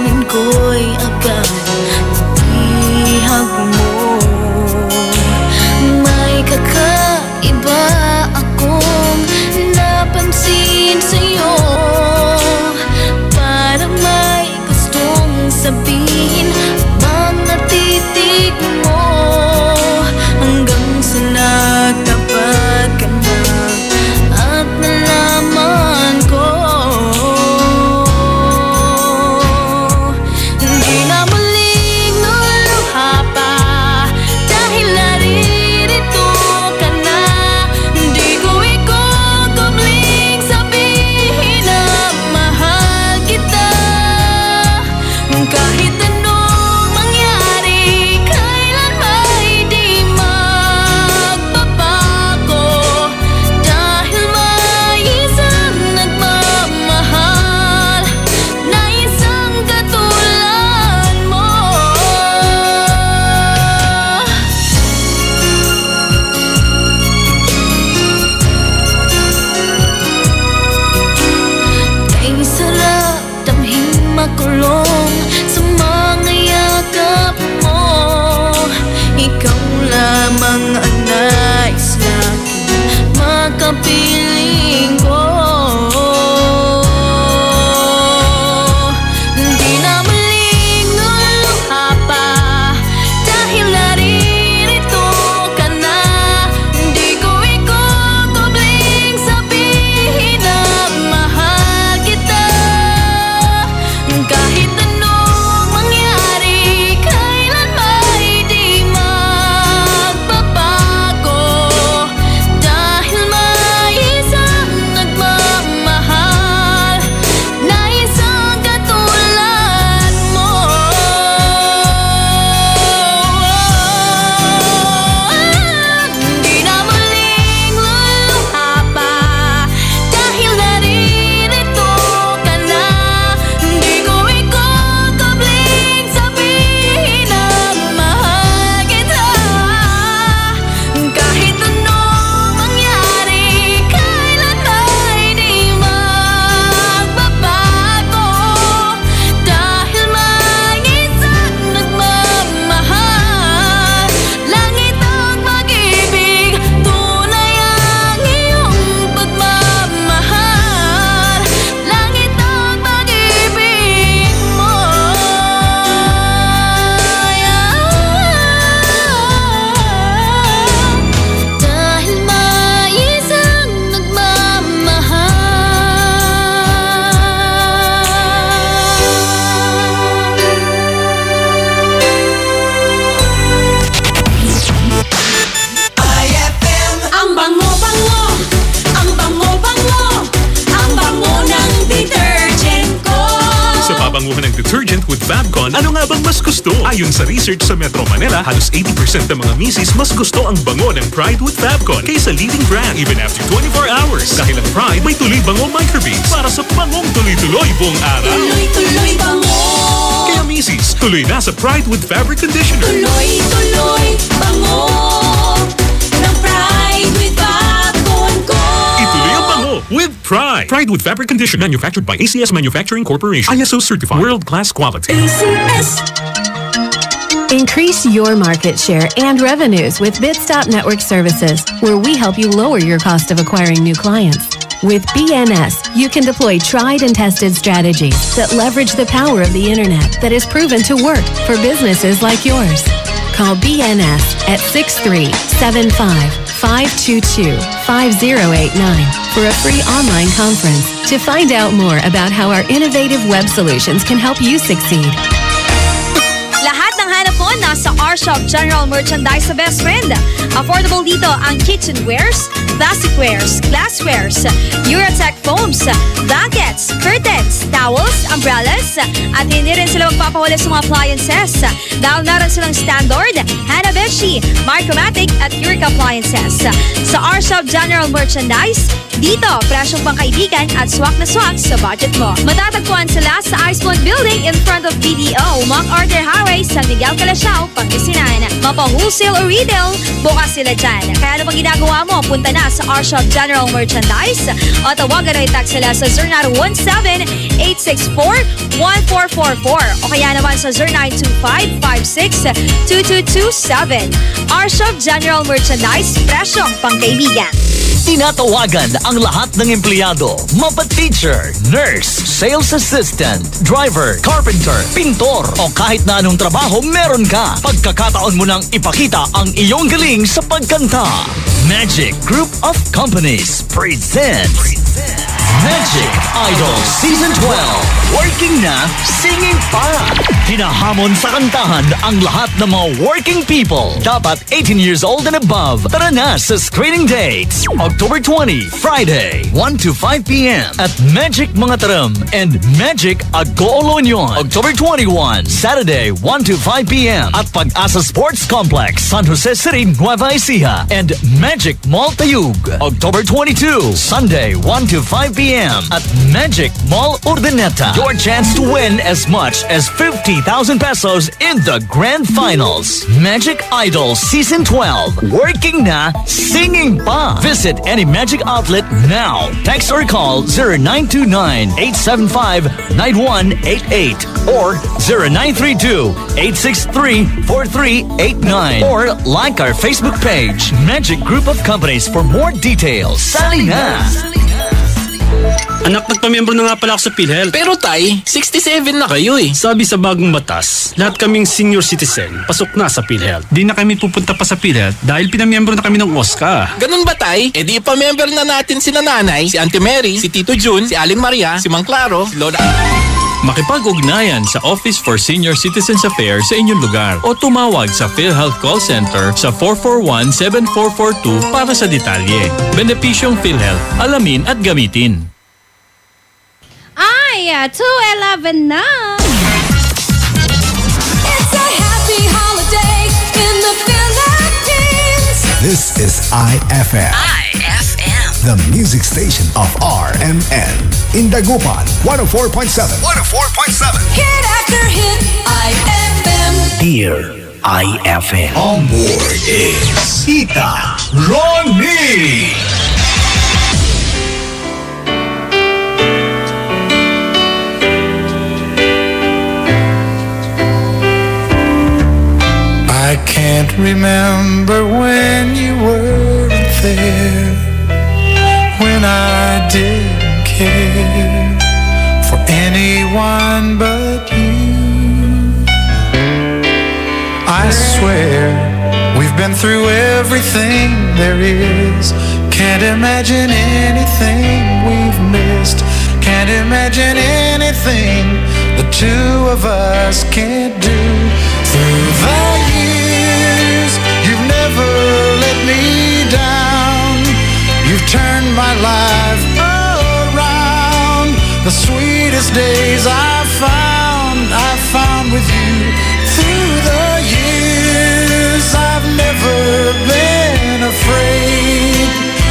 S9: Fabcon, ano nga bang mas gusto? Ayon sa research sa Metro Manila, halos 80% ng mga misis mas gusto ang bango ng Pride with Fabcon kaysa leading brand even after 24 hours. Dahil ang Pride may tuloy bango microbeads para sa bangong tuloy-tuloy buong araw.
S1: Tuloy-tuloy bango.
S9: Kaya misis, tuloy na sa Pride with Fabric Conditioner.
S1: Tuloy-tuloy bango ng Pride with Fabcon ko.
S9: Ituloy ang bango with Pride. Pride with Fabric Conditioner, manufactured by ACS Manufacturing Corporation. ISO certified. World-class quality.
S1: ACS.
S2: Increase your market share and revenues with Bitstop Network Services, where we help you lower your cost of acquiring new clients. With BNS, you can deploy tried and tested strategies that leverage the power of the internet that is proven to work for businesses like yours. Call BNS at 6375-522-5089 for a free online conference to find out more about how our innovative web solutions can help you succeed.
S16: Lahat ng hanap mo nasa R-Shop General Merchandise sa Best Friend. Affordable dito ang kitchenwares, plasticwares, glasswares, Eurotech foams, blankets, curtains, towels, umbrellas, at hindi rin sila magpapahuli sa mga appliances dahil meron silang Standard, Hanabishi, Micromatic at Eureka appliances. Sa R-Shop General Merchandise, dito, presyong pangkaibigan at swak na swak sa budget mo. Matatagpuan sila sa Iceland Building in front of BDO, MacArthur Highway, San Miguel, Calasiao, Pangasinan. Mapa-wholesale o retail, bukas sila dyan. Kaya ano bang ginagawa mo? Punta na sa R-Shop General Merchandise o tawagan o i-text sila sa 0917-864-1444 o kaya naman sa 0925-56-2227. R-Shop General Merchandise, presyong pangkaibigan.
S18: Tinatawagan ang lahat ng empleyado, mapa-teacher, nurse, sales assistant, driver, carpenter, pintor o kahit na anong trabaho meron ka. Pagkakataon mo nang ipakita ang iyong galing sa pagkanta. Magic Group of Companies presents Magic Idol Season 12. Working na, singing pa. Hinahamon sa kantahan ang lahat ng mga working people. Dapat 18 years old and above. Tara na sa screening dates. October 20, Friday, 1 to 5 p.m. at Magic Mangatarem and Magic Agolonyon. October 21, Saturday, 1 to 5 p.m. at Pag-asa Sports Complex, San Jose City, Nueva Ecija and Magic Mall Tayug. October 22, Sunday, 1 to 5 p.m. at Magic Mall Urdaneta. Your chance to win as much as 50,000 pesos in the grand finals. Magic Idol Season 12. Working na, singing pa. Visit any Magic outlet now. Text or call 0929-875-9188 or 0932-863-4389 or like our Facebook page, Magic Group of Companies for more details. Sali na!
S19: Anak, nagpamiyembro na nga pala ako sa PhilHealth. Pero tay, 67 na kayo eh. Sabi sa bagong batas, lahat kaming senior citizen, pasok na sa PhilHealth. Di na kami pupunta pa sa PhilHealth dahil pinamiyembro na kami ng OSCA.
S21: Ganun ba tay? E di ipamember na natin si nanay, si Auntie Mary, si Tito Jun, si Aling Maria, si Mang Claro, si Lola...
S22: Makipag-ugnayan sa Office for Senior Citizens Affairs sa inyong lugar o tumawag sa PhilHealth Call Center sa 441-7442 para sa detalye. Benepisyong PhilHealth, alamin at gamitin.
S20: Ay, 2:11 na.
S1: It's a happy holiday in the Philippines.
S7: This is IFM.
S1: IFM.
S7: The music station of RMN. In Dagupan, 104.7. 104.7.
S1: Hit after hit, IFM.
S11: Dear IFM.
S7: On board is Tita Ronnie.
S6: I can't remember when you weren't there, when I didn't care for anyone but you. I swear we've been through everything there is. Can't imagine anything we've missed. Can't imagine anything the two of us can't do. Through the years, you've never let me down. You've turned my life around. The sweetest days I found with you. Through the years, I've never been afraid.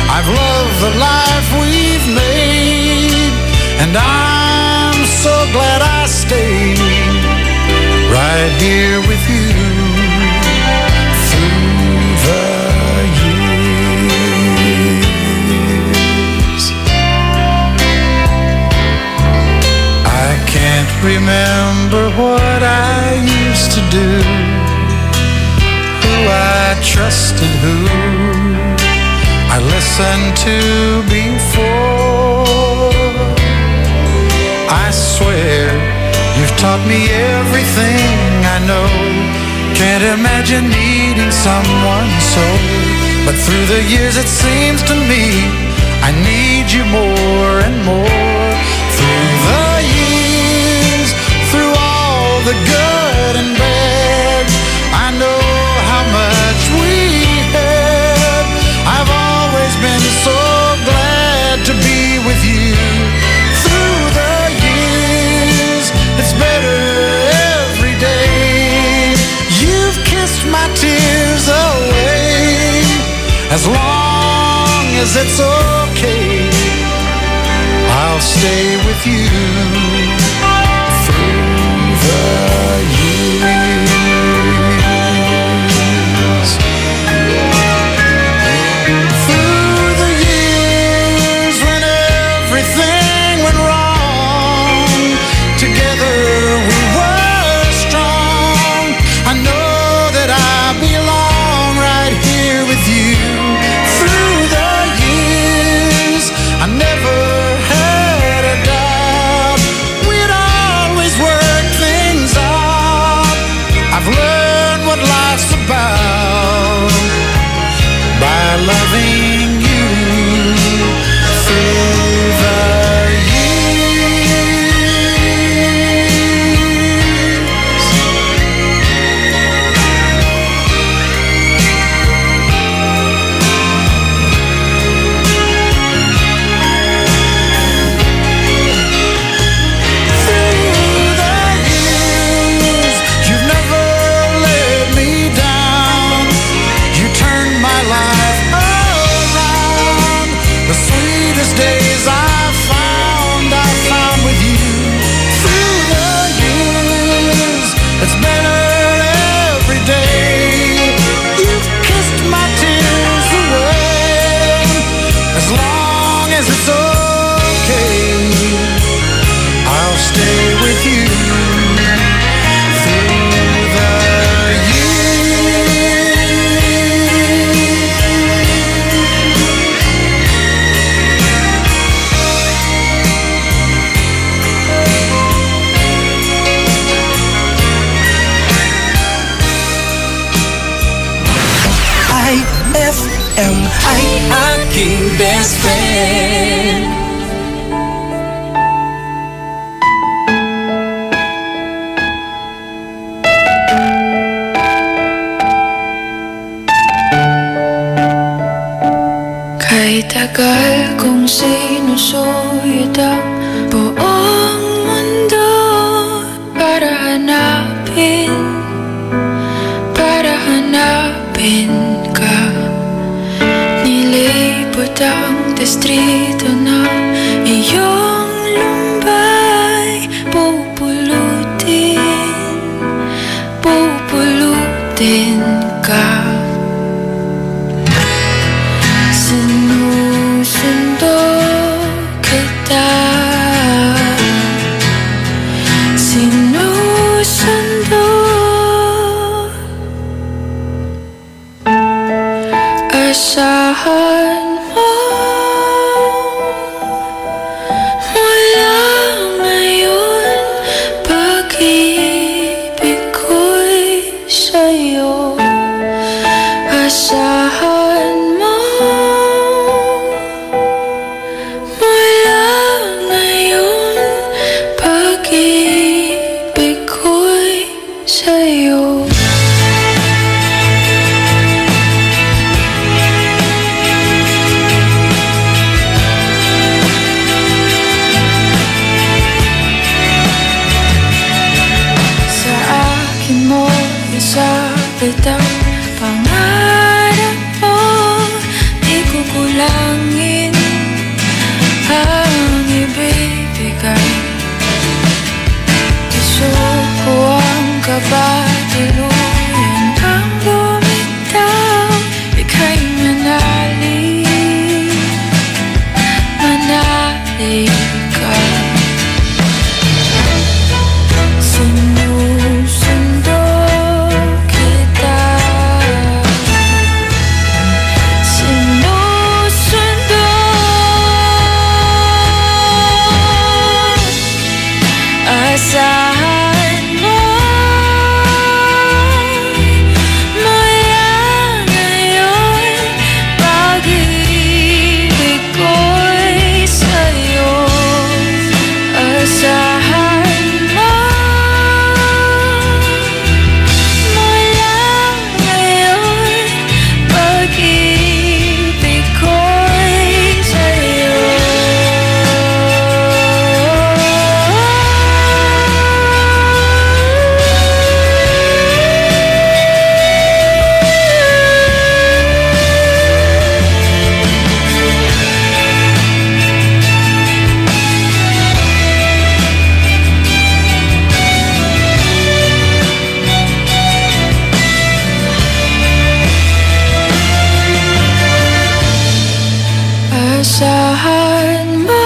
S6: I've loved the life we've made, and I'm so glad I stayed right here with you. Remember what I used to do, who I trusted, who I listened to before. I swear you've taught me everything I know. Can't imagine needing someone so, but through the years it seems to me I need you more and more. Through the years, through all the good and bad, I know how much we had. I've always been so glad to be with you. Through the years, it's better every day. You've kissed my tears away. As long as it's okay, I'll stay with you.
S1: Best friend.
S5: Kay tagal kong sinusuyod ang buong mundo para hanapin ka. Nilibot ang distrito na iyong lumbay. Pupulutin ka. Sinusundo kita. Sinusundo. Asahan mo mayari ka. Sinusundo kita. Sinusundo. Asahan mo maya ngayon pag-ibig ko'y sa'yo. Asahan mo maya ngayon pag-ibig ko'y sa'yo. Asahan mo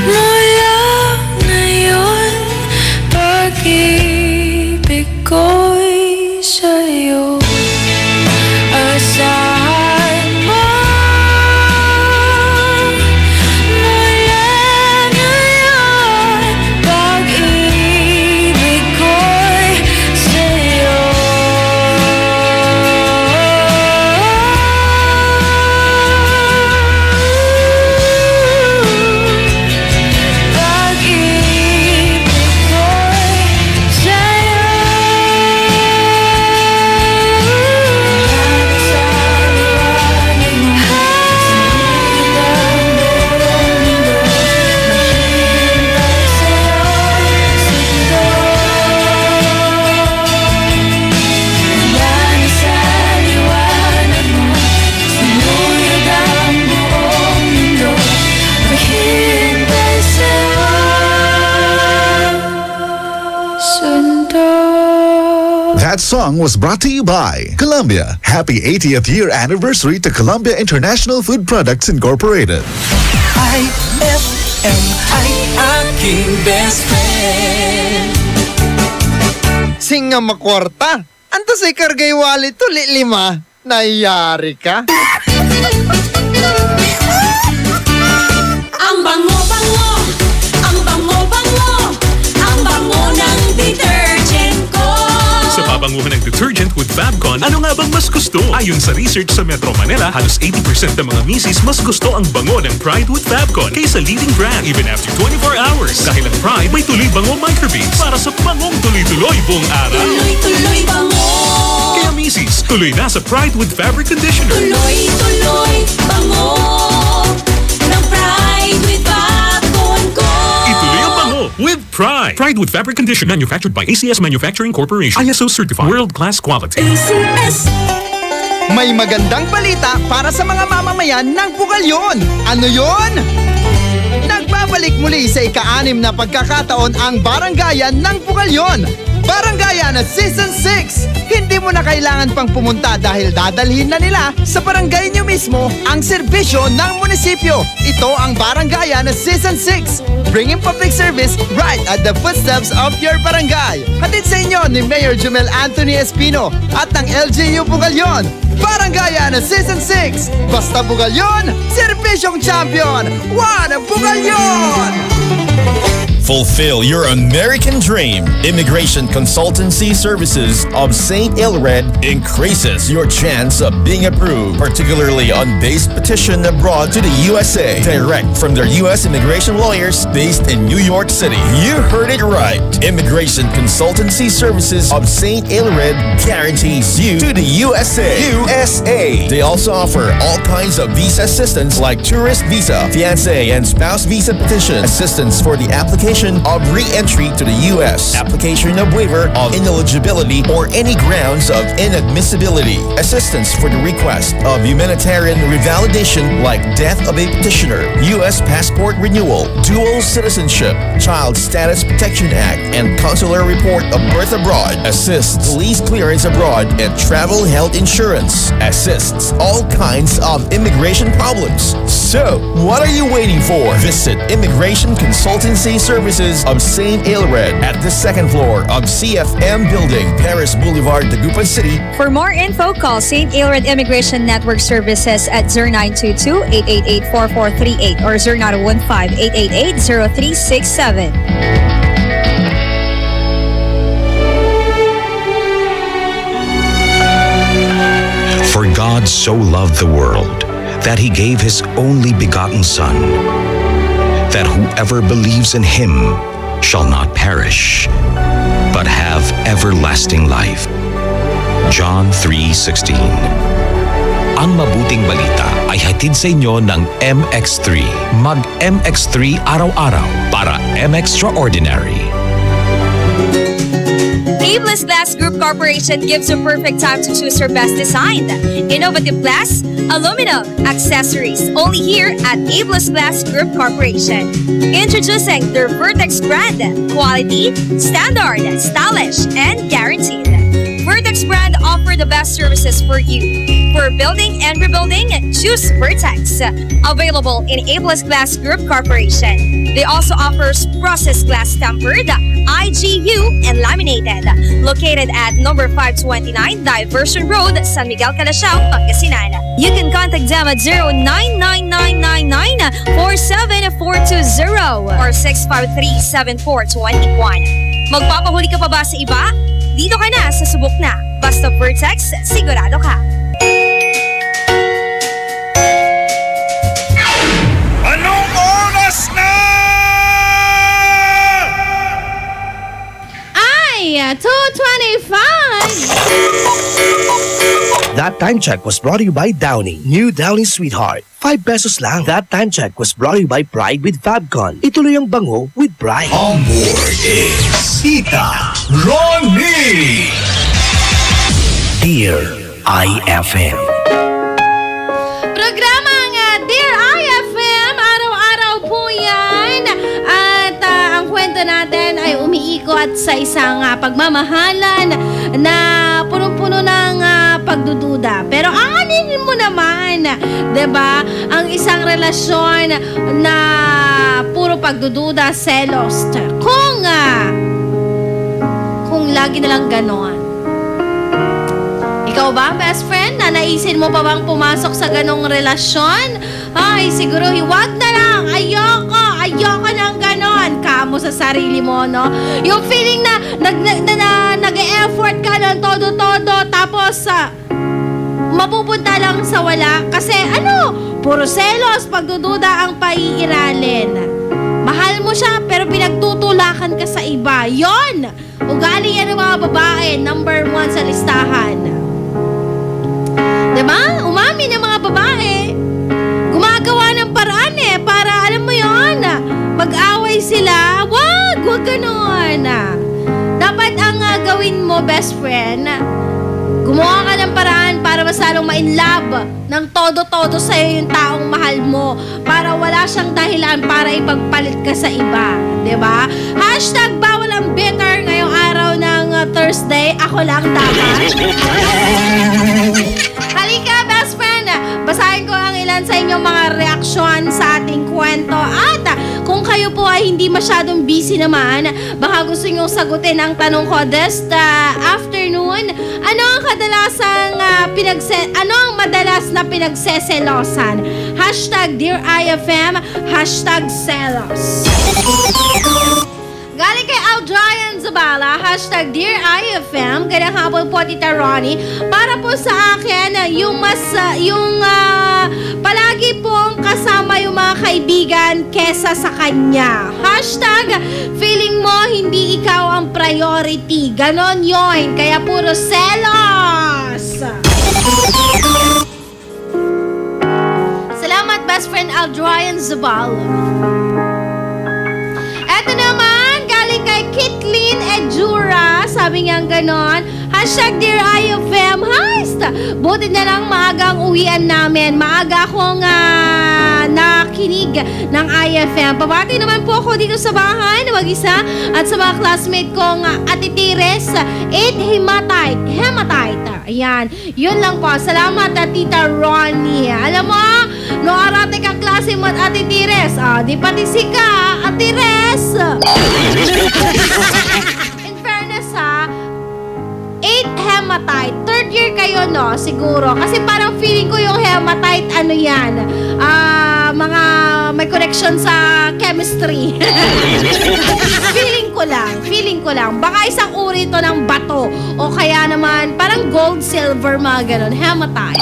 S5: mula ngayon pag-ibig ko'y sa'yo. Asahan mo mula ngayon pag-ibig ko'y sa'yo.
S7: That song was brought to you by Columbia. Happy 80th year anniversary to Columbia International Food Products Incorporated.
S6: IFM ay aking best friend.
S8: Singa makwarta. Anto say kargay wallet to lima. Nayari ka?
S1: Ang bango-bango, ang bango-bango, ang bango ng detergent ko.
S9: Sa pabanguhan ng detergent with Fabcon, ano nga bang mas gusto? Ayon sa research sa Metro Manila, halos 80% ng mga misis mas gusto ang bango ng Pride with Fabcon kaysa leading brand even after 24 hours. Dahil ang Pride may tuloy bango microbeads para sa bangong tuloy-tuloy buong araw.
S1: Tuloy-tuloy bango.
S9: Kaya misis, tuloy na sa Pride with Fabric Conditioner.
S1: Tuloy-tuloy bango ng Pride with Fabcon ko.
S9: Ituloy ang bango with Pride. Pride with Fabric Conditioner, manufactured by ACS Manufacturing Corporation. ISO certified. World-class quality.
S1: ACS.
S8: May magandang balita para sa mga mamamayan ng Bugalyon. Ano yon? Nagbabalik muli sa ika-6 na pagkakataon ang Barangayan ng Bugalyon. Barangayan na Season 6. Hindi mo na kailangan pang pumunta dahil dadalhin na nila sa barangay nyo mismo ang serbisyo ng munisipyo. Ito ang Barangayan na Season 6. Bringing public service right at the footsteps of your barangay. Hatid sa inyo ni Mayor Jumel Anthony Espino at ng LGU Bugalyon. Barangayan na Season 6. Basta Bugalyon, serbisyong champion. One Bugalyon!
S4: Fulfill your American dream. Immigration Consultancy Services of St. Ilred increases your chance of being approved, particularly on base petition abroad to the USA, direct from their U.S. immigration lawyers based in New York City. You heard it right. Immigration Consultancy Services of St. Ilred guarantees you to the USA. They also offer all kinds of visa assistance like tourist visa, fiancé and spouse visa petition, assistance for the application condition of re-entry to the U.S., application of waiver of ineligibility or any grounds of inadmissibility, assistance for the request of humanitarian revalidation like death of a petitioner, U.S. passport renewal, dual citizenship, Child Status Protection Act, and consular report of birth abroad, assists police clearance abroad, and travel health insurance, assists all kinds of immigration problems. So, what are you waiting for? Visit Immigration Consultancy Services of St. Aelred at the second floor of CFM Building, Paris Boulevard, Dagupan City.
S16: For more info, call St. Aelred Immigration Network Services at 0922-888-4438 or 0915-888-0367.
S12: For God so loved the world that He gave His only begotten Son, that whoever believes in Him shall not perish, but have everlasting life. John 3:16. Ang mabuting balita ay hatid sa inyo ng MX3. Mag-MX3 araw-araw para M-Extraordinary.
S16: Abless Glass Group Corporation gives you perfect time to choose your best design. Innovative glass, aluminum, accessories, only here at Abless Glass Group Corporation. Introducing their Vertex brand. Quality, standard, stylish, and guaranteed. Vertex brand offer the best services for you. For building and rebuilding, choose Vertex. Available in Abless Glass Group Corporation. They also offers processed glass tempered, IGU, and laminated. Located at number 529 Diversion Road, San Miguel, Calasiao, Pangasinan. You can contact them at 099999-47420 or 653-7421. Magpapahuli ka pa ba sa iba? Dito ka na sa subok na. Basta Vertex, sigurado ka.
S5: Anong oras na?
S20: Ay, 2:25.
S11: That time check was brought to you by Downy. New Downy Sweetheart. 5 pesos lang. That time check was brought to you by Pride with Fabcon. Ituloy ang bango with Pride.
S7: On board is Tita Ronnie.
S11: Dear IFM.
S20: Programang Dear IFM, araw-araw po yan. At ang kwento natin ay umiikot sa isang pagmamahalan na punong-puno ng pagdududa. Pero aanin mo naman, 'di ba? Ang isang relasyon na puro pagdududa, selos. Kung lagi na lang ganon. Ikaw ba, best friend, na naisin mo pa bang pumasok sa ganong relasyon? Ay, siguro, huwag na lang. Ayoko ng ganon. Kamo sa sarili mo, no? Yung feeling na nag-e-effort ka ng todo-todo, tapos mapupunta lang sa wala. Kasi puro selos, pagdududa ang paiiralin. Mahal mo siya, pero pinagtutulakan ka sa iba. Yon! Ugali yan ng mga babae, number 1 sa listahan. Diba? Umami ng mga babae. Gumagawa ng paraan para, alam mo yon, mag-away sila. Wag ganon. Dapat ang gawin mo, best friend, gumawa ka ng paraan para mas lalong ma-inlove ng todo-todo sa'yo yung taong mahal mo, para wala siyang dahilan para ipagpalit ka sa iba. Diba? Hashtag bawal ang bitter ngayong araw ng Thursday. Ako lang dapat. Halika, best friend. Basahin ko ang ilan sa inyong mga reaksyon sa ating kwento. At kung kayo po ay hindi masyadong busy naman, baka gusto nyo sagutin ang tanong ko this afternoon. Ano ang madalas na pinagseselosan? Hashtag Dear IFM, hashtag selos. Galing kay Aldryan Zabala, hashtag Dear IFM, gandang hapon po, Tita Ronnie. Para po sa akin, palagi pong kasama yung mga kaibigan kesa sa kanya. Hashtag feeling mo hindi ikaw ang priority. Ganon yun, kaya puro selos. Salamat, best friend Aldryan Zabala. Eto naman, Pauline Edjura, sabi niya ganon. Hashtag Dear IFM, heist! Buti na lang maagang uwian namin. Maaga akong nakinig ng IFM. Pabati naman po ako dito sa bahay na mag-isa at sa mga classmate kong Ate Tires, 8 Hematite. Ayan, yun lang po. Salamat at Tita Ronnie. Alam mo, no arate kang klase mo at Ate Tires. Di pati sika, Ate Tires. In fairness 8 Hematite. Third year kayo, no? Siguro. Kasi parang feeling ko yung Hematite, ano yan? Mga may connection sa chemistry. Feeling ko lang. Baka isang uri ito ng bato. O kaya naman, parang gold, silver, mga ganun. Hematite.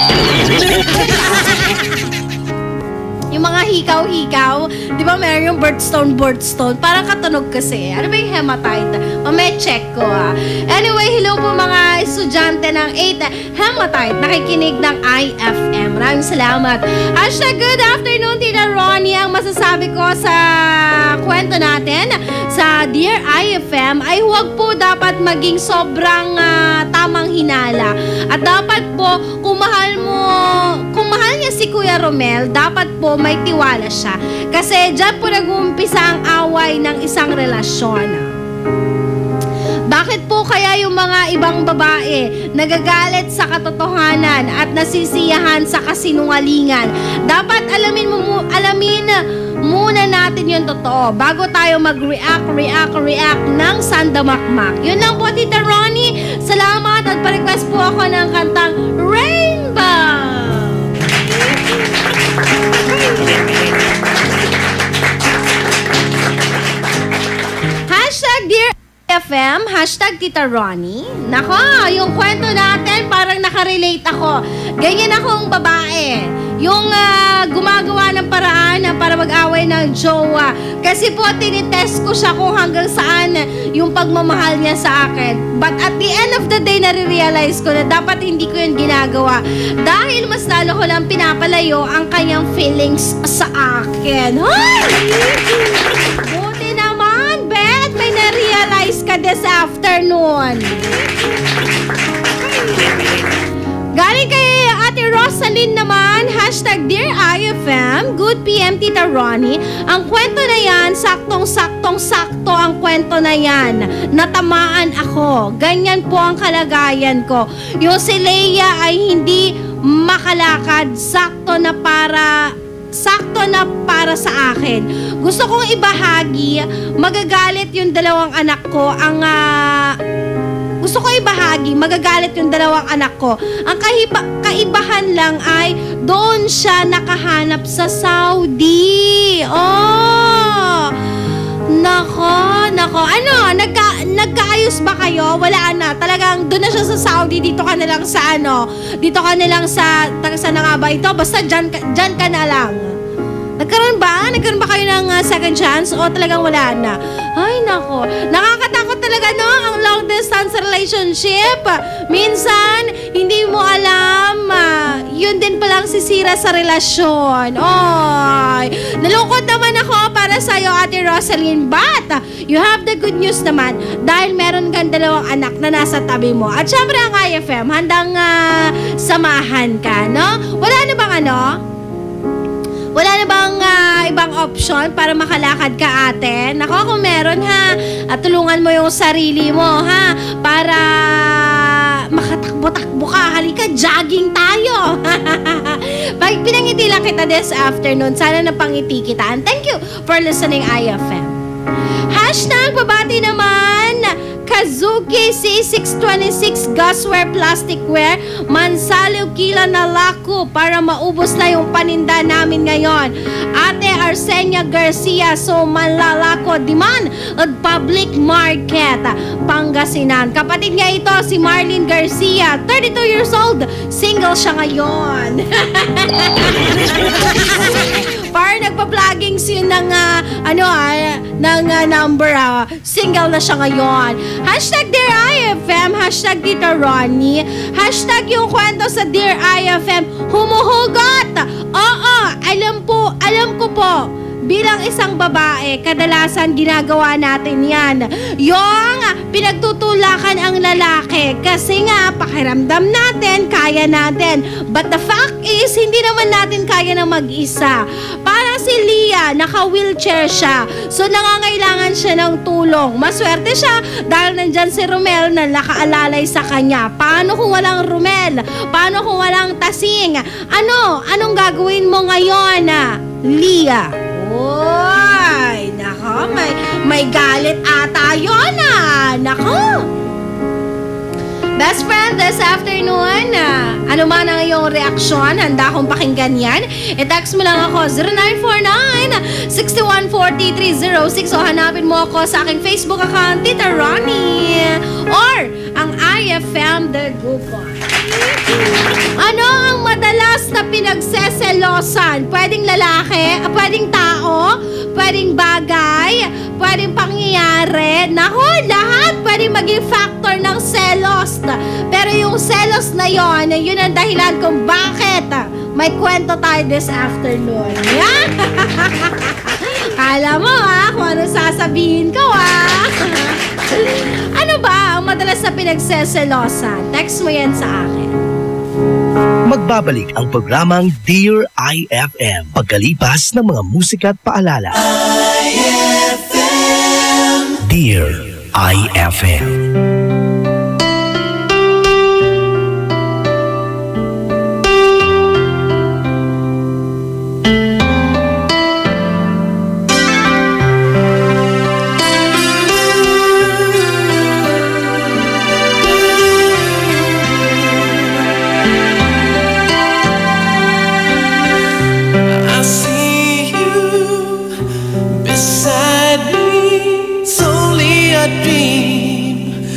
S20: Yung mga hikaw-hikaw, di ba meron yung birthstone, parang katunog kasi. Ano ba yung hematite? Mamaya check ko Anyway, hello po mga estudyante ng 8 Hematite, nakikinig ng IFM. Maraming salamat. Hashtag good afternoon, Tita Ronnie. Ang masasabi ko sa kwento natin sa Dear IFM ay huwag po dapat maging sobrang tamang hinala. At dapat po, kung mahal niya si Kuya Romel, dapat po may tiwala siya. Kasi dyan po nag-uumpisa ang away ng isang relasyon. Bakit po kaya yung mga ibang babae nagagalit sa katotohanan at nasisiyahan sa kasinungalingan? Dapat alamin muna natin yung totoo bago tayo mag-react ng sandamakmak. Yun lang po, Tita Ronnie. Salamat at pa-request po ako ng kantang Rainbow. Hashtag Dear FM, hashtag Tita Ronnie. Nako, yung kwento natin parang nakarelate ako. Ganyan akong babae. Yung gumagawa ng paraan para mag-away ng jowa. Kasi po, tinitest ko siya kung hanggang saan yung pagmamahal niya sa akin. But at the end of the day, nare-realize ko na dapat hindi ko yun ginagawa. Dahil mas lalo ko lang pinapalayo ang kanyang feelings sa akin. Buti naman, Bet, may na-realize ka this afternoon. Galing kay Ate Rosalyn naman, hashtag Dear IFM, good PM Tita Ronnie. Ang kwento na yan, saktong-sakto ang kwento na yan. Natamaan ako. Ganyan po ang kalagayan ko. Yung si Leia ay hindi makalakad, sakto na para sa akin. Gusto kong ibahagi, magagalit yung dalawang anak ko, magagalit yung dalawang anak ko. Ang kaibahan lang ay doon siya nakahanap sa Saudi. Oh! Nako. Ano, nagkaayos ba kayo? Wala na. Talagang doon na siya sa Saudi. Dito ka na lang sa saan na nga ba ito? Basta dyan ka na lang. Nagkaroon ba kayo ng second chance o talagang wala na? Ay, nako. Nakakatakot talaga, no? Ang long distance relationship. Minsan, hindi mo alam. Yun din palang sisira sa relasyon. Oy. Nalungkot naman ako para sa'yo, Ate Rosalyn. But, you have the good news naman. Dahil meron kang dalawang anak na nasa tabi mo. At syempre, ang IFM, handang samahan ka, no? Wala na bang ibang option para makalakad ka, ate? Nako, kung meron at tulungan mo yung sarili mo, para makatakbo-takbo ka. Halika, jogging tayo. Pag pinangiti lang kita this afternoon, sana napangiti kita. And thank you for listening, IFM. Hashtag babati naman, Kazuki C626 Gasware Plasticware, Mansaliw Kila na Laku para maubos na yung paninda namin ngayon. Ate Arsenia Garcia, so Manlalako Diman at Public Market, Pangasinan. Kapatid niya ito, si Marlene Garcia, 32 years old, single siya ngayon. Parang nagpa-plugging ng number, single na siya ngayon. Hashtag Dear IFM, hashtag Tita Ronnie, hashtag yung kwento sa Dear IFM, humuhugot. Oo, alam ko po. bilang isang babae, kadalasan ginagawa natin yan. Yung pinagtutulakan ang lalaki kasi nga pakiramdam natin, kaya natin. But the fact is, hindi naman natin kaya na mag-isa. Parang si Leah, naka-wheelchair siya. So nangangailangan siya ng tulong. Maswerte siya dahil nandyan si Romel na nakaalalay sa kanya. Paano kung walang Romel? Paano kung walang Tasing? Anong gagawin mo ngayon, Leah? Oy, nako, may galit ata yun, nako. Best friend, this afternoon, ano man ang iyong reaksyon, handa akong pakinggan yan. I-text mo lang ako, 0949-6140-306 o hanapin mo ako sa aking Facebook account, Tita Ronnie, or ang IFM The Good Boy. Ano ang madalas na pinagseselosan? Pwedeng lalaki, pwedeng tao, pwedeng bagay, pwedeng pangyayari. Naku, lahat pwedeng maging factor ng selos. Pero yung selos na yon, yun ang dahilan kung bakit may kwento tayo this afternoon. Kala mo kung ano sasabihin ko Ano ba ang madalas na pinagseselosan? Text mo yan sa akin.
S11: Magbabalik ang programang Dear IFM pagkalipas ng mga musika at paalala. IFM. Dear IFM.
S6: Beside me, it's only a dream.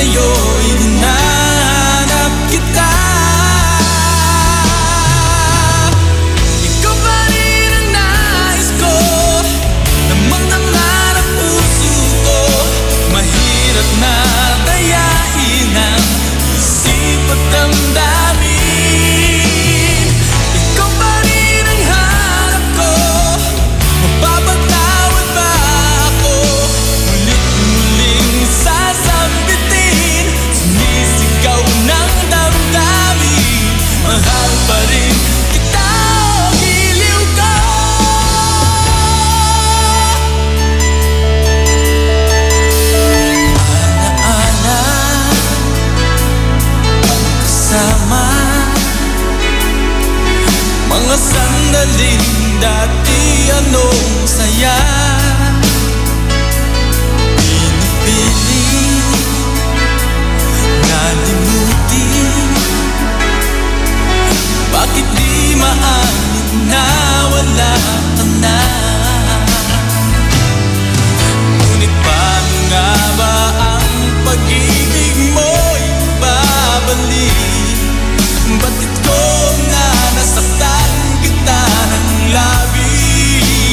S6: ngayon hinahanap kita. Ikaw pa rin ang nais ko, damang-dama ng puso ko. Mahirap na dayain ang isip at damdamin. Ikaw pa rin ang hanap ko, mapapatawad ba ako? Ulit-muling sasambitin, sumisigaw ng damdamin. Mahal pa rin kita, giliw ko. Ana-ana ang kasama, mga sandaling dati anong saya. Pinipili na limutin, bakit di maamin na wala ka na? Ngunit paano nga ba ang pag-ibig mo'y babalik? Batid ko na nasaktan kita ng labis,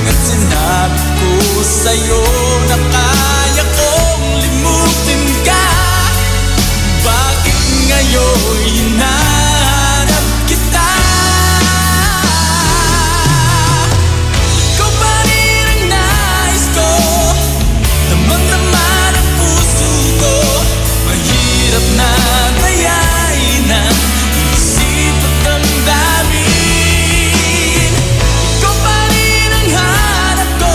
S6: at sinabi ko sa'yo na kaya kong limutin ka. Bakit ngayon hinahanap kita? Ikaw pa rin ang nais ko, damang-dama ng puso ko. Mahirap na dayain ang isip at damdamin. Ikaw pa rin ang hanap ko,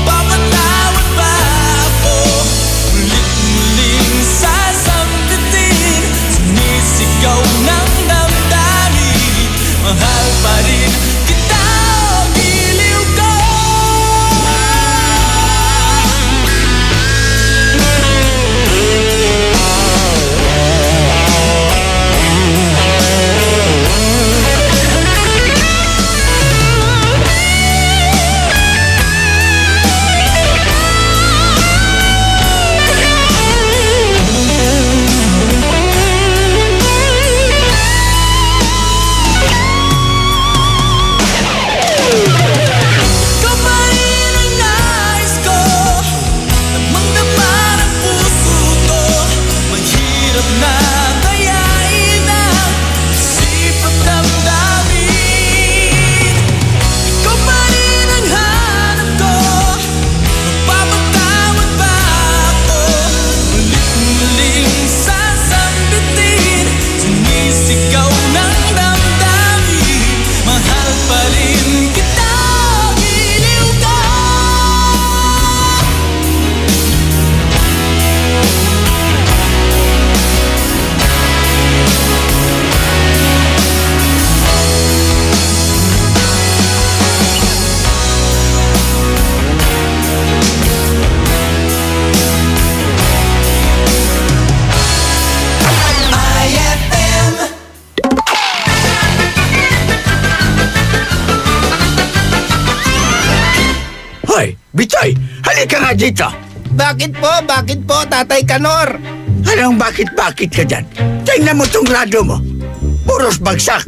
S6: papatawad ba ako? Ulit-muling sasambitin, sumisigaw ng damdamin. Mahal pa rin kita, giliw ko. Ikaw pa rin ang nais ko, damang-dama ng puso ko. Mahirap na dayain ang isip at damdamin. Ikaw pa rin ang hanap ko, mapapatawad ba ako? Ulit-muling sasambitin, sumisigaw ng damdamin. Mahal pa rin kita, giliw ko. IFM.
S3: Hoy, Bitoy, halika nga dito.
S13: Bakit po? Bakit po, Tatay Kanor?
S3: Anong bakit-bakit ka dyan? Tingnan mo tong grado mo. Puros bagsak.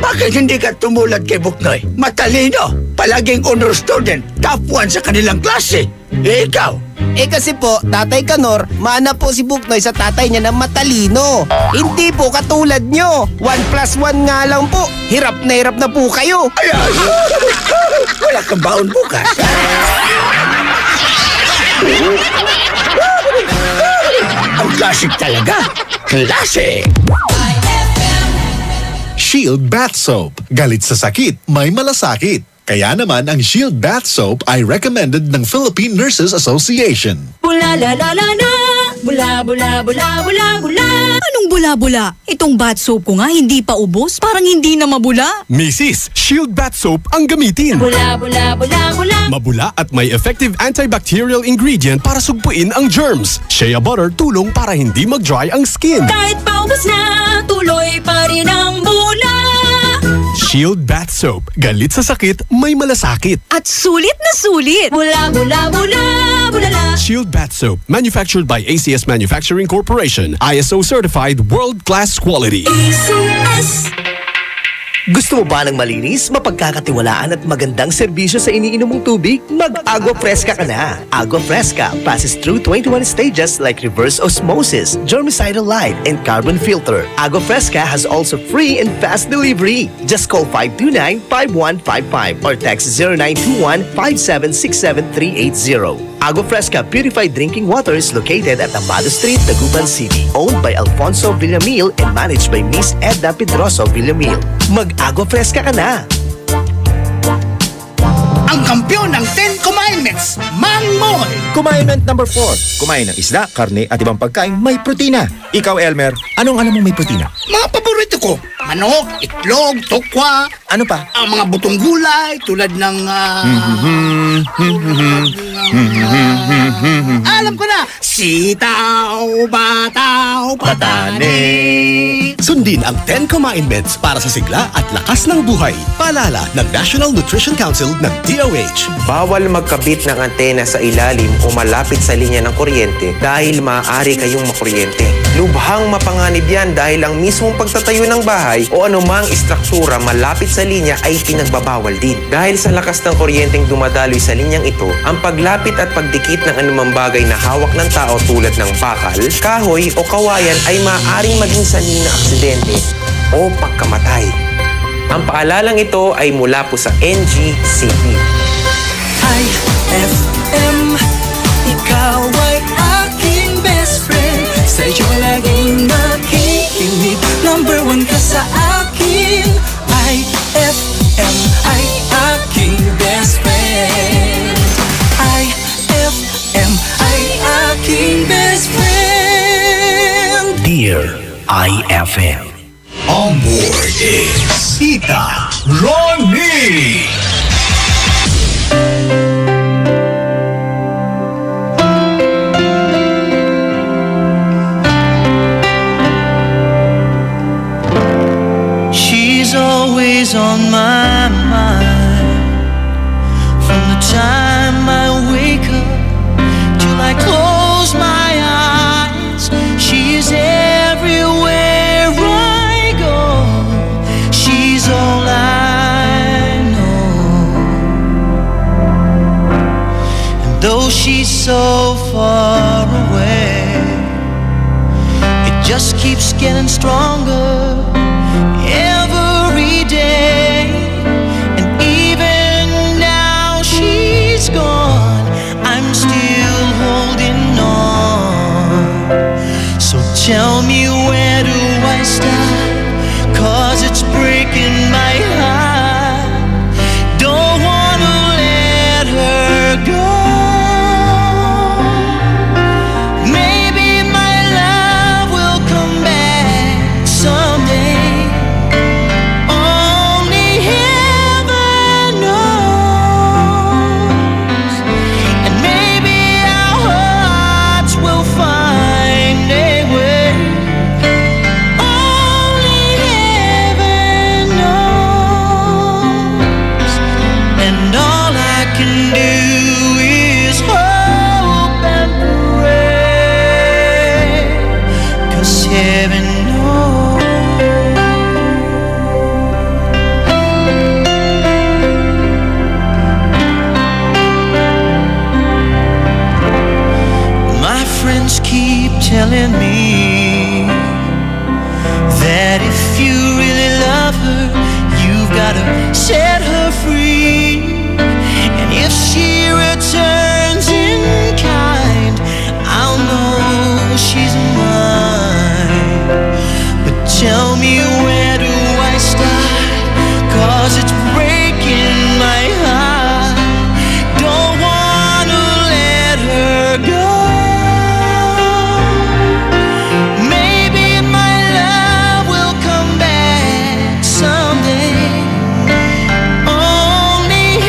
S3: Bakit hindi ka tumulad kay Buknoy? Matalino, palaging honor student, top 1 sa kanilang klase. Ikaw,
S13: Kasi po, Tatay Kanor, maana po si Buknoy sa tatay niya na matalino. Hindi po katulad nyo. 1+1 nga lang po. Hirap na po kayo.
S3: Wala kang baon bukas. Ang klasik talaga. Klasik.
S7: Shield Bath Soap. Galit sa sakit, may malasakit. Kaya naman ang Shield Bath Soap ay recommended ng Philippine Nurses Association.
S1: Bula la la la la, bula bula bula bula bula.
S15: Anong bula-bula? Itong bath soap ko nga hindi pa ubos, parang hindi na mabula.
S24: Mrs. Shield Bath Soap ang gamitin.
S1: Bula bula bula bula.
S24: Mabula at may effective antibacterial ingredient para sugpuin ang germs. Shea butter tulong para hindi mag-dry ang skin.
S1: Kahit paubos na, tuloy pa rin ang bula.
S24: Shield Bath Soap. Galit sa sakit, may malasakit.
S15: At sulit na sulit.
S1: Bula bula bula bula la.
S24: Shield Bath Soap, manufactured by ACS Manufacturing Corporation. ISO certified world-class quality.
S11: ACS. Gusto mo ba ng malinis, mapagkakatiwalaan at magandang serbisyo sa iniinom mong tubig? Mag-Agua Fresca ka na! Agua Fresca passes through 21 stages like reverse osmosis, germicidal light, and carbon filter. Agua Fresca has also free and fast delivery. Just call 529-5155 or text 0921-5767380. Agua Fresca Purified Drinking Water is located at Amado Street, Taguban City. Owned by Alfonso Villamil and managed by Miss Edna Pedroso Villamil. Mag-Agua Fresca ka na!
S10: Ang kampiyon ng 10 Commandments, Mang Moy!
S14: Commandment number 4. Kumain ng isda, karne at ibang pagkain may protina. Ikaw, Elmer, anong alam mong may protina?
S10: Mga paborito ko, manok, itlog, tokwa.
S14: Ano pa?
S10: Ang mga butong gulay tulad ng... alam ko na! Sitaw, bataw, patane.
S24: Sundin ang 10 Commandments para sa sigla at lakas ng buhay. Paalala ng National Nutrition Council ng DOH.
S17: Bawal magkabit ng antena sa ilalim o malapit sa linya ng kuryente dahil maaari kayong makuryente. Lubhang mapanganib yan dahil ang mismong pagtatayo ng bahay o anumang istruktura malapit sa linya ay pinagbabawal din. Dahil sa lakas ng kuryenteng dumadaloy sa linyang ito, ang paglapit at pagdikit ng anumang bagay na hawak ng tao tulad ng bakal, kahoy o kawayan ay maaaring maging sanhi ng aksidente o pagkamatay. Ang paalalang ito ay mula po sa NGCP.
S6: IFM, ikaw ay aking best friend. Sa'yo laging nakikinig, number 1 ka sa akin. IFM ay aking best friend. IFM ay aking best friend.
S11: Dear IFM.
S7: On board is Tita Ronnie.
S6: She's always on my mind. From the time I wake up till I close my eyes, she is everywhere I go. She's all I know. And though she's so far away, it just keeps getting stronger every day. And even now she's gone, I'm still holding on. So tell me, where do I start? 'Cause it's breaking my heart. Don't wanna let her go. Maybe my love will come back someday. Only heaven knows. And maybe our hearts will find a way. Only heaven knows. And all I can do is hope and pray. 'Cause heaven knows. My friends keep telling me that if you really love her, you've gotta set her free. And if she returns in kind, I'll know she's mine. But tell me, where do I start? 'Cause it's breaking my heart. Don't wanna let her go. Maybe my love will come back someday. Only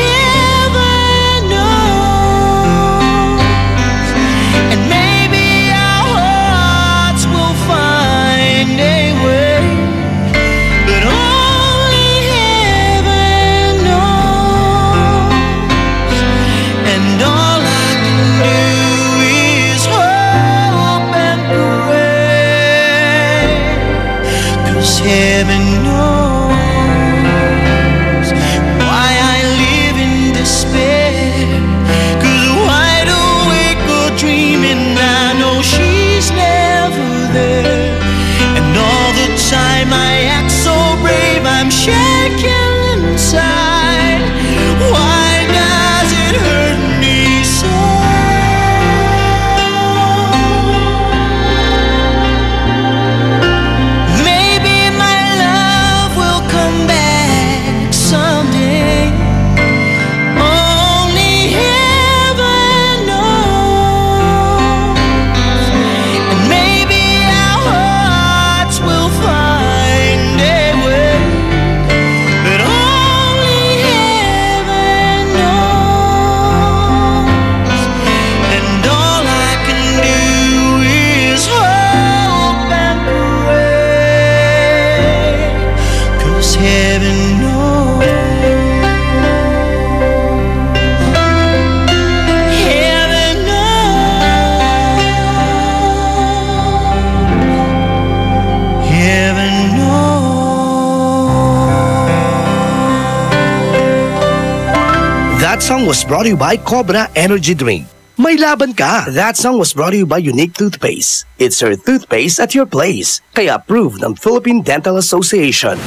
S2: That song was brought to you by Cobra Energy Drink. May laban ka. That song was brought to you by Unique Toothpaste. It's your toothpaste at your place. Kaya approved ng Philippine Dental Association.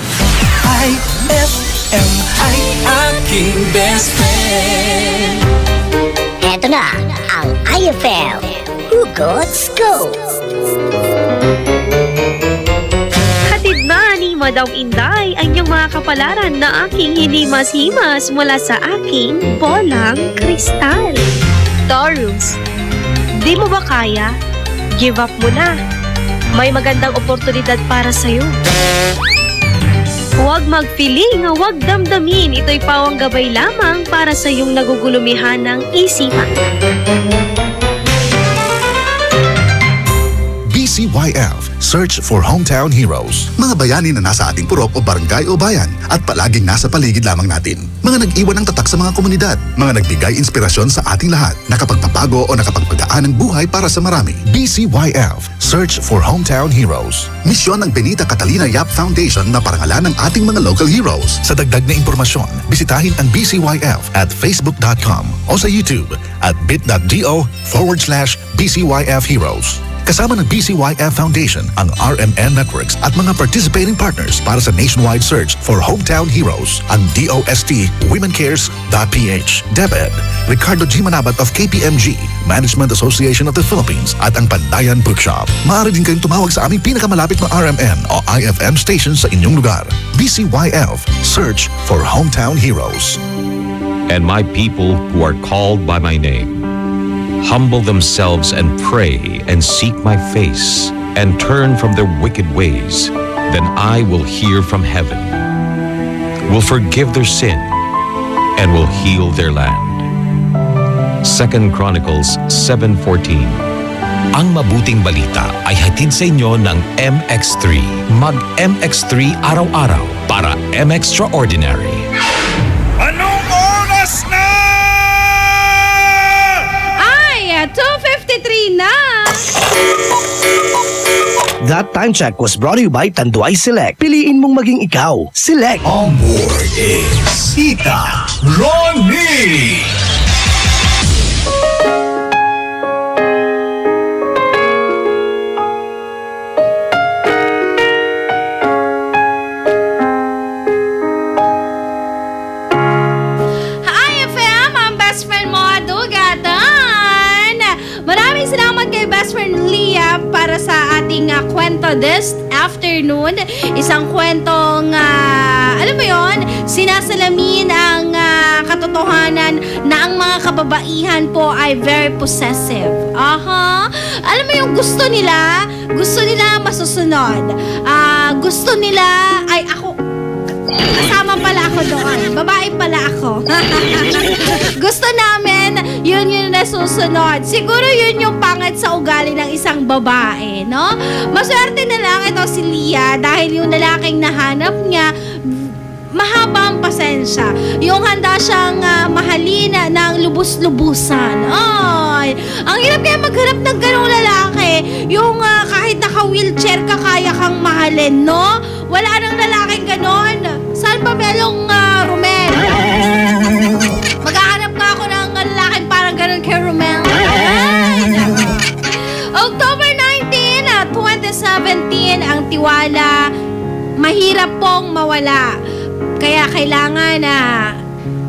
S6: IFM ay aking best friend.
S18: Eto na ang IFM Hugots Go!
S16: Hatid na ni Madam Inday ang inyong mga kapalaran na aking hinimas-himas mula sa aking bolang kristal. Taurus, di mo ba kaya? Give up mo na. May magandang oportunidad para sa'yo. Huwag magpiling, huwag damdamin. Ito'y pawang gabay lamang para sa iyong nagugulumihan ng isipan.
S19: BCYF, Search for Hometown Heroes. Mga bayani na nasa ating purok o barangay o bayan at palaging nasa paligid lamang natin. Mga nag-iwan ng tatak sa mga komunidad. Mga nagbigay inspirasyon sa ating lahat. Nakapagpapago o nakapagpagaan ng buhay para sa marami. BCYF, Search for Hometown Heroes. Misyon ng Benita Catalina Yap Foundation na parangalan ng ating mga local heroes. Sa dagdag na impormasyon, bisitahin ang BCYF at facebook.com o sa YouTube at bit.do/BCYF Heroes. Kasama ng BCYF Foundation, ang RMN Networks at mga participating partners para sa nationwide search for hometown heroes, ang DOST WomenCares.ph, DepEd, Ricardo G. Manabat of KPMG, Management Association of the Philippines at ang Pandayan Bookshop. Maaari din kayong tumawag sa aming pinakamalapit na RMN o IFM station sa inyong lugar. BCYF, Search for Hometown Heroes.
S12: And my people who are called by my name humble themselves and pray and seek my face and turn from their wicked ways, then I will hear from heaven, will forgive their sin, and will heal their land. 2 Chronicles 7:14. Ang mabuting balita ay hatid sa inyo ng MX3. Mag-MX3 araw-araw para M-Extraordinary.
S5: Anong oras na?
S20: 2:53 na!
S2: That time check was brought to you by Tanduay Select. Piliin mong maging ikaw. Select.
S24: On board is Tita Ronnie.
S20: Para sa ating kwento this afternoon. Isang kwentong, alam mo yon, sinasalamin ang katotohanan na ang mga kababaihan po ay very possessive. Alam mo yung gusto nila masusunod. Gusto nila, ay ako, kasama pala ako doon. Babae pala ako. Gusto namin, yun yung nasusunod. Siguro yun yung pangit sa ugali ng isang babae, no? Maswerte na lang ito si Leah dahil yung lalaking nahanap niya, mahaba ang pasensya. Yung handa siyang mahalin ng lubos-lubusan. Ay, ang hirap kaya maghanap ng ganong lalaki. Yung kahit naka-wheelchair ka, kaya kang mahalin, no? Wala nang lalaking ganon. Saan pa melong Romel? Maghahanap nga ako ng lalaking parang ganon kay Romel. October 19, 2017, ang tiwala, mahirap pong mawala. Kaya kailangan na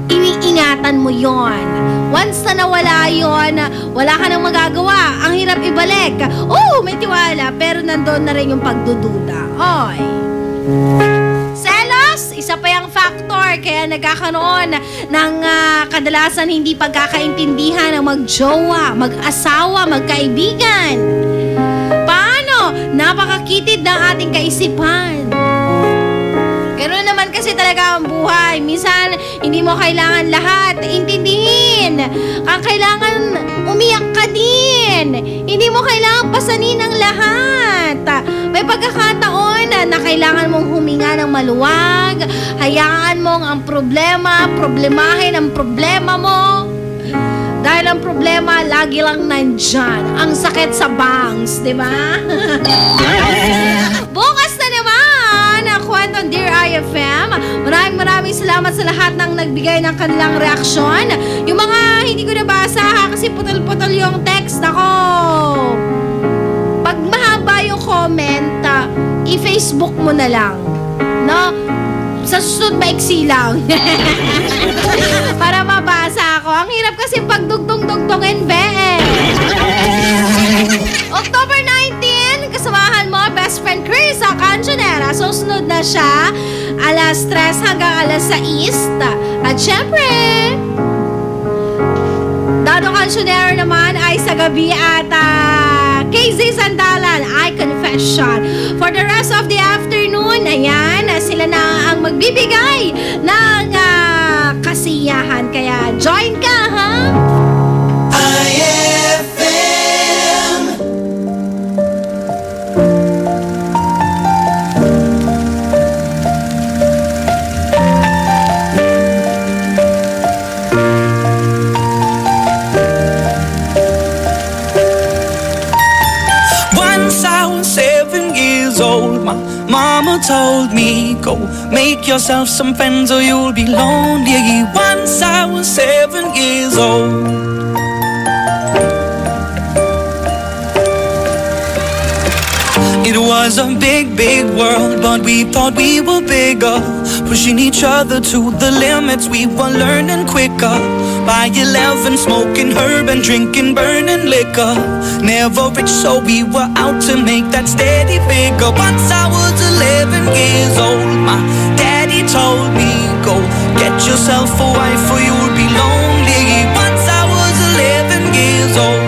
S20: iniingatan mo yon. Once na nawala yon, wala ka nang magagawa. Ang hirap ibalik. May tiwala, pero nandoon na rin yung pagdududa. Oy. Selos, isa pa yung factor. Kaya nagkakaroon ng kadalasan hindi pagkakaintindihan ng magjowa, mag-asawa, magkaibigan. Paano? Napakakitid ng ating kaisipan. Ganoon naman kasi talaga ang buhay. Minsan, hindi mo kailangan lahat intindihin. Ang kailangan, umiyak ka din. Hindi mo kailangan pasanin ang lahat. May pagkakataon na kailangan mong huminga ng maluwag. Hayaan mong ang problemahin ang problema mo. Dahil ang problema, lagi lang nandyan. Ang sakit sa bangs, di ba? Bukas na naman ang kwentong Dear IFM. Maraming salamat sa lahat ng nagbigay ng kanilang reaksyon. Yung mga hindi ko nabasa ha, kasi putol-putol yung text. Ako, pag mahaba yung comment, i-Facebook mo na lang. No? Sa susunod, maiksi lang. Para mabasa ako. Ang hirap kasi pagdugtong-dugtongin, be. October 19, kasamahan mo, best friend Chris sa Cancionera. So, sunod na siya. Alas 3 hanggang alas 6. At syempre, Dado Cancionera naman ay sa gabi at KZ Sandalan ay Confession. For the rest of the afternoon, ayan, sila na ang magbibigay ng kasiyahan. Kaya join ka, ha? IFM.
S6: Mama told me, go make yourself some friends or you'll be lonely. Once I was 7 years old. It was a big, big world, but we thought we were bigger. Pushing each other to the limits, we were learning quicker. By 11, smoking herb and drinking burning liquor. Never rich, so we were out to make that steady figure. Once I was 11 years old, my daddy told me, go get yourself a wife or you'll be lonely. Once I was 11 years old.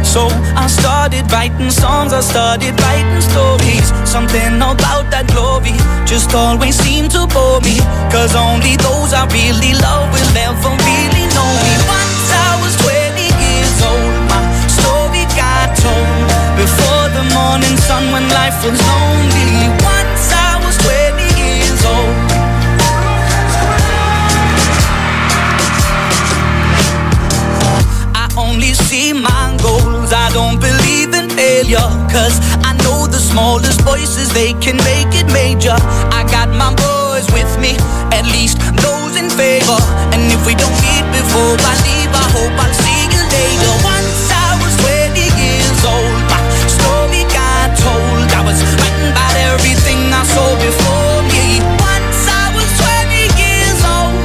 S6: So I started writing songs, I started writing stories. Something about that glory just always seemed to bore me. Cause only those I really love will ever really know me. Once I was 20 years old, my story got told. Before the morning sun when life was lonely. Once I was 20 years old. I only see my goals, I don't believe in failure. Cause I know the smallest voices, they can make it major. I got my boys with me, at least those in favor. And if we don't meet before I leave, I hope I'll see you later. Once I was 20 years old, my story got told. I was writing about everything I saw before me. Once I was 20 years old.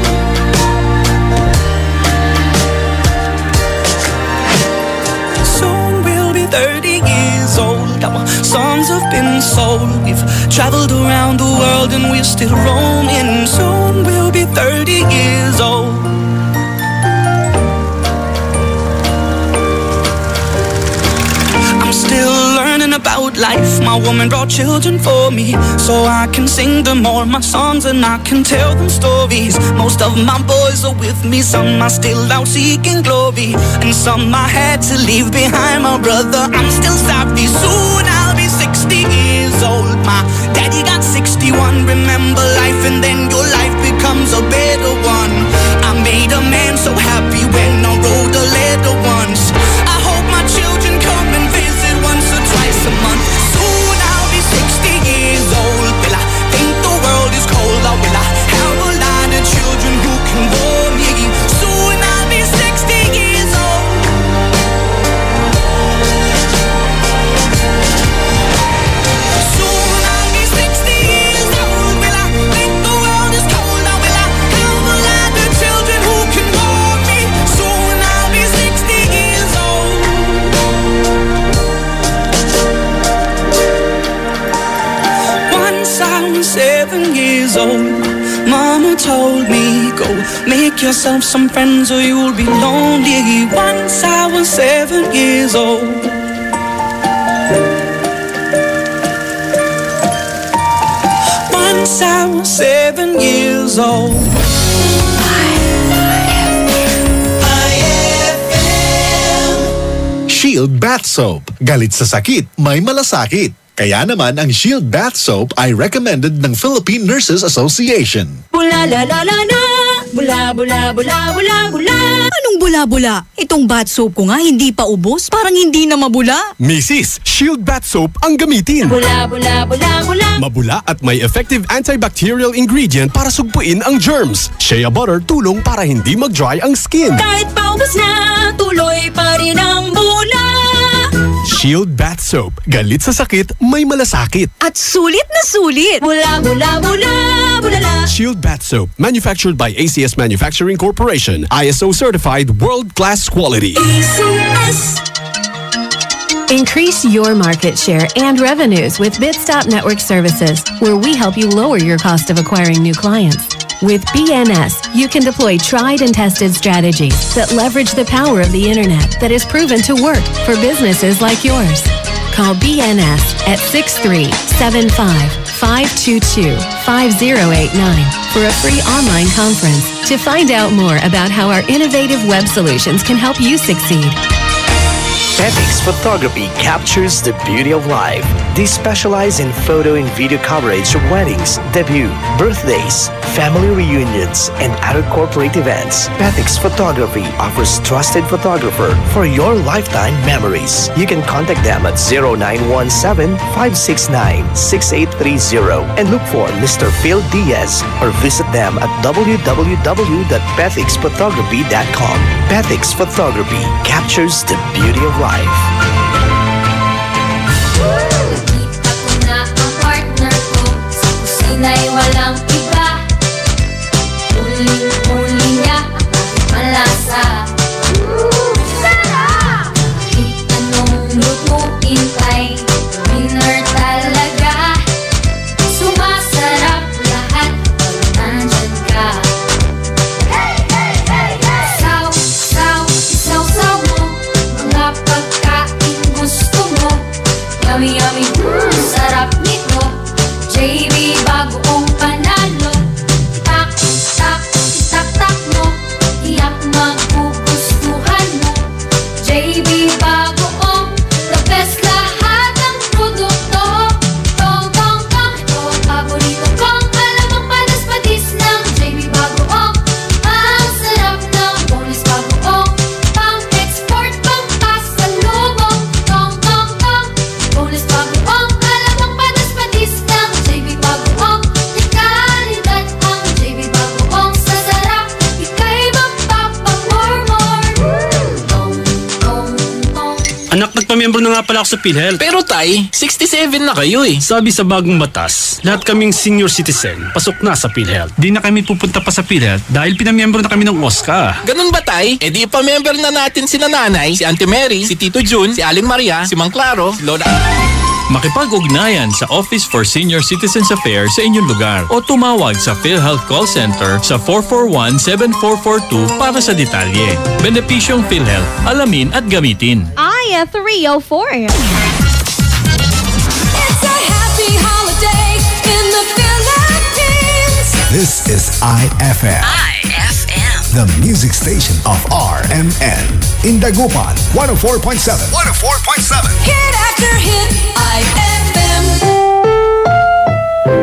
S6: Soon we'll be 30 years old. Our songs have been sold. We've traveled around the world and we're still roaming. Soon we'll be 30 years old. I'm still learning about life. My woman brought children for me, so I can sing them all my songs and I can tell them stories. Most of my boys are with me, some are still out seeking glory, and some I had to leave behind. My brother, I'm still sorry. Soon I'll be 60 years old. My daddy got 61. Remember life and then your life becomes a better one. I made a man so happy when I wrote a letter once. I hope my children come and visit once or twice a month. Soon I'll be 60 years old. Will I think the world is cold, or will I have a lot of children who can warm me? Soon I'll be 60 years old. Soon I'll be 60 years old. Will I think the world is cold, or will I have a lot of children who can warm me? Soon I'll be 60 years old. Once I was 7 years old, Mama told me, go make yourself some friends or you'll be lonely. Once I was 7 years old. Once I was 7 years old.
S7: Shield Bath Soap. Galit sa sakit, may malasakit. Kaya naman ang Shield Bath Soap ay recommended ng Philippine Nurses Association.
S1: Ooh la la la la la. Bula, bula, bula, bula, bula.
S15: Anong bula-bula? Itong bath soap ko nga hindi pa ubos, parang hindi na mabula.
S9: Mrs. Shield Bath Soap ang gamitin.
S1: Bula, bula, bula, bula.
S9: Mabula at may effective antibacterial ingredient para sugpuin ang germs. Shea butter tulong para hindi mag-dry ang skin.
S1: Kahit paubos na, tuloy pa rin ang bula.
S9: Shield Bath Soap. Galit sa sakit, may malasakit.
S15: At sulit na sulit.
S1: Bula, bula, bula, bulala.
S9: Shield Bath Soap. Manufactured by ACS Manufacturing Corporation. ISO certified world-class quality.
S1: ACS.
S21: Increase your market share and revenues with Bitstop Network Services, where we help you lower your cost of acquiring new clients. With BNS, you can deploy tried and tested strategies that leverage the power of the internet that is proven to work for businesses like yours. Call BNS at 6375-522-5089 for a free online conference to find out more about how our innovative web solutions can help you succeed.
S2: Petix Photography captures the beauty of life. They specialize in photo and video coverage of weddings, debut, birthdays, family reunions, and other corporate events. Petix Photography offers trusted photographer for your lifetime memories. You can contact them at 0917-569-6830 and look for Mr. Phil Diaz or visit them at www.petixphotography.com. Petix Photography captures the beauty of life.
S1: Nakita ko na ang partner ko sa kusina'y walang iba. Uling-uli niya at malasa. Sarap! Kahit anong lutuin ay winner talaga. Sumasarap lahat pag nandyan ka. Hey, hey, hey, hey! Saw, isaw-saw mo mga pagkain gusto mo. Yummy, yummy, sarap nito. JB bagoong panalo. Tak, tak, tak, tak mo. Tiyak magugustuhan mo. JB bagoong, the best lahat ng produkto. Tong, tong, tong, ito ang paborito kong alamang panas-patis ng JB bagoong. Ang sarap ng bonus bagoong. Pang-export, pang-pasalubong. Tong, tong, tong, bonus bagoong. Alamang panas-patis ng JB bagoong. Ikalidad ang JB bagoong. Sa sarap, ika'y magpapamormor. Tong, tong, tong.
S22: Anak, nagpamiyembro na nga pala ako sa PhilHealth. Pero tay, 67 na kayo eh. Sabi sa bagong batas, lahat kaming senior citizen, pasok na sa PhilHealth. Di na kami pupunta pa sa PhilHealth dahil pinamiyembro na kami ng OSCA.
S23: Ganun ba, tay? E di ipamember na natin si nanay, si Auntie Mary, si Tito Jun, si Aling Maria, si Mang Claro, si Lola...
S25: Makipag-ugnayan sa Office for Senior Citizens Affairs sa inyong lugar o tumawag sa PhilHealth Call Center sa 441-7442 para sa detalye. Benepisyong PhilHealth, alamin at gamitin.
S16: Aya 304.
S1: It's a happy holiday in the Philippines.
S7: This is IFM.
S1: IFM.
S7: The music station of RMN. In Dagupan, 104.7. 104.7.
S1: Hit after hit, IFM.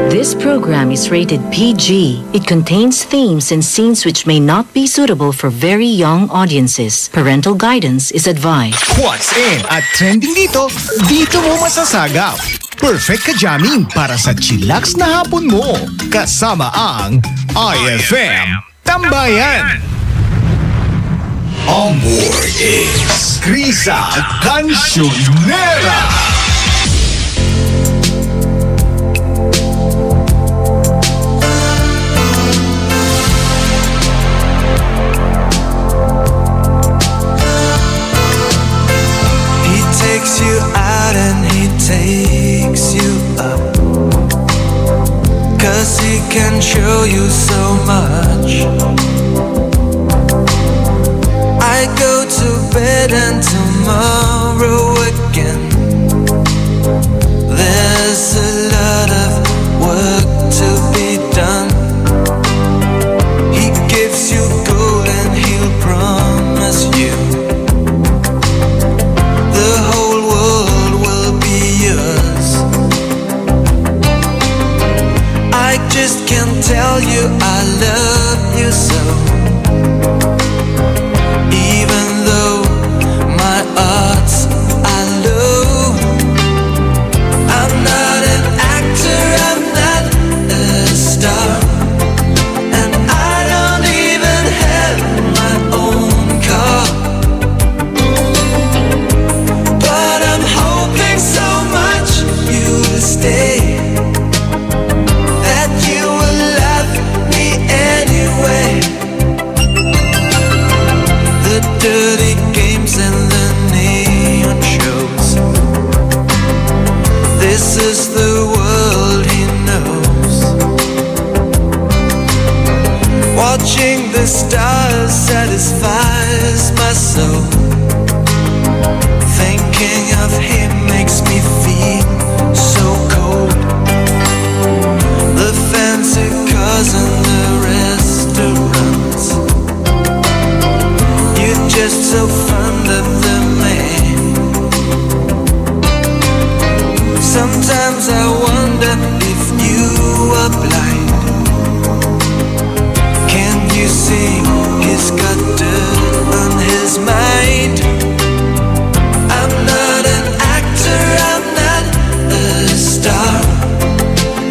S26: This program is rated PG. It contains themes and scenes which may not be suitable for very young audiences. Parental guidance is advised.
S8: What's in at trending dito mo masasagap. Perfect ka jamming para sa chillax na hapon mo. Kasama ang IFM Tambayan.
S7: On board is Krisa Cancionera.
S6: He takes you out and he takes you up, 'cause he can show you so much. I go to bed and tomorrow again. There's a lot of work to be done. He gives you gold and he'll promise you the whole world will be yours. I just can't tell you I love you so. Watching the stars satisfies my soul. Thinking of him makes me feel so cold. The fancy cars and the restaurants, you're just so fond of the man. Sometimes I wonder if you are blind. Can you see he's got dirt on his mind? I'm not an actor, I'm not a star,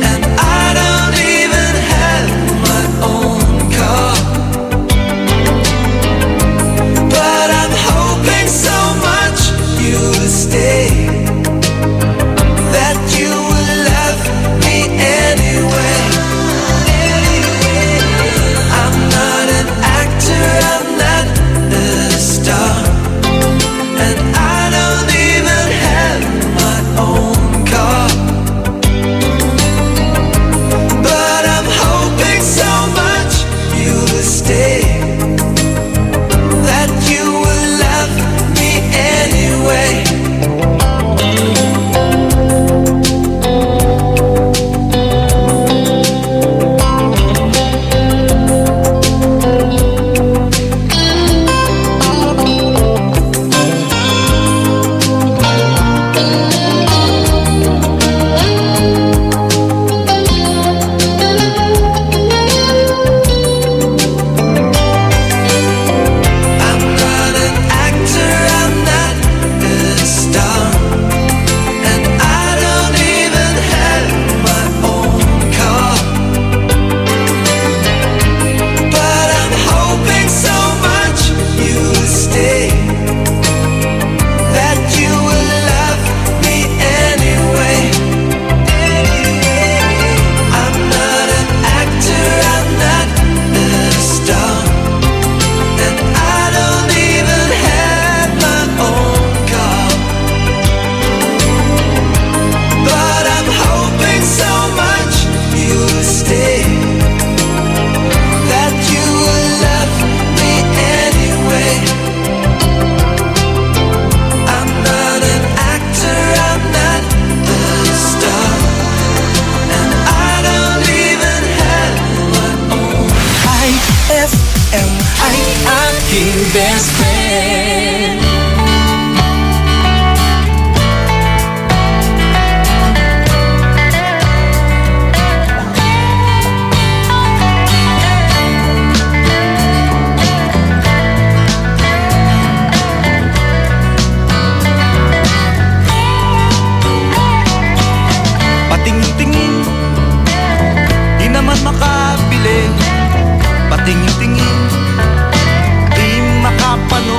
S6: and I don't even have my own car. But I'm hoping so much you will stay, that you will love me anyway. I'm not an actor, I'm not a star, and I don't even have my own car. But I'm hoping so much you will stay, that you will love me anyway. Best friend. Patingin-tingin, di naman makabili. Patingin-tingin, di makapanood.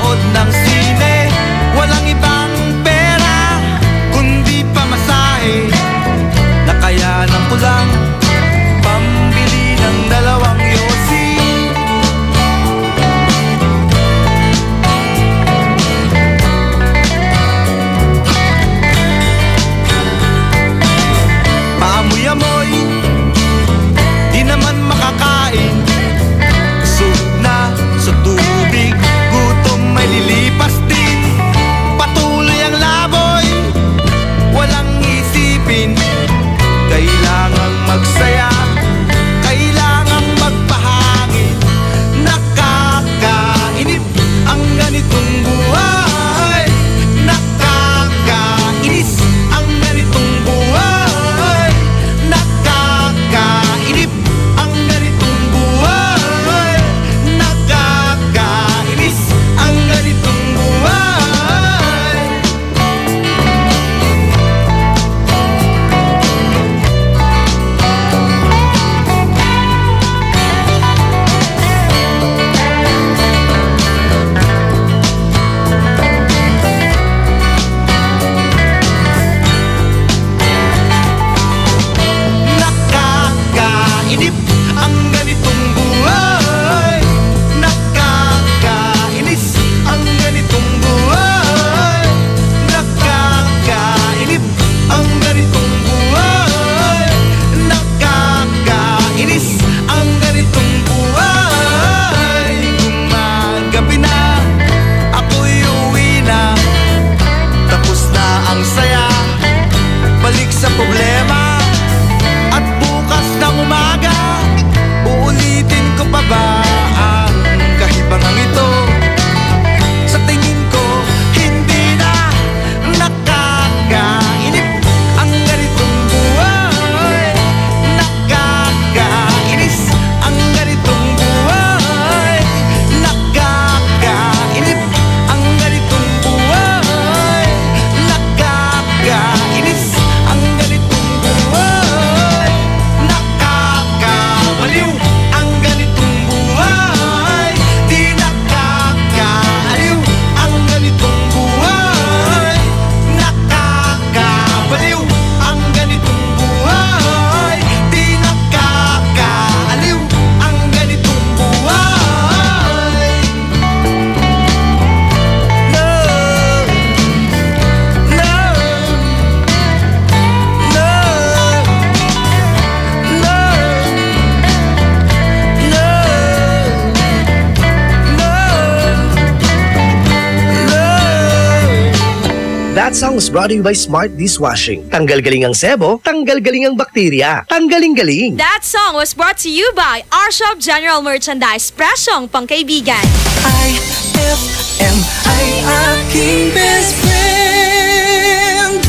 S2: That song was brought to you by Smart Dishwashing. Tanggal galing ang sebo, tanggal galing ang bakterya. Tanggaling-galing.
S16: That song was brought to you by our shop General Merchandise, presyong pangkaibigan.
S6: IFM ay aking best friend.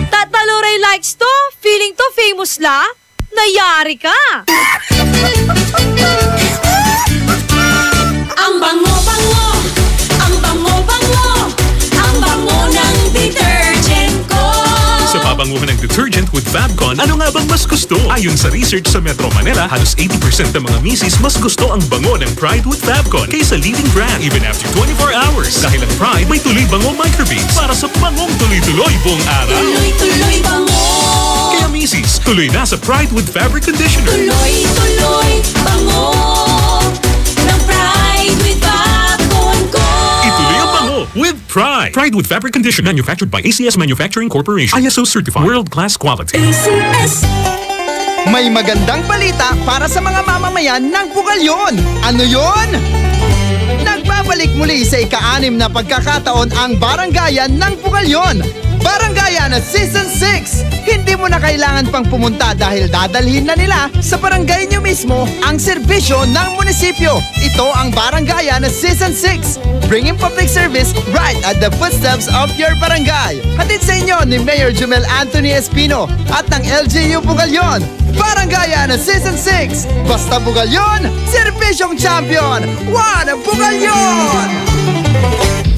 S16: Tataluray likes to, feeling to famous la, nayari ka.
S1: Ang bango-bango, ang bango-bango, ang bango ng detergent ko.
S3: Sa pabanguhan ng detergent with Fabcon, ano nga bang mas gusto? Ayon sa research sa Metro Manila, halos 80% ng mga misis mas gusto ang bango ng Pride with Fabcon kaysa leading brand even after 24 hours. Dahil ang Pride may tuloy bango microbeads para sa bangong tuloy-tuloy buong araw.
S1: Tuloy-tuloy bango.
S3: Kaya misis, tuloy na sa Pride with Fabric Conditioner.
S1: Tuloy-tuloy bango ng Pride with Fabcon ko.
S3: Ituloy ang bango with Pride. Pride with Fabric Conditioner, manufactured by ACS Manufacturing Corporation. ISO certified. World-class quality.
S1: ACS.
S8: May magandang balita para sa mga mamamayan ng Bugalyon. Ano yon? Nagbabalik muli sa ika-6 na pagkakataon ang Barangayan ng Bugalyon. Barangayan Season 6. Hindi mo na kailangan pang pumunta dahil dadalhin na nila sa barangay nyo mismo ang serbisyo ng munisipyo. Ito ang Barangayan Season 6. Bringing public service right at the footsteps of your barangay. Hatid sa inyo ni Mayor Jumel Anthony Espino at ng LGU Bugalyon. Barangayan Season 6. Basta Bugalyon, serbisyong champion. One Bugalyon!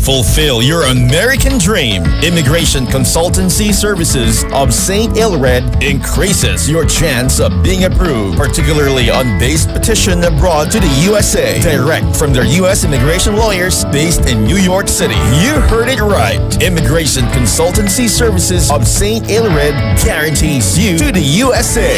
S4: Fulfill your American dream. Immigration Consultancy Services of St. Ilred increases your chance of being approved, particularly on base petition abroad to the USA, direct from their U.S. immigration lawyers based in New York City. You heard it right. Immigration Consultancy Services of St. Ilred guarantees you to the USA.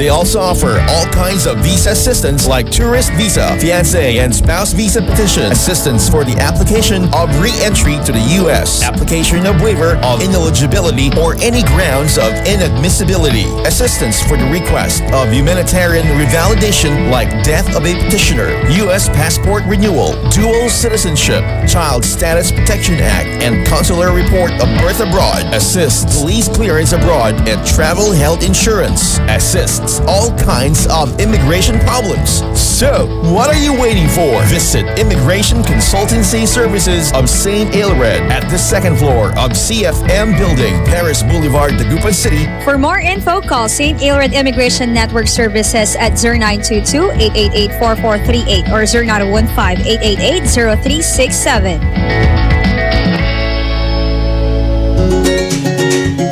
S4: They also offer all kinds of visa assistance like tourist visa, fiancé and spouse visa petition, assistance for the application of re-entry to the U.S., application of waiver of ineligibility or any grounds of inadmissibility, assistance for the request of humanitarian revalidation like death of a petitioner, U.S. passport renewal, dual citizenship, Child Status Protection Act, and consular report of birth abroad, assists police clearance abroad and travel health insurance, assists all kinds of immigration problems. So, what are you waiting for? Visit Immigration Consultancy Services of St. Ilred at the second floor of CFM Building, Paris Boulevard, Dagupan City.
S16: For more info, call St. Ilred Immigration Network Services at 0922-888-4438 or 0915-888-0367.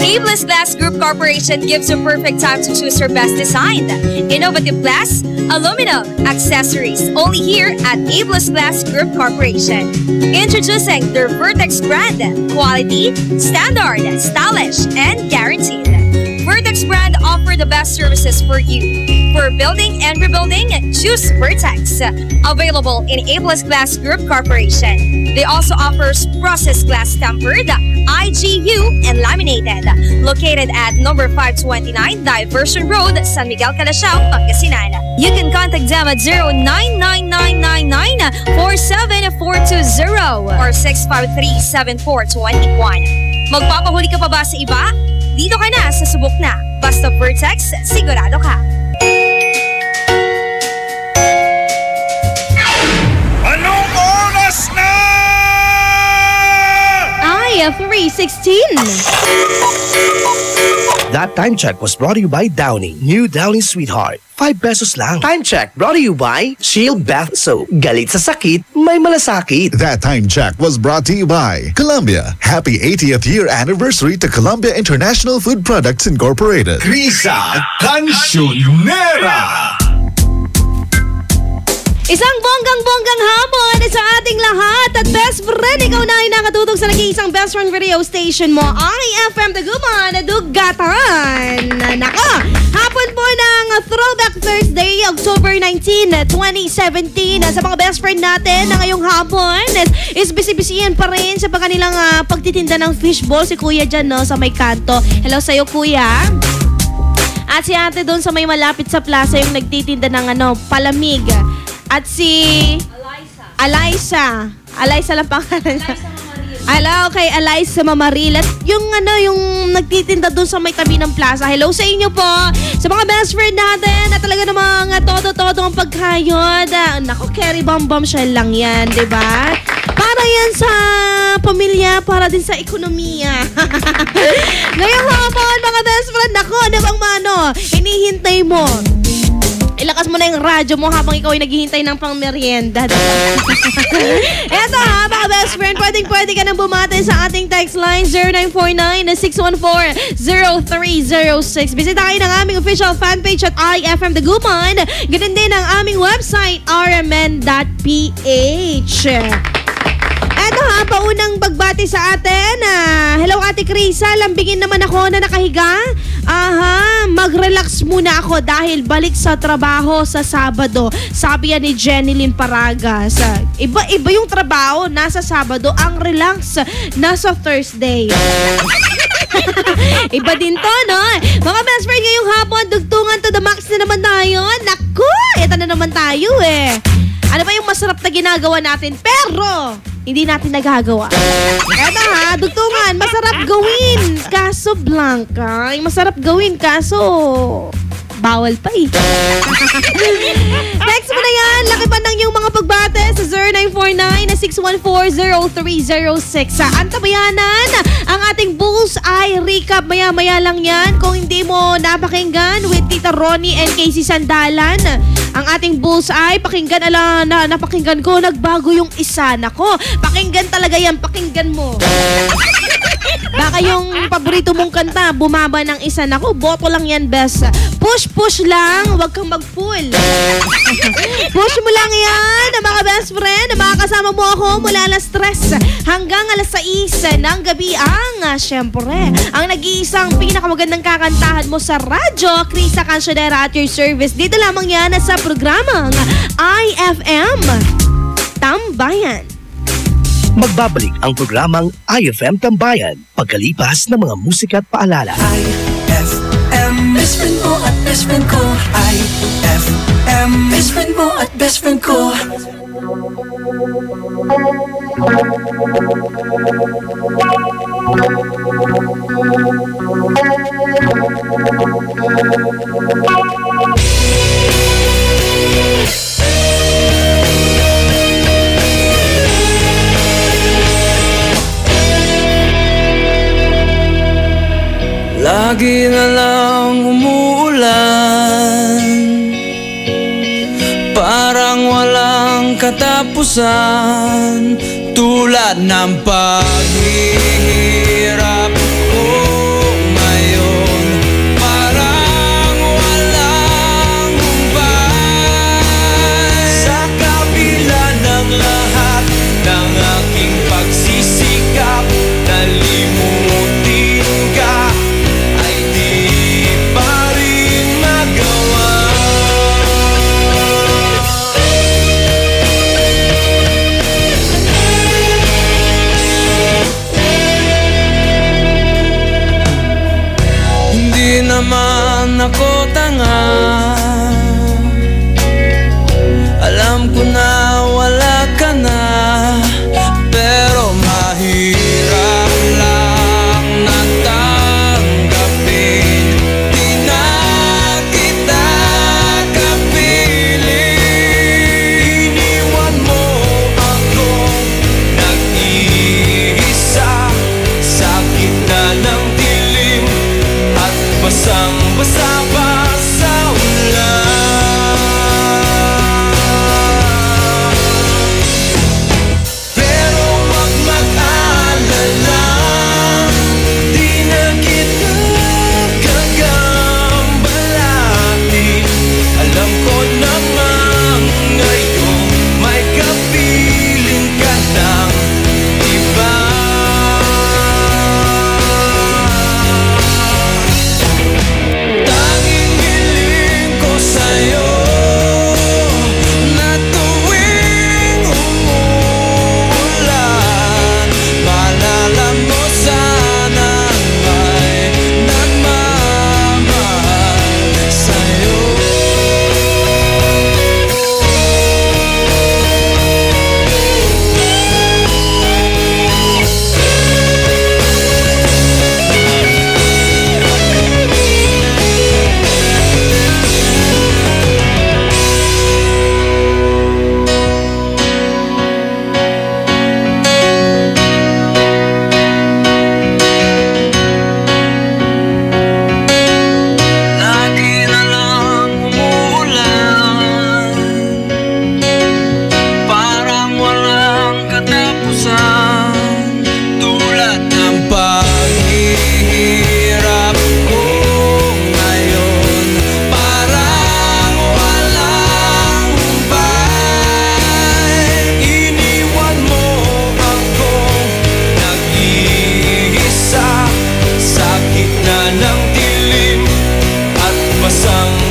S16: Abless Glass Group Corporation gives you perfect time to choose your best design. Innovative glass, aluminum, accessories, only here at Abless Glass Group Corporation. Introducing their Vertex brand. Quality, standard, stylish, and guaranteed. Vertex brand offer the best services for you. For building and rebuilding, choose Vertex. Available in Abless Glass Group Corporation. They also offer processed glass tempered, IGU, and laminated. Located at number 529 Diversion Road, San Miguel, Calasiao, Pangasinan. You can contact them at 099999-47420 or 653-7421. Magpapahuli ka pa ba sa iba? Dito ka na sa subok na. Basta Vertex, sigurado ka.
S5: Anong oras na?
S20: Ay, 3:16.
S2: That time check was brought to you by Downy. New Downy Sweetheart. 5 pesos lang. Time check brought to you by Shield Bath Soap. Galit sa sakit, may malasakit.
S19: That time check was brought to you by Columbia. Happy 80th year anniversary to Columbia International Food Products Incorporated.
S5: Risa Cancionera.
S20: Isang bonggang-bonggang hapon sa ating lahat at best friend, ikaw na ay nakatutog sa nag-iisang best friend radio station mo, IFM Dagupan, Dugatan. Nako, hapon po ng Throwback Thursday, October 19, 2017. Sa mga best friend natin na ngayong hapon is busy-busyin pa rin sa kanilang pagtitinda ng fishball. Si Kuya dyan, no, sa may kanto. Hello sa'yo, Kuya. At si ate doon sa may malapit sa plaza yung nagtitinda ng palamig. At si Alaysa lang pangalan niya.
S16: Hello kay Eliza Mamaril at yung nagtitinda doon sa may tabi ng plaza. Hello sa inyo po. Sa mga best friend natin na talaga namang todo-todo ang pagkayod. Naku, carry bomb siya lang yan, di ba? Para yan sa pamilya, para din sa ekonomiya. Ngayong hapon, mga best friend, naku, ano bang hinihintay mo? Ilakas mo na yung radyo mo habang ikaw ay naghihintay ng pang-merienda. Eto ha, mga best friend, pwede ka nang bumati sa ating text line 0949-614-0306. Bisita kayo ng aming official fanpage at IFM Dagupan. Ganun din ang aming website, rmn.ph. Eto ha, paunang pagbati sa atin. Hello Ate Krisa, lambingin naman ako na nakahiga. Mag-relax muna ako dahil balik sa trabaho sa Sabado. Sabi yan ni Jenilyn Paragas. Iba yung trabaho, nasa Sabado. Ang relax, nasa Thursday. Iba din to, no? Mga best friend, ngayong hapon, dugtungan to the max na naman tayo. Naku, ito na naman tayo eh. Ano ba yung masarap na ginagawa natin? Pero hindi natin nagagawa. Eto ha, dugtungan, masarap gawin. Kaso Blanca, masarap gawin, kaso bawal pa eh. Next mo na yan, laki pa ng yung mga pagbate sa 0949-614-0306. Antabayanan ang ating Bullseye Recap. Maya-maya lang yan. Kung hindi mo napakinggan with Tita Ronnie and Casey Sandalan, ang ating Bullseye, pakinggan napakinggan ko, nagbago yung isa. Nako, pakinggan talaga yan, pakinggan mo. Baka yung paborito mong kanta, bumaba ng isa. Nako, boto lang yan, best. Push lang, wag kang mag-pull. Push mo lang yan, mga best friend. Makakasama mo ako mula alas 3 hanggang alas 6 ng gabi ang, syempre, ang nag-iisang pinakamagandang kakantahan mo sa radyo, Krisa Cancionera at your service. Dito lamang yan sa programang IFM Tambayan.
S2: Magbabalik ang programang IFM Tambayan pagkalipas ng mga musika at paalala.
S6: IFM, best friend mo at best friend ko. IFM, best friend mo at best friend ko. Lagi na lang umuulan, parang walang katapusan, tulad ng paghihirap ko ngayon. Parang walang humpay sa kabila ng lahat ng aking pagsisikap. Nalimutin ka ay di pa rin magawa. Hindi naman ako tanga, alam ko na wala ka na, pero mahirap lang natanggapin. Di na kita kapiling, iniwan mo akong nag-iisa sa gitna ng dilim at basang-basa pa sa ulan.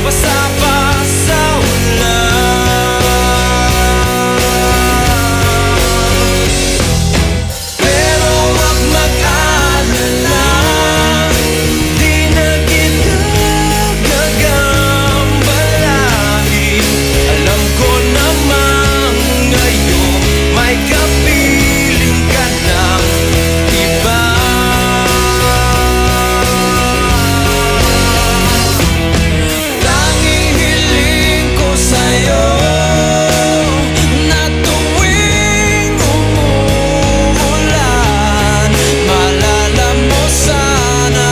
S6: basa pa sa ulan. Pero wag mag-alala, di na kita gagambalain. Alam ko namang ngayon may kapiling ka ng iba. Tanging hiling ko sa'yo na tuwing umuulan, maalala mo sana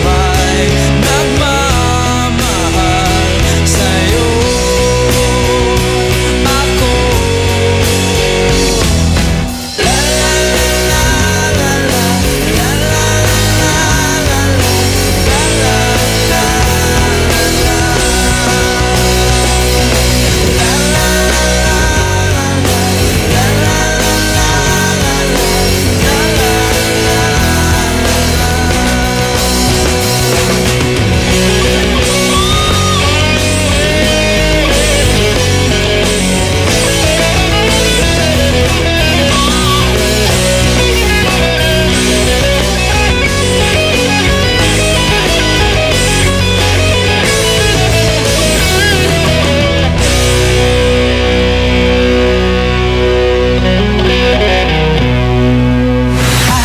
S6: may nagmamahal sa'yo. Ako la la la la la la la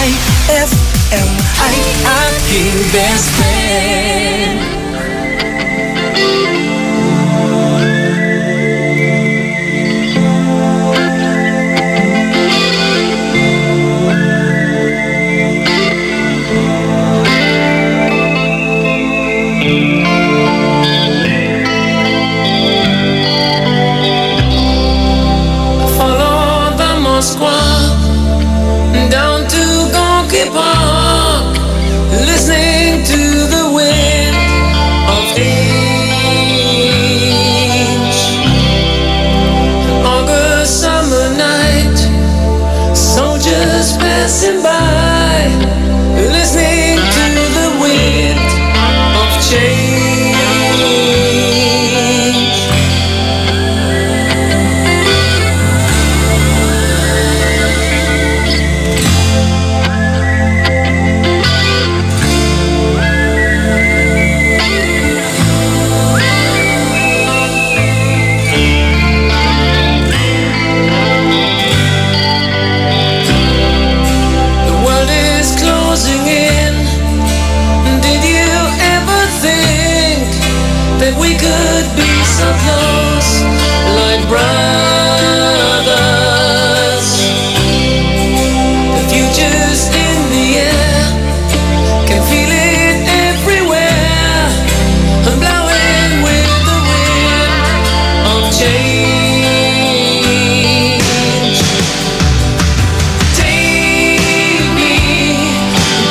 S6: IFM ay aking best friend. Follow the Moskwa down to Gonky Park, listening to the wind of age. An August summer night, soldiers passing by, listening to the wind of change. The world is closing in. Did you ever think that we could be so close, like brothers? The future's in the air, can feel it everywhere. I'm blowing with the wind of change. Take me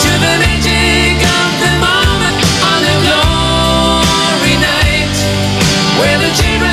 S6: to the magic of the moment on a glory night, where the children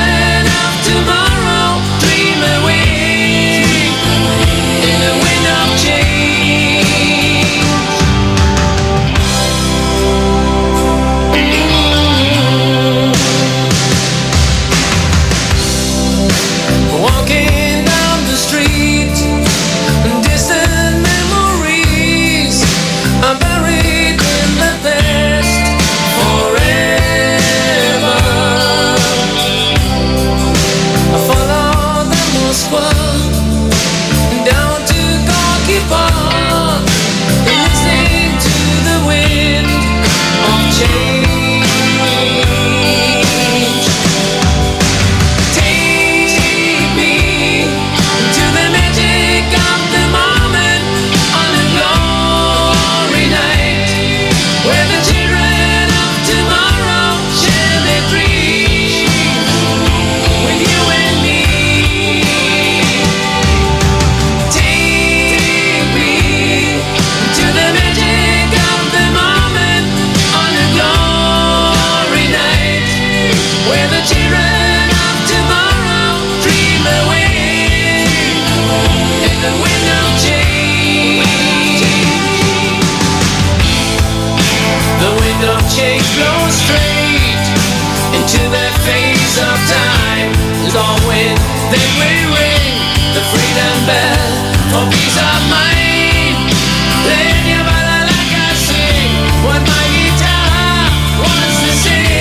S6: face of time is all when then we ring the freedom bell for peace of mind. Then you better like I sing what my guitar wants to sing.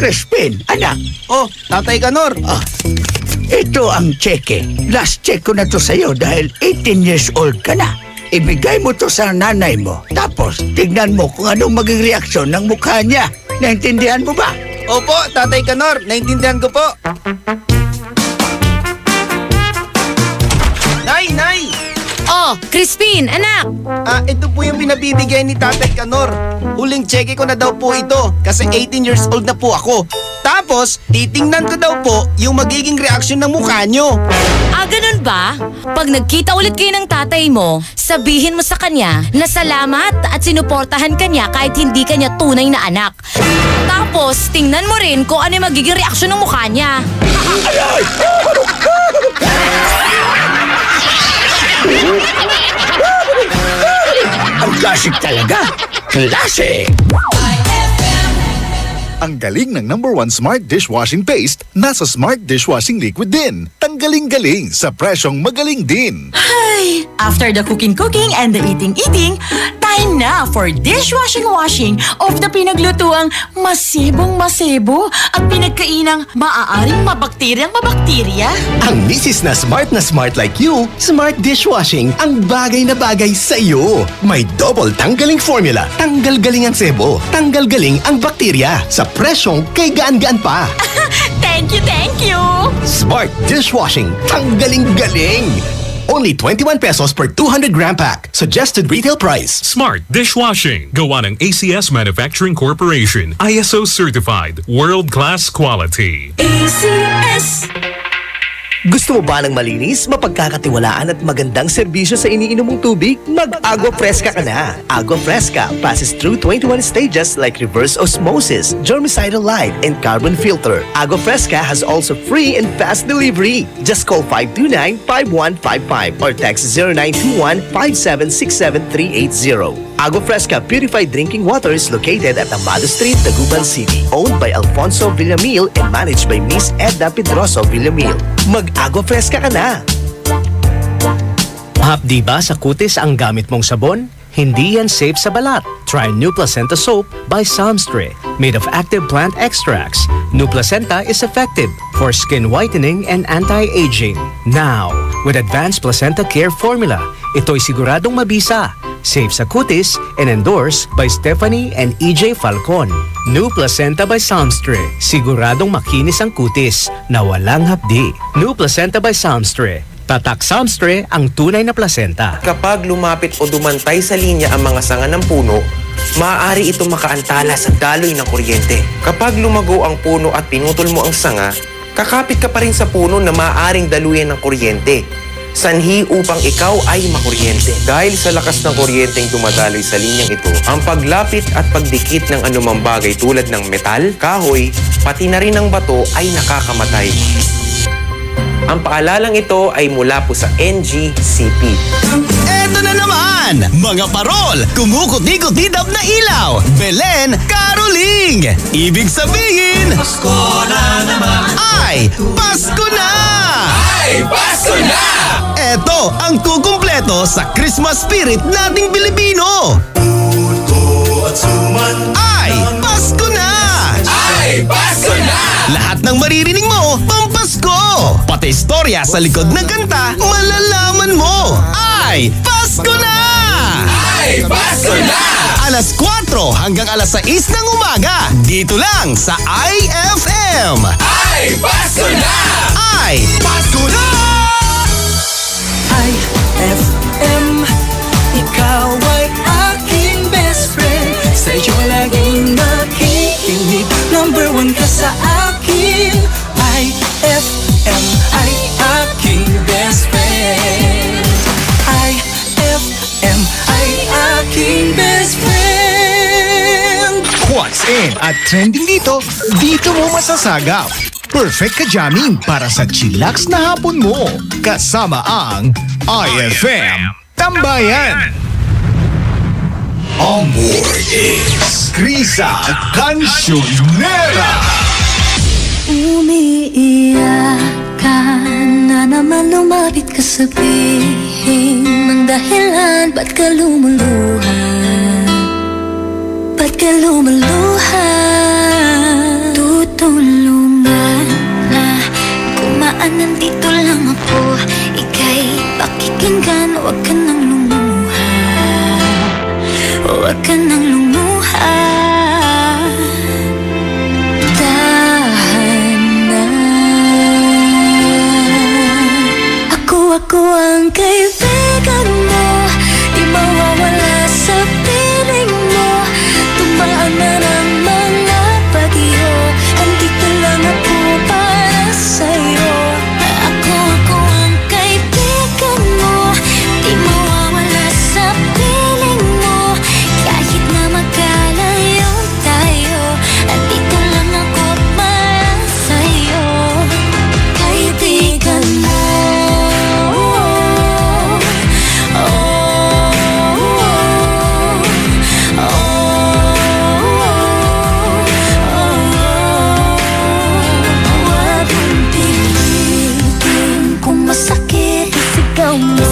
S10: Crispin, anak.
S8: Oh, Tatay Kanor.
S10: Ito ang cheque. Last check ko na to sa'yo dahil 18 years old ka na. Ibigay mo to sa nanay mo. Tapos, tignan mo kung anong maging reaksyon ng mukha niya. Naintindihan mo ba?
S8: Opo, Tatay Kanor. Naintindihan ko po. Nay!
S16: Oh, Crispin, anak!
S8: Ito po yung pinabibigay ni Tatay Kanor. Huling cheque ko na daw po ito kasi 18 years old na po ako. Tapos, titingnan ko daw po yung magiging reaksyon ng mukha nyo.
S16: Ganun ba? Pag nagkita ulit kayo ng tatay mo, sabihin mo sa kanya na salamat at sinuportahan kanya kahit hindi kanya tunay na anak. Tapos, tingnan mo rin kung ano yung magiging reaksyon ng mukha niya.
S10: Ang classic talaga. Classic!
S19: Ang galing ng #1 Smart Dishwashing Paste nasa Smart Dishwashing Liquid din. Tanggaling-galing sa presyong magaling din.
S11: Hi! After the cooking and the eating, time na for dishwashing of the pinaglutuang masibong-masibo at pinagkainang maaaring mabakterya.
S24: Ang misis na smart like you, Smart Dishwashing ang bagay na bagay sa iyo. May double tanggaling formula. Tanggal galing ang sebo, tanggal galing ang bakterya. Sa presyong kay gaan-gaan pa.
S11: Thank you!
S24: Smart Dishwashing. Tanggaling galing. Only 21 pesos per 200 gram pack. Suggested retail price.
S3: Smart Dishwashing. Gawa ng ACS Manufacturing Corporation. ISO certified. World-class quality.
S11: ACS.
S2: Gusto mo ba ng malinis, mapagkakatiwalaan at magandang serbisyo sa iniinom mong tubig? Mag-Agua Fresca ka na! Agua Fresca passes through 21 stages like reverse osmosis, germicidal light, and carbon filter. Agua Fresca has also free and fast delivery. Just call 529-5155 or text 0921-5767380. Agua Fresca Purified Drinking Water is located at Amado Street, Taguban City. Owned by Alfonso Villamil and managed by Miss Edna Pedroso Villamil. Mag-Agua Fresca ka na!
S13: Hapdi ba sa kutis ang gamit mong sabon? Hindi yan safe sa balat. Try New Placenta Soap by Samstre. Made of active plant extracts, New Placenta is effective for skin whitening and anti-aging. Now, with Advanced Placenta Care Formula, ito'y siguradong mabisa, safe sa kutis, and endorsed by Stephanie and EJ Falcon. New Placenta by Samstre. Siguradong makinis ang kutis na walang hapdi. New Placenta by Samstre. Tatak Samstre ang tunay na placenta.
S14: Kapag lumapit o dumantay sa linya ang mga sanga ng puno, maaari ito makaantala sa daloy ng kuryente. Kapag lumago ang puno at pinutol mo ang sanga, kakapit ka pa rin sa puno na maaaring daluyan ng kuryente. sanhi upang ikaw ay makuryente. Dahil sa lakas ng kuryenteng dumadaloy sa linyang ito, ang paglapit at pagdikit ng anumang bagay tulad ng metal, kahoy, pati na rin ng bato ay nakakamatay. Ang paalalang ito ay mula po sa NGCP.
S24: Eto na naman! Mga parol! Kumukuti-kutidap na ilaw! Belen Caroling! Ibig sabihin...
S6: Pasko na naman!
S24: Ay! Pasko na!
S6: Ay! Pasko na!
S24: Eto ang kukumpleto sa Christmas spirit nating Pilipino!
S6: Puto at suman!
S24: Ay! Pasko na!
S6: Ay! Pasko na!
S24: Lahat ng maririnig mo, pampasko! Pati istorya sa likod ng kanta, malalaman mo! Ay! Pasko na!
S6: Ay! Pasko na!
S24: Alas 4 hanggang alas 6 ng umaga, dito lang sa IFM!
S6: Ay! Pasko na!
S24: Ay! Pasko na!
S6: IFM, ikaw ay aking best friend. Sa'yo laging nakikinig, number 1 ka sa akin. IFM ay aking best friend. IFM ay aking best friend.
S9: What's in at trending dito mo masasagap. Perfect ka jamming para sa chillax na hapon mo. Kasama ang IFM Tambayan. On board is Krisa Cancionera.
S1: Umiiyak ka na naman, lumapit ka, sabihin ng dahilan. Ba't ka lumuluha? Ba't ka lumuluha? Tutulungan na kumaan, nandito lang ako. Ika'y pakikinggan, huwag ka nang lumuha. Huwag ka nang lumuha. Ako ang kaibigan mo, di mawawala sa piling mo. Tumaan man ang mga bagyo, andito lang ako para sa'yo. Ako ang kaibigan mo, di mawawala sa piling mo. Kahit na magkalayo tayo, andito lang ako para sa'yo. Kaibigan mo. Masakit, isigaw mo.